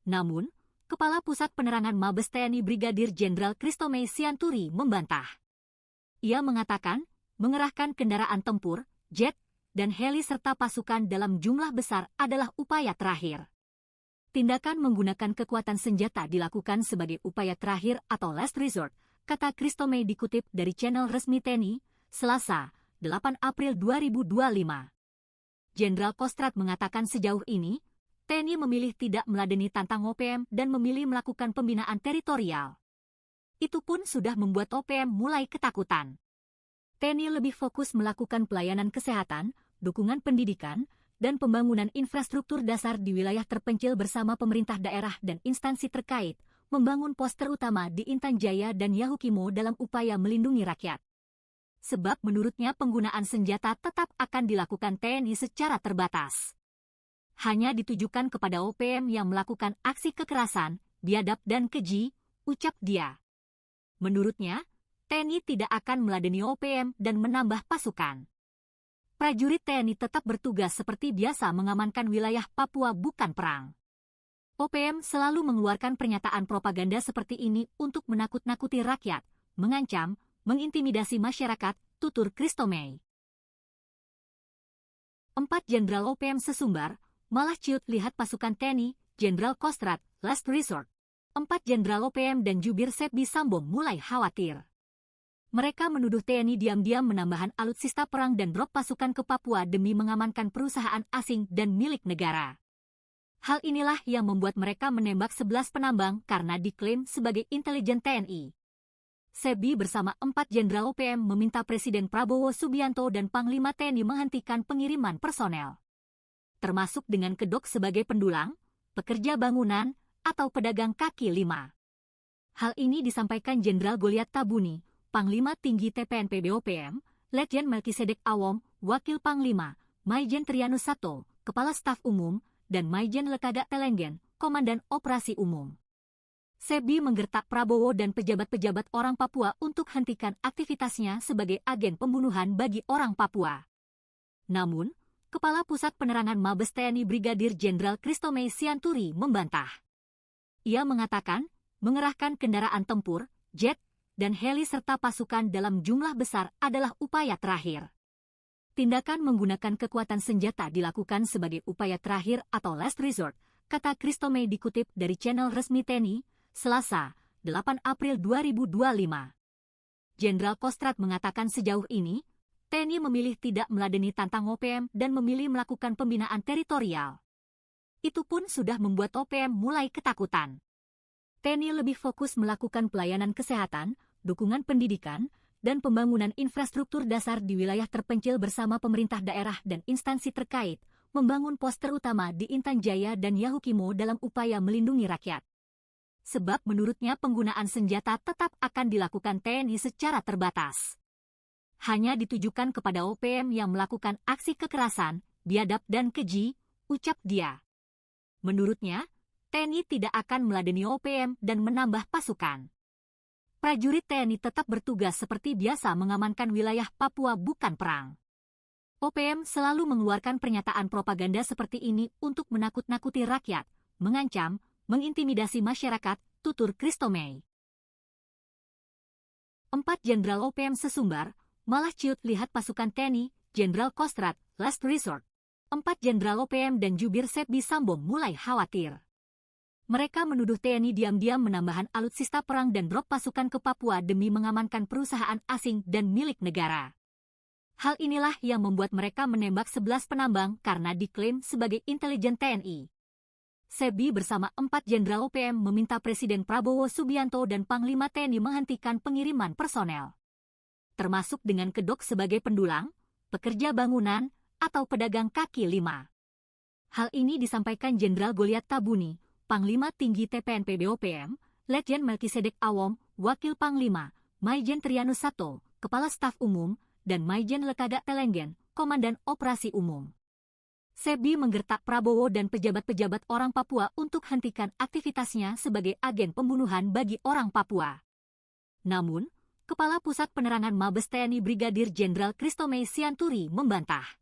Namun, Kepala Pusat Penerangan Mabes TNI Brigadir Jenderal Christomey Sianturi membantah. Ia mengatakan, mengerahkan kendaraan tempur, jet, dan heli serta pasukan dalam jumlah besar adalah upaya terakhir. Tindakan menggunakan kekuatan senjata dilakukan sebagai upaya terakhir atau last resort, kata Christomey dikutip dari channel resmi TNI, Selasa, 8 April 2025. Jenderal Kostrad mengatakan sejauh ini, TNI memilih tidak meladeni tantang OPM dan memilih melakukan pembinaan teritorial. Itu pun sudah membuat OPM mulai ketakutan. TNI lebih fokus melakukan pelayanan kesehatan, dukungan pendidikan, dan pembangunan infrastruktur dasar di wilayah terpencil bersama pemerintah daerah dan instansi terkait, membangun pos terutama di Intan Jaya dan Yahukimo dalam upaya melindungi rakyat. Sebab menurutnya penggunaan senjata tetap akan dilakukan TNI secara terbatas. hanya ditujukan kepada OPM yang melakukan aksi kekerasan, biadab dan keji, ucap dia. Menurutnya, TNI tidak akan meladeni OPM dan menambah pasukan. Prajurit TNI tetap bertugas seperti biasa mengamankan wilayah Papua, bukan perang. OPM selalu mengeluarkan pernyataan propaganda seperti ini untuk menakut-nakuti rakyat, mengancam, mengintimidasi masyarakat, tutur Christomey. 4 Jenderal OPM sesumbar, malah ciut lihat pasukan TNI, Jenderal Kostrad, last resort. 4 Jenderal OPM dan jubir Sepbi Sambo mulai khawatir. Mereka menuduh TNI diam-diam menambahkan alutsista perang dan drop pasukan ke Papua demi mengamankan perusahaan asing dan milik negara. Hal inilah yang membuat mereka menembak 11 penambang karena diklaim sebagai intelijen TNI. Sepbi bersama 4 Jenderal OPM meminta Presiden Prabowo Subianto dan Panglima TNI menghentikan pengiriman personel, termasuk dengan kedok sebagai pendulang, pekerja bangunan, atau pedagang kaki lima. Hal ini disampaikan Jenderal Goliat Tabuni, Panglima Tinggi TPNP BOPM, Letjen Melkisedek Awom, Wakil Panglima, Maijen Trianus Sato, Kepala Staf Umum, dan Maijen Lekaga Telenggen, Komandan Operasi Umum. Sepbi menggertak Prabowo dan pejabat-pejabat orang Papua untuk hentikan aktivitasnya sebagai agen pembunuhan bagi orang Papua. Namun, Kepala Pusat Penerangan Mabes TNI Brigadir Jenderal Christomey Sianturi membantah. Ia mengatakan, mengerahkan kendaraan tempur, jet, dan heli serta pasukan dalam jumlah besar adalah upaya terakhir. Tindakan menggunakan kekuatan senjata dilakukan sebagai upaya terakhir atau last resort, kata Christomey dikutip dari channel resmi TNI, Selasa, 8 April 2025. Jenderal Kostrad mengatakan sejauh ini, TNI memilih tidak meladeni tantang OPM dan memilih melakukan pembinaan teritorial. Itu pun sudah membuat OPM mulai ketakutan. TNI lebih fokus melakukan pelayanan kesehatan, dukungan pendidikan, dan pembangunan infrastruktur dasar di wilayah terpencil bersama pemerintah daerah dan instansi terkait, membangun pos terutama di Intan Jaya dan Yahukimo dalam upaya melindungi rakyat. Sebab menurutnya penggunaan senjata tetap akan dilakukan TNI secara terbatas. Hanya ditujukan kepada OPM yang melakukan aksi kekerasan, biadab dan keji, ucap dia. Menurutnya, TNI tidak akan meladeni OPM dan menambah pasukan. Prajurit TNI tetap bertugas seperti biasa mengamankan wilayah Papua, bukan perang. OPM selalu mengeluarkan pernyataan propaganda seperti ini untuk menakut-nakuti rakyat, mengancam, mengintimidasi masyarakat, tutur Christomey. 4 Jenderal OPM sesumbar, malah ciut lihat pasukan TNI, Jenderal Kostrad, last resort. 4 Jenderal OPM dan jubir Sepbi Sambo mulai khawatir. Mereka menuduh TNI diam-diam menambahkan alutsista perang dan drop pasukan ke Papua demi mengamankan perusahaan asing dan milik negara. Hal inilah yang membuat mereka menembak 11 penambang karena diklaim sebagai intelijen TNI. Sepbi bersama 4 Jenderal OPM meminta Presiden Prabowo Subianto dan Panglima TNI menghentikan pengiriman personel, termasuk dengan kedok sebagai pendulang, pekerja bangunan, atau pedagang kaki lima. Hal ini disampaikan Jenderal Goliat Tabuni, Panglima Tinggi TPNP BOPM, Letjen Melkisedek Awom, Wakil Panglima, Maijen Trianus Sato, Kepala Staf Umum, dan Maijen Lekaga Telenggen, Komandan Operasi Umum. Sepbi menggertak Prabowo dan pejabat-pejabat orang Papua untuk hentikan aktivitasnya sebagai agen pembunuhan bagi orang Papua. Namun, Kepala Pusat Penerangan Mabes TNI Brigadir Jenderal Christomey Sianturi membantah.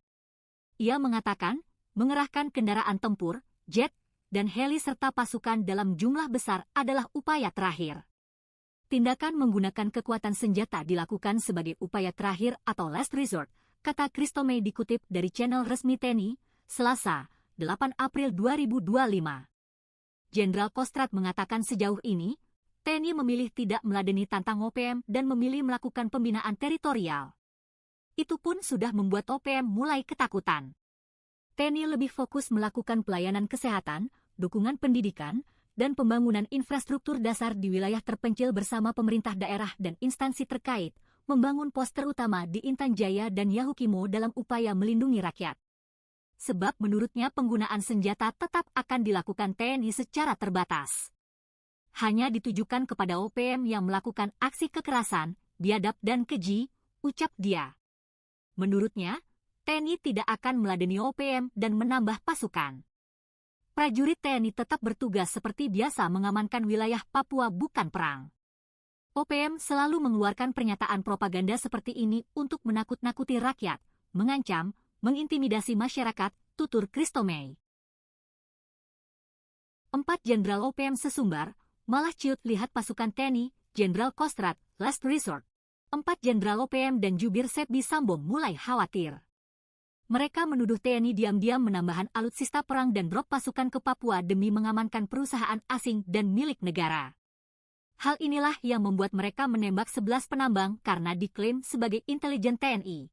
Ia mengatakan, mengerahkan kendaraan tempur, jet, dan heli serta pasukan dalam jumlah besar adalah upaya terakhir. Tindakan menggunakan kekuatan senjata dilakukan sebagai upaya terakhir atau last resort, kata Christomey dikutip dari channel resmi TNI, Selasa, 8 April 2025. Jenderal Kostrad mengatakan sejauh ini, TNI memilih tidak meladeni tantang OPM dan memilih melakukan pembinaan teritorial. Itu pun sudah membuat OPM mulai ketakutan. TNI lebih fokus melakukan pelayanan kesehatan, dukungan pendidikan, dan pembangunan infrastruktur dasar di wilayah terpencil bersama pemerintah daerah dan instansi terkait, membangun pos terutama di Intan Jaya dan Yahukimo dalam upaya melindungi rakyat. Sebab menurutnya penggunaan senjata tetap akan dilakukan TNI secara terbatas. Hanya ditujukan kepada OPM yang melakukan aksi kekerasan, biadab dan keji, ucap dia. Menurutnya, TNI tidak akan meladeni OPM dan menambah pasukan. Prajurit TNI tetap bertugas seperti biasa mengamankan wilayah Papua bukan perang. OPM selalu mengeluarkan pernyataan propaganda seperti ini untuk menakut-nakuti rakyat, mengancam, mengintimidasi masyarakat, tutur Christomey. 4 Jenderal OPM sesumbar, malah ciut lihat pasukan TNI, Jenderal Kostrad, last resort. 4 Jenderal OPM dan jubir Sepdi Sambo mulai khawatir. Mereka menuduh TNI diam-diam menambahkan alutsista perang dan drop pasukan ke Papua demi mengamankan perusahaan asing dan milik negara. Hal inilah yang membuat mereka menembak 11 penambang karena diklaim sebagai intelijen TNI.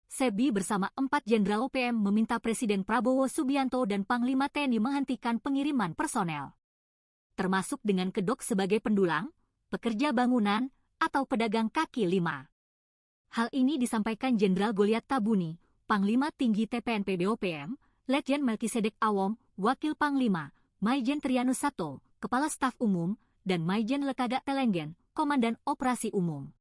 Sepdi bersama 4 Jenderal OPM meminta Presiden Prabowo Subianto dan Panglima TNI menghentikan pengiriman personel, termasuk dengan kedok sebagai pendulang, pekerja bangunan, atau pedagang kaki lima. Hal ini disampaikan Jenderal Goliat Tabuni, Panglima Tinggi TPNPB OPM, Letjen Melkisedek Awom, Wakil Panglima, Maijen Trianus Sato, Kepala Staf Umum, dan Maijen Lekaga Telenggen, Komandan Operasi Umum.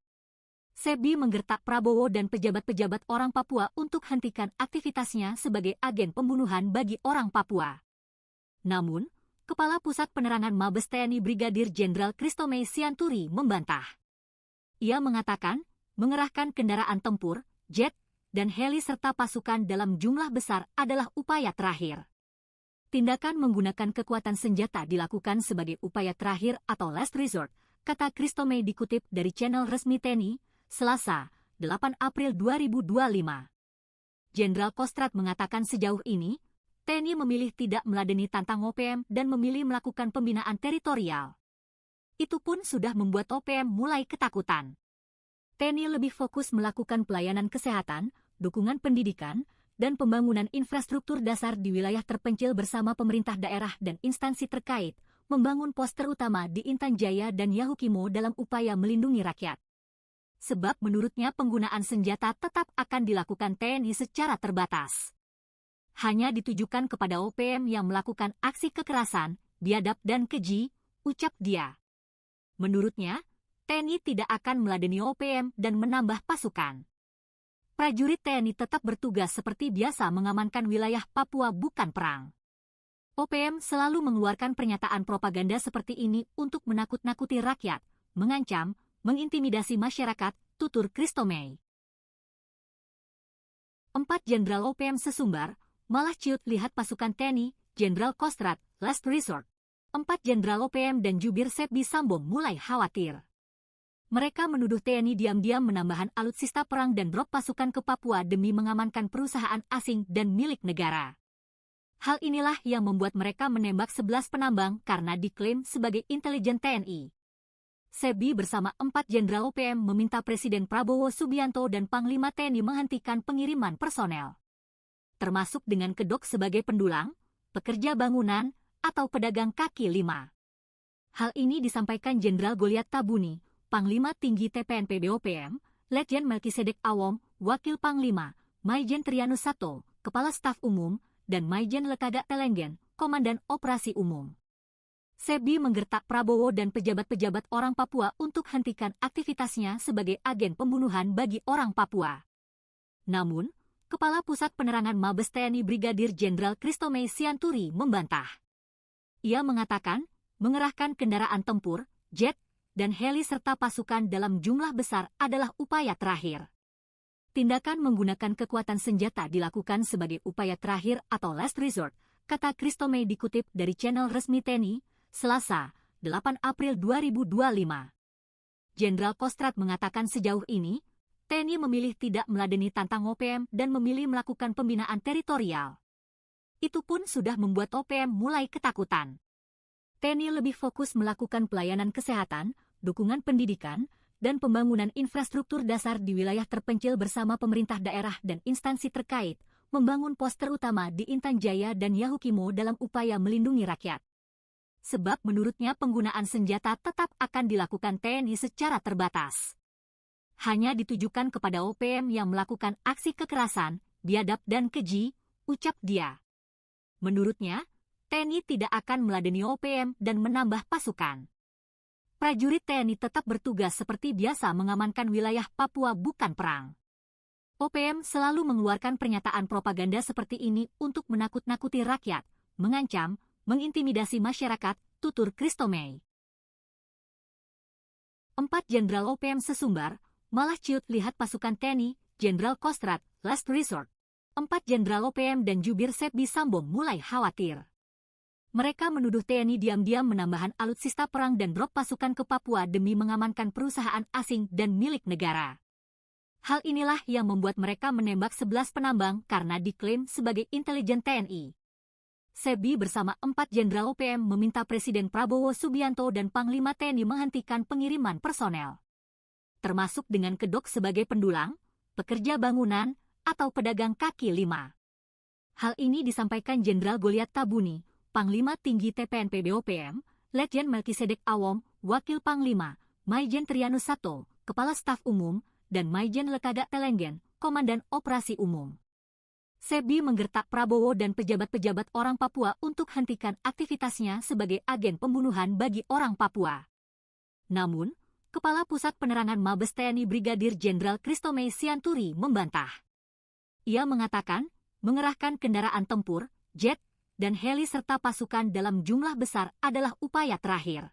Sepdi menggertak Prabowo dan pejabat-pejabat orang Papua untuk hentikan aktivitasnya sebagai agen pembunuhan bagi orang Papua. Namun, Kepala Pusat Penerangan Mabes TNI Brigadir Jenderal Christomey Sianturi membantah. Ia mengatakan, mengerahkan kendaraan tempur, jet, dan heli serta pasukan dalam jumlah besar adalah upaya terakhir. Tindakan menggunakan kekuatan senjata dilakukan sebagai upaya terakhir atau last resort, kata Christomey dikutip dari channel resmi TNI, Selasa, 8 April 2025. Jenderal Kostrad mengatakan sejauh ini, TNI memilih tidak meladeni tantang OPM dan memilih melakukan pembinaan teritorial. Itu pun sudah membuat OPM mulai ketakutan. TNI lebih fokus melakukan pelayanan kesehatan, dukungan pendidikan, dan pembangunan infrastruktur dasar di wilayah terpencil bersama pemerintah daerah dan instansi terkait, membangun pos terutama di Intan Jaya dan Yahukimo dalam upaya melindungi rakyat. Sebab menurutnya penggunaan senjata tetap akan dilakukan TNI secara terbatas. Hanya ditujukan kepada OPM yang melakukan aksi kekerasan, biadab dan keji, ucap dia. Menurutnya, TNI tidak akan meladeni OPM dan menambah pasukan. Prajurit TNI tetap bertugas seperti biasa mengamankan wilayah Papua bukan perang. OPM selalu mengeluarkan pernyataan propaganda seperti ini untuk menakut-nakuti rakyat, mengancam, mengintimidasi masyarakat, tutur Christomey. 4 Jenderal OPM sesumbar, malah ciut lihat pasukan TNI, Jenderal Kostrad, last resort. 4 Jenderal OPM dan jubir Sepdi Sambo mulai khawatir. Mereka menuduh TNI diam-diam menambahkan alutsista perang dan drop pasukan ke Papua demi mengamankan perusahaan asing dan milik negara. Hal inilah yang membuat mereka menembak 11 penambang karena diklaim sebagai intelijen TNI. Sepdi bersama 4 Jenderal OPM meminta Presiden Prabowo Subianto dan Panglima TNI menghentikan pengiriman personel, termasuk dengan kedok sebagai pendulang, pekerja bangunan, atau pedagang kaki lima. Hal ini disampaikan Jenderal Goliat Tabuni, Panglima Tinggi TPNPB OPM, Letjen Melkisedek Awom, Wakil Panglima, Maijen Trianus Sato, Kepala Staf Umum, dan Maijen Lekaga Telenggen, Komandan Operasi Umum. Sepdi menggertak Prabowo dan pejabat-pejabat orang Papua untuk hentikan aktivitasnya sebagai agen pembunuhan bagi orang Papua. Namun, Kepala Pusat Penerangan Mabes TNI Brigadir Jenderal Christomey Sianturi membantah. Ia mengatakan, mengerahkan kendaraan tempur, jet, dan heli serta pasukan dalam jumlah besar adalah upaya terakhir. Tindakan menggunakan kekuatan senjata dilakukan sebagai upaya terakhir atau last resort, kata Christomey dikutip dari channel resmi TNI, Selasa, 8 April 2025. Jenderal Kostrad mengatakan sejauh ini, TNI memilih tidak meladeni tantang OPM dan memilih melakukan pembinaan teritorial. Itu pun sudah membuat OPM mulai ketakutan. TNI lebih fokus melakukan pelayanan kesehatan, dukungan pendidikan, dan pembangunan infrastruktur dasar di wilayah terpencil bersama pemerintah daerah dan instansi terkait, membangun pos terutama di Intan Jaya dan Yahukimo dalam upaya melindungi rakyat. Sebab menurutnya penggunaan senjata tetap akan dilakukan TNI secara terbatas. Hanya ditujukan kepada OPM yang melakukan aksi kekerasan, biadab dan keji, ucap dia. Menurutnya, TNI tidak akan meladeni OPM dan menambah pasukan. Prajurit TNI tetap bertugas seperti biasa mengamankan wilayah Papua bukan perang. OPM selalu mengeluarkan pernyataan propaganda seperti ini untuk menakut-nakuti rakyat, mengancam, mengintimidasi masyarakat, tutur Christomey. 4 Jenderal OPM sesumbar, malah ciut lihat pasukan TNI, Jenderal Kostrad, last resort. 4 Jenderal OPM dan jubir Sepbi Sambo mulai khawatir. Mereka menuduh TNI diam-diam menambahkan alutsista perang dan drop pasukan ke Papua demi mengamankan perusahaan asing dan milik negara. Hal inilah yang membuat mereka menembak 11 penambang karena diklaim sebagai intelijen TNI. Sepbi bersama 4 Jenderal OPM meminta Presiden Prabowo Subianto dan Panglima TNI menghentikan pengiriman personel, termasuk dengan kedok sebagai pendulang, pekerja bangunan, atau pedagang kaki lima. Hal ini disampaikan Jenderal Goliat Tabuni, Panglima Tinggi TPNP BOPM, Letjen Melkisedek Awom, Wakil Panglima, Maijen Trianus Sato, Kepala Staf Umum, dan Maijen Lekaga Telenggen, Komandan Operasi Umum. Sepbi menggertak Prabowo dan pejabat-pejabat orang Papua untuk hentikan aktivitasnya sebagai agen pembunuhan bagi orang Papua. Namun, Kepala Pusat Penerangan Mabes TNI Brigadir Jenderal Christomey Sianturi membantah. Ia mengatakan, mengerahkan kendaraan tempur, jet, dan heli serta pasukan dalam jumlah besar adalah upaya terakhir.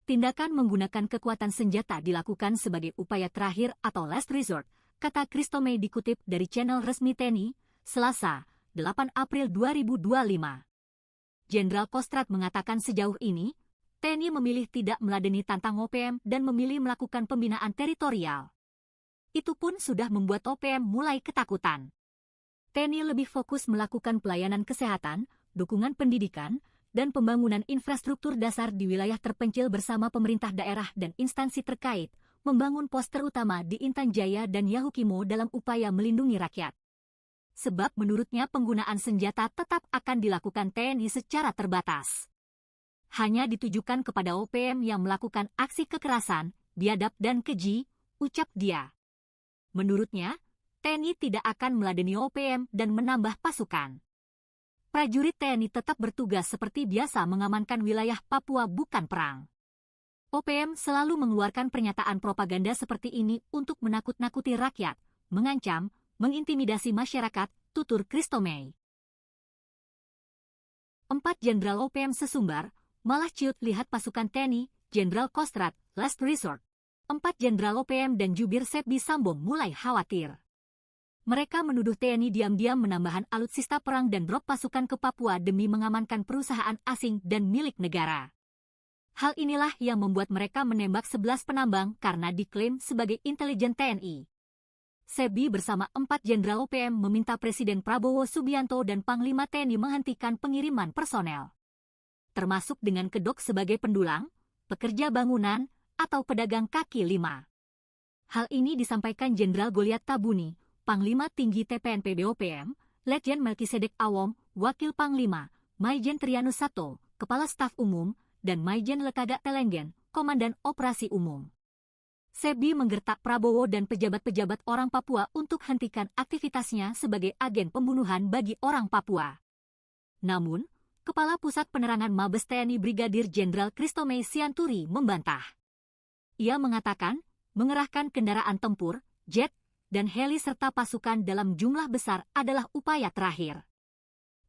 Tindakan menggunakan kekuatan senjata dilakukan sebagai upaya terakhir atau last resort, kata Christomey dikutip dari channel resmi TNI, Selasa, 8 April 2025. Jenderal Kostrad mengatakan sejauh ini, TNI memilih tidak meladeni tantang OPM dan memilih melakukan pembinaan teritorial. Itu pun sudah membuat OPM mulai ketakutan. TNI lebih fokus melakukan pelayanan kesehatan, dukungan pendidikan, dan pembangunan infrastruktur dasar di wilayah terpencil bersama pemerintah daerah dan instansi terkait, membangun pos terutama di Intan Jaya dan Yahukimo dalam upaya melindungi rakyat. Sebab menurutnya penggunaan senjata tetap akan dilakukan TNI secara terbatas. Hanya ditujukan kepada OPM yang melakukan aksi kekerasan, biadab dan keji, ucap dia. Menurutnya, TNI tidak akan meladeni OPM dan menambah pasukan. Prajurit TNI tetap bertugas seperti biasa mengamankan wilayah Papua bukan perang. OPM selalu mengeluarkan pernyataan propaganda seperti ini untuk menakut-nakuti rakyat, mengancam, mengintimidasi masyarakat, tutur Christomey. 4 Jenderal OPM sesumbar, malah ciut lihat pasukan TNI, Jenderal Kostrad, last resort. 4 Jenderal OPM dan jubir Sepbi Sambo mulai khawatir. Mereka menuduh TNI diam-diam menambahkan alutsista perang dan drop pasukan ke Papua demi mengamankan perusahaan asing dan milik negara. Hal inilah yang membuat mereka menembak 11 penambang karena diklaim sebagai intelijen TNI. Sepbi bersama 4 Jenderal OPM meminta Presiden Prabowo Subianto dan Panglima TNI menghentikan pengiriman personel, termasuk dengan kedok sebagai pendulang, pekerja bangunan, atau pedagang kaki lima. Hal ini disampaikan Jenderal Goliat Tabuni, Panglima Tinggi TPNP BOPM, Letjen Melkisedek Awom, Wakil Panglima, Maijen Trianus Sato, Kepala Staf Umum, dan Maijen Lekaga Telenggen, Komandan Operasi Umum. Sepbi menggertak Prabowo dan pejabat-pejabat orang Papua untuk hentikan aktivitasnya sebagai agen pembunuhan bagi orang Papua. Namun, Kepala Pusat Penerangan Mabes TNI Brigadir Jenderal Christomey Sianturi membantah. Ia mengatakan, mengerahkan kendaraan tempur, jet, dan heli serta pasukan dalam jumlah besar adalah upaya terakhir.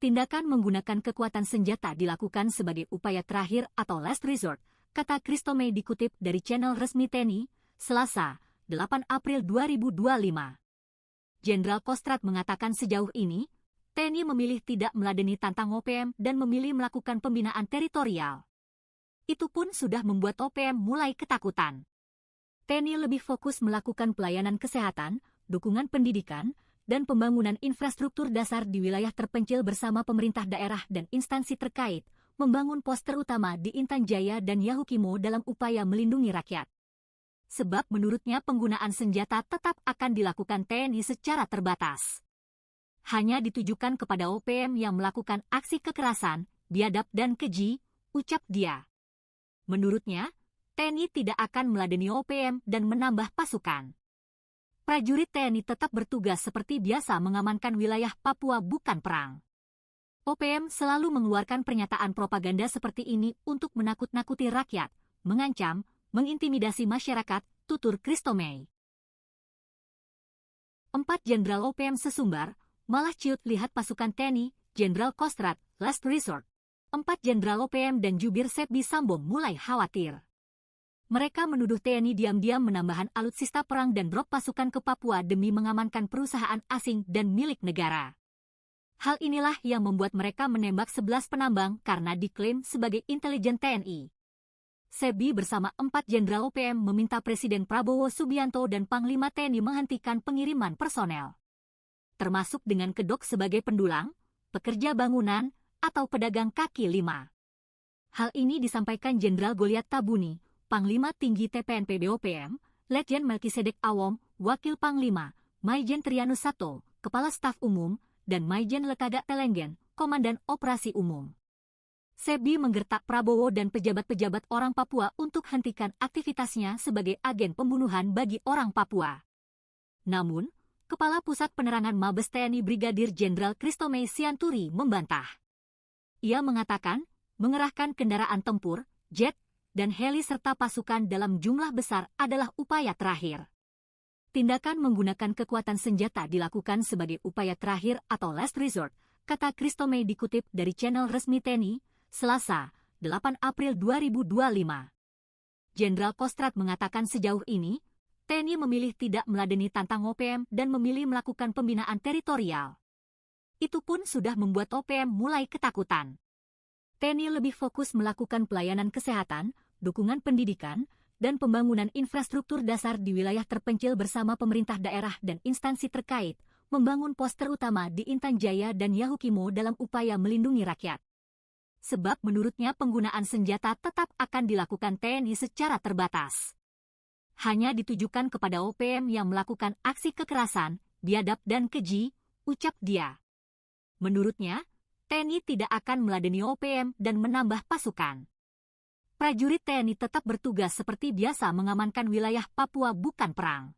Tindakan menggunakan kekuatan senjata dilakukan sebagai upaya terakhir atau last resort, kata Christomey dikutip dari channel resmi TNI, Selasa, 8 April 2025. Jenderal Kostrad mengatakan sejauh ini, TNI memilih tidak meladeni tantang OPM dan memilih melakukan pembinaan teritorial. Itu pun sudah membuat OPM mulai ketakutan. TNI lebih fokus melakukan pelayanan kesehatan, dukungan pendidikan, dan pembangunan infrastruktur dasar di wilayah terpencil bersama pemerintah daerah dan instansi terkait, membangun pos terutama di Intan Jaya dan Yahukimo dalam upaya melindungi rakyat. Sebab menurutnya penggunaan senjata tetap akan dilakukan TNI secara terbatas. Hanya ditujukan kepada OPM yang melakukan aksi kekerasan, biadab dan keji, ucap dia. Menurutnya, TNI tidak akan meladeni OPM dan menambah pasukan. Prajurit TNI tetap bertugas seperti biasa mengamankan wilayah Papua bukan perang. OPM selalu mengeluarkan pernyataan propaganda seperti ini untuk menakut-nakuti rakyat, mengancam, mengintimidasi masyarakat, tutur Christomey. 4 Jenderal OPM sesumbar, malah ciut lihat pasukan TNI, Jenderal Kostrad, last resort. 4 Jenderal OPM dan jubir Sepbi Sambo mulai khawatir. Mereka menuduh TNI diam-diam menambahkan alutsista perang dan drop pasukan ke Papua demi mengamankan perusahaan asing dan milik negara. Hal inilah yang membuat mereka menembak 11 penambang karena diklaim sebagai intelijen TNI. Sepbi bersama 4 Jenderal OPM meminta Presiden Prabowo Subianto dan Panglima TNI menghentikan pengiriman personel, termasuk dengan kedok sebagai pendulang, pekerja bangunan, atau pedagang kaki lima. Hal ini disampaikan Jenderal Goliat Tabuni, Panglima Tinggi TPNP BOPM, Letjen Melkisedek Awom, Wakil Panglima, Maijen Trianus Sato, Kepala Staf Umum, dan Maijen Lekagak Telenggen, Komandan Operasi Umum. Sepbi menggertak Prabowo dan pejabat-pejabat orang Papua untuk hentikan aktivitasnya sebagai agen pembunuhan bagi orang Papua. Namun, Kepala Pusat Penerangan Mabes TNI Brigadir Jenderal Christomey Sianturi membantah. Ia mengatakan, mengerahkan kendaraan tempur, jet, dan heli serta pasukan dalam jumlah besar adalah upaya terakhir. Tindakan menggunakan kekuatan senjata dilakukan sebagai upaya terakhir atau last resort, kata Christomey dikutip dari channel resmi TNI, Selasa, 8 April 2025. Jenderal Kostrad mengatakan sejauh ini, TNI memilih tidak meladeni tantang OPM dan memilih melakukan pembinaan teritorial. Itu pun sudah membuat OPM mulai ketakutan. TNI lebih fokus melakukan pelayanan kesehatan, dukungan pendidikan, dan pembangunan infrastruktur dasar di wilayah terpencil bersama pemerintah daerah dan instansi terkait, membangun pos terutama di Intan Jaya dan Yahukimo dalam upaya melindungi rakyat. Sebab menurutnya penggunaan senjata tetap akan dilakukan TNI secara terbatas. Hanya ditujukan kepada OPM yang melakukan aksi kekerasan, biadab dan keji, ucap dia. Menurutnya, TNI tidak akan meladeni OPM dan menambah pasukan. Prajurit TNI tetap bertugas seperti biasa mengamankan wilayah Papua bukan perang.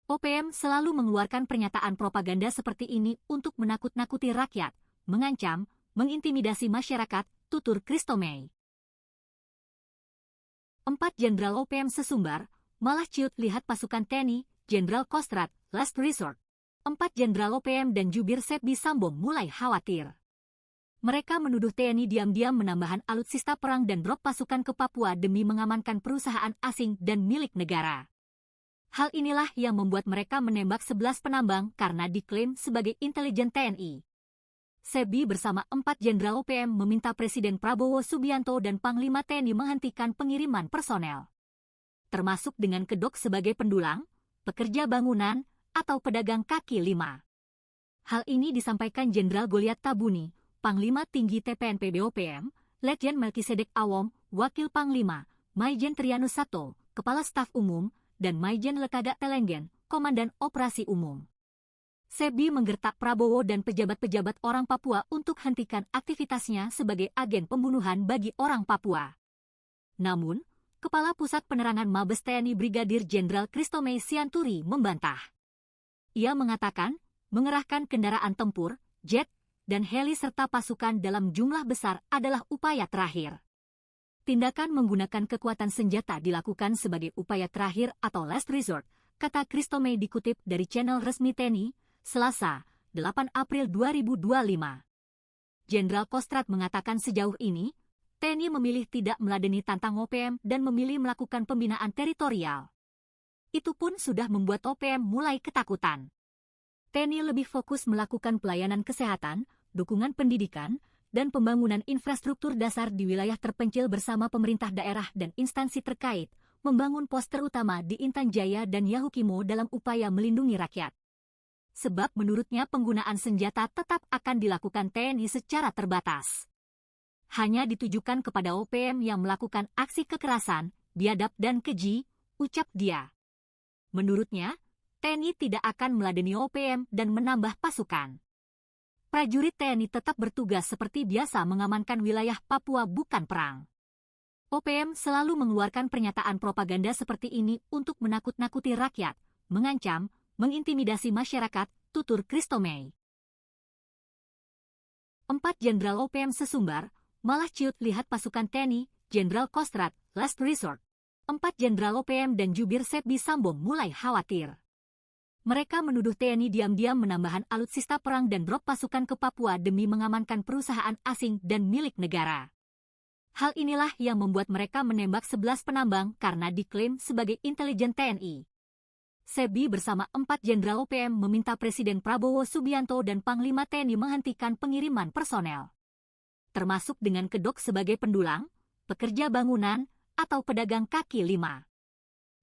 OPM selalu mengeluarkan pernyataan propaganda seperti ini untuk menakut-nakuti rakyat, mengancam, mengintimidasi masyarakat, tutur Christomey. 4 Jenderal OPM sesumbar, malah ciut lihat pasukan TNI, Jenderal Kostrad, last resort. 4 Jenderal OPM dan jubir Sepbi Sambo mulai khawatir. Mereka menuduh TNI diam-diam menambahkan alutsista perang dan drop pasukan ke Papua demi mengamankan perusahaan asing dan milik negara. Hal inilah yang membuat mereka menembak 11 penambang karena diklaim sebagai intelijen TNI. Sepbi bersama 4 Jenderal OPM meminta Presiden Prabowo Subianto dan Panglima TNI menghentikan pengiriman personel, termasuk dengan kedok sebagai pendulang, pekerja bangunan, atau pedagang kaki lima. Hal ini disampaikan Jenderal Goliat Tabuni, Panglima Tinggi TPNP BOPM, Letjen Melkisedek Awom, Wakil Panglima, Maijen Trianus Sato, Kepala Staf Umum, dan Maijen Lekagak Telenggen, Komandan Operasi Umum. Sepbi menggertak Prabowo dan pejabat-pejabat orang Papua untuk hentikan aktivitasnya sebagai agen pembunuhan bagi orang Papua. Namun, Kepala Pusat Penerangan Mabes TNI Brigadir Jenderal Christomey Sianturi membantah. Ia mengatakan, mengerahkan kendaraan tempur, jet, dan heli serta pasukan dalam jumlah besar adalah upaya terakhir. Tindakan menggunakan kekuatan senjata dilakukan sebagai upaya terakhir atau last resort, kata Christomey dikutip dari channel resmi TNI, Selasa, 8 April 2025. Jenderal Kostrad mengatakan sejauh ini, TNI memilih tidak meladeni tantang OPM dan memilih melakukan pembinaan teritorial. Itu pun sudah membuat OPM mulai ketakutan. TNI lebih fokus melakukan pelayanan kesehatan, dukungan pendidikan, dan pembangunan infrastruktur dasar di wilayah terpencil bersama pemerintah daerah dan instansi terkait, membangun pos terutama di Intan Jaya dan Yahukimo dalam upaya melindungi rakyat. Sebab menurutnya penggunaan senjata tetap akan dilakukan TNI secara terbatas. Hanya ditujukan kepada OPM yang melakukan aksi kekerasan, biadab dan keji, ucap dia. Menurutnya, TNI tidak akan meladeni OPM dan menambah pasukan. Prajurit TNI tetap bertugas seperti biasa mengamankan wilayah Papua bukan perang. OPM selalu mengeluarkan pernyataan propaganda seperti ini untuk menakut-nakuti rakyat, mengancam, mengintimidasi masyarakat, tutur Christomey. 4 Jenderal OPM sesumbar, malah ciut lihat pasukan TNI, Jenderal Kostrad, last resort. 4 Jenderal OPM dan jubir Sepbi Sambo mulai khawatir. Mereka menuduh TNI diam-diam menambahkan alutsista perang dan drop pasukan ke Papua demi mengamankan perusahaan asing dan milik negara. Hal inilah yang membuat mereka menembak 11 penambang karena diklaim sebagai intelijen TNI. SEBI bersama 4 Jenderal OPM meminta Presiden Prabowo Subianto dan Panglima TNI menghentikan pengiriman personel, termasuk dengan kedok sebagai pendulang, pekerja bangunan, atau pedagang kaki lima.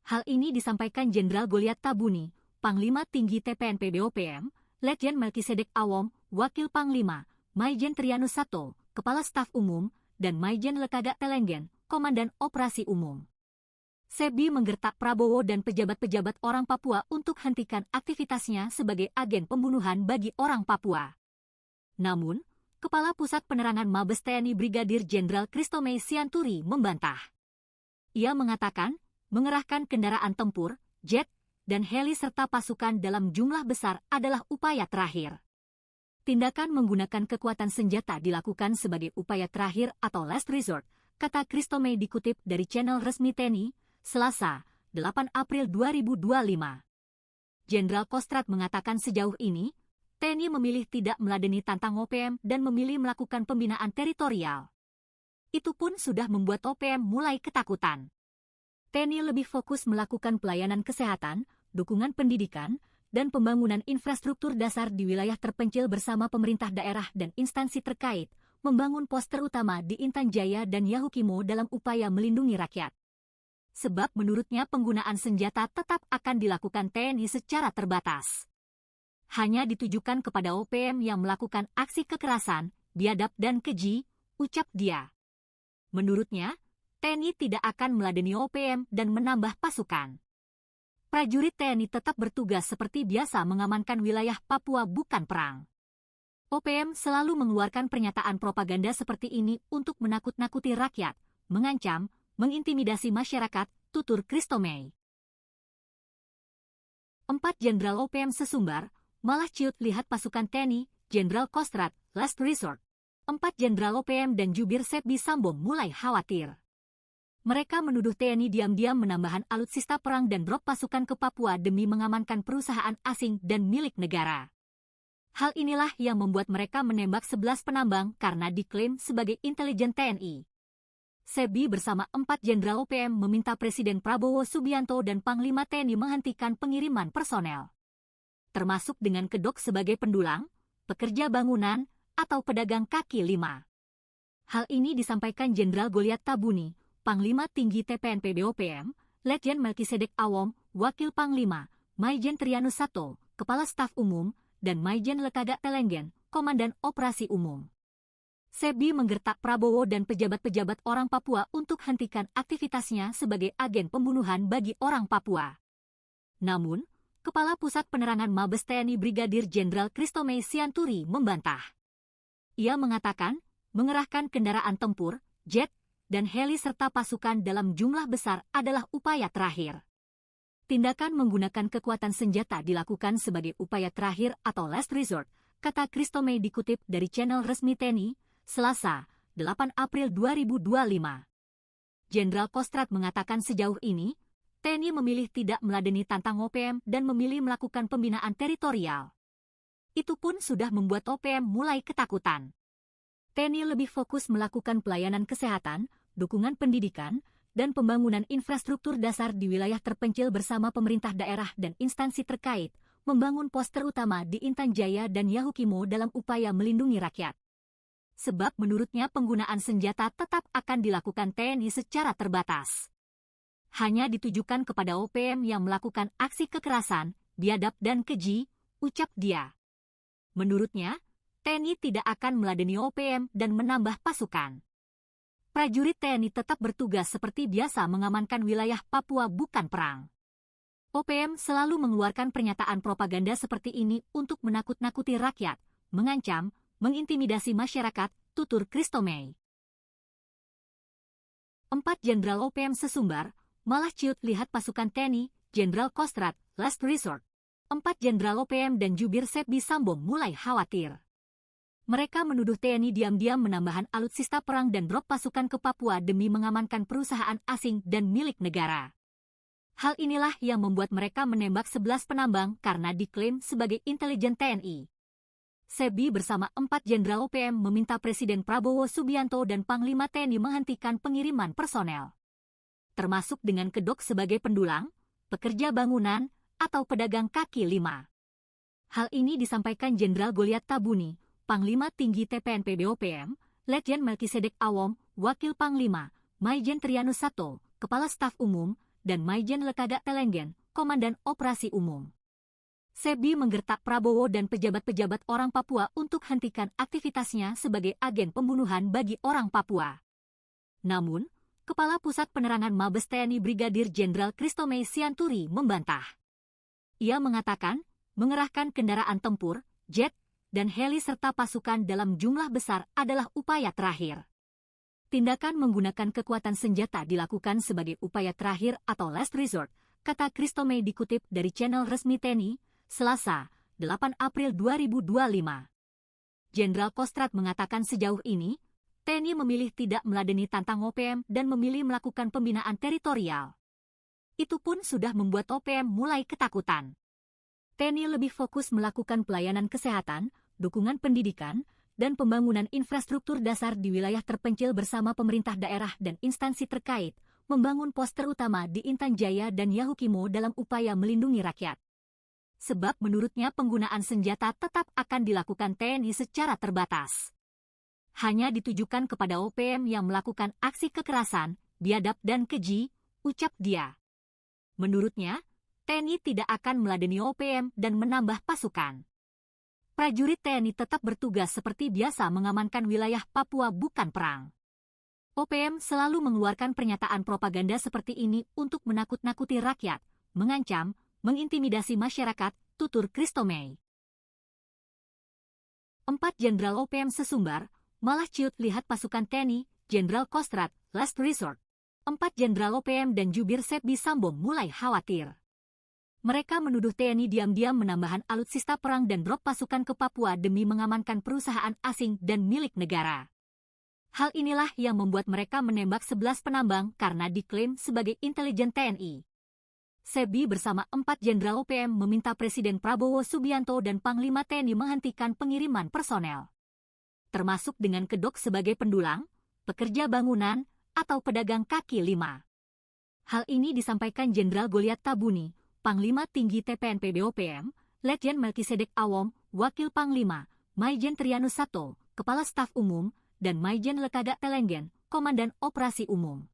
Hal ini disampaikan Jenderal Goliat Tabuni, Panglima Tinggi TPNP BOPM, Letjen Melkisedek Awom, Wakil Panglima, Maijen Trianus Sato, Kepala Staf Umum, dan Maijen Lekaga Telenggen, Komandan Operasi Umum. SEBI menggertak Prabowo dan pejabat-pejabat orang Papua untuk hentikan aktivitasnya sebagai agen pembunuhan bagi orang Papua. Namun, Kepala Pusat Penerangan Mabes TNI Brigadir Jenderal Christomey Sianturi membantah. Ia mengatakan, mengerahkan kendaraan tempur, jet, dan heli serta pasukan dalam jumlah besar adalah upaya terakhir. Tindakan menggunakan kekuatan senjata dilakukan sebagai upaya terakhir atau last resort, kata Christomey dikutip dari channel resmi TNI, Selasa, 8 April 2025. Jenderal Kostrad mengatakan sejauh ini, TNI memilih tidak meladeni tantang OPM dan memilih melakukan pembinaan teritorial. Itu pun sudah membuat OPM mulai ketakutan. TNI lebih fokus melakukan pelayanan kesehatan, dukungan pendidikan, dan pembangunan infrastruktur dasar di wilayah terpencil bersama pemerintah daerah dan instansi terkait, membangun pos terutama di Intan Jaya dan Yahukimo dalam upaya melindungi rakyat. Sebab menurutnya penggunaan senjata tetap akan dilakukan TNI secara terbatas. Hanya ditujukan kepada OPM yang melakukan aksi kekerasan, biadab dan keji, ucap dia. Menurutnya, TNI tidak akan meladeni OPM dan menambah pasukan. Prajurit TNI tetap bertugas seperti biasa mengamankan wilayah Papua bukan perang. OPM selalu mengeluarkan pernyataan propaganda seperti ini untuk menakut-nakuti rakyat, mengancam, mengintimidasi masyarakat, tutur Christomey. 4 Jenderal OPM sesumbar, malah ciut lihat pasukan TNI, Jenderal Kostrad, last resort. 4 Jenderal OPM dan jubir SEBI Sambo mulai khawatir. Mereka menuduh TNI diam-diam menambahkan alutsista perang dan drop pasukan ke Papua demi mengamankan perusahaan asing dan milik negara. Hal inilah yang membuat mereka menembak 11 penambang karena diklaim sebagai intelijen TNI. SEBI bersama 4 Jenderal OPM meminta Presiden Prabowo Subianto dan Panglima TNI menghentikan pengiriman personel, termasuk dengan kedok sebagai pendulang, pekerja bangunan, atau pedagang kaki lima. Hal ini disampaikan Jenderal Goliat Tabuni, Panglima Tinggi TPNP BOPM, Letjen Melkisedek Awom, Wakil Panglima, Maijen Trianus Sato, Kepala Staf Umum, dan Maijen Lekaga Telenggen, Komandan Operasi Umum. SEBI menggertak Prabowo dan pejabat-pejabat orang Papua untuk hentikan aktivitasnya sebagai agen pembunuhan bagi orang Papua. Namun, Kepala Pusat Penerangan Mabes TNI Brigadir Jenderal Christomey Sianturi membantah. Ia mengatakan, mengerahkan kendaraan tempur, jet, dan heli serta pasukan dalam jumlah besar adalah upaya terakhir. Tindakan menggunakan kekuatan senjata dilakukan sebagai upaya terakhir atau last resort, kata Christomey dikutip dari channel resmi TNI, Selasa, 8 April 2025. Jenderal Kostrad mengatakan sejauh ini, TNI memilih tidak meladeni tantang OPM dan memilih melakukan pembinaan teritorial. Itu pun sudah membuat OPM mulai ketakutan. TNI lebih fokus melakukan pelayanan kesehatan, dukungan pendidikan, dan pembangunan infrastruktur dasar di wilayah terpencil bersama pemerintah daerah dan instansi terkait, membangun pos terutama di Intan Jaya dan Yahukimo dalam upaya melindungi rakyat. Sebab menurutnya penggunaan senjata tetap akan dilakukan TNI secara terbatas. Hanya ditujukan kepada OPM yang melakukan aksi kekerasan, biadab dan keji, ucap dia. Menurutnya, TNI tidak akan meladeni OPM dan menambah pasukan. Prajurit TNI tetap bertugas seperti biasa mengamankan wilayah Papua bukan perang. OPM selalu mengeluarkan pernyataan propaganda seperti ini untuk menakut-nakuti rakyat, mengancam, mengintimidasi masyarakat, tutur Christomey. 4 Jenderal OPM sesumbar, malah ciut lihat pasukan TNI, Jenderal Kostrad, last resort. 4 Jenderal OPM dan jubir SEBI Sambo mulai khawatir. Mereka menuduh TNI diam-diam menambahkan alutsista perang dan drop pasukan ke Papua demi mengamankan perusahaan asing dan milik negara. Hal inilah yang membuat mereka menembak 11 penambang karena diklaim sebagai intelijen TNI. SEBI bersama 4 jenderal OPM meminta Presiden Prabowo Subianto dan Panglima TNI menghentikan pengiriman personel, termasuk dengan kedok sebagai pendulang, pekerja bangunan, atau pedagang kaki lima. Hal ini disampaikan Jenderal Goliat Tabuni, Panglima Tinggi TPNP BOPM, Letjen Melkisedek Awom, Wakil Panglima, Maijen Trianus Sato, Kepala Staf Umum, dan Maijen Lekagak Telenggen, Komandan Operasi Umum. SEBI menggertak Prabowo dan pejabat-pejabat orang Papua untuk hentikan aktivitasnya sebagai agen pembunuhan bagi orang Papua. Namun, Kepala Pusat Penerangan Mabes TNI Brigadir Jenderal Christomey Sianturi membantah. Ia mengatakan, mengerahkan kendaraan tempur, jet, dan heli serta pasukan dalam jumlah besar adalah upaya terakhir. Tindakan menggunakan kekuatan senjata dilakukan sebagai upaya terakhir atau last resort, kata Christomey dikutip dari channel resmi TNI, Selasa, 8 April 2025. Jenderal Kostrad mengatakan sejauh ini, TNI memilih tidak meladeni tantang OPM dan memilih melakukan pembinaan teritorial. Itu pun sudah membuat OPM mulai ketakutan. TNI lebih fokus melakukan pelayanan kesehatan, dukungan pendidikan, dan pembangunan infrastruktur dasar di wilayah terpencil bersama pemerintah daerah dan instansi terkait, membangun pos terutama di Intan Jaya dan Yahukimo dalam upaya melindungi rakyat. Sebab menurutnya penggunaan senjata tetap akan dilakukan TNI secara terbatas. Hanya ditujukan kepada OPM yang melakukan aksi kekerasan, biadab dan keji, ucap dia. Menurutnya, TNI tidak akan meladeni OPM dan menambah pasukan. Prajurit TNI tetap bertugas seperti biasa mengamankan wilayah Papua bukan perang. OPM selalu mengeluarkan pernyataan propaganda seperti ini untuk menakut-nakuti rakyat, mengancam, mengintimidasi masyarakat, tutur Christomey. 4 jenderal OPM sesumbar, malah ciut lihat pasukan TNI, Jenderal Kostrad, last resort. 4 jenderal OPM dan jubir SEBI Sambo mulai khawatir. Mereka menuduh TNI diam-diam menambahkan alutsista perang dan drop pasukan ke Papua demi mengamankan perusahaan asing dan milik negara. Hal inilah yang membuat mereka menembak 11 penambang karena diklaim sebagai intelijen TNI. SEBI bersama 4 jenderal OPM meminta Presiden Prabowo Subianto dan Panglima TNI menghentikan pengiriman personel, termasuk dengan kedok sebagai pendulang, pekerja bangunan, atau pedagang kaki lima. Hal ini disampaikan Jenderal Goliat Tabuni, Panglima Tinggi TPNP BOPM, Letjen Melkisedek Awom, Wakil Panglima, Maijen Trianus Sato, Kepala Staf Umum, dan Maijen Lekagak Telenggen, Komandan Operasi Umum.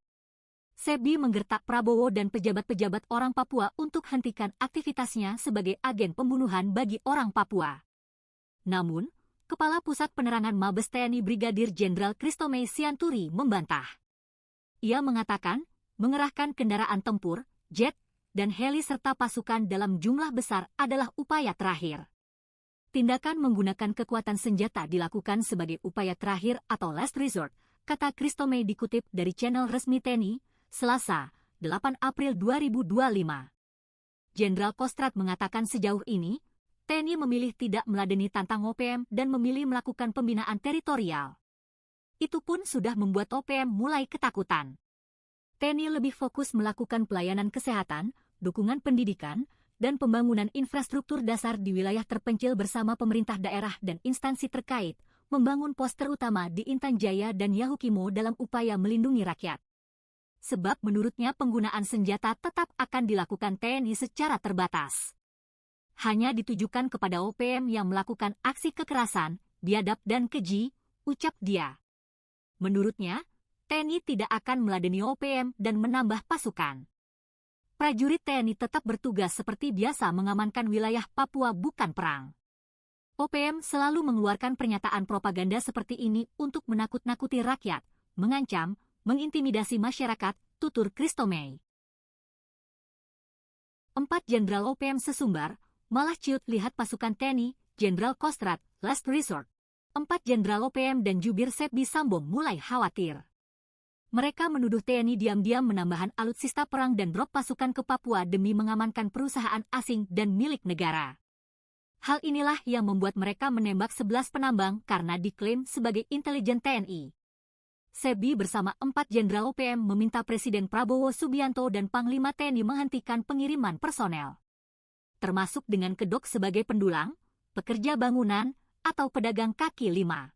SEBI menggertak Prabowo dan pejabat-pejabat orang Papua untuk hentikan aktivitasnya sebagai agen pembunuhan bagi orang Papua. Namun, Kepala Pusat Penerangan Mabes TNI Brigadir Jenderal Christomey Sianturi membantah. Ia mengatakan, mengerahkan kendaraan tempur, jet, dan heli serta pasukan dalam jumlah besar adalah upaya terakhir. Tindakan menggunakan kekuatan senjata dilakukan sebagai upaya terakhir atau last resort, kata Christomey dikutip dari channel resmi TNI, Selasa, 8 April 2025. Jenderal Kostrad mengatakan sejauh ini, TNI memilih tidak meladeni tantang OPM dan memilih melakukan pembinaan teritorial. Itu pun sudah membuat OPM mulai ketakutan. TNI lebih fokus melakukan pelayanan kesehatan, dukungan pendidikan, dan pembangunan infrastruktur dasar di wilayah terpencil bersama pemerintah daerah dan instansi terkait, membangun pos terutama di Intan Jaya dan Yahukimo dalam upaya melindungi rakyat. Sebab menurutnya penggunaan senjata tetap akan dilakukan TNI secara terbatas. Hanya ditujukan kepada OPM yang melakukan aksi kekerasan, biadab dan keji, ucap dia. Menurutnya, TNI tidak akan meladeni OPM dan menambah pasukan. Prajurit TNI tetap bertugas seperti biasa mengamankan wilayah Papua bukan perang. OPM selalu mengeluarkan pernyataan propaganda seperti ini untuk menakut-nakuti rakyat, mengancam, mengintimidasi masyarakat, tutur Christomey. 4 jenderal OPM sesumbar, malah ciut lihat pasukan TNI, Jenderal Kostrad, last resort. 4 jenderal OPM dan jubir SEBI Sambo mulai khawatir. Mereka menuduh TNI diam-diam menambahkan alutsista perang dan drop pasukan ke Papua demi mengamankan perusahaan asing dan milik negara. Hal inilah yang membuat mereka menembak 11 penambang karena diklaim sebagai intelijen TNI. SEBI bersama 4 Jenderal OPM meminta Presiden Prabowo Subianto dan Panglima TNI menghentikan pengiriman personel, termasuk dengan kedok sebagai pendulang, pekerja bangunan, atau pedagang kaki lima.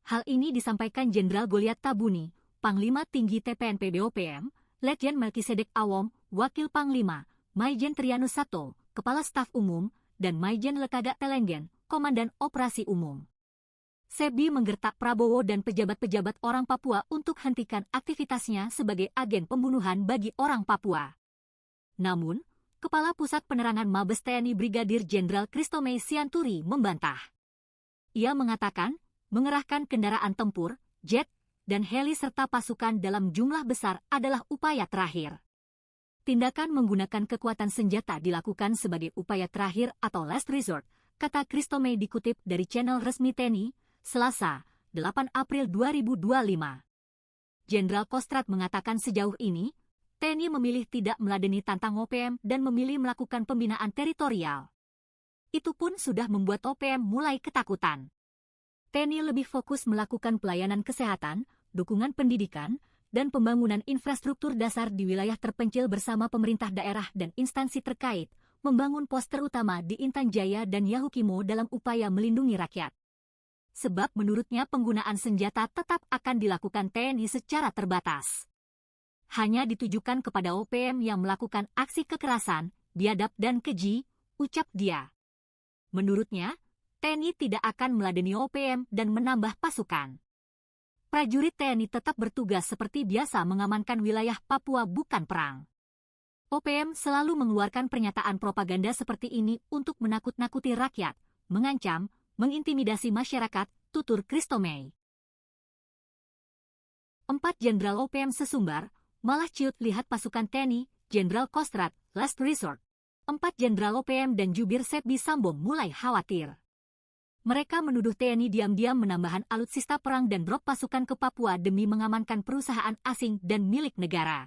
Hal ini disampaikan Jenderal Goliat Tabuni, Panglima Tinggi TPNP BOPM, Letjen Melkisedek Awom, Wakil Panglima, Maijen Trianus Sato, Kepala Staf Umum, dan Maijen Lekaga Telenggen, Komandan Operasi Umum. SEBI menggertak Prabowo dan pejabat-pejabat orang Papua untuk hentikan aktivitasnya sebagai agen pembunuhan bagi orang Papua. Namun, Kepala Pusat Penerangan Mabes TNI Brigadir Jenderal Christomey Sianturi membantah. Ia mengatakan, mengerahkan kendaraan tempur, jet, dan heli serta pasukan dalam jumlah besar adalah upaya terakhir. Tindakan menggunakan kekuatan senjata dilakukan sebagai upaya terakhir atau last resort, kata Christomey dikutip dari channel resmi TNI, Selasa, 8 April 2025. Jenderal Kostrad mengatakan sejauh ini, TNI memilih tidak meladeni tantang OPM dan memilih melakukan pembinaan teritorial. Itu pun sudah membuat OPM mulai ketakutan. TNI lebih fokus melakukan pelayanan kesehatan, dukungan pendidikan, dan pembangunan infrastruktur dasar di wilayah terpencil bersama pemerintah daerah dan instansi terkait, membangun pos terutama di Intan Jaya dan Yahukimo dalam upaya melindungi rakyat. Sebab menurutnya penggunaan senjata tetap akan dilakukan TNI secara terbatas. Hanya ditujukan kepada OPM yang melakukan aksi kekerasan, biadab dan keji, ucap dia. Menurutnya, TNI tidak akan meladeni OPM dan menambah pasukan. Prajurit TNI tetap bertugas seperti biasa mengamankan wilayah Papua bukan perang. OPM selalu mengeluarkan pernyataan propaganda seperti ini untuk menakut-nakuti rakyat, mengancam, mengintimidasi masyarakat, tutur Christomey. 4 Jenderal OPM sesumbar, malah ciut lihat pasukan TNI, Jenderal Kostrad, last resort. 4 Jenderal OPM dan jubir SEBI Sambo mulai khawatir. Mereka menuduh TNI diam-diam menambahkan alutsista perang dan drop pasukan ke Papua demi mengamankan perusahaan asing dan milik negara.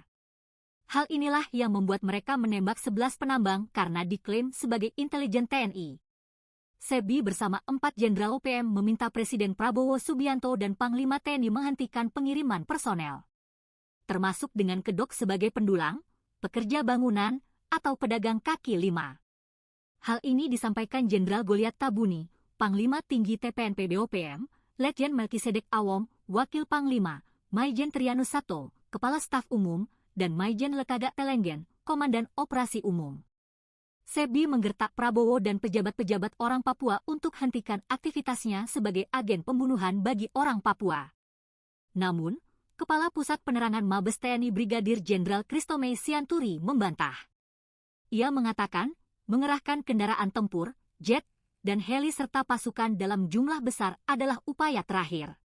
Hal inilah yang membuat mereka menembak 11 penambang karena diklaim sebagai intelijen TNI. SEBI bersama 4 Jenderal OPM meminta Presiden Prabowo Subianto dan Panglima TNI menghentikan pengiriman personel, termasuk dengan kedok sebagai pendulang, pekerja bangunan, atau pedagang kaki lima. Hal ini disampaikan Jenderal Goliat Tabuni, Panglima Tinggi TPNP BOPM, Letjen Melkisedek Awom, Wakil Panglima, Maijen Trianus Sato, Kepala Staf Umum, dan Maijen Lekaga Telenggen, Komandan Operasi Umum. SEBI menggertak Prabowo dan pejabat-pejabat orang Papua untuk hentikan aktivitasnya sebagai agen pembunuhan bagi orang Papua. Namun, Kepala Pusat Penerangan Mabes TNI Brigadir Jenderal Christomey Sianturi membantah. Ia mengatakan, mengerahkan kendaraan tempur, jet, dan heli serta pasukan dalam jumlah besar adalah upaya terakhir.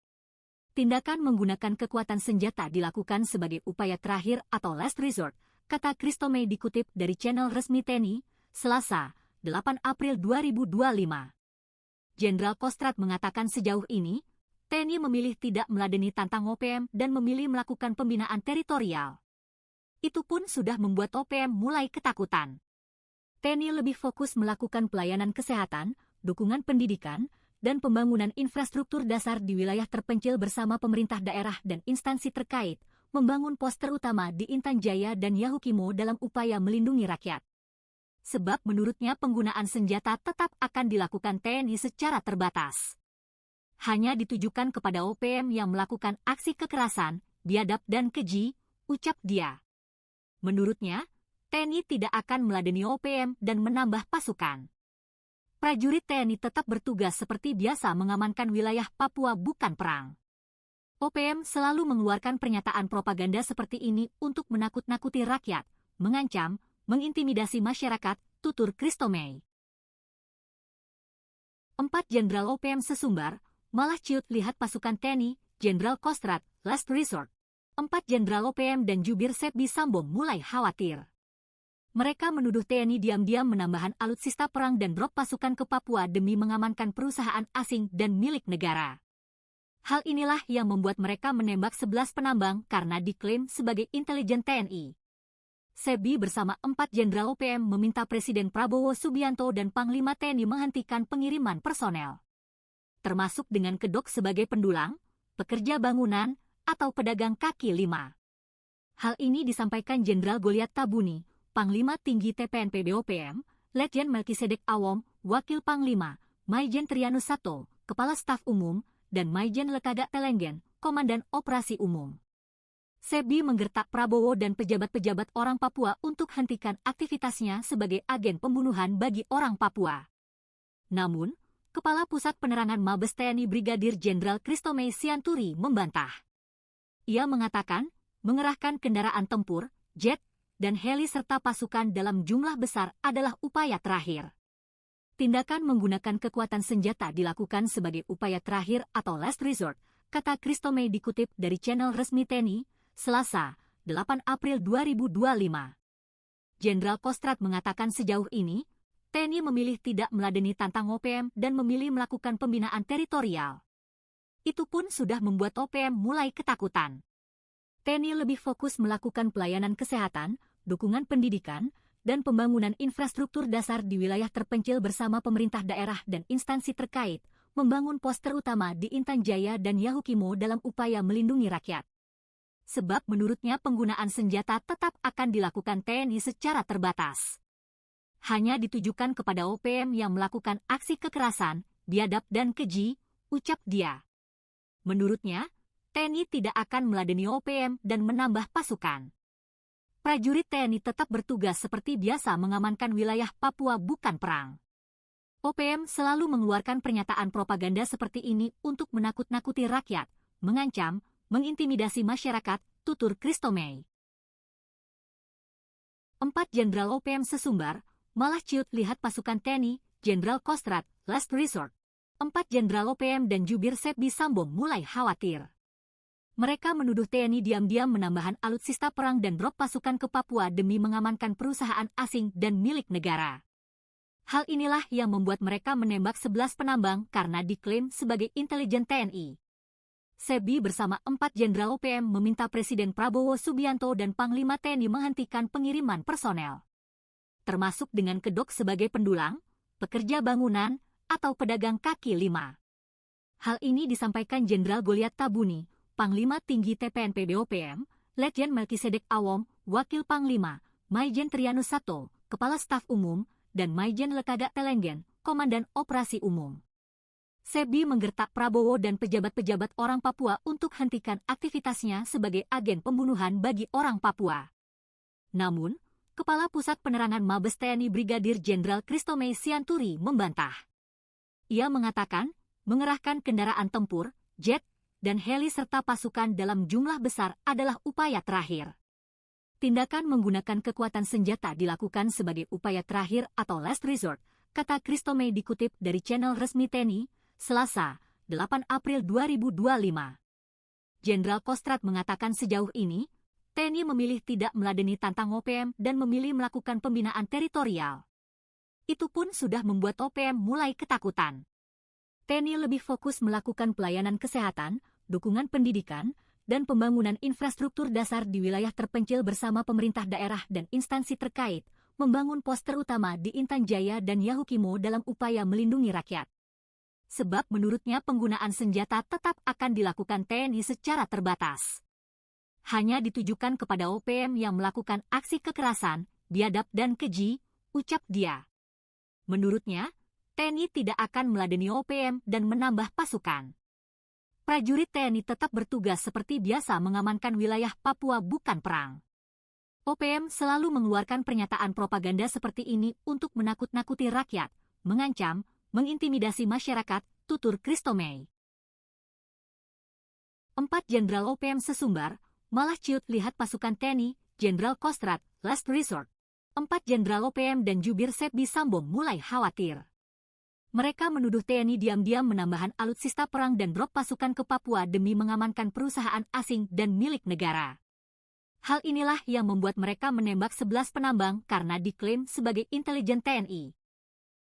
Tindakan menggunakan kekuatan senjata dilakukan sebagai upaya terakhir atau last resort, kata Christomey dikutip dari channel resmi TNI, Selasa, 8 April 2025. Jenderal Kostrad mengatakan sejauh ini, TNI memilih tidak meladeni tantang OPM dan memilih melakukan pembinaan teritorial. Itu pun sudah membuat OPM mulai ketakutan. TNI lebih fokus melakukan pelayanan kesehatan, dukungan pendidikan, dan pembangunan infrastruktur dasar di wilayah terpencil bersama pemerintah daerah dan instansi terkait, membangun pos terutama di Intan Jaya dan Yahukimo dalam upaya melindungi rakyat. Sebab menurutnya penggunaan senjata tetap akan dilakukan TNI secara terbatas. Hanya ditujukan kepada OPM yang melakukan aksi kekerasan, biadab dan keji, ucap dia. Menurutnya, TNI tidak akan meladeni OPM dan menambah pasukan. Prajurit TNI tetap bertugas seperti biasa mengamankan wilayah Papua bukan perang. OPM selalu mengeluarkan pernyataan propaganda seperti ini untuk menakut-nakuti rakyat, mengancam, mengintimidasi masyarakat, tutur Christomey. 4 Jenderal OPM sesumbar, malah ciut lihat pasukan TNI, Jenderal Kostrad, last resort. 4 Jenderal OPM dan jubir SEBI Sambo mulai khawatir. Mereka menuduh TNI diam-diam menambahkan alutsista perang dan drop pasukan ke Papua demi mengamankan perusahaan asing dan milik negara. Hal inilah yang membuat mereka menembak 11 penambang karena diklaim sebagai intelijen TNI. SEBI bersama 4 Jenderal OPM meminta Presiden Prabowo Subianto dan Panglima TNI menghentikan pengiriman personel, termasuk dengan kedok sebagai pendulang, pekerja bangunan, atau pedagang kaki lima. Hal ini disampaikan Jenderal Goliat Tabuni, Panglima Tinggi TPNP BOPM, Letjen Melkisedek Awom, Wakil Panglima, Maijen Trianus Sato, Kepala Staf Umum, dan Maijen Lekada Telenggen, Komandan Operasi Umum. Sebi menggertak Prabowo dan pejabat-pejabat orang Papua untuk hentikan aktivitasnya sebagai agen pembunuhan bagi orang Papua. Namun, Kepala Pusat Penerangan Mabes TNI Brigadir Jenderal Christomey Sianturi membantah. Ia mengatakan, mengerahkan kendaraan tempur, jet, dan heli serta pasukan dalam jumlah besar adalah upaya terakhir. Tindakan menggunakan kekuatan senjata dilakukan sebagai upaya terakhir atau last resort, kata Christomey dikutip dari channel resmi TNI, Selasa, 8 April 2025. Jenderal Kostrad mengatakan sejauh ini, TNI memilih tidak meladeni tantang OPM dan memilih melakukan pembinaan teritorial. Itu pun sudah membuat OPM mulai ketakutan. TNI lebih fokus melakukan pelayanan kesehatan, dukungan pendidikan, dan pembangunan infrastruktur dasar di wilayah terpencil bersama pemerintah daerah dan instansi terkait, membangun pos terutama di Intan Jaya dan Yahukimo dalam upaya melindungi rakyat. Sebab menurutnya penggunaan senjata tetap akan dilakukan TNI secara terbatas. Hanya ditujukan kepada OPM yang melakukan aksi kekerasan, biadab dan keji, ucap dia. Menurutnya, TNI tidak akan meladeni OPM dan menambah pasukan. Prajurit TNI tetap bertugas seperti biasa mengamankan wilayah Papua bukan perang. OPM selalu mengeluarkan pernyataan propaganda seperti ini untuk menakut-nakuti rakyat, mengancam, mengintimidasi masyarakat, tutur Christomey. 4 Jenderal OPM sesumbar, malah ciut lihat pasukan TNI, Jenderal Kostrad, last resort. 4 Jenderal OPM dan jubir Sebi Sambong mulai khawatir. Mereka menuduh TNI diam-diam menambahkan alutsista perang dan drop pasukan ke Papua demi mengamankan perusahaan asing dan milik negara. Hal inilah yang membuat mereka menembak 11 penambang karena diklaim sebagai intelijen TNI. Sebi bersama 4 Jenderal OPM meminta Presiden Prabowo Subianto dan Panglima TNI menghentikan pengiriman personel, termasuk dengan kedok sebagai pendulang, pekerja bangunan, atau pedagang kaki lima. Hal ini disampaikan Jenderal Goliat Tabuni, Panglima Tinggi TPNP BOPM, Letjen Melkisedek Awom, Wakil Panglima, Maijen Trianus Sato, Kepala Staf Umum, dan Maijen Lekada Telenggen, Komandan Operasi Umum. Sebi menggertak Prabowo dan pejabat-pejabat orang Papua untuk hentikan aktivitasnya sebagai agen pembunuhan bagi orang Papua. Namun, Kepala Pusat Penerangan Mabes TNI Brigadir Jenderal Christomey Sianturi membantah. Ia mengatakan, mengerahkan kendaraan tempur, jet, dan heli serta pasukan dalam jumlah besar adalah upaya terakhir. Tindakan menggunakan kekuatan senjata dilakukan sebagai upaya terakhir atau last resort, kata Christomey dikutip dari channel resmi TNI, Selasa, 8 April 2025. Jenderal Kostrad mengatakan sejauh ini, TNI memilih tidak meladeni tantang OPM dan memilih melakukan pembinaan teritorial. Itu pun sudah membuat OPM mulai ketakutan. TNI lebih fokus melakukan pelayanan kesehatan, dukungan pendidikan, dan pembangunan infrastruktur dasar di wilayah terpencil bersama pemerintah daerah dan instansi terkait, membangun pos terutama di Intan Jaya dan Yahukimo dalam upaya melindungi rakyat. Sebab menurutnya penggunaan senjata tetap akan dilakukan TNI secara terbatas. Hanya ditujukan kepada OPM yang melakukan aksi kekerasan, biadab dan keji, ucap dia. Menurutnya, TNI tidak akan meladeni OPM dan menambah pasukan. Prajurit TNI tetap bertugas seperti biasa mengamankan wilayah Papua bukan perang. OPM selalu mengeluarkan pernyataan propaganda seperti ini untuk menakut-nakuti rakyat, mengancam, mengintimidasi masyarakat, tutur Christomey. 4 Jenderal OPM sesumbar, malah ciut lihat pasukan TNI, Jenderal Kostrad, last resort. 4 Jenderal OPM dan jubir Sebi Sambong mulai khawatir. Mereka menuduh TNI diam-diam menambahkan alutsista perang dan drop pasukan ke Papua demi mengamankan perusahaan asing dan milik negara. Hal inilah yang membuat mereka menembak 11 penambang karena diklaim sebagai intelijen TNI.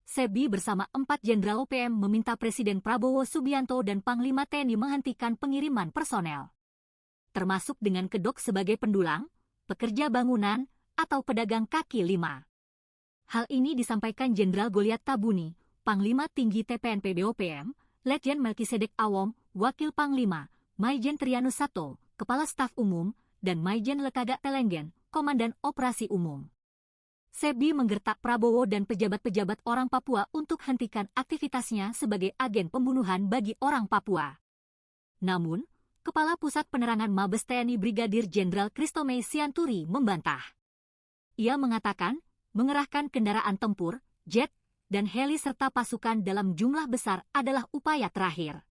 Sebi bersama 4 Jenderal OPM meminta Presiden Prabowo Subianto dan Panglima TNI menghentikan pengiriman personel, termasuk dengan kedok sebagai pendulang, pekerja bangunan, atau pedagang kaki lima. Hal ini disampaikan Jenderal Goliat Tabuni, Panglima Tinggi TPNP BOPM, Letjen Melkisedek Awom, Wakil Panglima, Maijen Trianus Sato, Kepala Staf Umum, dan Maijen Lekagak Telenggen, Komandan Operasi Umum. Sebi menggertak Prabowo dan pejabat-pejabat orang Papua untuk hentikan aktivitasnya sebagai agen pembunuhan bagi orang Papua. Namun, Kepala Pusat Penerangan Mabes TNI Brigadir Jenderal Christomey Sianturi membantah. Ia mengatakan, mengerahkan kendaraan tempur, jet, dan heli serta pasukan dalam jumlah besar adalah upaya terakhir.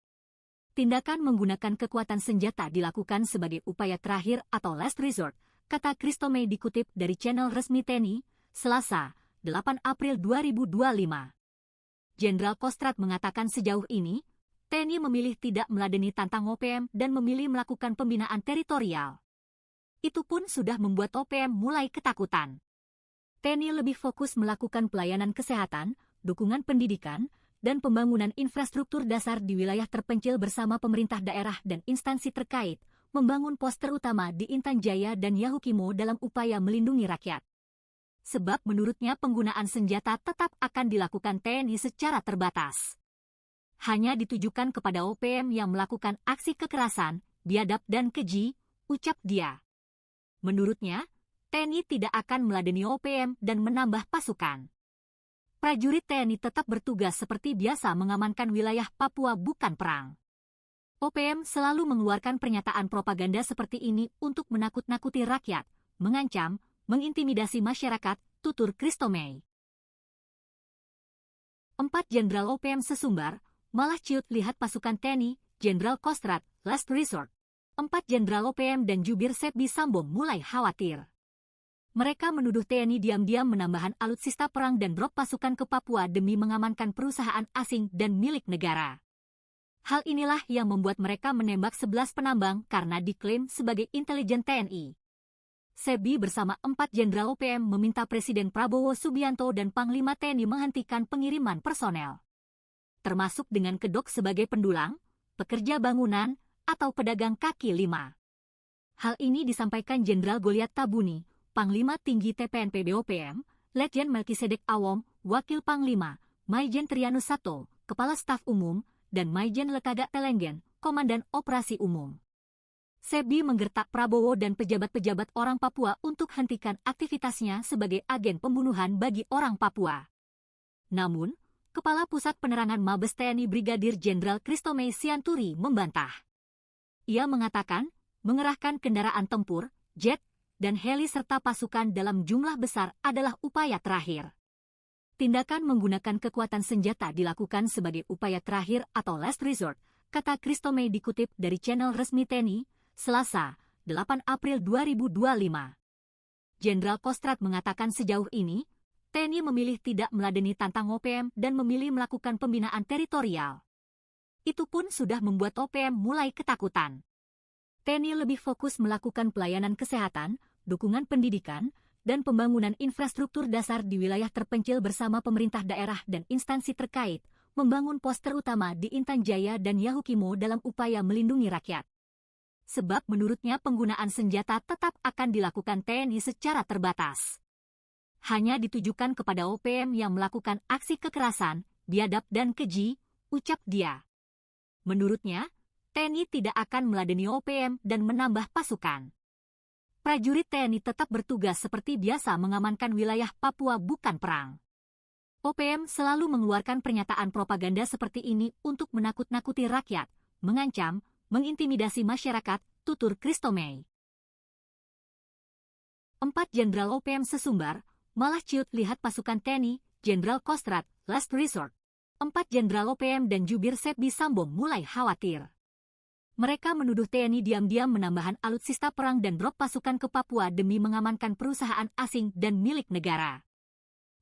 Tindakan menggunakan kekuatan senjata dilakukan sebagai upaya terakhir atau last resort, kata Christomey dikutip dari channel resmi TNI, Selasa, 8 April 2025. Jenderal Kostrad mengatakan sejauh ini, TNI memilih tidak meladeni tantang OPM dan memilih melakukan pembinaan teritorial. Itu pun sudah membuat OPM mulai ketakutan. TNI lebih fokus melakukan pelayanan kesehatan, dukungan pendidikan, dan pembangunan infrastruktur dasar di wilayah terpencil bersama pemerintah daerah dan instansi terkait, membangun pos terutama di Intan Jaya dan Yahukimo dalam upaya melindungi rakyat. Sebab menurutnya penggunaan senjata tetap akan dilakukan TNI secara terbatas. Hanya ditujukan kepada OPM yang melakukan aksi kekerasan, biadab dan keji, ucap dia. Menurutnya, TNI tidak akan meladeni OPM dan menambah pasukan. Prajurit TNI tetap bertugas seperti biasa mengamankan wilayah Papua bukan perang. OPM selalu mengeluarkan pernyataan propaganda seperti ini untuk menakut-nakuti rakyat, mengancam, mengintimidasi masyarakat, tutur Christomey. 4 Jenderal OPM sesumbar, malah ciut lihat pasukan TNI, Jenderal Kostrad, last resort. 4 Jenderal OPM dan jubir Sebi Sambo mulai khawatir. Mereka menuduh TNI diam-diam menambahkan alutsista perang dan drop pasukan ke Papua demi mengamankan perusahaan asing dan milik negara. Hal inilah yang membuat mereka menembak 11 penambang karena diklaim sebagai intelijen TNI. Sebi bersama 4 Jenderal OPM meminta Presiden Prabowo Subianto dan Panglima TNI menghentikan pengiriman personel, termasuk dengan kedok sebagai pendulang, pekerja bangunan, atau pedagang kaki lima. Hal ini disampaikan Jenderal Goliat Tabuni, Panglima Tinggi TPNP BOPM, Letjen Melkisedek Awom, Wakil Panglima, Maijen Trianus Sato, Kepala Staf Umum, dan Maijen Lekagak Telenggen, Komandan Operasi Umum. Sebi menggertak Prabowo dan pejabat-pejabat orang Papua untuk hentikan aktivitasnya sebagai agen pembunuhan bagi orang Papua. Namun, Kepala Pusat Penerangan Mabes TNI Brigadir Jenderal Christomey Sianturi membantah. Ia mengatakan, mengerahkan kendaraan tempur, jet, dan heli serta pasukan dalam jumlah besar adalah upaya terakhir. Tindakan menggunakan kekuatan senjata dilakukan sebagai upaya terakhir atau last resort, kata Christomey dikutip dari channel resmi TNI, Selasa, 8 April 2025. Jenderal Kostrad mengatakan sejauh ini, TNI memilih tidak meladeni tantang OPM dan memilih melakukan pembinaan teritorial. Itu pun sudah membuat OPM mulai ketakutan. TNI lebih fokus melakukan pelayanan kesehatan, dukungan pendidikan, dan pembangunan infrastruktur dasar di wilayah terpencil bersama pemerintah daerah dan instansi terkait, membangun pos terutama di Intan Jaya dan Yahukimo dalam upaya melindungi rakyat. Sebab menurutnya penggunaan senjata tetap akan dilakukan TNI secara terbatas. Hanya ditujukan kepada OPM yang melakukan aksi kekerasan, biadab dan keji, ucap dia. Menurutnya, TNI tidak akan meladeni OPM dan menambah pasukan. Prajurit TNI tetap bertugas seperti biasa mengamankan wilayah Papua bukan perang. OPM selalu mengeluarkan pernyataan propaganda seperti ini untuk menakut-nakuti rakyat, mengancam, mengintimidasi masyarakat, tutur Christomey. 4 Jenderal OPM sesumbar, malah ciut lihat pasukan TNI, Jenderal Kostrad, last resort. 4 Jenderal OPM dan jubir Sebi Sambo mulai khawatir. Mereka menuduh TNI diam-diam menambahkan alutsista perang dan drop pasukan ke Papua demi mengamankan perusahaan asing dan milik negara.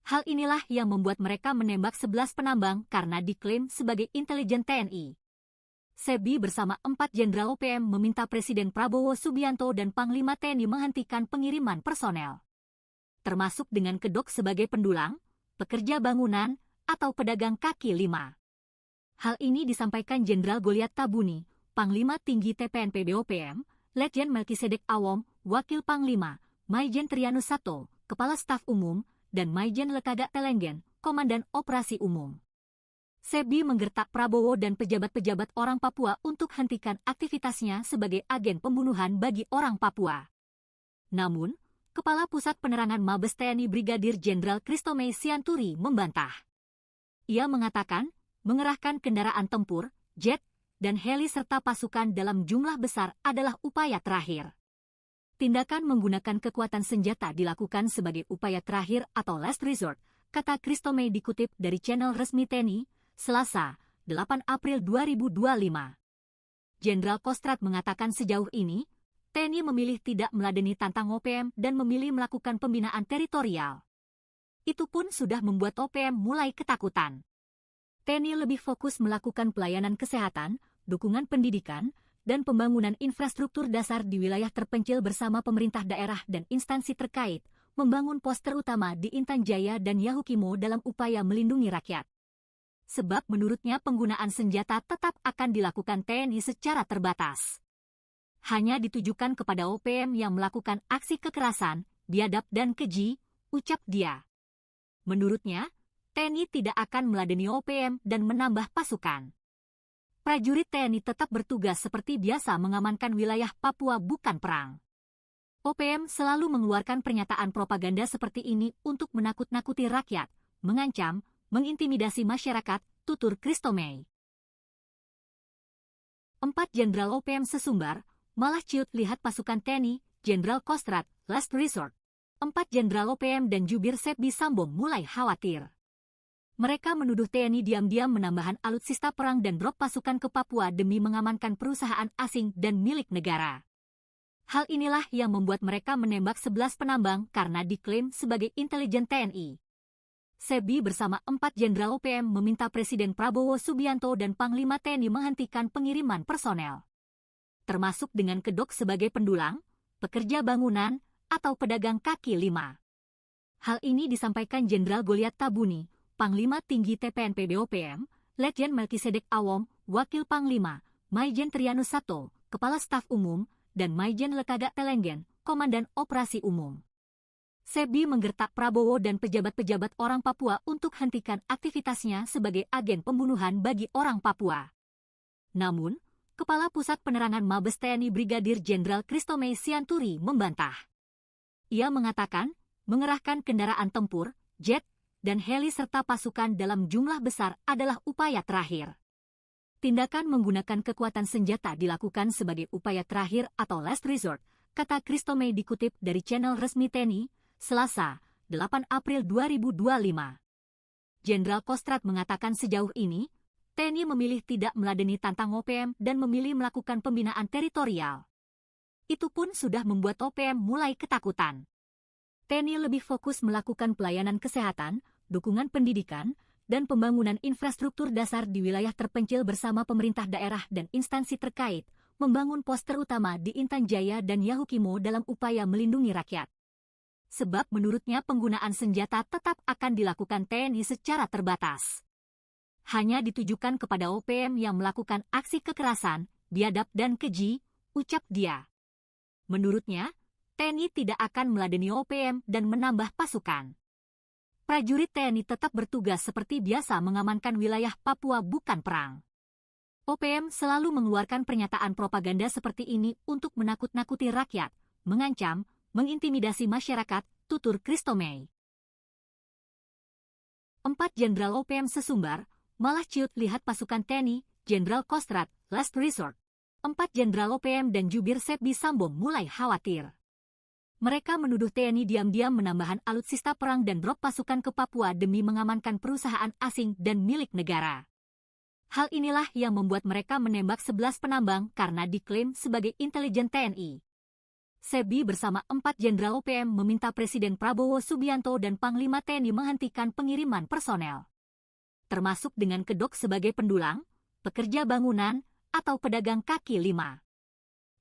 Hal inilah yang membuat mereka menembak 11 penambang karena diklaim sebagai intelijen TNI. Sebi bersama 4 Jenderal OPM meminta Presiden Prabowo Subianto dan Panglima TNI menghentikan pengiriman personel, termasuk dengan kedok sebagai pendulang, pekerja bangunan, atau pedagang kaki lima. Hal ini disampaikan Jenderal Goliat Tabuni, Panglima Tinggi TPNP BOPM, Letjen Melkisedek Awom, Wakil Panglima, Maijen Trianus Sato, Kepala Staf Umum, dan Maijen Lekagak Telenggen, Komandan Operasi Umum. Sebi menggertak Prabowo dan pejabat-pejabat orang Papua untuk hentikan aktivitasnya sebagai agen pembunuhan bagi orang Papua. Namun, Kepala Pusat Penerangan Mabes TNI Brigadir Jenderal Christomey Sianturi membantah. Ia mengatakan, mengerahkan kendaraan tempur, jet, dan heli serta pasukan dalam jumlah besar adalah upaya terakhir. Tindakan menggunakan kekuatan senjata dilakukan sebagai upaya terakhir atau last resort, kata Christomey dikutip dari channel resmi TNI, Selasa, 8 April 2025. Jenderal Kostrad mengatakan sejauh ini, TNI memilih tidak meladeni tantang OPM dan memilih melakukan pembinaan teritorial. Itu pun sudah membuat OPM mulai ketakutan. TNI lebih fokus melakukan pelayanan kesehatan, dukungan pendidikan, dan pembangunan infrastruktur dasar di wilayah terpencil bersama pemerintah daerah dan instansi terkait, membangun pos terutama di Intan Jaya dan Yahukimo dalam upaya melindungi rakyat. Sebab menurutnya penggunaan senjata tetap akan dilakukan TNI secara terbatas. Hanya ditujukan kepada OPM yang melakukan aksi kekerasan, biadab dan keji, ucap dia. Menurutnya, TNI tidak akan meladeni OPM dan menambah pasukan. Prajurit TNI tetap bertugas seperti biasa mengamankan wilayah Papua bukan perang. OPM selalu mengeluarkan pernyataan propaganda seperti ini untuk menakut-nakuti rakyat, mengancam, mengintimidasi masyarakat, tutur Christomey. 4 Jenderal OPM sesumbar, malah ciut lihat pasukan TNI, Jenderal Kostrad, last resort. 4 Jenderal OPM dan jubir Sebi Sambo mulai khawatir. Mereka menuduh TNI diam-diam menambahkan alutsista perang dan drop pasukan ke Papua demi mengamankan perusahaan asing dan milik negara. Hal inilah yang membuat mereka menembak 11 penambang karena diklaim sebagai intelijen TNI. Sebi bersama 4 Jenderal OPM meminta Presiden Prabowo Subianto dan Panglima TNI menghentikan pengiriman personel, termasuk dengan kedok sebagai pendulang, pekerja bangunan, atau pedagang kaki lima. Hal ini disampaikan Jenderal Goliat Tabuni, Panglima Tinggi TPNP BOPM, Letjen Melkisedek Awom, Wakil Panglima, Maijen Trianus Sato, Kepala Staf Umum, dan Maijen Lekaga Telenggen, Komandan Operasi Umum. Sebi menggertak Prabowo dan pejabat-pejabat orang Papua untuk hentikan aktivitasnya sebagai agen pembunuhan bagi orang Papua. Namun, Kepala Pusat Penerangan Mabes TNI Brigadir Jenderal Christomey Sianturi membantah. Ia mengatakan, mengerahkan kendaraan tempur, jet, dan heli serta pasukan dalam jumlah besar adalah upaya terakhir. Tindakan menggunakan kekuatan senjata dilakukan sebagai upaya terakhir atau last resort, kata Christomey dikutip dari channel resmi TNI, Selasa, 8 April 2025. Jenderal Kostrad mengatakan sejauh ini, TNI memilih tidak meladeni tantang OPM dan memilih melakukan pembinaan teritorial. Itu pun sudah membuat OPM mulai ketakutan. TNI lebih fokus melakukan pelayanan kesehatan, dukungan pendidikan, dan pembangunan infrastruktur dasar di wilayah terpencil bersama pemerintah daerah dan instansi terkait, membangun pos terutama di Intan Jaya dan Yahukimo dalam upaya melindungi rakyat. Sebab menurutnya penggunaan senjata tetap akan dilakukan TNI secara terbatas. Hanya ditujukan kepada OPM yang melakukan aksi kekerasan, biadab dan keji, ucap dia. Menurutnya, TNI tidak akan meladeni OPM dan menambah pasukan. Prajurit TNI tetap bertugas seperti biasa mengamankan wilayah Papua bukan perang. OPM selalu mengeluarkan pernyataan propaganda seperti ini untuk menakut-nakuti rakyat, mengancam, mengintimidasi masyarakat, tutur Christomey. 4 Jenderal OPM sesumbar, malah ciut lihat pasukan TNI, Jenderal Kostrad, last resort. 4 Jenderal OPM dan jubir Sebi Sambo mulai khawatir. Mereka menuduh TNI diam-diam menambahkan alutsista perang dan drop pasukan ke Papua demi mengamankan perusahaan asing dan milik negara. Hal inilah yang membuat mereka menembak 11 penambang karena diklaim sebagai intelijen TNI. Sebi bersama 4 Jenderal OPM meminta Presiden Prabowo Subianto dan Panglima TNI menghentikan pengiriman personel, termasuk dengan kedok sebagai pendulang, pekerja bangunan, atau pedagang kaki lima.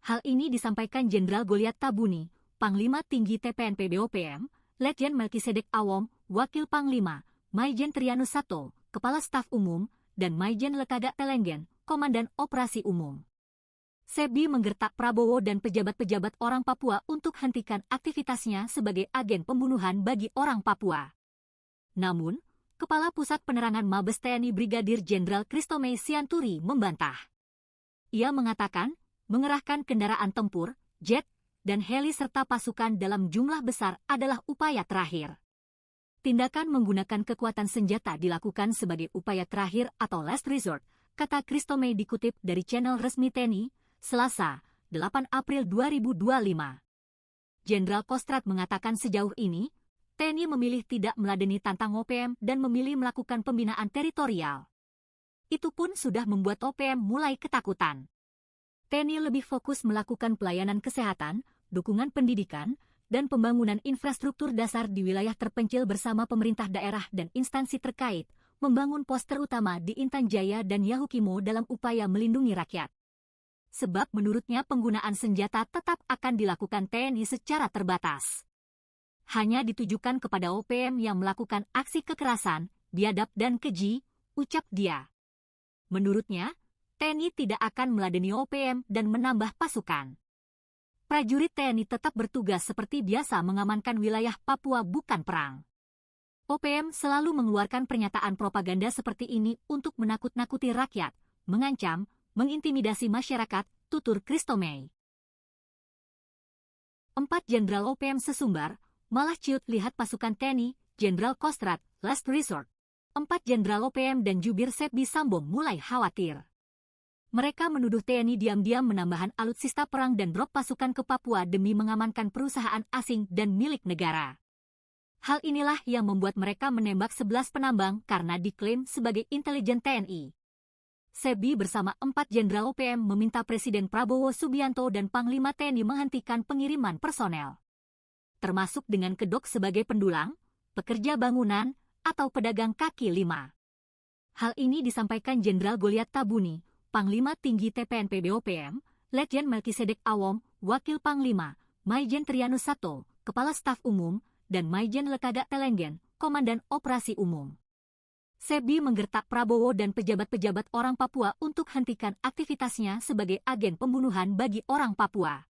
Hal ini disampaikan Jenderal Goliat Tabuni, Panglima Tinggi TPNP BOPM, Letjen Melkisedek Awom, Wakil Panglima, Maijen Trianus Sato, Kepala Staf Umum, dan Maijen Lekaga Telenggen, Komandan Operasi Umum. Sebi menggertak Prabowo dan pejabat-pejabat orang Papua untuk hentikan aktivitasnya sebagai agen pembunuhan bagi orang Papua. Namun, Kepala Pusat Penerangan Mabes TNI Brigadir Jenderal Christomay Sianturi membantah. Ia mengatakan, mengerahkan kendaraan tempur, jet, dan heli serta pasukan dalam jumlah besar adalah upaya terakhir. Tindakan menggunakan kekuatan senjata dilakukan sebagai upaya terakhir atau last resort, kata Christomay dikutip dari channel resmi TNI, Selasa, 8 April 2025. Jenderal Kostrad mengatakan sejauh ini, TNI memilih tidak meladeni tantang OPM dan memilih melakukan pembinaan teritorial. Itu pun sudah membuat OPM mulai ketakutan. TNI lebih fokus melakukan pelayanan kesehatan, dukungan pendidikan, dan pembangunan infrastruktur dasar di wilayah terpencil bersama pemerintah daerah dan instansi terkait, membangun pos terutama di Intan Jaya dan Yahukimo dalam upaya melindungi rakyat. Sebab menurutnya penggunaan senjata tetap akan dilakukan TNI secara terbatas. Hanya ditujukan kepada OPM yang melakukan aksi kekerasan, biadab dan keji, ucap dia. Menurutnya, TNI tidak akan meladeni OPM dan menambah pasukan. Prajurit TNI tetap bertugas seperti biasa mengamankan wilayah Papua bukan perang. OPM selalu mengeluarkan pernyataan propaganda seperti ini untuk menakut-nakuti rakyat, mengancam, mengintimidasi masyarakat, tutur Christomay. 4 Jenderal OPM sesumbar, malah ciut lihat pasukan TNI, Jenderal Kostrad, last resort. 4 Jenderal OPM dan jubir Sepbi Sambo mulai khawatir. Mereka menuduh TNI diam-diam menambahkan alutsista perang dan drop pasukan ke Papua demi mengamankan perusahaan asing dan milik negara. Hal inilah yang membuat mereka menembak 11 penambang karena diklaim sebagai intelijen TNI. Sepbi bersama 4 Jenderal OPM meminta Presiden Prabowo Subianto dan Panglima TNI menghentikan pengiriman personel, termasuk dengan kedok sebagai pendulang, pekerja bangunan, atau pedagang kaki lima. Hal ini disampaikan Jenderal Goliat Tabuni, Panglima Tinggi TPNP BOPM, Letjen Melkisedek Awom, Wakil Panglima, Maijen Trianus Sato, Kepala Staf Umum, dan Maijen Lekaga Telenggen, Komandan Operasi Umum. Sepbi menggertak Prabowo dan pejabat-pejabat orang Papua untuk hentikan aktivitasnya sebagai agen pembunuhan bagi orang Papua.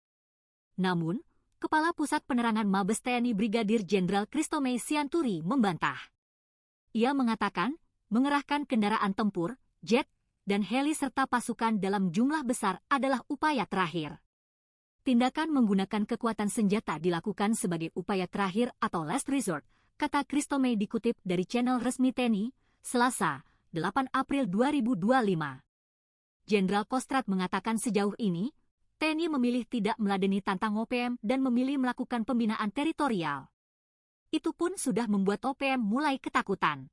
Namun, Kepala Pusat Penerangan Mabes TNI Brigadir Jenderal Christomay Sianturi membantah. Ia mengatakan, mengerahkan kendaraan tempur, jet, dan heli serta pasukan dalam jumlah besar adalah upaya terakhir. Tindakan menggunakan kekuatan senjata dilakukan sebagai upaya terakhir atau last resort, kata Christomay dikutip dari channel resmi TNI, Selasa, 8 April 2025. Jenderal Kostrad mengatakan sejauh ini, TNI memilih tidak meladeni tantang OPM dan memilih melakukan pembinaan teritorial. Itu pun sudah membuat OPM mulai ketakutan.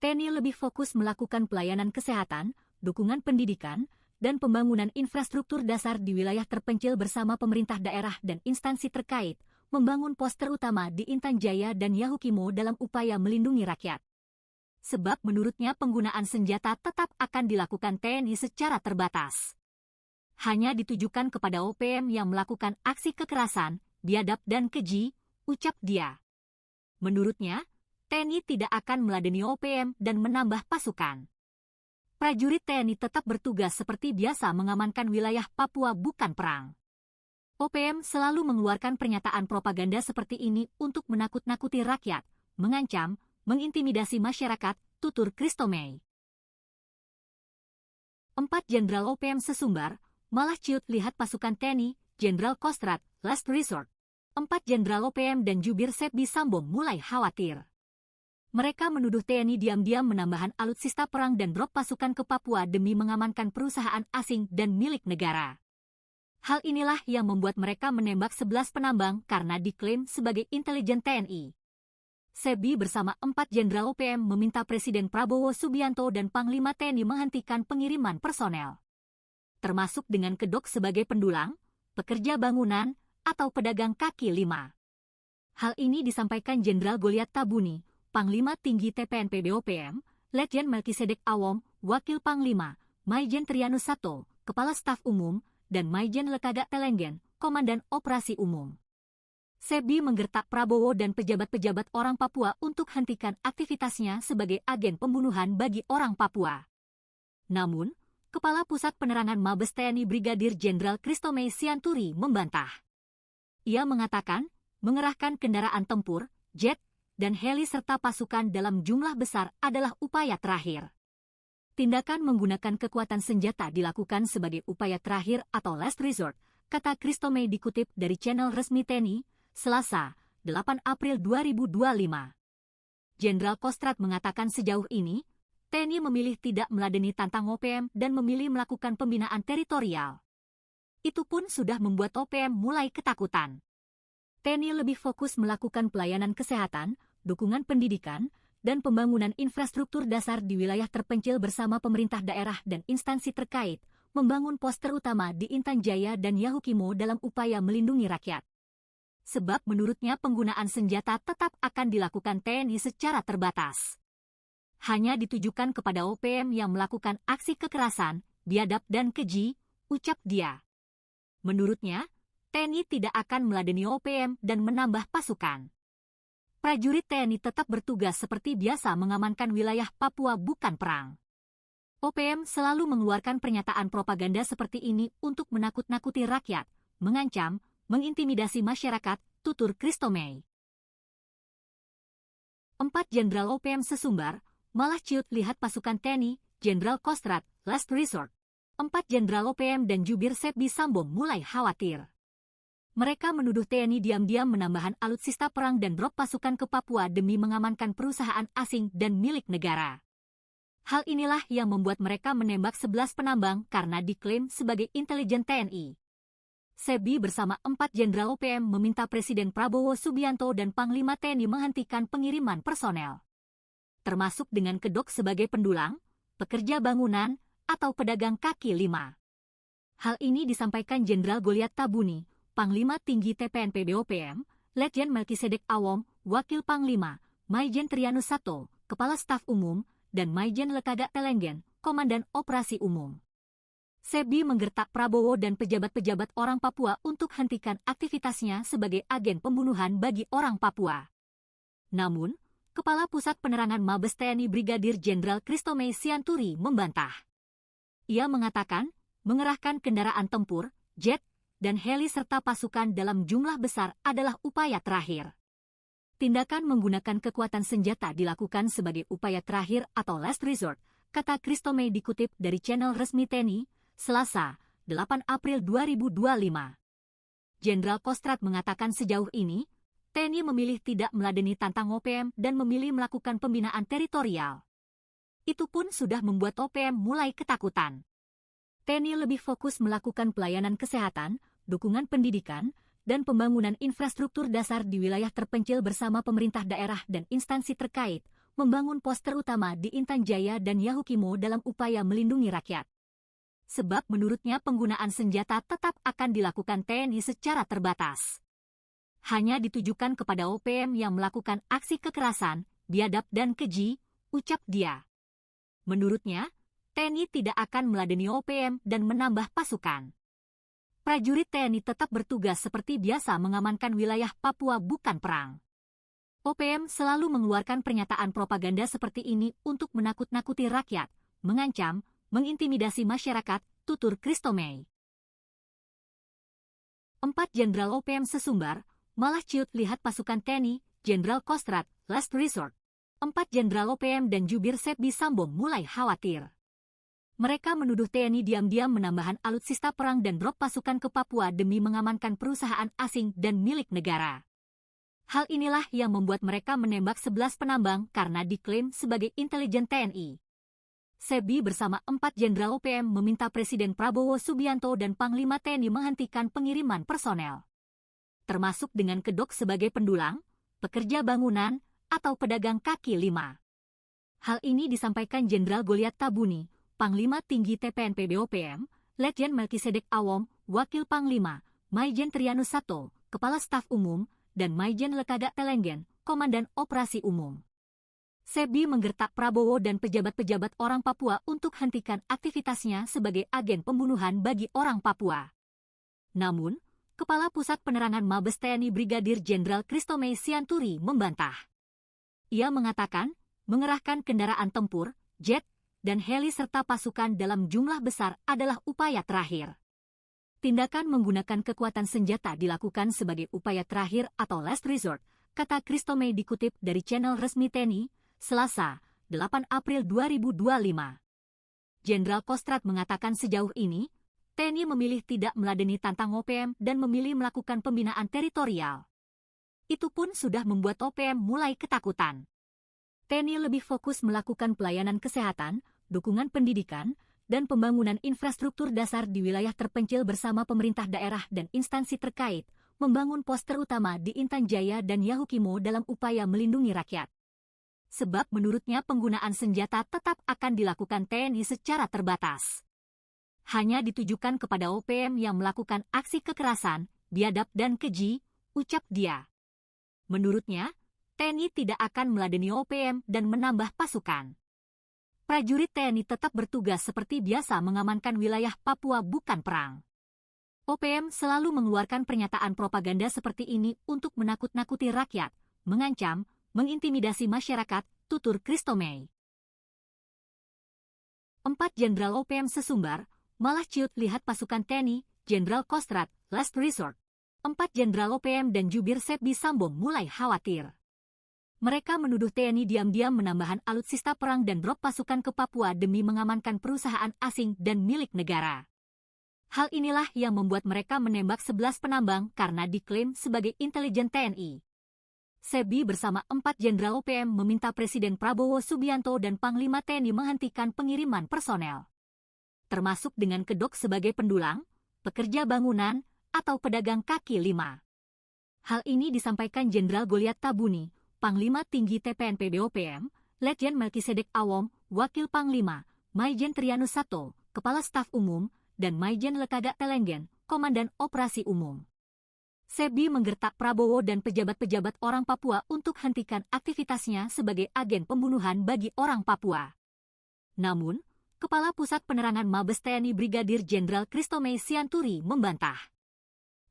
TNI lebih fokus melakukan pelayanan kesehatan, dukungan pendidikan, dan pembangunan infrastruktur dasar di wilayah terpencil bersama pemerintah daerah dan instansi terkait, membangun pos terutama di Intan Jaya dan Yahukimo dalam upaya melindungi rakyat. Sebab menurutnya penggunaan senjata tetap akan dilakukan TNI secara terbatas. Hanya ditujukan kepada OPM yang melakukan aksi kekerasan, biadab dan keji, ucap dia. Menurutnya, TNI tidak akan meladeni OPM dan menambah pasukan. Prajurit TNI tetap bertugas seperti biasa mengamankan wilayah Papua bukan perang. OPM selalu mengeluarkan pernyataan propaganda seperti ini untuk menakut-nakuti rakyat, mengancam, mengintimidasi masyarakat, tutur Christomay. 4 Jenderal OPM sesumbar, malah ciut lihat pasukan TNI, Jenderal Kostrad, last resort. 4 Jenderal OPM dan jubir Sepbi Sambo mulai khawatir. Mereka menuduh TNI diam-diam menambahkan alutsista perang dan drop pasukan ke Papua demi mengamankan perusahaan asing dan milik negara. Hal inilah yang membuat mereka menembak 11 penambang karena diklaim sebagai intelijen TNI. Sepbi bersama 4 Jenderal OPM meminta Presiden Prabowo Subianto dan Panglima TNI menghentikan pengiriman personel, termasuk dengan kedok sebagai pendulang, pekerja bangunan, atau pedagang kaki lima. Hal ini disampaikan Jenderal Goliat Tabuni, Panglima Tinggi TPNP BOPM, Letjen Melkisedek Awom, Wakil Panglima, Maijen Trianus Sato, Kepala Staf Umum, dan Maijen Lekaga Telenggen, Komandan Operasi Umum. Sepbi menggertak Prabowo dan pejabat-pejabat orang Papua untuk hentikan aktivitasnya sebagai agen pembunuhan bagi orang Papua. Namun, Kepala Pusat Penerangan Mabes TNI Brigadir Jenderal Christomay Sianturi membantah. Ia mengatakan, mengerahkan kendaraan tempur, jet, dan heli serta pasukan dalam jumlah besar adalah upaya terakhir. Tindakan menggunakan kekuatan senjata dilakukan sebagai upaya terakhir atau last resort, kata Christomey dikutip dari channel resmi TNI, Selasa, 8 April 2025. Jenderal Kostrad mengatakan sejauh ini, TNI memilih tidak meladeni tantang OPM dan memilih melakukan pembinaan teritorial. Itu pun sudah membuat OPM mulai ketakutan. TNI lebih fokus melakukan pelayanan kesehatan, dukungan pendidikan, dan pembangunan infrastruktur dasar di wilayah terpencil bersama pemerintah daerah dan instansi terkait, membangun pos terutama di Intan Jaya dan Yahukimo dalam upaya melindungi rakyat. Sebab menurutnya penggunaan senjata tetap akan dilakukan TNI secara terbatas. Hanya ditujukan kepada OPM yang melakukan aksi kekerasan, biadab dan keji, ucap dia. Menurutnya, TNI tidak akan meladeni OPM dan menambah pasukan. Prajurit TNI tetap bertugas seperti biasa mengamankan wilayah Papua bukan perang. OPM selalu mengeluarkan pernyataan propaganda seperti ini untuk menakut-nakuti rakyat, mengancam, mengintimidasi masyarakat, tutur Christomey. 4 Jenderal OPM sesumbar, malah ciut lihat pasukan TNI, Jenderal Kostrad, last resort. 4 Jenderal OPM dan jubir Sepbi Sambo mulai khawatir. Mereka menuduh TNI diam-diam menambahkan alutsista perang dan drop pasukan ke Papua demi mengamankan perusahaan asing dan milik negara. Hal inilah yang membuat mereka menembak 11 penambang karena diklaim sebagai intelijen TNI. Sepbi bersama 4 Jenderal OPM meminta Presiden Prabowo Subianto dan Panglima TNI menghentikan pengiriman personel, termasuk dengan kedok sebagai pendulang, pekerja bangunan, atau pedagang kaki lima. Hal ini disampaikan Jenderal Goliat Tabuni, Panglima Tinggi TPNP BOPM, Letjen Melkisedek Awom, Wakil Panglima, Maijen Trianus Sato, Kepala Staf Umum, dan Maijen Lekaga Telenggen, Komandan Operasi Umum. Sepbi menggertak Prabowo dan pejabat-pejabat orang Papua untuk hentikan aktivitasnya sebagai agen pembunuhan bagi orang Papua. Namun, Kepala Pusat Penerangan Mabes TNI Brigadir Jenderal Christomey Sianturi membantah. Ia mengatakan, mengerahkan kendaraan tempur, jet, dan heli serta pasukan dalam jumlah besar adalah upaya terakhir. Tindakan menggunakan kekuatan senjata dilakukan sebagai upaya terakhir atau last resort, kata Christomey dikutip dari channel resmi TNI, Selasa, 8 April 2025. Jenderal Kostrad mengatakan sejauh ini, TNI memilih tidak meladeni tantang OPM dan memilih melakukan pembinaan teritorial. Itu pun sudah membuat OPM mulai ketakutan. TNI lebih fokus melakukan pelayanan kesehatan, dukungan pendidikan, dan pembangunan infrastruktur dasar di wilayah terpencil bersama pemerintah daerah dan instansi terkait, membangun pos terutama di Intan Jaya dan Yahukimo dalam upaya melindungi rakyat. Sebab menurutnya penggunaan senjata tetap akan dilakukan TNI secara terbatas. Hanya ditujukan kepada OPM yang melakukan aksi kekerasan, biadab dan keji, ucap dia. Menurutnya, TNI tidak akan meladeni OPM dan menambah pasukan. Prajurit TNI tetap bertugas seperti biasa mengamankan wilayah Papua bukan perang. OPM selalu mengeluarkan pernyataan propaganda seperti ini untuk menakut-nakuti rakyat, mengancam, mengintimidasi masyarakat, tutur Christomey. 4 Jenderal OPM sesumbar, malah ciut lihat pasukan TNI, Jenderal Kostrad, last resort. 4 Jenderal OPM dan jubir Sepbi Sambo mulai khawatir. Mereka menuduh TNI diam-diam menambahkan alutsista perang dan drop pasukan ke Papua demi mengamankan perusahaan asing dan milik negara. Hal inilah yang membuat mereka menembak 11 penambang karena diklaim sebagai intelijen TNI. Sepbi bersama 4 Jenderal OPM meminta Presiden Prabowo Subianto dan Panglima TNI menghentikan pengiriman personel, termasuk dengan kedok sebagai pendulang, pekerja bangunan, atau pedagang kaki lima. Hal ini disampaikan Jenderal Goliat Tabuni, Panglima Tinggi TPNP BOPM, Letjen Melkisedek Awom, Wakil Panglima, Maijen Trianus Sato, Kepala Staf Umum, dan Maijen Lekaga Telenggen, Komandan Operasi Umum. Sepbi menggertak Prabowo dan pejabat-pejabat orang Papua untuk hentikan aktivitasnya sebagai agen pembunuhan bagi orang Papua. Namun, Kepala Pusat Penerangan Mabes TNI Brigadir Jenderal Christomey Sianturi membantah. Ia mengatakan, mengerahkan kendaraan tempur, jet, dan heli serta pasukan dalam jumlah besar adalah upaya terakhir. Tindakan menggunakan kekuatan senjata dilakukan sebagai upaya terakhir atau last resort, kata Christomey dikutip dari channel resmi TNI, Selasa, 8 April 2025. Jenderal Kostrad mengatakan sejauh ini, TNI memilih tidak meladeni tantang OPM dan memilih melakukan pembinaan teritorial. Itu pun sudah membuat OPM mulai ketakutan. TNI lebih fokus melakukan pelayanan kesehatan, dukungan pendidikan, dan pembangunan infrastruktur dasar di wilayah terpencil bersama pemerintah daerah dan instansi terkait, membangun pos terutama di Intan Jaya dan Yahukimo dalam upaya melindungi rakyat. Sebab menurutnya penggunaan senjata tetap akan dilakukan TNI secara terbatas. Hanya ditujukan kepada OPM yang melakukan aksi kekerasan, biadab dan keji, ucap dia. Menurutnya, TNI tidak akan meladeni OPM dan menambah pasukan. Prajurit TNI tetap bertugas seperti biasa mengamankan wilayah Papua bukan perang. OPM selalu mengeluarkan pernyataan propaganda seperti ini untuk menakut-nakuti rakyat, mengancam, mengintimidasi masyarakat, tutur Christomey. 4 Jenderal OPM sesumbar, malah ciut lihat pasukan TNI, Jenderal Kostrad, last resort. 4 Jenderal OPM dan jubir Sebbi Sambong mulai khawatir. Mereka menuduh TNI diam-diam menambahkan alutsista perang dan drop pasukan ke Papua demi mengamankan perusahaan asing dan milik negara. Hal inilah yang membuat mereka menembak 11 penambang karena diklaim sebagai intelijen TNI. Sebbi bersama 4 Jenderal OPM meminta Presiden Prabowo Subianto dan Panglima TNI menghentikan pengiriman personel. Termasuk dengan kedok sebagai pendulang, pekerja bangunan, atau pedagang kaki lima. Hal ini disampaikan Jenderal Goliat Tabuni, Panglima Tinggi TPNP BOPM, Letjen Melkisedek Awom, Wakil Panglima, Maijen Trianus Sato, Kepala Staf Umum, dan Maijen Lekaga Telenggen, Komandan Operasi Umum. Sebbi menggertak Prabowo dan pejabat-pejabat orang Papua untuk hentikan aktivitasnya sebagai agen pembunuhan bagi orang Papua. Namun, Kepala Pusat Penerangan Mabes TNI Brigadir Jenderal Christomey Sianturi membantah.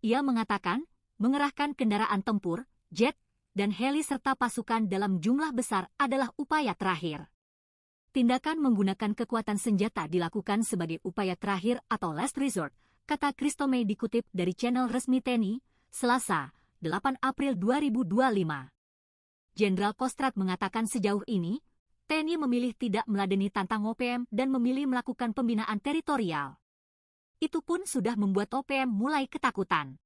Ia mengatakan, mengerahkan kendaraan tempur, jet, dan heli serta pasukan dalam jumlah besar adalah upaya terakhir. Tindakan menggunakan kekuatan senjata dilakukan sebagai upaya terakhir atau last resort, kata Christomey dikutip dari channel resmi TNI, Selasa, 8 April 2025. Jenderal Kostrad mengatakan sejauh ini, TNI memilih tidak meladeni tantang OPM dan memilih melakukan pembinaan teritorial. Itu pun sudah membuat OPM mulai ketakutan.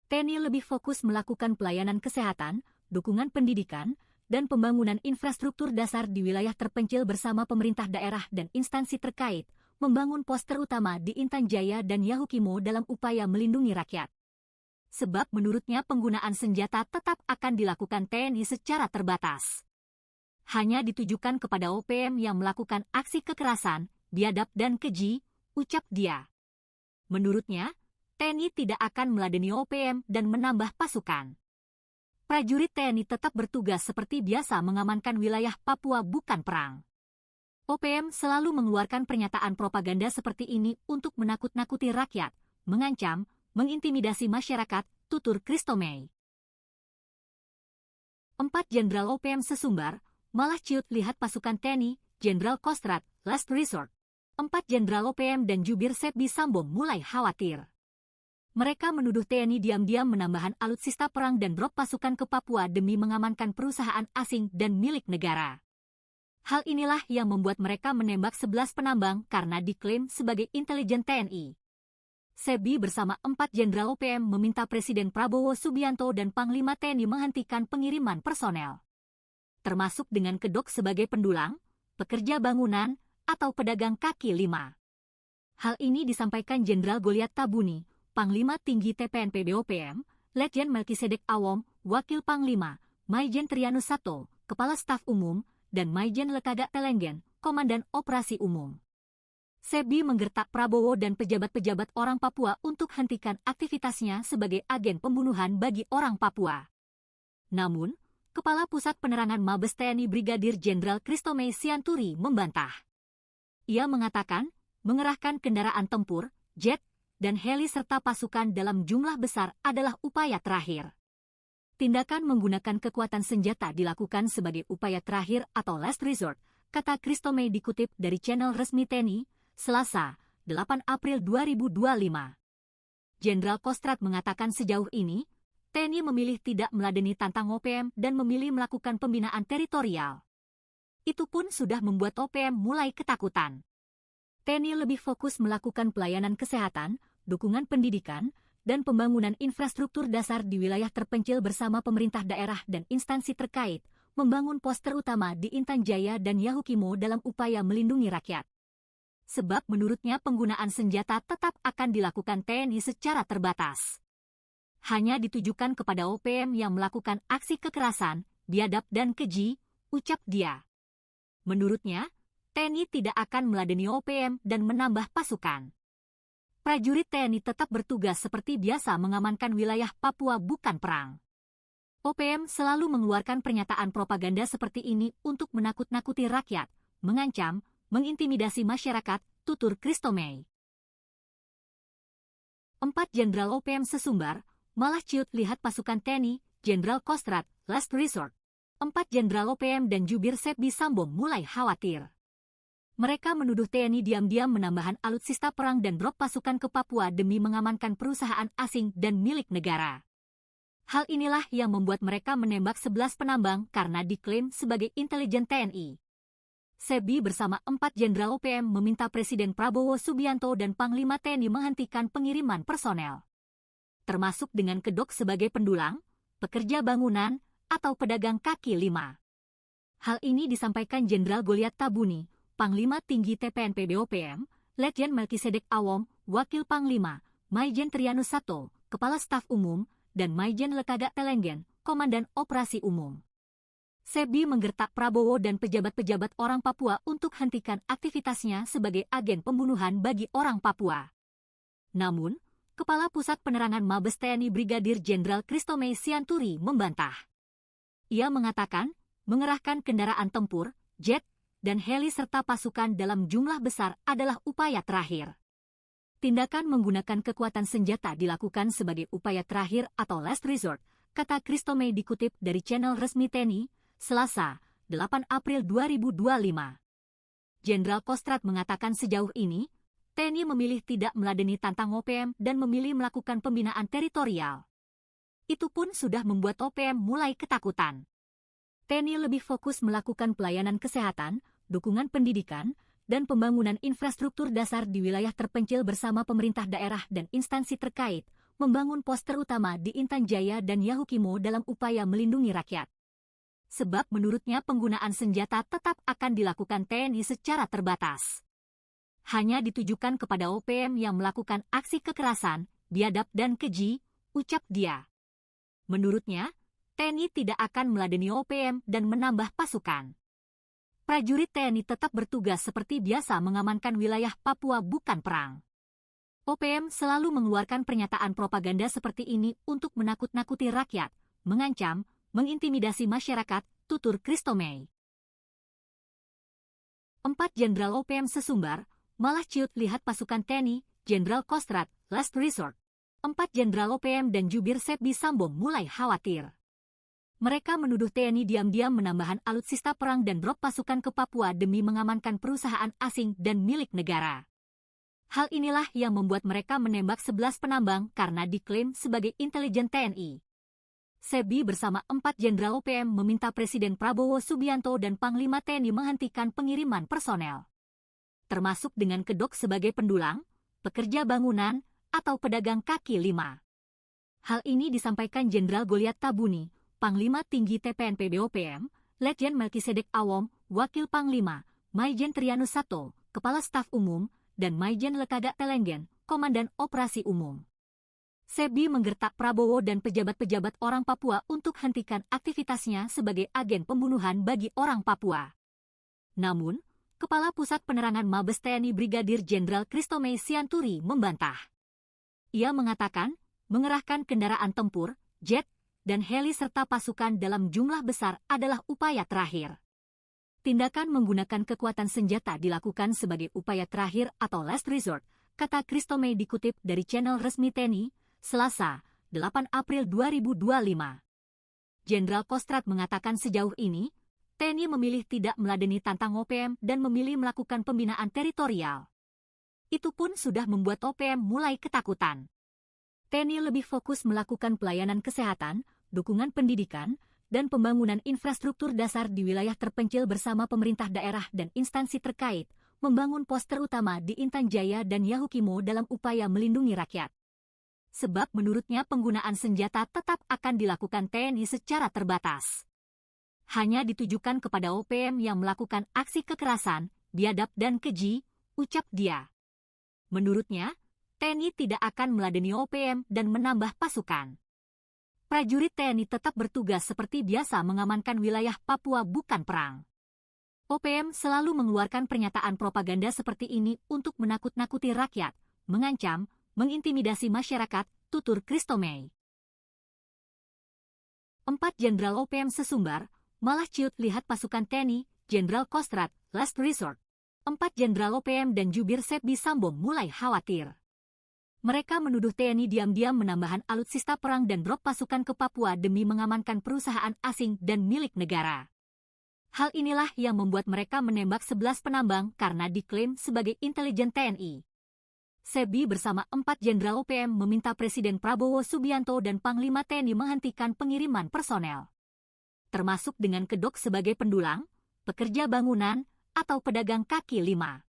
TNI lebih fokus melakukan pelayanan kesehatan, dukungan pendidikan, dan pembangunan infrastruktur dasar di wilayah terpencil bersama pemerintah daerah dan instansi terkait, membangun pos terutama di Intan Jaya dan Yahukimo dalam upaya melindungi rakyat. Sebab menurutnya penggunaan senjata tetap akan dilakukan TNI secara terbatas. Hanya ditujukan kepada OPM yang melakukan aksi kekerasan, biadab dan keji, ucap dia. Menurutnya, TNI tidak akan meladeni OPM dan menambah pasukan. Prajurit TNI tetap bertugas seperti biasa mengamankan wilayah Papua bukan perang. OPM selalu mengeluarkan pernyataan propaganda seperti ini untuk menakut-nakuti rakyat, mengancam, mengintimidasi masyarakat, tutur Christomey. 4 Jenderal OPM sesumbar, malah ciut lihat pasukan TNI, Jenderal Kostrad, last resort. 4 Jenderal OPM dan jubir Sebbi Sambong mulai khawatir. Mereka menuduh TNI diam-diam menambahkan alutsista perang dan drop pasukan ke Papua demi mengamankan perusahaan asing dan milik negara. Hal inilah yang membuat mereka menembak 11 penambang karena diklaim sebagai intelijen TNI. Sebbi bersama 4 Jenderal OPM meminta Presiden Prabowo Subianto dan Panglima TNI menghentikan pengiriman personel. Termasuk dengan kedok sebagai pendulang, pekerja bangunan, atau pedagang kaki lima. Hal ini disampaikan Jenderal Goliat Tabuni, Panglima Tinggi TPNP BOPM, Letjen Melkisedek Awom, Wakil Panglima, Maijen Trianus Sato, Kepala Staf Umum, dan Maijen Lekaga Telenggen, Komandan Operasi Umum. Sebbi menggertak Prabowo dan pejabat-pejabat orang Papua untuk hentikan aktivitasnya sebagai agen pembunuhan bagi orang Papua. Namun, Kepala Pusat Penerangan Mabes TNI Brigadir Jenderal Christomey Sianturi membantah. Ia mengatakan, mengerahkan kendaraan tempur, jet, dan heli serta pasukan dalam jumlah besar adalah upaya terakhir. Tindakan menggunakan kekuatan senjata dilakukan sebagai upaya terakhir atau last resort, kata Christomey dikutip dari channel resmi TNI, Selasa, 8 April 2025. Jenderal Kostrad mengatakan sejauh ini, TNI memilih tidak meladeni tantang OPM dan memilih melakukan pembinaan teritorial. Itu pun sudah membuat OPM mulai ketakutan. TNI lebih fokus melakukan pelayanan kesehatan, dukungan pendidikan, dan pembangunan infrastruktur dasar di wilayah terpencil bersama pemerintah daerah dan instansi terkait, membangun pos terutama di Intan Jaya dan Yahukimo dalam upaya melindungi rakyat. Sebab menurutnya penggunaan senjata tetap akan dilakukan TNI secara terbatas. Hanya ditujukan kepada OPM yang melakukan aksi kekerasan, biadab dan keji, ucap dia. Menurutnya, TNI tidak akan meladeni OPM dan menambah pasukan. Prajurit TNI tetap bertugas seperti biasa mengamankan wilayah Papua bukan perang. OPM selalu mengeluarkan pernyataan propaganda seperti ini untuk menakut-nakuti rakyat, mengancam, mengintimidasi masyarakat, tutur Christomey. 4 Jenderal OPM sesumbar, malah ciut lihat pasukan TNI, Jenderal Kostrad, last resort. 4 Jenderal OPM dan jubir Sepbi Sambong mulai khawatir. Mereka menuduh TNI diam-diam menambahkan alutsista perang dan drop pasukan ke Papua demi mengamankan perusahaan asing dan milik negara. Hal inilah yang membuat mereka menembak 11 penambang karena diklaim sebagai intelijen TNI. Sepbi bersama 4 Jenderal OPM meminta Presiden Prabowo Subianto dan Panglima TNI menghentikan pengiriman personel, termasuk dengan kedok sebagai pendulang, pekerja bangunan, atau pedagang kaki lima. Hal ini disampaikan Jenderal Goliat Tabuni, Panglima Tinggi TPNP BOPM, Letjen Melkisedek Awom, Wakil Panglima, Maijen Trianus Sato, Kepala Staf Umum, dan Maijen Lekaga Telenggen, Komandan Operasi Umum. Sepbi menggertak Prabowo dan pejabat-pejabat orang Papua untuk hentikan aktivitasnya sebagai agen pembunuhan bagi orang Papua. Namun, Kepala Pusat Penerangan Mabes TNI Brigadir Jenderal Christomey Sianturi membantah. Ia mengatakan, mengerahkan kendaraan tempur, jet, dan heli serta pasukan dalam jumlah besar adalah upaya terakhir. Tindakan menggunakan kekuatan senjata dilakukan sebagai upaya terakhir atau last resort, kata Christomey dikutip dari channel resmi TNI, Selasa, 8 April 2025. Jenderal Kostrad mengatakan sejauh ini, TNI memilih tidak meladeni tantang OPM dan memilih melakukan pembinaan teritorial. Itu pun sudah membuat OPM mulai ketakutan. TNI lebih fokus melakukan pelayanan kesehatan, dukungan pendidikan, dan pembangunan infrastruktur dasar di wilayah terpencil bersama pemerintah daerah dan instansi terkait, membangun pos terutama di Intan Jaya dan Yahukimo dalam upaya melindungi rakyat. Sebab menurutnya penggunaan senjata tetap akan dilakukan TNI secara terbatas. Hanya ditujukan kepada OPM yang melakukan aksi kekerasan, biadab dan keji, ucap dia. Menurutnya, TNI tidak akan meladeni OPM dan menambah pasukan. Prajurit TNI tetap bertugas seperti biasa mengamankan wilayah Papua bukan perang. OPM selalu mengeluarkan pernyataan propaganda seperti ini untuk menakut-nakuti rakyat, mengancam, mengintimidasi masyarakat, tutur Christomey. 4 Jenderal OPM sesumbar, malah ciut lihat pasukan TNI, Jenderal Kostrad, last resort. 4 Jenderal OPM dan jubir Sepbi Sambong mulai khawatir. Mereka menuduh TNI diam-diam menambahkan alutsista perang dan drop pasukan ke Papua demi mengamankan perusahaan asing dan milik negara. Hal inilah yang membuat mereka menembak 11 penambang karena diklaim sebagai intelijen TNI. Sepbi bersama 4 Jenderal OPM meminta Presiden Prabowo Subianto dan Panglima TNI menghentikan pengiriman personel, termasuk dengan kedok sebagai pendulang, pekerja bangunan, atau pedagang kaki lima. Hal ini disampaikan Jenderal Goliat Tabuni, Panglima Tinggi TPNP BOPM, Letjen Melkisedek Awom, Wakil Panglima, Maijen Trianus Sato, Kepala Staf Umum, dan Maijen Lekaga Telenggen, Komandan Operasi Umum. Sepbi menggertak Prabowo dan pejabat-pejabat orang Papua untuk hentikan aktivitasnya sebagai agen pembunuhan bagi orang Papua. Namun, Kepala Pusat Penerangan Mabes TNI Brigadir Jenderal Christomey Sianturi membantah. Ia mengatakan, mengerahkan kendaraan tempur, jet, dan heli serta pasukan dalam jumlah besar adalah upaya terakhir. Tindakan menggunakan kekuatan senjata dilakukan sebagai upaya terakhir atau last resort, kata Christomey dikutip dari channel resmi TNI, Selasa, 8 April 2025. Jenderal Kostrad mengatakan sejauh ini, TNI memilih tidak meladeni tantang OPM dan memilih melakukan pembinaan teritorial. Itu pun sudah membuat OPM mulai ketakutan. TNI lebih fokus melakukan pelayanan kesehatan, dukungan pendidikan, dan pembangunan infrastruktur dasar di wilayah terpencil bersama pemerintah daerah dan instansi terkait, membangun pos terutama di Intan Jaya dan Yahukimo dalam upaya melindungi rakyat. Sebab menurutnya penggunaan senjata tetap akan dilakukan TNI secara terbatas. Hanya ditujukan kepada OPM yang melakukan aksi kekerasan, biadab dan keji, ucap dia. Menurutnya, TNI tidak akan meladeni OPM dan menambah pasukan. Prajurit TNI tetap bertugas seperti biasa mengamankan wilayah Papua bukan perang. OPM selalu mengeluarkan pernyataan propaganda seperti ini untuk menakut-nakuti rakyat, mengancam, mengintimidasi masyarakat, tutur Christomey. 4 Jenderal OPM sesumbar, malah ciut lihat pasukan TNI, Jenderal Kostrad, last resort. 4 Jenderal OPM dan jubir Sepbi Sambo mulai khawatir. Mereka menuduh TNI diam-diam menambahkan alutsista perang dan drop pasukan ke Papua demi mengamankan perusahaan asing dan milik negara. Hal inilah yang membuat mereka menembak 11 penambang karena diklaim sebagai intelijen TNI. Sepbi bersama 4 Jenderal OPM meminta Presiden Prabowo Subianto dan Panglima TNI menghentikan pengiriman personel, termasuk dengan kedok sebagai pendulang, pekerja bangunan, atau pedagang kaki lima.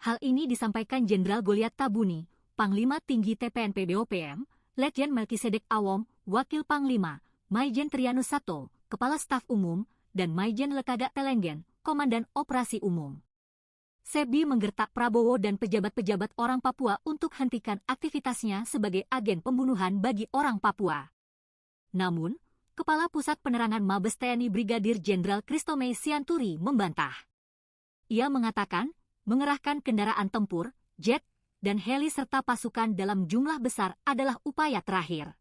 Hal ini disampaikan Jenderal Goliat Tabuni, Panglima Tinggi TPNP BOPM, Letjen Melkisedek Awom, Wakil Panglima, Maijen Trianus Sato, Kepala Staf Umum, dan Maijen Lekaga Telenggen, Komandan Operasi Umum. Sepbi menggertak Prabowo dan pejabat-pejabat orang Papua untuk hentikan aktivitasnya sebagai agen pembunuhan bagi orang Papua. Namun, Kepala Pusat Penerangan Mabes TNI Brigadir Jenderal Christomey Sianturi membantah. Ia mengatakan, mengerahkan kendaraan tempur, jet, dan heli serta pasukan dalam jumlah besar adalah upaya terakhir.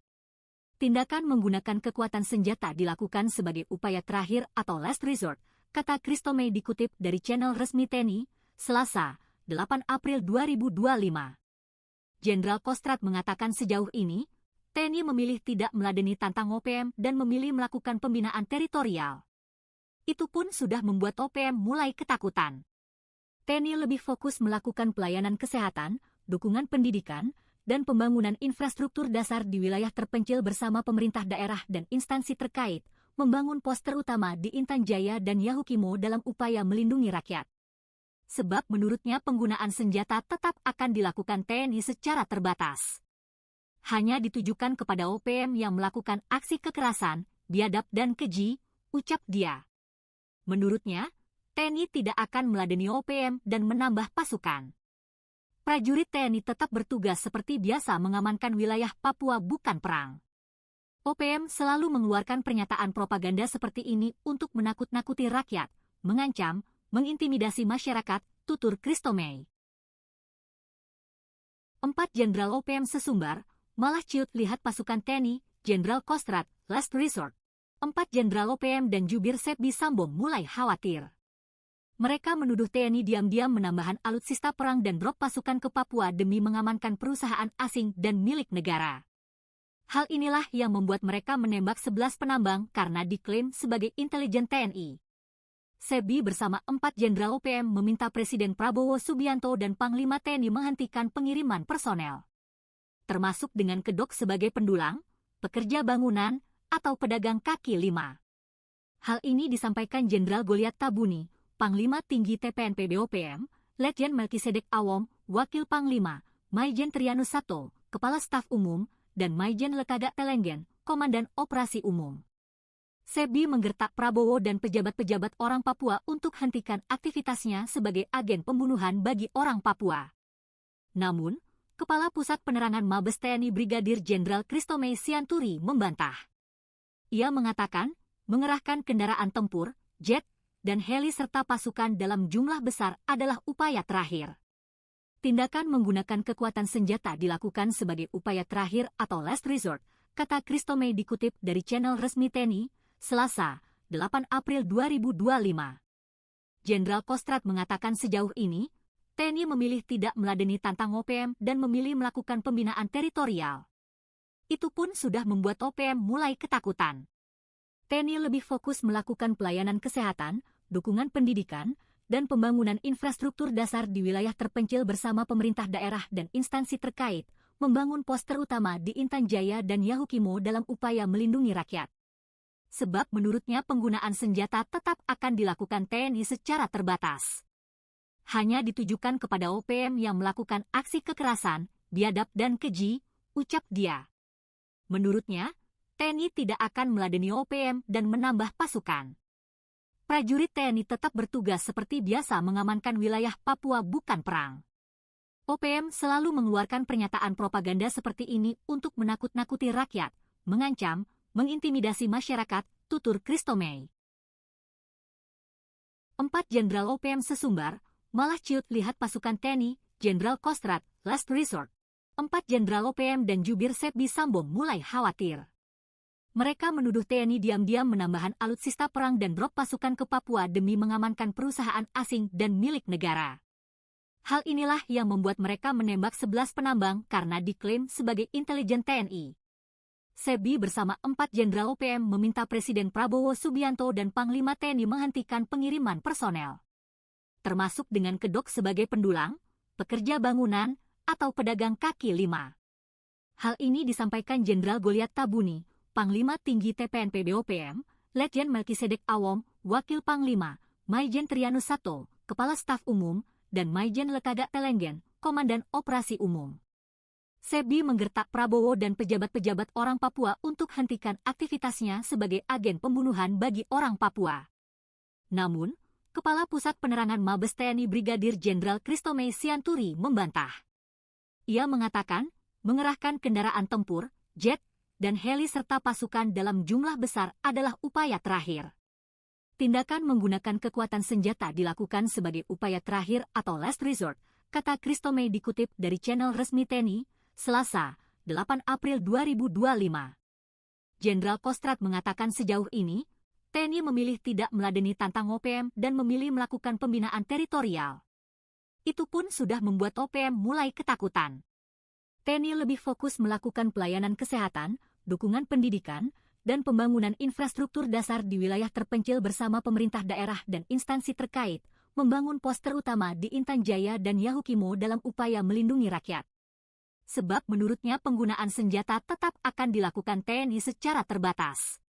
Tindakan menggunakan kekuatan senjata dilakukan sebagai upaya terakhir atau last resort, kata Christomey dikutip dari channel resmi TNI, Selasa, 8 April 2025. Jenderal Kostrad mengatakan sejauh ini, TNI memilih tidak meladeni tantang OPM dan memilih melakukan pembinaan teritorial. Itu pun sudah membuat OPM mulai ketakutan. TNI lebih fokus melakukan pelayanan kesehatan, dukungan pendidikan, dan pembangunan infrastruktur dasar di wilayah terpencil bersama pemerintah daerah dan instansi terkait, membangun pos terutama di Intan Jaya dan Yahukimo dalam upaya melindungi rakyat. Sebab menurutnya penggunaan senjata tetap akan dilakukan TNI secara terbatas. Hanya ditujukan kepada OPM yang melakukan aksi kekerasan, biadab dan keji, ucap dia. Menurutnya, TNI tidak akan meladeni OPM dan menambah pasukan. Prajurit TNI tetap bertugas seperti biasa mengamankan wilayah Papua bukan perang. OPM selalu mengeluarkan pernyataan propaganda seperti ini untuk menakut-nakuti rakyat, mengancam, mengintimidasi masyarakat, tutur Christomey. 4 Jenderal OPM sesumbar, malah ciut lihat pasukan TNI, Jenderal Kostrad, last resort. 4 Jenderal OPM dan jubir Sepbi Sambo mulai khawatir. Mereka menuduh TNI diam-diam menambahkan alutsista perang dan drop pasukan ke Papua demi mengamankan perusahaan asing dan milik negara. Hal inilah yang membuat mereka menembak 11 penambang karena diklaim sebagai intelijen TNI. Sepbi bersama 4 Jenderal OPM meminta Presiden Prabowo Subianto dan Panglima TNI menghentikan pengiriman personel, termasuk dengan kedok sebagai pendulang, pekerja bangunan, atau pedagang kaki lima. Hal ini disampaikan Jenderal Goliat Tabuni, Panglima Tinggi TPNP BOPM, Letjen Melkisedek Awom, Wakil Panglima, Maijen Trianus Sato, Kepala Staf Umum, dan Maijen Lekaga Telenggen, Komandan Operasi Umum. Sepbi menggertak Prabowo dan pejabat-pejabat orang Papua untuk hentikan aktivitasnya sebagai agen pembunuhan bagi orang Papua. Namun, Kepala Pusat Penerangan Mabes TNI Brigadir Jenderal Christomey Sianturi membantah. Ia mengatakan, mengerahkan kendaraan tempur, jet, dan heli serta pasukan dalam jumlah besar adalah upaya terakhir. Tindakan menggunakan kekuatan senjata dilakukan sebagai upaya terakhir atau last resort, kata Christomey dikutip dari channel resmi TNI, Selasa, 8 April 2025. Jenderal Kostrad mengatakan sejauh ini, TNI memilih tidak meladeni tantang OPM dan memilih melakukan pembinaan teritorial. Itu pun sudah membuat OPM mulai ketakutan. TNI lebih fokus melakukan pelayanan kesehatan, dukungan pendidikan, dan pembangunan infrastruktur dasar di wilayah terpencil bersama pemerintah daerah dan instansi terkait, membangun pos terutama di Intan Jaya dan Yahukimo dalam upaya melindungi rakyat. Sebab menurutnya penggunaan senjata tetap akan dilakukan TNI secara terbatas. Hanya ditujukan kepada OPM yang melakukan aksi kekerasan, biadab dan keji, ucap dia. Menurutnya, TNI tidak akan meladeni OPM dan menambah pasukan. Prajurit TNI tetap bertugas seperti biasa mengamankan wilayah Papua bukan perang. OPM selalu mengeluarkan pernyataan propaganda seperti ini untuk menakut-nakuti rakyat, mengancam, mengintimidasi masyarakat, tutur Christomey. 4 Jenderal OPM sesumbar, malah ciut lihat pasukan TNI, Jenderal Kostrad, last resort. 4 Jenderal OPM dan jubir Sepbi Sambong mulai khawatir. Mereka menuduh TNI diam-diam menambahkan alutsista perang dan drop pasukan ke Papua demi mengamankan perusahaan asing dan milik negara. Hal inilah yang membuat mereka menembak 11 penambang karena diklaim sebagai intelijen TNI. Sepbi bersama 4 Jenderal OPM meminta Presiden Prabowo Subianto dan Panglima TNI menghentikan pengiriman personel, termasuk dengan kedok sebagai pendulang, pekerja bangunan, atau pedagang kaki lima. Hal ini disampaikan Jenderal Goliat Tabuni, Panglima Tinggi TPNP BOPM, Letjen Melkisedek Awom, Wakil Panglima, Maijen Trianus Sato, Kepala Staf Umum, dan Maijen Lekaga Telenggen, Komandan Operasi Umum. Sepbi menggertak Prabowo dan pejabat-pejabat orang Papua untuk hentikan aktivitasnya sebagai agen pembunuhan bagi orang Papua. Namun, Kepala Pusat Penerangan Mabes TNI Brigadir Jenderal Christomey Sianturi membantah. Ia mengatakan, mengerahkan kendaraan tempur, jet, dan heli serta pasukan dalam jumlah besar adalah upaya terakhir. Tindakan menggunakan kekuatan senjata dilakukan sebagai upaya terakhir atau last resort, kata Christomey dikutip dari channel resmi TNI, Selasa, 8 April 2025. Jenderal Kostrad mengatakan sejauh ini, TNI memilih tidak meladeni tantang OPM dan memilih melakukan pembinaan teritorial. Itu pun sudah membuat OPM mulai ketakutan. TNI lebih fokus melakukan pelayanan kesehatan, dukungan pendidikan, dan pembangunan infrastruktur dasar di wilayah terpencil bersama pemerintah daerah dan instansi terkait, membangun pos terutama di Intan Jaya dan Yahukimo dalam upaya melindungi rakyat. Sebab menurutnya penggunaan senjata tetap akan dilakukan TNI secara terbatas.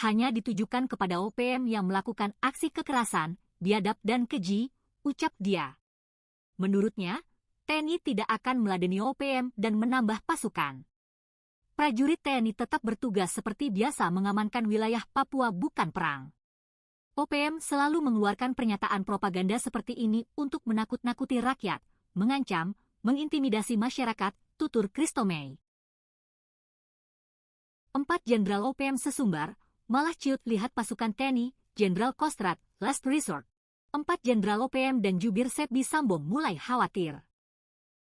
Hanya ditujukan kepada OPM yang melakukan aksi kekerasan, biadab dan keji, ucap dia. Menurutnya, TNI tidak akan meladeni OPM dan menambah pasukan. Prajurit TNI tetap bertugas seperti biasa mengamankan wilayah Papua bukan perang. OPM selalu mengeluarkan pernyataan propaganda seperti ini untuk menakut-nakuti rakyat, mengancam, mengintimidasi masyarakat, tutur Christomey. 4 Jenderal OPM sesumbar, malah ciut lihat pasukan TNI, Jenderal Kostrad, last resort. 4 Jenderal OPM dan jubir Sepbi Sambong mulai khawatir.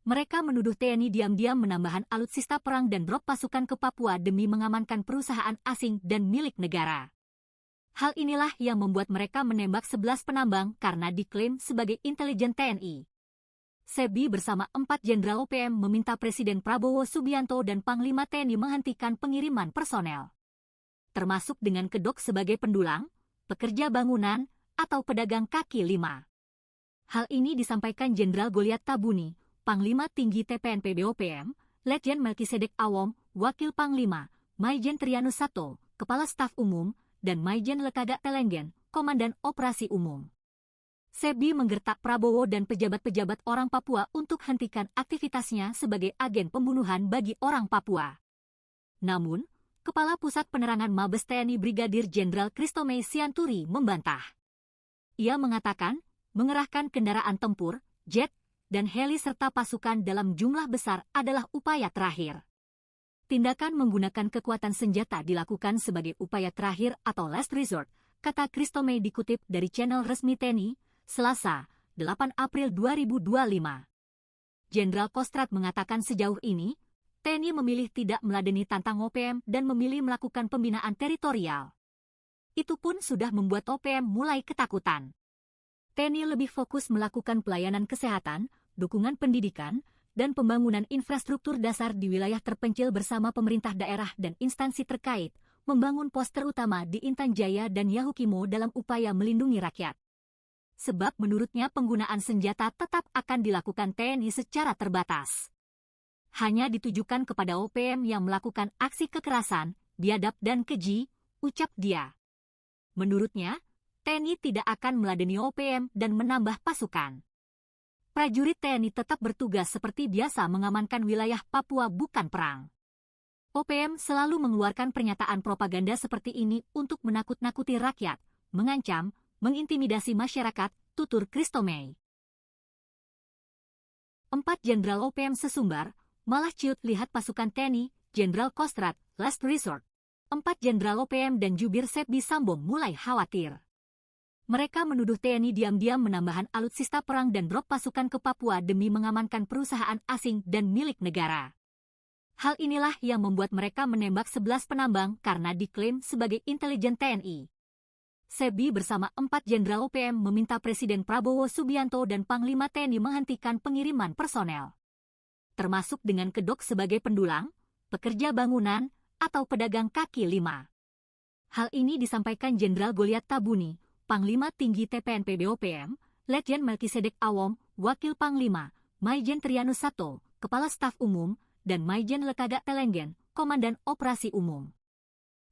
Mereka menuduh TNI diam-diam menambahkan alutsista perang dan drop pasukan ke Papua demi mengamankan perusahaan asing dan milik negara. Hal inilah yang membuat mereka menembak 11 penambang karena diklaim sebagai intelijen TNI. Sepbi bersama 4 Jenderal OPM meminta Presiden Prabowo Subianto dan Panglima TNI menghentikan pengiriman personel, termasuk dengan kedok sebagai pendulang, pekerja bangunan, atau pedagang kaki lima. Hal ini disampaikan Jenderal Goliat Tabuni, Panglima Tinggi TPNP BOPM, Letjen Melkisedek Awom, Wakil Panglima, Maijen Trianus Sato, Kepala Staf Umum, dan Maijen Lekaga Telenggen, Komandan Operasi Umum. Sepbi menggertak Prabowo dan pejabat-pejabat orang Papua untuk hentikan aktivitasnya sebagai agen pembunuhan bagi orang Papua. Namun, Kepala Pusat Penerangan Mabes TNI Brigadir Jenderal Christomey Sianturi membantah. Ia mengatakan, mengerahkan kendaraan tempur, jet, dan heli serta pasukan dalam jumlah besar adalah upaya terakhir. Tindakan menggunakan kekuatan senjata dilakukan sebagai upaya terakhir atau last resort, kata Christomey dikutip dari channel resmi TNI, Selasa, 8 April 2025. Jenderal Kostrad mengatakan sejauh ini, TNI memilih tidak meladeni tantang OPM dan memilih melakukan pembinaan teritorial. Itu pun sudah membuat OPM mulai ketakutan. TNI lebih fokus melakukan pelayanan kesehatan, dukungan pendidikan, dan pembangunan infrastruktur dasar di wilayah terpencil bersama pemerintah daerah dan instansi terkait, membangun pos terutama di Intan Jaya dan Yahukimo dalam upaya melindungi rakyat. Sebab menurutnya penggunaan senjata tetap akan dilakukan TNI secara terbatas. hanya ditujukan kepada OPM yang melakukan aksi kekerasan, biadab dan keji, ucap dia. Menurutnya, TNI tidak akan meladeni OPM dan menambah pasukan. Prajurit TNI tetap bertugas seperti biasa mengamankan wilayah Papua, bukan perang. OPM selalu mengeluarkan pernyataan propaganda seperti ini untuk menakut-nakuti rakyat, mengancam, mengintimidasi masyarakat, tutur Christomey. 4 Jenderal OPM sesumbar, malah ciut lihat pasukan TNI, Jenderal Kostrad, last resort. 4 Jenderal OPM dan jubir Sepbi Sambo mulai khawatir. Mereka menuduh TNI diam-diam menambahkan alutsista perang dan drop pasukan ke Papua demi mengamankan perusahaan asing dan milik negara. Hal inilah yang membuat mereka menembak 11 penambang karena diklaim sebagai intelijen TNI. Sepbi bersama 4 Jenderal OPM meminta Presiden Prabowo Subianto dan Panglima TNI menghentikan pengiriman personel, termasuk dengan kedok sebagai pendulang, pekerja bangunan, atau pedagang kaki lima. Hal ini disampaikan Jenderal Goliat Tabuni, Panglima Tinggi TPNP BOPM, Letjen Melkisedek Awom, Wakil Panglima, Maijen Trianus Sato, Kepala Staf Umum, dan Maijen Lekaga Telenggen, Komandan Operasi Umum.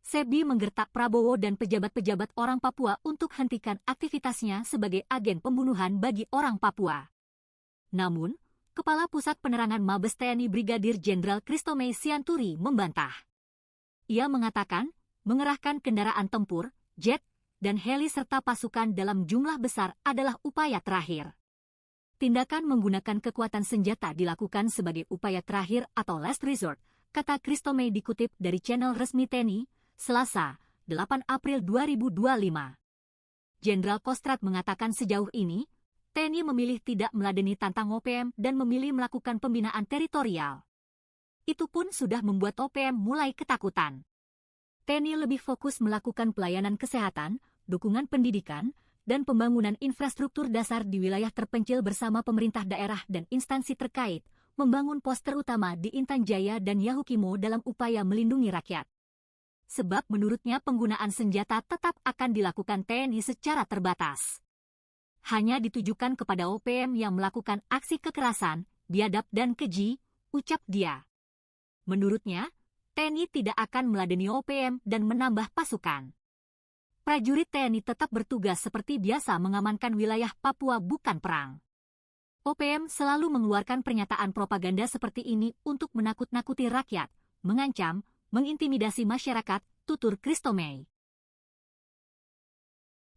Sepbi menggertak Prabowo dan pejabat-pejabat orang Papua untuk hentikan aktivitasnya sebagai agen pembunuhan bagi orang Papua. Namun, Kepala Pusat Penerangan Mabes TNI Brigadir Jenderal Christomey Sianturi membantah. Ia mengatakan, mengerahkan kendaraan tempur, jet, dan heli serta pasukan dalam jumlah besar adalah upaya terakhir. Tindakan menggunakan kekuatan senjata dilakukan sebagai upaya terakhir atau last resort, kata Christomey dikutip dari channel resmi TNI, Selasa, 8 April 2025. Jenderal Kostrad mengatakan sejauh ini, TNI memilih tidak meladeni tantang OPM dan memilih melakukan pembinaan teritorial. Itu pun sudah membuat OPM mulai ketakutan. TNI lebih fokus melakukan pelayanan kesehatan, dukungan pendidikan, dan pembangunan infrastruktur dasar di wilayah terpencil bersama pemerintah daerah dan instansi terkait, membangun pos terutama di Intan Jaya dan Yahukimo dalam upaya melindungi rakyat. Sebab menurutnya penggunaan senjata tetap akan dilakukan TNI secara terbatas. Hanya ditujukan kepada OPM yang melakukan aksi kekerasan, biadab dan keji, ucap dia. Menurutnya, TNI tidak akan meladeni OPM dan menambah pasukan. Prajurit TNI tetap bertugas seperti biasa mengamankan wilayah Papua, bukan perang. OPM selalu mengeluarkan pernyataan propaganda seperti ini untuk menakut-nakuti rakyat, mengancam, mengintimidasi masyarakat, tutur Christomey.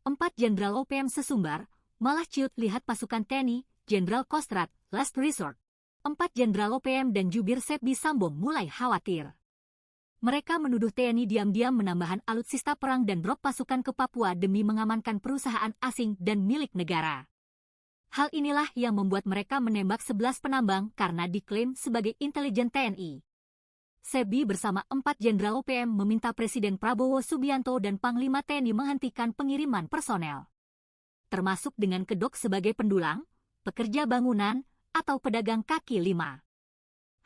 4 Jenderal OPM sesumbar, malah ciut lihat pasukan TNI, Jenderal Kostrad, last resort. 4 Jenderal OPM dan jubir Sepbi Sambo mulai khawatir. Mereka menuduh TNI diam-diam menambahkan alutsista perang dan drop pasukan ke Papua demi mengamankan perusahaan asing dan milik negara. Hal inilah yang membuat mereka menembak 11 penambang karena diklaim sebagai intelijen TNI. Sepbi bersama 4 Jenderal OPM meminta Presiden Prabowo Subianto dan Panglima TNI menghentikan pengiriman personel, termasuk dengan kedok sebagai pendulang, pekerja bangunan, atau pedagang kaki lima.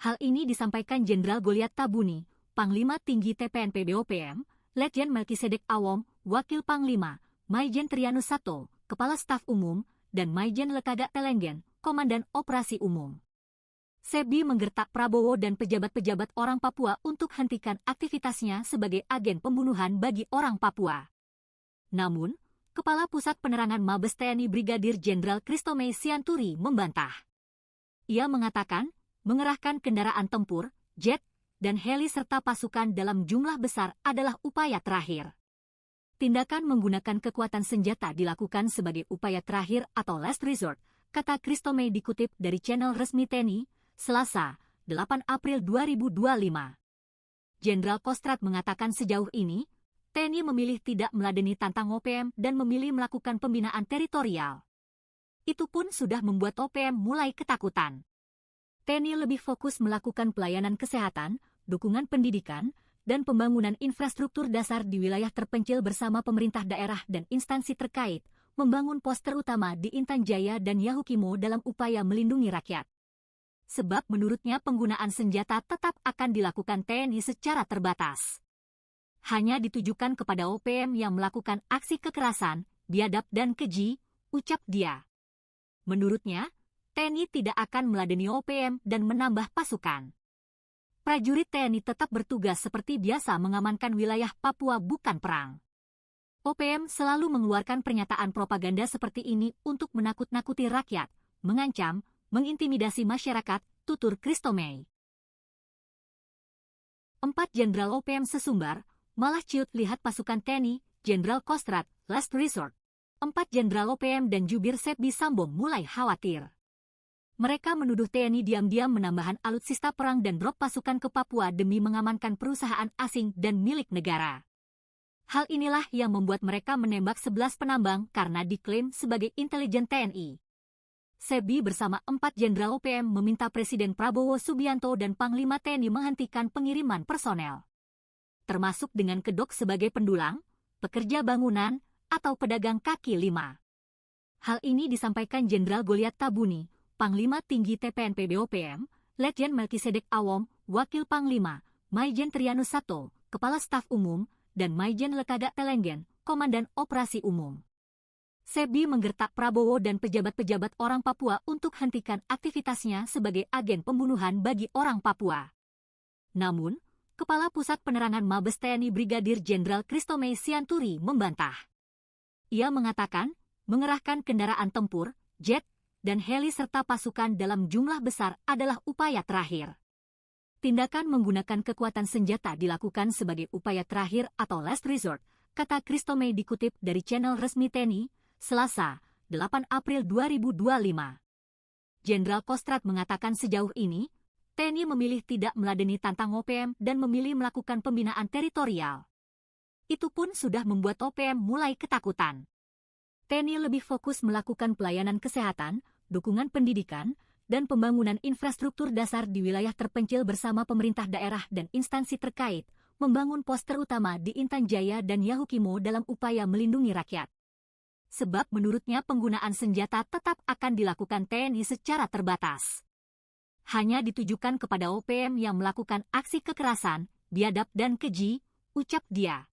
Hal ini disampaikan Jenderal Goliat Tabuni, Panglima Tinggi TPNP BOPM, Letjen Melkisedek Awom, Wakil Panglima, Maijen Trianus Sato, Kepala Staf Umum, dan Maijen Lekaga Telenggen, Komandan Operasi Umum. Sepbi menggertak Prabowo dan pejabat-pejabat orang Papua untuk hentikan aktivitasnya sebagai agen pembunuhan bagi orang Papua. Namun, Kepala Pusat Penerangan Mabes TNI Brigadir Jenderal Christomey Sianturi membantah. Ia mengatakan, mengerahkan kendaraan tempur, jet, dan heli serta pasukan dalam jumlah besar adalah upaya terakhir. Tindakan menggunakan kekuatan senjata dilakukan sebagai upaya terakhir atau last resort, kata Christomey dikutip dari channel resmi TNI, Selasa, 8 April 2025. Jenderal Kostrad mengatakan sejauh ini, TNI memilih tidak meladeni tantang OPM dan memilih melakukan pembinaan teritorial. Itu pun sudah membuat OPM mulai ketakutan. TNI lebih fokus melakukan pelayanan kesehatan, dukungan pendidikan, dan pembangunan infrastruktur dasar di wilayah terpencil bersama pemerintah daerah dan instansi terkait, membangun pos terutama di Intan Jaya dan Yahukimo dalam upaya melindungi rakyat. Sebab menurutnya penggunaan senjata tetap akan dilakukan TNI secara terbatas. Hanya ditujukan kepada OPM yang melakukan aksi kekerasan, biadab dan keji, ucap dia. Menurutnya, TNI tidak akan meladeni OPM dan menambah pasukan. Prajurit TNI tetap bertugas seperti biasa mengamankan wilayah Papua bukan perang. OPM selalu mengeluarkan pernyataan propaganda seperti ini untuk menakut-nakuti rakyat, mengancam, mengintimidasi masyarakat, tutur Christo May. 4 Jenderal OPM sesumbar, malah ciut lihat pasukan TNI, Jenderal Kostrad, last resort. 4 Jenderal OPM dan jubir Sepbi Sambong mulai khawatir. Mereka menuduh TNI diam-diam menambahkan alutsista perang dan drop pasukan ke Papua demi mengamankan perusahaan asing dan milik negara. Hal inilah yang membuat mereka menembak 11 penambang karena diklaim sebagai intelijen TNI. Sepbi bersama 4 Jenderal OPM meminta Presiden Prabowo Subianto dan Panglima TNI menghentikan pengiriman personel, termasuk dengan kedok sebagai pendulang, pekerja bangunan, atau pedagang kaki lima. Hal ini disampaikan Jenderal Goliat Tabuni, Panglima Tinggi TPNP BOPM, Letjen Melkisedek Awom, Wakil Panglima, Maijen Trianus Sato, Kepala Staf Umum, dan Maijen Lekagak Telenggen, Komandan Operasi Umum. Sepbi menggertak Prabowo dan pejabat-pejabat orang Papua untuk hentikan aktivitasnya sebagai agen pembunuhan bagi orang Papua. Namun, Kepala Pusat Penerangan Mabes TNI Brigadir Jenderal Christo May Sianturi membantah. Ia mengatakan, mengerahkan kendaraan tempur, jet, dan heli serta pasukan dalam jumlah besar adalah upaya terakhir. Tindakan menggunakan kekuatan senjata dilakukan sebagai upaya terakhir atau last resort, kata Christo May dikutip dari channel resmi TNI, Selasa, 8 April 2025. Jenderal Kostrad mengatakan sejauh ini, TNI memilih tidak meladeni tantang OPM dan memilih melakukan pembinaan teritorial. Itu pun sudah membuat OPM mulai ketakutan. TNI lebih fokus melakukan pelayanan kesehatan, dukungan pendidikan, dan pembangunan infrastruktur dasar di wilayah terpencil bersama pemerintah daerah dan instansi terkait, membangun pos terutama di Intan Jaya dan Yahukimo dalam upaya melindungi rakyat. Sebab menurutnya penggunaan senjata tetap akan dilakukan TNI secara terbatas. Hanya ditujukan kepada OPM yang melakukan aksi kekerasan, biadab dan keji, ucap dia.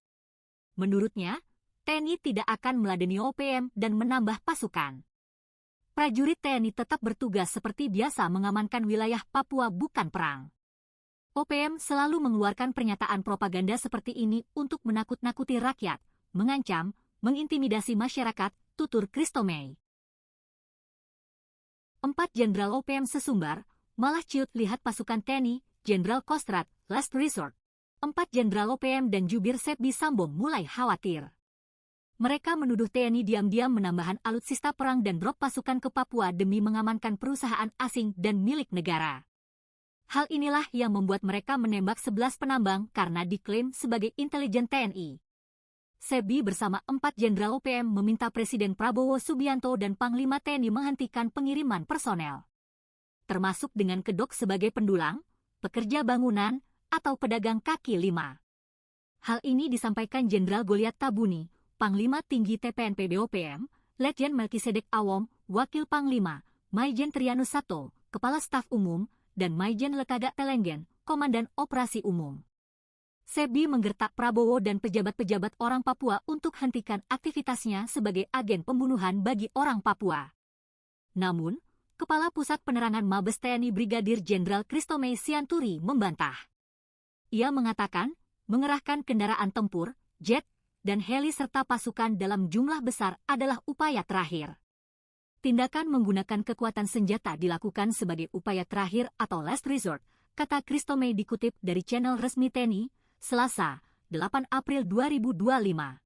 Menurutnya, TNI tidak akan meladeni OPM dan menambah pasukan. Prajurit TNI tetap bertugas seperti biasa mengamankan wilayah Papua bukan perang. OPM selalu mengeluarkan pernyataan propaganda seperti ini untuk menakut-nakuti rakyat, mengancam, mengintimidasi masyarakat, tutur Christo May. 4 Jenderal OPM sesumbar, malah ciut lihat pasukan TNI, Jenderal Kostrad, last resort. 4 Jenderal OPM dan jubir Sepbi Sambong mulai khawatir. Mereka menuduh TNI diam-diam menambahkan alutsista perang dan drop pasukan ke Papua demi mengamankan perusahaan asing dan milik negara. Hal inilah yang membuat mereka menembak 11 penambang karena diklaim sebagai intelijen TNI. Sepbi bersama 4 Jenderal OPM meminta Presiden Prabowo Subianto dan Panglima TNI menghentikan pengiriman personel, termasuk dengan kedok sebagai pendulang, pekerja bangunan, atau pedagang kaki lima. Hal ini disampaikan Jenderal Goliat Tabuni, Panglima Tinggi TPNP BOPM, Letjen Melkisedek Awom, Wakil Panglima, Maijen Trianus Sato, Kepala Staf Umum, dan Maijen Lekagak Telenggen, Komandan Operasi Umum. Sepbi menggertak Prabowo dan pejabat-pejabat orang Papua untuk hentikan aktivitasnya sebagai agen pembunuhan bagi orang Papua. Namun, Kepala Pusat Penerangan Mabes TNI Brigadir Jenderal Christo May Sianturi membantah. Ia mengatakan, mengerahkan kendaraan tempur, jet, dan heli serta pasukan dalam jumlah besar adalah upaya terakhir. Tindakan menggunakan kekuatan senjata dilakukan sebagai upaya terakhir atau last resort, kata Christo May dikutip dari channel resmi TNI, Selasa, 8 April 2025.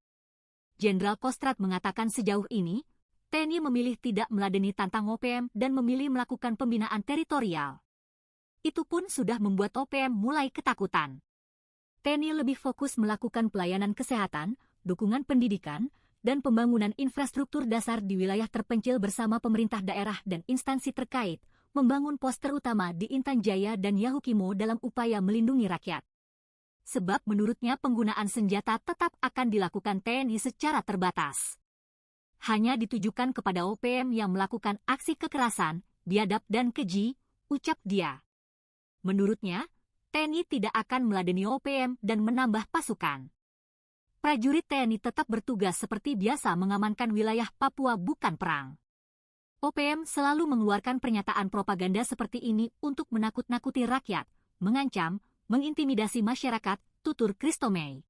Jenderal Kostrad mengatakan sejauh ini, TNI memilih tidak meladeni tantang OPM dan memilih melakukan pembinaan teritorial. Itu pun sudah membuat OPM mulai ketakutan. TNI lebih fokus melakukan pelayanan kesehatan, dukungan pendidikan, dan pembangunan infrastruktur dasar di wilayah terpencil bersama pemerintah daerah dan instansi terkait, membangun pos terutama di Intan Jaya dan Yahukimo dalam upaya melindungi rakyat. Sebab menurutnya penggunaan senjata tetap akan dilakukan TNI secara terbatas. Hanya ditujukan kepada OPM yang melakukan aksi kekerasan, biadab dan keji, ucap dia. Menurutnya, TNI tidak akan meladeni OPM dan menambah pasukan. Prajurit TNI tetap bertugas seperti biasa mengamankan wilayah Papua bukan perang. OPM selalu mengeluarkan pernyataan propaganda seperti ini untuk menakut-nakuti rakyat, mengancam, mengintimidasi masyarakat, tutur Christomey.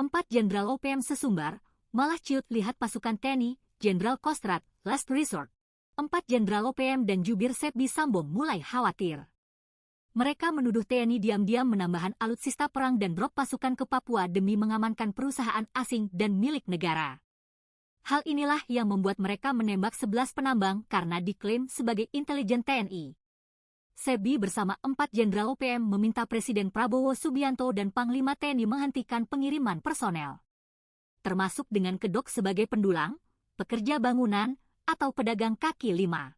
4 Jenderal OPM sesumbar, malah ciut lihat pasukan TNI, Jenderal Kostrad, last resort. 4 Jenderal OPM dan jubir Sepbi Sambo mulai khawatir. Mereka menuduh TNI diam-diam menambahkan alutsista perang dan drop pasukan ke Papua demi mengamankan perusahaan asing dan milik negara. Hal inilah yang membuat mereka menembak 11 penambang karena diklaim sebagai intelijen TNI. Sepbi bersama 4 Jenderal OPM meminta Presiden Prabowo Subianto dan Panglima TNI menghentikan pengiriman personel, termasuk dengan kedok sebagai pendulang, pekerja bangunan, atau pedagang kaki lima.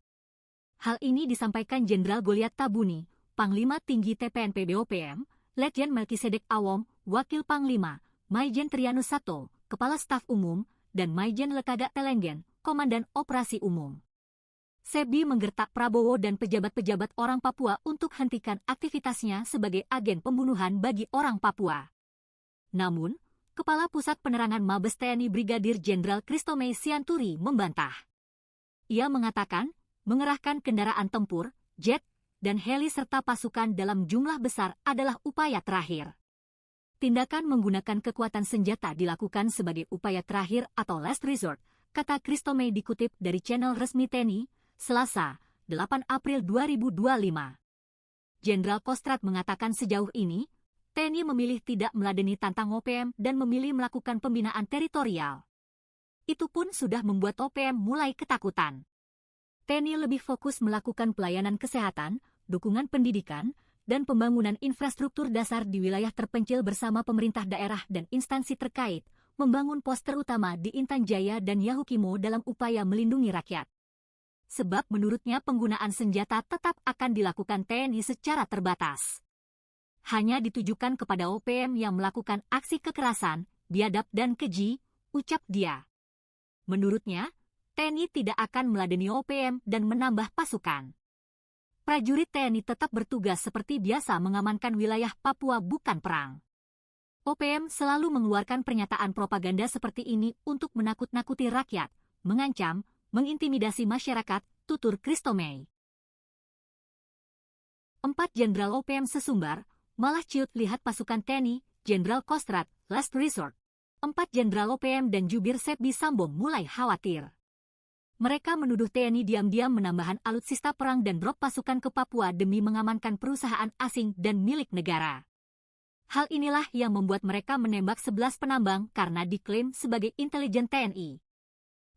Hal ini disampaikan Jenderal Goliat Tabuni, Panglima Tinggi TPNP BOPM, Letjen Melkisedek Awom, Wakil Panglima, Maijen Trianus Sato, Kepala Staf Umum, dan Maijen Lekaga Telenggen, Komandan Operasi Umum. Sepbi menggertak Prabowo dan pejabat-pejabat orang Papua untuk hentikan aktivitasnya sebagai agen pembunuhan bagi orang Papua. Namun, Kepala Pusat Penerangan Mabes TNI Brigadir Jenderal Christomey Sianturi membantah. Ia mengatakan, mengerahkan kendaraan tempur, jet, dan heli serta pasukan dalam jumlah besar adalah upaya terakhir. Tindakan menggunakan kekuatan senjata dilakukan sebagai upaya terakhir atau last resort, kata Christomey dikutip dari channel resmi TNI, Selasa, 8 April 2025. Jenderal Kostrad mengatakan sejauh ini, TNI memilih tidak meladeni tantang OPM dan memilih melakukan pembinaan teritorial. Itu pun sudah membuat OPM mulai ketakutan. TNI lebih fokus melakukan pelayanan kesehatan, dukungan pendidikan, dan pembangunan infrastruktur dasar di wilayah terpencil bersama pemerintah daerah dan instansi terkait, membangun pos terutama di Intan Jaya dan Yahukimo dalam upaya melindungi rakyat. Sebab menurutnya penggunaan senjata tetap akan dilakukan TNI secara terbatas. Hanya ditujukan kepada OPM yang melakukan aksi kekerasan, biadab dan keji, ucap dia. Menurutnya, TNI tidak akan meladeni OPM dan menambah pasukan. Prajurit TNI tetap bertugas seperti biasa mengamankan wilayah Papua bukan perang. OPM selalu mengeluarkan pernyataan propaganda seperti ini untuk menakut-nakuti rakyat, mengancam, mengintimidasi masyarakat, tutur Christomey. 4 Jenderal OPM sesumbar, malah ciut lihat pasukan TNI, Jenderal Kostrad, last resort. 4 Jenderal OPM dan jubir Sepbi Sambo mulai khawatir. Mereka menuduh TNI diam-diam menambahkan alutsista perang dan drop pasukan ke Papua demi mengamankan perusahaan asing dan milik negara. Hal inilah yang membuat mereka menembak 11 penambang karena diklaim sebagai intelijen TNI.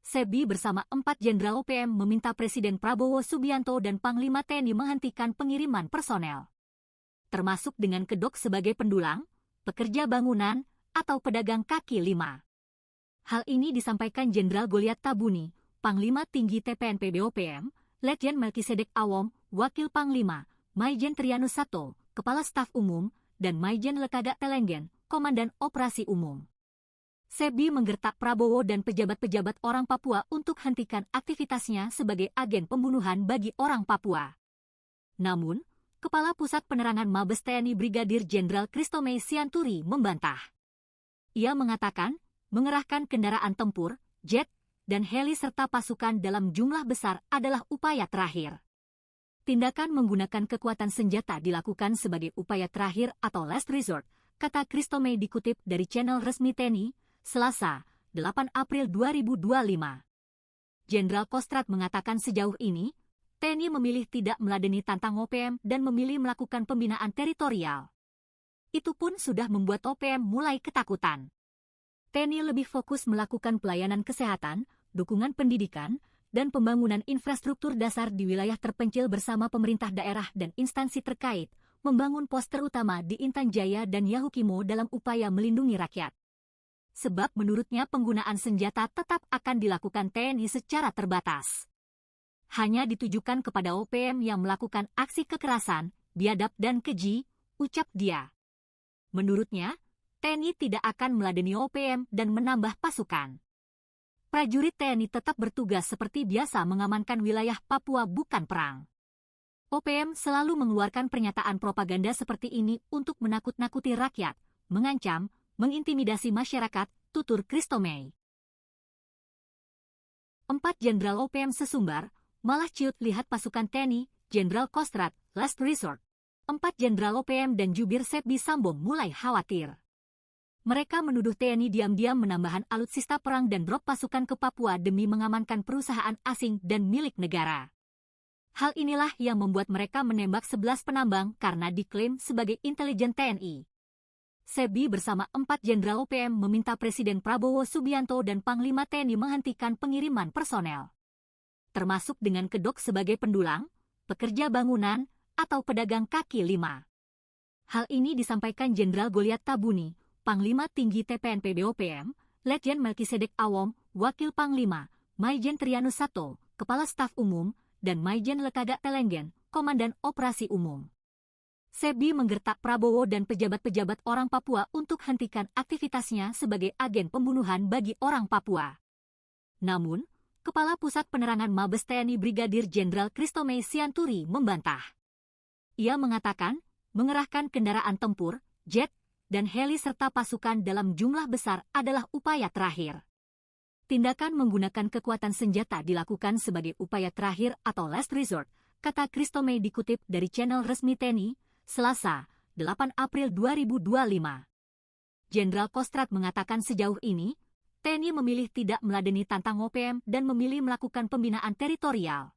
Sepbi bersama 4 Jenderal OPM meminta Presiden Prabowo Subianto dan Panglima TNI menghentikan pengiriman personel, termasuk dengan kedok sebagai pendulang, pekerja bangunan, atau pedagang kaki lima. Hal ini disampaikan Jenderal Goliat Tabuni, Panglima Tinggi TPNP BOPM, Letjen Melkisedek Awom, Wakil Panglima, Maijen Trianus Sato, Kepala Staf Umum, dan Maijen Lekaga Telenggen, Komandan Operasi Umum. Sepbi menggertak Prabowo dan pejabat-pejabat orang Papua untuk hentikan aktivitasnya sebagai agen pembunuhan bagi orang Papua. Namun, Kepala Pusat Penerangan Mabes TNI Brigadir Jenderal Christomey Sianturi membantah. Ia mengatakan, mengerahkan kendaraan tempur, jet, dan heli serta pasukan dalam jumlah besar adalah upaya terakhir. Tindakan menggunakan kekuatan senjata dilakukan sebagai upaya terakhir atau last resort, kata Christomey dikutip dari channel resmi TNI, Selasa, 8 April 2025. Jenderal Kostrad mengatakan sejauh ini, TNI memilih tidak meladeni tantang OPM dan memilih melakukan pembinaan teritorial. Itu pun sudah membuat OPM mulai ketakutan. TNI lebih fokus melakukan pelayanan kesehatan, dukungan pendidikan, dan pembangunan infrastruktur dasar di wilayah terpencil bersama pemerintah daerah dan instansi terkait, membangun pos terutama di Intan Jaya dan Yahukimo dalam upaya melindungi rakyat. Sebab menurutnya penggunaan senjata tetap akan dilakukan TNI secara terbatas. Hanya ditujukan kepada OPM yang melakukan aksi kekerasan, biadab dan keji, ucap dia. Menurutnya, TNI tidak akan meladeni OPM dan menambah pasukan. Prajurit TNI tetap bertugas seperti biasa mengamankan wilayah Papua bukan perang. OPM selalu mengeluarkan pernyataan propaganda seperti ini untuk menakut-nakuti rakyat, mengancam, mengintimidasi masyarakat, tutur Christomey. 4 Jenderal OPM sesumbar, malah ciut lihat pasukan TNI, Jenderal Kostrad, last resort. 4 Jenderal OPM dan jubir Sepbi Sambo mulai khawatir. Mereka menuduh TNI diam-diam menambahkan alutsista perang dan drop pasukan ke Papua demi mengamankan perusahaan asing dan milik negara. Hal inilah yang membuat mereka menembak 11 penambang karena diklaim sebagai intelijen TNI. Sepbi bersama 4 Jenderal OPM meminta Presiden Prabowo Subianto dan Panglima TNI menghentikan pengiriman personel, termasuk dengan kedok sebagai pendulang, pekerja bangunan, atau pedagang kaki lima. Hal ini disampaikan Jenderal Goliat Tabuni, Panglima Tinggi TPNP BOPM, Letjen Melkisedek Awom, Wakil Panglima, Maijen Trianus Sato, Kepala Staf Umum, dan Maijen Lekagak Telenggen, Komandan Operasi Umum. Sepbi menggertak Prabowo dan pejabat-pejabat orang Papua untuk hentikan aktivitasnya sebagai agen pembunuhan bagi orang Papua. Namun, Kepala Pusat Penerangan Mabes TNI Brigadir Jenderal Christomey Sianturi membantah. Ia mengatakan, mengerahkan kendaraan tempur, jet, dan heli serta pasukan dalam jumlah besar adalah upaya terakhir. Tindakan menggunakan kekuatan senjata dilakukan sebagai upaya terakhir atau last resort, kata Christomey dikutip dari channel resmi TNI, Selasa, 8 April 2025. Jenderal Kostrad mengatakan sejauh ini, TNI memilih tidak meladeni tantang OPM dan memilih melakukan pembinaan teritorial.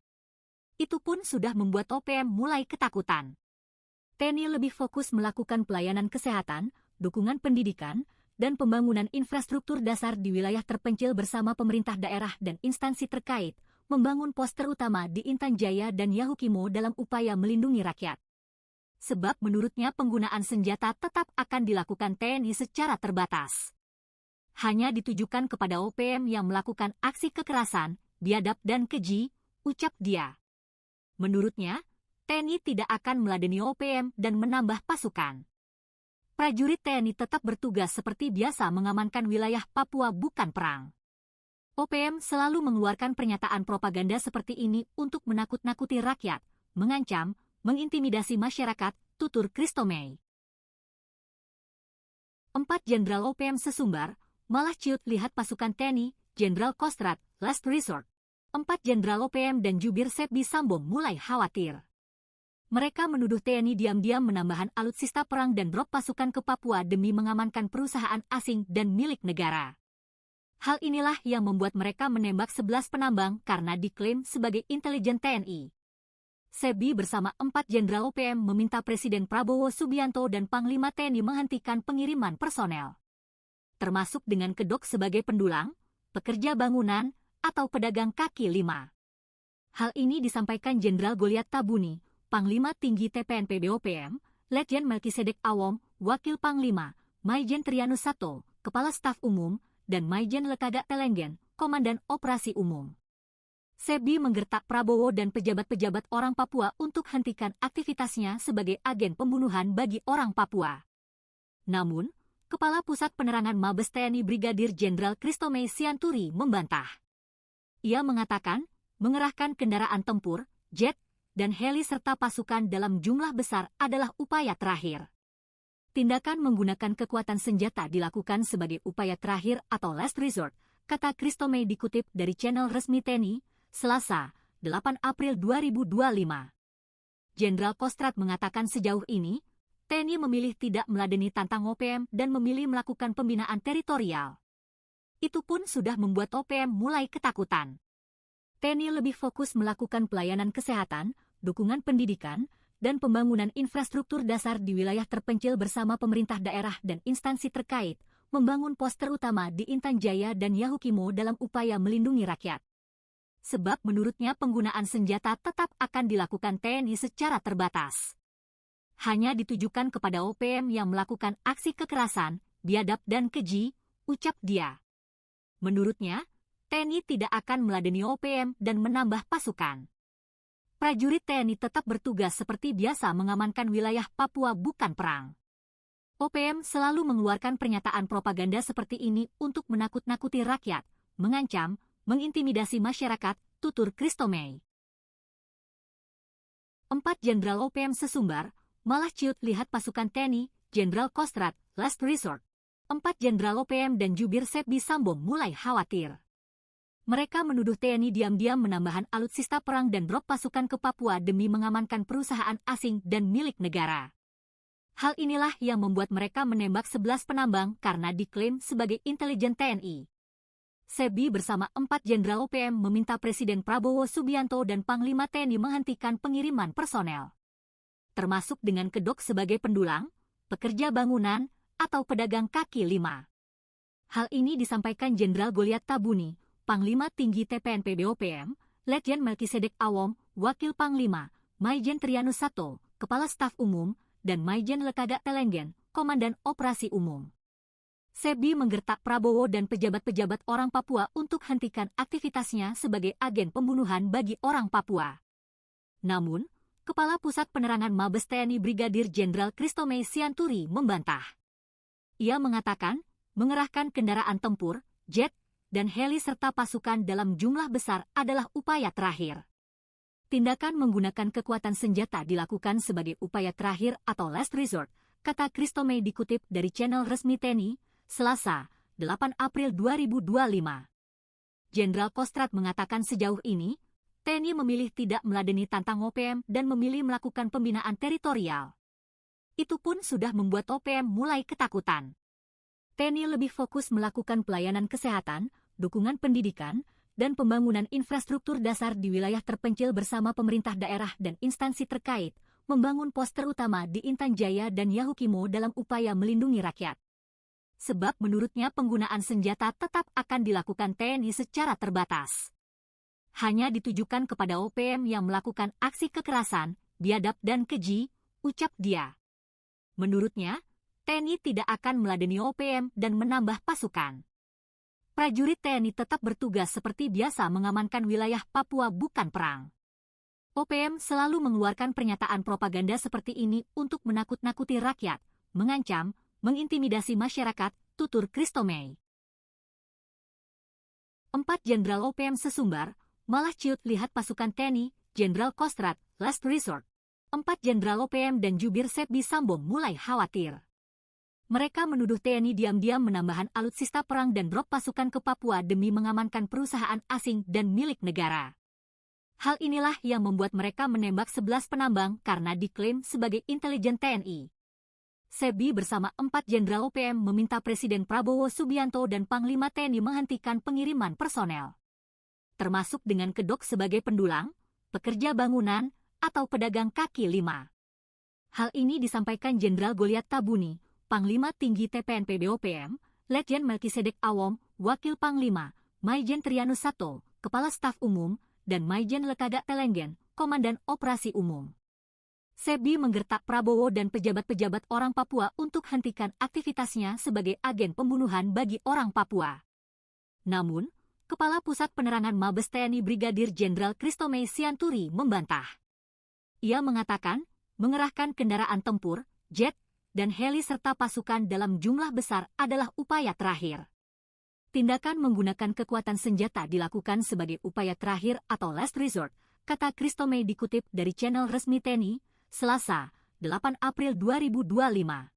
Itu pun sudah membuat OPM mulai ketakutan. TNI lebih fokus melakukan pelayanan kesehatan, dukungan pendidikan, dan pembangunan infrastruktur dasar di wilayah terpencil bersama pemerintah daerah dan instansi terkait, membangun pos terutama di Intan Jaya dan Yahukimo dalam upaya melindungi rakyat. Sebab menurutnya penggunaan senjata tetap akan dilakukan TNI secara terbatas. Hanya ditujukan kepada OPM yang melakukan aksi kekerasan, biadab dan keji, ucap dia. Menurutnya, TNI tidak akan meladeni OPM dan menambah pasukan. Prajurit TNI tetap bertugas seperti biasa mengamankan wilayah Papua bukan perang. OPM selalu mengeluarkan pernyataan propaganda seperti ini untuk menakut-nakuti rakyat, mengancam, mengintimidasi masyarakat, tutur Christomey. 4 Jenderal OPM sesumbar, malah ciut lihat pasukan TNI, Jenderal Kostrad, last resort. 4 Jenderal OPM dan jubir Sepbi Sambo mulai khawatir. Mereka menuduh TNI diam-diam menambahkan alutsista perang dan drop pasukan ke Papua demi mengamankan perusahaan asing dan milik negara. Hal inilah yang membuat mereka menembak 11 penambang karena diklaim sebagai intelijen TNI. Sepbi bersama 4 Jenderal OPM meminta Presiden Prabowo Subianto dan Panglima TNI menghentikan pengiriman personel, termasuk dengan kedok sebagai pendulang, pekerja bangunan, atau pedagang kaki lima. Hal ini disampaikan Jenderal Goliat Tabuni, Panglima Tinggi TPNP BOPM, Letjen Melkisedek Awom, Wakil Panglima, Maijen Trianus Sato, Kepala Staf Umum, dan Maijen Lekagak Telenggen, Komandan Operasi Umum. Sepbi menggertak Prabowo dan pejabat-pejabat orang Papua untuk hentikan aktivitasnya sebagai agen pembunuhan bagi orang Papua. Namun, Kepala Pusat Penerangan Mabes TNI Brigadir Jenderal Christomey Sianturi membantah. Ia mengatakan, mengerahkan kendaraan tempur, jet, dan heli serta pasukan dalam jumlah besar adalah upaya terakhir. Tindakan menggunakan kekuatan senjata dilakukan sebagai upaya terakhir atau last resort, kata Christomey dikutip dari channel resmi TNI, Selasa, 8 April 2025. Jenderal Kostrad mengatakan sejauh ini, TNI memilih tidak meladeni tantang OPM dan memilih melakukan pembinaan teritorial. Itu pun sudah membuat OPM mulai ketakutan. TNI lebih fokus melakukan pelayanan kesehatan, dukungan pendidikan, dan pembangunan infrastruktur dasar di wilayah terpencil bersama pemerintah daerah dan instansi terkait, membangun pos terutama di Intan Jaya dan Yahukimo dalam upaya melindungi rakyat. Sebab menurutnya penggunaan senjata tetap akan dilakukan TNI secara terbatas. Hanya ditujukan kepada OPM yang melakukan aksi kekerasan, biadab dan keji, ucap dia. Menurutnya, TNI tidak akan meladeni OPM dan menambah pasukan. Prajurit TNI tetap bertugas seperti biasa mengamankan wilayah Papua bukan perang. OPM selalu mengeluarkan pernyataan propaganda seperti ini untuk menakut-nakuti rakyat, mengancam, mengintimidasi masyarakat, tutur Christomey. 4 Jenderal OPM sesumbar, malah ciut lihat pasukan TNI, Jenderal Kostrad, last resort. 4 Jenderal OPM dan jubir Sepbi Sambo mulai khawatir. Mereka menuduh TNI diam-diam menambahkan alutsista perang dan drop pasukan ke Papua demi mengamankan perusahaan asing dan milik negara. Hal inilah yang membuat mereka menembak 11 penambang karena diklaim sebagai intelijen TNI. SEBI bersama 4 Jenderal OPM meminta Presiden Prabowo Subianto dan Panglima TNI menghentikan pengiriman personel, termasuk dengan kedok sebagai pendulang, pekerja bangunan, atau pedagang kaki lima. Hal ini disampaikan Jenderal Goliat Tabuni, Panglima Tinggi TPNP BOPM, Letjen Melkisedek Awom, Wakil Panglima, Maijen Trianus Sato, Kepala Staf Umum, dan Maijen Lekagak Telenggen, Komandan Operasi Umum. SEBI menggertak Prabowo dan pejabat-pejabat orang Papua untuk hentikan aktivitasnya sebagai agen pembunuhan bagi orang Papua. Namun, Kepala Pusat Penerangan Mabes TNI Brigadir Jenderal Christomey Sianturi membantah. Ia mengatakan, mengerahkan kendaraan tempur, jet, dan heli serta pasukan dalam jumlah besar adalah upaya terakhir. Tindakan menggunakan kekuatan senjata dilakukan sebagai upaya terakhir atau last resort, kata Christomey dikutip dari channel resmi TNI, Selasa, 8 April 2025. Jenderal Kostrad mengatakan sejauh ini, TNI memilih tidak meladeni tantang OPM dan memilih melakukan pembinaan teritorial. Itu pun sudah membuat OPM mulai ketakutan. TNI lebih fokus melakukan pelayanan kesehatan, dukungan pendidikan, dan pembangunan infrastruktur dasar di wilayah terpencil bersama pemerintah daerah dan instansi terkait, membangun pos terutama di Intan Jaya dan Yahukimo dalam upaya melindungi rakyat. Sebab menurutnya penggunaan senjata tetap akan dilakukan TNI secara terbatas. Hanya ditujukan kepada OPM yang melakukan aksi kekerasan, biadab dan keji, ucap dia. Menurutnya, TNI tidak akan meladeni OPM dan menambah pasukan. Prajurit TNI tetap bertugas seperti biasa mengamankan wilayah Papua bukan perang. OPM selalu mengeluarkan pernyataan propaganda seperti ini untuk menakut-nakuti rakyat, mengancam, mengintimidasi masyarakat, tutur Christomey. 4 Jenderal OPM sesumbar, malah ciut lihat pasukan TNI, Jenderal Kostrad, last resort. 4 Jenderal OPM dan jubir SEBI Sambo mulai khawatir. Mereka menuduh TNI diam-diam menambahkan alutsista perang dan drop pasukan ke Papua demi mengamankan perusahaan asing dan milik negara. Hal inilah yang membuat mereka menembak 11 penambang karena diklaim sebagai intelijen TNI. SEBI bersama 4 Jenderal OPM meminta Presiden Prabowo Subianto dan Panglima TNI menghentikan pengiriman personel, termasuk dengan kedok sebagai pendulang, pekerja bangunan, atau pedagang kaki lima. Hal ini disampaikan Jenderal Goliat Tabuni, Panglima Tinggi TPNP BOPM, Letjen Melkisedek Awom, Wakil Panglima, Maijen Trianus Sato, Kepala Staf Umum, dan Maijen Lekagak Telenggen, Komandan Operasi Umum. SEBI menggertak Prabowo dan pejabat-pejabat orang Papua untuk hentikan aktivitasnya sebagai agen pembunuhan bagi orang Papua. Namun, Kepala Pusat Penerangan Mabes TNI Brigadir Jenderal Christomey Sianturi membantah. Ia mengatakan, mengerahkan kendaraan tempur, jet, dan heli serta pasukan dalam jumlah besar adalah upaya terakhir. Tindakan menggunakan kekuatan senjata dilakukan sebagai upaya terakhir atau last resort, kata Christomey dikutip dari channel resmi TNI, Selasa, 8 April 2025.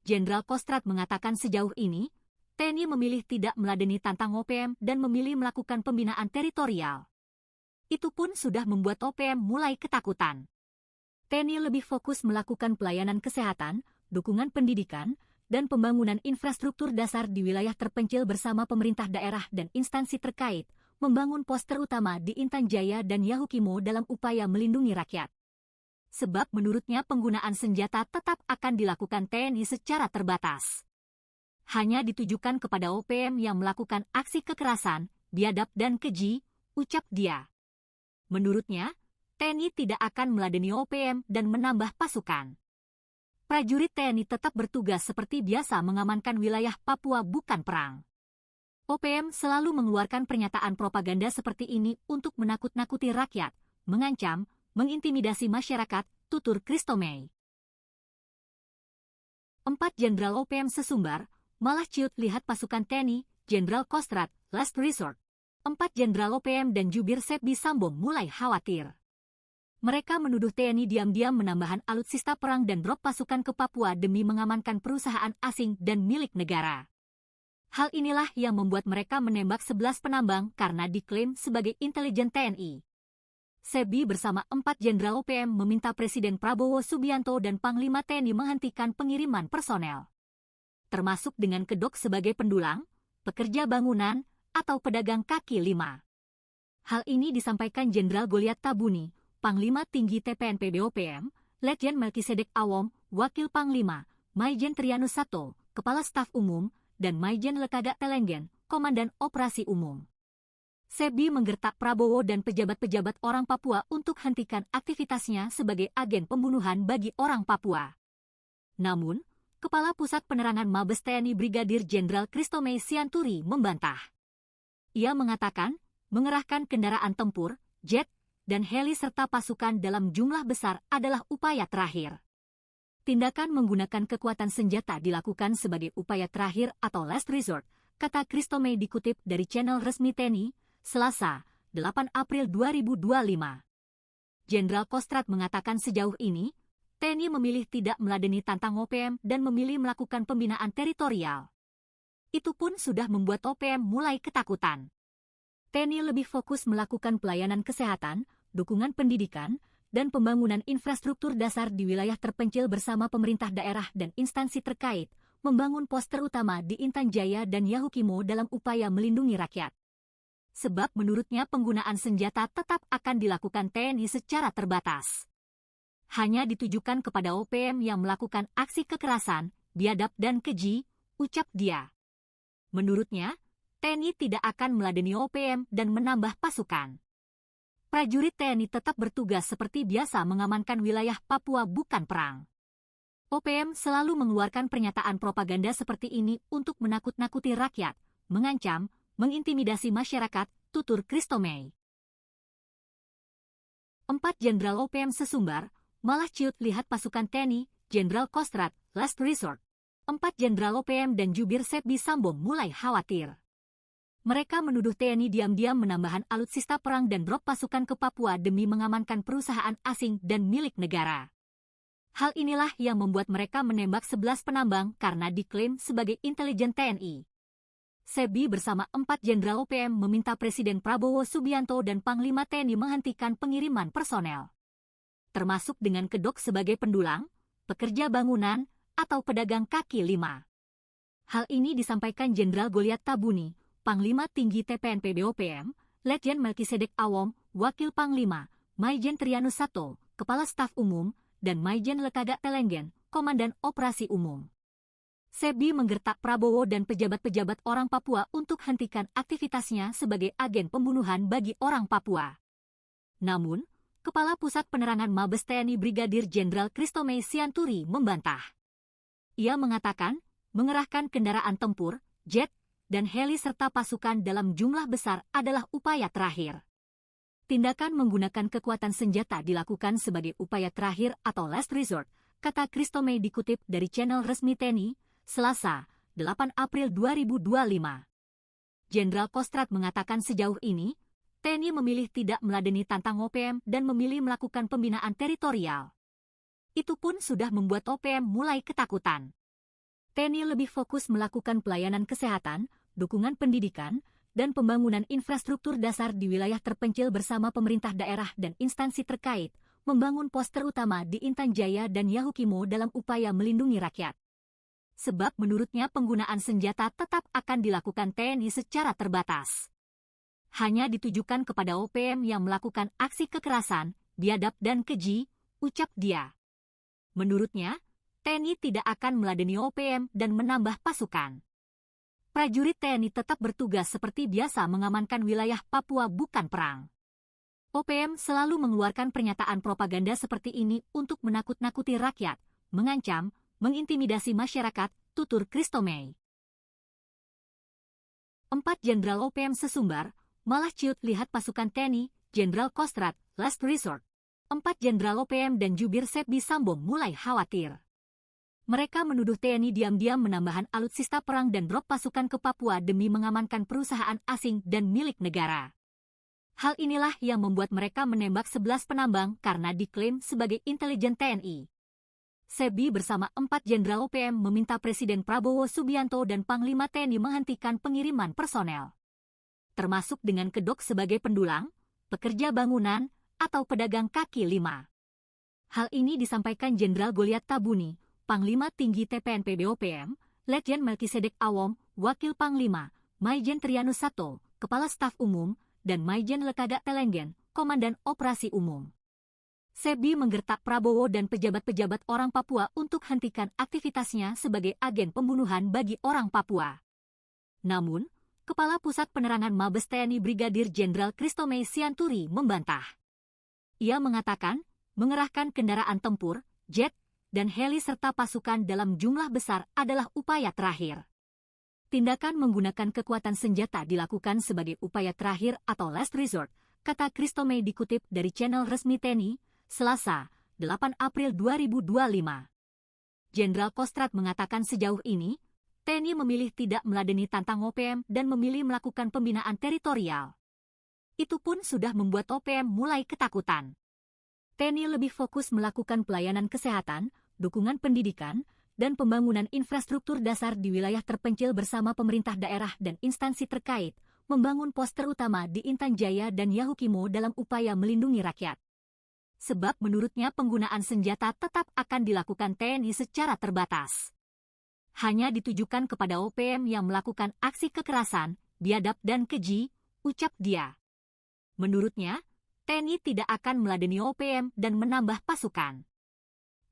Jenderal Kostrad mengatakan sejauh ini, TNI memilih tidak meladeni tantang OPM dan memilih melakukan pembinaan teritorial. Itu pun sudah membuat OPM mulai ketakutan. TNI lebih fokus melakukan pelayanan kesehatan, dukungan pendidikan, dan pembangunan infrastruktur dasar di wilayah terpencil bersama pemerintah daerah dan instansi terkait, membangun pos terutama di Intan Jaya dan Yahukimo dalam upaya melindungi rakyat. Sebab menurutnya penggunaan senjata tetap akan dilakukan TNI secara terbatas. Hanya ditujukan kepada OPM yang melakukan aksi kekerasan, biadab dan keji, ucap dia. Menurutnya, TNI tidak akan meladeni OPM dan menambah pasukan. Prajurit TNI tetap bertugas seperti biasa mengamankan wilayah Papua bukan perang. OPM selalu mengeluarkan pernyataan propaganda seperti ini untuk menakut-nakuti rakyat, mengancam, mengintimidasi masyarakat, tutur Christomey. 4 Jenderal OPM sesumbar, malah ciut lihat pasukan TNI, Jenderal Kostrad, last resort. 4 Jenderal OPM dan jubir SEBI Sambo mulai khawatir. Mereka menuduh TNI diam-diam menambahkan alutsista perang dan drop pasukan ke Papua demi mengamankan perusahaan asing dan milik negara. Hal inilah yang membuat mereka menembak 11 penambang karena diklaim sebagai intelijen TNI. SEBI bersama 4 Jenderal OPM meminta Presiden Prabowo Subianto dan Panglima TNI menghentikan pengiriman personel, termasuk dengan kedok sebagai pendulang, pekerja bangunan, atau pedagang kaki lima. Hal ini disampaikan Jenderal Goliat Tabuni, Panglima Tinggi TPNP BOPM, Letjen Melkisedek Awom, Wakil Panglima, Maijen Trianus Sato, Kepala Staf Umum, dan Maijen Lekada Telenggen, Komandan Operasi Umum. SEBI menggertak Prabowo dan pejabat-pejabat orang Papua untuk hentikan aktivitasnya sebagai agen pembunuhan bagi orang Papua. Namun, Kepala Pusat Penerangan Mabes TNI Brigadir Jenderal Christomey Sianturi membantah. Ia mengatakan, mengerahkan kendaraan tempur, jet, dan heli serta pasukan dalam jumlah besar adalah upaya terakhir. Tindakan menggunakan kekuatan senjata dilakukan sebagai upaya terakhir atau last resort, kata Christomey dikutip dari channel resmi TNI, Selasa, 8 April 2025. Jenderal Kostrad mengatakan sejauh ini, TNI memilih tidak meladeni tantang OPM dan memilih melakukan pembinaan teritorial. Itu pun sudah membuat OPM mulai ketakutan. TNI lebih fokus melakukan pelayanan kesehatan, dukungan pendidikan, dan pembangunan infrastruktur dasar di wilayah terpencil bersama pemerintah daerah dan instansi terkait, membangun pos terutama di Intan Jaya dan Yahukimo dalam upaya melindungi rakyat. Sebab menurutnya penggunaan senjata tetap akan dilakukan TNI secara terbatas. Hanya ditujukan kepada OPM yang melakukan aksi kekerasan, biadab dan keji, ucap dia. Menurutnya, TNI tidak akan meladeni OPM dan menambah pasukan. Prajurit TNI tetap bertugas seperti biasa mengamankan wilayah Papua bukan perang. OPM selalu mengeluarkan pernyataan propaganda seperti ini untuk menakut-nakuti rakyat, mengancam, mengintimidasi masyarakat, tutur Christomey. 4 Jenderal OPM sesumbar, malah ciut lihat pasukan TNI, Jenderal Kostrad, last resort. 4 Jenderal OPM dan jubir SEBI Sambo mulai khawatir. Mereka menuduh TNI diam-diam menambahkan alutsista perang dan drop pasukan ke Papua demi mengamankan perusahaan asing dan milik negara. Hal inilah yang membuat mereka menembak 11 penambang karena diklaim sebagai intelijen TNI. SEBI bersama 4 Jenderal OPM meminta Presiden Prabowo Subianto dan Panglima TNI menghentikan pengiriman personel, termasuk dengan kedok sebagai pendulang, pekerja bangunan, atau pedagang kaki lima. Hal ini disampaikan Jenderal Goliat Tabuni, Panglima Tinggi TPNP BOPM, Letjen Melkisedek Awom, Wakil Panglima, Maijen Trianus Sato, Kepala Staf Umum, dan Maijen Lekada Telenggen, Komandan Operasi Umum. SEBI menggertak Prabowo dan pejabat-pejabat orang Papua untuk hentikan aktivitasnya sebagai agen pembunuhan bagi orang Papua. Namun, Kepala Pusat Penerangan Mabes TNI Brigadir Jenderal Christomey Sianturi membantah. Ia mengatakan, mengerahkan kendaraan tempur, jet, dan heli serta pasukan dalam jumlah besar adalah upaya terakhir. Tindakan menggunakan kekuatan senjata dilakukan sebagai upaya terakhir atau last resort, kata Christomey dikutip dari channel resmi TNI, Selasa, 8 April 2025. Jenderal Kostrad mengatakan sejauh ini, TNI memilih tidak meladeni tantang OPM dan memilih melakukan pembinaan teritorial. Itu pun sudah membuat OPM mulai ketakutan. TNI lebih fokus melakukan pelayanan kesehatan, dukungan pendidikan, dan pembangunan infrastruktur dasar di wilayah terpencil bersama pemerintah daerah dan instansi terkait, membangun pos terutama di Intan Jaya dan Yahukimo dalam upaya melindungi rakyat. Sebab menurutnya penggunaan senjata tetap akan dilakukan TNI secara terbatas. Hanya ditujukan kepada OPM yang melakukan aksi kekerasan, biadab dan keji, ucap dia. Menurutnya, TNI tidak akan meladeni OPM dan menambah pasukan. Prajurit TNI tetap bertugas seperti biasa mengamankan wilayah Papua bukan perang. OPM selalu mengeluarkan pernyataan propaganda seperti ini untuk menakut-nakuti rakyat, mengancam, mengintimidasi masyarakat, tutur Christomey. 4 Jenderal OPM sesumbar, malah ciut lihat pasukan TNI, Jenderal Kostrad, last resort. 4 Jenderal OPM dan jubir SEBI Sambo mulai khawatir. Mereka menuduh TNI diam-diam menambahkan alutsista perang dan drop pasukan ke Papua demi mengamankan perusahaan asing dan milik negara. Hal inilah yang membuat mereka menembak 11 penambang karena diklaim sebagai intelijen TNI. Sebi bersama 4 Jenderal OPM meminta Presiden Prabowo Subianto dan Panglima TNI menghentikan pengiriman personel, termasuk dengan kedok sebagai pendulang, pekerja bangunan, atau pedagang kaki lima. Hal ini disampaikan Jenderal Goliat Tabuni, Panglima Tinggi TPNP BOPM, Letjen Melkisedek Awom, Wakil Panglima, Maijen Trianus Sato, Kepala Staf Umum, dan Maijen Lekagak Telenggen, Komandan Operasi Umum. Sebi menggertak Prabowo dan pejabat-pejabat orang Papua untuk hentikan aktivitasnya sebagai agen pembunuhan bagi orang Papua. Namun, Kepala Pusat Penerangan Mabes TNI Brigadir Jenderal Christomey Sianturi membantah. Ia mengatakan, mengerahkan kendaraan tempur, jet, dan heli serta pasukan dalam jumlah besar adalah upaya terakhir. Tindakan menggunakan kekuatan senjata dilakukan sebagai upaya terakhir atau last resort, kata Christomey dikutip dari channel resmi TNI, Selasa, 8 April 2025. Jenderal Kostrad mengatakan sejauh ini, TNI memilih tidak meladeni tantang OPM dan memilih melakukan pembinaan teritorial. Itu pun sudah membuat OPM mulai ketakutan. TNI lebih fokus melakukan pelayanan kesehatan, dukungan pendidikan, dan pembangunan infrastruktur dasar di wilayah terpencil bersama pemerintah daerah dan instansi terkait, membangun pos terutama di Intan Jaya dan Yahukimo dalam upaya melindungi rakyat. Sebab menurutnya penggunaan senjata tetap akan dilakukan TNI secara terbatas. Hanya ditujukan kepada OPM yang melakukan aksi kekerasan, biadab dan keji, ucap dia. Menurutnya, TNI tidak akan meladeni OPM dan menambah pasukan.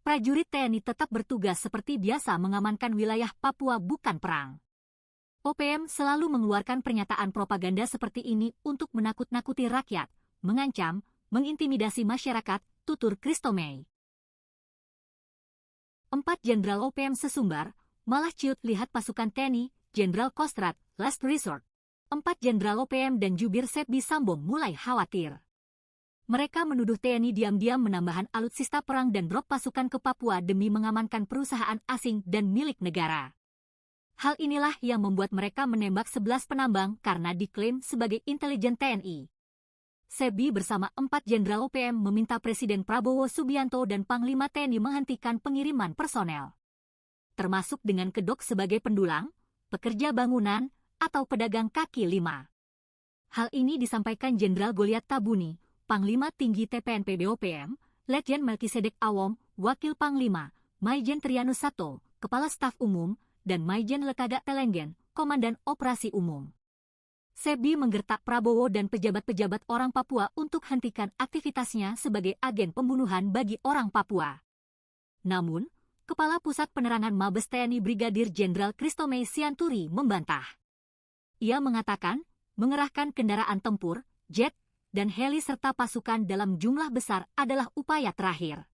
Prajurit TNI tetap bertugas seperti biasa mengamankan wilayah Papua bukan perang. OPM selalu mengeluarkan pernyataan propaganda seperti ini untuk menakut-nakuti rakyat, mengancam, mengintimidasi masyarakat, tutur Christomey. 4 Jenderal OPM sesumbar, malah ciut lihat pasukan TNI, Jenderal Kostrad, last resort. 4 Jenderal OPM dan jubir Sebi Sambong mulai khawatir. Mereka menuduh TNI diam-diam menambahkan alutsista perang dan drop pasukan ke Papua demi mengamankan perusahaan asing dan milik negara. Hal inilah yang membuat mereka menembak 11 penambang karena diklaim sebagai intelijen TNI. Sebi bersama 4 Jenderal OPM meminta Presiden Prabowo Subianto dan Panglima TNI menghentikan pengiriman personel, termasuk dengan kedok sebagai pendulang, pekerja bangunan, atau pedagang kaki lima. Hal ini disampaikan Jenderal Goliat Tabuni, Panglima Tinggi TPNP BOPM, Letjen Melkisedek Awom, Wakil Panglima, Maijen Trianus Sato, Kepala Staf Umum, dan Maijen Lekagak Telenggen, Komandan Operasi Umum. Sebi menggertak Prabowo dan pejabat-pejabat orang Papua untuk hentikan aktivitasnya sebagai agen pembunuhan bagi orang Papua. Namun, Kepala Pusat Penerangan Mabes TNI Brigadir Jenderal Christomey Sianturi membantah. Ia mengatakan, mengerahkan kendaraan tempur, jet, dan heli serta pasukan dalam jumlah besar adalah upaya terakhir.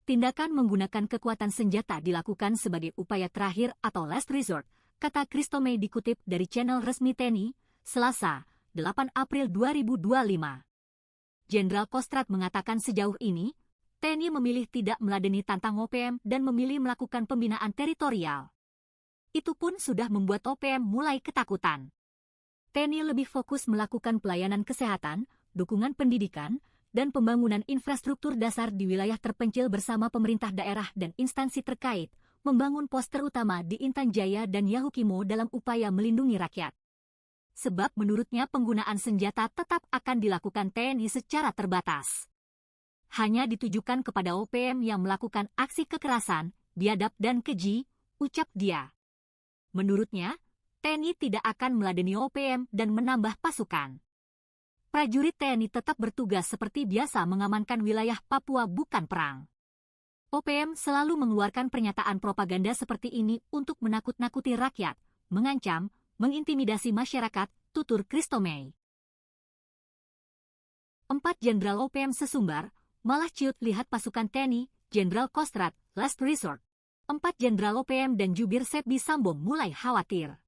Tindakan menggunakan kekuatan senjata dilakukan sebagai upaya terakhir atau last resort, kata Christomey dikutip dari channel resmi TNI, Selasa, 8 April 2025. Jenderal Kostrad mengatakan sejauh ini, TNI memilih tidak meladeni tantang OPM dan memilih melakukan pembinaan teritorial. Itu pun sudah membuat OPM mulai ketakutan. TNI lebih fokus melakukan pelayanan kesehatan, dukungan pendidikan, dan pembangunan infrastruktur dasar di wilayah terpencil bersama pemerintah daerah dan instansi terkait, membangun pos terutama di Intan Jaya dan Yahukimo dalam upaya melindungi rakyat. Sebab menurutnya penggunaan senjata tetap akan dilakukan TNI secara terbatas. Hanya ditujukan kepada OPM yang melakukan aksi kekerasan, biadab dan keji, ucap dia. Menurutnya, TNI tidak akan meladeni OPM dan menambah pasukan. Prajurit TNI tetap bertugas seperti biasa mengamankan wilayah Papua bukan perang. OPM selalu mengeluarkan pernyataan propaganda seperti ini untuk menakut-nakuti rakyat, mengancam, mengintimidasi masyarakat, tutur Christomey. 4 Jenderal OPM sesumbar, malah ciut lihat pasukan TNI, Jenderal Kostrad, last resort. 4 Jenderal OPM dan jubir Sebi Sambong mulai khawatir.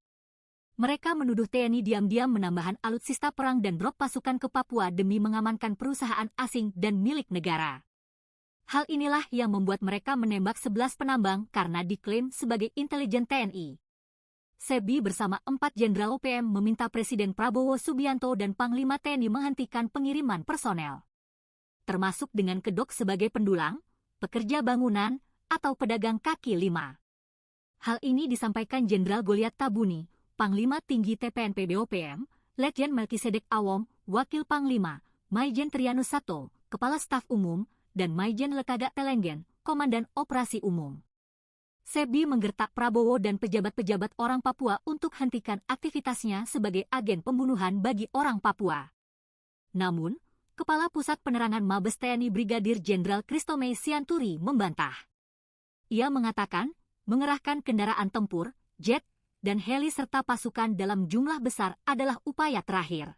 Mereka menuduh TNI diam-diam menambahkan alutsista perang dan drop pasukan ke Papua demi mengamankan perusahaan asing dan milik negara. Hal inilah yang membuat mereka menembak 11 penambang karena diklaim sebagai intelijen TNI. Sebi bersama 4 Jenderal OPM meminta Presiden Prabowo Subianto dan Panglima TNI menghentikan pengiriman personel, termasuk dengan kedok sebagai pendulang, pekerja bangunan, atau pedagang kaki lima. Hal ini disampaikan Jenderal Goliat Tabuni, Panglima Tinggi TPNP BOPM, Letjen Melkisedek Awom, Wakil Panglima, Maijen Trianus Sato, Kepala Staf Umum, dan Maijen Lekaga Telenggen, Komandan Operasi Umum. Sebi menggertak Prabowo dan pejabat-pejabat orang Papua untuk hentikan aktivitasnya sebagai agen pembunuhan bagi orang Papua. Namun, Kepala Pusat Penerangan Mabes TNI Brigadir Jenderal Christomey Sianturi membantah. Ia mengatakan, mengerahkan kendaraan tempur, jet, dan heli serta pasukan dalam jumlah besar adalah upaya terakhir.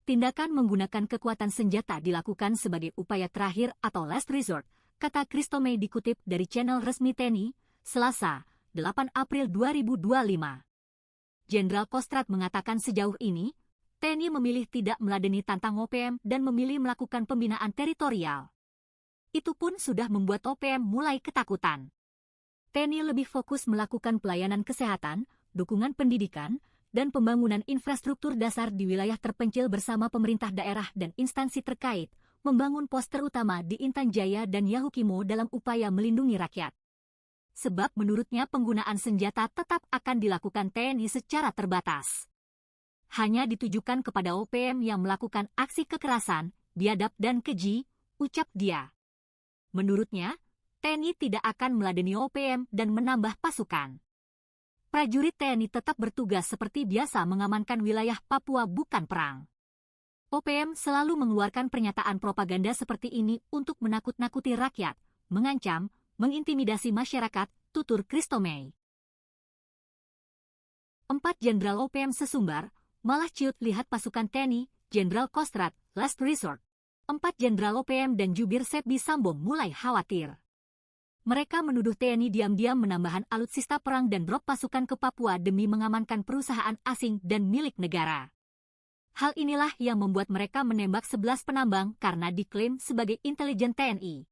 Tindakan menggunakan kekuatan senjata dilakukan sebagai upaya terakhir atau last resort, kata Christomey dikutip dari channel resmi TNI, Selasa, 8 April 2025. Jenderal Kostrad mengatakan sejauh ini, TNI memilih tidak meladeni tantang OPM dan memilih melakukan pembinaan teritorial. Itu pun sudah membuat OPM mulai ketakutan. TNI lebih fokus melakukan pelayanan kesehatan, dukungan pendidikan, dan pembangunan infrastruktur dasar di wilayah terpencil bersama pemerintah daerah dan instansi terkait, membangun pos terutama di Intan Jaya dan Yahukimo dalam upaya melindungi rakyat. Sebab menurutnya penggunaan senjata tetap akan dilakukan TNI secara terbatas. Hanya ditujukan kepada OPM yang melakukan aksi kekerasan, biadab dan keji, ucap dia. Menurutnya, TNI tidak akan meladeni OPM dan menambah pasukan. Prajurit TNI tetap bertugas seperti biasa mengamankan wilayah Papua bukan perang. OPM selalu mengeluarkan pernyataan propaganda seperti ini untuk menakut-nakuti rakyat, mengancam, mengintimidasi masyarakat, tutur Christomey. 4 Jenderal OPM sesumbar, malah ciut lihat pasukan TNI, Jenderal Kostrad, last resort. 4 Jenderal OPM dan jubir Sebi Sambo mulai khawatir. Mereka menuduh TNI diam-diam menambahkan alutsista perang dan drop pasukan ke Papua demi mengamankan perusahaan asing dan milik negara. Hal inilah yang membuat mereka menembak 11 penambang karena diklaim sebagai intelijen TNI.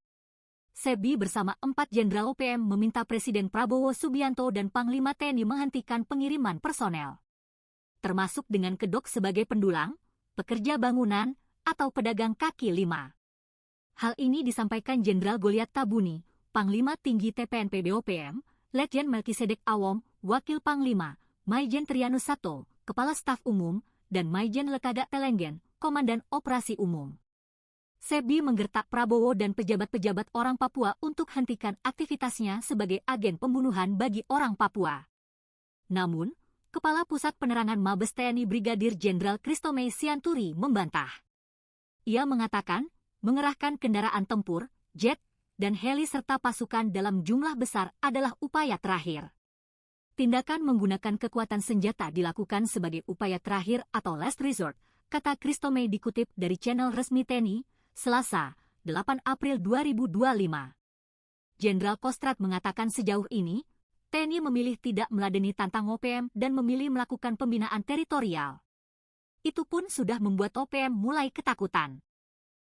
Sebi bersama 4 Jenderal OPM meminta Presiden Prabowo Subianto dan Panglima TNI menghentikan pengiriman personel, termasuk dengan kedok sebagai pendulang, pekerja bangunan, atau pedagang kaki lima. Hal ini disampaikan Jenderal Goliat Tabuni, Panglima Tinggi TPNP BOPM, Letjen Melkisedek Awom, Wakil Panglima, Maijen Trianus Sato, Kepala Staf Umum, dan Maijen Lekaga Telenggen, Komandan Operasi Umum. Sebi menggertak Prabowo dan pejabat-pejabat orang Papua untuk hentikan aktivitasnya sebagai agen pembunuhan bagi orang Papua. Namun, Kepala Pusat Penerangan Mabes TNI Brigadir Jenderal Christomey Sianturi membantah. Ia mengatakan, mengerahkan kendaraan tempur, jet, dan heli serta pasukan dalam jumlah besar adalah upaya terakhir. Tindakan menggunakan kekuatan senjata dilakukan sebagai upaya terakhir atau last resort, kata Christomey dikutip dari channel resmi TNI, Selasa, 8 April 2025. Jenderal Kostrad mengatakan sejauh ini, TNI memilih tidak meladeni tantang OPM dan memilih melakukan pembinaan teritorial. Itu pun sudah membuat OPM mulai ketakutan.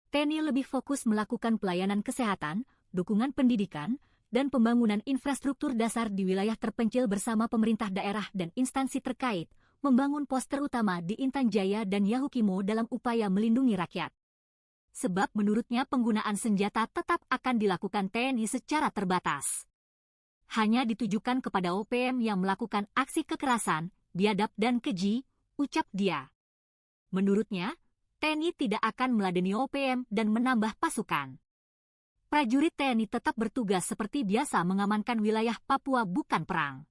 TNI lebih fokus melakukan pelayanan kesehatan, dukungan pendidikan, dan pembangunan infrastruktur dasar di wilayah terpencil bersama pemerintah daerah dan instansi terkait, membangun pos terutama di Intan Jaya dan Yahukimo dalam upaya melindungi rakyat. Sebab menurutnya penggunaan senjata tetap akan dilakukan TNI secara terbatas. Hanya ditujukan kepada OPM yang melakukan aksi kekerasan, biadab dan keji, ucap dia. Menurutnya, TNI tidak akan meladeni OPM dan menambah pasukan. Prajurit TNI tetap bertugas seperti biasa mengamankan wilayah Papua bukan perang.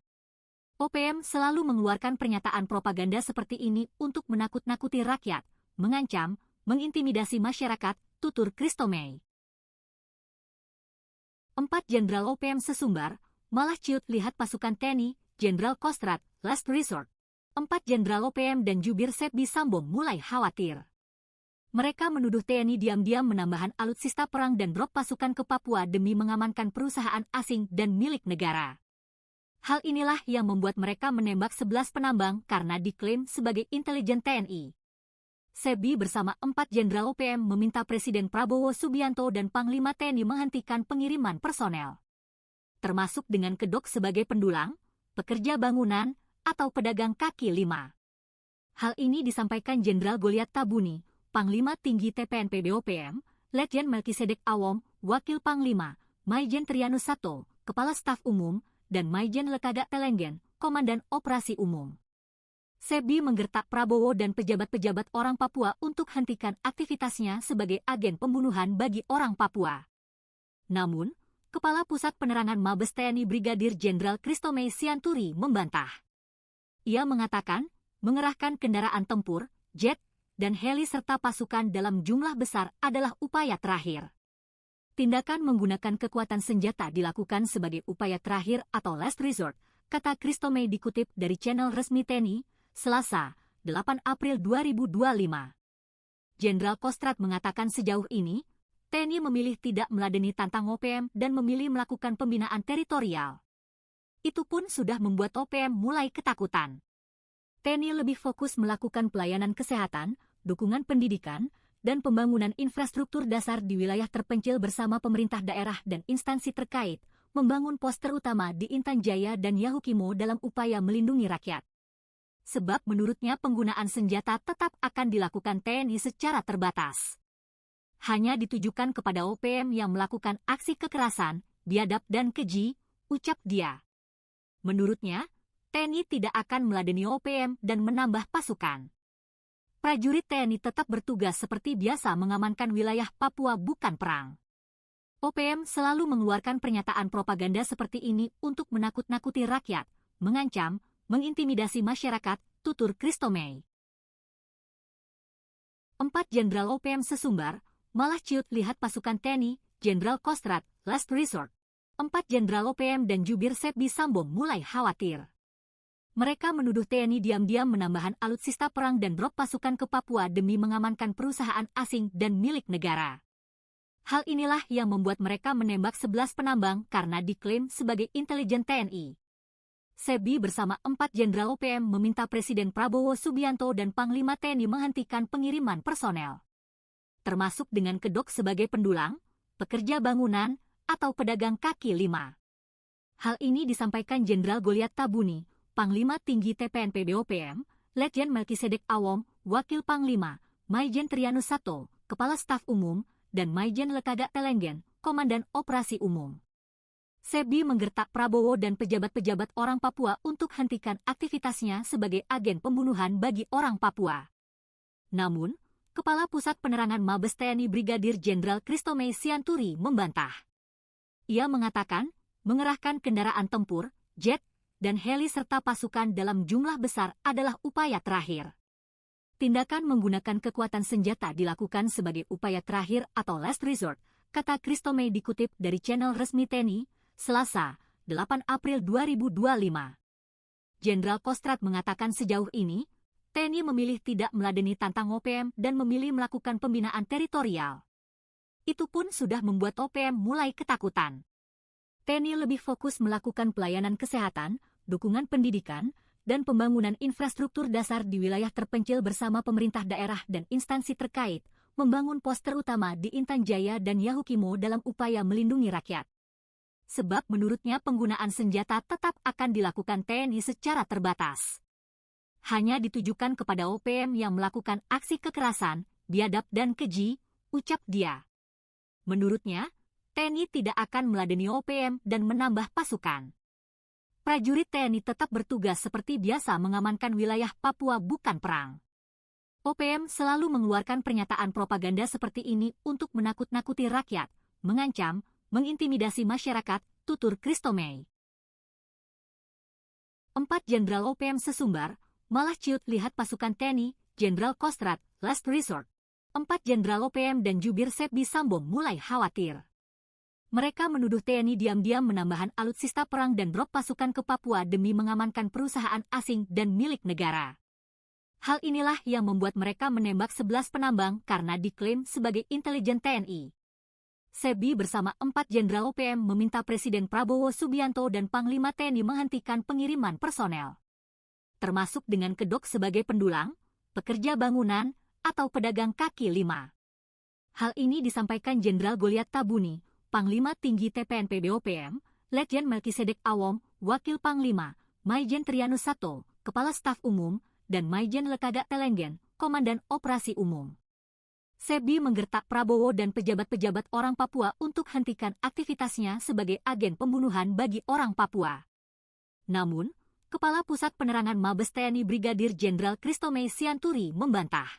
OPM selalu mengeluarkan pernyataan propaganda seperti ini untuk menakut-nakuti rakyat, mengancam, mengintimidasi masyarakat, tutur Christomey. 4 Jenderal OPM sesumbar, malah ciut lihat pasukan TNI, Jenderal Kostrad, last resort. 4 Jenderal OPM dan jubir Sebi Sambo mulai khawatir. Mereka menuduh TNI diam-diam menambahkan alutsista perang dan drop pasukan ke Papua demi mengamankan perusahaan asing dan milik negara. Hal inilah yang membuat mereka menembak 11 penambang karena diklaim sebagai intelijen TNI. Sebi bersama 4 Jenderal OPM meminta Presiden Prabowo Subianto dan Panglima TNI menghentikan pengiriman personel, termasuk dengan kedok sebagai pendulang, pekerja bangunan, atau pedagang kaki lima. Hal ini disampaikan Jenderal Goliat Tabuni, Panglima Tinggi TPNP BOPM, Letjen Melkisedek Awom, Wakil Panglima, Maijen Trianus Sato, Kepala Staf Umum, dan Maijen Lekagak Telenggen, Komandan Operasi Umum. Sebi menggertak Prabowo dan pejabat-pejabat orang Papua untuk hentikan aktivitasnya sebagai agen pembunuhan bagi orang Papua. Namun, Kepala Pusat Penerangan Mabes TNI Brigadir Jenderal Christomey Sianturi membantah. Ia mengatakan, mengerahkan kendaraan tempur, jet, dan heli serta pasukan dalam jumlah besar adalah upaya terakhir. Tindakan menggunakan kekuatan senjata dilakukan sebagai upaya terakhir atau last resort, kata Christomey dikutip dari channel resmi TNI, Selasa, 8 April 2025. Jenderal Kostrad mengatakan sejauh ini, TNI memilih tidak meladeni tantang OPM dan memilih melakukan pembinaan teritorial. Itu pun sudah membuat OPM mulai ketakutan. TNI lebih fokus melakukan pelayanan kesehatan, dukungan pendidikan, dan pembangunan infrastruktur dasar di wilayah terpencil bersama pemerintah daerah dan instansi terkait, membangun pos terutama di Intan Jaya dan Yahukimo dalam upaya melindungi rakyat. Sebab menurutnya penggunaan senjata tetap akan dilakukan TNI secara terbatas. Hanya ditujukan kepada OPM yang melakukan aksi kekerasan, biadab dan keji, ucap dia. Menurutnya, TNI tidak akan meladeni OPM dan menambah pasukan. Prajurit TNI tetap bertugas seperti biasa mengamankan wilayah Papua bukan perang. OPM selalu mengeluarkan pernyataan propaganda seperti ini untuk menakut-nakuti rakyat, mengancam, mengintimidasi masyarakat, tutur Christomey. 4 Jenderal OPM sesumbar, malah ciut lihat pasukan TNI, Jenderal Kostrad, last resort. 4 Jenderal OPM dan jubir Sebi Sambo mulai khawatir. Mereka menuduh TNI diam-diam menambahkan alutsista perang dan drop pasukan ke Papua demi mengamankan perusahaan asing dan milik negara. Hal inilah yang membuat mereka menembak 11 penambang karena diklaim sebagai intelijen TNI. Sebi bersama 4 Jenderal OPM meminta Presiden Prabowo Subianto dan Panglima TNI menghentikan pengiriman personel, termasuk dengan kedok sebagai pendulang, pekerja bangunan, atau pedagang kaki lima. Hal ini disampaikan Jenderal Goliat Tabuni, Panglima Tinggi TPNP BOPM, Letjen Melkisedek Awom, Wakil Panglima, Maijen Trianus Sato, Kepala Staf Umum, dan Maijen Lekagak Telenggen, Komandan Operasi Umum. Sebi menggertak Prabowo dan pejabat-pejabat orang Papua untuk hentikan aktivitasnya sebagai agen pembunuhan bagi orang Papua. Namun, Kepala Pusat Penerangan Mabes TNI Brigadir Jenderal Christomey Sianturi membantah. Ia mengatakan, mengerahkan kendaraan tempur, jet, dan heli serta pasukan dalam jumlah besar adalah upaya terakhir. Tindakan menggunakan kekuatan senjata dilakukan sebagai upaya terakhir atau last resort, kata Christomey dikutip dari channel resmi TNI, Selasa, 8 April 2025. Jenderal Kostrad mengatakan sejauh ini, TNI memilih tidak meladeni tantang OPM dan memilih melakukan pembinaan teritorial. Itu pun sudah membuat OPM mulai ketakutan. TNI lebih fokus melakukan pelayanan kesehatan, dukungan pendidikan, dan pembangunan infrastruktur dasar di wilayah terpencil bersama pemerintah daerah dan instansi terkait, membangun pos terutama di Intan Jaya dan Yahukimo dalam upaya melindungi rakyat. Sebab menurutnya penggunaan senjata tetap akan dilakukan TNI secara terbatas. Hanya ditujukan kepada OPM yang melakukan aksi kekerasan, biadab dan keji, ucap dia. Menurutnya, TNI tidak akan meladeni OPM dan menambah pasukan. Prajurit TNI tetap bertugas seperti biasa mengamankan wilayah Papua bukan perang. OPM selalu mengeluarkan pernyataan propaganda seperti ini untuk menakut-nakuti rakyat, mengancam, mengintimidasi masyarakat, tutur Christomey. 4 Jenderal OPM sesumbar, malah ciut lihat pasukan TNI, Jenderal Kostrad, last resort. 4 Jenderal OPM dan jubir Sebi Sambo mulai khawatir. Mereka menuduh TNI diam-diam menambahkan alutsista perang dan drop pasukan ke Papua demi mengamankan perusahaan asing dan milik negara. Hal inilah yang membuat mereka menembak 11 penambang karena diklaim sebagai intelijen TNI. Sebi bersama 4 Jenderal OPM meminta Presiden Prabowo Subianto dan Panglima TNI menghentikan pengiriman personel, termasuk dengan kedok sebagai pendulang, pekerja bangunan, atau pedagang kaki lima. Hal ini disampaikan Jenderal Goliat Tabuni, Panglima Tinggi TPNP BOPM, Letjen Melkisedek Awom, Wakil Panglima, Maijen Trianus Sato, Kepala Staf Umum, dan Maijen Lekagak Telenggen, Komandan Operasi Umum. Sebi menggertak Prabowo dan pejabat-pejabat orang Papua untuk hentikan aktivitasnya sebagai agen pembunuhan bagi orang Papua. Namun, Kepala Pusat Penerangan Mabes TNI Brigadir Jenderal Christomey Sianturi membantah.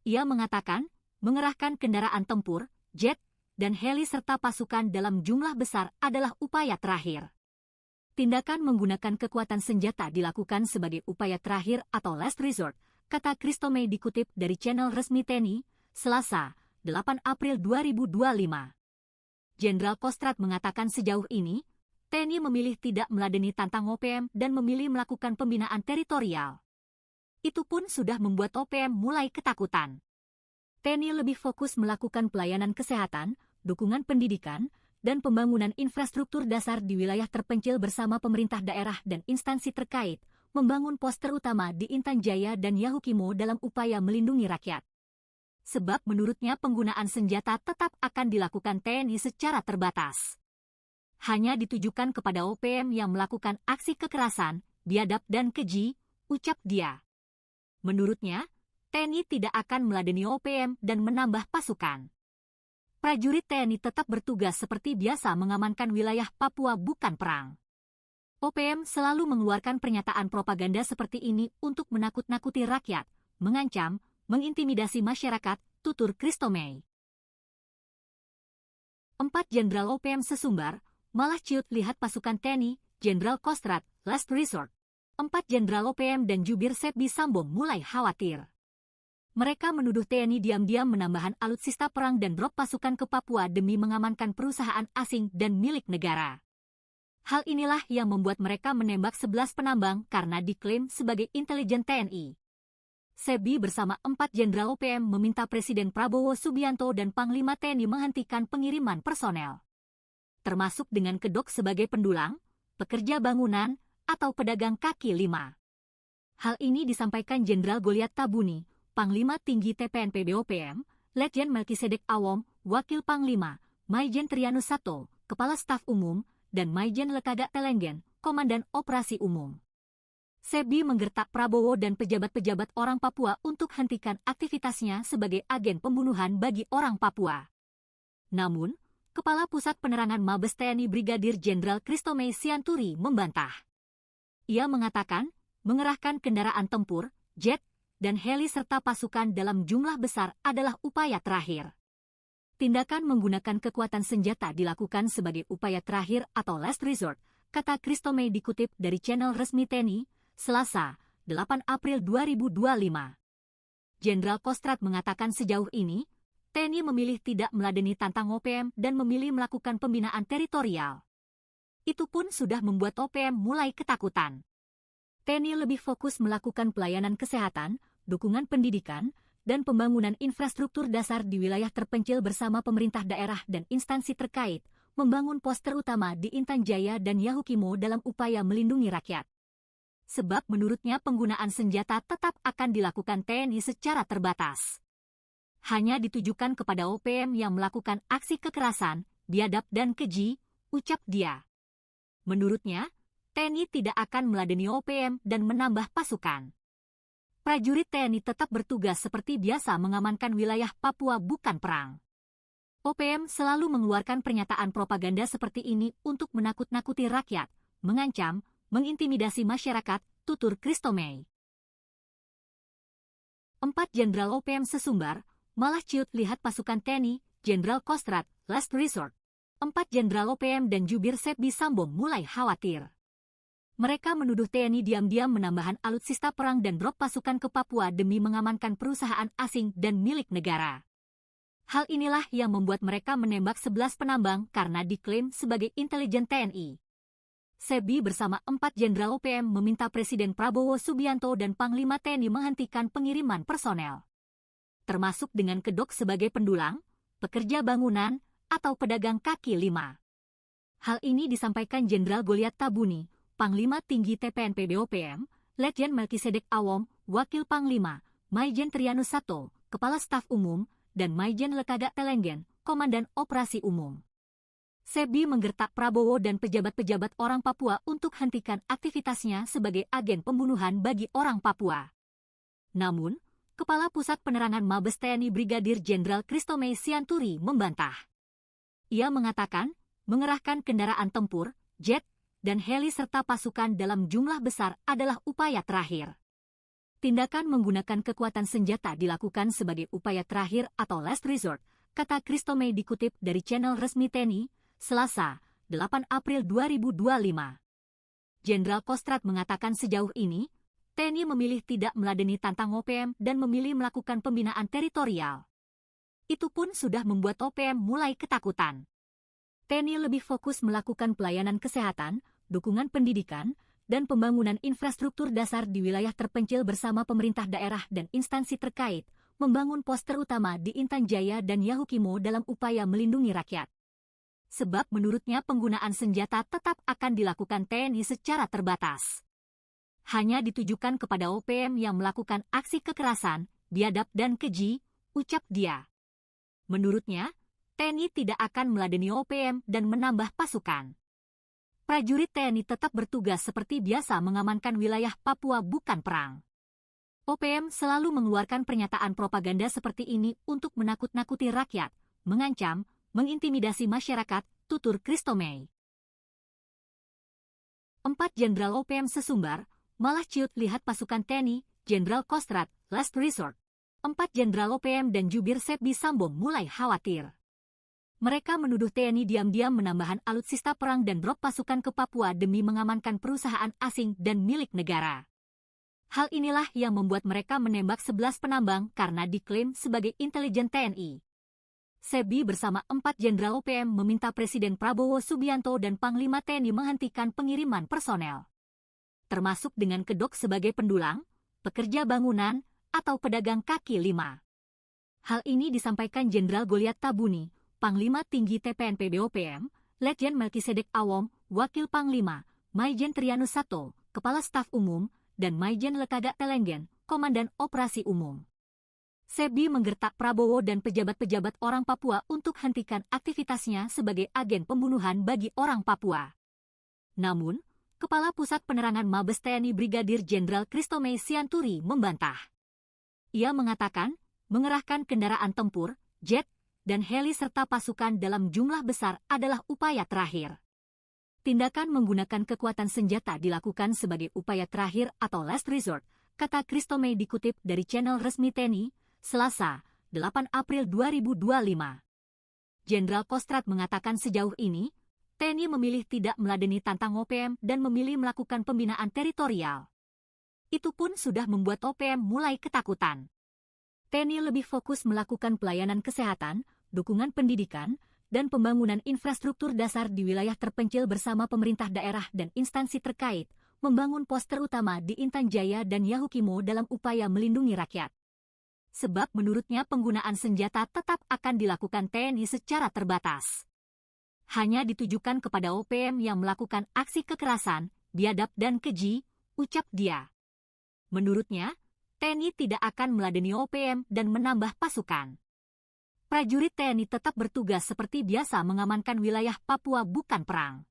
Ia mengatakan, mengerahkan kendaraan tempur, jet, dan heli serta pasukan dalam jumlah besar adalah upaya terakhir. Tindakan menggunakan kekuatan senjata dilakukan sebagai upaya terakhir atau last resort, kata Christomey dikutip dari channel resmi TNI, Selasa, 8 April 2025. Jenderal Kostrad mengatakan sejauh ini, TNI memilih tidak meladeni tantang OPM dan memilih melakukan pembinaan teritorial. Itu pun sudah membuat OPM mulai ketakutan. TNI lebih fokus melakukan pelayanan kesehatan, dukungan pendidikan, dan pembangunan infrastruktur dasar di wilayah terpencil bersama pemerintah daerah dan instansi terkait, membangun pos terutama di Intan Jaya dan Yahukimo dalam upaya melindungi rakyat. Sebab menurutnya penggunaan senjata tetap akan dilakukan TNI secara terbatas. Hanya ditujukan kepada OPM yang melakukan aksi kekerasan, biadab dan keji, ucap dia. Menurutnya, TNI tidak akan meladeni OPM dan menambah pasukan. Prajurit TNI tetap bertugas seperti biasa mengamankan wilayah Papua bukan perang. OPM selalu mengeluarkan pernyataan propaganda seperti ini untuk menakut-nakuti rakyat, mengancam, mengintimidasi masyarakat, tutur Christomey. 4 Jenderal OPM sesumbar, malah ciut lihat pasukan TNI, Jenderal Kostrad, last resort. 4 Jenderal OPM dan jubir Sebi Sambo mulai khawatir. Mereka menuduh TNI diam-diam menambahkan alutsista perang dan drop pasukan ke Papua demi mengamankan perusahaan asing dan milik negara. Hal inilah yang membuat mereka menembak 11 penambang karena diklaim sebagai intelijen TNI. Sebi bersama 4 Jenderal OPM meminta Presiden Prabowo Subianto dan Panglima TNI menghentikan pengiriman personel, termasuk dengan kedok sebagai pendulang, pekerja bangunan, atau pedagang kaki lima. Hal ini disampaikan Jenderal Goliat Tabuni, Panglima Tinggi TPNP BOPM, Letjen Melkisedek Awom, Wakil Panglima, Maijen Trianus Sato, Kepala Staf Umum, dan Maijen Lekaga Telenggen, Komandan Operasi Umum. Sebi menggertak Prabowo dan pejabat-pejabat orang Papua untuk hentikan aktivitasnya sebagai agen pembunuhan bagi orang Papua. Namun, Kepala Pusat Penerangan Mabes TNI Brigadir Jenderal Christomey Sianturi membantah. Ia mengatakan, mengerahkan kendaraan tempur, jet, dan heli serta pasukan dalam jumlah besar adalah upaya terakhir. Tindakan menggunakan kekuatan senjata dilakukan sebagai upaya terakhir atau last resort, kata Christomey dikutip dari channel resmi TNI, Selasa, 8 April 2025. Jenderal Kostrad mengatakan sejauh ini, TNI memilih tidak meladeni tantang OPM dan memilih melakukan pembinaan teritorial. Itu pun sudah membuat OPM mulai ketakutan. TNI lebih fokus melakukan pelayanan kesehatan, dukungan pendidikan, dan pembangunan infrastruktur dasar di wilayah terpencil bersama pemerintah daerah dan instansi terkait, membangun pos terutama di Intan Jaya dan Yahukimo dalam upaya melindungi rakyat. Sebab menurutnya penggunaan senjata tetap akan dilakukan TNI secara terbatas. Hanya ditujukan kepada OPM yang melakukan aksi kekerasan, biadab dan keji, ucap dia. Menurutnya, TNI tidak akan meladeni OPM dan menambah pasukan. Prajurit TNI tetap bertugas seperti biasa mengamankan wilayah Papua bukan perang. OPM selalu mengeluarkan pernyataan propaganda seperti ini untuk menakut-nakuti rakyat, mengancam, mengintimidasi masyarakat, tutur Christomey. 4 Jenderal OPM sesumbar, malah ciut lihat pasukan TNI, Jenderal Kostrad, last resort. 4 Jenderal OPM dan jubir Sebi Sambo mulai khawatir. Mereka menuduh TNI diam-diam menambahkan alutsista perang dan drop pasukan ke Papua demi mengamankan perusahaan asing dan milik negara. Hal inilah yang membuat mereka menembak 11 penambang karena diklaim sebagai intelijen TNI. Sebi bersama 4 Jenderal OPM meminta Presiden Prabowo Subianto dan Panglima TNI menghentikan pengiriman personel, termasuk dengan kedok sebagai pendulang, pekerja bangunan, atau pedagang kaki lima. Hal ini disampaikan Jenderal Goliat Tabuni, Panglima Tinggi TPNP BOPM, Letjen Melkisedek Awom, Wakil Panglima, Maijen Trianus Sato, Kepala Staf Umum, dan Maijen Lekaga Telenggen, Komandan Operasi Umum. Sebi menggertak Prabowo dan pejabat-pejabat orang Papua untuk hentikan aktivitasnya sebagai agen pembunuhan bagi orang Papua. Namun, Kepala Pusat Penerangan Mabes TNI Brigadir Jenderal Christomay Sianturi membantah. Ia mengatakan, mengerahkan kendaraan tempur, jet, dan heli serta pasukan dalam jumlah besar adalah upaya terakhir. Tindakan menggunakan kekuatan senjata dilakukan sebagai upaya terakhir atau last resort, kata Christomay dikutip dari channel resmi TNI, Selasa, 8 April 2025. Jenderal Kostrad mengatakan sejauh ini, TNI memilih tidak meladeni tantang OPM dan memilih melakukan pembinaan teritorial. Itu pun sudah membuat OPM mulai ketakutan. TNI lebih fokus melakukan pelayanan kesehatan, dukungan pendidikan, dan pembangunan infrastruktur dasar di wilayah terpencil bersama pemerintah daerah dan instansi terkait, membangun pos terutama di Intan Jaya dan Yahukimo dalam upaya melindungi rakyat. Sebab menurutnya penggunaan senjata tetap akan dilakukan TNI secara terbatas. Hanya ditujukan kepada OPM yang melakukan aksi kekerasan, biadab dan keji, ucap dia. Menurutnya, TNI tidak akan meladeni OPM dan menambah pasukan. Prajurit TNI tetap bertugas seperti biasa mengamankan wilayah Papua bukan perang. OPM selalu mengeluarkan pernyataan propaganda seperti ini untuk menakut-nakuti rakyat, mengancam, mengintimidasi masyarakat, tutur Christomay. 4 Jenderal OPM sesumbar, malah ciut lihat pasukan TNI, Jenderal Kostrad, last resort. 4 Jenderal OPM dan jubir Sepdi Sambo mulai khawatir. Mereka menuduh TNI diam-diam menambahkan alutsista perang dan drop pasukan ke Papua demi mengamankan perusahaan asing dan milik negara. Hal inilah yang membuat mereka menembak 11 penambang karena diklaim sebagai intelijen TNI. Sepdi bersama 4 Jenderal OPM meminta Presiden Prabowo Subianto dan Panglima TNI menghentikan pengiriman personel, termasuk dengan kedok sebagai pendulang, pekerja bangunan, atau pedagang kaki lima. Hal ini disampaikan Jenderal Goliat Tabuni, Panglima Tinggi TPNP BOPM, Letjen Melkisedek Awom, Wakil Panglima, Maijen Trianus Sato, Kepala Staf Umum, dan Maijen Lekaga Telenggen, Komandan Operasi Umum. Sepdi menggertak Prabowo dan pejabat-pejabat orang Papua untuk hentikan aktivitasnya sebagai agen pembunuhan bagi orang Papua. Namun, Kepala Pusat Penerangan Mabes TNI Brigadir Jenderal Christomay Sianturi membantah. Ia mengatakan, mengerahkan kendaraan tempur, jet, dan heli serta pasukan dalam jumlah besar adalah upaya terakhir. Tindakan menggunakan kekuatan senjata dilakukan sebagai upaya terakhir atau last resort, kata Christomay dikutip dari channel resmi TNI, Selasa, 8 April 2025. Jenderal Kostrad mengatakan sejauh ini, TNI memilih tidak meladeni tantang OPM dan memilih melakukan pembinaan teritorial. Itu pun sudah membuat OPM mulai ketakutan. TNI lebih fokus melakukan pelayanan kesehatan, dukungan pendidikan, dan pembangunan infrastruktur dasar di wilayah terpencil bersama pemerintah daerah dan instansi terkait, membangun pos terutama di Intan Jaya dan Yahukimo dalam upaya melindungi rakyat. Sebab menurutnya penggunaan senjata tetap akan dilakukan TNI secara terbatas. Hanya ditujukan kepada OPM yang melakukan aksi kekerasan, biadab dan keji, ucap dia. Menurutnya, TNI tidak akan meladeni OPM dan menambah pasukan. Prajurit TNI tetap bertugas seperti biasa mengamankan wilayah Papua bukan perang.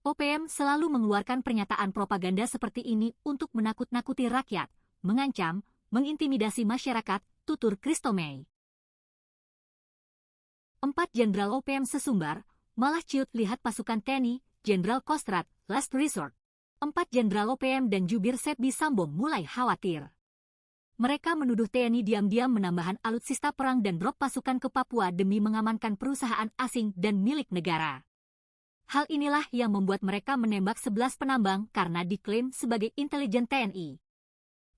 OPM selalu mengeluarkan pernyataan propaganda seperti ini untuk menakut-nakuti rakyat, mengancam, mengintimidasi masyarakat, tutur Christomay. 4 Jenderal OPM sesumbar, malah ciut lihat pasukan TNI, Jenderal Kostrad, last resort. 4 Jenderal OPM dan jubir Sepdi Sambo mulai khawatir. Mereka menuduh TNI diam-diam menambahkan alutsista perang dan drop pasukan ke Papua demi mengamankan perusahaan asing dan milik negara. Hal inilah yang membuat mereka menembak 11 penambang karena diklaim sebagai intelijen TNI.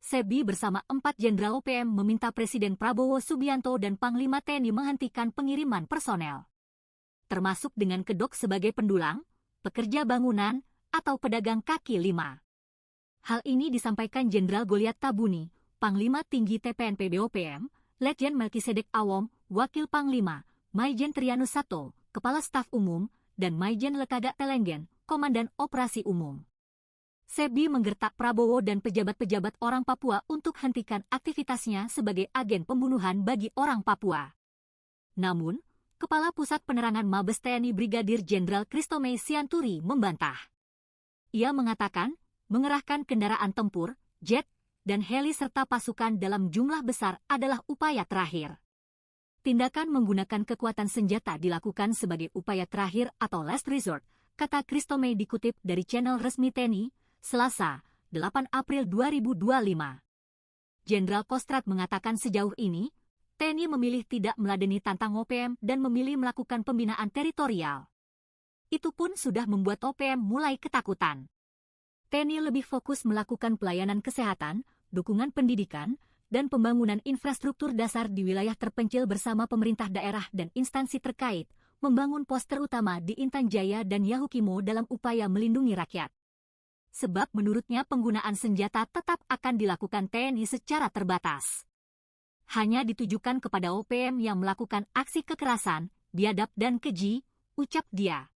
Sepdi bersama 4 Jenderal OPM meminta Presiden Prabowo Subianto dan Panglima TNI menghentikan pengiriman personel, termasuk dengan kedok sebagai pendulang, pekerja bangunan, atau pedagang kaki lima. Hal ini disampaikan Jenderal Goliat Tabuni, Panglima Tinggi TPNP BOPM, Letjen Melkisedek Awom, Wakil Panglima, Maijen Trianus Sato, Kepala Staf Umum, dan Maijen Lekaga Telenggen, Komandan Operasi Umum. Sepdi menggertak Prabowo dan pejabat-pejabat orang Papua untuk hentikan aktivitasnya sebagai agen pembunuhan bagi orang Papua. Namun, Kepala Pusat Penerangan Mabes TNI Brigadir Jenderal Christomay Sianturi membantah. Ia mengatakan, mengerahkan kendaraan tempur, jet, dan heli serta pasukan dalam jumlah besar adalah upaya terakhir. Tindakan menggunakan kekuatan senjata dilakukan sebagai upaya terakhir atau last resort, kata Christomey dikutip dari channel resmi TNI, Selasa, 8 April 2025. Jenderal Kostrad mengatakan sejauh ini, TNI memilih tidak meladeni tantang OPM dan memilih melakukan pembinaan teritorial. Itu pun sudah membuat OPM mulai ketakutan. TNI lebih fokus melakukan pelayanan kesehatan, dukungan pendidikan, dan pembangunan infrastruktur dasar di wilayah terpencil bersama pemerintah daerah dan instansi terkait, membangun pos terutama di Intan Jaya dan Yahukimo dalam upaya melindungi rakyat. Sebab menurutnya penggunaan senjata tetap akan dilakukan TNI secara terbatas. Hanya ditujukan kepada OPM yang melakukan aksi kekerasan, biadab dan keji, ucap dia.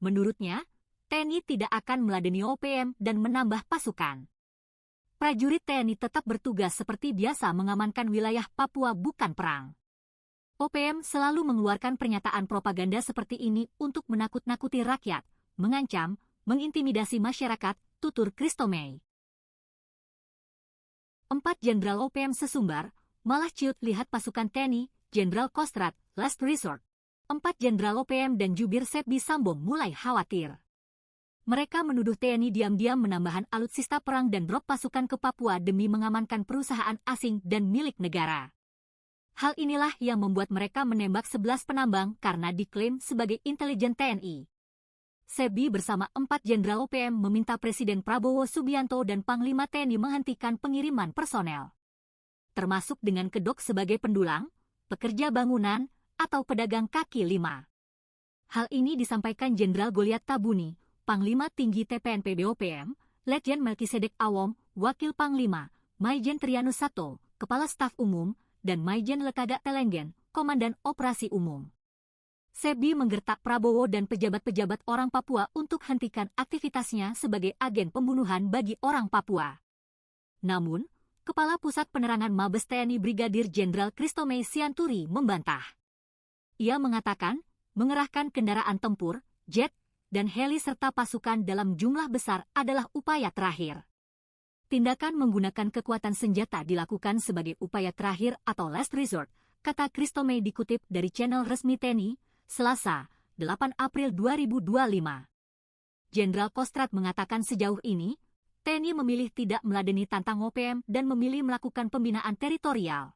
Menurutnya, TNI tidak akan meladeni OPM dan menambah pasukan. Prajurit TNI tetap bertugas seperti biasa mengamankan wilayah Papua bukan perang. OPM selalu mengeluarkan pernyataan propaganda seperti ini untuk menakut-nakuti rakyat, mengancam, mengintimidasi masyarakat, tutur Christomey. 4 Jenderal OPM sesumbar, malah ciut lihat pasukan TNI, Jenderal Kostrad, last resort. 4 Jenderal OPM dan jubir Sepbi Sambong mulai khawatir. Mereka menuduh TNI diam-diam menambahkan alutsista perang dan drop pasukan ke Papua demi mengamankan perusahaan asing dan milik negara. Hal inilah yang membuat mereka menembak 11 penambang karena diklaim sebagai intelijen TNI. Sepbi bersama 4 Jenderal OPM meminta Presiden Prabowo Subianto dan Panglima TNI menghentikan pengiriman personel. Termasuk dengan kedok sebagai pendulang, pekerja bangunan, atau pedagang kaki lima. Hal ini disampaikan Jenderal Goliat Tabuni, Panglima Tinggi TPNP BOPM, Letjen Melkisedek Awom, Wakil Panglima, Maijen Trianus Sato, Kepala Staf Umum, dan Maijen Lekaga Telenggen, Komandan Operasi Umum. Sepbi menggertak Prabowo dan pejabat-pejabat orang Papua untuk hentikan aktivitasnya sebagai agen pembunuhan bagi orang Papua. Namun, Kepala Pusat Penerangan Mabes TNI Brigadir Jenderal Christomey Sianturi membantah. Ia mengatakan, mengerahkan kendaraan tempur, jet, dan heli serta pasukan dalam jumlah besar adalah upaya terakhir. Tindakan menggunakan kekuatan senjata dilakukan sebagai upaya terakhir atau last resort, kata Christomey dikutip dari channel resmi TNI, Selasa, 8 April 2025. Jenderal Kostrad mengatakan sejauh ini, TNI memilih tidak meladeni tantang OPM dan memilih melakukan pembinaan teritorial.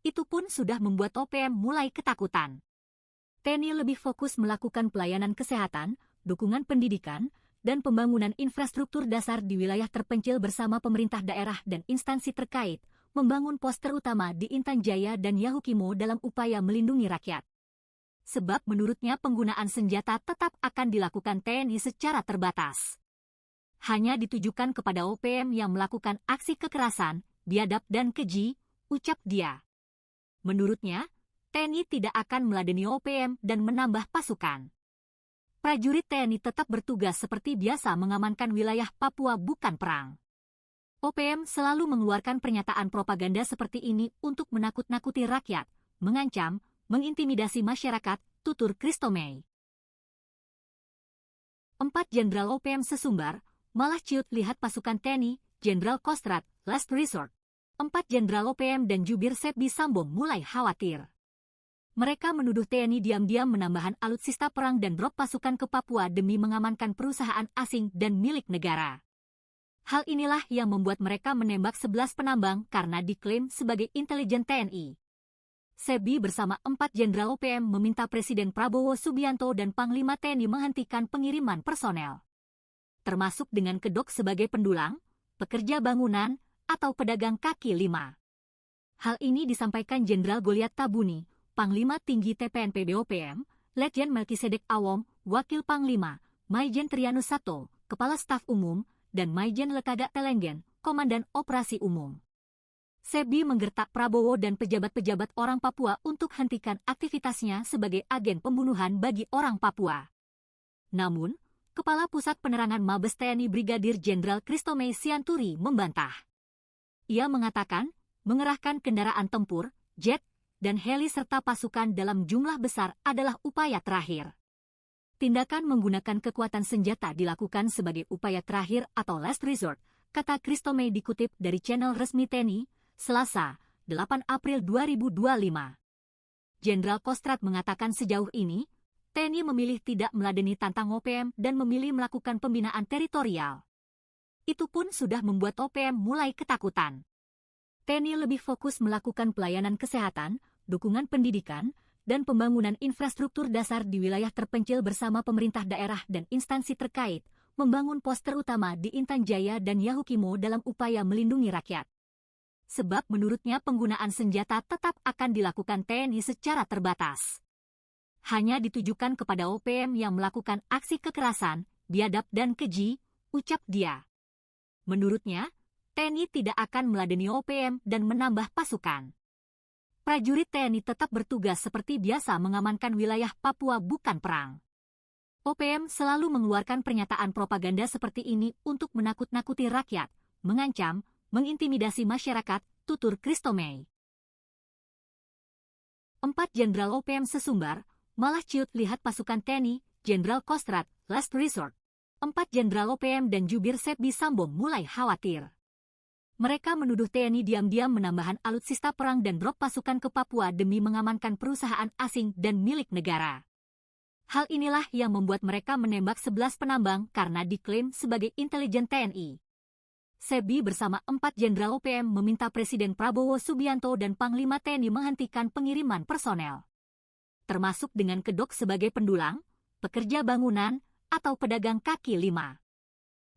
Itu pun sudah membuat OPM mulai ketakutan. TNI lebih fokus melakukan pelayanan kesehatan, dukungan pendidikan, dan pembangunan infrastruktur dasar di wilayah terpencil bersama pemerintah daerah dan instansi terkait, membangun pos terutama di Intan Jaya dan Yahukimo dalam upaya melindungi rakyat. Sebab menurutnya penggunaan senjata tetap akan dilakukan TNI secara terbatas. Hanya ditujukan kepada OPM yang melakukan aksi kekerasan, biadab dan keji, ucap dia. Menurutnya, TNI tidak akan meladeni OPM dan menambah pasukan. Prajurit TNI tetap bertugas seperti biasa mengamankan wilayah Papua bukan perang. OPM selalu mengeluarkan pernyataan propaganda seperti ini untuk menakut-nakuti rakyat, mengancam, mengintimidasi masyarakat, tutur Christomey. 4 Jenderal OPM sesumbar, malah ciut lihat pasukan TNI, Jenderal Kostrad, last resort. 4 Jenderal OPM dan jubir Sepbi Sambong mulai khawatir. Mereka menuduh TNI diam-diam menambahkan alutsista perang dan drop pasukan ke Papua demi mengamankan perusahaan asing dan milik negara. Hal inilah yang membuat mereka menembak 11 penambang karena diklaim sebagai intelijen TNI. Sepbi bersama 4 Jenderal OPM meminta Presiden Prabowo Subianto dan Panglima TNI menghentikan pengiriman personel. Termasuk dengan kedok sebagai pendulang, pekerja bangunan, atau pedagang kaki lima. Hal ini disampaikan Jenderal Goliat Tabuni, Panglima Tinggi TPNP BOPM, Letjen Melkisedek Awom, Wakil Panglima, Maijen Trianus Sato, Kepala Staf Umum, dan Maijen Lekaga Telenggen, Komandan Operasi Umum. Sepbi menggertak Prabowo dan pejabat-pejabat orang Papua untuk hentikan aktivitasnya sebagai agen pembunuhan bagi orang Papua. Namun, Kepala Pusat Penerangan Mabes TNI Brigadir Jenderal Christomey Sianturi membantah. Ia mengatakan, mengerahkan kendaraan tempur, jet, dan heli serta pasukan dalam jumlah besar adalah upaya terakhir. Tindakan menggunakan kekuatan senjata dilakukan sebagai upaya terakhir atau last resort, kata Christomey dikutip dari channel resmi TNI, Selasa, 8 April 2025. Jenderal Kostrad mengatakan sejauh ini, TNI memilih tidak meladeni tantang OPM dan memilih melakukan pembinaan teritorial. Itu pun sudah membuat OPM mulai ketakutan. TNI lebih fokus melakukan pelayanan kesehatan, dukungan pendidikan, dan pembangunan infrastruktur dasar di wilayah terpencil bersama pemerintah daerah dan instansi terkait, membangun pos terutama di Intan Jaya dan Yahukimo dalam upaya melindungi rakyat. Sebab menurutnya penggunaan senjata tetap akan dilakukan TNI secara terbatas. Hanya ditujukan kepada OPM yang melakukan aksi kekerasan, biadab dan keji, ucap dia. Menurutnya, TNI tidak akan meladeni OPM dan menambah pasukan. Prajurit TNI tetap bertugas seperti biasa mengamankan wilayah Papua bukan perang. OPM selalu mengeluarkan pernyataan propaganda seperti ini untuk menakut-nakuti rakyat, mengancam, mengintimidasi masyarakat, tutur Christomey. 4 Jenderal OPM sesumbar, malah ciut lihat pasukan TNI, Jenderal Kostrad, last resort. 4 Jenderal OPM dan jubir Sepbi Sambo mulai khawatir. Mereka menuduh TNI diam-diam menambahkan alutsista perang dan drop pasukan ke Papua demi mengamankan perusahaan asing dan milik negara. Hal inilah yang membuat mereka menembak 11 penambang karena diklaim sebagai intelijen TNI. Sepbi bersama 4 Jenderal OPM meminta Presiden Prabowo Subianto dan Panglima TNI menghentikan pengiriman personel, termasuk dengan kedok sebagai pendulang, pekerja bangunan, atau pedagang kaki lima.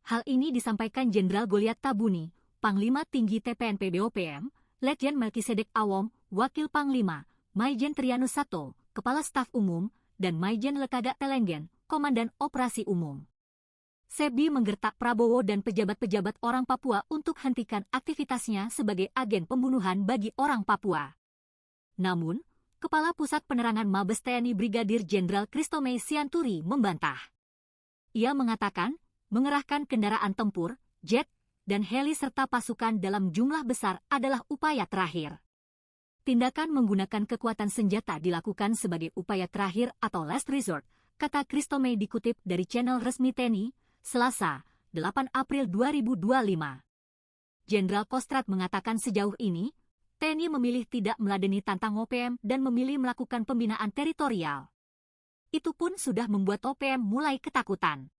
Hal ini disampaikan Jenderal Goliat Tabuni, Panglima Tinggi TPNP BOPM, Letjen Melkisedek Awom, Wakil Panglima, Maijen Trianus Sato, Kepala Staf Umum, dan Maijen Lekaga Telenggen, Komandan Operasi Umum. Sepbi menggertak Prabowo dan pejabat-pejabat orang Papua untuk hentikan aktivitasnya sebagai agen pembunuhan bagi orang Papua. Namun, Kepala Pusat Penerangan Mabes TNI Brigadir Jenderal Christomey Sianturi membantah. Ia mengatakan, mengerahkan kendaraan tempur, jet, dan heli serta pasukan dalam jumlah besar adalah upaya terakhir. Tindakan menggunakan kekuatan senjata dilakukan sebagai upaya terakhir atau last resort, kata Christomey dikutip dari channel resmi TNI, Selasa, 8 April 2025. Jenderal Kostrad mengatakan sejauh ini, TNI memilih tidak meladeni tantang OPM dan memilih melakukan pembinaan teritorial. Itu pun sudah membuat OPM mulai ketakutan.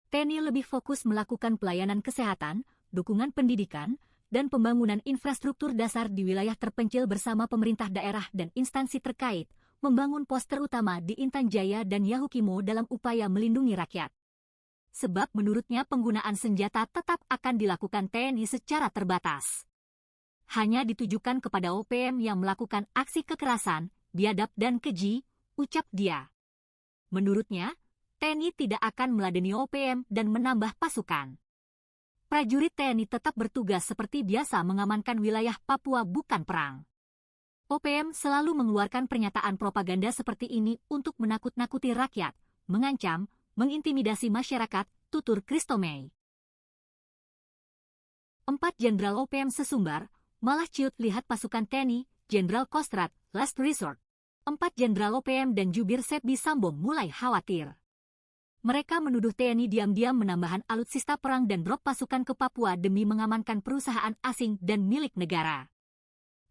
TNI lebih fokus melakukan pelayanan kesehatan, dukungan pendidikan, dan pembangunan infrastruktur dasar di wilayah terpencil bersama pemerintah daerah dan instansi terkait, membangun pos terutama di Intan Jaya dan Yahukimo dalam upaya melindungi rakyat. Sebab menurutnya penggunaan senjata tetap akan dilakukan TNI secara terbatas. Hanya ditujukan kepada OPM yang melakukan aksi kekerasan, biadab dan keji, ucap dia. Menurutnya, TNI tidak akan meladeni OPM dan menambah pasukan. Prajurit TNI tetap bertugas seperti biasa mengamankan wilayah Papua bukan perang. OPM selalu mengeluarkan pernyataan propaganda seperti ini untuk menakut-nakuti rakyat, mengancam, mengintimidasi masyarakat, tutur Christomey. 4 Jenderal OPM sesumbar, malah ciut lihat pasukan TNI, Jenderal Kostrad, last resort. 4 Jenderal OPM dan jubir Sepbi Sambo mulai khawatir. Mereka menuduh TNI diam-diam menambahkan alutsista perang dan drop pasukan ke Papua demi mengamankan perusahaan asing dan milik negara.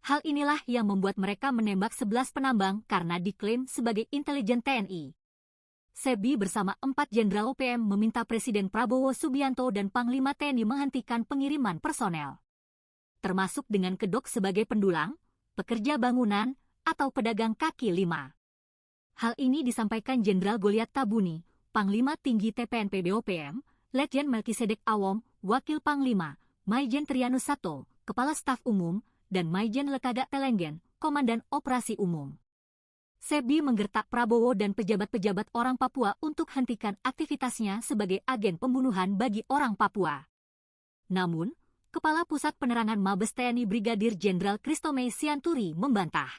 Hal inilah yang membuat mereka menembak 11 penambang karena diklaim sebagai intelijen TNI. Sepbi bersama 4 Jenderal OPM meminta Presiden Prabowo Subianto dan Panglima TNI menghentikan pengiriman personel, termasuk dengan kedok sebagai pendulang, pekerja bangunan, atau pedagang kaki lima. Hal ini disampaikan Jenderal Goliat Tabuni, Panglima Tinggi TPNP BOPM, Letjen Melkisedek Awom, Wakil Panglima, Maijen Trianus Sato, Kepala Staf Umum, dan Maijen Lekaga Telenggen, Komandan Operasi Umum. Sepbi menggertak Prabowo dan pejabat-pejabat orang Papua untuk hentikan aktivitasnya sebagai agen pembunuhan bagi orang Papua. Namun, Kepala Pusat Penerangan Mabes TNI Brigadir Jenderal Christomey Sianturi membantah.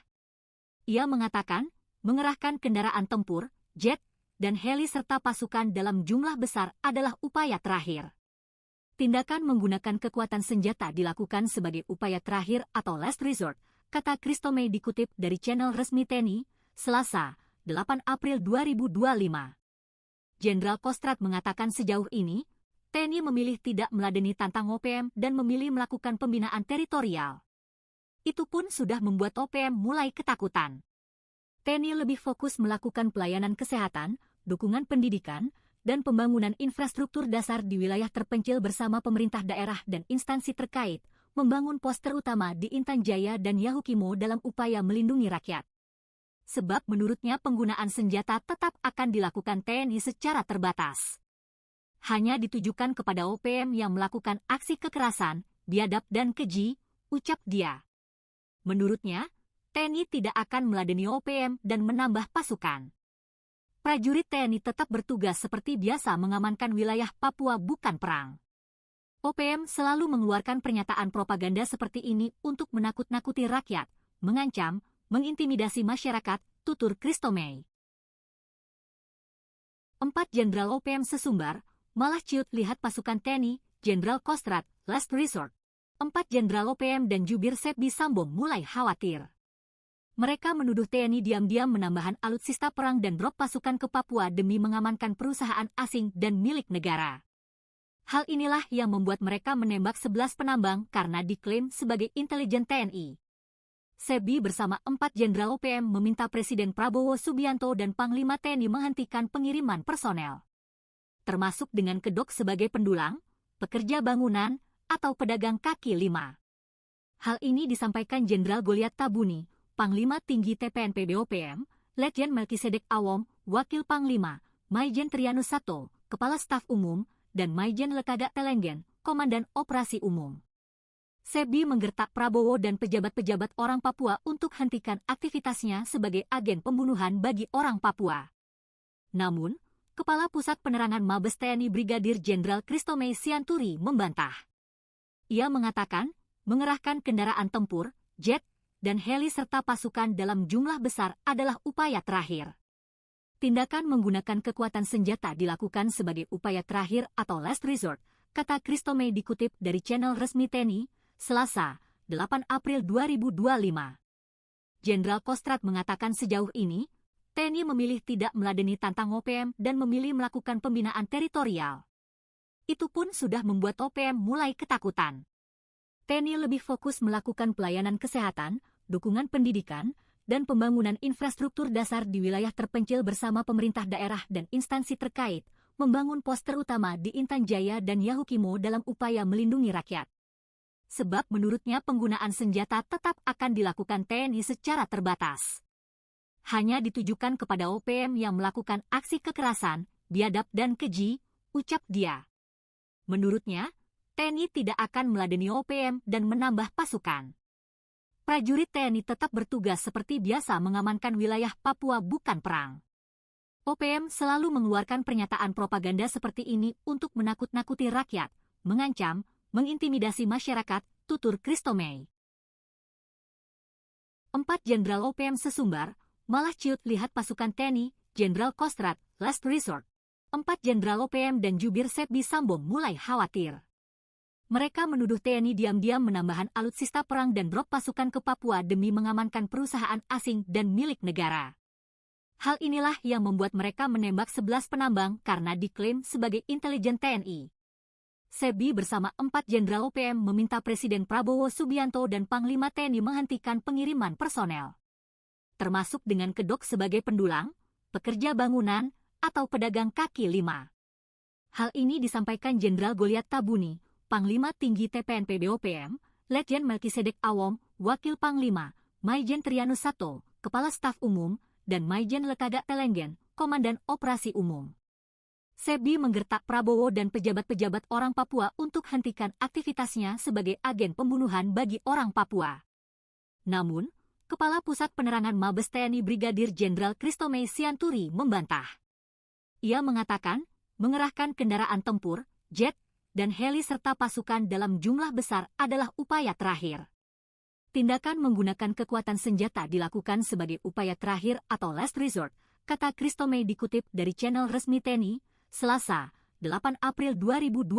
Ia mengatakan, mengerahkan kendaraan tempur, jet, dan heli serta pasukan dalam jumlah besar adalah upaya terakhir. Tindakan menggunakan kekuatan senjata dilakukan sebagai upaya terakhir atau last resort, kata Christomey dikutip dari channel resmi TNI, Selasa, 8 April 2025. Jenderal Kostrad mengatakan sejauh ini, TNI memilih tidak meladeni tantang OPM dan memilih melakukan pembinaan teritorial. Itu pun sudah membuat OPM mulai ketakutan. TNI lebih fokus melakukan pelayanan kesehatan, dukungan pendidikan, dan pembangunan infrastruktur dasar di wilayah terpencil bersama pemerintah daerah dan instansi terkait, membangun pos terutama di Intan Jaya dan Yahukimo dalam upaya melindungi rakyat. Sebab menurutnya penggunaan senjata tetap akan dilakukan TNI secara terbatas. Hanya ditujukan kepada OPM yang melakukan aksi kekerasan, biadab dan keji, ucap dia. Menurutnya, TNI tidak akan meladeni OPM dan menambah pasukan. Prajurit TNI tetap bertugas seperti biasa mengamankan wilayah Papua bukan perang. OPM selalu mengeluarkan pernyataan propaganda seperti ini untuk menakut-nakuti rakyat, mengancam, mengintimidasi masyarakat, tutur Christomey. 4 Jenderal OPM sesumbar, malah ciut lihat pasukan TNI, Jenderal Kostrad, last resort. 4 Jenderal OPM dan jubir Sepbi Sambong mulai khawatir. Mereka menuduh TNI diam-diam menambahkan alutsista perang dan drop pasukan ke Papua demi mengamankan perusahaan asing dan milik negara. Hal inilah yang membuat mereka menembak 11 penambang karena diklaim sebagai intelijen TNI. Sepbi bersama 4 Jenderal OPM meminta Presiden Prabowo Subianto dan Panglima TNI menghentikan pengiriman personel, termasuk dengan kedok sebagai pendulang, pekerja bangunan, atau pedagang kaki lima. Hal ini disampaikan Jenderal Goliat Tabuni, Panglima Tinggi TPNP BOPM, Letjen Melkisedek Awom, Wakil Panglima, Maijen Trianus Sato, Kepala Staf Umum, dan Maijen Lekaga Telenggen, Komandan Operasi Umum. Sepbi menggertak Prabowo dan pejabat-pejabat orang Papua untuk hentikan aktivitasnya sebagai agen pembunuhan bagi orang Papua. Namun, Kepala Pusat Penerangan Mabes TNI Brigadir Jenderal Christomey Sianturi membantah. Ia mengatakan, mengerahkan kendaraan tempur, jet, dan heli serta pasukan dalam jumlah besar adalah upaya terakhir. Tindakan menggunakan kekuatan senjata dilakukan sebagai upaya terakhir atau last resort, kata Christomey dikutip dari channel resmi TNI, Selasa, 8 April 2025. Jenderal Kostrad mengatakan sejauh ini, TNI memilih tidak meladeni tantang OPM dan memilih melakukan pembinaan teritorial. Itu pun sudah membuat OPM mulai ketakutan. TNI lebih fokus melakukan pelayanan kesehatan, dukungan pendidikan, dan pembangunan infrastruktur dasar di wilayah terpencil bersama pemerintah daerah dan instansi terkait, membangun pos terutama di Intan Jaya dan Yahukimo dalam upaya melindungi rakyat. Sebab menurutnya penggunaan senjata tetap akan dilakukan TNI secara terbatas. Hanya ditujukan kepada OPM yang melakukan aksi kekerasan, biadab dan keji, ucap dia. Menurutnya, TNI tidak akan meladeni OPM dan menambah pasukan. Prajurit TNI tetap bertugas seperti biasa mengamankan wilayah Papua bukan perang. OPM selalu mengeluarkan pernyataan propaganda seperti ini untuk menakut-nakuti rakyat, mengancam, mengintimidasi masyarakat, tutur Christomey. 4 Jenderal OPM sesumbar, malah ciut lihat pasukan TNI, Jenderal Kostrad, last resort. 4 Jenderal OPM dan jubir Sepbi Sambong mulai khawatir. Mereka menuduh TNI diam-diam menambahkan alutsista perang dan drop pasukan ke Papua demi mengamankan perusahaan asing dan milik negara. Hal inilah yang membuat mereka menembak 11 penambang karena diklaim sebagai intelijen TNI. Sepbi bersama 4 Jenderal OPM meminta Presiden Prabowo Subianto dan Panglima TNI menghentikan pengiriman personel, termasuk dengan kedok sebagai pendulang, pekerja bangunan, atau pedagang kaki lima. Hal ini disampaikan Jenderal Goliat Tabuni, Panglima Tinggi TPNP BOPM, Letjen Melkisedek Awom, Wakil Panglima, Maijen Trianus Sato, Kepala Staf Umum, dan Maijen Lekaga Telenggen, Komandan Operasi Umum. Sepbi menggertak Prabowo dan pejabat-pejabat orang Papua untuk hentikan aktivitasnya sebagai agen pembunuhan bagi orang Papua. Namun, Kepala Pusat Penerangan Mabes TNI Brigadir Jenderal Christomey Sianturi membantah. Ia mengatakan, mengerahkan kendaraan tempur, jet, dan heli serta pasukan dalam jumlah besar adalah upaya terakhir. Tindakan menggunakan kekuatan senjata dilakukan sebagai upaya terakhir atau last resort, kata Christomey dikutip dari channel resmi TNI, Selasa, 8 April 2025.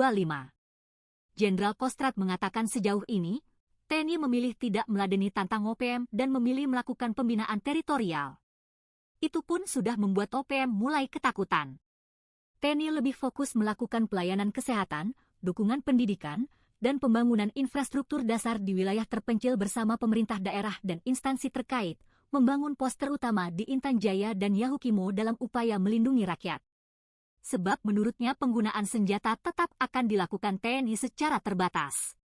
Jenderal Kostrad mengatakan sejauh ini, TNI memilih tidak meladeni tantang OPM dan memilih melakukan pembinaan teritorial. Itu pun sudah membuat OPM mulai ketakutan. TNI lebih fokus melakukan pelayanan kesehatan, dukungan pendidikan, dan pembangunan infrastruktur dasar di wilayah terpencil bersama pemerintah daerah dan instansi terkait, membangun pos terutama di Intan Jaya dan Yahukimo dalam upaya melindungi rakyat. Sebab menurutnya penggunaan senjata tetap akan dilakukan TNI secara terbatas.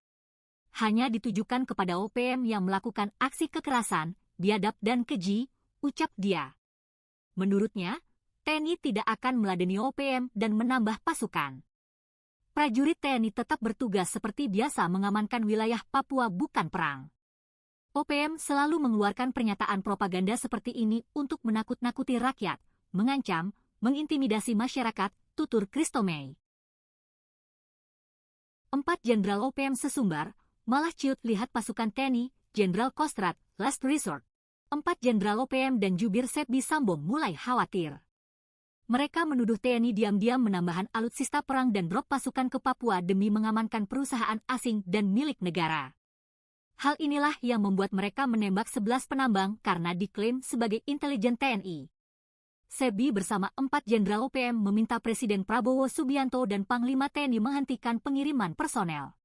Hanya ditujukan kepada OPM yang melakukan aksi kekerasan, biadab dan keji, ucap dia. Menurutnya, TNI tidak akan meladeni OPM dan menambah pasukan. Prajurit TNI tetap bertugas seperti biasa mengamankan wilayah Papua bukan perang. OPM selalu mengeluarkan pernyataan propaganda seperti ini untuk menakut-nakuti rakyat, mengancam, mengintimidasi masyarakat, tutur Christomey. 4 Jenderal OPM sesumbar, malah ciut lihat pasukan TNI, Jenderal Kostrad, last resort. 4 Jenderal OPM dan jubir Sepbi Sambo mulai khawatir. Mereka menuduh TNI diam-diam menambahkan alutsista perang dan drop pasukan ke Papua demi mengamankan perusahaan asing dan milik negara. Hal inilah yang membuat mereka menembak 11 penambang karena diklaim sebagai intelijen TNI. Sepbi bersama 4 Jenderal OPM meminta Presiden Prabowo Subianto dan Panglima TNI menghentikan pengiriman personel,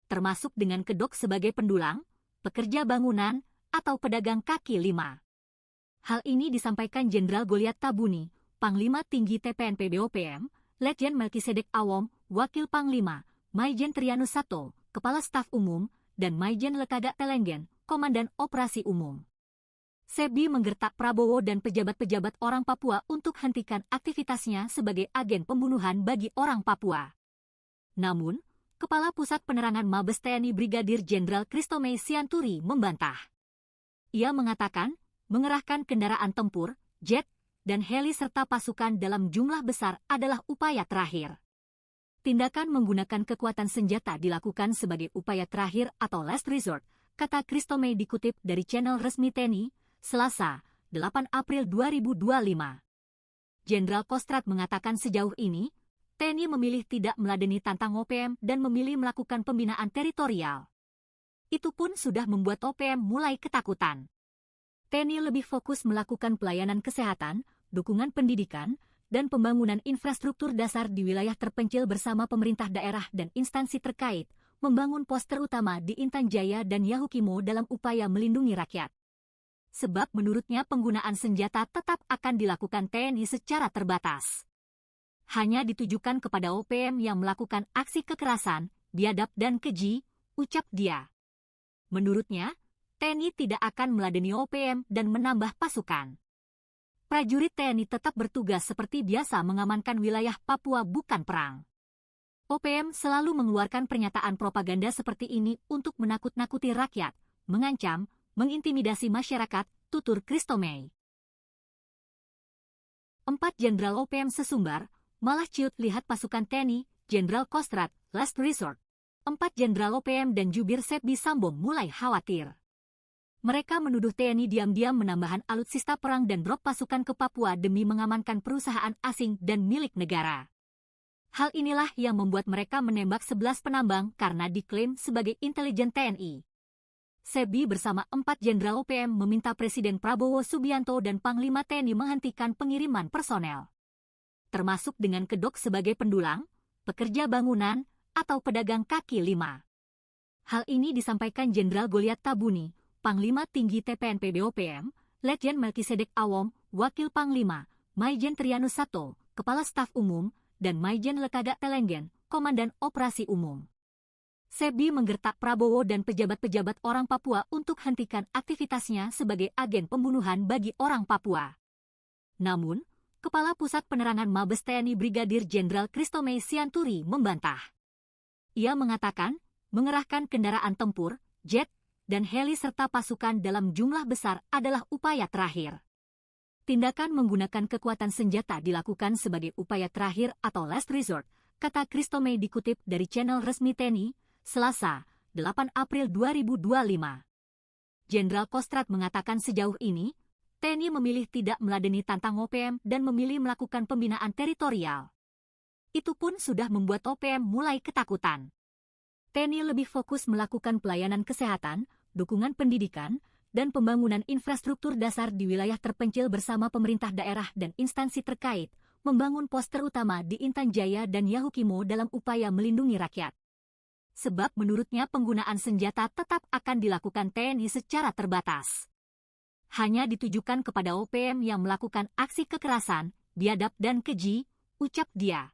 termasuk dengan kedok sebagai pendulang, pekerja bangunan, atau pedagang kaki lima. Hal ini disampaikan Jenderal Goliat Tabuni, Panglima Tinggi TPNP BOPM, Letjen Melkisedek Awom, Wakil Panglima, Maijen Trianus Sato, Kepala Staf Umum, dan Maijen Lekaga Telenggen, Komandan Operasi Umum. Sepbi menggertak Prabowo dan pejabat-pejabat orang Papua untuk hentikan aktivitasnya sebagai agen pembunuhan bagi orang Papua. Namun, Kepala Pusat Penerangan Mabes TNI Brigadir Jenderal Christomey Sianturi membantah. Ia mengatakan, mengerahkan kendaraan tempur, jet, dan heli serta pasukan dalam jumlah besar adalah upaya terakhir. Tindakan menggunakan kekuatan senjata dilakukan sebagai upaya terakhir atau last resort, kata Christomey dikutip dari channel resmi TNI, Selasa, 8 April 2025. Jenderal Kostrad mengatakan sejauh ini, TNI memilih tidak meladeni tantang OPM dan memilih melakukan pembinaan teritorial. Itu pun sudah membuat OPM mulai ketakutan. TNI lebih fokus melakukan pelayanan kesehatan, dukungan pendidikan, dan pembangunan infrastruktur dasar di wilayah terpencil bersama pemerintah daerah dan instansi terkait, membangun pos terutama di Intan Jaya dan Yahukimo dalam upaya melindungi rakyat. Sebab menurutnya penggunaan senjata tetap akan dilakukan TNI secara terbatas. Hanya ditujukan kepada OPM yang melakukan aksi kekerasan, biadab dan keji, ucap dia. Menurutnya, TNI tidak akan meladeni OPM dan menambah pasukan. Prajurit TNI tetap bertugas seperti biasa mengamankan wilayah Papua bukan perang. OPM selalu mengeluarkan pernyataan propaganda seperti ini untuk menakut-nakuti rakyat, mengancam, mengintimidasi masyarakat, tutur Christomey. 4 Jenderal OPM sesumbar, malah ciut lihat pasukan TNI, Jenderal Kostrad, last resort. 4 Jenderal OPM dan jubir Sepbi Sambo mulai khawatir. Mereka menuduh TNI diam-diam menambahkan alutsista perang dan drop pasukan ke Papua demi mengamankan perusahaan asing dan milik negara. Hal inilah yang membuat mereka menembak 11 penambang karena diklaim sebagai intelijen TNI. Sepbi bersama 4 Jenderal OPM meminta Presiden Prabowo Subianto dan Panglima TNI menghentikan pengiriman personel, termasuk dengan kedok sebagai pendulang, pekerja bangunan, atau pedagang kaki lima. Hal ini disampaikan Jenderal Goliat Tabuni, Panglima Tinggi TPNP BOPM, Letjen Melkisedek Awom, Wakil Panglima, Maijen Trianus Sato, Kepala Staf Umum, dan Maijen Lekaga Telenggen, Komandan Operasi Umum. Sepbi menggertak Prabowo dan pejabat-pejabat orang Papua untuk hentikan aktivitasnya sebagai agen pembunuhan bagi orang Papua. Namun, Kepala Pusat Penerangan Mabes TNI Brigadir Jenderal Christomey Sianturi membantah. Ia mengatakan, mengerahkan kendaraan tempur, jet, dan heli serta pasukan dalam jumlah besar adalah upaya terakhir. Tindakan menggunakan kekuatan senjata dilakukan sebagai upaya terakhir atau last resort, kata Christomey dikutip dari channel resmi TNI, Selasa, 8 April 2025. Jenderal Kostrad mengatakan sejauh ini, TNI memilih tidak meladeni tantang OPM dan memilih melakukan pembinaan teritorial. Itu pun sudah membuat OPM mulai ketakutan. TNI lebih fokus melakukan pelayanan kesehatan, dukungan pendidikan, dan pembangunan infrastruktur dasar di wilayah terpencil bersama pemerintah daerah dan instansi terkait, membangun pos terutama di Intan Jaya dan Yahukimo dalam upaya melindungi rakyat. Sebab menurutnya penggunaan senjata tetap akan dilakukan TNI secara terbatas. Hanya ditujukan kepada OPM yang melakukan aksi kekerasan, biadab dan keji, ucap dia.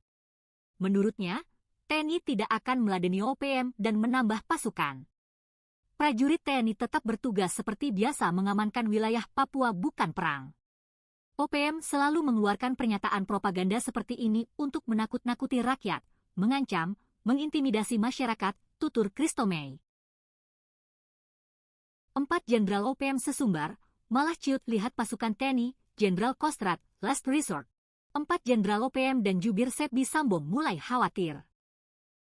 Menurutnya, TNI tidak akan meladeni OPM dan menambah pasukan. Prajurit TNI tetap bertugas seperti biasa mengamankan wilayah Papua, bukan perang. OPM selalu mengeluarkan pernyataan propaganda seperti ini untuk menakut-nakuti rakyat, mengancam, mengintimidasi masyarakat, tutur Christomey. 4 Jenderal OPM sesumbar, malah ciut lihat pasukan TNI, Jenderal Kostrad, last resort. 4 Jenderal OPM dan jubir Sepbi Sambong mulai khawatir.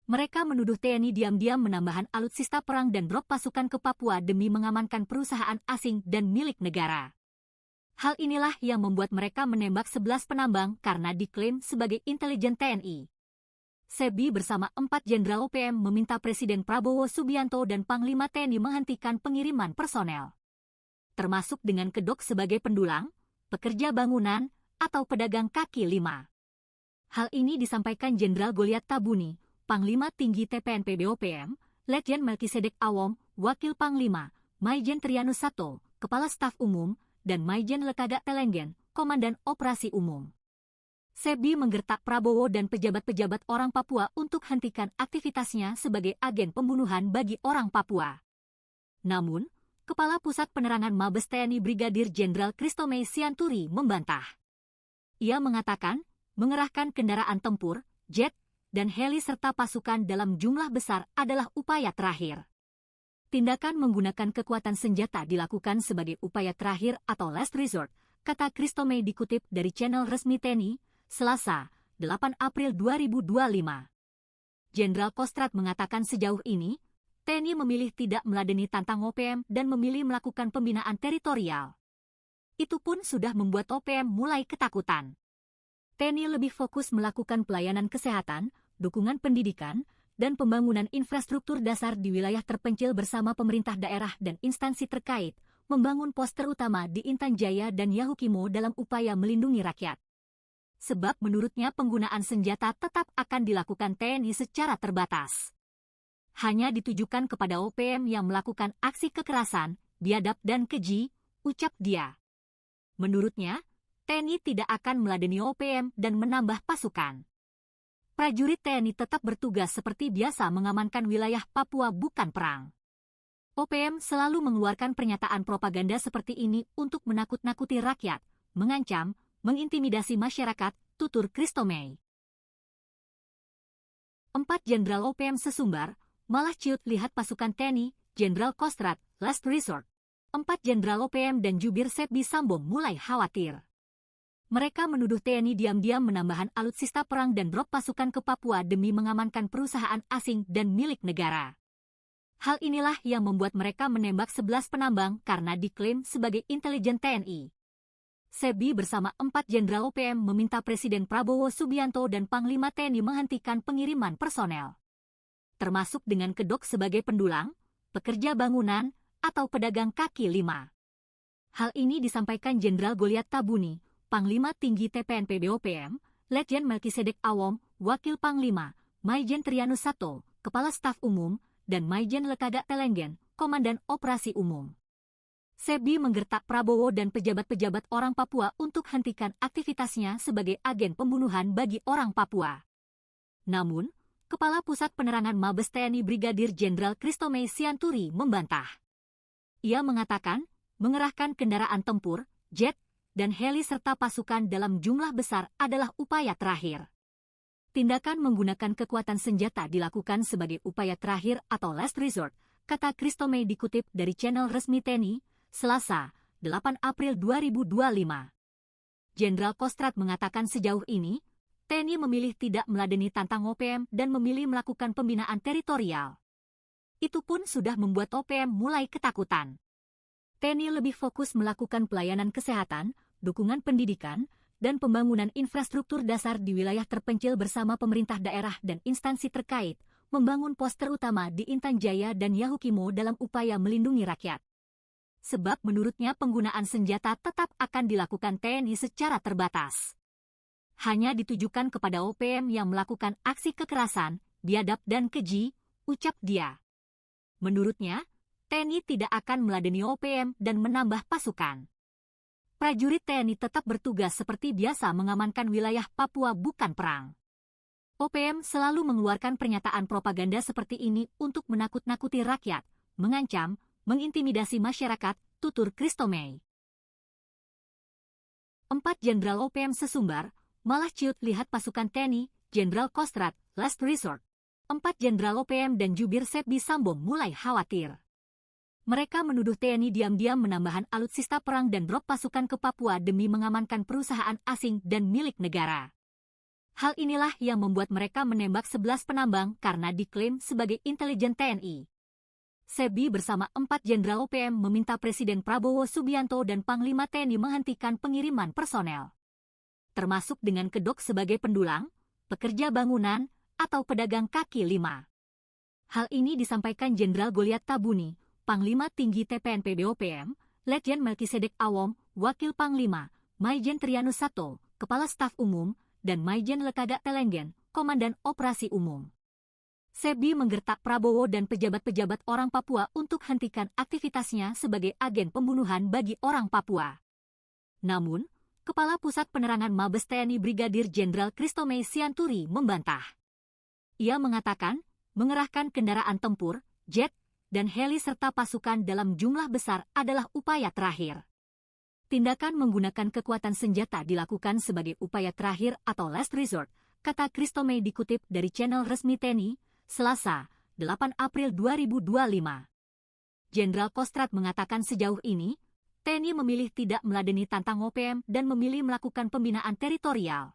Mereka menuduh TNI diam-diam menambahkan alutsista perang dan drop pasukan ke Papua demi mengamankan perusahaan asing dan milik negara. Hal inilah yang membuat mereka menembak 11 penambang karena diklaim sebagai intelijen TNI. Sepbi bersama 4 Jenderal OPM meminta Presiden Prabowo Subianto dan Panglima TNI menghentikan pengiriman personel, termasuk dengan kedok sebagai pendulang, pekerja bangunan, atau pedagang kaki lima. Hal ini disampaikan Jenderal Goliat Tabuni, Panglima Tinggi TPNP BOPM, Letjen Melkisedek Awom, Wakil Panglima, Maijen Trianus Sato, Kepala Staf Umum, dan Maijen Lekaga Telenggen, Komandan Operasi Umum. Sepbi menggertak Prabowo dan pejabat-pejabat orang Papua untuk hentikan aktivitasnya sebagai agen pembunuhan bagi orang Papua. Namun, Kepala Pusat Penerangan Mabes TNI Brigadir Jenderal Christomey Sianturi membantah. Ia mengatakan, mengerahkan kendaraan tempur, jet, dan heli serta pasukan dalam jumlah besar adalah upaya terakhir. Tindakan menggunakan kekuatan senjata dilakukan sebagai upaya terakhir atau last resort, kata Christomey dikutip dari channel resmi TNI, Selasa, 8 April 2025. Jenderal Kostrad mengatakan sejauh ini, TNI memilih tidak meladeni tantang OPM dan memilih melakukan pembinaan teritorial. Itu pun sudah membuat OPM mulai ketakutan. TNI lebih fokus melakukan pelayanan kesehatan, dukungan pendidikan, dan pembangunan infrastruktur dasar di wilayah terpencil bersama pemerintah daerah dan instansi terkait, membangun pos terutama di Intan Jaya dan Yahukimo dalam upaya melindungi rakyat. Sebab menurutnya penggunaan senjata tetap akan dilakukan TNI secara terbatas. Hanya ditujukan kepada OPM yang melakukan aksi kekerasan, biadab dan keji, ucap dia. Menurutnya, TNI tidak akan meladeni OPM dan menambah pasukan. Prajurit TNI tetap bertugas seperti biasa mengamankan wilayah Papua, bukan perang. OPM selalu mengeluarkan pernyataan propaganda seperti ini untuk menakut-nakuti rakyat, mengancam, mengintimidasi masyarakat, tutur Christomey. 4 Jenderal OPM sesumbar, malah ciut lihat pasukan TNI, Jenderal Kostrad, last resort. 4 Jenderal OPM dan jubir Sepbi Sambong mulai khawatir. Mereka menuduh TNI diam-diam menambahkan alutsista perang dan drop pasukan ke Papua demi mengamankan perusahaan asing dan milik negara. Hal inilah yang membuat mereka menembak 11 penambang karena diklaim sebagai intelijen TNI. Sepbi bersama 4 Jenderal OPM meminta Presiden Prabowo Subianto dan Panglima TNI menghentikan pengiriman personel, termasuk dengan kedok sebagai pendulang, pekerja bangunan, atau pedagang kaki lima. Hal ini disampaikan Jenderal Goliat Tabuni, Panglima Tinggi TPNP BOPM, Letjen Melkisedek Awom, Wakil Panglima, Maijen Trianus Sato, Kepala Staf Umum, dan Maijen Lekaga Telenggen, Komandan Operasi Umum. Sepbi menggertak Prabowo dan pejabat-pejabat orang Papua untuk hentikan aktivitasnya sebagai agen pembunuhan bagi orang Papua. Namun, Kepala Pusat Penerangan Mabes TNI Brigadir Jenderal Christomey Sianturi membantah. Ia mengatakan, mengerahkan kendaraan tempur, jet, dan heli serta pasukan dalam jumlah besar adalah upaya terakhir. Tindakan menggunakan kekuatan senjata dilakukan sebagai upaya terakhir atau last resort, kata Christomey dikutip dari channel resmi TNI, Selasa, 8 April 2025. Jenderal Kostrad mengatakan sejauh ini, TNI memilih tidak meladeni tantang OPM dan memilih melakukan pembinaan teritorial. Itu pun sudah membuat OPM mulai ketakutan. TNI lebih fokus melakukan pelayanan kesehatan, dukungan pendidikan, dan pembangunan infrastruktur dasar di wilayah terpencil bersama pemerintah daerah dan instansi terkait, membangun pos terutama di Intan Jaya dan Yahukimo dalam upaya melindungi rakyat. Sebab menurutnya penggunaan senjata tetap akan dilakukan TNI secara terbatas. hanya ditujukan kepada OPM yang melakukan aksi kekerasan, biadab dan keji, ucap dia. Menurutnya, TNI tidak akan meladeni OPM dan menambah pasukan. Prajurit TNI tetap bertugas seperti biasa mengamankan wilayah Papua, bukan perang. OPM selalu mengeluarkan pernyataan propaganda seperti ini untuk menakut-nakuti rakyat, mengancam, mengintimidasi masyarakat, tutur Christomey. 4 Jenderal OPM sesumbar, malah ciut lihat pasukan TNI, Jenderal Kostrad, last resort. 4 Jenderal OPM dan jubir Sepbi Sambom mulai khawatir. Mereka menuduh TNI diam-diam menambahkan alutsista perang dan drop pasukan ke Papua demi mengamankan perusahaan asing dan milik negara. Hal inilah yang membuat mereka menembak 11 penambang karena diklaim sebagai intelijen TNI. Sepbi bersama 4 Jenderal OPM meminta Presiden Prabowo Subianto dan Panglima TNI menghentikan pengiriman personel, termasuk dengan kedok sebagai pendulang, pekerja bangunan, atau pedagang kaki lima. Hal ini disampaikan Jenderal Goliat Tabuni, Panglima Tinggi TPNP BOPM, Letjen Melkisedek Awom, Wakil Panglima, Maijen Trianus Sato, Kepala Staf Umum, dan Maijen Lekaga Telenggen, Komandan Operasi Umum. Sepbi menggertak Prabowo dan pejabat-pejabat orang Papua untuk hentikan aktivitasnya sebagai agen pembunuhan bagi orang Papua. Namun, Kepala Pusat Penerangan Mabes TNI Brigadir Jenderal Christomey Sianturi membantah. Ia mengatakan, mengerahkan kendaraan tempur, jet, dan heli serta pasukan dalam jumlah besar adalah upaya terakhir. Tindakan menggunakan kekuatan senjata dilakukan sebagai upaya terakhir atau last resort, kata Christomey dikutip dari channel resmi TNI, Selasa, 8 April 2025. Jenderal Kostrad mengatakan sejauh ini, TNI memilih tidak meladeni tantang OPM dan memilih melakukan pembinaan teritorial.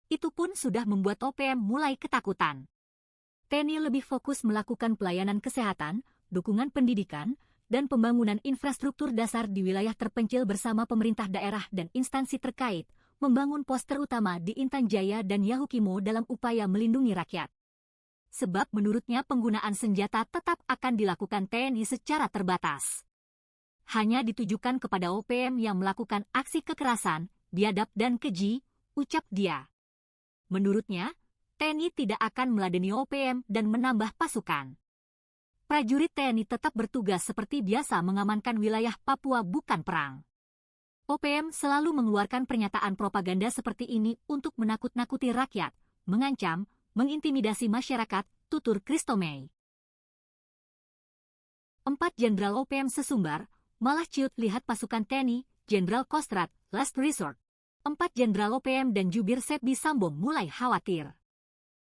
Itu pun sudah membuat OPM mulai ketakutan. TNI lebih fokus melakukan pelayanan kesehatan, dukungan pendidikan, dan pembangunan infrastruktur dasar di wilayah terpencil bersama pemerintah daerah dan instansi terkait, membangun pos terutama di Intan Jaya dan Yahukimo dalam upaya melindungi rakyat. Sebab menurutnya penggunaan senjata tetap akan dilakukan TNI secara terbatas. Hanya ditujukan kepada OPM yang melakukan aksi kekerasan, biadab dan keji, ucap dia. Menurutnya, TNI tidak akan meladeni OPM dan menambah pasukan. Prajurit TNI tetap bertugas seperti biasa mengamankan wilayah Papua, bukan perang. OPM selalu mengeluarkan pernyataan propaganda seperti ini untuk menakut-nakuti rakyat, mengancam, mengintimidasi masyarakat, tutur Christomey. 4 Jenderal OPM sesumbar, malah ciut lihat pasukan TNI, Jenderal Kostrad, last resort. 4 Jenderal OPM dan jubir Sepbi Sambom mulai khawatir.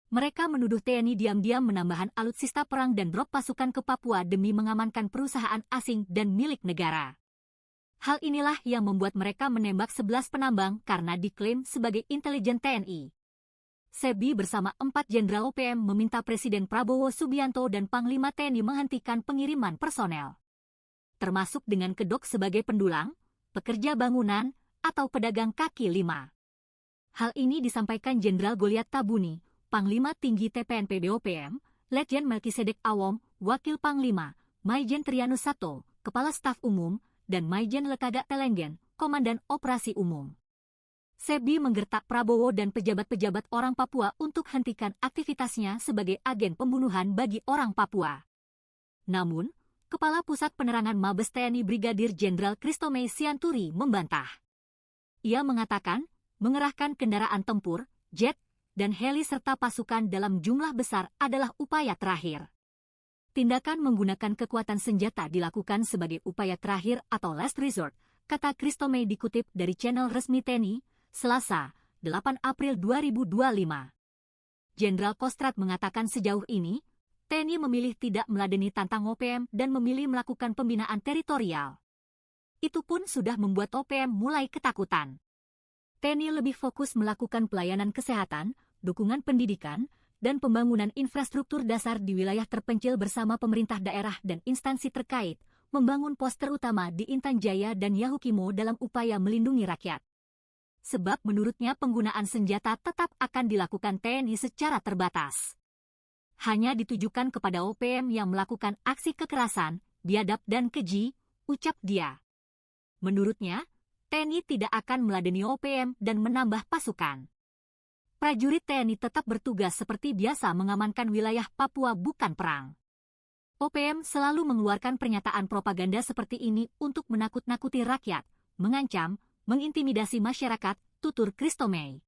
Mereka menuduh TNI diam-diam menambahkan alutsista perang dan drop pasukan ke Papua demi mengamankan perusahaan asing dan milik negara. Hal inilah yang membuat mereka menembak 11 penambang karena diklaim sebagai intelijen TNI. Sepbi bersama 4 Jenderal OPM meminta Presiden Prabowo Subianto dan Panglima TNI menghentikan pengiriman personel, termasuk dengan kedok sebagai pendulang, pekerja bangunan, atau pedagang kaki lima. Hal ini disampaikan Jenderal Goliat Tabuni, Panglima Tinggi TPNP BOPM, Letjen Melkisedek Awom, Wakil Panglima, Maijen Trianus Sato, Kepala Staf Umum, dan Maijen Lekaga Telenggen, Komandan Operasi Umum. Sepbi menggertak Prabowo dan pejabat-pejabat orang Papua untuk hentikan aktivitasnya sebagai agen pembunuhan bagi orang Papua. Namun, Kepala Pusat Penerangan Mabes TNI Brigadir Jenderal Christomey Sianturi membantah. Ia mengatakan, mengerahkan kendaraan tempur, jet, dan heli serta pasukan dalam jumlah besar adalah upaya terakhir. Tindakan menggunakan kekuatan senjata dilakukan sebagai upaya terakhir atau last resort, kata Christomey dikutip dari channel resmi TNI, Selasa, 8 April 2025. Jenderal Kostrad mengatakan sejauh ini, TNI memilih tidak meladeni tantang OPM dan memilih melakukan pembinaan teritorial. Itu pun sudah membuat OPM mulai ketakutan. TNI lebih fokus melakukan pelayanan kesehatan, dukungan pendidikan, dan pembangunan infrastruktur dasar di wilayah terpencil bersama pemerintah daerah dan instansi terkait, membangun pos terutama di Intan Jaya dan Yahukimo dalam upaya melindungi rakyat. Sebab menurutnya penggunaan senjata tetap akan dilakukan TNI secara terbatas. Hanya ditujukan kepada OPM yang melakukan aksi kekerasan, biadab dan keji, ucap dia. Menurutnya, TNI tidak akan meladeni OPM dan menambah pasukan. prajurit TNI tetap bertugas seperti biasa mengamankan wilayah Papua bukan perang. OPM selalu mengeluarkan pernyataan propaganda seperti ini untuk menakut-nakuti rakyat, mengancam, mengintimidasi masyarakat, tutur Christo May.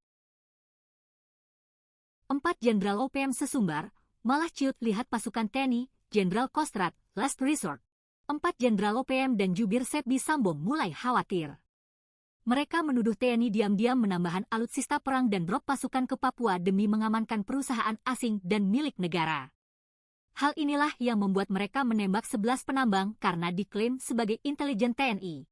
4 Jenderal OPM sesumbar, malah ciut lihat pasukan TNI, Jenderal Kostrad, last resort. 4 Jenderal OPM dan jubir Sepbi Sambo mulai khawatir. Mereka menuduh TNI diam-diam menambahkan alutsista perang dan drop pasukan ke Papua demi mengamankan perusahaan asing dan milik negara. Hal inilah yang membuat mereka menembak 11 penambang karena diklaim sebagai intelijen TNI.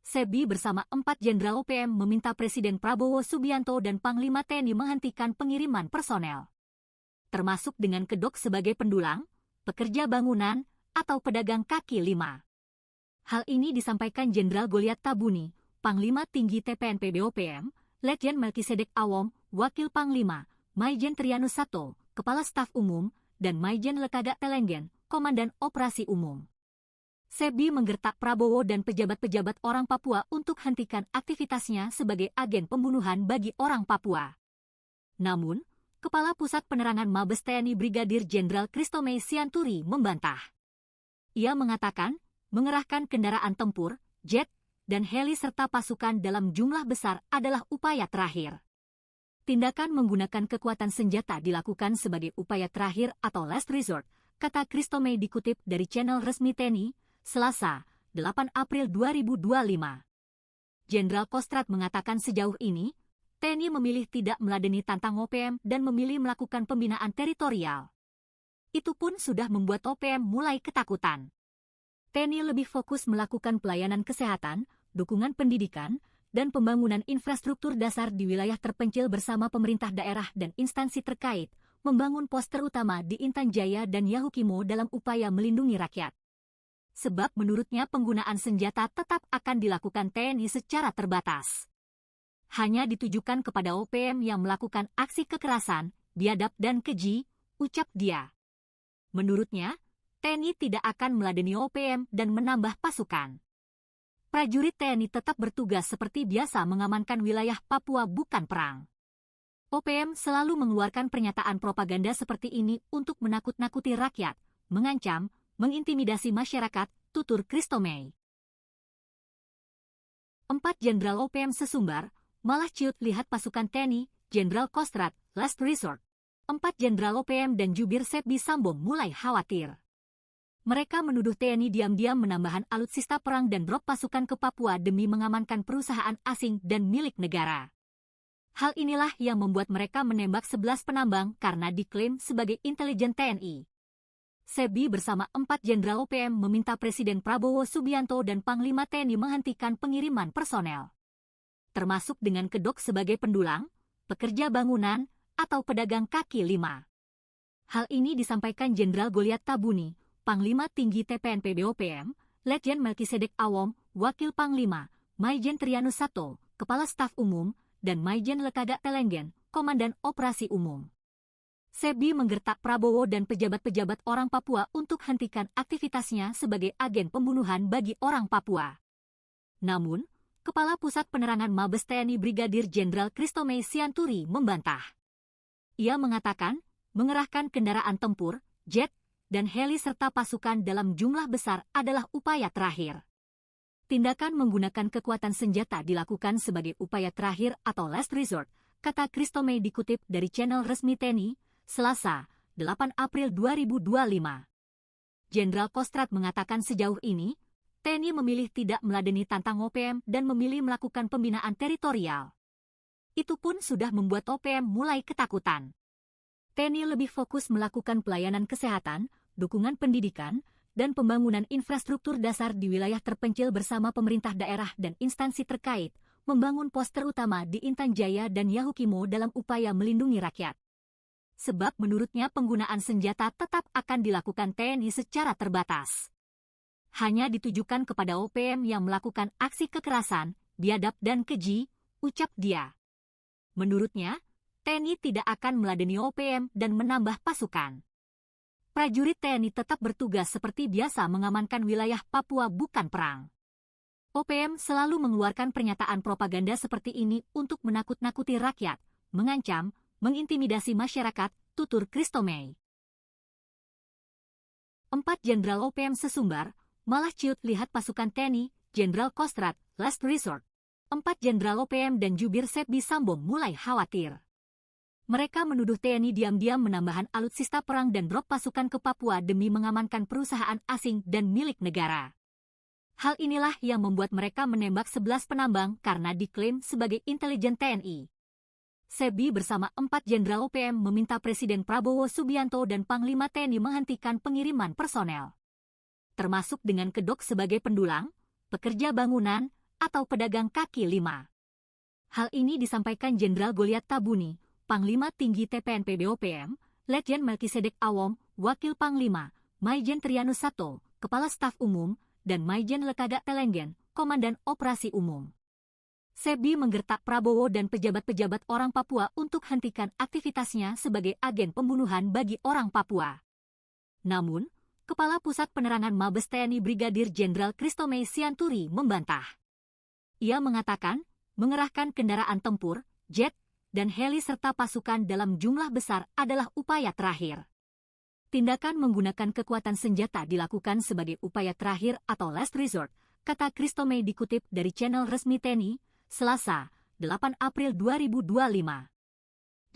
Sepbi bersama 4 Jenderal OPM meminta Presiden Prabowo Subianto dan Panglima TNI menghentikan pengiriman personel, termasuk dengan kedok sebagai pendulang, pekerja bangunan, atau pedagang kaki lima. Hal ini disampaikan Jenderal Goliat Tabuni, Panglima Tinggi TPNP BOPM, Letjen Melkisedek Awom, Wakil Panglima, Maijen Trianus Sato, Kepala Staf Umum, dan Maijen Lekaga Telenggen, Komandan Operasi Umum. Sepbi menggertak Prabowo dan pejabat-pejabat orang Papua untuk hentikan aktivitasnya sebagai agen pembunuhan bagi orang Papua. Namun, Kepala Pusat Penerangan Mabes TNI Brigadir Jenderal Christo May Sianturi membantah. Ia mengatakan, mengerahkan kendaraan tempur, jet, dan heli serta pasukan dalam jumlah besar adalah upaya terakhir. Tindakan menggunakan kekuatan senjata dilakukan sebagai upaya terakhir atau last resort, kata Christo May dikutip dari channel resmi TNI, Selasa, 8 April 2025. Jenderal Kostrad mengatakan sejauh ini, TNI memilih tidak meladeni tantang OPM dan memilih melakukan pembinaan teritorial. Itu pun sudah membuat OPM mulai ketakutan. TNI lebih fokus melakukan pelayanan kesehatan, dukungan pendidikan, dan pembangunan infrastruktur dasar di wilayah terpencil bersama pemerintah daerah dan instansi terkait, membangun pos terutama di Intan Jaya dan Yahukimo dalam upaya melindungi rakyat. Sebab menurutnya penggunaan senjata tetap akan dilakukan TNI secara terbatas. Hanya ditujukan kepada OPM yang melakukan aksi kekerasan, biadab dan keji, ucap dia. Menurutnya, TNI tidak akan meladeni OPM dan menambah pasukan. Prajurit TNI tetap bertugas seperti biasa mengamankan wilayah Papua bukan perang. OPM selalu mengeluarkan pernyataan propaganda seperti ini untuk menakut-nakuti rakyat, mengancam, mengintimidasi masyarakat, tutur Christo May. 4 Jenderal OPM sesumbar, malah ciut lihat pasukan TNI, Jenderal Kostrad, last resort. 4 Jenderal OPM dan jubir Sepbi Sambo mulai khawatir. Mereka menuduh TNI diam-diam menambahkan alutsista perang dan drop pasukan ke Papua demi mengamankan perusahaan asing dan milik negara. Hal inilah yang membuat mereka menembak 11 penambang karena diklaim sebagai intelijen TNI. Sepbi bersama 4 Jenderal OPM meminta Presiden Prabowo Subianto dan Panglima TNI menghentikan pengiriman personel, termasuk dengan kedok sebagai pendulang, pekerja bangunan, atau pedagang kaki lima. Hal ini disampaikan Jenderal Goliat Tabuni, Panglima Tinggi TPNP BOPM, Letjen Melkisedek Awom, Wakil Panglima, Maijen Trianus Sato, Kepala Staf Umum, dan Maijen Lekaga Telenggen, Komandan Operasi Umum. Sepbi menggertak Prabowo dan pejabat-pejabat orang Papua untuk hentikan aktivitasnya sebagai agen pembunuhan bagi orang Papua. Namun, Kepala Pusat Penerangan Mabes TNI Brigadir Jenderal Christo May Sianturi membantah. Ia mengatakan, mengerahkan kendaraan tempur, jet, dan heli serta pasukan dalam jumlah besar adalah upaya terakhir. Tindakan menggunakan kekuatan senjata dilakukan sebagai upaya terakhir atau last resort, kata Christo May dikutip dari channel resmi TNI, Selasa, 8 April 2025. Jenderal Kostrad mengatakan sejauh ini, TNI memilih tidak meladeni tantang OPM dan memilih melakukan pembinaan teritorial. Itu pun sudah membuat OPM mulai ketakutan. TNI lebih fokus melakukan pelayanan kesehatan, dukungan pendidikan, dan pembangunan infrastruktur dasar di wilayah terpencil bersama pemerintah daerah dan instansi terkait, membangun pos terutama di Intan Jaya dan Yahukimo dalam upaya melindungi rakyat. Sebab menurutnya penggunaan senjata tetap akan dilakukan TNI secara terbatas. Hanya ditujukan kepada OPM yang melakukan aksi kekerasan, biadab dan keji, ucap dia. Menurutnya, TNI tidak akan meladeni OPM dan menambah pasukan. Prajurit TNI tetap bertugas seperti biasa mengamankan wilayah Papua bukan perang. OPM selalu mengeluarkan pernyataan propaganda seperti ini untuk menakut-nakuti rakyat, mengancam, mengintimidasi masyarakat, tutur Christomey. 4 Jenderal OPM sesumbar, malah ciut lihat pasukan TNI, Jenderal Kostrad, last resort. 4 Jenderal OPM dan jubir Sepbi Sambong mulai khawatir. Mereka menuduh TNI diam-diam menambahkan alutsista perang dan drop pasukan ke Papua demi mengamankan perusahaan asing dan milik negara. Hal inilah yang membuat mereka menembak 11 penambang karena diklaim sebagai intelijen TNI. Sepbi bersama 4 Jenderal OPM meminta Presiden Prabowo Subianto dan Panglima TNI menghentikan pengiriman personel, termasuk dengan kedok sebagai pendulang, pekerja bangunan, atau pedagang kaki lima. Hal ini disampaikan Jenderal Goliat Tabuni, Panglima Tinggi TPNP BOPM, Letjen Melkisedek Awom, Wakil Panglima, Maijen Trianus Sato, Kepala Staf Umum, dan Maijen Lekaga Telenggen, Komandan Operasi Umum. Sepbi menggertak Prabowo dan pejabat-pejabat orang Papua untuk hentikan aktivitasnya sebagai agen pembunuhan bagi orang Papua. Namun, Kepala Pusat Penerangan Mabes TNI Brigadir Jenderal Christomey Sianturi membantah. Ia mengatakan, mengerahkan kendaraan tempur, jet, dan heli serta pasukan dalam jumlah besar adalah upaya terakhir. Tindakan menggunakan kekuatan senjata dilakukan sebagai upaya terakhir atau last resort, kata Christomey dikutip dari channel resmi TNI, Selasa, 8 April 2025.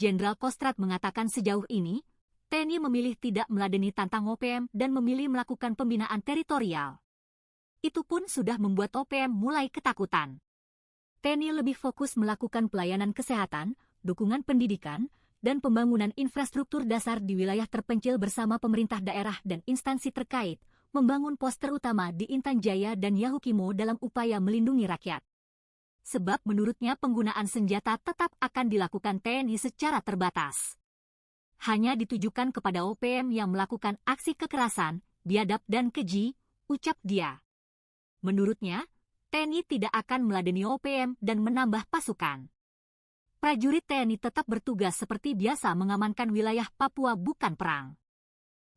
Jenderal Kostrad mengatakan sejauh ini, TNI memilih tidak meladeni tantang OPM dan memilih melakukan pembinaan teritorial. Itu pun sudah membuat OPM mulai ketakutan. TNI lebih fokus melakukan pelayanan kesehatan, dukungan pendidikan, dan pembangunan infrastruktur dasar di wilayah terpencil bersama pemerintah daerah dan instansi terkait, membangun pos terutama di Intan Jaya dan Yahukimo dalam upaya melindungi rakyat. Sebab menurutnya penggunaan senjata tetap akan dilakukan TNI secara terbatas. Hanya ditujukan kepada OPM yang melakukan aksi kekerasan, biadab dan keji, ucap dia. Menurutnya, TNI tidak akan meladeni OPM dan menambah pasukan. Prajurit TNI tetap bertugas seperti biasa mengamankan wilayah Papua bukan perang.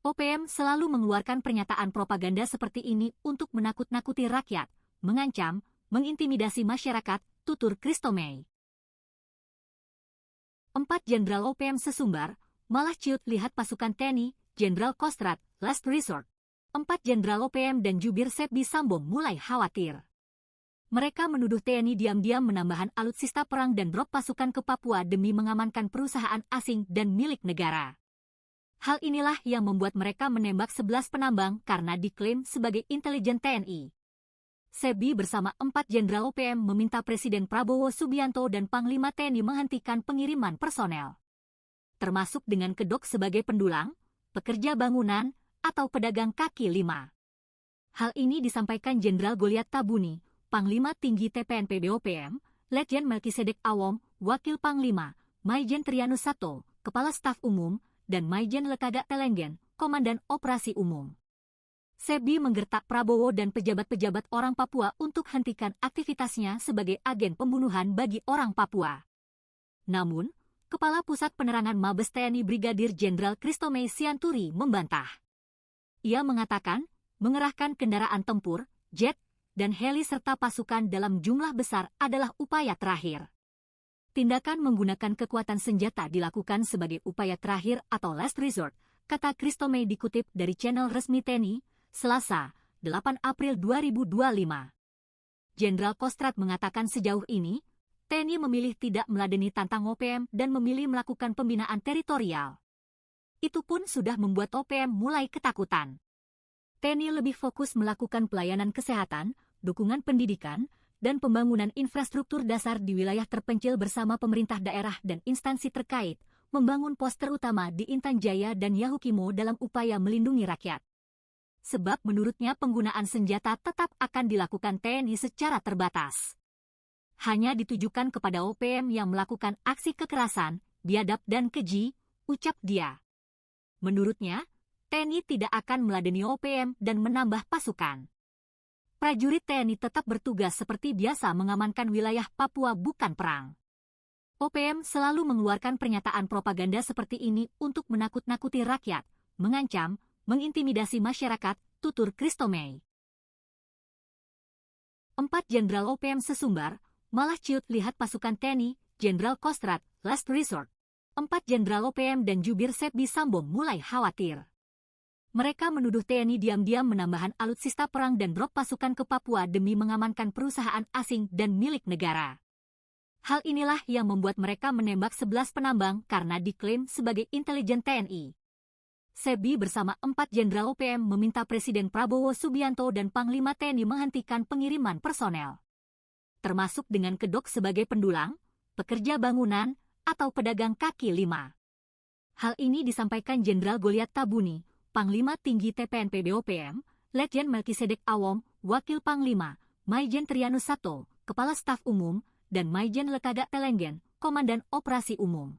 OPM selalu mengeluarkan pernyataan propaganda seperti ini untuk menakut-nakuti rakyat, mengancam, mengintimidasi masyarakat, tutur Christomey. 4 Jenderal OPM sesumbar, malah ciut lihat pasukan TNI, Jenderal Kostrad, last resort. 4 Jenderal OPM dan jubir Sepbi Sambong mulai khawatir. Mereka menuduh TNI diam-diam menambahkan alutsista perang dan drop pasukan ke Papua demi mengamankan perusahaan asing dan milik negara. Hal inilah yang membuat mereka menembak 11 penambang karena diklaim sebagai intelijen TNI. Sepbi bersama 4 Jenderal OPM meminta Presiden Prabowo Subianto dan Panglima TNI menghentikan pengiriman personel, termasuk dengan kedok sebagai pendulang, pekerja bangunan, atau pedagang kaki lima. Hal ini disampaikan Jenderal Goliat Tabuni, Panglima Tinggi TPNP BOPM, Letjen Melkisedek Awom, Wakil Panglima, Maijen Trianus Sato, Kepala Staf Umum, dan Maijen Lekaga Telenggen, Komandan Operasi Umum. Sepbi menggertak Prabowo dan pejabat-pejabat orang Papua untuk hentikan aktivitasnya sebagai agen pembunuhan bagi orang Papua. Namun, Kepala Pusat Penerangan Mabes TNI Brigadir Jenderal Christomey Sianturi membantah. Ia mengatakan, mengerahkan kendaraan tempur, jet, dan heli serta pasukan dalam jumlah besar adalah upaya terakhir. Tindakan menggunakan kekuatan senjata dilakukan sebagai upaya terakhir atau last resort, kata Christomey dikutip dari channel resmi TNI, Selasa, 8 April 2025. Jenderal Kostrad mengatakan sejauh ini, TNI memilih tidak meladeni tantang OPM dan memilih melakukan pembinaan teritorial. Itu pun sudah membuat OPM mulai ketakutan. TNI lebih fokus melakukan pelayanan kesehatan, dukungan pendidikan, dan pembangunan infrastruktur dasar di wilayah terpencil bersama pemerintah daerah dan instansi terkait, membangun pos terutama di Intan Jaya dan Yahukimo dalam upaya melindungi rakyat. Sebab menurutnya penggunaan senjata tetap akan dilakukan TNI secara terbatas. Hanya ditujukan kepada OPM yang melakukan aksi kekerasan, biadab dan keji, ucap dia. Menurutnya, TNI tidak akan meladeni OPM dan menambah pasukan. Prajurit TNI tetap bertugas seperti biasa mengamankan wilayah Papua bukan perang. OPM selalu mengeluarkan pernyataan propaganda seperti ini untuk menakut-nakuti rakyat, mengancam, mengintimidasi masyarakat, tutur Christomey. 4 Jenderal OPM sesumbar, malah ciut lihat pasukan TNI, Jenderal Kostrad, last resort. 4 Jenderal OPM dan jubir Setbi Sambo mulai khawatir. Mereka menuduh TNI diam-diam menambahkan alutsista perang dan drop pasukan ke Papua demi mengamankan perusahaan asing dan milik negara. Hal inilah yang membuat mereka menembak 11 penambang karena diklaim sebagai intelijen TNI. Setbi bersama 4 Jenderal OPM meminta Presiden Prabowo Subianto dan Panglima TNI menghentikan pengiriman personel, termasuk dengan kedok sebagai pendulang, pekerja bangunan, atau pedagang kaki lima. Hal ini disampaikan Jenderal Goliat Tabuni, Panglima Tinggi TPNP BOPM, Letjen Melkisedek Awom, Wakil Panglima, Maijen Trianus Sato, Kepala Staf Umum, dan Maijen Lekaga Telenggen, Komandan Operasi Umum.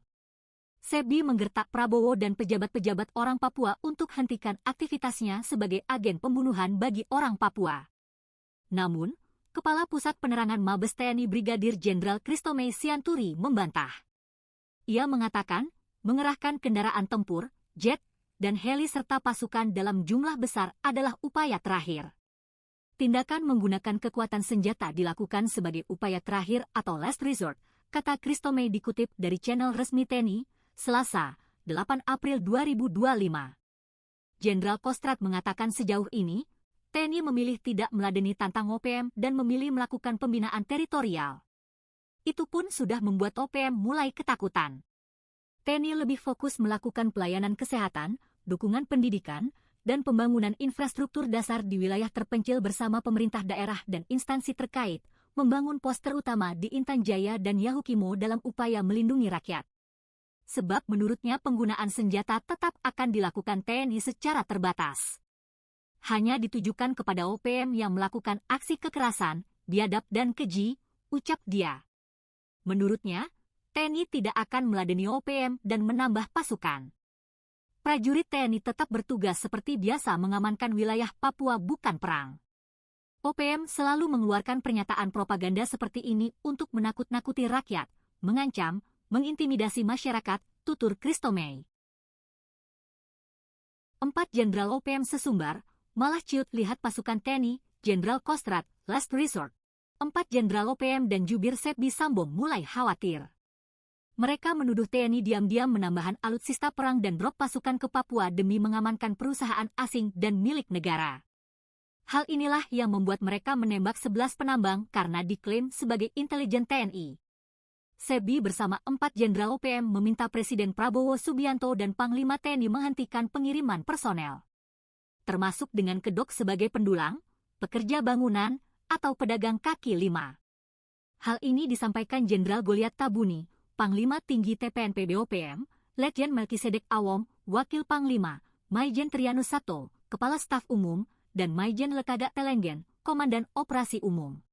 Setbi menggertak Prabowo dan pejabat-pejabat orang Papua untuk hentikan aktivitasnya sebagai agen pembunuhan bagi orang Papua. Namun, Kepala Pusat Penerangan Mabes TNI Brigadir Jenderal Christomey Sianturi membantah. Ia mengatakan, mengerahkan kendaraan tempur, jet, dan heli serta pasukan dalam jumlah besar adalah upaya terakhir. Tindakan menggunakan kekuatan senjata dilakukan sebagai upaya terakhir atau last resort, kata Christomey dikutip dari channel resmi TNI, Selasa, 8 April 2025. Jenderal Kostrad mengatakan sejauh ini, TNI memilih tidak meladeni tantang OPM dan memilih melakukan pembinaan teritorial. Itu pun sudah membuat OPM mulai ketakutan. TNI lebih fokus melakukan pelayanan kesehatan, dukungan pendidikan, dan pembangunan infrastruktur dasar di wilayah terpencil bersama pemerintah daerah dan instansi terkait, membangun pos terutama di Intan Jaya dan Yahukimo dalam upaya melindungi rakyat. Sebab menurutnya penggunaan senjata tetap akan dilakukan TNI secara terbatas. Hanya ditujukan kepada OPM yang melakukan aksi kekerasan, biadab dan keji, ucap dia. Menurutnya, TNI tidak akan meladeni OPM dan menambah pasukan. Prajurit TNI tetap bertugas seperti biasa mengamankan wilayah Papua bukan perang. OPM selalu mengeluarkan pernyataan propaganda seperti ini untuk menakut-nakuti rakyat, mengancam, mengintimidasi masyarakat, tutur Christomey. 4 Jenderal OPM sesumbar, malah ciut lihat pasukan TNI, Jenderal Kostrad, last resort. 4 Jenderal OPM dan jubir Setbi Sambo mulai khawatir. Mereka menuduh TNI diam-diam menambahkan alutsista perang dan drop pasukan ke Papua demi mengamankan perusahaan asing dan milik negara. Hal inilah yang membuat mereka menembak 11 penambang karena diklaim sebagai intelijen TNI. Setbi bersama 4 Jenderal OPM meminta Presiden Prabowo Subianto dan Panglima TNI menghentikan pengiriman personel, termasuk dengan kedok sebagai pendulang, pekerja bangunan, atau pedagang kaki lima. Hal ini disampaikan Jenderal Goliat Tabuni, Panglima Tinggi TPNP BOPM, Letjen Melkisedek Awom, Wakil Panglima, Maijen Trianus Sato, Kepala Staf Umum, dan Maijen Lekaga Telenggen, Komandan Operasi Umum.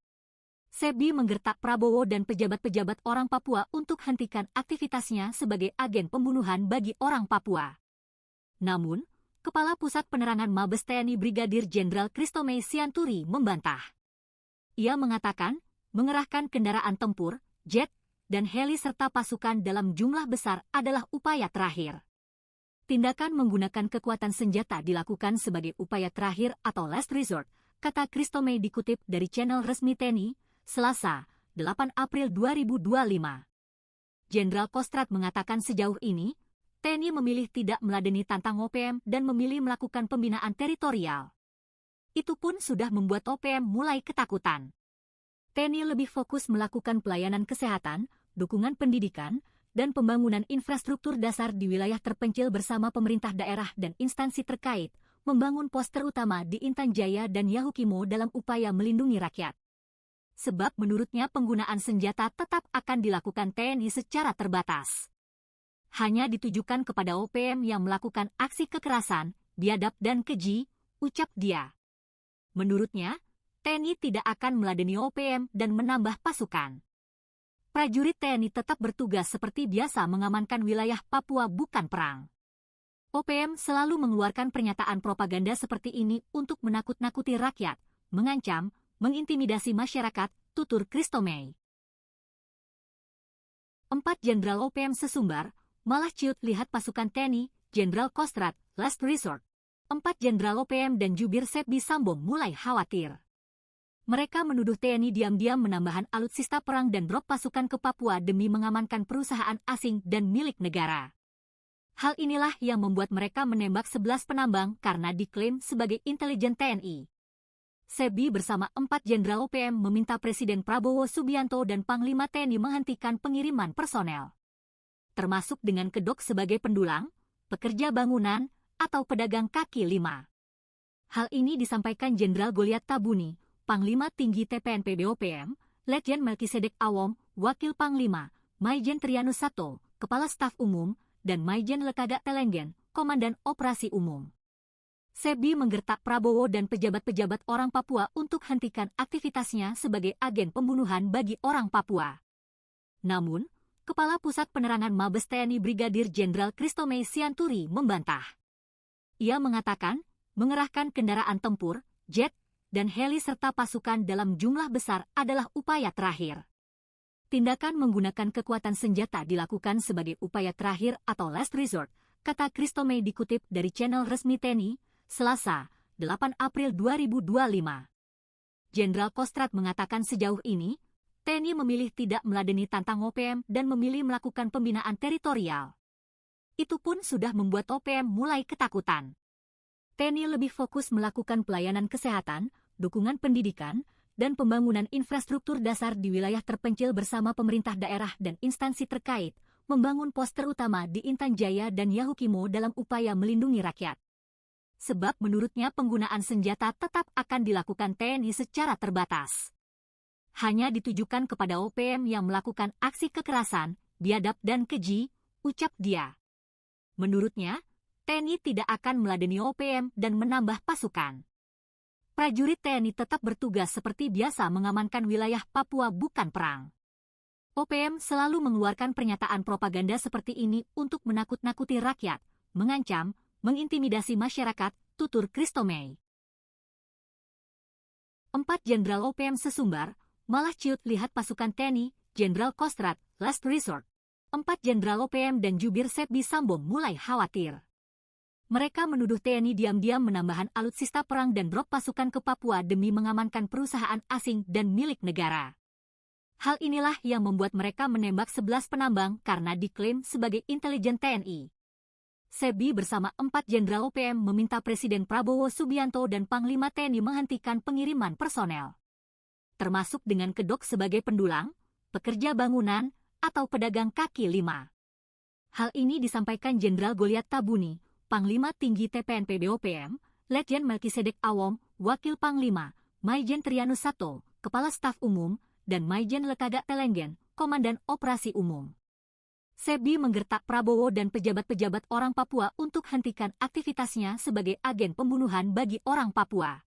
Setbi menggertak Prabowo dan pejabat-pejabat orang Papua untuk hentikan aktivitasnya sebagai agen pembunuhan bagi orang Papua. Namun, Kepala Pusat Penerangan Mabes TNI Brigadir Jenderal Christomey Sianturi membantah. Ia mengatakan, mengerahkan kendaraan tempur, jet, dan heli serta pasukan dalam jumlah besar adalah upaya terakhir. Tindakan menggunakan kekuatan senjata dilakukan sebagai upaya terakhir atau last resort, kata Christomey dikutip dari channel resmi TNI, Selasa, 8 April 2025. Jenderal Kostrad mengatakan sejauh ini, TNI memilih tidak meladeni tantang OPM dan memilih melakukan pembinaan teritorial. Itu pun sudah membuat OPM mulai ketakutan. TNI lebih fokus melakukan pelayanan kesehatan, dukungan pendidikan, dan pembangunan infrastruktur dasar di wilayah terpencil bersama pemerintah daerah dan instansi terkait, membangun pos terutama di Intan Jaya dan Yahukimo dalam upaya melindungi rakyat. Sebab menurutnya penggunaan senjata tetap akan dilakukan TNI secara terbatas. Hanya ditujukan kepada OPM yang melakukan aksi kekerasan, biadab dan keji, ucap dia. Menurutnya, TNI tidak akan meladeni OPM dan menambah pasukan. Prajurit TNI tetap bertugas seperti biasa mengamankan wilayah Papua bukan perang. OPM selalu mengeluarkan pernyataan propaganda seperti ini untuk menakut-nakuti rakyat, mengancam, mengintimidasi masyarakat, tutur Christomey. 4 Jenderal OPM sesumbar, malah ciut lihat pasukan TNI, Jenderal Kostrad, last resort. 4 Jenderal OPM dan jubir Setbi Sambo mulai khawatir. Mereka menuduh TNI diam-diam menambahkan alutsista perang dan drop pasukan ke Papua demi mengamankan perusahaan asing dan milik negara. Hal inilah yang membuat mereka menembak 11 penambang karena diklaim sebagai intelijen TNI. SEBI bersama 4 Jenderal OPM meminta Presiden Prabowo Subianto dan Panglima TNI menghentikan pengiriman personel, termasuk dengan kedok sebagai pendulang, pekerja bangunan, atau pedagang kaki lima. Hal ini disampaikan Jenderal Goliat Tabuni, Panglima Tinggi TPNP BOPM, Letjen Melkisedek Awom, Wakil Panglima, Maijen Trianus Sato, Kepala Staf Umum, dan Maijen Lekagak Telenggen, Komandan Operasi Umum. SEBI menggertak Prabowo dan pejabat-pejabat orang Papua untuk hentikan aktivitasnya sebagai agen pembunuhan bagi orang Papua. Namun, Kepala Pusat Penerangan Mabes TNI Brigadir Jenderal Christomey Sianturi membantah. Ia mengatakan, mengerahkan kendaraan tempur, jet, dan heli serta pasukan dalam jumlah besar adalah upaya terakhir. Tindakan menggunakan kekuatan senjata dilakukan sebagai upaya terakhir atau last resort, kata Christomey dikutip dari channel resmi TNI, Selasa, 8 April 2025. Jenderal Kostrad mengatakan sejauh ini, TNI memilih tidak meladeni tantang OPM dan memilih melakukan pembinaan teritorial. Itu pun sudah membuat OPM mulai ketakutan. TNI lebih fokus melakukan pelayanan kesehatan, dukungan pendidikan, dan pembangunan infrastruktur dasar di wilayah terpencil bersama pemerintah daerah dan instansi terkait, membangun pos terutama di Intan Jaya dan Yahukimo dalam upaya melindungi rakyat. Sebab menurutnya penggunaan senjata tetap akan dilakukan TNI secara terbatas. Hanya ditujukan kepada OPM yang melakukan aksi kekerasan, biadab dan keji, ucap dia. Menurutnya, TNI tidak akan meladeni OPM dan menambah pasukan. Prajurit TNI tetap bertugas seperti biasa mengamankan wilayah Papua bukan perang. OPM selalu mengeluarkan pernyataan propaganda seperti ini untuk menakut-nakuti rakyat, mengancam, mengintimidasi masyarakat, tutur Christomey. 4 Jenderal OPM sesumbar, malah ciut lihat pasukan TNI, Jenderal Kostrad, last resort. 4 Jenderal OPM dan jubir SEBI Sambom mulai khawatir. Mereka menuduh TNI diam-diam menambahkan alutsista perang dan drop pasukan ke Papua demi mengamankan perusahaan asing dan milik negara. Hal inilah yang membuat mereka menembak 11 penambang karena diklaim sebagai intelijen TNI. SEBI bersama 4 Jenderal OPM meminta Presiden Prabowo Subianto dan Panglima TNI menghentikan pengiriman personel, termasuk dengan kedok sebagai pendulang, pekerja bangunan, atau pedagang kaki lima. Hal ini disampaikan Jenderal Goliat Tabuni, Panglima Tinggi TPNP BOPM, Letjen Melkisedek Awom, Wakil Panglima, Maijen Trianus Sato, Kepala Staf Umum, dan Maijen Lekagak Telenggen, Komandan Operasi Umum. SEBI menggertak Prabowo dan pejabat-pejabat orang Papua untuk hentikan aktivitasnya sebagai agen pembunuhan bagi orang Papua.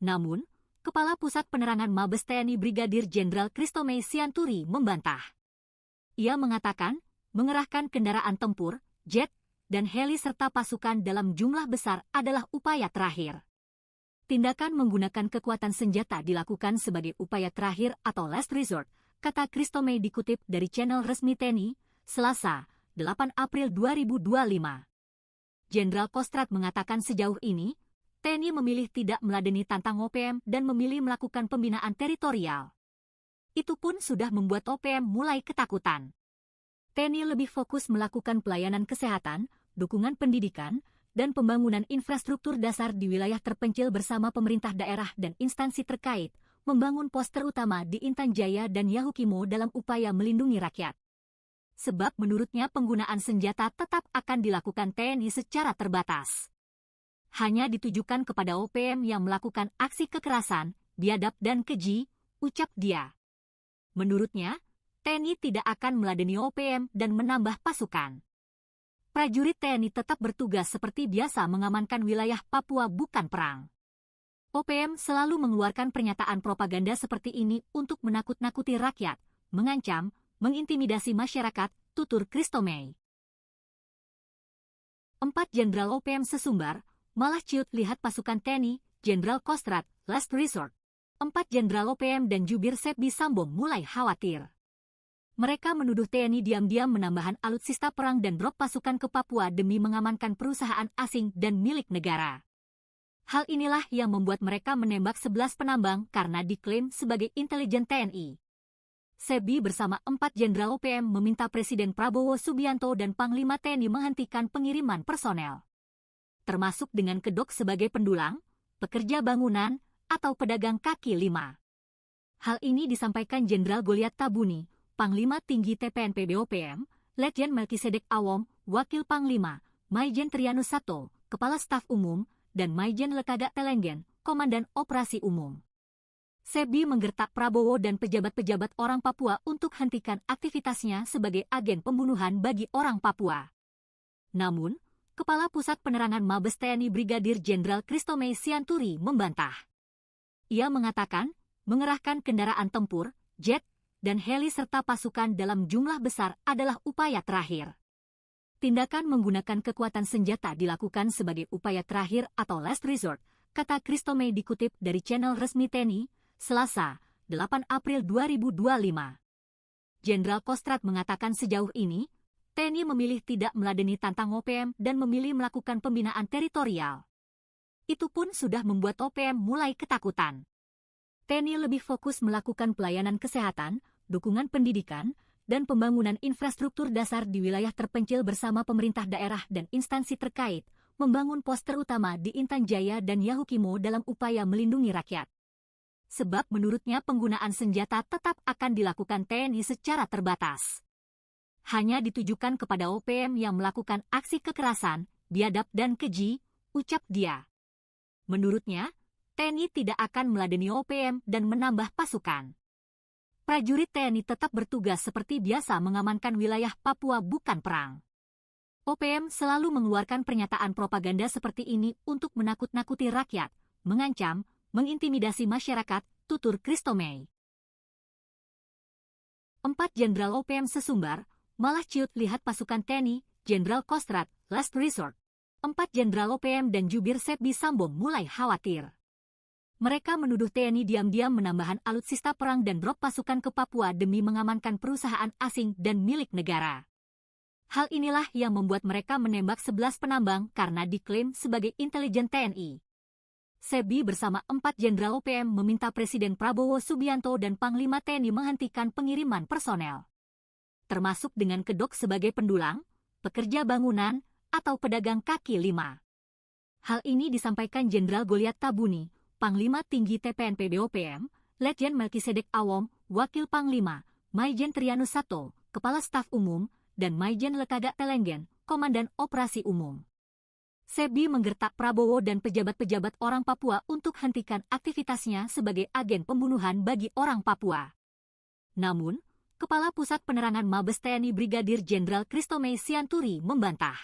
Namun, Kepala Pusat Penerangan Mabes TNI Brigadir Jenderal Christomey Sianturi membantah. Ia mengatakan, mengerahkan kendaraan tempur, jet, dan heli serta pasukan dalam jumlah besar adalah upaya terakhir. Tindakan menggunakan kekuatan senjata dilakukan sebagai upaya terakhir atau last resort, kata Christomey dikutip dari channel resmi TNI, Selasa, 8 April 2025. Jenderal Kostrad mengatakan sejauh ini, TNI memilih tidak meladeni tantang OPM dan memilih melakukan pembinaan teritorial. Itu pun sudah membuat OPM mulai ketakutan. TNI lebih fokus melakukan pelayanan kesehatan, dukungan pendidikan, dan pembangunan infrastruktur dasar di wilayah terpencil bersama pemerintah daerah dan instansi terkait, membangun pos terutama di Intan Jaya dan Yahukimo dalam upaya melindungi rakyat. Sebab menurutnya penggunaan senjata tetap akan dilakukan TNI secara terbatas. Hanya ditujukan kepada OPM yang melakukan aksi kekerasan, biadab dan keji, ucap dia. Menurutnya, TNI tidak akan meladeni OPM dan menambah pasukan. Prajurit TNI tetap bertugas seperti biasa mengamankan wilayah Papua bukan perang. OPM selalu mengeluarkan pernyataan propaganda seperti ini untuk menakut-nakuti rakyat, mengancam, mengintimidasi masyarakat, tutur Christomey. 4 Jenderal OPM sesumbar, malah ciut lihat pasukan TNI, Jenderal Kostrad, last resort. 4 Jenderal OPM dan jubir SEBI Sambom mulai khawatir. Mereka menuduh TNI diam-diam menambahkan alutsista perang dan drop pasukan ke Papua demi mengamankan perusahaan asing dan milik negara. Hal inilah yang membuat mereka menembak 11 penambang karena diklaim sebagai intelijen TNI. SEBI bersama 4 Jenderal OPM meminta Presiden Prabowo Subianto dan Panglima TNI menghentikan pengiriman personel, termasuk dengan kedok sebagai pendulang, pekerja bangunan, atau pedagang kaki lima. Hal ini disampaikan Jenderal Goliat Tabuni, Panglima Tinggi TPNP BOPM, Letjen Melkisedek Awom, Wakil Panglima, Maijen Trianus Sato, Kepala Staf Umum, dan Maijen Lekagak Telenggen, Komandan Operasi Umum. SEBI menggertak Prabowo dan pejabat-pejabat orang Papua untuk hentikan aktivitasnya sebagai agen pembunuhan bagi orang Papua. Namun, Kepala Pusat Penerangan Mabes TNI Brigadir Jenderal Christomey Sianturi membantah. Ia mengatakan, mengerahkan kendaraan tempur, jet, dan heli serta pasukan dalam jumlah besar adalah upaya terakhir. Tindakan menggunakan kekuatan senjata dilakukan sebagai upaya terakhir atau last resort, kata Christomey dikutip dari channel resmi TNI, Selasa, 8 April 2025. Jenderal Kostrad mengatakan sejauh ini, TNI memilih tidak meladeni tantang OPM dan memilih melakukan pembinaan teritorial. Itu pun sudah membuat OPM mulai ketakutan. TNI lebih fokus melakukan pelayanan kesehatan, dukungan pendidikan, dan pembangunan infrastruktur dasar di wilayah terpencil bersama pemerintah daerah dan instansi terkait, membangun pos terutama di Intan Jaya dan Yahukimo dalam upaya melindungi rakyat. Sebab menurutnya penggunaan senjata tetap akan dilakukan TNI secara terbatas. Hanya ditujukan kepada OPM yang melakukan aksi kekerasan, biadab dan keji, ucap dia. Menurutnya, TNI tidak akan meladeni OPM dan menambah pasukan. Prajurit TNI tetap bertugas seperti biasa mengamankan wilayah Papua bukan perang. OPM selalu mengeluarkan pernyataan propaganda seperti ini untuk menakut-nakuti rakyat, mengancam, mengintimidasi masyarakat, tutur Christomey. 4 Jenderal OPM sesumbar, malah ciut lihat pasukan TNI, Jenderal Kostrad, last resort. 4 Jenderal OPM dan jubir SEBI Sambo mulai khawatir. Mereka menuduh TNI diam-diam menambahkan alutsista perang dan drop pasukan ke Papua demi mengamankan perusahaan asing dan milik negara. Hal inilah yang membuat mereka menembak 11 penambang karena diklaim sebagai intelijen TNI. SEBI bersama 4 Jenderal OPM meminta Presiden Prabowo Subianto dan Panglima TNI menghentikan pengiriman personel, termasuk dengan kedok sebagai pendulang, pekerja bangunan, atau pedagang kaki lima. Hal ini disampaikan Jenderal Goliat Tabuni, Panglima Tinggi TPNP BOPM, Letjen Melkisedek Awom, Wakil Panglima, Maijen Trianus Sato, Kepala Staf Umum, dan Maijen Lekagak Telenggen, Komandan Operasi Umum. SEBI menggertak Prabowo dan pejabat-pejabat orang Papua untuk hentikan aktivitasnya sebagai agen pembunuhan bagi orang Papua. Namun, Kepala Pusat Penerangan Mabes TNI Brigadir Jenderal Christomey Sianturi membantah.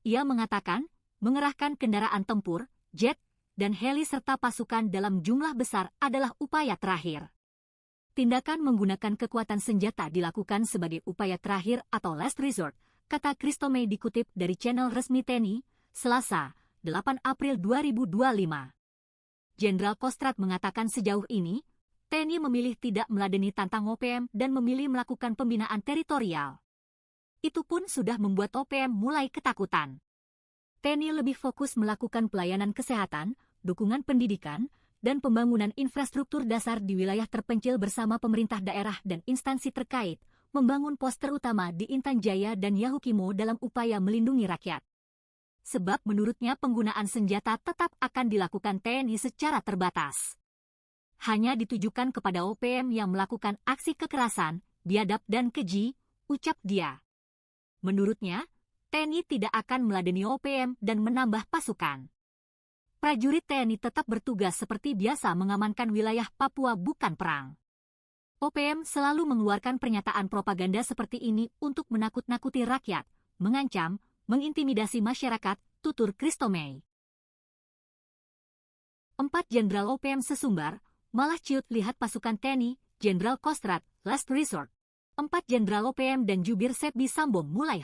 Ia mengatakan, mengerahkan kendaraan tempur, jet, dan heli serta pasukan dalam jumlah besar adalah upaya terakhir. Tindakan menggunakan kekuatan senjata dilakukan sebagai upaya terakhir atau last resort, kata Christomey dikutip dari channel resmi TNI, Selasa, 8 April 2025. Jenderal Kostrad mengatakan sejauh ini, TNI memilih tidak meladeni tantang OPM dan memilih melakukan pembinaan teritorial. Itu pun sudah membuat OPM mulai ketakutan. TNI lebih fokus melakukan pelayanan kesehatan, dukungan pendidikan, dan pembangunan infrastruktur dasar di wilayah terpencil bersama pemerintah daerah dan instansi terkait, membangun pos terutama di Intan Jaya dan Yahukimo dalam upaya melindungi rakyat. Sebab menurutnya penggunaan senjata tetap akan dilakukan TNI secara terbatas. Hanya ditujukan kepada OPM yang melakukan aksi kekerasan, biadab dan keji, ucap dia. Menurutnya, TNI tidak akan meladeni OPM dan menambah pasukan. Prajurit TNI tetap bertugas seperti biasa mengamankan wilayah Papua bukan perang. OPM selalu mengeluarkan pernyataan propaganda seperti ini untuk menakut-nakuti rakyat, mengancam, mengintimidasi masyarakat, tutur Christomey. 4 Jenderal OPM sesumbar, malah ciut lihat pasukan TNI, Jenderal Kostrad, last resort. 4 Jenderal OPM dan jubir SEBI Sambo mulai